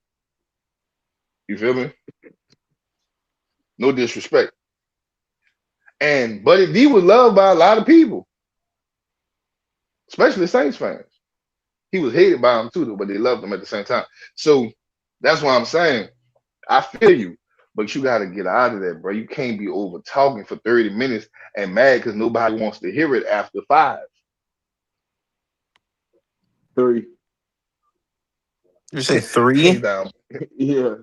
You feel me? No disrespect. And Buddy D was loved by a lot of people, especially Saints fans. He was hated by them too, but they loved him at the same time. So that's why I'm saying I feel you, but you got to get out of that, bro. You can't be over talking for 30 minutes and mad because nobody wants to hear it after 5. 3. You say 3? Down. Yeah.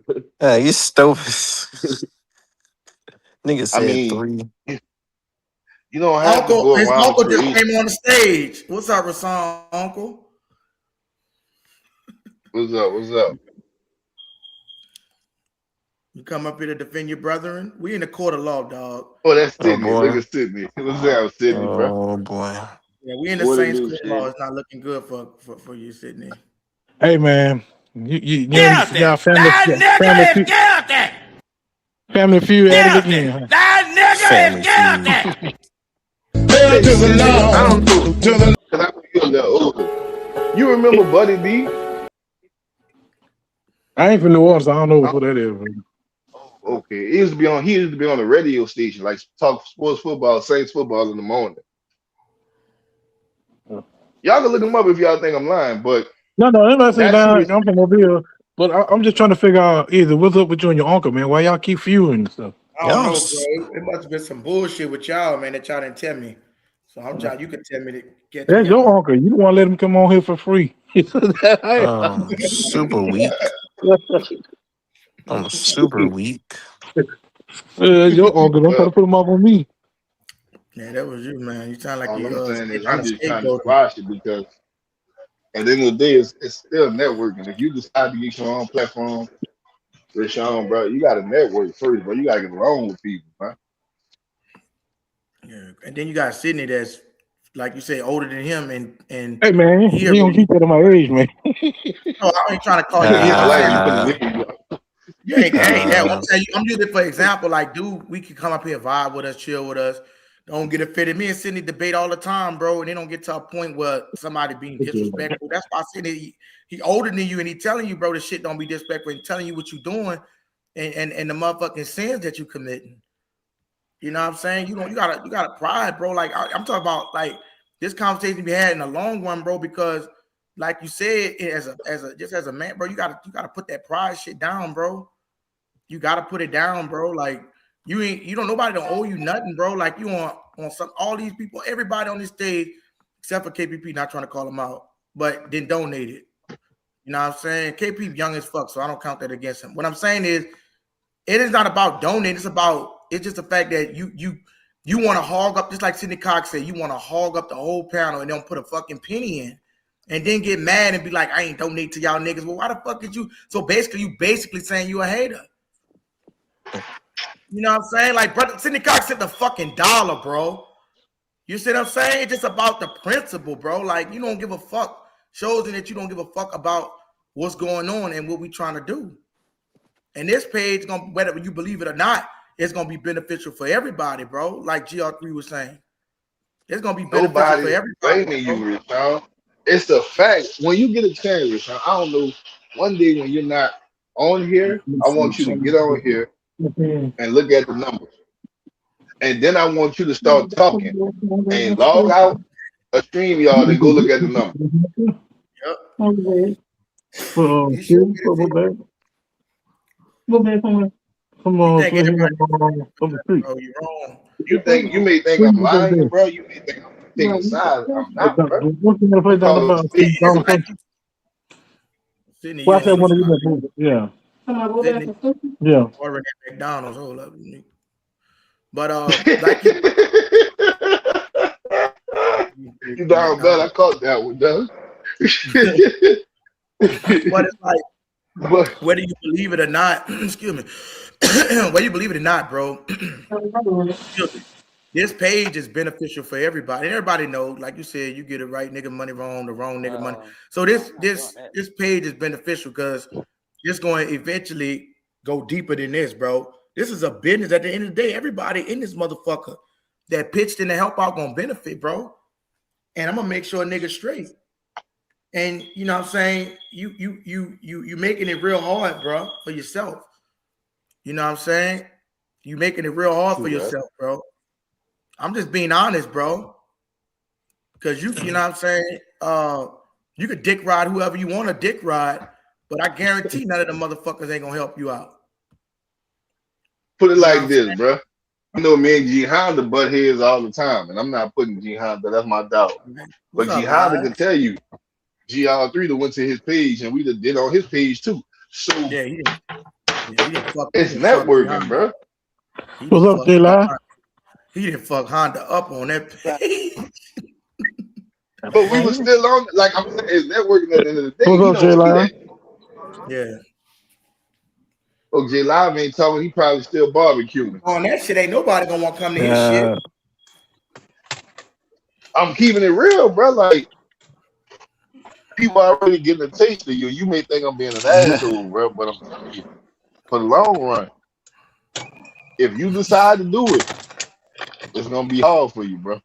You stupid. Nigga I said mean, 3. you don't have to go His around uncle just creating. came on the stage. What's up, Rasan, uncle? What's up? What's up? You come up here to defend your brethren? We in the court of law, dog. Oh, that's Oh Sydney. Look boy. at Sydney. What's up, Sydney, bro? Oh boy. Yeah, we in the What it Saints do, court of law. shit? It's not looking good for you, Sydney. Hey man, you Guilty. got That nigga is guilty. family feud at it Guilty. again. Huh? That nigga is guilty. Hey, Sydney, I don't know. Because I know you're a little older. You remember Buddy D? I ain't from New Orleans, so I don't know Oh, who that is. Man. okay. He used to be on the radio station, like talk sports football, Saints football in the morning. Y'all can look him up if y'all think I'm lying, but No, I'm not saying that's who that. this. I'm from Mobile, but I'm just trying to figure out either what's up with you and your uncle, man. Why y'all keep feuding and stuff? I don't know, bro. It must have been some bullshit with y'all, man, that y'all didn't tell me. So I'm trying. You can tell me to get That's together. your uncle. You don't want to let him come on here for free. Super weak. I'm super weak. Your uncle. Don't try to put him off on me. Yeah, that was you, man. You sound like All you I'm saying still is trying I'm to just trying to scapegoat him. squash it because at the end of the day, it's still networking. If you decide to get your own platform, Rashawn, bro, you got to network first, bro. You got to get along with people, man. Yeah, and then you got Sydney that's like you say older than him, and Hey man, he you don't already. keep that at my age, man. No, I ain't trying to call you He out. polite when you put Uh, the name up. You ain't that. I'm saying, I'm using it for example. Like, dude, we can come up here, vibe with us, chill with us. Don't get offended. Me and Sydney debate all the time, bro, and they don't get to a point where somebody being disrespectful. That's why Sydney, he older than you, and he telling you, bro, this shit don't be disrespectful, and telling you what you doing, and the motherfucking sins that you committing. You know what I'm saying? You gotta pride, bro. Like I'm talking about, like this conversation we had in the long run, bro, because like you said, as a man, bro, you gotta put that pride shit down, bro. You gotta put it down, bro. Like you don't nobody don't owe you nothing, bro. Like you on some all these people, everybody on this stage, except for KPP, not trying to call him out, but then donated. You know what I'm saying? KP young as fuck, so I don't count that against him. What I'm saying is, it is not about donating. It's just the fact that you want to hog up, just like Sidney Cox said, you want to hog up the whole panel and don't put a fucking penny in, and then get mad and be like, I ain't donate to y'all niggas. Well, why the fuck did you? So basically, you saying you a hater. You know what I'm saying? Like, brother, Sidney Cox said the fucking dollar, bro. You see what I'm saying? It's just about the principle, bro. Like, you don't give a fuck. Shows that you don't give a fuck about what's going on and what we trying to do. And this page, whether you believe it or not, it's gonna be beneficial for everybody, bro. Like GR3 was saying, it's gonna be beneficial for Nobody's everybody, blaming bro. you, Rashawn. It's the fact. When you get a chance, Rashawn, I don't know. One day when you're not on here, I want you to get on here and look at the numbers. And then I want you to start talking and log out a stream, y'all, and go look at the numbers. Yep. Come You on, think so everybody, from the street. bro, you're wrong. You may think I'm lying, bro. You may think I'm taking a side. I'm not, bro. I'm calling It's like Sydney, you Well, I on said some one of shit. you. Yeah. Sydney, Yeah. already at McDonald's. Hold up. But like you You down bad. I caught that one, though. but it's like, But whether you believe it or not, excuse me, whether you believe it or not, bro, this page is beneficial for everybody. And everybody knows, like you said, you get it right nigga money wrong, the wrong nigga money. So this page is beneficial because it's going to eventually go deeper than this, bro. This is a business. At the end of the day, everybody in this motherfucker that pitched in to help out gonna benefit, bro. And I'm gonna make sure a nigga straight. And you know what I'm saying? You making it real hard, bro, for yourself. You know what I'm saying? You making it real hard for yourself, bro. I'm just being honest, bro. Because you know what I'm saying? You could dick ride whoever you want to dick ride, but I guarantee none of the motherfuckers ain't gonna help you out. Put it like this, bro. I know me and G Honda butt heads all the time, and I'm not putting G Honda. That's my dog. But G Honda can tell you, GR3 that went to his page, and we did on his page too. So yeah, he didn't fuck. It's networking, bro. What's up, J-Line? He didn't fuck Honda up on that page. But we were still on. Like I'm saying, it's networking at the end of the day. What's up, J-Line? Yeah. Oh, J Live ain't talking. He probably still barbecuing. On that shit, ain't nobody gonna want to come to his shit. I'm keeping it real, bro. Like people already getting a taste of you. You may think I'm being an asshole, bro, but I'm telling you, for the long run, if you decide to do it, it's gonna be hard for you, bro.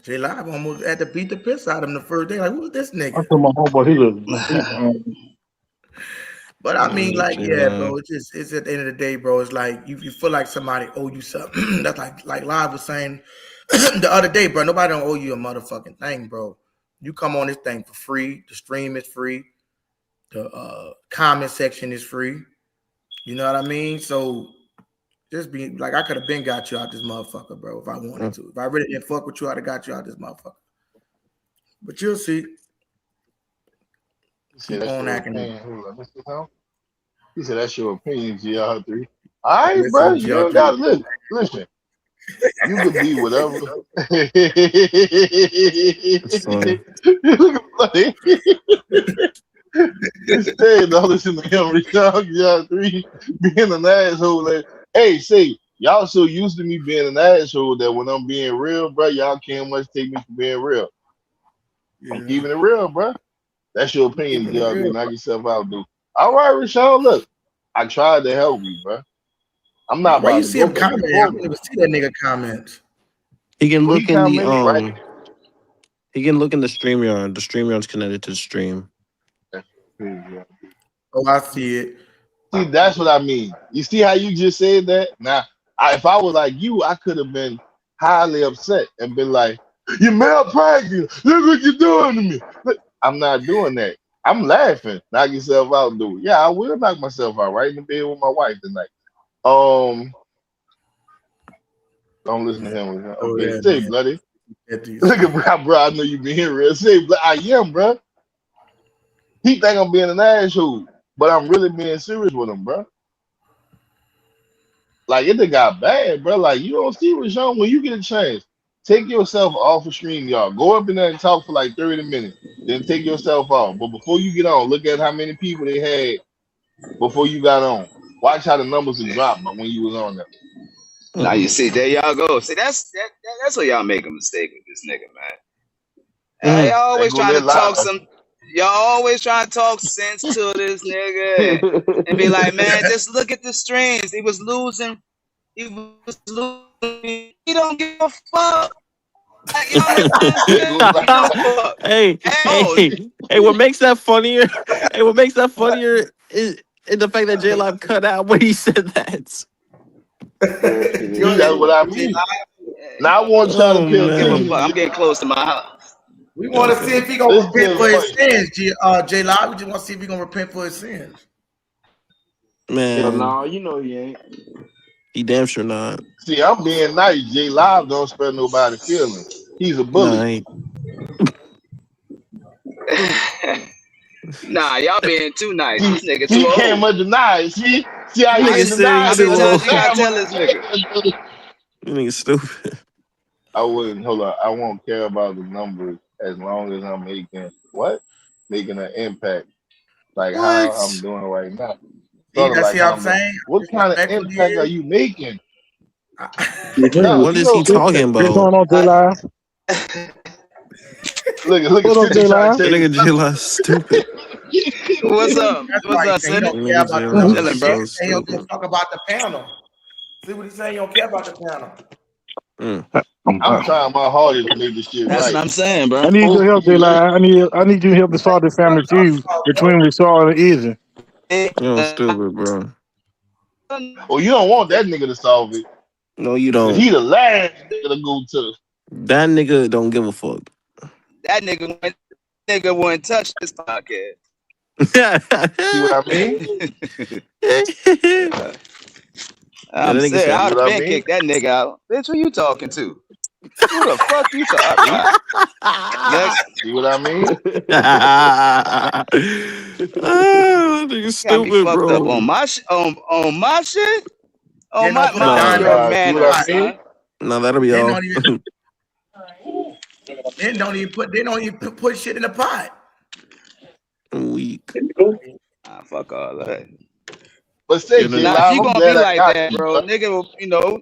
J Live almost had to beat the piss out of him the first day. Like, who's this nigga? I told my homeboy he look. But I mean, like, yeah, bro. It's at the end of the day, bro. It's like you feel like somebody owe you something. That's like Live was saying the other day, bro. Nobody don't owe you a motherfucking thing, bro. You come on this thing for free. The stream is free. The comment section is free. You know what I mean? So just be like, I could have been got you out this motherfucker, bro, if I wanted to. If I really didn't fuck with you, I'd have got you out this motherfucker. But you'll see. Keep on acting. He said that's your opinion, GR3. All right, bro. You don't gotta listen. You could be whatever. Instead, don't listen to him. GR3 being an asshole. Like, hey, say y'all so used to me being an asshole that when I'm being real, bro, y'all can't much take me for being real. Yeah. I'm keeping it real, bro. That's your opinion, GR3. Knock yourself out, dude. All right, Rashawn, look, I tried to help you, bro. I'm not Why about you to see go him comment? I don't even see that nigga comment. He can look in the right? He can look in the StreamYard. The StreamYard's connected to the stream. Oh, I see it. See, that's what I mean. You see how you just said that? Now, if I was like you, I could have been highly upset and been like, "You're malpractice. Look what you're doing to me." Look, I'm not doing that. I'm laughing. Knock yourself out, dude. Yeah, I will knock myself out right in the bed with my wife tonight. Don't listen to him. Okay, yeah, say, bloody. Look at bro. I know you being real. Say, I am, bro. He think I'm being an asshole, but I'm really being serious with him, bro. Like it got bad, bro. Like you don't see Rashawn when you get a chance. Take yourself off of StreamYard. Go up in there and talk for like 30 minutes. Then take yourself off. But before you get on, look at how many people they had before you got on. Watch how the numbers would drop when you was on there. Now you see, there y'all go. See, that's where y'all make a mistake with this nigga, man. Y'all always trying to talk y'all always trying to talk sense to this nigga and be like, man, just look at the streams. He was losing. He don't give a fuck. Like, Hey, what makes that funnier? Hey, what makes that funnier is the fact that J Live cut out when he said that. That's what I mean. Now I want y'all to pay attention. I'm getting close to my house. We want to see if he gonna repent for his sins, J Live. We just want to see if he gonna repent for his sins. Man, no, you know he ain't. He damn sure not. See, I'm being nice. J Live don't spare nobody feelings. He's a bully. Nah, y'all being too nice. This nigga too he old. can't much deny. See how you get denied. How many times you gotta tell this nigga? You nigga stupid. I wouldn't. Hold on. I won't care about the numbers as long as I'm making an impact. Like how I'm doing right now. See, that's what I'm saying. What kind of impact are you making? What is he talking about? What's going on, J-Live? Look What up, J-Live? That nigga J-Live stupid. What's up? What's up, Cindy? Chilling, bro. He don't give a fuck about the panel. See what he's saying? He don't care about the panel. I'm trying my hardest to make this shit That's right. what I'm saying, bro. I need your help, J-Live. I need you to help to solve this family feud between Rashard and Izzy. You're stupid, bro. Oh, you don't want that nigga to solve it. No, you don't. He the last nigga to go to. That nigga don't give a fuck. That nigga wouldn't touch this podcast. See what I mean? I'm that nigga serious. said, I'd See have what I been mean? kicked that nigga out. Bitch, who you talking to? Who the fuck you talking? Next. See what I mean? nigga Got me stupid, fucked up bro. on my shit. On my shit. On Then my don't put mind Diamond your in the See what I manners, pot. mean? son. No, that'll be Then all. don't even. Then don't even put shit in the pot. I'm weak. Fuck all that. But say Yeah, J Now, if Live, you I'm gonna be glad I like got that, you, bro, bro. nigga, will,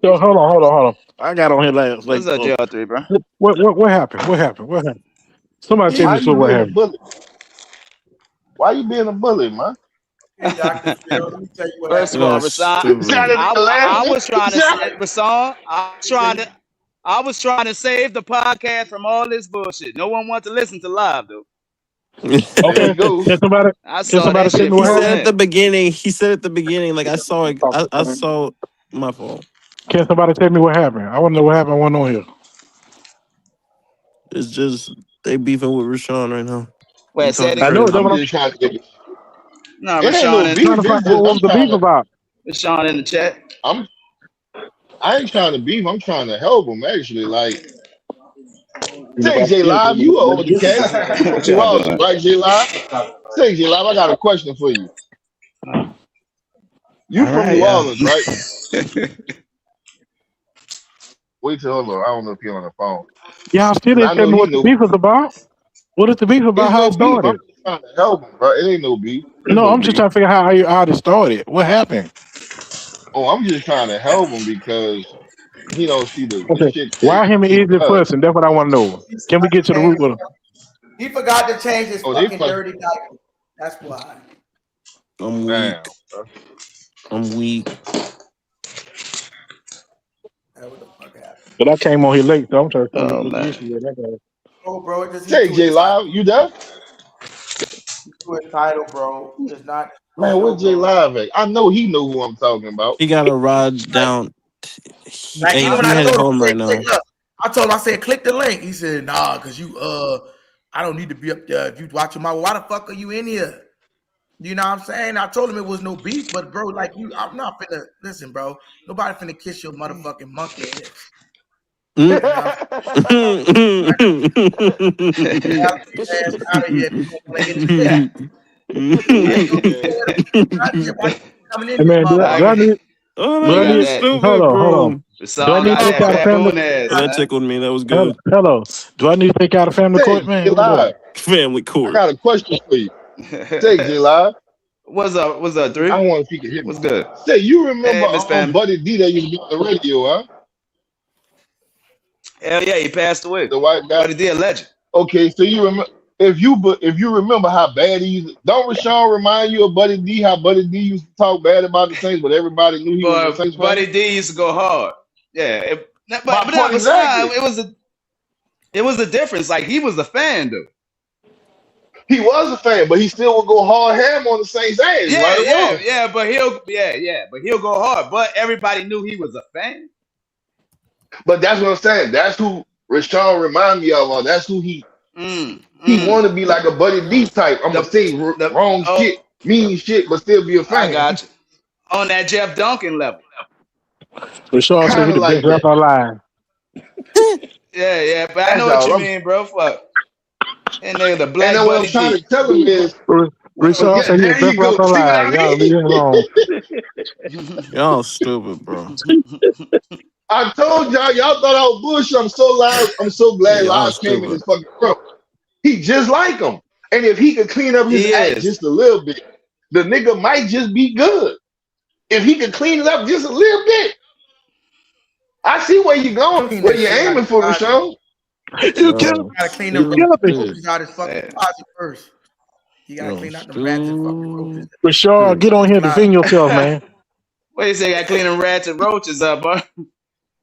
So hold on. I got on here last what's up, JR3, bro? what happened? What happened? Somebody tell Why me you what being a happened. bully? Why you being a bully, man? Hey, Dr. Phil, let me tell you what First happened. of all, Y'all Rasan, Sounded stupid. like a I laughing. was trying to say, Rasan, I was trying to save the podcast from all this bullshit. No one wanted to listen to live, though. There you Okay. go. I Can saw somebody that tell me shit what He from said happened? at the then. beginning. Like I saw it. I saw my fault. Can somebody tell me what happened? I want to know what happened. I want to know here. It's just they beefing with Rashawn right now. He Wait, say it talking I again. know that's I'm crazy. what I'm just trying to get it. No, It ain't no Rashawn trying to beef. find. It's What just was the beef about? in the chat. I ain't trying to beef. I'm trying to help him actually. Like, say Nobody J cares. Live, you an older cat. You from What New y'all Orleans, doing? right, J Live? Say J Live, I got a question for you. You All from right, New yeah. Orleans, right? Wait till hold on. I don't know if you're on the phone. Y'all still Cause didn't I tell know me he what the know beef was about. What is the beef about? it's How no it beef. I'm started? just trying to help him, bro. It ain't no beef. It's No, no I'm just beef. trying to figure out how it started. What happened? Oh, I'm just trying to help him because he don't see the Okay. shit that Why him and he Izzy does. fussing? That's what I want to know. Can we get to the root of it? He forgot to change his Oh, they fucking fuck. dirty diaper. That's why. I'm Damn, weak. bro. I'm weak. That's what the fuck happened. But I came on here late, so I'm trying to tell me Oh, what the man. issue is. Oh, bro, he Say threw his J title. Live, you there? He threw his title, bro. It's not the Man, show, where J bro. Live at? I know he know who I'm talking about. He got a rod down. Like even when He I headed told him, home I said, right click, now. look, I said, click the link. He said, nah, cause you I don't need to be up there. If you watching my, why the fuck are you in here? You know what I'm saying? I told him it was no beef, but bro, like I'm not finna listen, bro. Nobody finna kiss your motherfucking monkey ass. You know what I'm saying? Get your ass out of here if you gonna play in the chat. I ain't gonna Okay. say why you coming in Hey this man, do I motherfucker. need Oh, He that got nigga's that. stupid, hold on. bro. Do I Rasan need to got take that out a family? baboon ass, That man. tickled me. That was good. Hello. Do I need to take out a family Say court, J man? What is Live, Family I court. got a question for you. Say J Live, What's up? What's up, I Drew? don't want if he can hear me. What's good? Say you remember Hey, Miss Pam. Buddy D that used to be on the radio, huh? Hell yeah, he passed away. The white guy. But he did a legend. Okay, so you remember if you remember how bad he used to, don't Rashawn remind you of Buddy D, how Buddy D used to talk bad about the Saints, but everybody knew he was a But Saints fan? Buddy D used to go hard. Yeah. But My that point was exactly. it was a difference. Like he was a fan though. He was a fan, but he still would go hard ham on the Saints ass, right or wrong. But he'll go hard. But everybody knew he was a fan. But that's what I'm saying. That's who Rashawn remind me of. That's who he want to be like a Buddy D type. I'm gonna say wrong shit, mean shit, but still be a I fan. got you. On that Jeff Duncan level. Rashawn said Kind he of the best like that. rapper alive. Yeah, but I That's know what all. you mean, bro. Fuck. And they're the And black then what I'm Buddy trying D. to tell him is, Rashawn yeah, said he the there best you go. rapper See what alive. I Y'all leave him alone. mean? Y'all stupid, bro. I told y'all thought I was bullshit. I'm so loud. I'm so Yeah, glad y'all Live came in stupid. this fucking room. He just like him. And if he could clean up his He act is. just a little bit, the nigga might just be good. If he could clean it up just a little bit. I see where you're going, Clean where that you're shit out aiming his for, closet. Rashawn. You kill Gotta clean the me. roaches out his fucking closet first. You gotta clean out them rats and fucking roaches. Rashawn, get on here and defend yourself, man. What you say? I clean them rats and roaches up, bro.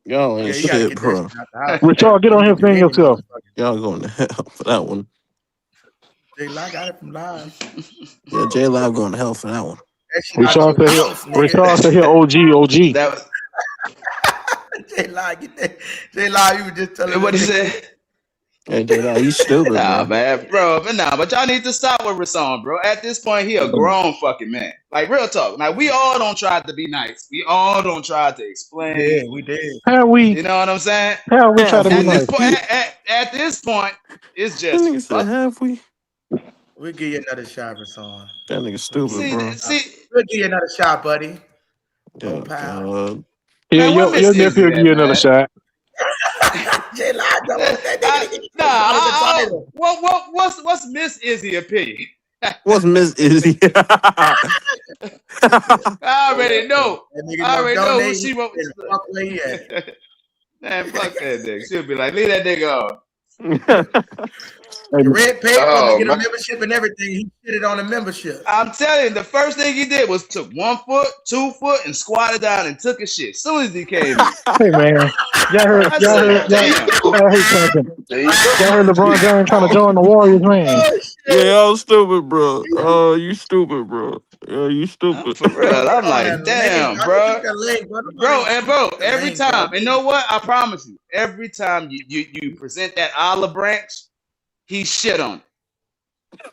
Y'all Yeah, ain't you gotta shit, get that bro. shit out the house. Rashawn, get on here and defend Defend your yourself. motherfucker. Y'all going to hell for that one. I got it from live. Yeah, J Live going to hell for that one. That shit out your house, nigga. Rashawn said here OG. That was J-Law, J-Law, you were just telling What that he nigga. said? Hey, J-Law, you stupid, Nah, bro. man, bro, but y'all need to stop with Rason, bro. At this point, he a grown fucking man. Like real talk. Like we all don't try to be nice. We all don't try to explain. We did. How we You know what I'm saying? try to be At this nice? point, at this point, it's That just nigga said, have we? We'll give you another shot, Rason. That nigga stupid, bro. We'll give you another shot, buddy. Oh, God. Yeah, Man, what Miss your nephew Izzy will give you at, another man? shot. J-Law, don't want that nigga. What's Miss Izzy opinion? What's Miss Izzy? I already know. That nigga I gonna already know who donate. she wants. Fuck where he at. Man, fuck that nigga. She'll be like, leave that nigga on. The red paper to Oh get a man. membership and everything. He did it on the membership. I'm telling you, the first thing he did was took 1 foot, 2 foot, and squatted down and took his shit. As soon as he came in. Hey man, y'all I said, damn. heard something. Y'all heard LeBron James trying to join the Warriors, man. Yeah, y'all stupid, bro. Oh, you stupid, bro. Yeah, you stupid. For real. I'm like, damn, bro. Bro, every time. And know what? I promise you, every time you present that olive branch, he shit on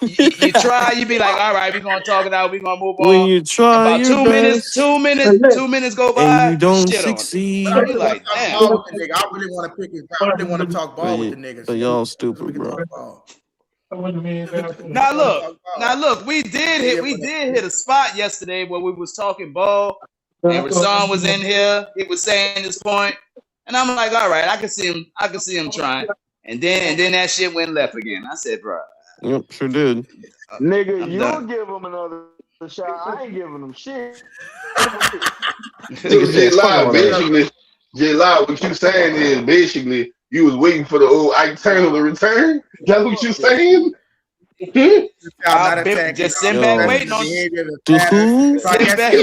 it. You try, you be like, all right, we're gonna talk it out, we're gonna move on. When you try about your 2 minutes, best 2 minutes go by, and you don't shit succeed. But I on it. You really want like, to talk damn. ball with the nigga. I really want to pick his. I really want to talk ball with the niggas. But y'all stupid, bro. Now look, we did hit a spot yesterday where we was talking ball, and Rason was in here. He was saying his point, and I'm like, all right, I can see him trying, and then that shit went left again. I said, bro, Yep, sure did. Nigga, I'm you'll done. give him another shot. I ain't giving him shit. So J Live, what you saying is basically you was waiting for the old Ike Turner to return? That's what you saying? I've been just sitting back waiting on who? Sit back.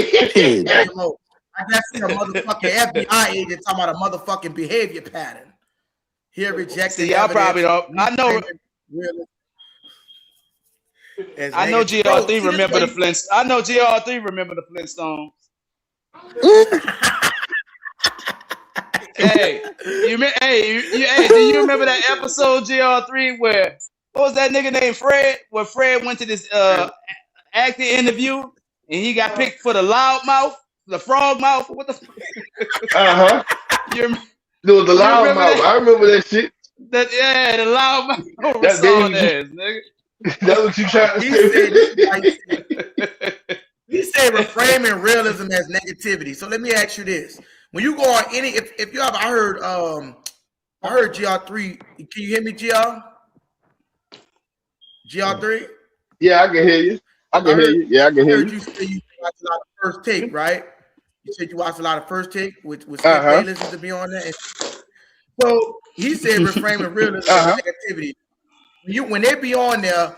I guess he's a motherfucking FBI agent talking about a motherfucking behavior pattern. He rejected. See, y'all probably don't. I know GR3 remember the Flintstones. I know GR3 remember the Flintstones. Hey, do you remember that episode GR3 where what was that nigga named Fred? Where Fred went to this acting interview and he got picked for the loud mouth, the frog mouth. What the fuck? There was the loud mouth. I remember that shit. The loud mouth. That's nigga. That's what you trying to say. He said reframing realism as negativity. So let me ask you this: when you go on any, if you have, I heard GR3. Can you hear me, GR3? Yeah, I can hear you. I can hear you. Yeah, I can hear you. You say you watch a lot of First Take, right? You said you watch a lot of First Take with Skip Bayless to be on there. So he said reframing realism as negativity. When they be on there,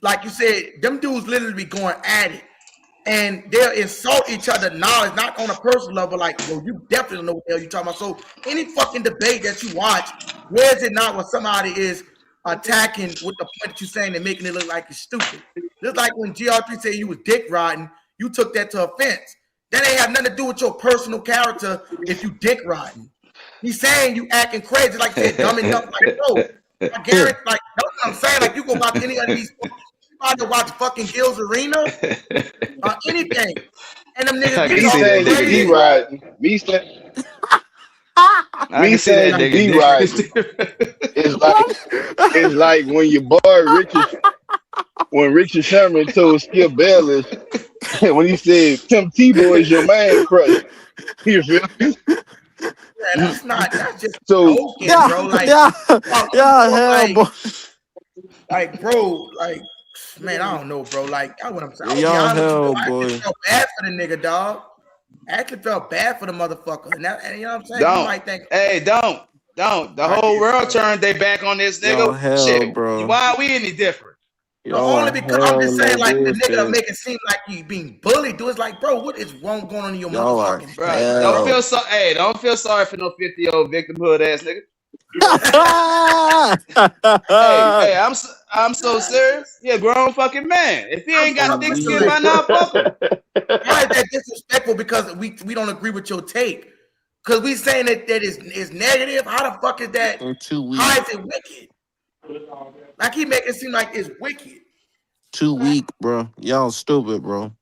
like you said, them dudes literally be going at it, and they'll insult each other knowledge, not on a personal level. Like, well, you definitely know what the hell you talking about. So any fucking debate that you watch, where is it not when somebody is attacking with the point that you're saying and making it look like it's stupid? Just like when GR3 said you was dick riding, you took that to offense. That ain't have nothing to do with your personal character if you dick riding. He's saying you acting crazy, like they dumbing up. Like, no, I guarantee, like, that's what I'm saying. Like, you go watch any of these, you to watch fucking Gil's Arena or anything, and them niggas be saying crazy. D riding. Me saying D riding. It's like when your boy Richard Sherman told Skip Bayless when he said Tim Tebow is your man crush. You feel me? That's just joking, bro. Like, bro, like, man, I don't know, bro. Like, that's what I'm saying. I actually felt bad for the nigga, dog. I actually felt bad for the motherfucker. And you know what I'm saying? You might think, don't. The whole world turned their back on this nigga. Shit, bro. Why are we any different? Only because I'm just saying, like, the nigga make it seem like he's being bullied. Dude, it's like, bro, what is wrong going on in your motherfucking brain? Don't feel sorry for no 50-year-old victimhood ass nigga. hey, I'm so serious. He a grown fucking man. If he ain't got thick skin by now, fuck him. Why is that disrespectful? Because we don't agree with your take. Because we saying that is negative. How the fuck is that? In 2 weeks. How is it wicked? Like he make it seem like it's wicked. 2 weeks, bro. Y'all stupid, bro.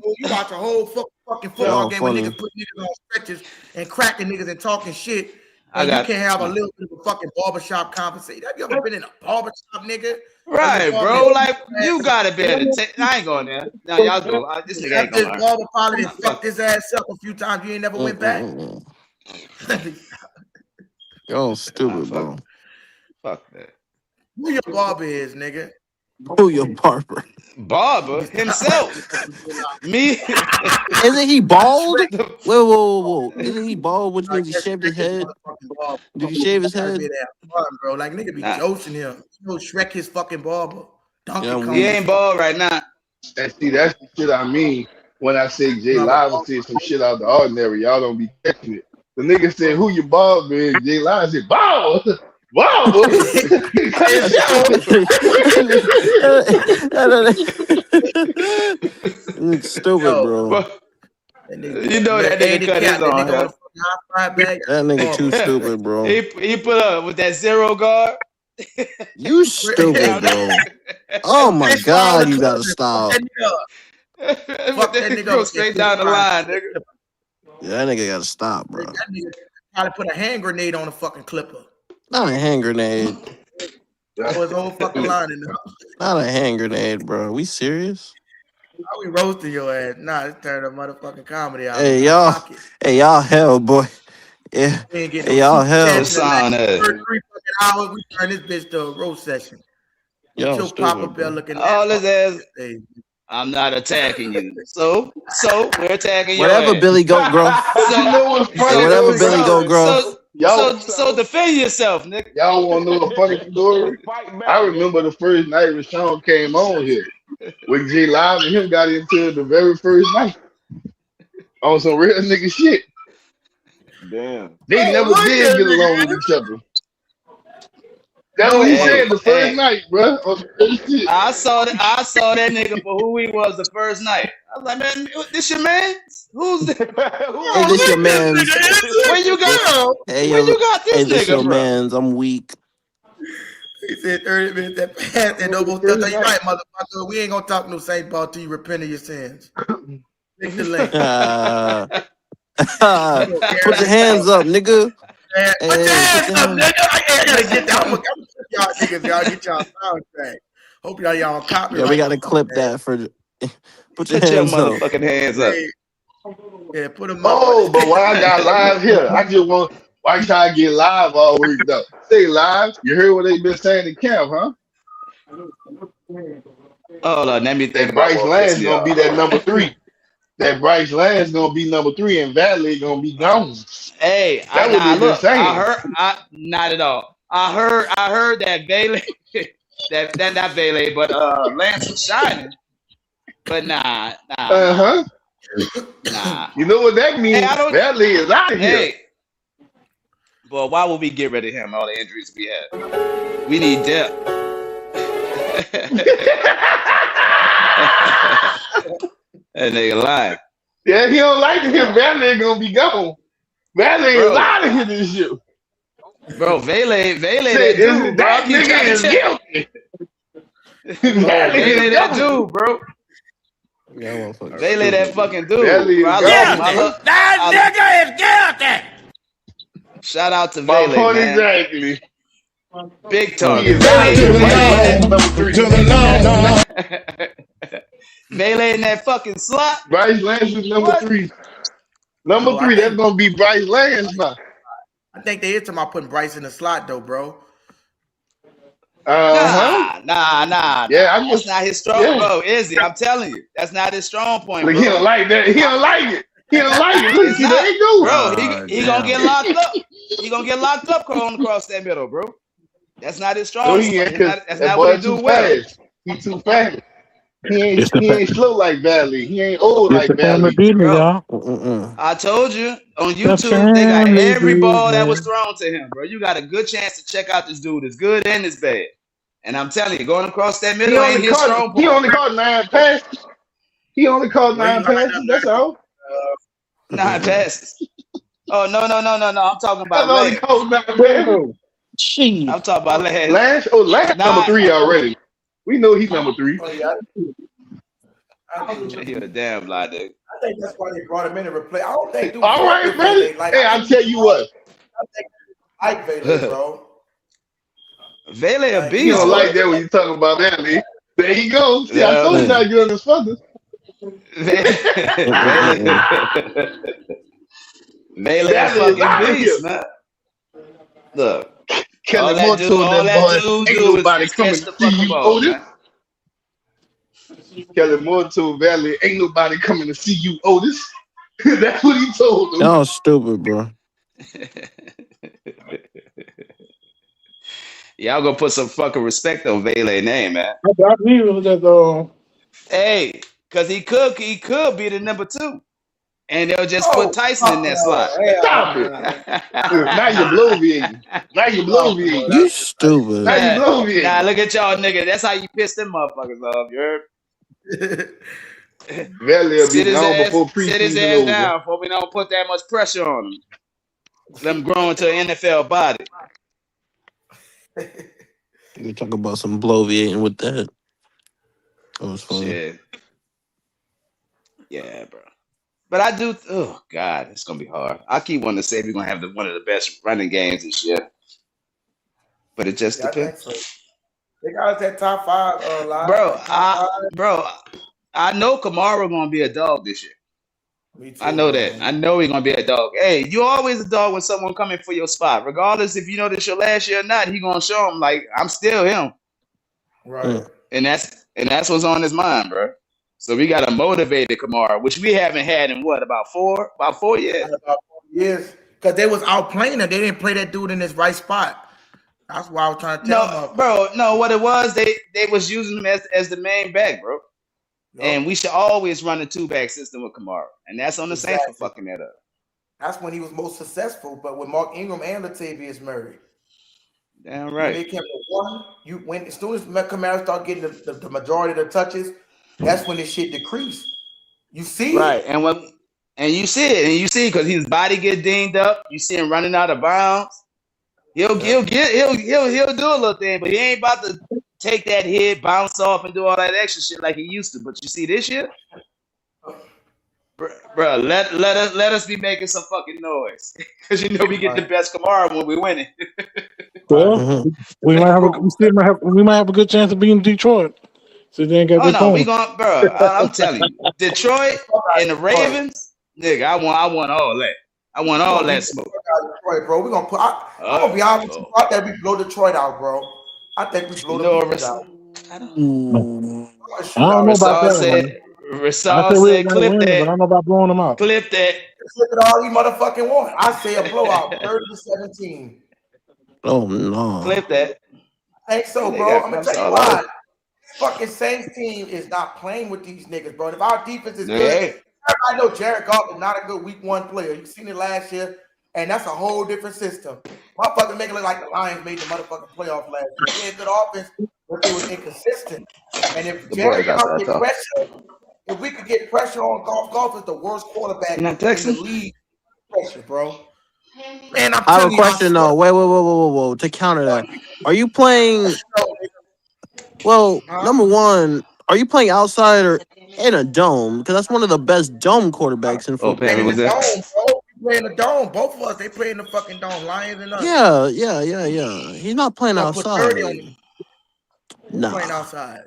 You watch a whole fucking football game where niggas put niggas on stretches and cracking niggas and talking shit. And you can't have a little bit of a fucking barbershop conversation. Have you ever been in a barbershop, nigga? Right, bro. Like, you gotta be able to take. I ain't going there. Now, y'all go. This nigga ain't going there. Barber probably fucked his ass up a few times. You ain't never went back. Y'all stupid, bro. Fuck that. Who your barber is, nigga? Who your barber? Barber himself. Me. Isn't he bald? Whoa. Isn't he bald? Which means he shaved his head? Did he shave his head? Bro, like nigga be joking him. You know, Shrek his fucking barber. He ain't bald right now. And see, that's the shit I mean when I say Jay Live said some shit out of the ordinary. Y'all don't be catching it. The nigga said, "Who your barber is?" Jay Live said, "Bald." Wow! Stupid, bro. You know that nigga cut his own hair. That nigga too stupid, bro. He put up with that zero guard. You stupid, bro. Oh my god, you gotta stop. Fuck that nigga go straight down the line, nigga. Yeah, that nigga gotta stop, bro. That nigga probably put a hand grenade on a fucking clipper. Not a hand grenade. That was whole fucking line in there. Not a hand grenade, bro. We serious? How we roasting your ass? Nah, it's turned a motherfucking comedy out. Hey y'all hell, boy. Yeah. Hey, y'all hell. First 3 fucking hours, we turn this bitch to a roast session. Yo, your Papa Bear looking all his ass. I'm not attacking you. So we're attacking you. Whatever, Billy Goat Grow. Whatever, Billy Goat Grow. So defend yourself, nigga. Y'all want to know a funny story? I remember the first night Rashawn came on here with J Live and him got into it the very first night on some real nigga shit. Damn. They never did get along with each other. That's what he said the first night, bro. I saw that nigga for who he was the first night. I was like, man, this your man? Who's this? Hey, this your man. Where you got? Hey, where you got this this nigga, your bro? Mans. I'm weak. He said 30 minutes that passed and no more stuff. You right, motherfucker. We ain't gonna talk no Saint ball till you repent of your sins. Click the link. Put your hands up, nigga. Man, put your hands up, nigga. I gotta get that. I'm gonna y'all niggas, y'all get y'all soundtrack. Hope y'all copy. Yeah, we gotta clip that for. Put your motherfucking hands up. Yeah, put them up. Oh, but why I got live here? I just want. Why try to get live all week though? Stay live. You heard what they been saying in camp, huh? Oh, let me think. That Bryce Land's gonna be that number 3. That Bryce Land's gonna be number 3, and Valley gonna be gone. Hey, not at all. I heard that Bailey, that not Bailey, but Lance was shining. But nah. Nah. You know what that means? Hey, Valley is out of here. Hey. But why would we get rid of him? All the injuries we had. We need depth. That nigga lying. Yeah, he don't like it. Valley gonna be gone. Valley is out of here this year. Bro, Vele that dude, bro. That nigga is guilty. Vele that dude, bro. Vele that fucking dude. That nigga is guilty. Shout out to Vele, man. Exactly. Big talk. Vele in that fucking slot. Bryce Lance is number 3. Number 3, that's gonna be Bryce Lance now. I think they is talking about putting Bryce in the slot though, bro. Nah. Yeah, that's not his strong, bro. Is he? I'm telling you, that's not his strong point, bro. He don't like that. He don't like it. He don't like it. Look, there he go. Bro, he gonna get locked up. He gonna get locked up going across that middle, bro. That's not his strong point. That's not what he do well. He too fast. He ain't slow like Valley. He ain't old like Valley. I told you on YouTube they got every ball that was thrown to him, bro. You got a good chance to check out this dude. It's good and it's bad. And I'm telling you, going across that middle ain't his strong point. He only caught 9 passes. That's all. 9 passes. Oh no. I'm talking That's about all he last. calls back, man. I'm talking about last. Lash number Nah, 3 already. We know he's number 3. Oh yeah, I do. you're a damn lie, nigga. I think that's why they brought him in to replace. I don't think dude All fuck right, with man. Vele. Like Hey, I I'll think tell you what. Vele, bro. Vele a Like, You beast, don't bro. like that when you talk about that, Lee. There you go. See, I told you not to get on this fucker. Vele a That is fucking out of here. beast, man. Look, Kelly Moore told all that that boy, dude ain't do nobody is coming catch to the see fucking you, ball, Otis. man. Kelly Moore told Valley, ain't nobody coming to see you, Otis. That's what he told him. Y'all stupid, bro. Y'all gonna put some fucking respect on Vele name, man. I believe it was that. Hey, cause he could be the number 2. And they'll just put oh Tyson in fuck that no, slot. Stop it. Now you're bloviating. Now you're no, bro. bloviating. You Now stupid. you're Nah, bloviating. look at y'all nigga. That's how you piss them motherfuckers off. You heard? Valley will be gone before Sit his preseason ass over. down before we don't put that much pressure on him. Let him grow into an NFL body. You talk about some bloviating with that. That was funny. Shit. Yeah, bro. But I do. Oh God, it's gonna be hard. I keep wanting to say we're gonna have one of the best running games this year, but it just Yeah, I think depends. so. They got us that top 5 line. Bro, Like top 5. I know Kamara gonna be a dog this year. Me too, I know that. man. I know he's gonna be a dog. Hey, you always a dog when someone coming for your spot, regardless if you know this your last year or not. He gonna show him like I'm still him, Right. and that's what's on his mind, bro. So we gotta motivate the Kamara, which we haven't had in what about 4 years? About 4 years. Because they was outplaying him. They didn't play that dude in his right spot. That's why I was trying to tell him. No, bro. No, what it was, they was using him as the main back, bro. Yep. And we should always run a 2-back system with Kamara, and that's on the Saints for fucking that up. That's when he was most successful. But with Mark Ingram and Latavius Murray, damn right. You make him the one. As soon as Kamara start getting the majority of the touches, that's when this shit decreased. You see right, it. And you see it, because his body get dinged up. You see him running out of bounds. He'll do a little thing, but he ain't about to take that hit, bounce off, and do all that extra shit like he used to. But you see this year, bro, let us be making some fucking noise, because we get the best Kamara when we winning. Well, we might have a good chance of beating Detroit. So they ain't got Oh no, we going, bro. I'm telling you, Detroit and the Ravens, nigga. I want all that. I want all that smoke. Detroit, bro. We're gonna put. I'm gonna be honest with you. I think we blow Detroit out, bro. I think we blow the out. I don't know about that one. Rasal said, "Clip that." But I don't know about blowing them out. Clip that. Clip it all you motherfucking want. I say a blowout, 30-17. Oh no. Clip that. I think so, bro. I'm gonna tell you why. Fucking Saints team is not playing with these niggas, bro. If our defense is good, I know Jared Goff is not a good week 1 player. You seen it last year, and that's a whole different system. Motherfuckers make it look like the Lions made the motherfucking playoff last year. They had good offense, but they was inconsistent. And if Jared Goff get pressure, if we could get pressure on Goff is the worst quarterback in the league. Pressure, bro. Man, I have a question though. Whoa. To counter that, are you playing? Well, number one, are you playing outside or in a dome? Because that's one of the best dome quarterbacks in football. In the dome, bro. We play in the dome. Both of us, they play in the fucking dome. Lions and us. Yeah. He's not playing outside. Nah. Playing outside.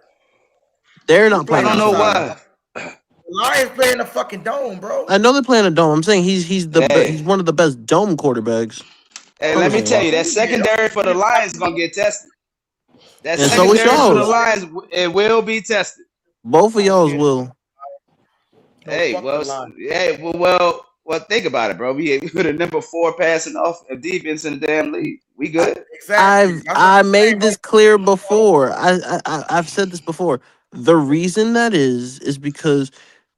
They're not playing outside. I don't know why. The Lions play in the fucking dome, bro. I know they're playing a dome. I'm saying he's one of the best dome quarterbacks. Hey, let me tell you, that secondary for the Lions is gonna get tested. That and secondary so for the Lions, it will be tested. Both of y'all's will. Hey, well, think about it, bro. We the number 4 passing off defense in the damn league. We good. Exactly. I made this clear before. I've said this before. The reason that is because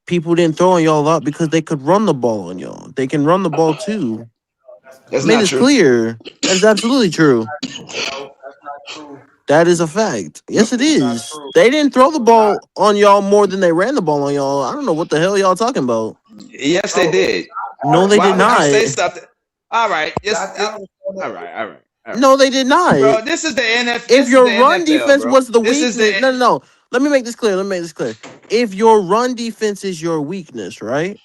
people didn't throw on y'all a lot because they could run the ball on y'all. They can run the ball too. That's I made not this true. clear. That is absolutely true. No, that's not true. That is a fact. Yes, it is. They didn't throw the ball on y'all more than they ran the ball on y'all. I don't know what the hell y'all talking about. Yes, they did. No, they did not. Say something? All right. All right. No, they did not. Bro, this is the NFL. If your run NFL, defense bro. was the This weakness, is the no. Let me make this clear. If your run defense is your weakness, right?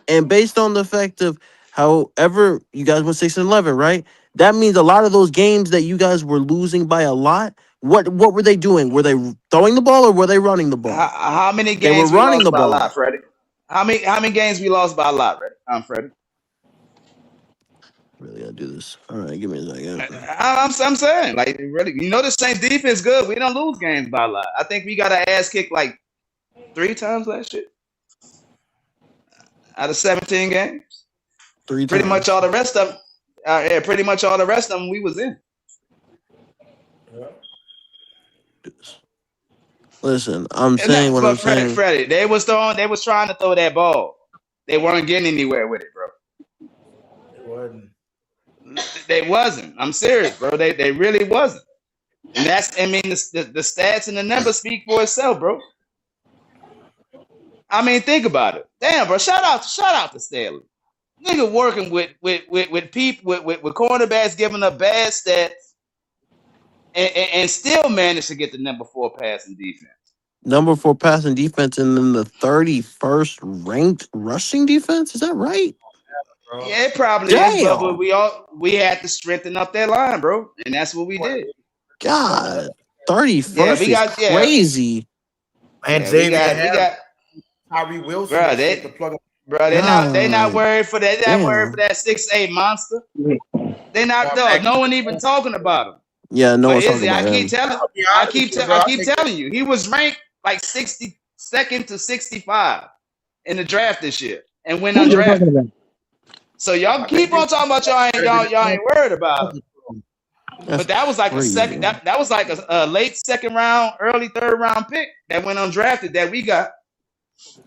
And based on the fact of however you guys went 6-11, right? That means a lot of those games that you guys were losing by a lot. What were they doing? Were they throwing the ball or were they running the ball? how many They were games we running lost the by a ball. lot, Freddie? How many games we lost by a lot, Freddie? Really gotta do this. All right, give me a second. I'm saying, like, really, the Saints defense good. We don't lose games by a lot. I think we got our ass kicked like 3 times last year out of 17 games. 3 pretty times. much all the rest of them. Pretty much all the rest of them we was in. Listen, I'm saying what I'm saying. Freddie, they was trying to throw that ball. They weren't getting anywhere with it, bro. They wasn't. I'm serious, bro. They really wasn't. And the stats and the numbers speak for itself, bro. I mean, think about it. Damn, bro. Shout out to Staley. Nigga working with people with cornerbacks giving up bad stats and still managed to get the number 4 passing defense. Number 4 passing defense and then the 31st ranked rushing defense? Is that right? Yeah, it probably is, but we had to strengthen up that line, bro. And that's what we did. God, 31st is crazy. And we got Tyree Wilson. They not worried for that. They're not worried for that 6'8" monster. They not. No one even talking about him. Yeah, no one's talking about him. I keep telling you, he was ranked like 62nd to 65 in the draft this year and went undrafted. So y'all keep on talking about y'all ain't worried about him. But that was like a second. That was like a late 2nd round, early 3rd round pick that went undrafted that we got.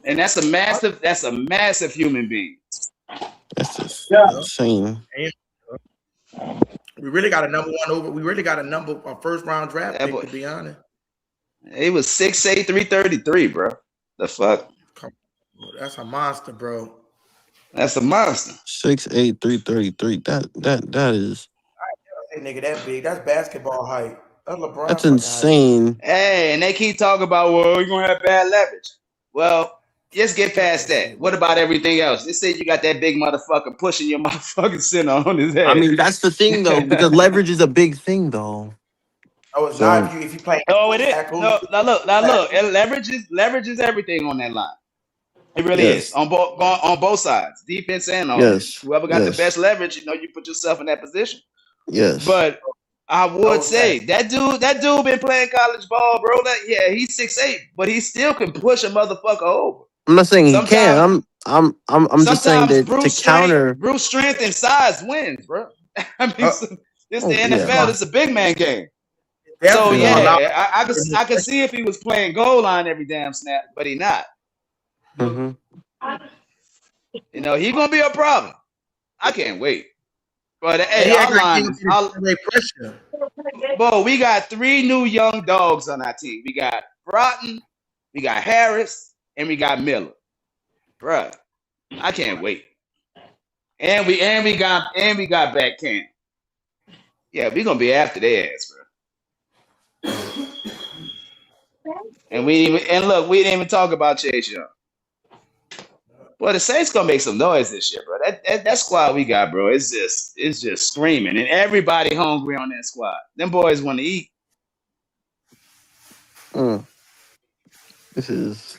And that's a massive human being. That's just insane. We really got a number 1 over. We really got a 1st round draft pick, to be honest. He was 6'8", 333, bro. The fuck? That's a monster, bro. That's a monster. 6'8", 333. That is. Hey, nigga, that big. That's basketball height. That's LeBron. That's insane. Hey, and they keep talking about, well, you're gonna have bad leverage. Well, just get past that. What about everything else? They said you got that big motherfucker pushing your motherfucking center on his head. I mean, that's the thing though, because leverage is a big thing though. Oh, it's not if you play. Oh, it is. No, now look. Leverage is everything on that line. It really is on both sides, defense and offense. Whoever got the best leverage, you put yourself in that position. Yes. But I would say that dude been playing college ball, bro. He's 6'8", but he still can push a motherfucker over. I'm not saying he can. I'm just saying that to counter brute strength and size wins, bro. I mean, this the NFL. Yeah. This is a big man game. So I could see if he was playing goal line every damn snap, but he not. Mm-hmm. He gonna be a problem. I can't wait. But hey, our line, boy, we got 3 new young dogs on our team. We got Broughton, we got Harris, and we got Miller. Bruh, I can't wait. And we got back Cam. Yeah, we gonna be after their ass, bro. And we didn't even talk about Chase Young. Well, the Saints gonna make some noise this year, bro. That squad we got, bro, it's just screaming, and everybody hungry on that squad. Them boys want to eat. This is.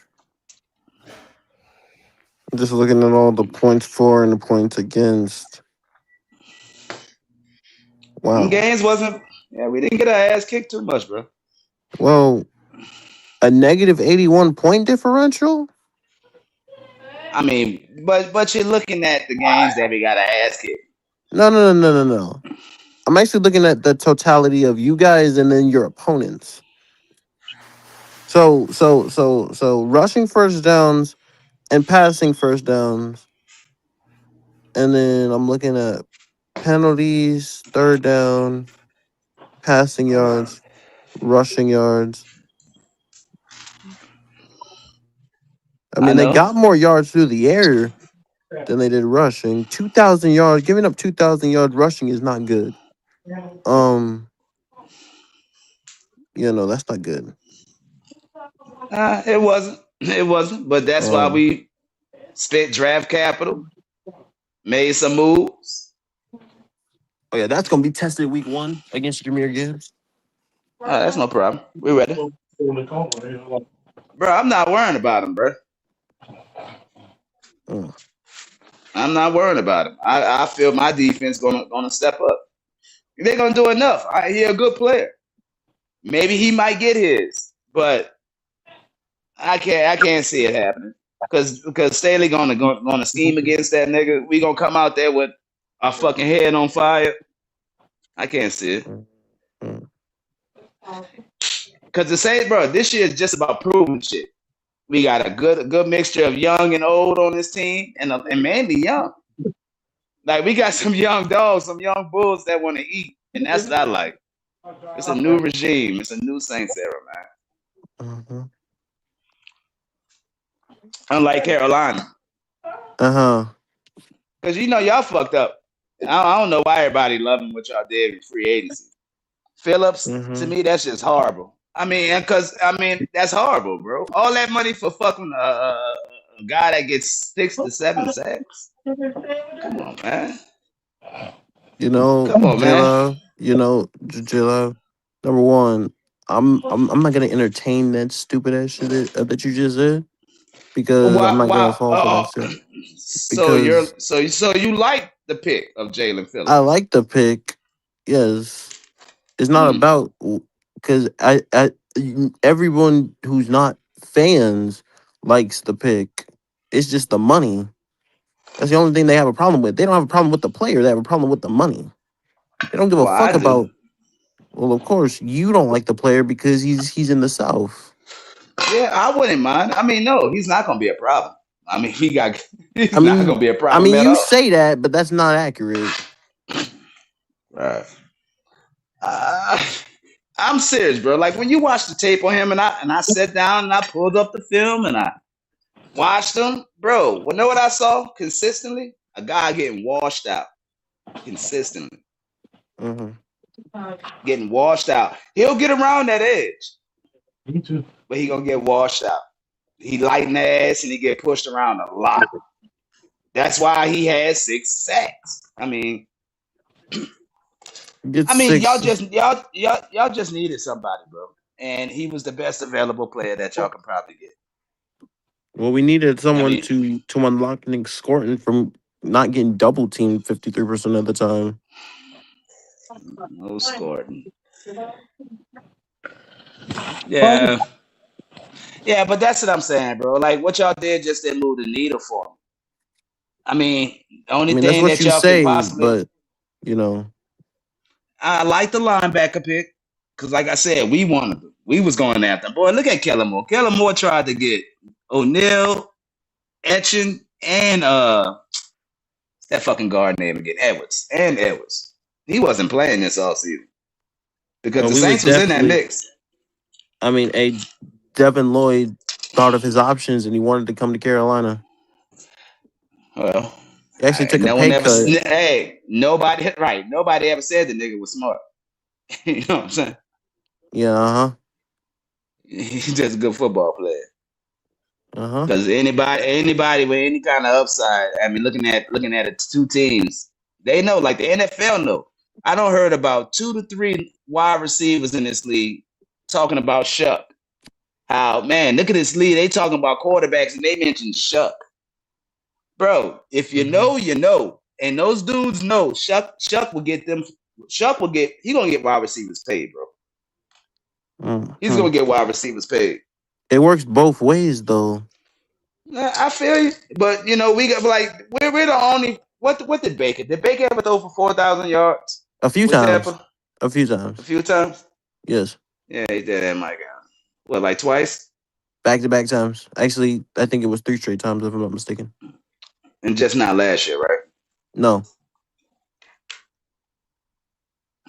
I'm just looking at all the points for and the points against. Wow. Them games wasn't. Yeah, we didn't get our ass kicked too much, bro. Well, a negative 81 point differential. I mean, but you're looking at the games that we got our ass kicked. No. I'm actually looking at the totality of you guys and then your opponents. So rushing first downs and passing first downs. And then I'm looking at penalties, 3rd down, passing yards, rushing yards. I mean, they got more yards through the air, than they did rushing. 2,000 yards, giving up 2,000 yards rushing is not good. That's not good. It wasn't. It wasn't. But that's why we spent draft capital, made some moves. Oh yeah, that's gonna be tested week 1 against Jahmyr Gibbs. That's no problem. We ready, bro. I'm not worrying about him, bro. I'm not worrying about him. I feel my defense gonna step up. They're gonna do enough. He's a good player. Maybe he might get his, but I can't see it happening because Staley gonna scheme against that nigga. We gonna come out there with our fucking head on fire. I can't see it. Cause the same, bro. This year is just about proving shit. We got a good mixture of young and old on this team, and mainly young. Like we got some young dogs, some young bulls that want to eat, and that's what I like. It's a new regime. It's a new Saints era, man. Unlike Carolina. Because y'all fucked up. I don't know why everybody loving what y'all did in free agency. Phillips, to me, that's just horrible. That's horrible, bro. All that money for fucking a guy that gets 6 to 7 sacks. Come on, man. Come on, man. J-Love, number one, I'm not gonna entertain that stupid ass shit that you just said because I'm not gonna fall for that shit. So you like the pick of Jalen Phillips? I like the pick. Yes, it's not about because I everyone who's not fans likes the pick. It's just the money. That's the only thing they have a problem with. They don't have a problem with the player. They have a problem with the money. They don't give a fuck about. Well, of course, you don't like the player because he's in the South. Yeah, I wouldn't mind. No, he's not gonna be a problem. He's not gonna be a problem. You say that, but that's not accurate. Right. I'm serious, bro. Like when you watch the tape on him, and I sat down and I pulled up the film and I watched him, bro. You know what I saw consistently? A guy getting washed out consistently. Getting washed out. He'll get around that edge. Me too. But he gonna get washed out. He lighten ass and he get pushed around a lot. That's why he had 6 sacks. y'all just needed somebody, bro. And he was the best available player that y'all can probably get. Well, we needed someone to unlock Nick Scorton from not getting double teamed 53% of the time. No Scorton. Yeah. Yeah, but that's what I'm saying, bro. Like what y'all did just didn't move the needle for him. The only thing that's what that you y'all say, could possibly, but I like the linebacker pick because, like I said, we wanted them. We was going after him. Boy, look at Kellen Moore. Kellen Moore tried to get O'Neal, Etchen, and that fucking guard name again, Edwards. He wasn't playing this all season because the Saints was in that mix. Devin Lloyd thought of his options and he wanted to come to Carolina. Well, he actually took a pay cut. Nobody ever said the nigga was smart. You know what I'm saying? Yeah, He's just a good football player. Because anybody with any kind of upside, looking at the two teams, they know, like the NFL know. I don't heard about 2 to 3 wide receivers in this league talking about Shuck. How, man, look at this league. They talking about quarterbacks and they mentioned Shuck. Bro, if you know, you know. And those dudes know Shuck will get them. He gonna get wide receivers paid, bro. He's gonna get wide receivers paid. It works both ways though. I feel you. But we got we're the only what did Baker? Did Baker ever throw for 4,000 yards? A few times. A few times. Yes. Yeah, he did that, my God. What, like twice? Back-to-back times. Actually, I think it was 3 straight times, if I'm not mistaken. And just not last year, right? No.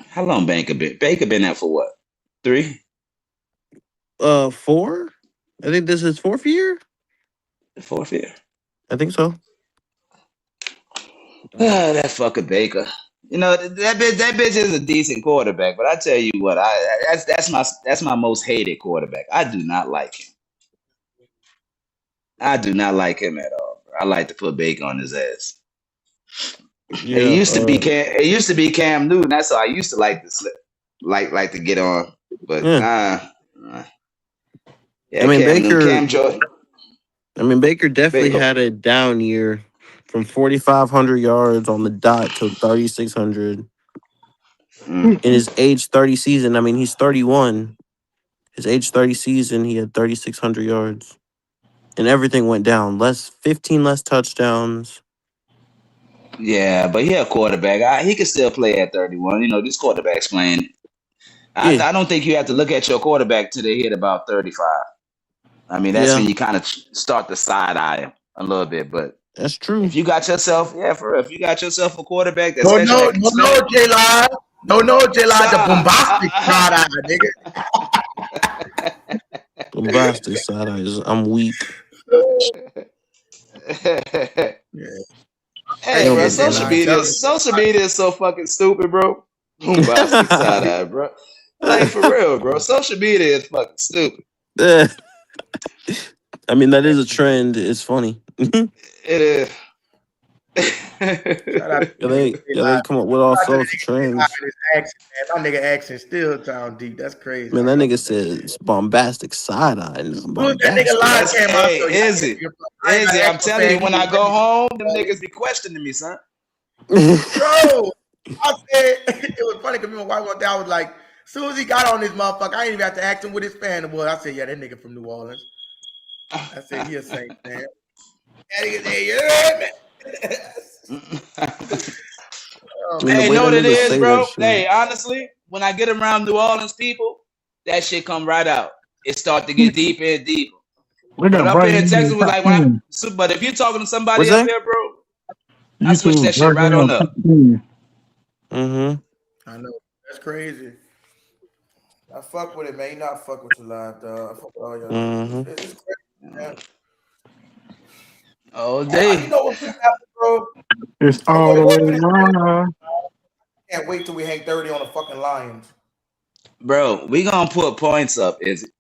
How long Baker been? Baker been out for what? 3? 4? I think this is 4th year. The 4th year. I think so. That fucker Baker. You know that bitch is a decent quarterback, but I tell you what, that's my most hated quarterback. I do not like him. I do not like him at all. Bro. I like to put Baker on his ass. Yeah, It used to be Cam Newton. That's how I used to like to like to get on. But yeah, I mean Cam Newton, Baker. Cam Jordan. I mean Baker definitely had a down year from 4,500 yards on the dot to 3,600 in his age 30 season. I mean he's 31. His age 30 season he had 3,600 yards, and everything went down. 15 less touchdowns. Yeah, but he a quarterback. He can still play at 31. You know, this quarterback's playing. I don't think you have to look at your quarterback till they hit about 35. I mean, that's when you kind of start to side eye him a little bit. But that's true. If you got yourself, if you got yourself a quarterback that's no, J-Line. No, J-Line, the bombastic side eye, nigga. Bombastic side eyes. I'm weak. Hey, bro, social media is so fucking stupid, bro. Bombastic side eye, bro. Like for real, bro. Social media is fucking stupid. I mean, that is a trend. It's funny. It is. They come up with all sorts of trends. My nigga accent still sound deep. That's crazy. Man, that nigga says bombastic side eye. That nigga line came out. Hey, Izzy, I'm telling you, when I go home, them niggas be questioning me, son. Bro, I said it was funny because my wife went down. I was like, as soon as he got on this motherfucker, I ain't even have to ask him what his fan was. I said, yeah, that nigga from New Orleans. I said, he a Saints fan. That nigga said, yeah, man. Hey, know what it is, bro? Hey, honestly, when I get around New Orleans people, that shit come right out. It start to get deeper and deeper. But up here in Texas, was like but if you're talking to somebody up here, bro, I switch that shit right on up. Mm-hmm. I know. That's crazy. I fuck with it, man. You not fuck with your live, dog. I fuck with all y'all. It's crazy, man. Oh, day. You know what's happening, bro? It's all the way around. Can't wait till we hang 30 on the fucking Lions. Bro, we gonna put points up, is it?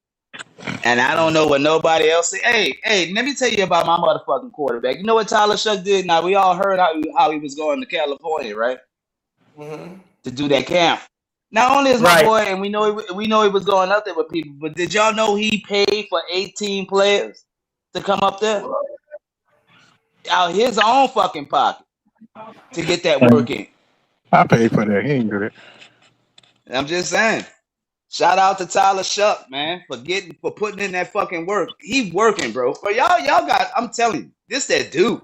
And I don't know what nobody else say. Hey, let me tell you about my motherfucking quarterback. You know what Tyler Shuck did? Now, we all heard how he was going to California, right? Mm-hmm. To do that camp. Not only is my boy, and we know he was going up there with people, but did y'all know he paid for 18 players to come up there? Out his own fucking pocket to get that work in. I paid for that. He ain't do it. I'm just saying. Shout out to Tyler Shuck, man, for putting in that fucking work. He working, bro. For y'all got, I'm telling you, this that dude.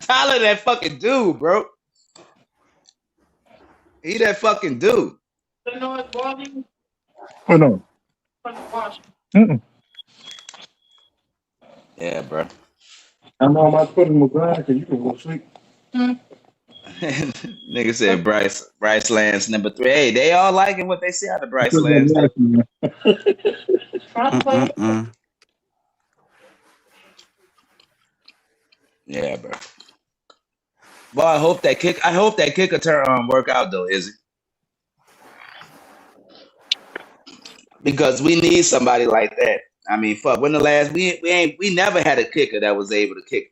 Tyler, that fucking dude, bro. He that fucking dude. Oh no. Yeah, bro. I'm on my foot in my grind because you can go sleep. Nigga said Bryce Lance number 3. Hey, they all liking what they see out of Bryce Lance. Yeah, bro. Well, I hope that kicker turn work out though, is it? Because we need somebody like that. I mean, fuck. When the last we never had a kicker that was able to kick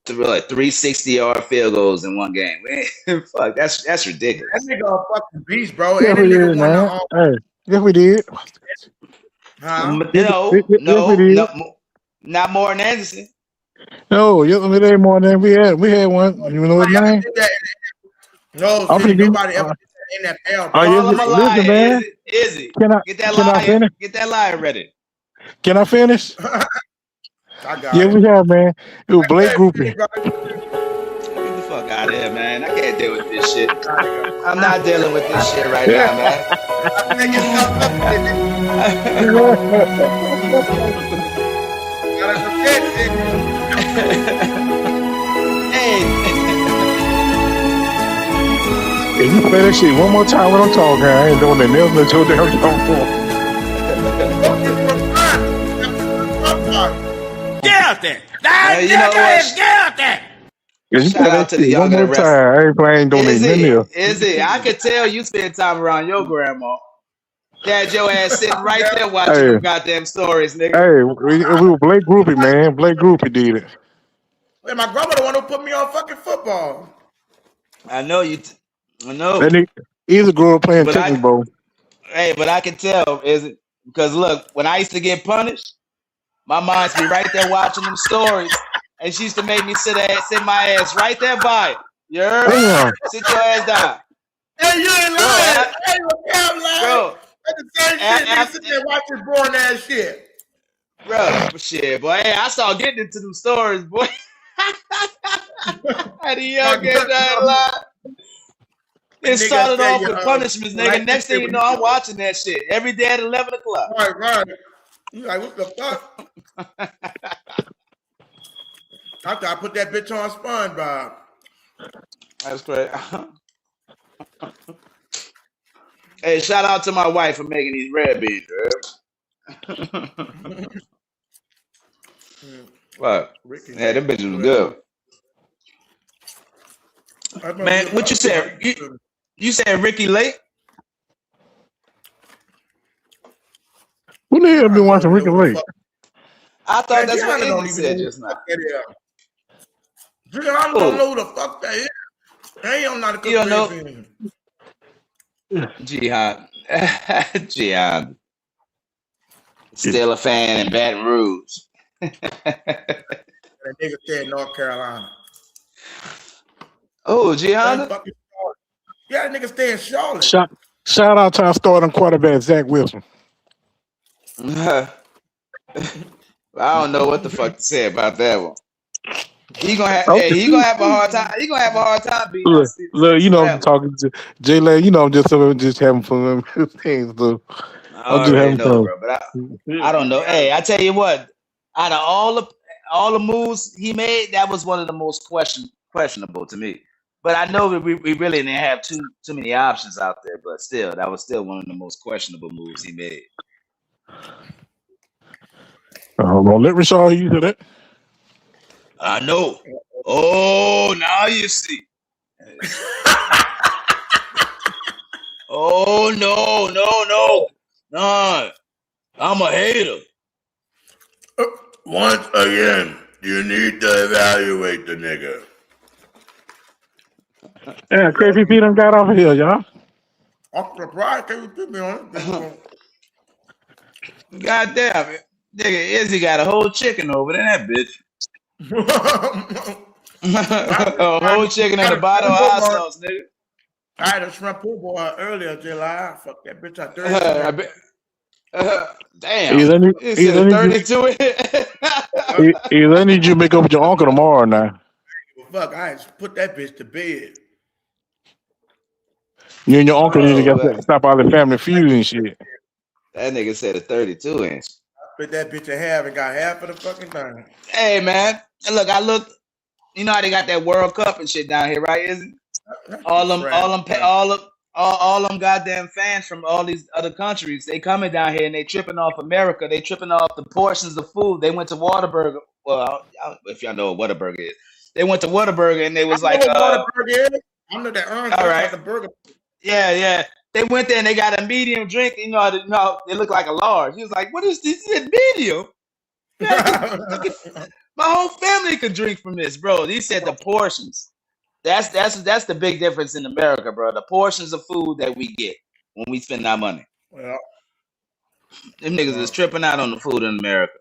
360-yard field goals in one game. Fuck, that's ridiculous. That nigga a fucking beast, bro. Yeah, we did, man. Yes, we did. No, not more than Anderson. No, it ain't more than we had. We had one. You know his name? No, nobody ever did that in NFL. Call him a liar, man. Izzy. Get that liar ready. Can I finish? I got it. We have, man. It was Blake Groupie. Get the fuck out of here, man. I can't deal with this shit. I'm not dealing with this shit right now, man. If you play that shit one more time when I'm talking, I ain't doing that. Never let your damn Get out there! That nigga is get out there! Shout out to the one younger more rest. time. I ain't playing donating in there. Is it? I could tell you spend time around your grandma. Had your ass sitting right there watching them goddamn stories, nigga. Hey, we were Blake Groupie, man. Blake Groupie did it. Hey, my grandma the one who put me on fucking football. I know you. I know. Then he's a girl playing chicken bowl. Hey, but I can tell, is it? Because look, when I used to get punished, my mom used to be right there watching them stories, and she used to make me sit my ass right there by it. You heard? Damn. Sit your ass down. Hey, you ain't lying. Hey, I'm lying. Bro, that's the same shit. Nigga sit there watching boring ass shit. Bro, shit, boy. Hey, I started getting into them stories, boy. How the young get that lie? It started off with punishments, nigga. Next thing you know, I'm watching that shit every day at 11 o'clock. Right. You like, what the fuck? After I put that bitch on SpongeBob. That's great. Hey, shout out to my wife for making these red beans, What? Yeah, them bitches was good. Man, what you said? You said Ricky Lake? Who the hell been watching Ricky Lake? I thought that's what Izzy said just now. I don't know who the fuck that is. Hey, I'm not a good know. Jihad. Jihad. Still a fan in Baton Rouge. That nigga stay in North Carolina. Oh, Jihad? Yeah, that nigga stay in Charlotte. Shout out to our starting quarterback, Zach Wilson. I don't know what the fuck to say about that one. He gonna have a hard time. He gonna have a hard time beating us. Look, you know I'm talking to Jay Lay. You know I'm just having fun with things. So I'm just having fun. Bro, but I don't know. Hey, I tell you what. Out of all the moves he made, that was one of the most questionable to me. But I know that we really didn't have too many options out there. But still, that was still one of the most questionable moves he made. Don't let Rashard use that. I know. Oh, now you see. Oh no! I'm a hater. Once again, you need to evaluate the nigga. Yeah, KPP done got off of here, y'all. I'm surprised KPP be on it. God damn it. Nigga, Izzy got a whole chicken over there, that bitch. A whole chicken in the bottom of hot sauce, nigga. I had a shrimp pool boy earlier, July. Fuck that bitch. Damn. Either 32. Either need you to make up with your uncle tomorrow now. Fuck, I just put that bitch to bed. You and your uncle need to stop all the family feud and shit. That nigga said a 32 inch. I put that bitch in half and got half of the fucking thing. Hey man, look, I looked. You know how they got that World Cup and shit down here, right? Isn't all them goddamn fans from all these other countries? They coming down here and they tripping off America. They tripping off the portions of food. They went to Whataburger. Well, if y'all know what Whataburger is, they went to Whataburger and they was like, Whataburger is. I'm not that orange. All right, the burger. Yeah. They went there and they got a medium drink. You know, they look like a large. He was like, "What is this? Is it medium?" My whole family could drink from this, bro. He said the portions. That's the big difference in America, bro. The portions of food that we get when we spend our money. Well, them niggas is tripping out on the food in America.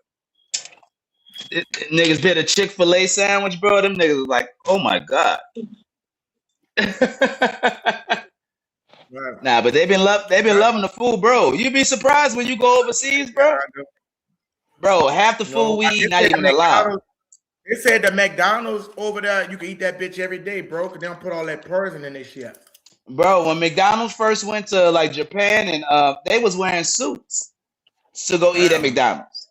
Niggas did a Chick-fil-A sandwich, bro. Them niggas was like, "Oh my god." Nah, but they've been loving the food, bro. You'd be surprised when you go overseas, bro. Bro, half the food we eat not even allowed. They said the McDonald's over there, you can eat that bitch every day, bro, because they don't put all that poison in this shit. Bro, when McDonald's first went to like Japan and they was wearing suits to go eat at McDonald's.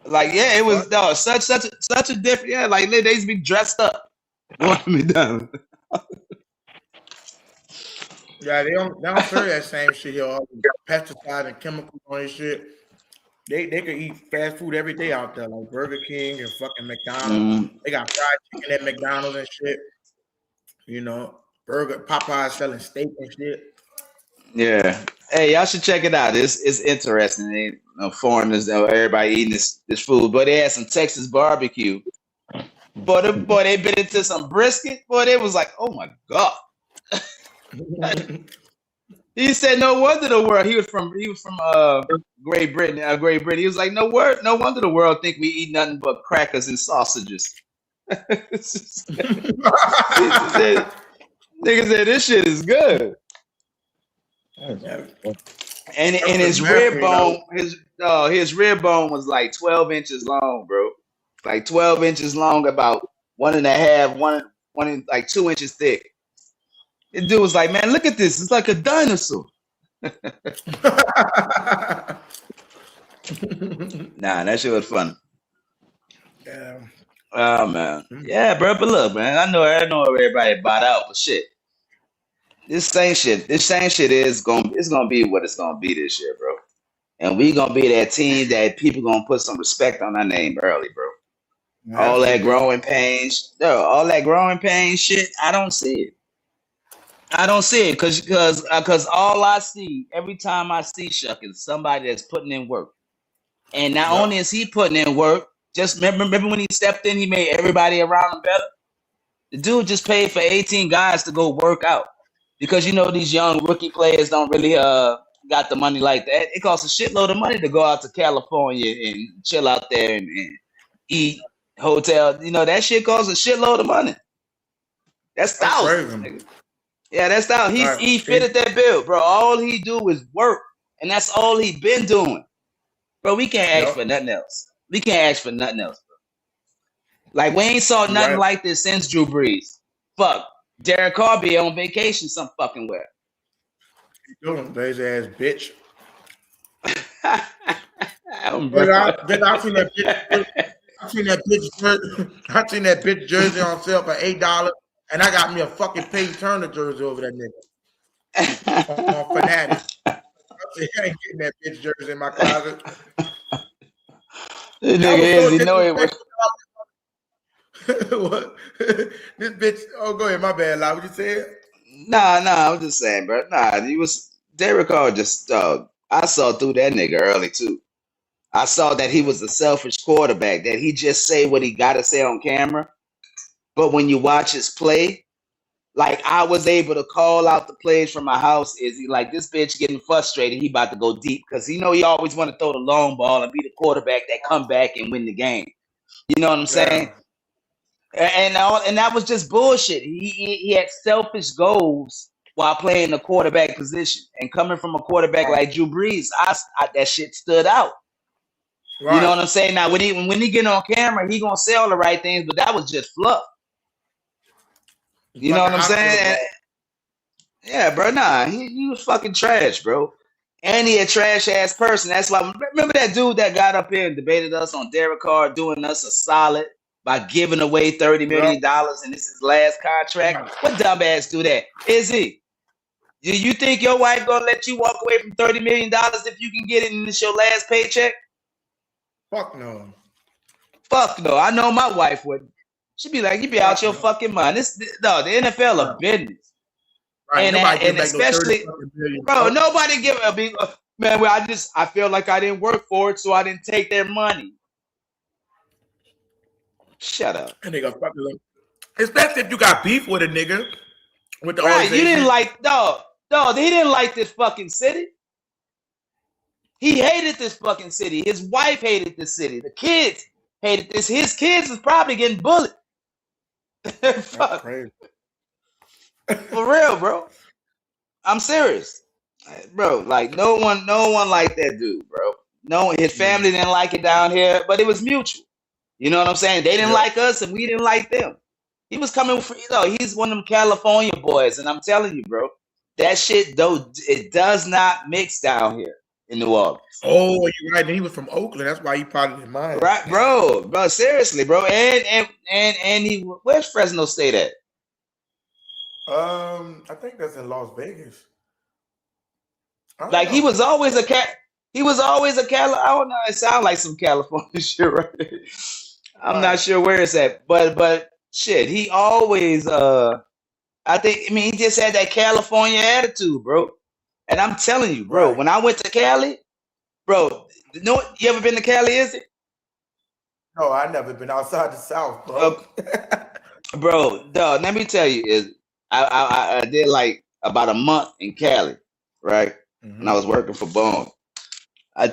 Like, yeah, it was such a different, yeah, like they used to be dressed up going to McDonald's. Yeah, they don't serve that same shit here. All the pesticides and chemicals on this shit. They could eat fast food every day out there, like Burger King and fucking McDonald's. They got fried working at McDonald's and shit. You know, Popeye selling steak and shit. Yeah. Hey, y'all should check it out. It's interesting. Foreigners, everybody eating this food. But they had some Texas barbecue. But boy, they bit into some brisket. Boy, it was like, oh my God. He said, no wonder the world. He was from Great Britain. Great Britain. He was like, no wonder the world think we eat nothing but crackers and sausages. Nigga said this shit is good. And his rib bone, his rib bone was like 12 inches long, bro. Like 12 inches long, about 1.5, like 2 inches thick. The dude was like, man, look at this. It's like a dinosaur. Nah, that shit was fun. Yeah. Oh man. Yeah, bro. But look, man, I know everybody bought out, but shit. This same shit is gonna be what it's gonna be this year, bro. And we gonna be that team that people gonna put some respect on our name early, bro. All that growing pains, all that growing pain shit, I don't see it. I don't see it because all I see every time I see Shuck is somebody that's putting in work. And not only is he putting in work, just remember when he stepped in, he made everybody around him better. The dude just paid for 18 guys to go work out because these young rookie players don't really got the money like that. It costs a shitload of money to go out to California and chill out there and eat, hotel. That shit costs a shitload of money. That's thousands, nigga. Yeah, that's how he fitted that bill, bro. All he do is work, and that's all he been doing, bro. We can't ask for nothing else. We can't ask for nothing else, bro. Like we ain't saw nothing like this since Drew Brees. Fuck, Derek Carr be on vacation some fucking where. You doing lazy ass bitch. I seen that bitch jersey on sale for $8. And I got me a fucking Peyton Turner jersey over that nigga. On Fanatic. I ain't getting that bitch jersey in my closet. This nigga is, it was. What? This bitch. Oh, go ahead. My bad, Lie. What you said? Nah. I was just saying, bro. Nah, he was Derek Carr. Just I saw through that nigga early too. I saw that he was a selfish quarterback. That he just say what he got to say on camera. But when you watch his play, like I was able to call out the plays from my house. Is he like this bitch getting frustrated? He about to go deep because he always want to throw the long ball and be the quarterback that come back and win the game. You know what I'm saying? And that was just bullshit. He had selfish goals while playing the quarterback position and coming from a quarterback like Drew Brees. I that shit stood out. Right. You know what I'm saying? Now when he get on camera, he gonna say all the right things, but that was just fluff. You know what I'm saying? Yeah, bro. Nah, he was fucking trash, bro. And he a trash ass person. That's why. Remember that dude that got up here and debated us on Derek Carr doing us a solid by giving away $30 million and this is his last contract? What dumbass do that? Is he? Do you think your wife gonna let you walk away from $30 million if you can get it and it's your last paycheck? Fuck no. Fuck no. I know my wife wouldn't. She'd be like, you be out your fucking mind. The NFL a business. Right. And especially, bro, nobody give a big man. Well, I feel like I didn't work for it, so I didn't take their money. Shut up. And they go fucking. Especially if you got beef with a nigga. With the right, you didn't like dog. He didn't like this fucking city. He hated this fucking city. His wife hated this city. The kids hated this. His kids was probably getting bullied. Fuck. For real, bro. I'm serious, bro. Like no one liked that dude, bro. No, his family didn't like it down here, but it was mutual. You know what I'm saying? They didn't like us, and we didn't like them. He was coming for he's one of them California boys, and I'm telling you, bro, that shit though it does not mix down here in New Orleans. Oh, you're right. He was from Oakland. That's why he probably didn't mind. Right, bro. Seriously, bro. And he where's Fresno State at? I think that's in Las Vegas. Like he was always a cat. He was always a Cal. I don't know. It sounds like some California shit, right? I'm not sure where it's at, but shit, he always he just had that California attitude, bro. And I'm telling you, bro, when I went to Cali, bro, you ever been to Cali, is it? No, I never been outside the South, bro. Bro, dog, let me tell you, is I did like about a month in Cali, right? And I was working for Bone. I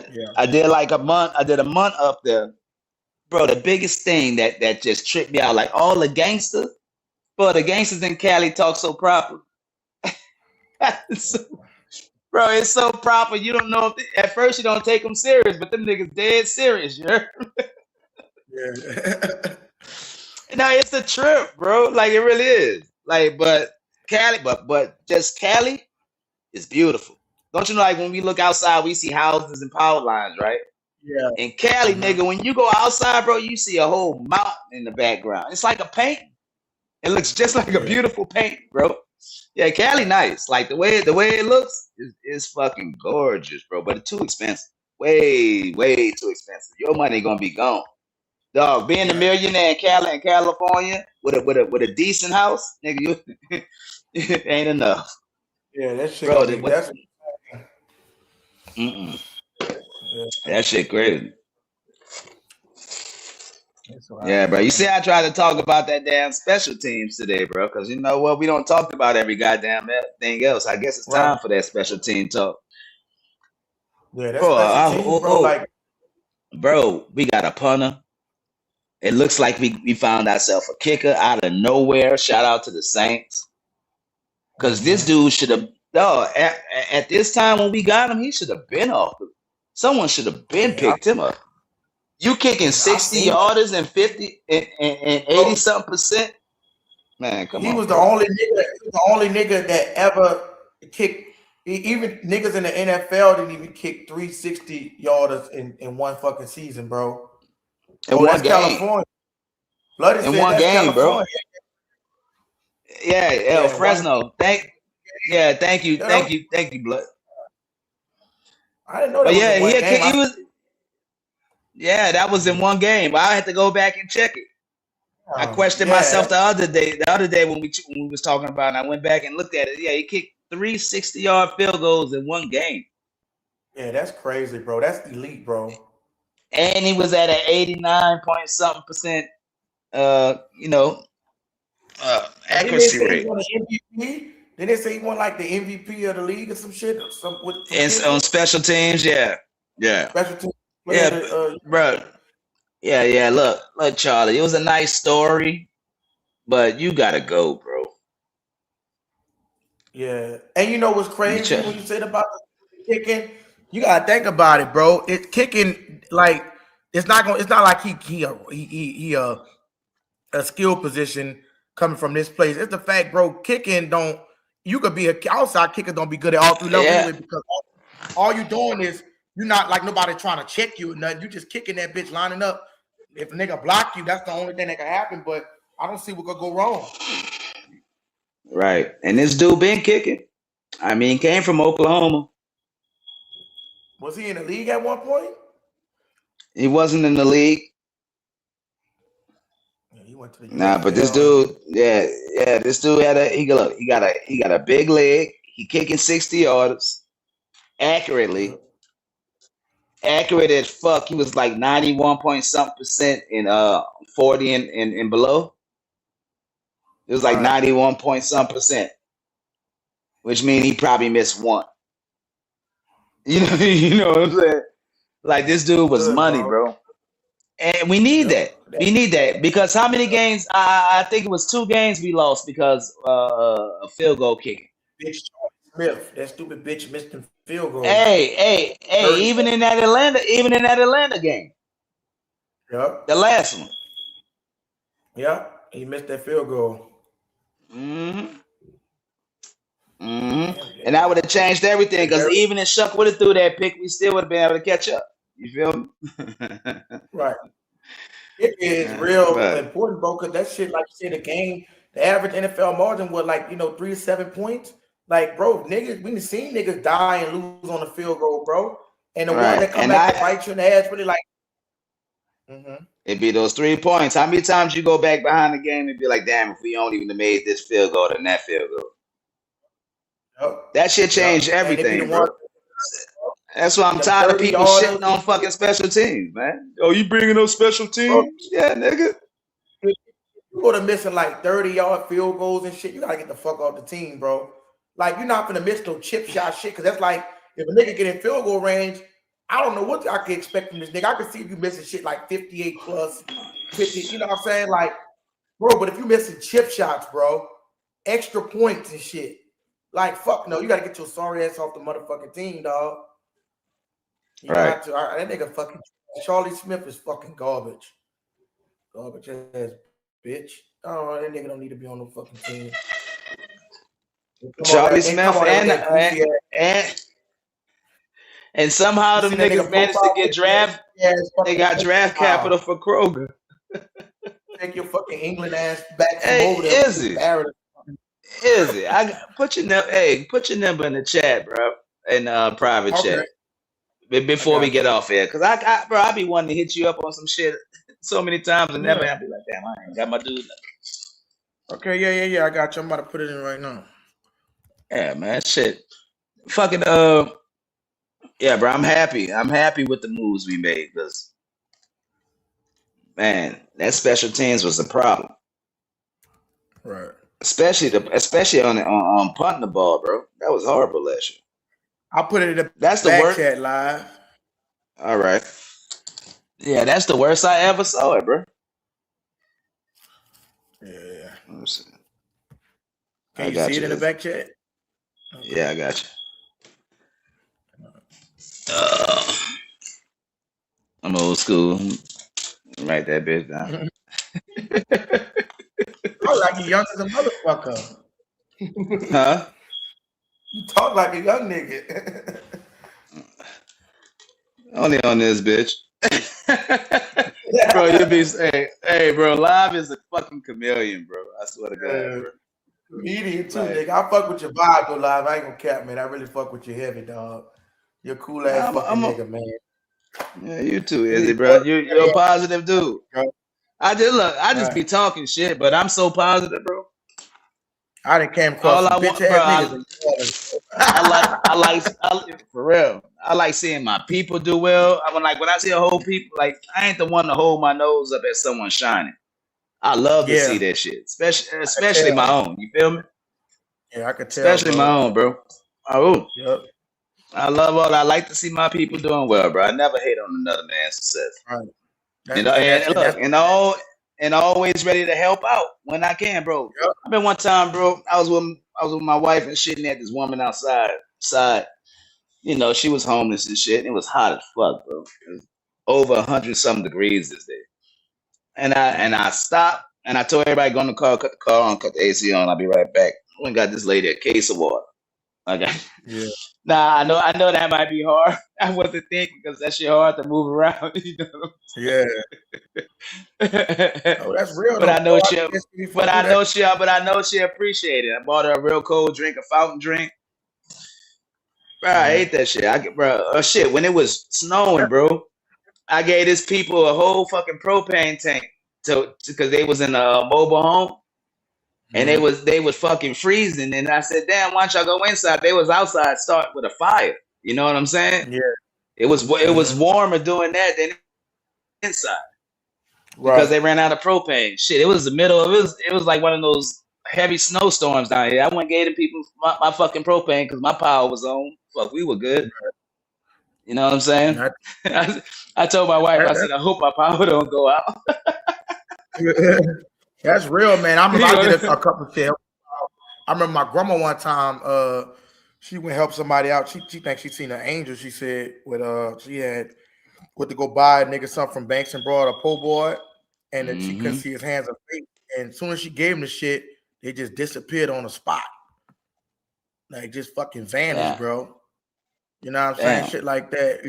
did like a month. I did a month up there, bro. The biggest thing that just tripped me out, like all the gangsters, bro. The gangsters in Cali talk so proper. Bro, it's so proper. You don't know if at first you don't take them serious, but them niggas dead serious. You heard? Yeah. No, it's a trip, bro. Like it really is. Like, but Cali, but just Cali is beautiful. Don't you know? Like when we look outside, we see houses and power lines, right? Yeah. In Cali, nigga, when you go outside, bro, you see a whole mountain in the background. It's like a painting. It looks just like a beautiful painting, bro. Yeah, Cali nice. Like the way it looks is fucking gorgeous, bro. But it's too expensive. Way too expensive. Your money gonna be gone. Dog, being a millionaire in California with a decent house, nigga, you it ain't enough. Yeah, that shit Bro, gonna be that's that shit crazy. Yeah, bro. You see, I tried to talk about that damn special teams today, bro, because you know what? We don't talk about every goddamn thing else. I guess it's time for that special team talk. Yeah, that's special teams, bro. Like, bro, we got a punter. It looks like we found ourselves a kicker out of nowhere. Shout out to the Saints. Because this dude should have, at this time when we got him, he should have been off. Someone should have been picked him up. You kicking 60 yarders and 50 and 80 something percent? Man, come on. He was the only nigga that ever kicked. Even niggas in the NFL didn't even kick 360 yarders in one fucking season, bro. In one that's game. California. Bloody in said one that's game, California. bro. Yeah, Fresno. Thank you, Blood. I didn't know that was in one game. He was. Yeah, that was in one game. I had to go back and check it. I questioned myself the other day when we was talking about it. And I went back and looked at it. Yeah, he kicked 3 60-yard field goals in one game. Yeah, that's crazy, bro. That's elite, bro. And he was at an 89-point-something%, accuracy rate. MVP? Did they say he won like the MVP of the league or some shit? On special teams, yeah. Special teams. Bro. Yeah. Look, Charlie. It was a nice story, but you gotta go, bro. Yeah, and you know what's crazy when you said about the kicking? You gotta think about it, bro. It's kicking like it's not like he a skill position coming from this place. It's the fact, bro. Kicking you could be an outside kicker, don't be good at all three levels anyway, because all you doing is you're not like nobody trying to check you or nothing. You just kicking that bitch, lining up. If a nigga block you, that's the only thing that can happen. But I don't see what could go wrong. Right, and this dude been kicking. I mean, came from Oklahoma. Was he in the league at one point? He wasn't in the league. Yeah, he went to the but this dude, this dude he got a big leg. He kicking 60 yards accurately. Accurate as fuck. He was like 91-point-something% in 40 and below. It was like 91-point-something%, which means he probably missed one. You know what I'm saying? Like this dude was money, bro. And we need that. We need that because how many games? I think it was 2 games we lost because of field goal kicking. Bitch Smith, that stupid bitch missed the field goal. Hey! Even in that Atlanta game. Yep. The last one. Yep. He missed that field goal. And that would have changed everything because even if Shuck would have threw that pick, we still would have been able to catch up. You feel me? Right. It is real important, bro, because that shit, like you said, the average NFL margin was like, 3 to 7 points. Like, bro, niggas, we seen niggas die and lose on the field goal, bro. And the one that come back to bite you in the ass really like. It'd be those 3 points. How many times you go back behind the game and be like, damn, if we only even made this field goal than that field goal. That shit changed everything, bro. That's why I'm tired of people shitting on fucking special teams, man. Oh, you bringing up special teams? Yeah, nigga. You go to missing like 30-yard field goals and shit. You gotta get the fuck off the team, bro. Like, you're not gonna miss no chip shot shit, because that's like, if a nigga get in field goal range, I don't know what I can expect from this nigga. I can see if you missing shit like 58 plus 50, you know what I'm saying? Like, bro, but if you missing chip shots, bro, extra points and shit, like, fuck no, you gotta get your sorry ass off the motherfucking team, dog. You got to. That nigga fucking Charlie Smith is fucking garbage. Garbage ass bitch. Oh, that nigga don't need to be on no fucking team. Charlie Smith and somehow them niggas managed to get draft. They got draft capital for Kroger. Take your fucking England ass back from Hey, over there. Izzy, put your number in the chat, bro, in private chat before we get off here, because I be wanting to hit you up on some shit so many times and never have to be like, damn, I ain't got my dude. Okay, yeah, I got you. I'm about to put it in right now. Yeah, man, shit. Fucking yeah, bro, I'm happy. I'm happy with the moves we made, because man, that special teams was a problem. Right. Especially on punting the ball, bro. That was horrible last year. I'll put it in the that's the back worst chat live. All right. Yeah, that's the worst I ever saw it, bro. Yeah. Let me see. Can you see it in the back chat? Okay. Yeah, I got you. I'm old school. Write that bitch down. I like you young as a motherfucker. Huh? You talk like a young nigga. Only on this bitch. Bro, you be hey, bro, live is a fucking chameleon, bro. I swear to God, bro. Comedian too, nigga. I fuck with your vibe though, live. I ain't gonna cap, man. I really fuck with you heavy, dog. You're a cool ass nigga, man. Yeah, you too, Izzy, bro. You're a positive dude. I just be talking shit, but I'm so positive, bro. I done came across some bitch ass niggas. I like for real. I like seeing my people do well. When I see a whole people, like, I ain't the one to hold my nose up at someone shining. I love to see that shit, especially my own. You feel me? Yeah, I could tell. Especially my own, bro. Oh, yep. I like to see my people doing well, bro. I never hate on another man's success. Right. And always ready to help out when I can, bro. Yep. I remember one time, bro, I was with my wife and shitting at this woman outside. You know, she was homeless and shit. And it was hot as fuck, bro. It was over 100-something degrees this day. And I stopped and I told everybody go in the car, cut the car on, cut the AC on. I'll be right back. I went and got this lady a case of water. Okay. Yeah. Nah, I know that might be hard. I wasn't thinking because that shit hard to move around. You know? Yeah. Oh, that's real. But I know she appreciated it. I bought her a real cold drink, a fountain drink. Bro, I ate that shit. When it was snowing, bro, I gave these people a whole fucking propane tank because they was in a mobile home. And they was fucking freezing, and I said, "Damn, why don't y'all go inside?" They was outside, start with a fire. You know what I'm saying? Yeah. It was warmer doing that than inside because they ran out of propane. Shit, it was the middle of it was like one of those heavy snowstorms down here. I went and gave the people my fucking propane because my power was on. Fuck, we were good. You know what I'm saying? I told my wife, I said, "I hope my power don't go out." That's real, man. I remember I did a couple of shit. I remember my grandma one time, she went help somebody out. She thinks she seen an angel, she said, with she had went to go buy a nigga something from Banks and brought a po' boy, and then she couldn't see his hands or face. And as soon as she gave him the shit, they just disappeared on the spot. Like, just fucking vanished, bro. You know what I'm saying? Shit like that,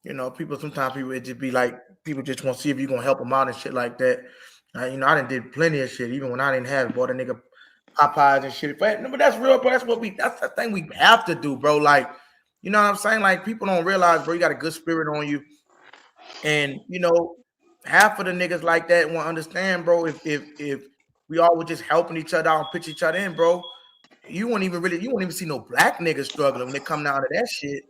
you know, people sometimes it just be like, people just want to see if you're gonna help them out and shit like that. You know, I done did plenty of shit, even when I didn't have it, bought a nigga Popeyes and shit. But that's real, bro. That's the thing we have to do, bro. Like, you know what I'm saying? Like, people don't realize, bro, you got a good spirit on you. And, you know, half of the niggas like that won't understand, bro. If we all were just helping each other out and pitch each other in, bro, you won't even see no black niggas struggling when they come down to that shit.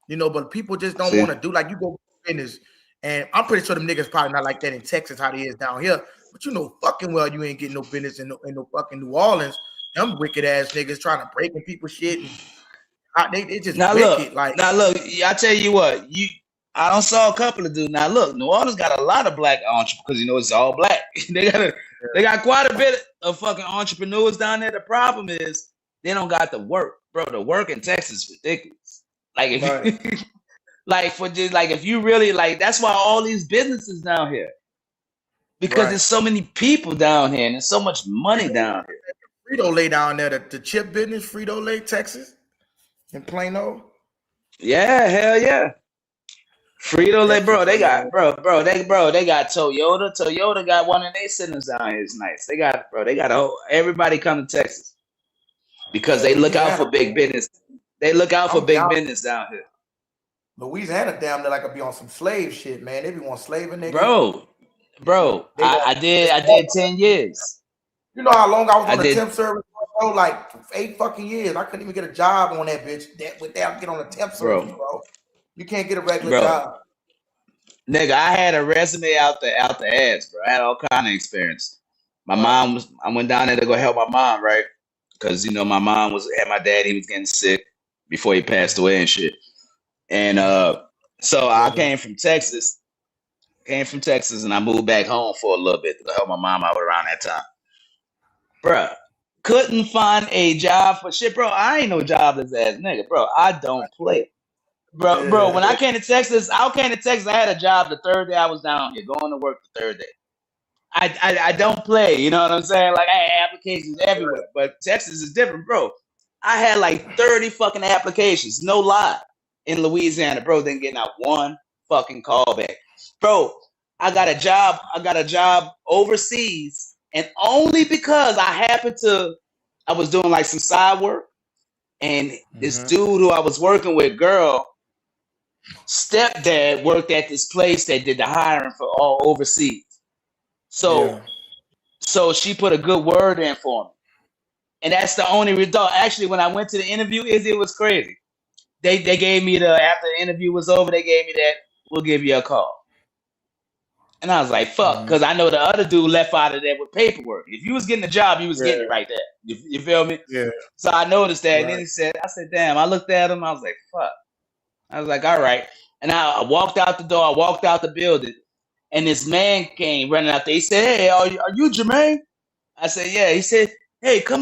But people just don't want to do like you go business. And I'm pretty sure them niggas probably not like that in Texas, how they is down here. But fucking well you ain't getting no business in no fucking New Orleans. Them wicked ass niggas trying to break in people's shit. And they just wicked. Look, I tell you what, I don't saw a couple of dudes. Now look, New Orleans got a lot of black entrepreneurs because it's all black. They got quite a bit of fucking entrepreneurs down there. The problem is they don't got the work, bro. The work in Texas is ridiculous. Like if if you really that's why all these businesses down here. Because there's so many people down here and there's so much money down here. Frito-Lay down there, the chip business, Frito-Lay, Texas, in Plano. Yeah, hell yeah. Frito-Lay, bro, they got they got Toyota. Toyota got one of their centers down here. It's nice. They got everybody come to Texas because they look out for big business. They look out for big business down here. Louisiana damn near like be on some slave shit, man. They be on slaving niggas. Bro, I did 10 years. You know how long I was on the temp service, bro? Like 8 fucking years. I couldn't even get a job on that bitch without get on the temp service, bro. You can't get a regular job. Nigga, I had a resume out the ass, bro. I had all kind of experience. I went down there to go help my mom, right? Because my mom had my dad, he was getting sick before he passed away and shit. And so I came from Texas and I moved back home for a little bit to help my mom out around that time. Bruh, couldn't find a job for shit, bro. I ain't no jobless ass nigga, bro. I don't play. Bro, when I came to Texas, I had a job the third day I was down here, going to work the third day. I don't play, you know what I'm saying? Like, I had applications everywhere, but Texas is different, bro. I had like 30 fucking applications, no lie, in Louisiana, bro. Didn't get out one fucking call back. Bro, I got a job overseas, and only because I was doing like some side work, and this dude who I was working with, girl, stepdad worked at this place that did the hiring for all overseas. So she put a good word in for me. And that's the only result. Actually, when I went to the interview, it was crazy. They gave me after the interview was over, they gave me that, we'll give you a call. And I was like, fuck, because I know the other dude left out of there with paperwork. If you was getting the job, you was getting it right there. You feel me? Yeah. So I noticed that. Right. And then I said, damn, I looked at him. I was like, fuck. I was like, all right. And I walked out the door. I walked out the building. And this man came running out there. He said, hey, are you Jermaine? I said, yeah. He said, hey, come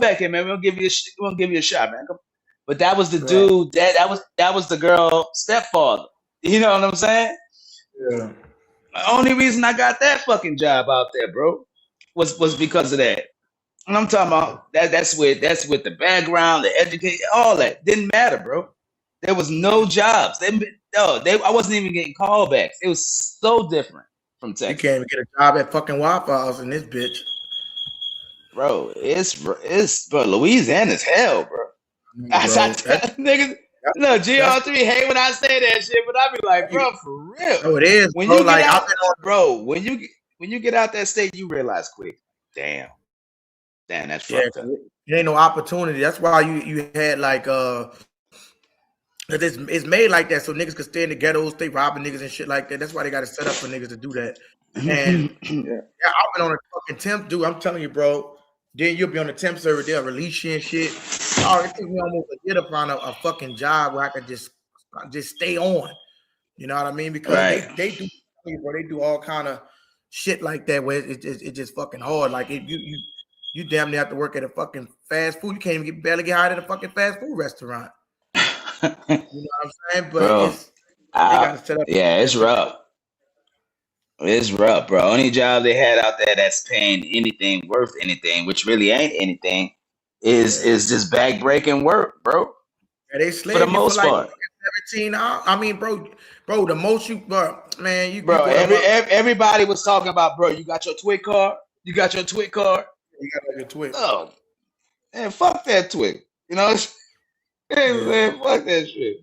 back here, man. We'll give you a shot, man. But that was the dude. That was the girl stepfather. You know what I'm saying? Yeah. The only reason I got that fucking job out there, bro, was because of that. And I'm talking about that's with the background, the education, all that. Didn't matter, bro. There was no jobs. I wasn't even getting callbacks. It was so different from Texas. You can't even get a job at fucking Waffle House in this bitch. Bro, bro, Louisiana's hell, bro. Niggas, no, GR3 hate when I say that shit, but I be like, bro, for real. Oh, it is. When bro, you like, get out, when you get out that state, you realize quick. Damn, that's fucked up. There ain't no opportunity. That's why you had like it's made like that so niggas could stay in the ghettos, stay robbing niggas and shit like that. That's why they got to set up for niggas to do that. And I've been on a fucking temp, dude. I'm telling you, bro. Then you'll be on the temp server, they'll release you and shit. Oh, it took me almost a year to find a fucking job where I could just stay on. You know what I mean? Because they do all kind of shit like that where it's just fucking hard. Like if you damn near have to work at a fucking fast food. You can't even barely get hired at a fucking fast food restaurant. You know what I'm saying? But bro, they gotta set up. Yeah, it's rough. It's rough, bro. Only job they had out there that's paying anything worth anything, which really ain't anything, is just back-breaking work, bro. Yeah, they slave for the most part. 17 hours. I mean, bro, the most everybody was talking about, bro. You got your twig card. You got your twig card. You got your twig. Oh, man, fuck that twig. You know, man, fuck that shit.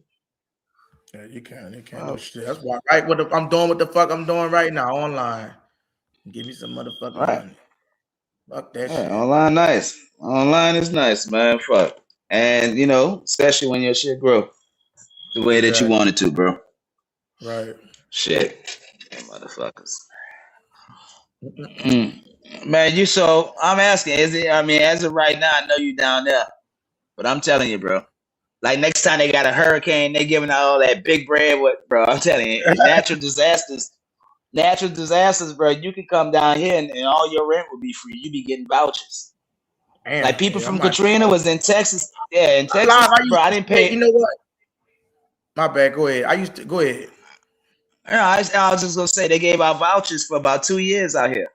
Yeah, you can't. You can't do shit. That's why. Right, I'm doing what the fuck I'm doing right now online. Give me some motherfucking Right. money. Fuck that Yeah, shit. online nice. Online is nice, man. Fuck. And you know, especially when your shit grow the way that you Exactly. want it to, bro. Right. Shit. Motherfuckers. Man, I'm asking, is it I mean, as of right now, I know you down there. But I'm telling you, bro. Like next time they got a hurricane, they giving out all that big bread. What, bro? I'm telling you, natural disasters, bro. You can come down here and all your rent will be free. You be getting vouchers. Damn. Like people Yeah, from Katrina was in Texas. Yeah, in I Texas, lied. I bro. used I to didn't stay. You pay. know what? My bad. Go ahead. Go ahead. I was just gonna say they gave out vouchers for about 2 years out here.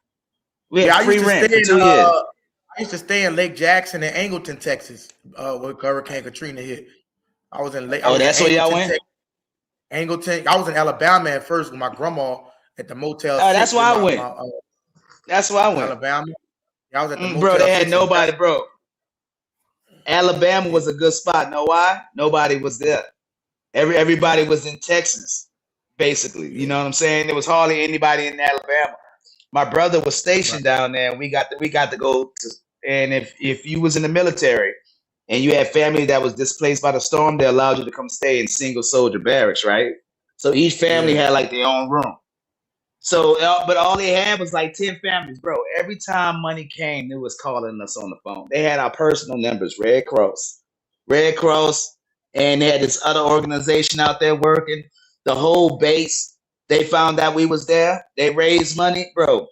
We had Yeah, free rent for 2 years. I used to stay in Lake Jackson and Angleton, Texas, when Hurricane Katrina hit. I was in That's where y'all Angleton, went. Texas. Angleton. I was in Alabama at first with my grandma at the Motel 6 That's where I went. That's where I went. Alabama. Yeah, I was at the Motel bro, they 6 had nobody, bro. Alabama was a good spot. Know why? Nobody was there. Everybody was in Texas, basically. You know what I'm saying? There was hardly anybody in Alabama. My brother was stationed down there, and we got to go to. And if you was in the military and you had family that was displaced by the storm, they allowed you to come stay in single soldier barracks, right? So each family had like their own room. So, but all they had was like 10 families, bro. Every time money came, they was calling us on the phone. They had our personal numbers, Red Cross, and they had this other organization out there working. The whole base, they found out we was there. They raised money, bro.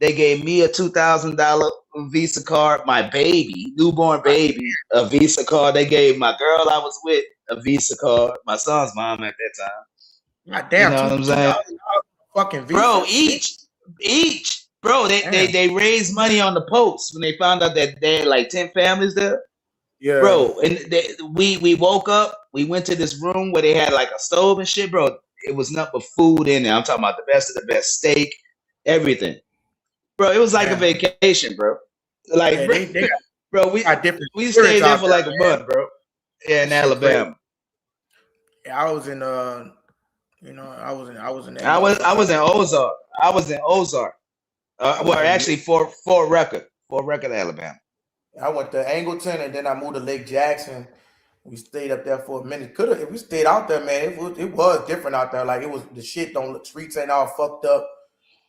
They gave me a $2,000 Visa card, my baby, newborn baby, a Visa card. They gave my girl I was with a Visa card, my son's mom at that time. God damn, you know what I'm saying? Fucking Visa. Bro, each. Bro, they raised money on the post when they found out that they had like 10 families there. Yeah. Bro, and we woke up, we went to this room where they had like a stove and shit, bro. It was nothing but food in there. I'm talking about the best of the best steak, everything. Bro, it was like a vacation, bro. Like, bro, we stayed there for like a month, bro. Yeah, in Alabama. Yeah, I was in I was in Ozark. I was in Ozark. Well, actually, Fort Rucker, Alabama. I went to Angleton and then I moved to Lake Jackson. We stayed up there for a minute. If we stayed out there, man, it was different out there. Like it was the shit. Streets ain't all fucked up.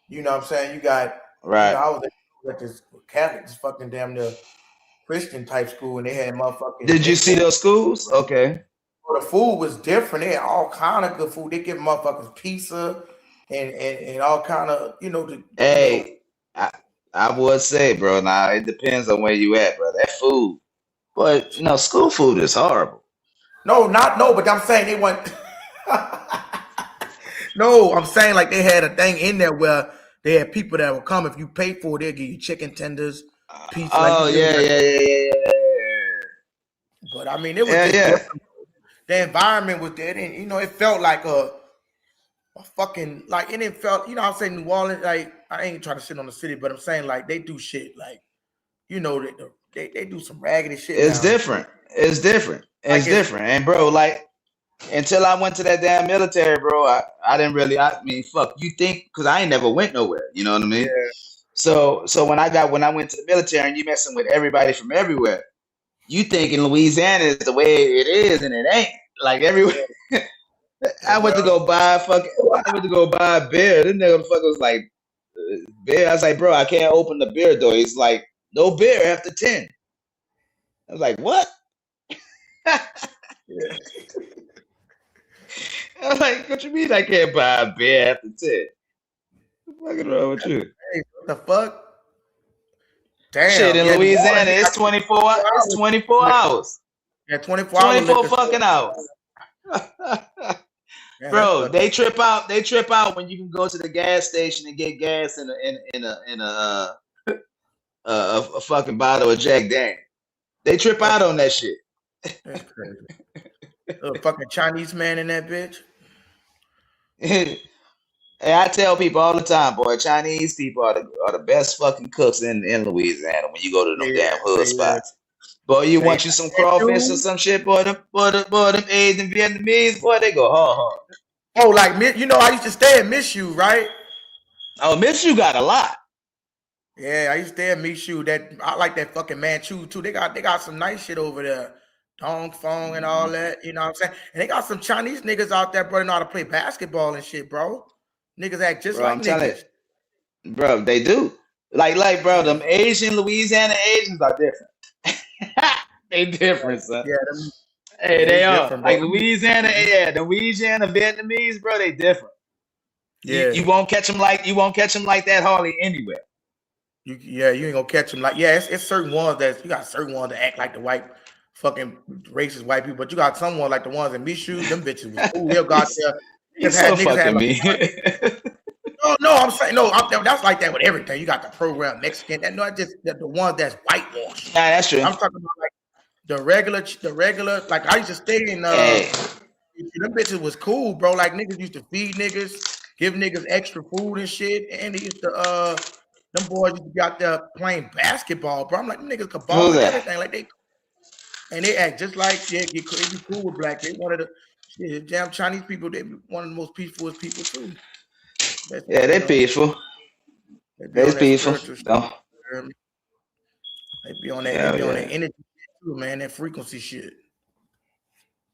You know what I'm saying? You got right. I was at this Catholic, this fucking damn near Christian type school, and they had motherfucking. Did you see those schools? Okay. Well, the food was different. They had all kind of good food. They give motherfuckers pizza and all kind of Hey, I would say, bro. Now it depends on where you at, bro. That food, but school food is horrible. But I'm saying they went. No, I'm saying like they had a thing in there where they had people that would come if you pay for it, they'll give you chicken tenders, pizza. Oh yeah. But I mean, it was different. The environment was there, and it felt like a fucking like it didn't felt. I'm saying New Orleans, like I ain't trying to shit on the city, but I'm saying like they do shit like they do some raggedy shit. It's different. It's different. It's different. And bro, like until I went to that damn military, bro, I didn't really. I mean, fuck. You think because I ain't never went nowhere. You know what I mean? Yeah. So when I went to the military and you messing with everybody from everywhere, you thinking Louisiana is the way it is, and it ain't. Like everywhere. I went to go buy a beer. This nigga was like beer. I was like, bro, I can't open the beer door. He's like, no beer after 10. I was like, what? Yeah. I was like, what you mean I can't buy a beer after 10? What's wrong with you? Hey, what the fuck? Damn. Shit, in Louisiana, it's 24 hours. It's 24 hours. Yeah, 24 hours. 24 fucking hours. Yeah, bro, they trip out when you can go to the gas station and get gas in a fucking bottle of Jack Daniels. They trip out on that shit. That's crazy. A fucking Chinese man in that bitch. Hey, I tell people all the time, boy, Chinese people are the best fucking cooks in Louisiana when you go to them damn hood spots. Boy, you want you some crawfish or some shit, boy, them Asian Vietnamese, boy, they go hard. Oh, like, I used to stay at Miss You, right? Oh, Miss You got a lot. Yeah, I used to stay at Miss You. I like that fucking Manchu too. They got some nice shit over there. Dong Fong and all that, you know what I'm saying? And they got some Chinese niggas out there, bro, that know how to play basketball and shit, bro. Niggas act just Bro, like I'm telling niggas. you, bro, they do. Like, bro, them Louisiana Asians are different. They different, son. Yeah, hey, they are. different, Like bro. Louisiana, the Louisiana Vietnamese, bro, they different. Yeah. You won't catch them like that hardly anywhere. You ain't gonna catch them like it's certain ones you got certain ones that act like the white fucking racist white people, but you got some ones like the ones in Michoud, them bitches was cool. They'll got there. You so fucking me. No, I'm saying that's like that with everything. You got the program Mexican, just the ones that's whitewashed. Nah, that's true. I'm talking about like the regular. Like I used to stay in. Them bitches was cool, bro. Like niggas used to feed niggas, give niggas extra food and shit, and they used to them boys used to be out there playing basketball, bro. I'm like, them niggas could ball and everything. Like they act just like they be cool with black. They one of the damn Chinese people. They be one of the most peaceful people too. Yeah, they peaceful. They peaceful. No. They be on that. They be on that energy too, man. That frequency shit.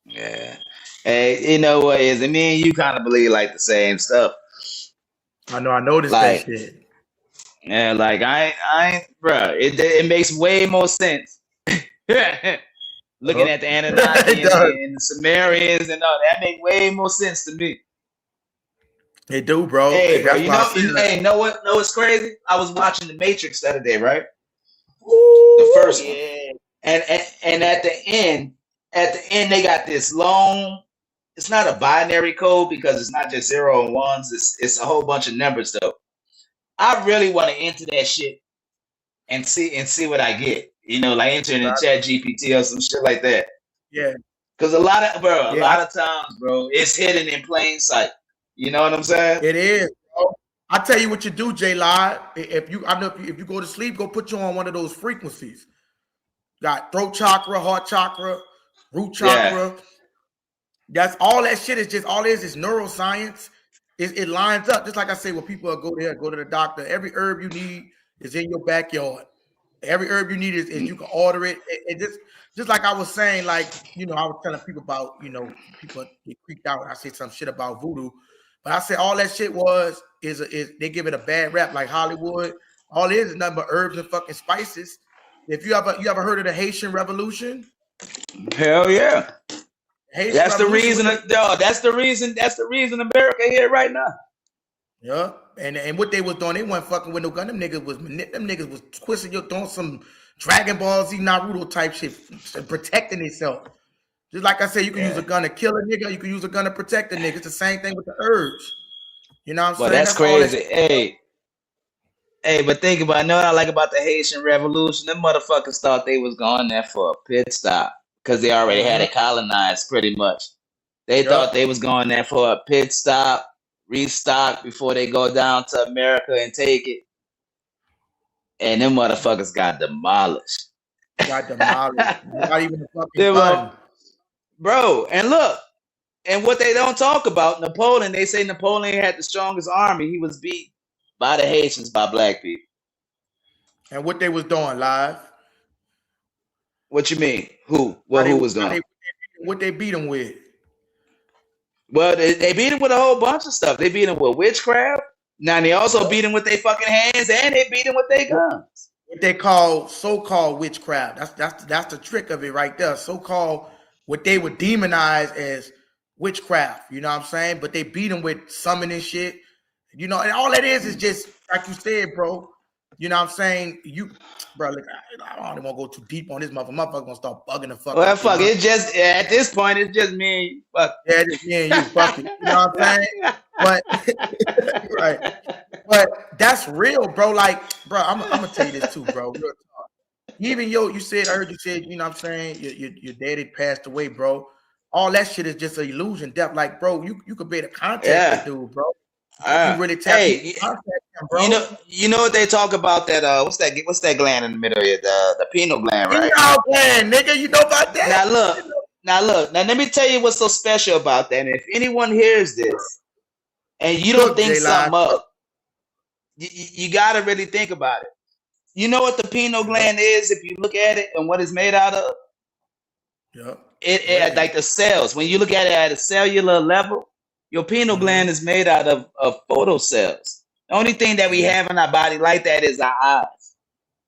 Yeah. Hey, you know what is it? Me and you kind of believe like the same stuff. I know. I noticed that shit. Yeah, like I bro, it makes way more sense. Looking at the Anunnaki and the Sumerians and all that make way more sense to me. They do, bro. Hey, bro, know what? No, it's crazy. I was watching The Matrix the other day, right? The first one, and at the end, they got this long. It's not a binary code because it's not just 0 and 1s. It's a whole bunch of numbers though. I really want to enter that shit and see what I get. You know, like entering in Chat GPT or some shit like that. Yeah. Because a lot of times, bro, it's hidden in plain sight. You know what I'm saying? It is, bro. I tell you what you do, J Live. If you go to sleep, go put you on one of those frequencies. Got throat chakra, heart chakra, root chakra. Yeah. That's all that shit is just all it is neuroscience. It lines up. Just like I say, when people go to the doctor, every herb you need is in your backyard. Every herb you need is you can order it. It just like I was saying, like, I was telling people about, people get freaked out when I say some shit about voodoo. But I said all that shit is they give it a bad rap like Hollywood. All it is nothing but herbs and fucking spices. If you ever heard of the Haitian Revolution? Hell yeah. That's the reason. That's the reason America here right now. Yeah, and what they was doing, they weren't fucking with no gun. Them niggas was twisting throwing some Dragon Ball Z Naruto type shit, protecting itself. Just like I said, you can use a gun to kill a nigga, you can use a gun to protect a nigga. It's the same thing with the herbs. You know what I'm saying? That's crazy. Hey, but think about it. Know what I like about the Haitian Revolution? Them motherfuckers thought they was going there for a pit stop because they already had it colonized pretty much. They thought they was going there for a pit stop, restock before they go down to America and take it. And them motherfuckers got demolished. Not even a fucking gun. Bro, and look, and what they don't talk about, Napoleon, they say Napoleon had the strongest army. He was beat by the Haitians, by black people. And what they was doing, Live? What you mean? Who? Who was doing? What they beat him with? Well, they beat him with a whole bunch of stuff. They beat him with witchcraft. Now they also beat him with their fucking hands, and they beat him with their guns. What they call so-called witchcraft. That's the trick of it right there. So-called what they would demonize as witchcraft. You know what I'm saying? But they beat him with summoning shit. And all that is just like you said, bro. You know what I'm saying? Bro, look, I don't even want to go too deep on this motherfucker gonna start bugging the fuck. Well, fuck it. It's just at this point, it's just me and you. Fuck. Yeah, it's me and you. Fuck it. You know what I'm saying? But right. But that's real, bro. Like, bro, I'm gonna tell you this too, bro. Even I heard you said, you know what I'm saying? Your daddy passed away, bro. All that shit is just an illusion. Like, bro, you could be able to contact the dude, bro. You really tap Hey, bro. you know what they talk about that? What's that gland in the middle here? The pineal gland, right? Pineal gland, nigga. You know about that? Now look. Now let me tell you what's so special about that. And if anyone hears this and you don't think something up, you got to really think about it. You know what the pineal gland is if you look at it and what it's made out of? Yep. It like the cells. When you look at it at a cellular level, your pineal gland is made out of photocells. The only thing that we have in our body like that is our eyes.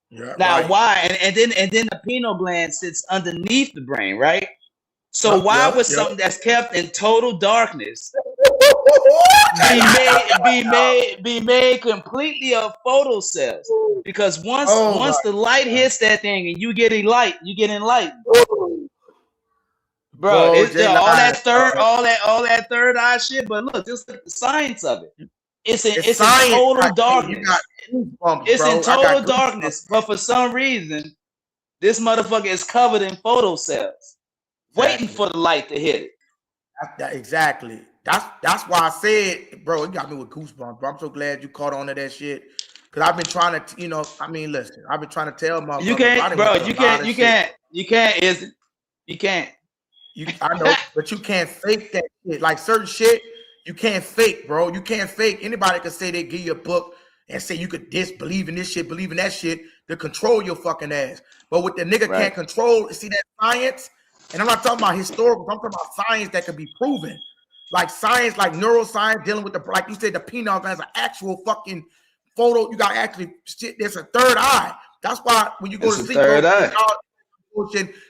Yeah, now, why? And then the pineal gland sits underneath the brain, right? So why would something that's kept in total darkness be made completely of photocells? Because once the light hits that thing and you get enlightened. Bro, all that third eye shit, but look, just look at the science of it. It's in total darkness. It's in total darkness, but for some reason, this motherfucker is covered in photocells, waiting for the light to hit it. Exactly. That's why I said, bro, it got me with goosebumps. Bro, I'm so glad you caught on to that shit. Cause I've been trying to, listen, I've been trying to tell my you can't, bro. You can't. I know, but you can't fake that shit. Like certain shit, you can't fake, bro. You can't fake. Anybody can say they give you a book and say you could believe in this shit, believe in that shit to control your fucking ass. But what the nigga can't control, see that science? And I'm not talking about historical, I'm talking about science that can be proven. Like science, like neuroscience, dealing with like you said, the pineal gland is an actual fucking photo. You got actually shit, there's a third eye. That's why when you go to sleep,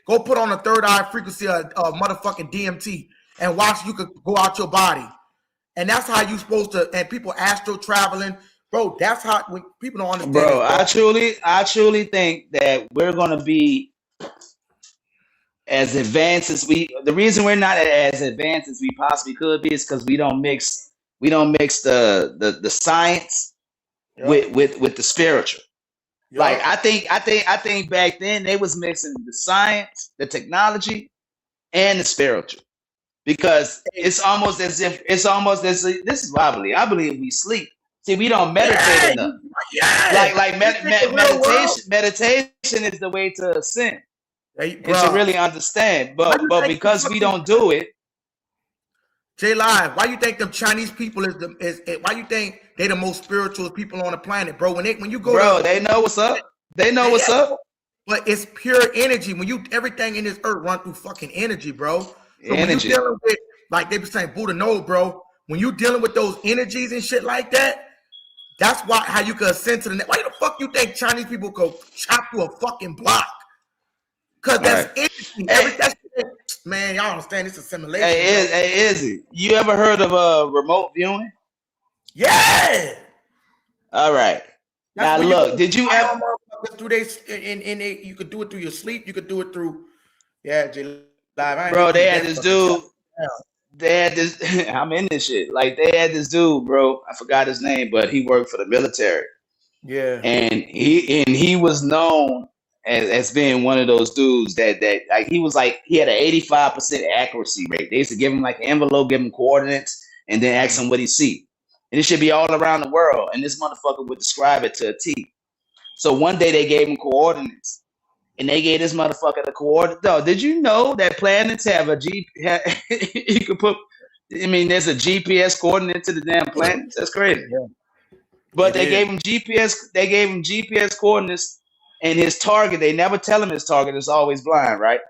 go put on a third eye frequency of motherfucking DMT and watch you could go out your body. And that's how you supposed to, and people astro traveling, bro, that's how, when people don't understand. Bro, I truly think that we're going to be as advanced as the reason we're not as advanced as we possibly could be is because we don't mix the science with the spiritual. Like I think back then they was mixing the science, the technology, and the spiritual, because it's almost as if this is what I believe. I believe we sleep. See, we don't meditate enough. Like meditation is the way to ascend and to really understand. But because we don't do it. J Live, why you think them Chinese people is why you think they the most spiritual people on the planet, bro? When you go, bro, they know what's up. They know what's up. But it's pure energy. When everything in this earth run through fucking energy, bro. So when you dealing with, like they be saying, Buddha knows, bro. When you dealing with those energies and shit like that, that's how you can ascend to the next. Why the fuck you think Chinese people go chop through a fucking block? Because that's energy. Man, y'all understand this assimilation. Hey, Izzy, you ever heard of remote viewing? Yeah. All right. Now look, did you ever through you could do it through your sleep, you could do it through J Live. Bro, they had this dude. They had this. I'm in this shit. Like they had this dude, bro. I forgot his name, but he worked for the military. Yeah. And he was known as being one of those dudes that like he had an 85% accuracy rate. They used to give him like an envelope, give him coordinates, and then ask him what he see. And it should be all around the world. And this motherfucker would describe it to a T. So one day they gave him coordinates. And they gave this motherfucker the coordinates. No, did you know that planets have you could put, there's a GPS coordinate to the damn planets? That's crazy. Yeah. But they gave him GPS coordinates, and his target, they never tell him his target is always blind, right?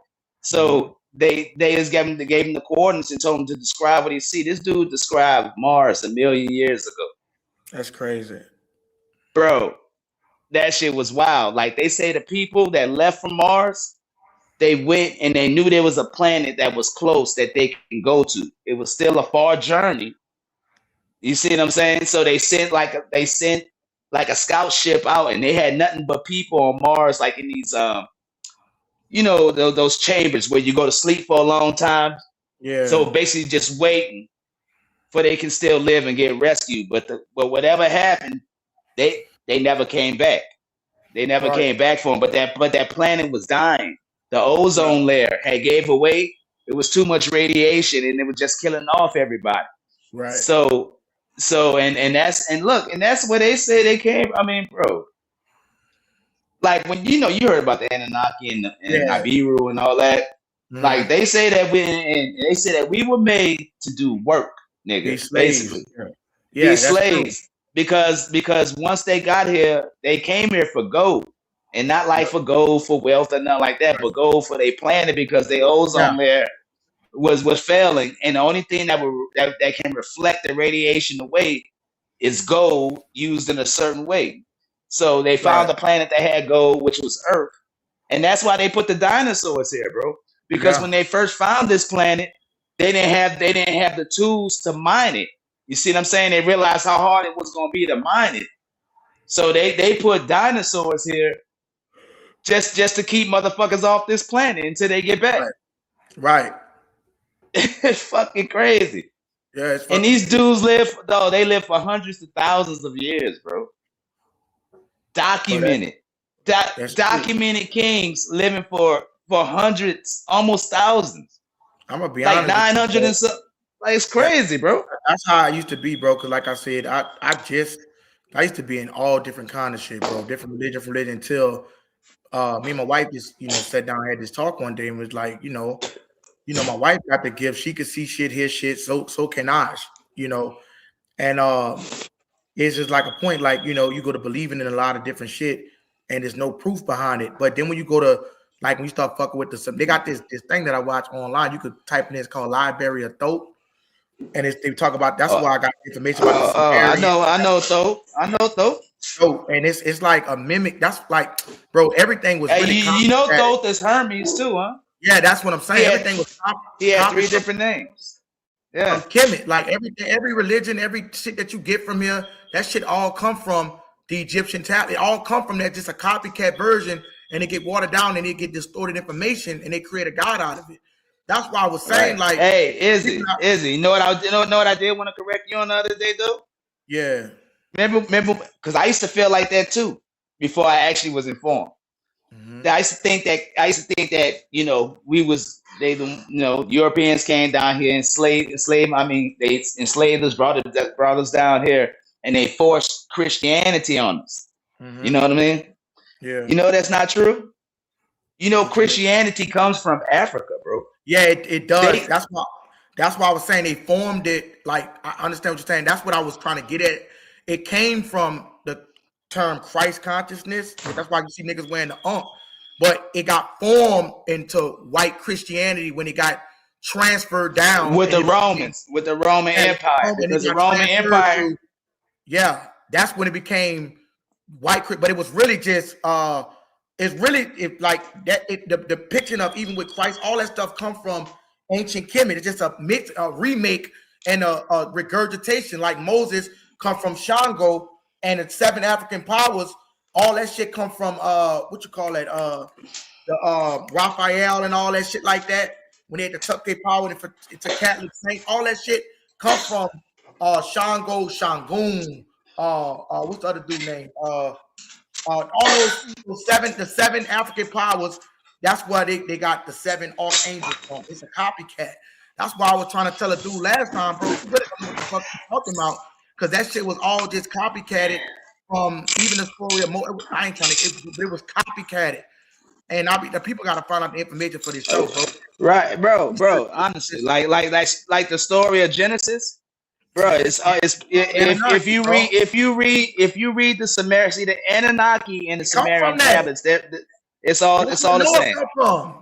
So they just gave him the coordinates and told him to describe what he see. This dude described Mars 1 million years ago. That's crazy. Bro, that shit was wild. Like they say the people that left from Mars, they went and they knew there was a planet that was close that they can go to. It was still a far journey. You see what I'm saying? So they sent like a scout ship out, and they had nothing but people on Mars, like in these those chambers where you go to sleep for a long time. Yeah. So basically just waiting for they can still live and get rescued. But whatever happened, they never came back. They never came back for them. But that planet was dying. The ozone layer had gave away. It was too much radiation, and it was just killing off everybody. Right. So So and that's where they say they came. I mean, bro, like when you heard about the Anunnaki and Nibiru and all that. Like they say that we were made to do work, nigga. Be slaves. Basically, be slaves. Because once they got here, they came here for gold, and not like for gold for wealth or nothing like that, but gold for their planet because the ozone layer was failing, and the only thing that can reflect the radiation away is gold used in a certain way. So they found a planet that had gold, which was Earth, and that's why they put the dinosaurs here, bro. Because when they first found this planet, they didn't have the tools to mine it. You see what I'm saying? They realized how hard it was going to be to mine it. So they put dinosaurs here just to keep motherfuckers off this planet until they get back. Right. It's fucking crazy. Yeah, and these dudes live for hundreds of thousands of years, bro. Documented. Documented kings living for hundreds, almost thousands. I'm gonna be like honest. 900 and so. Like it's crazy, bro. That's how I used to be, bro. Cause like I said, I used to be in all different kind of shit, bro. Different religion until me and my wife just sat down and had this talk one day and was like, my wife got the gift. She could see shit, hear shit. So can I, and it's just like a point, like, you go to believing in a lot of different shit and there's no proof behind it. But then when you go to, like, when you start fucking with they got this thing that I watch online. You could type in, it's called Library of Thoth. And they talk about, that's why I got information about the I know Thoth. Oh, and it's like a mimic. That's like, bro, everything was really Thoth is Hermes too, huh? Yeah, that's what I'm saying. Everything was he had 3 different names. Yeah. From Kemet. Like every religion, every shit that you get from here, that shit all come from the Egyptian tablet. It all come from that, just a copycat version, and it get watered down and it get distorted information and they create a god out of it. That's why I was saying, like, hey, Izzy, you know what I did want to correct you on the other day, though? Yeah. Remember, because I used to feel like that too before I actually was informed. Mm-hmm. I used to think that Europeans came down here, enslaved. I mean, they enslaved us, brought us down here, and they forced Christianity on us. Mm-hmm. You know what I mean? Yeah. You know that's not true. Christianity comes from Africa, bro. Yeah, it does. That's why I was saying they formed it. Like, I understand what you're saying. That's what I was trying to get at. It came from the term Christ consciousness. That's why you see niggas wearing the ump. But it got formed into white Christianity when it got transferred down with the Romans, with the Roman Empire. Because the Roman Empire. Yeah, that's when it became white. But it was really just it's really like that. The depiction of, even with Christ, all that stuff come from ancient Kemet. It's just a mix, a remake, and a regurgitation. Like Moses come from Shango, and the 7 African powers. All that shit come from the Raphael and all that shit like that. When they had to tuck their power into Catholic saints, all that shit come from Shango, Shangoon. What's the other dude name? All those 7 African powers. That's why they got the 7 archangels from. It's a copycat. That's why I was trying to tell a dude last time, bro. You better know what the fuck you talking about, because that shit was all just copycatted from even the story of I ain't trying to. It was copycatted, and the people got to find out the information for this show, bro. Right, bro. Honestly, like the story of Genesis. Bro, if you read the Sumerian, see the Anunnaki and the Sumerian tablets, it's all the same.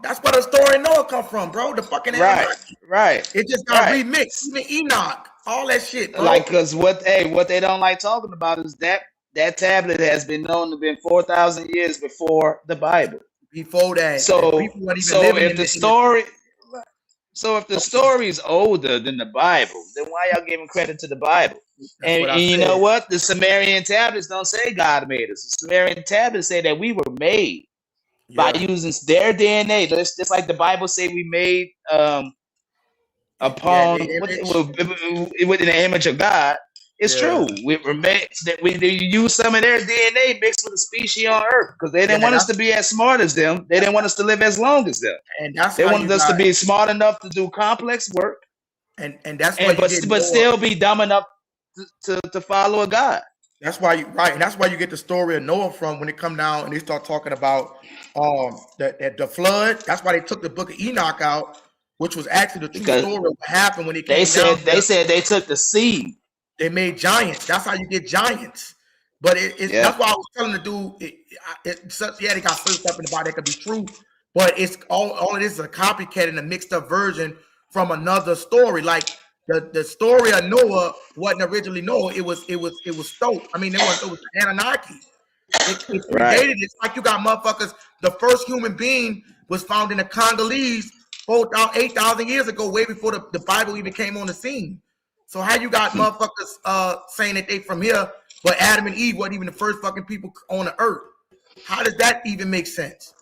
That's where the story of Noah come from, bro. The fucking Anunnaki. Right. It just got remixed. Even Enoch, all that shit, bro. Like, cause what they don't like talking about is that tablet has been known to be 4,000 years before the Bible. Before that, if the story is older than the Bible, then why y'all giving credit to the Bible? And you know what? The Sumerian tablets don't say God made us. The Sumerian tablets say that we were made by using their DNA. Just like the Bible say we made within the image of God. It's true. We were made that we use some of their DNA mixed with a species on Earth because they didn't want us to be as smart as them. They didn't want us to live as long as them. And that's they wanted us to be smart enough to do complex work. And that's but still be dumb enough to follow a God. That's why you right, and that's why you get the story of Noah from when they come down and they start talking about the flood. That's why they took the book of Enoch out, which was actually the true Because story of what happened when they they came down. said they took the seed. They made giants. That's how you get giants. But that's why I was telling the dude. They got certain stuff in the Bible that could be true, but it's all it is a copycat and a mixed up version from another story. Like the story of Noah wasn't originally Noah. It was Stoke. I mean, it was Anunnaki. It predated. It's like you got motherfuckers. The first human being was found in the Congolese 8,000 years ago, way before the Bible even came on the scene. So how you got motherfuckers saying that they from here, but Adam and Eve weren't even the first fucking people on the earth? How does that even make sense?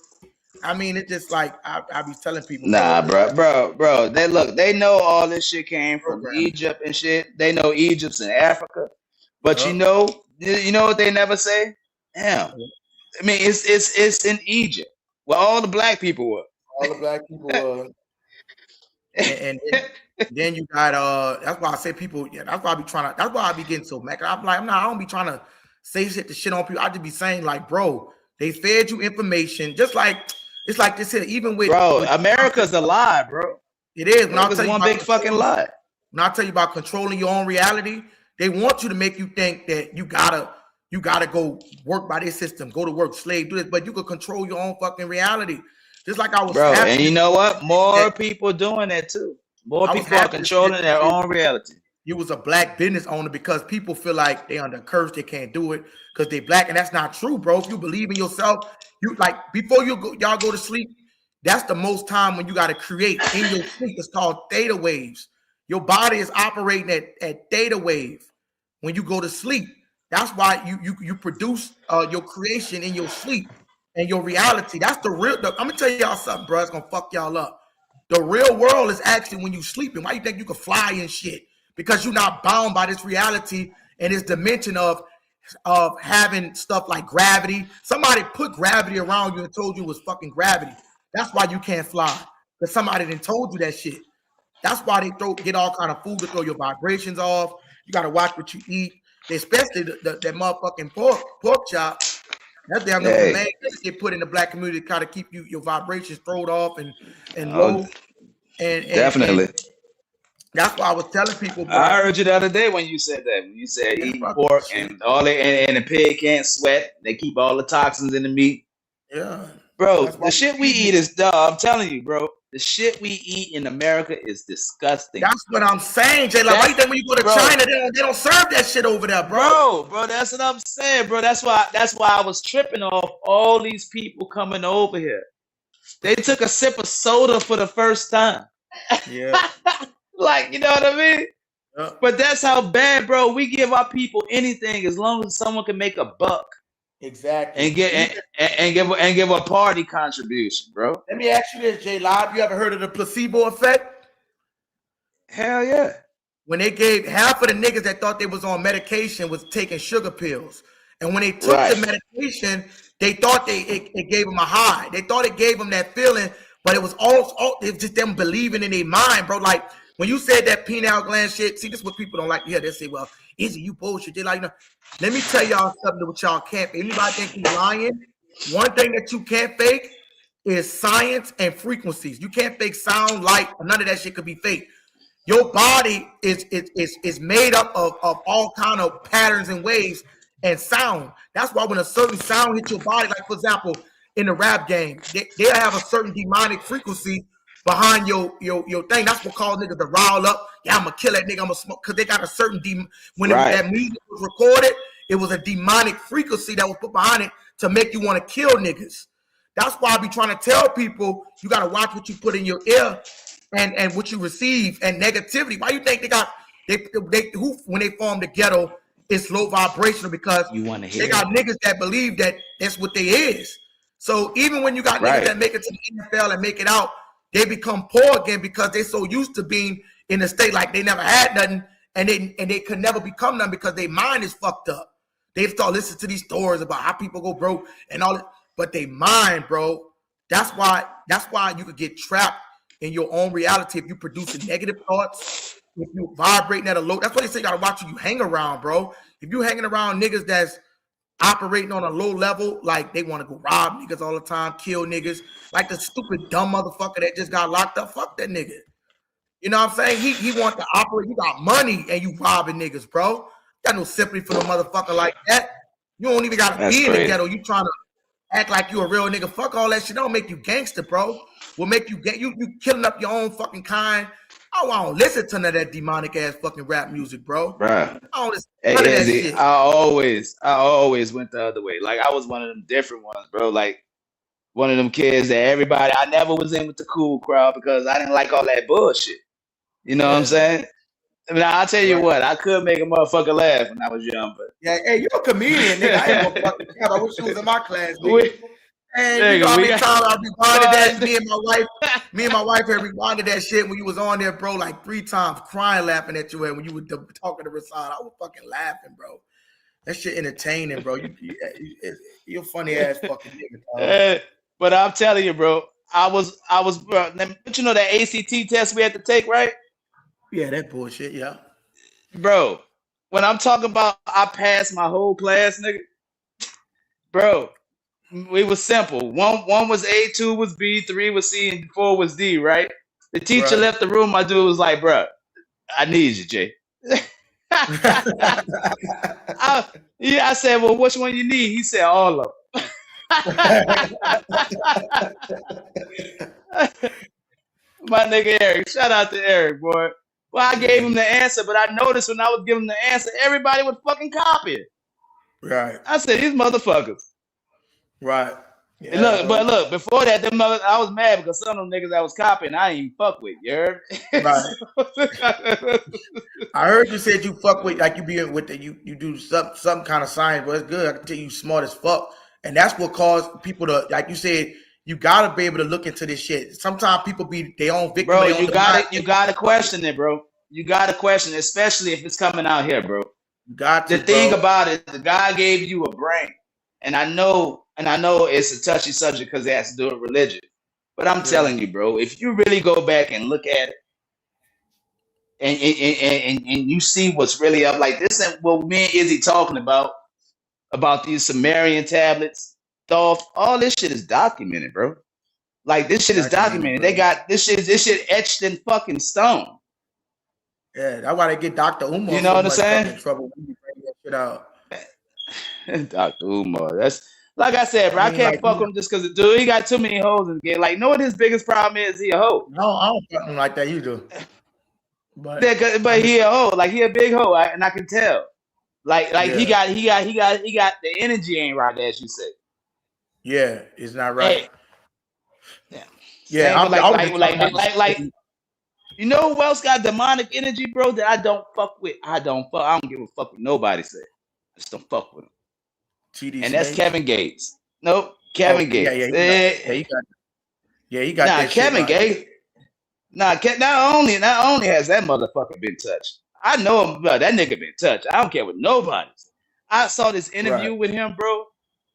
I mean, it's just like I be telling people. Nah, bro. They know all this shit came from Egypt and shit. They know Egypt's in Africa, but you know what they never say? Damn. I mean, it's in Egypt where all the black people were. All the black people were. and then you got that's why I say people. Yeah, that's why I be trying to. That's why I be getting so mad. I'm like, I don't be trying to say shit to shit on people. I just be saying like, bro, they fed you information. Just like it's like this here. Even with America's a lie, bro. It is. When America's one big fucking lie. When I tell you about controlling your own reality, they want you to make you think that you gotta go work by this system, go to work, slave, do this, but you could control your own fucking reality. Just like I was, and you know what? More people doing that too. More people are controlling their own reality. You was a black business owner because people feel like they under curse, they can't do it because they black, and that's not true, bro. If you believe in yourself, you like before y'all go to sleep. That's the most time when you got to create in your sleep. It's called theta waves. Your body is operating at theta wave when you go to sleep. That's why you produce your creation in your sleep and your reality. That's the real. I'm gonna tell y'all something, bro. It's gonna fuck y'all up. The real world is actually when you sleeping. Why you think you can fly and shit? Because you're not bound by this reality and this dimension of having stuff like gravity. Somebody put gravity around you and told you it was fucking gravity. That's why you can't fly. Because somebody done told you that shit. That's why they get all kind of food to throw your vibrations off. You gotta watch what you eat. Especially that motherfucking pork chop. That's damn near man get put in the black community to kind of keep your vibrations thrown off and low. And definitely. And that's why I was telling people. Bro, I heard you the other day when you said that. When you said eating pork and all and the pig can't sweat. They keep all the toxins in the meat. Yeah. Bro, the shit we eat is dumb. I'm telling you, bro. The shit we eat in America is disgusting. That's what I'm saying, Jay. Like, why you think when you go to China, they don't serve that shit over there, bro? Bro, that's what I'm saying, bro. That's why I was tripping off all these people coming over here. They took a sip of soda for the first time. Yeah. Like, you know what I mean? Yeah. But that's how bad, bro. We give our people anything as long as someone can make a buck. Exactly. And give a party contribution, bro. Let me ask you this, Jay Live. You ever heard of the placebo effect? Hell yeah. When they gave half of the niggas that thought they was on medication was taking sugar pills. And when they took the medication, they thought it gave them a high. They thought it gave them that feeling, but it was it was just them believing in their mind, bro. Like when you said that pineal gland shit, see, this is what people don't like to hear. They say, well, Izzy, you bullshit. They're like, no. Let me tell y'all something that y'all can't fake. Anybody think he's lying? One thing that you can't fake is science and frequencies. You can't fake sound, light, none of that shit could be fake. Your body is made up of all kind of patterns and waves and sound. That's why when a certain sound hits your body, like for example, in the rap game, they'll have a certain demonic frequency behind your thing. That's what causes niggas to rile up. Yeah, I'm gonna kill that nigga. I'm gonna smoke because they got a certain that music was recorded, it was a demonic frequency that was put behind it to make you want to kill niggas. That's why I be trying to tell people you gotta watch what you put in your ear and what you receive and negativity. Why you think when they form the ghetto, it's low vibrational because they got niggas that believe that that's what they is. So even when you got niggas that make it to the NFL and make it out, they become poor again because they're so used to being in a state like they never had nothing and they could never become nothing because their mind is fucked up. They start listening to these stories about how people go broke and all that, but they mind, bro. That's why you could get trapped in your own reality if you produce negative thoughts, if you vibrating at a low, that's why they say you gotta watch who you hang around, bro. If you hanging around niggas that's operating on a low level, like they want to go rob niggas all the time, kill niggas, like the stupid dumb motherfucker that just got locked up. Fuck that nigga. You know what I'm saying? He want to operate. You got money and you robbing niggas, bro. Got no sympathy for no motherfucker like that. You don't even gotta be in the ghetto. You trying to act like you a real nigga. Fuck all that shit. Don't make you gangster, bro. Will make you get you killing up your own fucking kind. I don't listen to none of that demonic ass fucking rap music, bro. Bruh. I don't listen Hey, to none of that Izzy, shit. I always went the other way. Like I was one of them different ones, bro. Like one of them kids that everybody, I never was in with the cool crowd because I didn't like all that bullshit. You know what I'm saying? I mean, I'll tell you what, I could make a motherfucker laugh when I was young, but Yeah, hey, you a comedian, nigga. I ain't gonna fucking cap. I wish you was in my class, nigga. And you know how many times I rewinded that. Me and my wife had rewinded that shit when you was on there, bro, like 3 times, crying, laughing at you. And when you were talking to Rasan, I was fucking laughing, bro. That shit entertaining, bro. You're a funny ass fucking nigga. But I'm telling you, bro, I was, bro. But you know that ACT test we had to take, right? Yeah, that bullshit. Yeah, bro. When I'm talking about, I passed my whole class, nigga. Bro. It was simple. One was A, 2 was B, 3 was C, and 4 was D, right? The teacher left the room. My dude was like, bro, I need you, Jay. I said, well, which one you need? He said, all of them. My nigga Eric. Shout out to Eric, boy. Well, I gave him the answer, but I noticed when I was giving the answer, everybody would fucking copy it. Right. I said, these motherfuckers. Right. Yeah, look, before that, I was mad because some of them niggas I was copying, I ain't even fuck with. You heard? Right. I heard you said you fuck with, like you be with the, you do some kind of science, but it's good. I can tell you smart as fuck. And that's what caused people to, like you said, you gotta be able to look into this shit. Sometimes people be their own victim. Bro, you gotta question it, bro. You gotta question it, especially if it's coming out here, bro. You got to, the thing about it, the guy gave you a brain. And I know it's a touchy subject because it has to do with religion. But I'm telling you, bro, if you really go back and look at it and you see what's really up, like this ain't what me and Izzy talking about these Sumerian tablets, Thoth, all this shit is documented, bro. Like this shit is documented. They got this shit etched in fucking stone. Yeah, that's why they get Dr. Umar. You know what I'm saying? Trouble when you bring that shit out. Dr. Umar, that's like I said, bro. I can't fuck him just because dude, he got too many hoes in the game. Like, know what his biggest problem is? He a hoe. No, I don't fuck him like that. You do, but he a hoe. Like he a big hoe, and I can tell. Like he got the energy ain't right, as you say. Yeah, it's not right. Hey. Yeah, like you know who else got demonic energy, bro? That I don't fuck with. I don't give a fuck what nobody say. I just don't fuck with him. And that's Kevin Gates. Nope, Kevin Gates. He got that Kevin Gates. Not only has that motherfucker been touched. I know him, bro. That nigga been touched. I don't care what nobody says. I saw this interview with him, bro,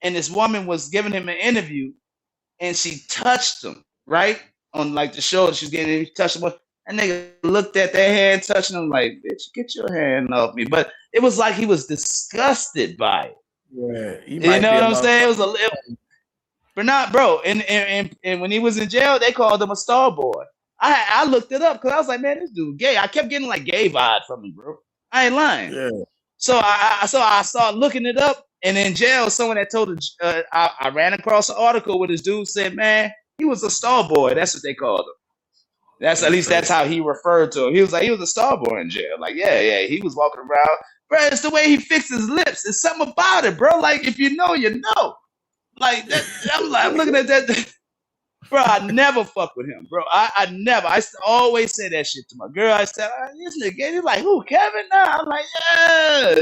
and this woman was giving him an interview, and she touched him right on like the shoulder. She was getting touched him. And nigga looked at that hand, touching him like, bitch, get your hand off me. But it was like he was disgusted by it. Yeah, you know what I'm saying? It was a little, but not, bro. And when he was in jail, they called him a star boy. I looked it up because I was like, man, this dude gay. I kept getting like gay vibes from him, bro. I ain't lying. Yeah. So I started looking it up, and in jail, someone that told I ran across an article where this dude said, man, he was a star boy. That's what they called him. That's how he referred to him. He was like, he was a star boy in jail. Like, yeah, he was walking around. Bro, it's the way he fixed his lips. There's something about it, bro. Like, if you know, you know. Like, that, I'm looking at that. Bro, I never fuck with him, bro. I never. I always say that shit to my girl. I said, this nigga. He's like, who, Kevin? Nah. I'm like, yeah.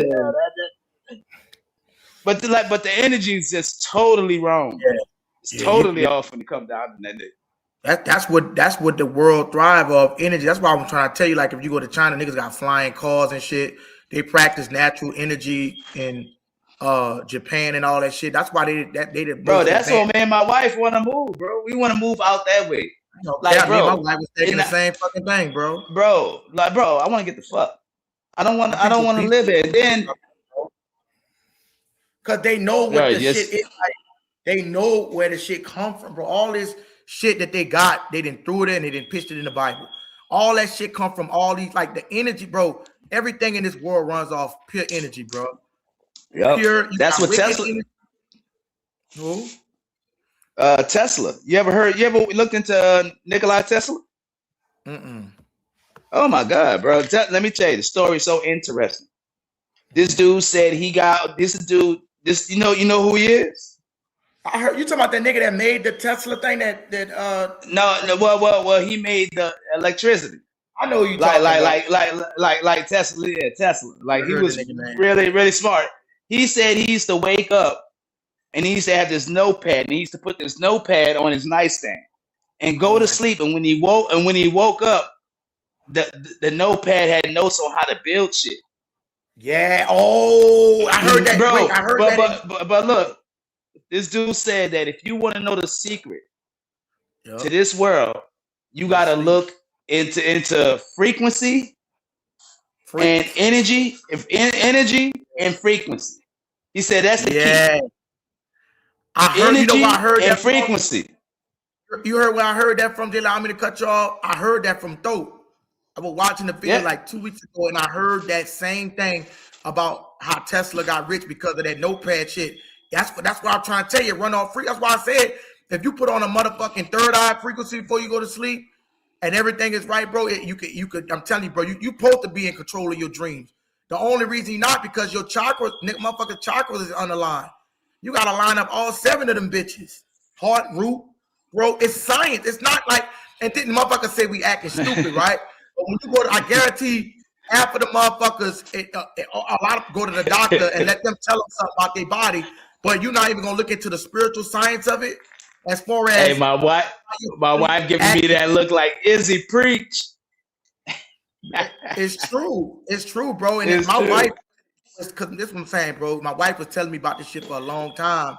But the energy is just totally wrong. Yeah. It's totally off when it comes down to that nigga. That's what the world thrive of, energy. That's why I'm trying to tell you, like, if you go to China, niggas got flying cars and shit. They practice natural energy in Japan and all that shit. That's why they bro. That's what me and my wife want to move, bro. We want to move out that way. Like, me and my bro, wife was thinking the same fucking thing, bro. Bro, I want to get the fuck. I don't want to live here. Then, because they know what the yes. shit is like. They know where the shit come from, bro. All this shit that they got, they didn't threw it in, they didn't pitch it in the Bible. All that shit come from all these, like the energy, bro. Everything in this world runs off pure energy, bro. Yep. Pure. That's what Tesla. Who? Tesla. You ever looked into Nikola Tesla? Oh my God, bro. Let me tell you, the story is so interesting. This dude said he got this dude. This you know who he is? I heard you talking about that nigga that made the Tesla thing No, well, he made the electricity. I know you talking about. Like Tesla, yeah, Tesla. Like he was really, really smart. He said he used to wake up and he used to have this notepad, and he used to put this notepad on his nightstand and go to sleep. And when he woke up, the notepad had notes on how to build shit. Yeah. Oh, I heard that, bro. Wait, I heard that. But look, this dude said that if you want to know the secret to this world, you got to look into frequency and energy, and frequency. He said that's the key. I heard. Energy, you know, I heard and that frequency. You heard where I heard that from? They allow me to cut you off. I heard that from Thoth. I was watching the video like 2 weeks ago, and I heard that same thing about how Tesla got rich because of that notepad shit. That's what I'm trying to tell you. Run off free. That's why I said if you put on a motherfucking third eye frequency before you go to sleep, and everything is right, bro. You could. I'm telling you, bro. You supposed to be in control of your dreams. The only reason you're not because your chakras, motherfucking chakras is underlined. You gotta line up all 7 of them bitches. Heart, root, bro. It's science. It's not like and then the motherfuckers say we acting stupid, right? But when you go to, I guarantee half of the motherfuckers, a lot of go to the doctor and let them tell them something about their body, but you're not even gonna look into the spiritual science of it. As far as hey, my wife giving me that look like Izzy preach. It's true, bro. And my wife, because this is what I'm saying, bro. My wife was telling me about this shit for a long time,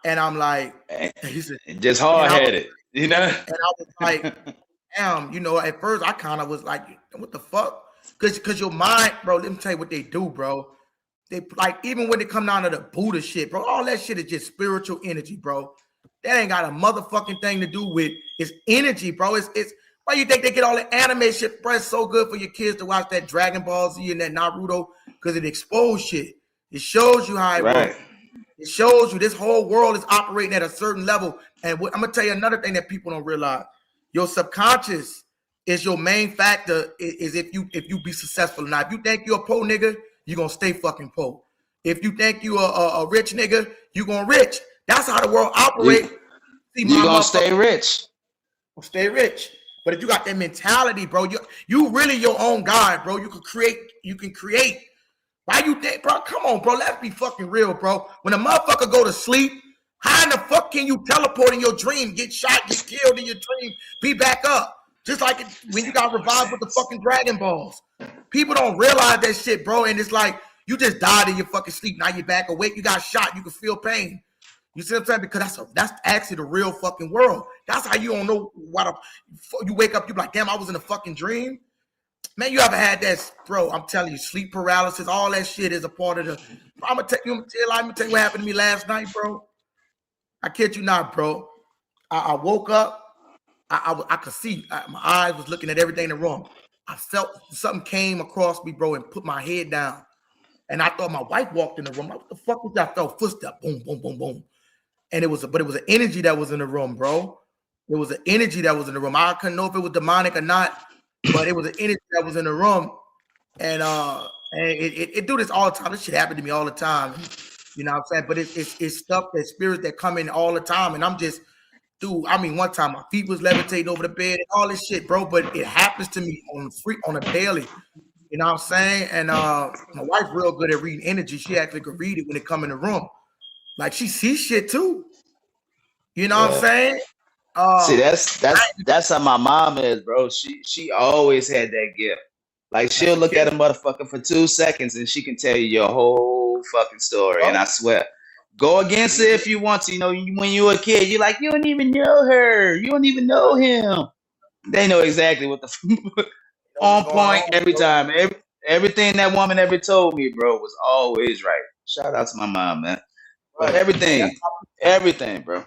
and I'm like, just hard headed, you know. And I was like, damn, at first I kind of was like, what the fuck? Because your mind, bro. Let me tell you what they do, bro. They like even when they come down to the Buddha shit, bro. All that shit is just spiritual energy, bro. That ain't got a motherfucking thing to do with it's energy, bro. It's why you think they get all the anime shit, bro? It's so good for your kids to watch that Dragon Ball Z and that Naruto because it exposed shit. It shows you how it works. It shows you this whole world is operating at a certain level. And I'm gonna tell you another thing that people don't realize: your subconscious is your main factor. Is if you be successful or not. If you think you're a poor nigga, you're gonna stay fucking poor. If you think you a rich nigga, you're gonna rich. That's how the world operates. You're gonna stay rich. Stay rich. But if you got that mentality, bro, you really your own God, bro. You can create. Why you think, bro? Come on, bro. Let's be fucking real, bro. When a motherfucker go to sleep, how in the fuck can you teleport in your dream, get shot, get killed in your dream, be back up? Just like when you got revived with the fucking Dragon Balls. People don't realize that shit, bro. And it's like you just died in your fucking sleep. Now you're back awake. You got shot. You can feel pain. You see what I'm saying? Because that's actually the real fucking world. That's how you don't know you wake up, you be like, damn, I was in a fucking dream. Man, you ever had that, bro? I'm telling you, sleep paralysis, all that shit is a part of the. I'm gonna tell you what happened to me last night, bro. I kid you not, bro. I woke up, I could see, my eyes was looking at everything in the room. I felt something came across me, bro, and put my head down. And I thought my wife walked in the room. What the fuck was that? I felt footstep, boom, boom, boom, boom. And it was an energy that was in the room, bro. It was an energy that was in the room. I couldn't know if it was demonic or not, but it was an energy that was in the room. And it do this all the time. This shit happened to me all the time. You know what I'm saying? But it's stuff that spirits that come in all the time. And I'm just, dude, I mean, one time my feet was levitating over the bed and all this shit, bro. But it happens to me on a daily. You know what I'm saying? And my wife real good at reading energy. She actually could read it when it come in the room. Like she sees shit too. You know what I'm saying? See, that's how my mom is, bro. She always had that gift. Like she'll look at a motherfucker for 2 seconds and she can tell you your whole fucking story. And I swear, Go against it if you want to. You know, when you were a kid, you're like, you don't even know her. You don't even know him. They know exactly what the on point every time. Everything that woman ever told me, bro, was always right. Shout out to my mom, man. But everything, bro.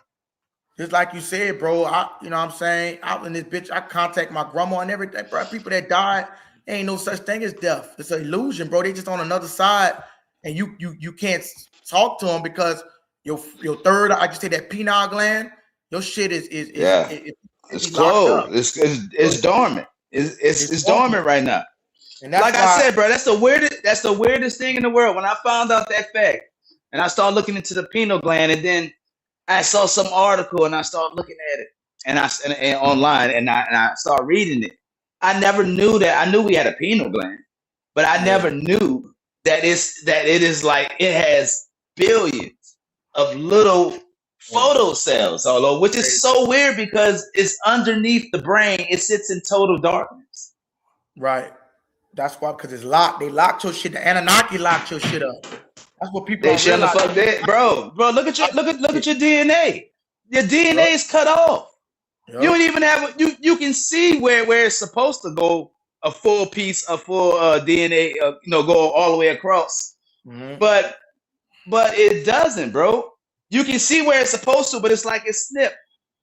Just like you said, bro. You know what I'm saying? Out in this bitch, I contact my grandma and everything, bro. People that died, ain't no such thing as death. It's an illusion, bro. They just on another side, and you can't talk to them because your third, I just say that pineal gland, your shit is it's closed. It's dormant. It's dormant right now. And that's like I said, bro, that's the weirdest thing in the world. When I found out that fact, and I started looking into the pineal gland, and then I saw some article, and I started looking at it, and online, and I started reading it. I never knew that. I knew we had a pineal gland, but I never knew that it is like it has billions of little photocell all over, which is so weird because it's underneath the brain. It sits in total darkness. Right. That's why, because it's locked. They locked your shit. The Anunnaki locked your shit up. That's what people. They shouldn't have fucked that, bro. Look at your DNA. Your DNA is cut off. You don't even have. You can see where it's supposed to go. A full piece, a full DNA. Go all the way across. Mm-hmm. But it doesn't, bro. You can see where it's supposed to, but it's like it's snipped,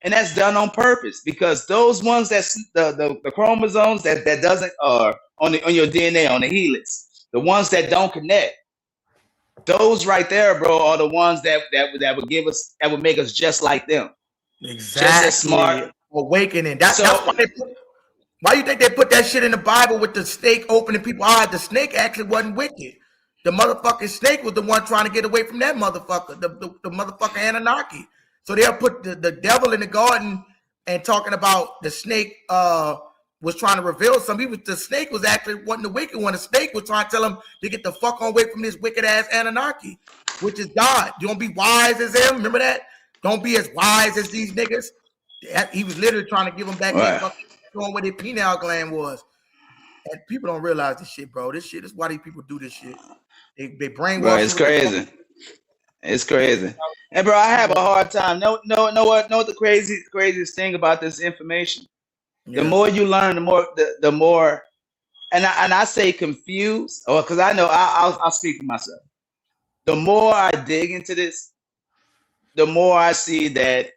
and that's done on purpose because those ones that's the chromosomes that doesn't on your DNA on the helix, the ones that don't connect, those right there, bro, are the ones that would make us just like them. Exactly. Just as smart. Awakening. That's why you think they put that shit in the Bible with the snake opening people's eyes? The snake actually wasn't wicked. The motherfucking snake was the one trying to get away from that motherfucker, the motherfucking Anunnaki. So they'll put the devil in the garden and talking about the snake was trying to reveal something. The snake wasn't the wicked one. The snake was trying to tell him to get the fuck away from this wicked ass Anunnaki, which is God. You don't be wise as him. Remember that? Don't be as wise as these niggas. He was literally trying to give them back showing where their pineal gland was. And people don't realize this shit, bro. This shit is why these people do this shit. They brainwash. Bro, it's crazy. It's crazy. And bro, I have a hard time. Know what the craziest thing about this information? Yeah. The more you learn, the more and I say confused, or because I know I'll speak for myself. The more I dig into this, the more I see that.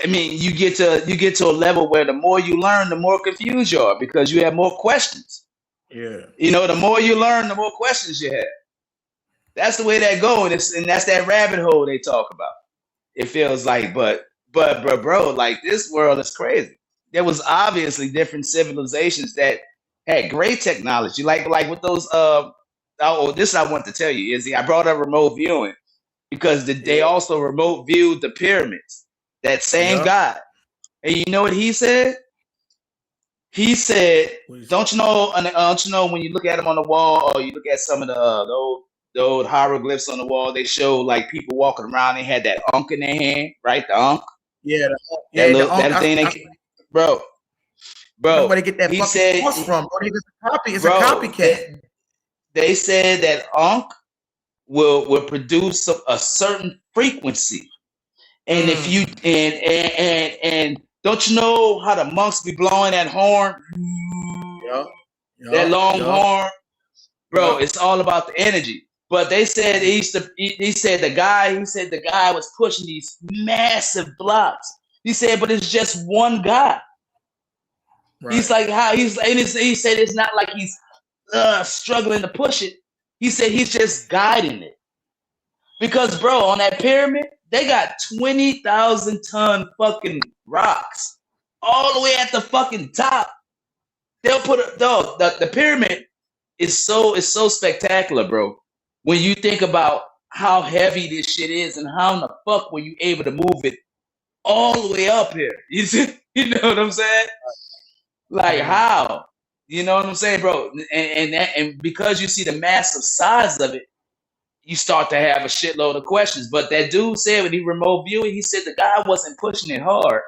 I mean, you get to a level where the more you learn, the more confused you are because you have more questions. Yeah. The more you learn, the more questions you have. That's the way that goes, and that's that rabbit hole they talk about. It feels like, but bro, like this world is crazy. There was obviously different civilizations that had great technology, like with those. This I want to tell you is I brought up remote viewing because they also remote viewed the pyramids. That same guy, and you know what he said? He said, "Don't you know when you look at them on the wall, or you look at some of the old hieroglyphs on the wall, they show like people walking around. They had that ankh in their hand, right? The ankh. Yeah, that thing. Bro. That's where they get that fucking force from. Bro. It's a copycat. They said that ankh will produce a certain frequency, and if you and don't you know how the monks be blowing that horn? That long horn, bro. It's all about the energy. But they said he said the guy was pushing these massive blocks. He said, but it's just one guy. Right. He's like he said it's not like he's struggling to push it. He said he's just guiding it. Because bro, on that pyramid, they got 20,000 ton fucking rocks all the way at the fucking top. They'll put the pyramid is so spectacular, bro. When you think about how heavy this shit is and how in the fuck were you able to move it all the way up here? You know what I'm saying? Like how? You know what I'm saying, bro? And because you see the massive size of it, you start to have a shitload of questions. But that dude said when he remote viewing, he said the guy wasn't pushing it hard.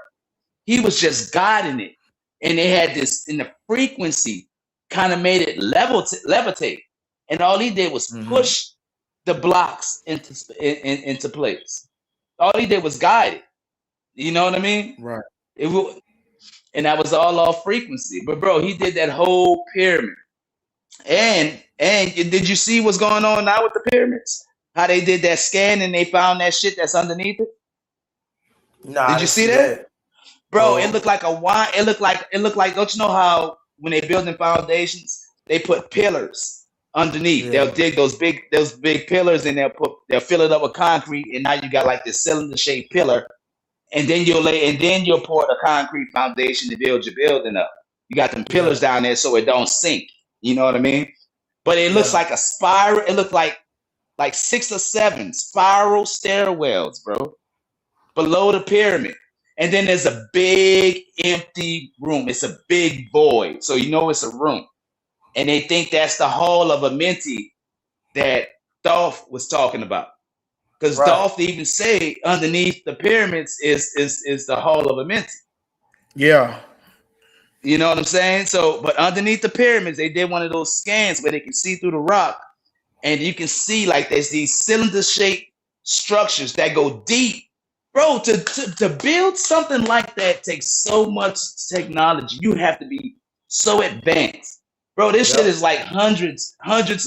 He was just guiding it. And they had this, in the frequency, kind of made it levitate. And all he did was push the blocks into place. All he did was guide it. You know what I mean? Right. It will, and that was all off frequency. But bro, he did that whole pyramid. And did you see what's going on now with the pyramids? How they did that scan and they found that shit that's underneath it? Nah, Did I you didn't see see that? Bro, it No. looked like a wine. It looked like don't you know how when they building foundations, they put pillars underneath. Yeah. They'll dig those big pillars and they'll fill it up with concrete, and now you got like this cylinder shaped pillar, and then you'll pour the concrete foundation to build your building up. You got them pillars down there so it don't sink. You know what I mean? But it looks like a spiral. It looked like 6 or 7 spiral stairwells, bro, below the pyramid. And then there's a big empty room. It's a big void. So you know it's a room. And they think that's the Hall of Amenti that Dolph was talking about. Because Dolph even say underneath the pyramids is the Hall of Amenti. Yeah. You know what I'm saying? So, but underneath the pyramids, they did one of those scans where they can see through the rock. And you can see like there's these cylinder-shaped structures that go deep. Bro, to build something like that takes so much technology. You have to be so advanced. Bro, this shit is like hundreds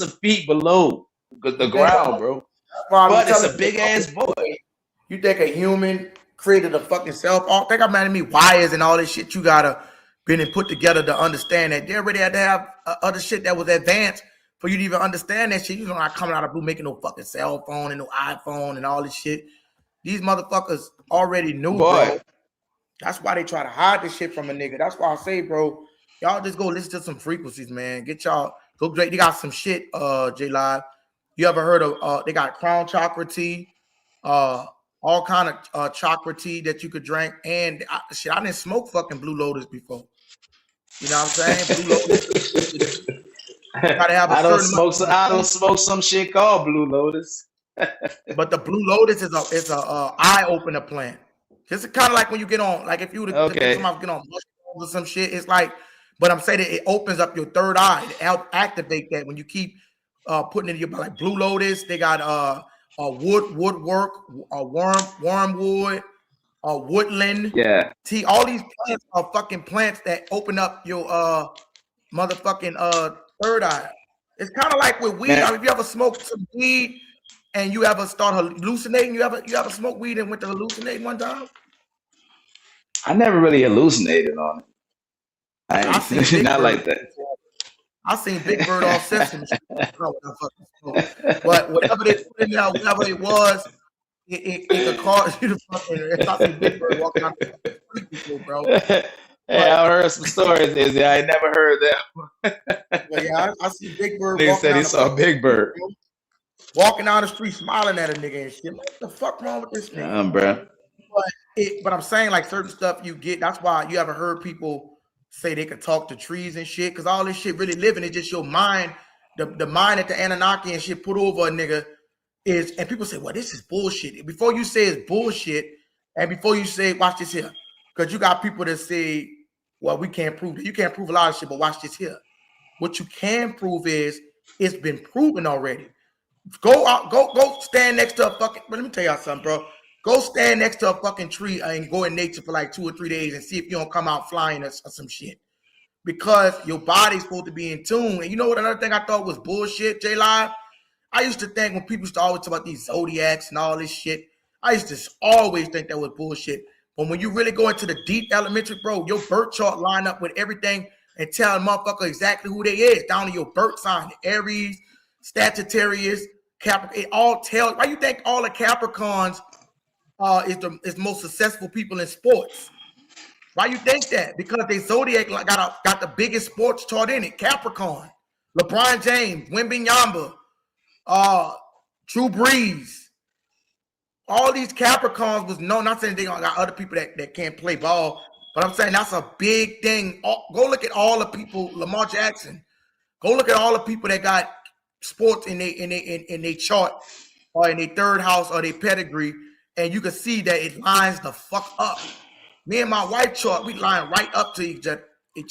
of feet below the ground, bro. But it's a big-ass void. You think a human created a fucking cell phone? Think I'm mad at me wires and all this shit you gotta been and put together to understand that. They already had to have other shit that was advanced for you to even understand that shit. You know, not coming out of blue making no fucking cell phone and no iPhone and all this shit. These motherfuckers already knew, bro. That's why they try to hide this shit from a nigga. That's why I say, bro, y'all just go listen to some frequencies, man. Get y'all go. They got some shit, J Live. You ever heard of? They got crown chakra tea, all kind of chakra tea that you could drink. And I didn't smoke fucking Blue Lotus before. You know what I'm saying? Blue Lotus. Gotta have a I don't smoke some shit called Blue Lotus. But the Blue Lotus is a eye opener plant. It's kind of like when you get on, like if you would get on mushrooms or some shit. It's like, but I'm saying that it opens up your third eye to help activate that when you keep putting it in your body. Like Blue Lotus, they got woodwork, wormwood, woodland, tea. All these plants are fucking plants that open up your motherfucking third eye. It's kind of like with weed. I mean, if you ever smoked some weed and you ever start hallucinating, you ever smoked weed and went to hallucinate one time? I never really hallucinated on it. I seen not like that. I seen Big Bird off Sesame Street. But whatever they put in there, whatever it was, it could cause you to fucking. I seen Big Bird walking out the street before, bro. Hey, I heard some stories. I never heard that. Well, yeah, I see Big Bird. They said he saw Big Bird walking down the street, smiling at a nigga and shit. What the fuck wrong with this nigga? Bro. But I'm saying like certain stuff you get. That's why you ever heard people say they could talk to trees and shit, because all this shit really living. It's just your mind, the mind that the Anunnaki and shit put over a nigga is. And people say, well, this is bullshit. Before you say it's bullshit, and before you say, watch this here, because you got people that say, well, we can't prove it. You can't prove a lot of shit, but watch this here. What you can prove is it's been proven already. Go out, go stand next to a fucking. Let me tell y'all something, bro. Go stand next to a fucking tree and go in nature for like 2 or 3 days and see if you don't come out flying or some shit. Because your body's supposed to be in tune. And you know what? Another thing I thought was bullshit, J Live. I used to think when people used to always talk about these zodiacs and all this shit, I used to always think that was bullshit. But when you really go into the deep elementary, bro, your birth chart line up with everything and tell a motherfucker exactly who they is down to your birth sign, Aries, Sagittarius, Capricorn. It all tells. Why you think all the Capricorns is most successful people in sports? Why you think that? Because they zodiac got the biggest sports chart in it. Capricorn, LeBron James, Wembanyama, Drew Brees. All these Capricorns was known. Not saying they got other people that can't play ball, but I'm saying that's a big thing. Go look at all the people. Lamar Jackson. Go look at all the people that got sports in their chart or in their third house or their pedigree, and you can see that it lines the fuck up. Me and my wife chart, we line right up to each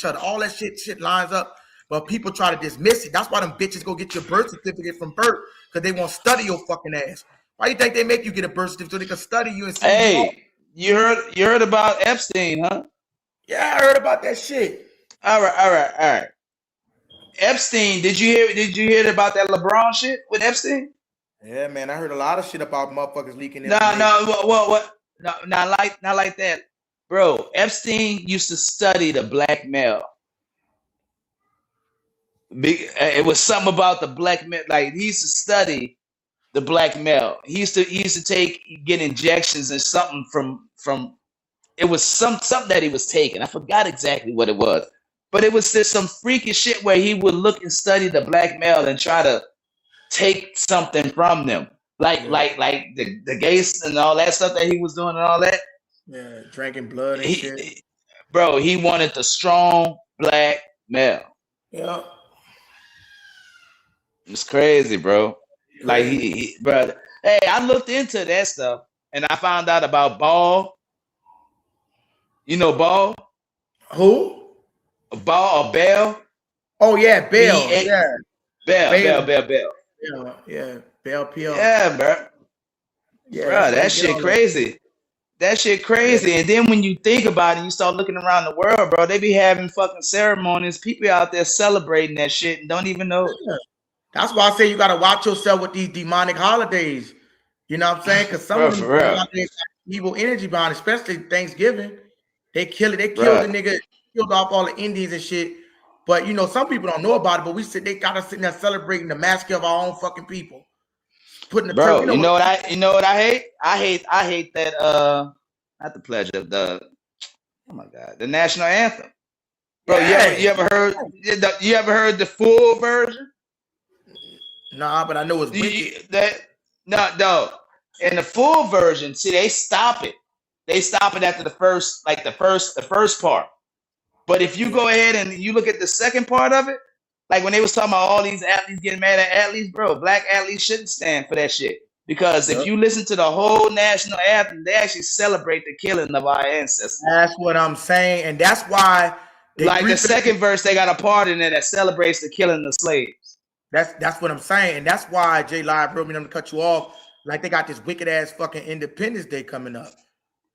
other. All that shit lines up. but people try to dismiss it. That's why them bitches go get your birth certificate from birth because they won't study your fucking ass. Why you think they make you get a birth certificate so they can study you and see you heard about Epstein, huh? Yeah, I heard about that shit. All right. Epstein, did you hear about that LeBron shit with Epstein? Yeah, man, I heard a lot of shit about motherfuckers leaking information. What? No, not like that, bro. Epstein used to study the black male. It was something about the black male. Like he used to study the black male. He used to get injections and something from. It was something that he was taking. I forgot exactly what it was, but it was just some freaky shit where he would look and study the black male and try to take something from them, like the gays and all that stuff that he was doing and all that. Yeah, drinking blood and shit. Bro, he wanted the strong black male. Yeah, it's crazy, bro. Like bro. Hey, I looked into that stuff and I found out about Ball. You know Ball? Who? Ball or Bell? Oh yeah, Bell. Yeah. Bell. Yeah. Bell P.O. Yeah, bro. Yeah, bro, that shit crazy. That shit crazy. And then when you think about it, you start looking around the world, bro. They be having fucking ceremonies. People out there celebrating that shit and don't even know. Yeah. That's why I say you gotta watch yourself with these demonic holidays. You know what I'm saying? Because some of them evil energy behind, especially Thanksgiving. They kill it. They killed the nigga, killed off all the Indians and shit. But you know, some people don't know about it. But they gotta sit there celebrating the massacre of our own fucking people. Putting the bro, you know what I hate? I hate that not the pledge of the the national anthem. Bro, you ever heard the full version? Nah, but I know it's wicked. No. In the full version, see, they stop it. They stop it after the first part. But if you go ahead and you look at the second part of it, like when they was talking about all these athletes getting mad at athletes, bro, black athletes shouldn't stand for that shit. Because if you listen to the whole national anthem, they actually celebrate the killing of our ancestors. That's what I'm saying. And that's why like the second verse, they got a part in there that celebrates the killing of slaves. That's what I'm saying. And that's why J Live wrote me to cut you off. Like they got this wicked ass fucking Independence Day coming up.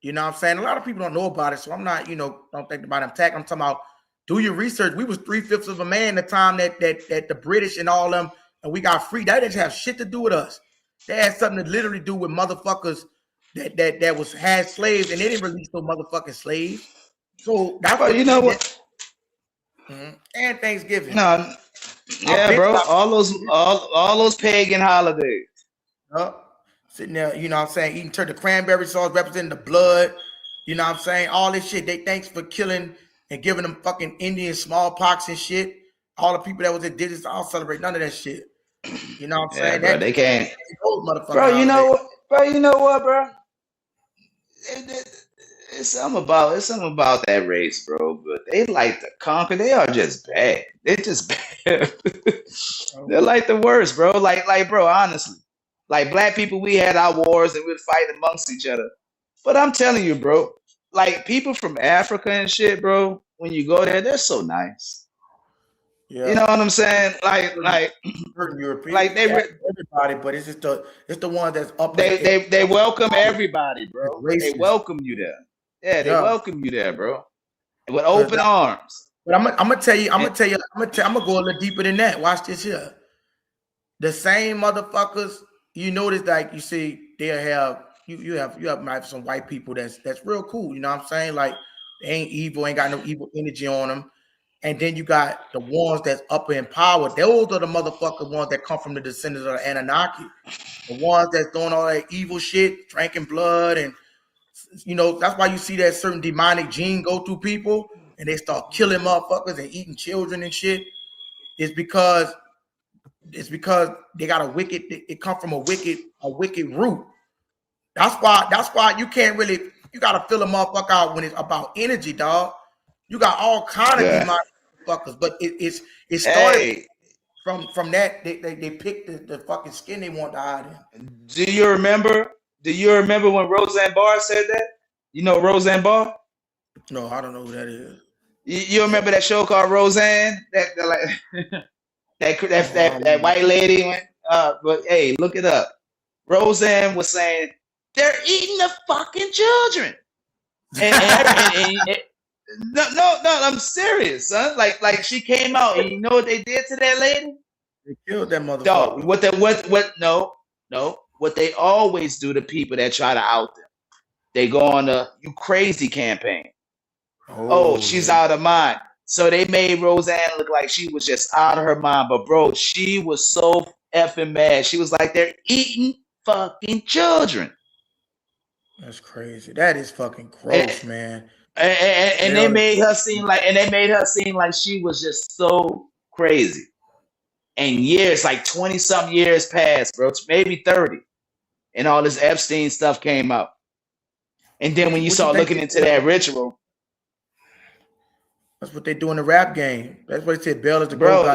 You know what I'm saying? A lot of people don't know about it, so I'm not, don't think about attack. I'm talking about do your research. We was 3/5 of a man the time that the British and all them, and we got free. That didn't have shit to do with us. That had something to literally do with motherfuckers that had slaves, and they didn't release no motherfucking slaves. So that's what you know what? And Thanksgiving. No, yeah, bro. All those pagan holidays. Sitting there, you know what I'm saying, eating turkey cranberry sauce, representing the blood, you know what I'm saying, all this shit. They thanks for killing and giving them fucking Indian smallpox and shit. All the people that was indigenous, I don't celebrate none of that shit. You know what I'm saying? Bro, they can't. Bro, you know what, bro? It's something about that race, bro. But they like to conquer. They are just bad. They're just bad. They're like the worst, bro. Like, bro, honestly. Like black people, we had our wars and we'd fight amongst each other. But I'm telling you, bro, like people from Africa and shit, bro, when you go there, they're so nice. Yeah. You know what I'm saying? Like European, like everybody, but it's just the one that's up. They welcome everybody, bro. They welcome you there. Yeah, they welcome you there, bro. With open arms. But I'm gonna tell you, I'm gonna go a little deeper than that. Watch this here. The same motherfuckers. You notice, like you see, they have you have some white people that's real cool. You know what I'm saying? Like they ain't evil, ain't got no evil energy on them. And then you got the ones that's up in power. Those are the motherfucking ones that come from the descendants of the Anunnaki. The ones that's doing all that evil shit, drinking blood, and that's why you see that certain demonic gene go through people and they start killing motherfuckers and eating children and shit. It's because they got a wicked. It come from a wicked root. That's why you can't really. You gotta fill a motherfucker out when it's about energy, dog. You got all kind of demonic motherfuckers, but it started from that. They picked the fucking skin they want to hide in. Do you remember when Roseanne Barr said that? You know Roseanne Barr? No, I don't know who that is. You remember that show called Roseanne? That white lady went. But hey, look it up. Roseanne was saying they're eating the fucking children, and no, I'm serious, son. Like she came out, and you know what they did to that lady? They killed that motherfucker. No, what they always do to people that try to out them, they go on the "you crazy" campaign. Oh, she's out of mind. So they made Roseanne look like she was just out of her mind. But bro, she was so effing mad. She was like, they're eating fucking children. That's crazy. That is fucking gross, man. And they made her seem like she was just so crazy. And years, like 20-something years passed, bro. Maybe 30. And all this Epstein stuff came out. And then when you start looking into that ritual. That's what they do in the rap game. That's what they said. Bell is the bro.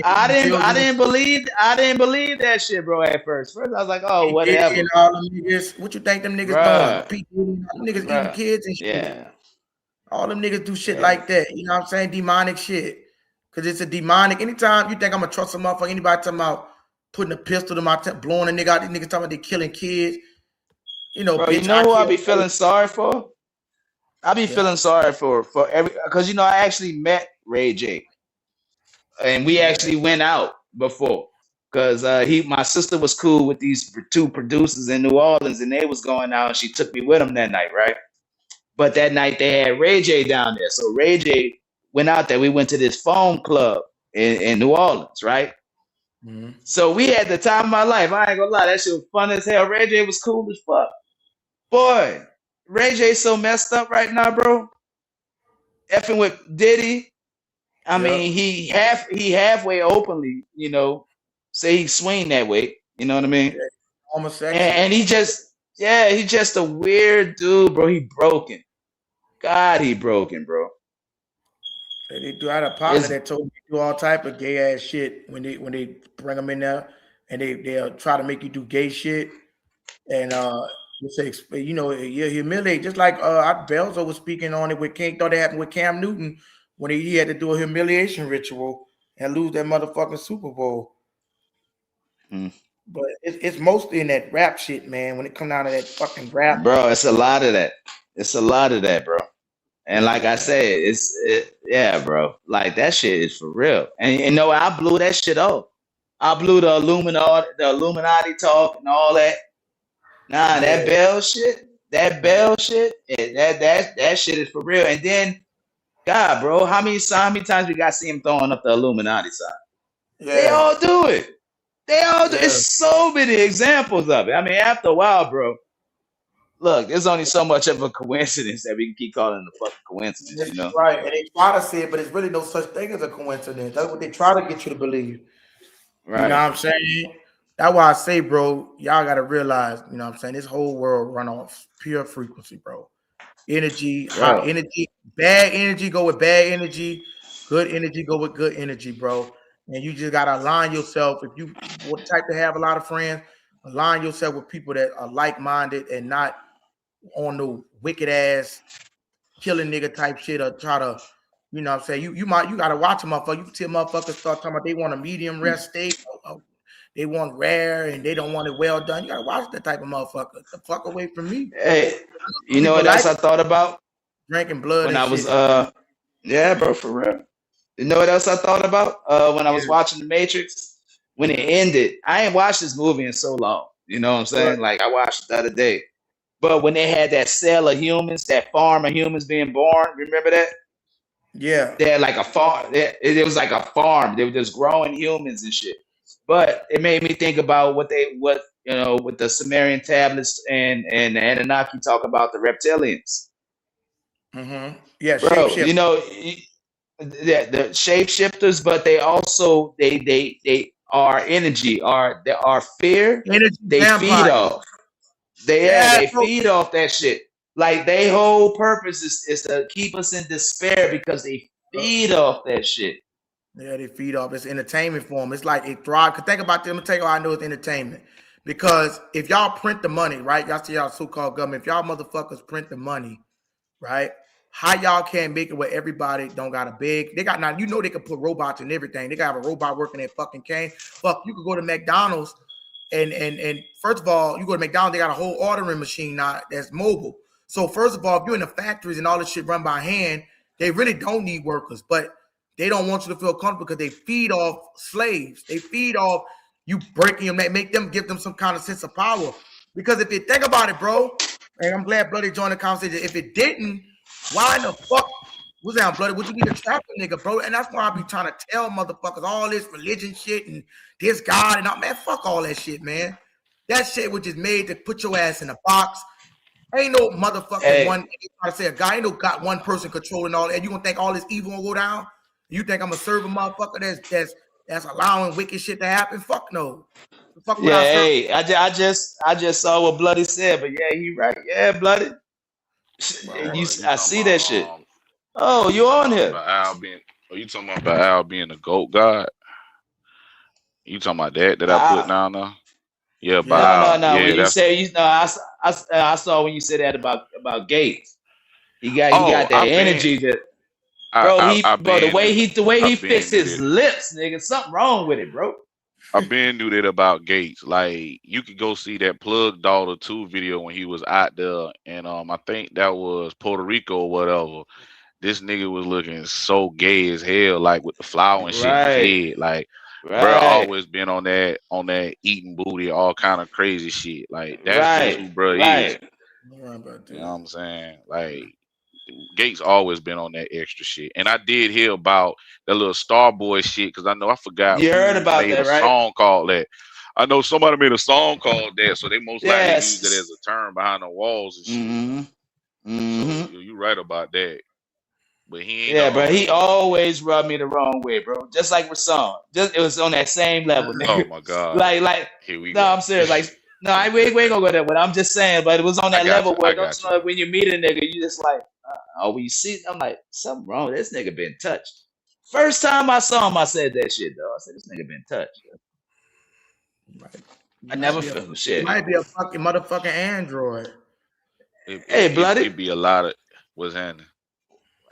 I didn't believe that shit, bro. At first, I was like, oh, whatever. And all them niggas, what you think them niggas doing? Them niggas eating kids and shit. Yeah. All them niggas do shit like that. You know what I'm saying? Demonic shit. Because it's a demonic. Anytime you think I'm gonna trust a motherfucker, anybody talking about putting a pistol to my blowing a nigga out, these niggas talking about they killing kids. You know, bro, bitch, you know who I be feeling sorry for? I be feeling sorry for every, because you know I actually met Ray J, and we actually went out before, because my sister was cool with these two producers in New Orleans, and they was going out, and she took me with them that night, right? But that night they had Ray J down there, so Ray J went out there. We went to this phone club in New Orleans, right? Mm-hmm. So we had the time of my life. I ain't gonna lie, that shit was fun as hell. Ray J was cool as fuck, boy. Ray J so messed up right now, bro. Effing with Diddy. I mean, he halfway openly, you know, say he swing that way. You know what I mean? Yeah, homosexual. And he just a weird dude, bro. He broken. God, he broken, bro. They do. I had a partner that told me to do all type of gay ass shit when they bring them in there, and they'll try to make you do gay shit, and you say, you know, you humiliate, just like Belzo was speaking on it with King. Thought it happened with Cam Newton when he had to do a humiliation ritual and lose that motherfucking Super Bowl. But it's mostly in that rap shit, man. When it comes down to that fucking rap, bro, it's a lot of that. It's a lot of that, bro. And like I said, yeah, bro. Like that shit is for real. And you know, I blew that shit off. I blew the Illuminati talk and all that. Nah, that Bell shit, that shit is for real. And then, God, bro, how many times we got to see him throwing up the Illuminati sign? Yeah. They all do it. They all do. It's so many examples of it. I mean, after a while, bro. Look, there's only so much of a coincidence that we can keep calling the fucking coincidence, that's you know? right. And they try to say it, but it's really no such thing as a coincidence. That's what they try to get you to believe. Right. You know what I'm saying? That's why I say, bro, y'all got to realize, you know what I'm saying? This whole world run off pure frequency, bro. Energy, high energy, bad energy go with bad energy. Good energy go with good energy, bro. And you just got to align yourself. If you want type to have a lot of friends, align yourself with people that are like-minded and not on the wicked ass killing nigga type shit, or try to, you know what I'm saying? You gotta watch a motherfucker. You tell motherfuckers start talking about they want a medium rare steak, they want rare and they don't want it well done. You gotta watch that type of motherfucker. Get the fuck away from me. Hey, you know what else I thought about? Drinking blood when and I was shit. Yeah, bro, for real. You know what else I thought about? When I was watching The Matrix, when it ended, I ain't watched this movie in so long. You know what I'm saying? Like I watched it the other day. But when they had that cell of humans, that farm of humans being born, remember that? Yeah. They had like a farm. It was like a farm. They were just growing humans and shit. But it made me think about what you know, with the Sumerian tablets and the Anunnaki talk about the reptilians. Mm-hmm. Yeah, bro. shapeshifters. You know, the shapeshifters, but they also they are energy, they are fear. Energy they vampires. feed off. They feed off that shit. Like their whole purpose is to keep us in despair because they feed off that shit. Yeah, they feed off. It's entertainment for them. It's like it thrives. Cause think about them. Tell you how I know it's entertainment. Because if y'all print the money, right? Y'all see y'all so-called government. If y'all motherfuckers print the money, right? how y'all can't make it where everybody don't got a big. They got now. You know they can put robots and everything. They got a robot working at fucking cane. Fuck, you could go to McDonald's and first of all, you go to McDonald's. They got a whole ordering machine now that's mobile. So first of all, if you're in the factories and all this shit run by hand, they really don't need workers, but they don't want you to feel comfortable because they feed off slaves. They feed off you breaking them, make them give them some kind of sense of power. Because if you think about it, bro, and I'm glad Bloody joined the conversation. If it didn't, why in the fuck was that Bloody? Would you need to trap a nigga, bro? And that's why I be trying to tell motherfuckers all this religion shit and this God and all, man, fuck all that shit, man. That shit was just made to put your ass in a box. Ain't no motherfucking one. I say a guy ain't no got one person controlling all that. You gonna think all this evil will go down? You think I'm gonna serve a motherfucker that's allowing wicked shit to happen? Fuck no. Fuck yeah, hey, I just saw what Bloody said, but yeah, he right. Yeah, Bloody. I see that shit. Oh, you on here? You talking about Al being the GOAT God? You talking about that I put down there? Yeah, no. Yeah, when you say I saw when you said that about Gates. He got that energy that. Bro, the way he fixed his lips, nigga, something wrong with it, bro. I've been knew that about Gates. Like, you could go see that Plug Daughter 2 video when he was out there, and I think that was Puerto Rico or whatever. This nigga was looking so gay as hell, like with the flower and shit in his head. Like, bro, always been on that eating booty, all kind of crazy shit. Like, that's just who bro is. You know what I'm saying? Like, Gates always been on that extra shit. And I did hear about that little Starboy shit because I forgot you heard about made that, a right? song called that. I know somebody made a song called that, so they most likely used it as a term behind the walls and shit. So you're right about that. But he ain't. Yeah, bro. He always rubbed me the wrong way, bro. Just like Rasan. It was on that same level, nigga. Oh my god. Like. Here we go. go. I'm serious. Like. No, we ain't gonna go there. But I'm just saying. But it was on that level where when you meet a nigga, you just like, when you see, I'm like, something wrong. This nigga been touched. First time I saw him, I said that shit, though. I said, this nigga been touched. Right. I never felt shit. It might be a fucking motherfucking android. Hey, Bloody. It'd be a lot of what's happening.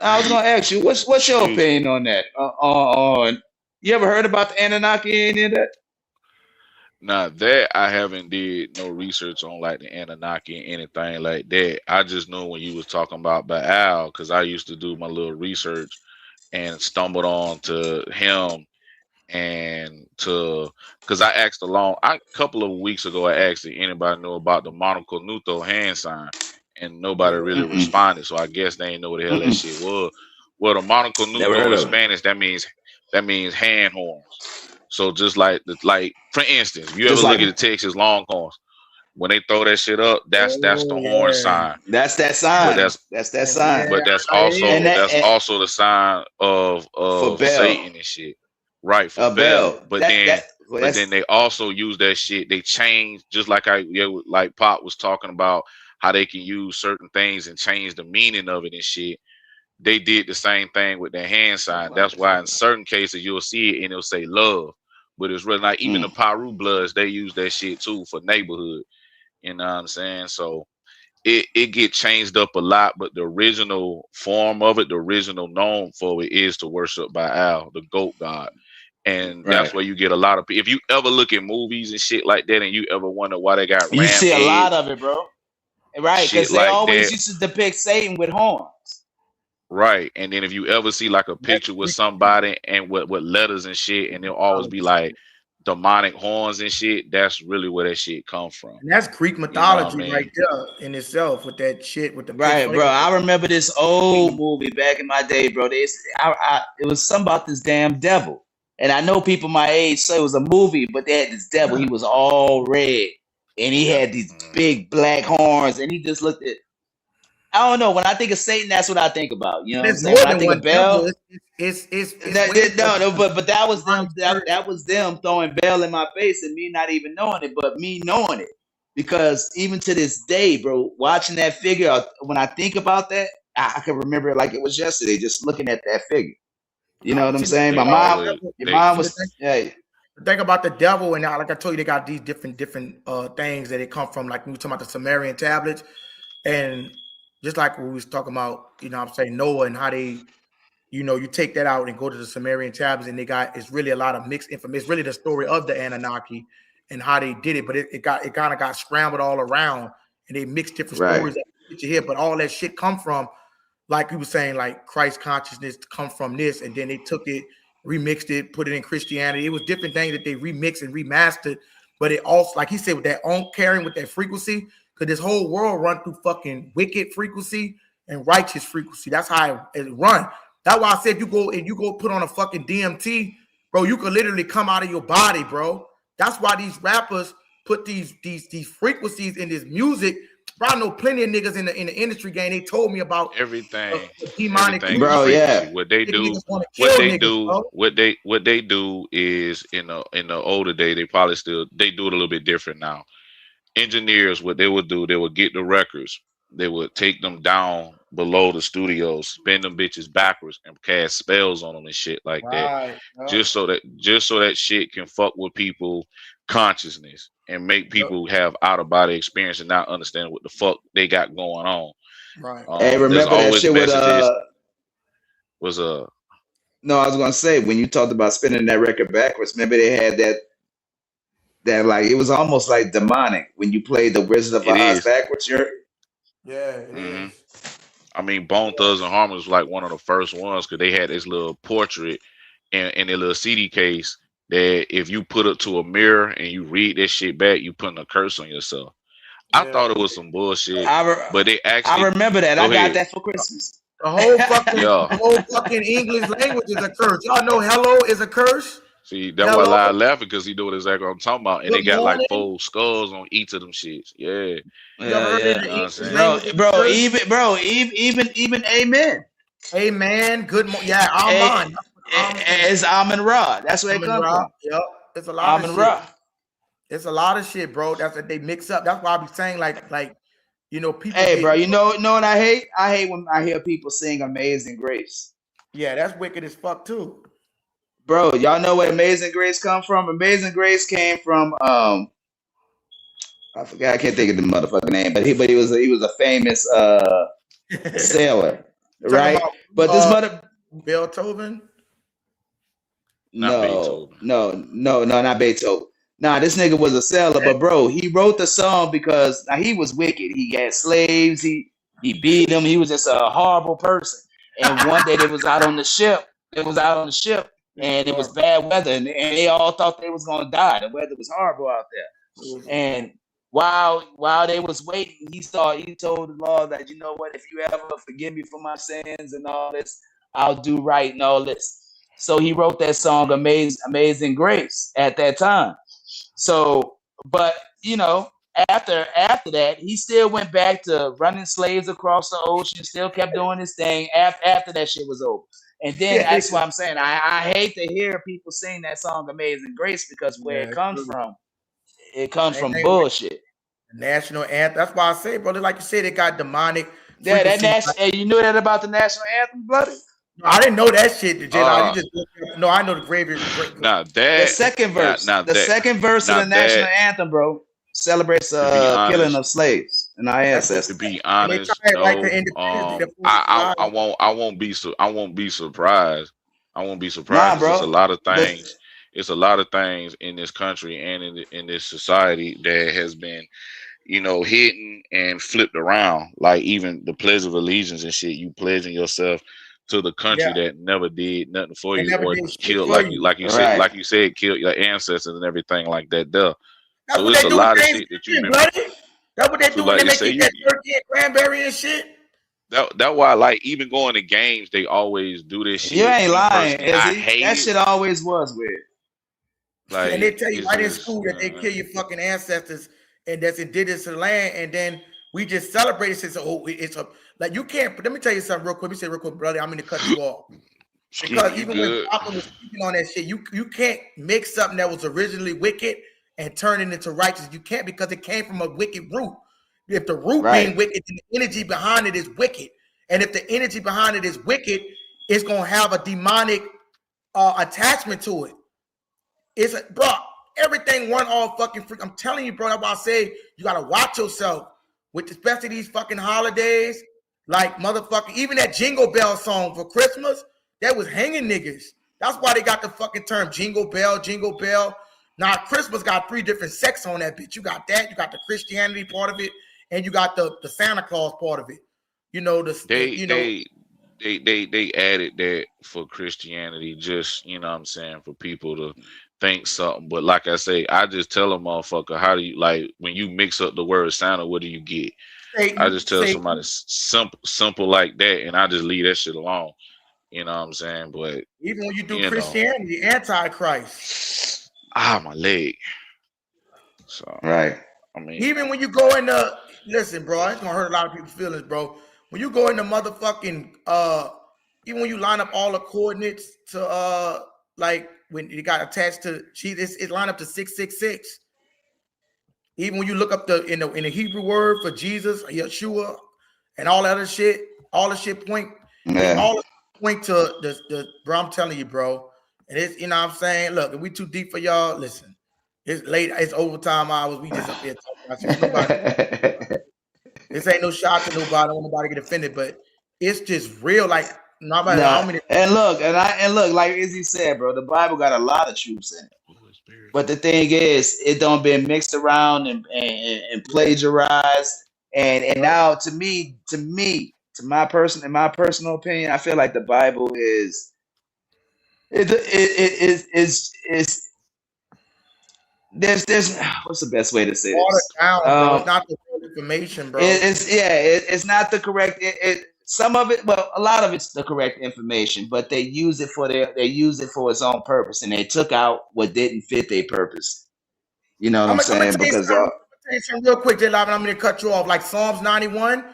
I was gonna ask you, what's your opinion on that? You ever heard about the Anunnaki and any of that? Now that I haven't did no research on like the Anunnaki and anything like that. I just know when you was talking about Baal, because I used to do my little research and stumbled on to him and because I asked a couple of weeks ago, I asked if anybody knew about the Monaco Nuto hand sign, and nobody really responded. So I guess they didn't know what the hell that shit was. Well, the Monaco Nuto in Spanish, that means hand horns. So just like for instance, if you ever look at the Texas Longhorns, when they throw that shit up, that's the horn sign. That's that sign. That's that sign. But that's also the sign of Satan and shit. Right, for Bell. But then they also use that shit. They change, just like like Pop was talking about how they can use certain things and change the meaning of it and shit. They did the same thing with their hand sign. That's why in certain cases you'll see it and it'll say love. But it's really not. Even the Paru Bloods, they use that shit too for neighborhood. You know what I'm saying? So it get changed up a lot, but the original form of it, the original known for it is to worship Baal, the goat god. And that's where you get a lot of people. If you ever look at movies and shit like that and you ever wonder why they got you see a lot of it, bro. Right, because they always used to depict Satan with horns. Right. And then if you ever see like a picture with somebody and with letters and shit, and they'll always be like demonic horns and shit, that's really where that shit comes from. And that's Greek mythology right there in itself with that shit with the right, bro. I remember this old movie back in my day, bro. It was something about this damn devil. And I know people my age say it was a movie, but they had this devil. He was all red. And he had these big black horns. And he just looked at, I don't know. When I think of Satan, that's what I think about. You know what I'm saying? When I think of Bell, but that was them. That was them throwing Bell in my face and me not even knowing it, but me knowing it. Because even to this day, bro, watching that figure, when I think about that, I can remember it like it was yesterday, just looking at that figure. You know what I'm saying? My mom was. Hey. Think about the devil, and like I told you, they got these different things that they come from. Like we were talking about the Sumerian tablets, and just like we was talking about, you know what I'm saying, Noah and how they, you know, you take that out and go to the Sumerian tablets and it's really a lot of mixed information. It's really the story of the Anunnaki and how they did it, but it kind of got scrambled all around and they mixed different stories that you hear, but all that shit come from, like you were saying, like Christ consciousness come from this, and then they took it, remixed it, put it in Christianity. It was different things that they remixed and remastered, but it also, like he said, with that own carrying with that frequency, because this whole world run through fucking wicked frequency and righteous frequency. That's how it run. That's why I said if you go put on a fucking DMT, bro, you could literally come out of your body, bro. That's why these rappers put these frequencies in this music. Bro, I know plenty of niggas in the industry game. They told me about everything. Demonic, bro. Yeah. What they do is in the older day, they do it a little bit different now. Engineers, what they would do, they would get the records, they would take them down below the studios, spin them bitches backwards, and cast spells on them and shit like that, just so that shit can fuck with people consciousness and make people have out of body experience and not understand what the fuck they got going on. Right. Hey, remember that shit with No, I was gonna say when you talked about spinning that record backwards, remember they had that like it was almost like demonic when you played the Wizard of Oz backwards. Is. I mean, Bone Thugs and Harmony was like one of the first ones because they had this little portrait in their little CD case that if you put it to a mirror and you read that shit back, you putting a curse on yourself. I thought it was some bullshit, but they actually. I remember that. I got that for Christmas. The whole fucking English language is a curse. Y'all know hello is a curse. See, that's why I laughing because he knew exactly what I'm talking about, and they got like 4 skulls on each of them shits. Yeah. Bro, even amen. Amen. Good morning. Yeah, Amen. It's Amen Ra. That's where it comes from. Yep. It's a lot of shit. It's a lot of shit, bro. That's what they mix up. That's why I be saying like, you know, people. Hey, bro, you know what I hate? I hate when I hear people sing Amazing Grace. Yeah, that's wicked as fuck too. Bro, y'all know where Amazing Grace come from? Amazing Grace came from I forgot, I can't think of the motherfucking name, but he was a famous sailor, right? But this Beethoven? No, not Beethoven. Nah, this nigga was a sailor, but bro, he wrote the song because he was wicked. He had slaves, he beat them, he was just a horrible person. And one day they was out on the ship. And it was bad weather, and they all thought they was gonna die. The weather was horrible out there. And while they was waiting, he told the Lord that, you know what, if you ever forgive me for my sins and all this, I'll do right and all this. So he wrote that song Amazing Grace at that time. So, but you know, after that, he still went back to running slaves across the ocean, still kept doing his thing after that shit was over. And then that's what I'm saying. I hate to hear people sing that song Amazing Grace because where it comes from bullshit. National anthem. That's why I say, brother, like you said, it got demonic. Yeah, that national. Hey, you knew that about the national anthem, brother? No, I didn't know that shit. I know the gravy. The second verse. Second verse of the national anthem, bro, celebrates killing of slaves and our ancestors. To be honest, I won't be surprised. I won't be surprised. Bro. It's a lot of things. It's a lot of things in this country and in this society that has been, you know, hidden and flipped around. Like even the Pledge of Allegiance and shit. You pledging yourself to the country that never did nothing for you or killed like you said, killed your ancestors and everything like that. So it's a lot of shit that you've been. That's what they do when they make that turkey and cranberry and shit. That's why, like, even going to games, they always do this shit. You ain't lying. That shit always was weird. Like, and they tell you right in school that they kill your fucking ancestors and that's indigenous to the land, and then we just celebrate it. So it's a like you can't. Let me tell you something real quick. Let me say real quick, brother. I'm going to cut you off because even when Papa was speaking on that shit, you can't make something that was originally wicked and turn it into righteous. You can't because it came from a wicked root. If the root being wicked, then the energy behind it is wicked, and if the energy behind it is wicked, it's gonna have a demonic attachment to it. It's bro. Everything run all fucking freak. I'm telling you, bro. That's why I say you gotta watch yourself with especially these fucking holidays. Like motherfucker, even that Jingle Bell song for Christmas, that was hanging niggas. That's why they got the fucking term Jingle Bell, Jingle Bell. Now Christmas got 3 different sects on that bitch. You got that, you got the Christianity part of it, and you got the Santa Claus part of it. You know, they added that for Christianity, just you know what I'm saying, for people to think something. But like I say, I just tell a motherfucker, how do you like when you mix up the word Santa, what do you get? I just tell somebody simple like that, and I just leave that shit alone. You know what I'm saying? But even when you do Christianity, Antichrist. My leg. So right. I mean, even when you go into listen, bro, it's gonna hurt a lot of people's feelings, bro. When you go into motherfucking even when you line up all the coordinates to like when it got attached to it line up to 666. Even when you look up in the Hebrew word for Jesus, Yeshua, and all that other shit, all the shit point, all point to the bro. I'm telling you, bro. And it's you know what I'm saying. Look, if we too deep for y'all, listen. It's late. It's overtime hours. We just up here talking about shit. Nobody. This ain't no shot to nobody. I don't want nobody to get offended, but it's just real. Like nobody. And look, like Izzy said, bro, the Bible got a lot of truths in it. But the thing is, it don't been mixed around and plagiarized. And now, to my personal opinion, I feel like the Bible is there's what's the best way to say this? Down, bro. It's not the real information, bro. It's not the correct. Some of it, well, a lot of it's the correct information, but they use it for its own purpose, and they took out what didn't fit their purpose. You know what I'm saying? Because I'm gonna tell you something real quick, J Live, and I'm gonna cut you off. Like Psalms 91,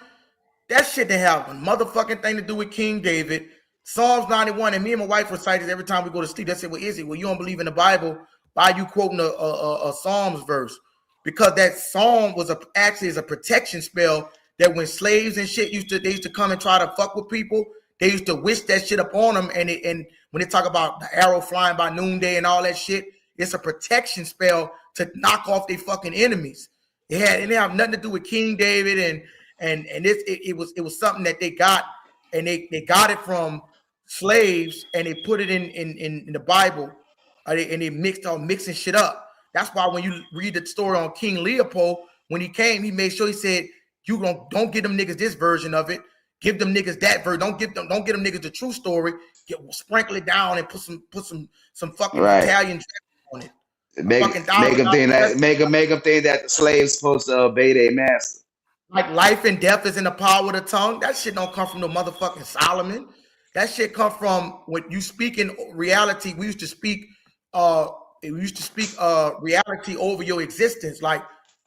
that shit didn't have a motherfucking thing to do with King David. Psalms 91, and me and my wife recite it every time we go to sleep. They say, "Well, is it? Well, you don't believe in the Bible? Why are you quoting a Psalms verse?" Because that psalm was actually a protection spell. That when slaves and shit used to come and try to fuck with people, they used to wish that shit up on them. And when they talk about the arrow flying by noonday and all that shit, it's a protection spell to knock off their fucking enemies. It didn't have nothing to do with King David and it was something that they got, and they got it from slaves, and they put it in the Bible, and they mixing shit up. That's why when you read the story on King Leopold, when he came, he made sure he said, don't give them niggas this version of it. Give them niggas that version. Don't give them niggas the true story. Sprinkle it down and put some fucking Italian on it. Make them think that the slave's supposed to obey their master. Like life and death is in the power of the tongue. That shit don't come from no motherfucking Solomon. That shit come from when you speak in reality. We used to speak reality over your existence. Like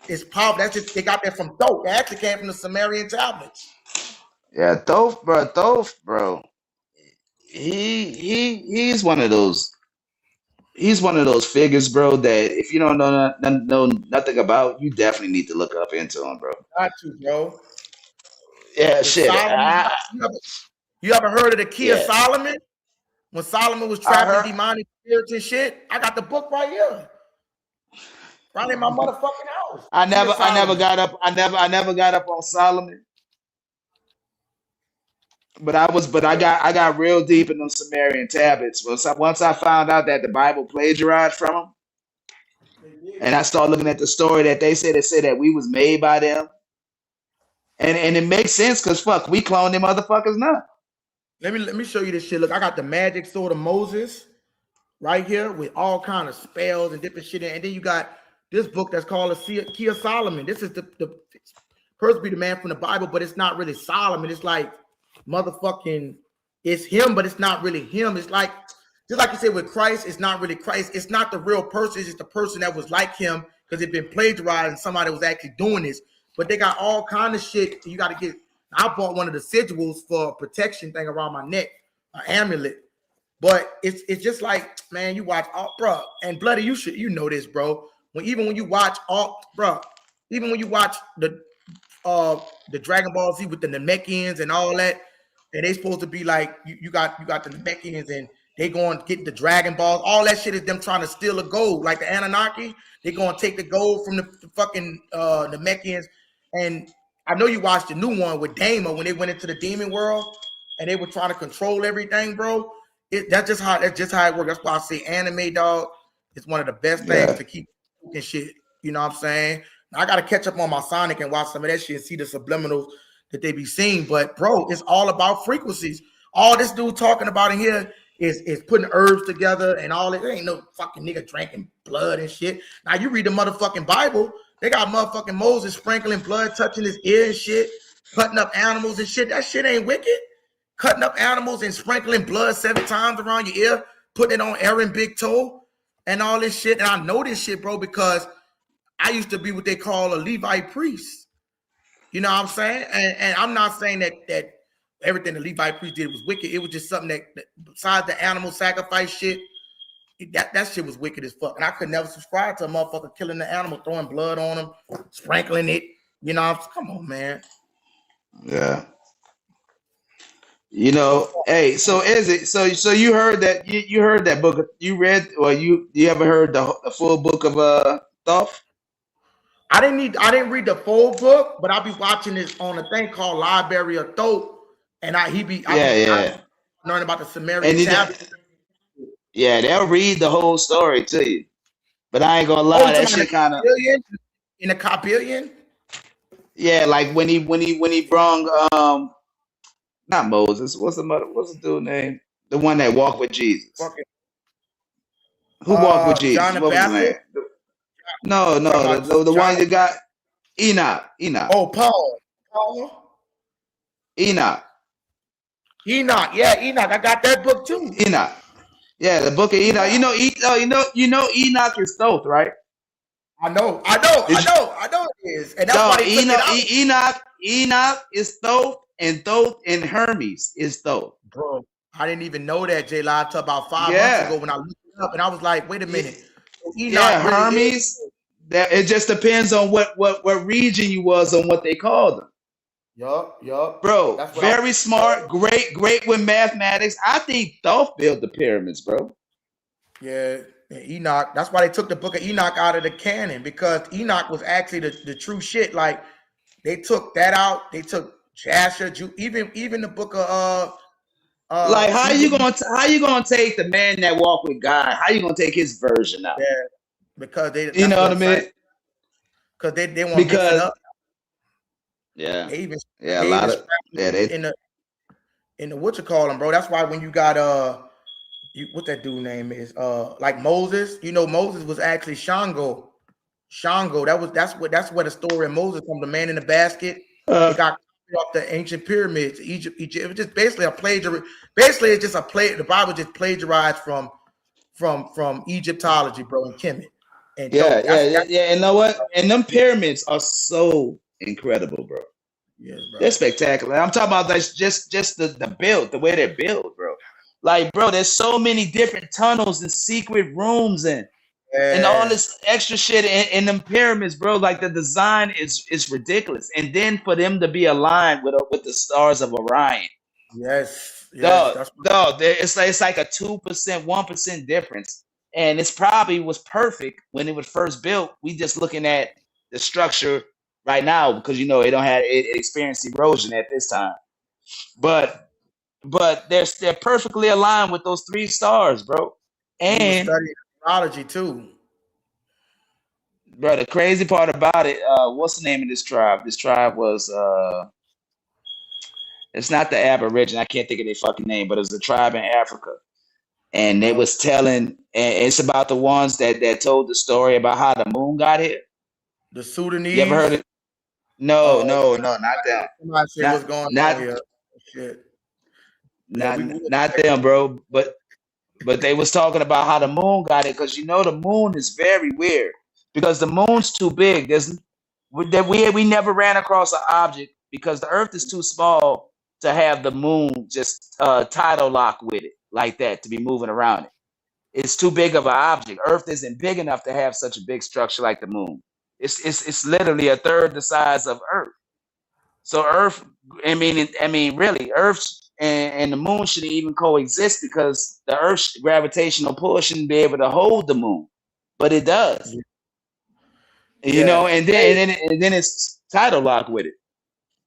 it's powerful. That's just they got that from Thoth. That actually came from the Sumerian tablets. Yeah, Thoth, bro. He's one of those. He's one of those figures, bro, that if you don't know nothing about, you definitely need to look up into him, bro. Got to, bro. Yeah, shit. You ever heard of the key of Solomon? When Solomon was trapping demonic spirits and shit, I got the book right here. Right in my motherfucking house. I never got up on Solomon. But I got real deep in those Sumerian tablets. Once I found out that the Bible plagiarized from them, and I started looking at the story that they said that we was made by them, and it makes sense because fuck, we clone them motherfuckers now. Let me show you this shit. Look, I got the magic sword of Moses right here with all kind of spells and different shit, and then you got this book that's called the Key of Solomon. This is the supposed to be the man from the Bible, but it's not really Solomon. It's like motherfucking, it's him, but it's not really him. It's like, just like you said with Christ, it's not really Christ. It's not the real person. It's just the person that was like him because it's been plagiarized and somebody was actually doing this. But they got all kind of shit. You got to get. I bought one of the sigils for a protection thing around my neck, an amulet. But it's just like, man, you watch all, bro, and Bloody, you know this, bro. Even when you watch the Dragon Ball Z with the Namekians and all that, and they supposed to be like you got the Namekians and they going to get the Dragon Balls. All that shit is them trying to steal the gold, like the Anunnaki. They going to take the gold from the fucking Namekians, and I know you watched the new one with Dama when they went into the demon world and they were trying to control everything, bro. That's just how it works. That's why I say anime, dog. It's one of the best things to keep and shit. You know what I'm saying? I gotta catch up on my Sonic and watch some of that shit and see the subliminals that they be seeing. But bro, it's all about frequencies. All this dude talking about in here is putting herbs together and all that. There ain't no fucking nigga drinking blood and shit. Now you read the motherfucking Bible, they got motherfucking Moses sprinkling blood, touching his ear and shit, cutting up animals and shit. That shit ain't wicked. Cutting up animals and sprinkling blood 7 times around your ear, putting it on Aaron Big Toe and all this shit. And I know this shit, bro, because I used to be what they call a Levite priest. You know what I'm saying? And I'm not saying that everything the Levite priest did was wicked. It was just something that besides the animal sacrifice shit, that shit was wicked as fuck. And I could never subscribe to a motherfucker killing the animal, throwing blood on them, sprinkling it. You know, come on, man. Yeah. You know, hey, so is it so you heard that you heard that book, you read, or you ever heard the full book of Thoth? I didn't read the full book, but I'll be watching this on a thing called Library of Thoth, and I learn about the Sumerian chapter. Yeah, they'll read the whole story to you, but I ain't gonna lie, that shit kind of in a Copillion. Yeah, like when he brung not Moses, what's the dude name? The one that walked with Jesus. Who walked with Jesus? John the what was his name? No, the one you got Enoch. Oh, Paul. Enoch. Yeah, Enoch. I got that book too. Enoch. Yeah, the book of Enoch. You know Enoch is Thoth, right? I know it is. And that's why they took it out. Enoch is Thoth, and Thoth and Hermes is Thoth. Bro, I didn't even know that, J Live, until about 5 months ago when I looked it up, and I was like, wait a minute. Hermes. That it just depends on what region you was on what they called them. Yup. Bro, very smart, great with mathematics. I think Thoth built the pyramids, bro. Yeah, Enoch. That's why they took the book of Enoch out of the canon, because Enoch was actually the true shit. Like they took that out. They took Jasher, even the book of like how you gonna take the man that walked with God? How you gonna take his version out? Yeah, because they, you know what I mean? Because they want to mix it up. Yeah, they even a lot of in the what you call them, bro. That's why when you got what that dude name is, like Moses. You know, Moses was actually Shango. That's where the story of Moses from the man in the basket. It got off the ancient pyramids, Egypt. It was just basically a plagiarism. Basically, it's just a play. The Bible just plagiarized from Egyptology, bro, and Kemet. And yeah. You know what? And them pyramids are so incredible, bro. Yes, bro. They're spectacular. I'm talking about just the build, the way they're built, bro. Like, bro, there's so many different tunnels and secret rooms and all this extra shit in them pyramids, bro. Like the design is ridiculous. And then for them to be aligned with the stars of Orion. Yes. It's like a 2%, 1% difference. And it's probably was perfect when it was first built. We just looking at the structure right now because it don't have it experienced erosion at this time. But they're perfectly aligned with those 3 stars, bro. And studying astrology too. Bro, the crazy part about it, what's the name of this tribe? This tribe was it's not the Aboriginal. I can't think of their fucking name, but it was a tribe in Africa. And they was telling, and it's about the ones that told the story about how the moon got here. The Sudanese. You ever heard it? No, not them. Somebody say what's going on here. Shit. Not them, bro. But they was talking about how the moon got it, because the moon is very weird. Because the moon's too big. We never ran across an object because the Earth is too small to have the moon just tidal lock with it like that, to be moving around it. It's too big of an object. Earth isn't big enough to have such a big structure like the moon. It's literally a third the size of Earth. So Earth, really, Earth and the moon shouldn't even coexist, because the Earth's gravitational pull shouldn't be able to hold the moon, but it does. And then it's tidal lock with it.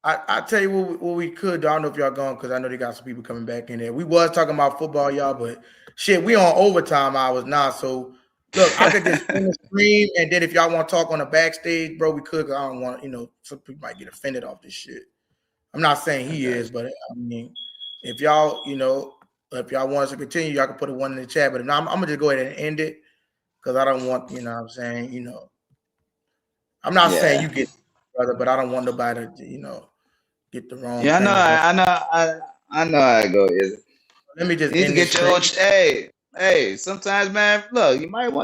I tell you what we could. I don't know if y'all going because I know they got some people coming back in there. We was talking about football, y'all, but shit, we on overtime hours now. So look, I could just stream, and then if y'all want to talk on the backstage, bro, we could. Cause I don't want, some people might get offended off this shit. I'm not saying he is, but I mean, if y'all, if y'all want us to continue, y'all can put a 1 in the chat. But now I'm gonna just go ahead and end it because I don't want, what I'm saying, I'm not saying you get, brother, but I don't want nobody to, get the wrong. Yeah, I know how it go. Is let me just you need to get your own. Hey, sometimes, man, look, you might want